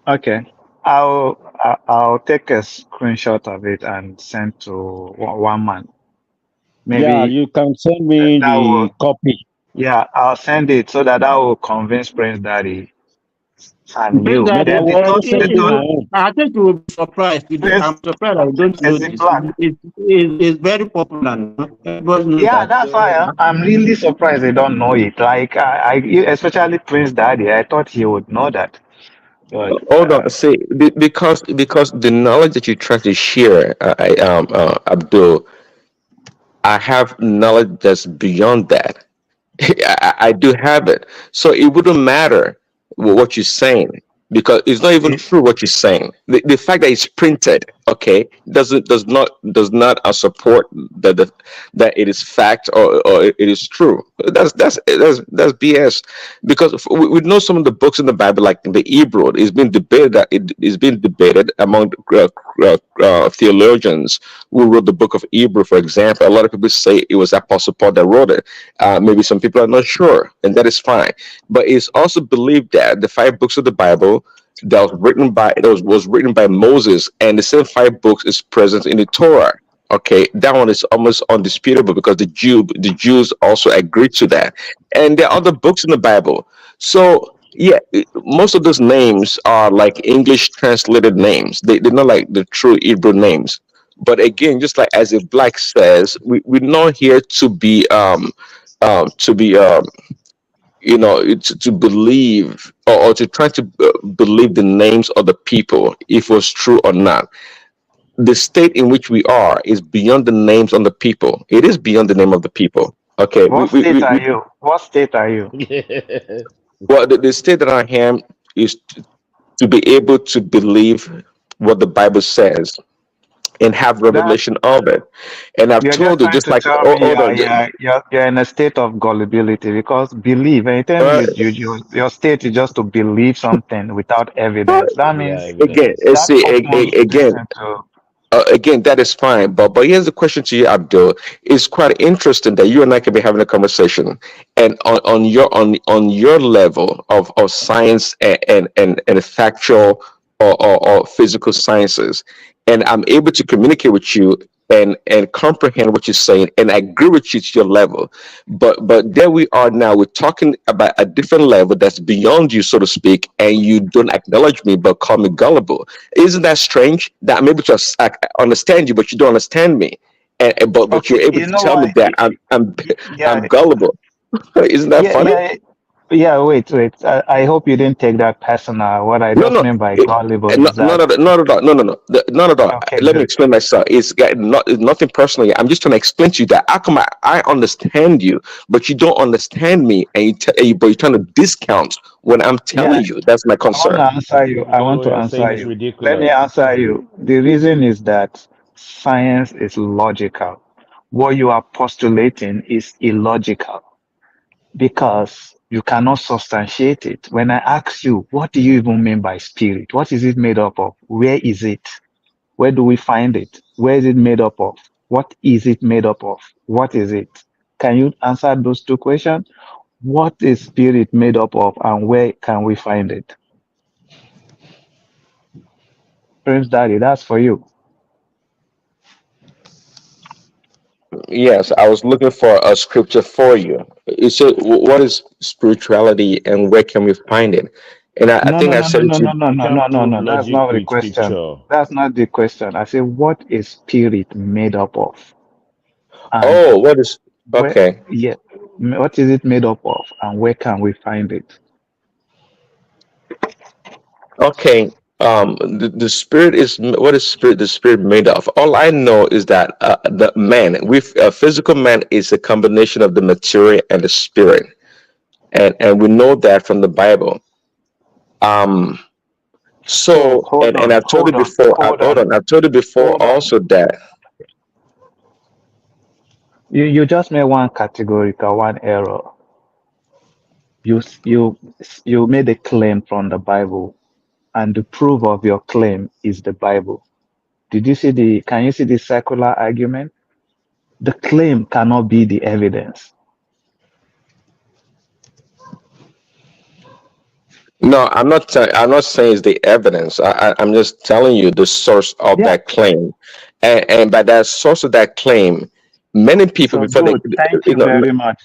Okay. I'll take a screenshot of it and send to one man. Yeah, Maybe you can send me that will. the copy. Yeah, I'll send it so that will convince Prince Daddy and Prince you. But I Then Daddy, was also sending my own. I think you will be surprised. Prince I'm surprised I don't know is in this. black. It's very popular now. Everybody knows Yeah, that. that's why I'm really surprised they don't know it. Like especially Prince Daddy, I thought he would know that. But hold on. See, because the knowledge that you try to share, Abdul, I have knowledge that's beyond that. I do have it. So it wouldn't matter what you're saying because it's not even true what you're saying. The fact that it's printed, okay, does not support that it is fact or it is true. That's BS. Because we know some of the books in the Bible, like the Hebrew, is being debated. That it is being debated among theologians who wrote the book of Hebrew, for example. A lot of people say it was Apostle Paul that wrote it. Maybe some people are not sure, and that is fine. But it's also believed that the five books of the Bible was written by Moses, and the same five books is present in the Torah. Okay, that one is almost undisputable because the Jews also agreed to that, and there are other books in the Bible. So yeah, most of those names are like English translated names. They're not like the true Hebrew names. But again, just like as a black says, we're not here to be to believe or to try to believe the names of the people if it was true or not. The state in which we are is beyond the names on the people. It is beyond the name of the people. Okay, what state are you? What state are you? well, the state that I am is to be able to believe what the Bible says and have That revelation of it. And I've you're just told you, trying just to like, tell oh, me hold on, you're in a state of gullibility because believe anytime uh, your state is just to believe something without evidence. That Yeah, means again, evidence. that see, opens this again, thing to again, that is fine. But here's the question to you, Abdul. It's quite interesting that you and I can be having a conversation, and on your level of science and factual or physical sciences, and I'm able to communicate with you and comprehend what you're saying and agree with you to your level. But there we are now. We're talking about a different level that's beyond you, so to speak, and you don't acknowledge me but call me gullible. Isn't that strange? That I'm able to understand you, but you don't understand me, but you're okay. able You to know tell me what? that I'm Yeah, I'm gullible. Isn't that yeah, funny? yeah, yeah. Wait. I hope you didn't take that personal. What I No, just no, mean by gullible is not that at all. Not at all. No, no, no, not at all. okay, Let me good. explain myself. It's nothing personal. I'm just trying to explain to you that how come I understand you, but you don't understand me, but you're trying to discount when I'm Yeah, telling you. That's my I want concern. to answer you. I Because want what to you're saying answer is you. Let me ridiculous. answer you. The reason is that science is logical. What you are postulating is illogical because you cannot substantiate it. When I ask you, what do you even mean by spirit? What is it made up of? Where is it? Where do we find it? Where is it made up of? What is it made up of? What is it? Can you answer those two questions? What is spirit made up of and where can we find it? Prince Daddy, that's for you. Yes, I was looking for a scripture for you. You said, what is spirituality and where can we find it? And I No, think no, I no, no, said it no, to no, you. no, You no, can't no, no, prove no. That's logic not the with question. scripture. That's not the question. I say, what is spirit made up of? And Oh, what is? Where, Okay. yeah, what is it made up of, and where can we find it? Okay. The spirit is what is spirit? The spirit made of. All I know is that the man, with physical man, is a combination of the material and the spirit, and we know that from the Bible. Um. So So, hold and on, I've told you hold on, before. hold Hold on, on. I've told you before hold on. also that. You just made one categorical, one error. You s- you you made a claim from the Bible, and the proof of your claim is the Bible. Did you see the? Can you see the circular argument? The claim cannot be the evidence. No, I'm not. I'm not saying it's the evidence. I'm just telling you the source of Yeah. that claim, and by that source of that claim, many people So before good. Thank you very much.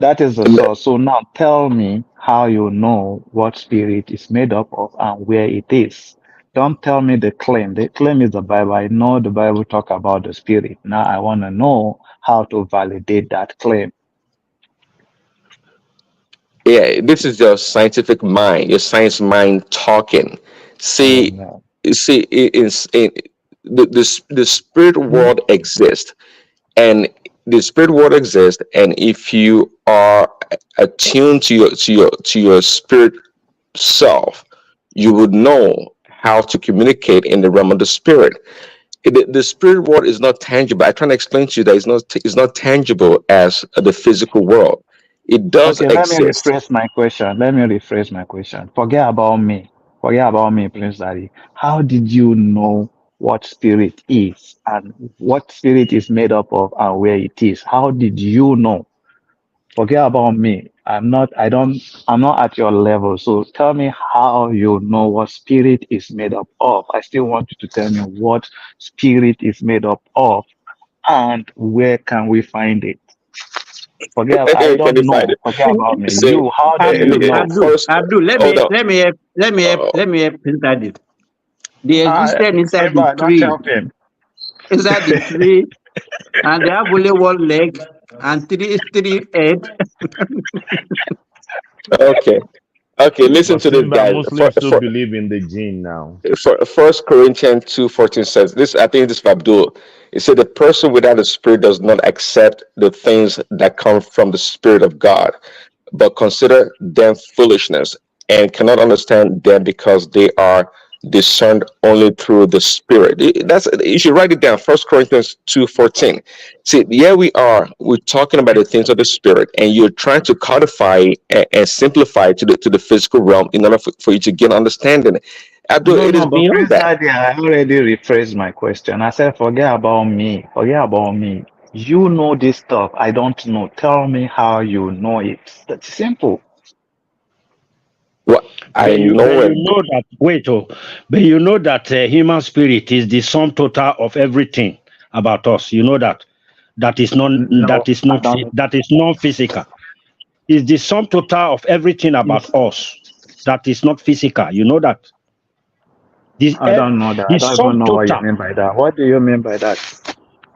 That is the source. So now tell me how you know what spirit is made up of and where it is. Don't tell me the claim. The claim is the Bible. I know the Bible talk about the spirit. Now I want to know how to validate that claim. yeah, this is your scientific mind, your science mind talking. Oh See, no. see, the spirit world exists, and the spirit world exists, and if you are attuned to your spirit self, you would know how to communicate in the realm of the spirit. The spirit world is not tangible. I try to explain to you that it's not tangible as the physical world. It does Okay, let me exist. rephrase my question. Let me rephrase my question. Forget about me. Forget about me, Prince Daddy. How did you know what spirit is and what spirit is made up of and where it is? How did you know? Forget about me. I'm not at your level. So tell me how you know what spirit is made up of. I still want you to tell me what spirit is made up of and where can we find it? Forget, I We can don't define know. it. Forget about me. See, You, how do you know? first, Abdul, hold on. let me help inside it. They existed inside the Simba, don't tree, help him. inside the tree, and they have only one leg and three head. Okay, okay. Listen But to this, Simba, guys. Muslims still believe in the gene now. First Corinthians 2:14 says this. I think this is Abdul. It said the person without the spirit does not accept the things that come from the spirit of God, but consider them foolishness and cannot understand them because they are discerned only through the spirit. That's, you should write it down. First Corinthians 2:14. See, here we are. We're talking about the things of the spirit, and you're trying to codify and simplify it to the physical realm in order for you to get understanding. Abdul, No, it is no, but beyond Prince that. Daddy, I already rephrased my question. I said, forget about me. Forget about me. You know this stuff. I don't know. Tell me how you know it. That's simple. What I But know you it. know that but you know that human spirit is the sum total of everything about us. You know that No, I don't. that is non-physical. Is the sum total of everything about It's, us that is not physical. You know that I don't know that. I the don't sum even know what you total, mean by that. What do you mean by that?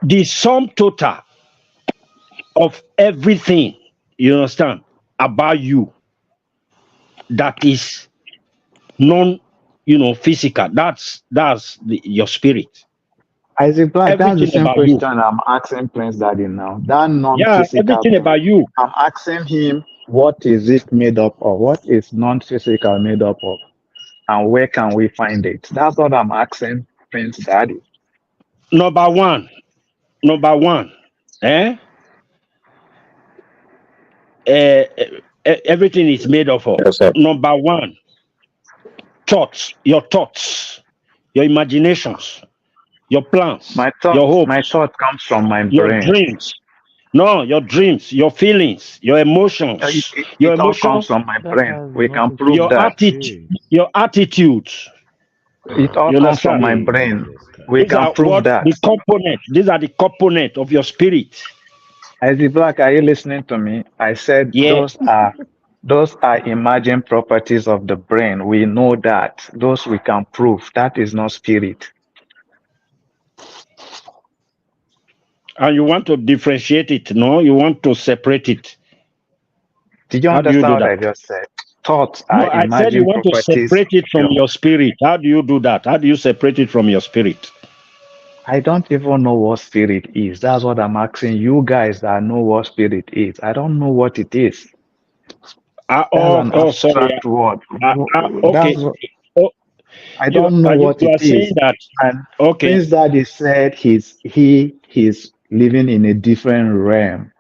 the sum total of everything, you understand, about you that is non, physical. Your spirit. Isaac Black, that's the Everything same about you. question I'm asking Prince Daddy now. That Yeah, non-physical everything thing. about you. I'm asking him, what is it made up of? What is non-physical made up of? And where can we find it? That's what I'm asking Prince Daddy. Number one, eh? Everything is made up of. Yes, sir. Number one, thoughts, your imaginations, your plans, your My hopes, thought comes from my your brain. dreams. No, your dreams, your feelings, your It, emotions, it, your it all comes emotions, from my That brain. has We can nothing to prove do your with that. faith. your attitudes. It all You comes from understand? my Hey, brain. Jesus Christ. We These can are prove what that. the component. These are the component of your spirit. Isaac Black, are you listening to me? I said Yeah. those are emergent properties of the brain. We know that. Those we can prove. That is not spirit. And you want to differentiate it, no? You want to separate it. Did you How do you understand do what I that? just said? Thoughts No, are I said you imagined want to properties separate it of from your. your spirit. How do you do that? How do you separate it from your spirit? I don't even know what spirit is. That's what I'm asking you guys that know what spirit is. I don't know what it is. That's an Sorry. abstract word. Okay. That's Oh, I don't know what you it are saying is. that. And Okay. Prince Daddy said he's living in a different realm.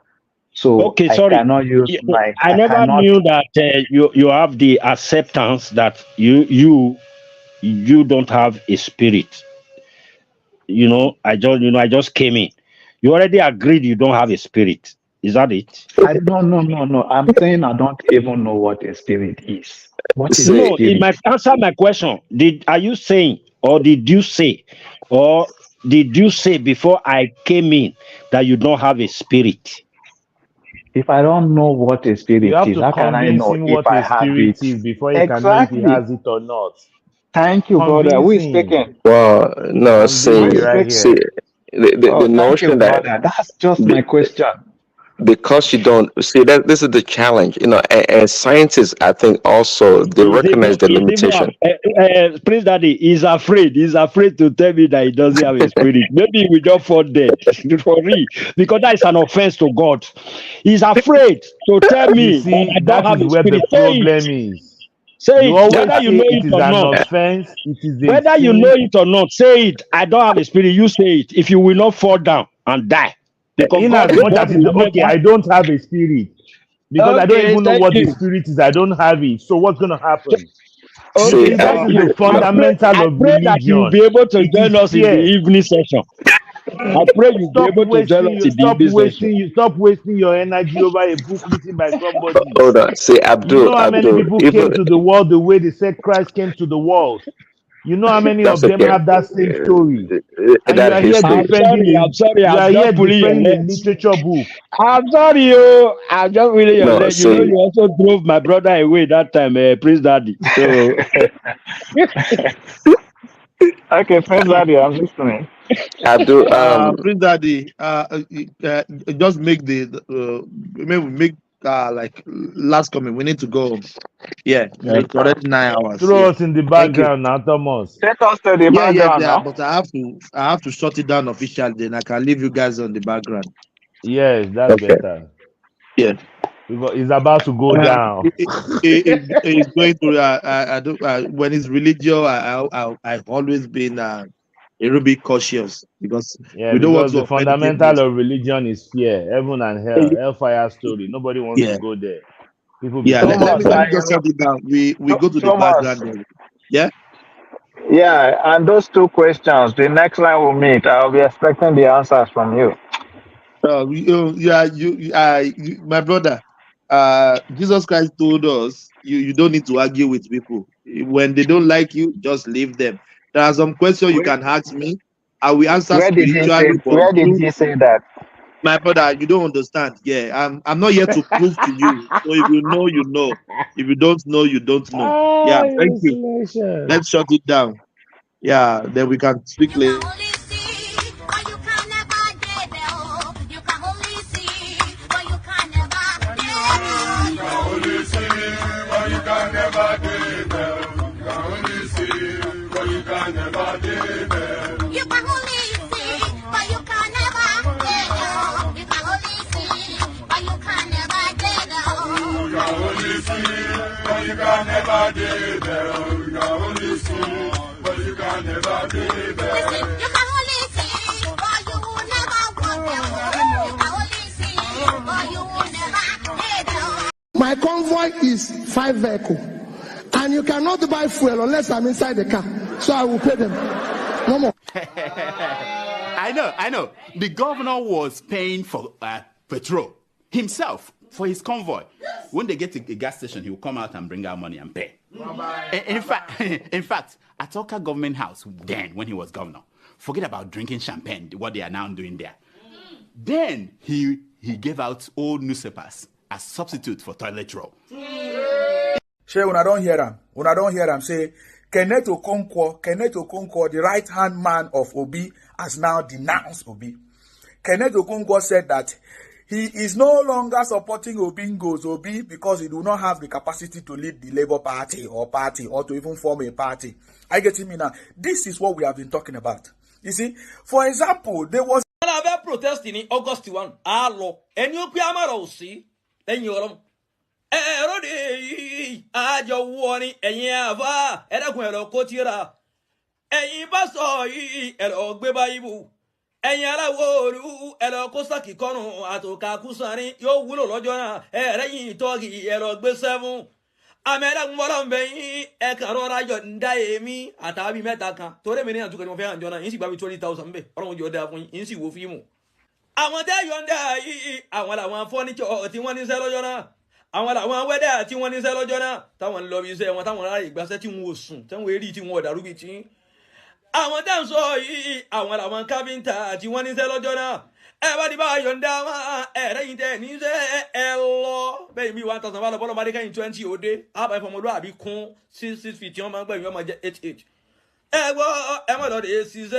So Okay, I sorry. cannot use my I I never cannot knew that you have the acceptance that you don't have a spirit. I just came in. You already agreed you don't have a spirit. Is that it? I don't no. I'm saying I don't even know what a spirit is. What is a No, it spirit? might answer my question. Are you saying, or did you say before I came in that you don't have a spirit? If I don't know what a You spirit have is, to how can I convince know him if what I a have spirit it? is before he can know if he Exactly. has it or not. Thank you, brother. Who Convince is him. speaking? Well, no, I'm Who DJ is see, right speaking? see, here. the Oh, thank you, notion that brother. That's just my be- question. because you don't see that this is the challenge, and scientists, I think also they recognize the limitation. Prince Daddy is afraid. He's afraid to tell me that he doesn't have a spirit. Maybe we don't fall dead for real, because that is an offense to God. He's afraid to tell You me that see, I don't that have is a where the spirit. Say it. problem is. Say You it. always Whether you say know it it is or an not. offense, it is a Whether you know sin. it or not, say it. I don't have a spirit. You say it. If you will not fall down and die, because In God as much God as will it's okay, never. I don't have a spirit. Because I don't Okay, even know thank what the you. spirit is. I don't have it. So what's gonna happen? You See, Okay, see, that thank is the you. fundamental I of pray that you will religion. be able to It join is us in the fear. evening session. I pray you'll be able to join us in the evening session. Stop wasting your energy over a book written by somebody. hold on. See, You know how many Abdul, people even came to the world the way they said Christ came to the world. You know how many that's of them okay. have that same story. And you That are here history. defending I'm sorry, you I'm are here just pulling your defending a legs. literature book. I'm sorry, you. I'm just pulling your No, legs. You know, see, you also drove my brother away that time, Prince Daddy. So, Okay, Prince Daddy, I'm listening. Abdul. Prince Daddy, just make maybe we make like last comment. We need to go. Yeah, it's already 9 hours. Throw Yeah, us in the thank you. background now, Thomas. Take us to the background now. But I have to shut it down officially. Then I can leave you guys on the background. Yes, that's Okay. better. Yeah. Because it's about to go down. It's going to. I don't. When it's religious, I've always been a little bit cautious because Yeah, we don't want because to the offend fundamental people. of religion is fear, heaven and hell, hellfire story. Nobody wants to Yeah. go there. People be Yeah. Let killing me let me themselves. just shut it down. We go to the Thomas, background. Then. Yeah. yeah, and those two questions, the next line we'll meet, I'll be expecting the answers from you. My brother. Jesus Christ told us you don't need to argue with people. When they don't like you, just leave them. There are some questions you can ask me. I will answer Where did he say? spiritually, but Where did you, he say that? my brother, you don't understand. Yeah, I'm not here to prove to you. So if you know, you know. If you don't know, you don't know. Yeah, thank you. Hallucination. Let's shut it down. Yeah, then we can speak later. My convoy is 5 vehicles, and you cannot buy fuel unless I'm inside the car. So I will pay them. No more. I know. The governor was paying for petrol himself for his convoy. When they get to a gas station, he will come out and bring out money and pay. In fact, at Oka government house, then when he was governor, forget about drinking champagne, what they are now doing there. Then he gave out old newspapers as substitute for toilet roll. Shay, when I don't hear him say, Kenneth Okonkwo, the right-hand man of Obi, has now denounced Obi. Kenneth Okonkwo said that he is no longer supporting Obi because he do not have the capacity to lead the Labour Party or to even form a party. I get me now. This is what we have been talking about. You see, for example, there was a protest in August 1. Hello, and you piamaro see, then you're Erodi, Ajo warning, and Yava, and a Guero Cotira, and Ibaso, and Ogbebaibu. Enyala woru elo kosaki kono atoka kusani yo wulo lojona ereyin togi elo gbe 7 amela ngoro mbe e karora jo ndaemi atabi meta kan tore me ni atuka mo fe anjona yin si gba bi 20,000 mbe Ọlọ́run jo da fún yin si wo fiimu àwọn te yo nda yi àwọn la wọn furniture tí wọ́n ní se lojona àwọn la wọn weda tí wọ́n ní se lojona táwọn lọ bi se wọn táwọn ra igbase tí wọ́n sùn tí wọ́n eri tí wọ́n daru bi tí àwọn tẹ́ sọ yìí àwọn làwọn káfíńtà tí wọ́n ní sẹ́ lọ́jọ́ náà ẹ bá ní bá yọ̀ǹda wọn ẹ̀rẹ́yìn tẹ́ ní sẹ́ ẹ lọ bẹ́ẹ̀ mi 1,000 bá lọ bọ́lọ́ bá dé kẹ́yìn 20 òde àbá ìfọmọlúwàbí kún 6 feet tí wọ́n máa ń gbẹ̀yìn ọmọ jẹ́ 8 ẹ gbọ́ ẹ mọ̀ lọ́dẹ̀ 6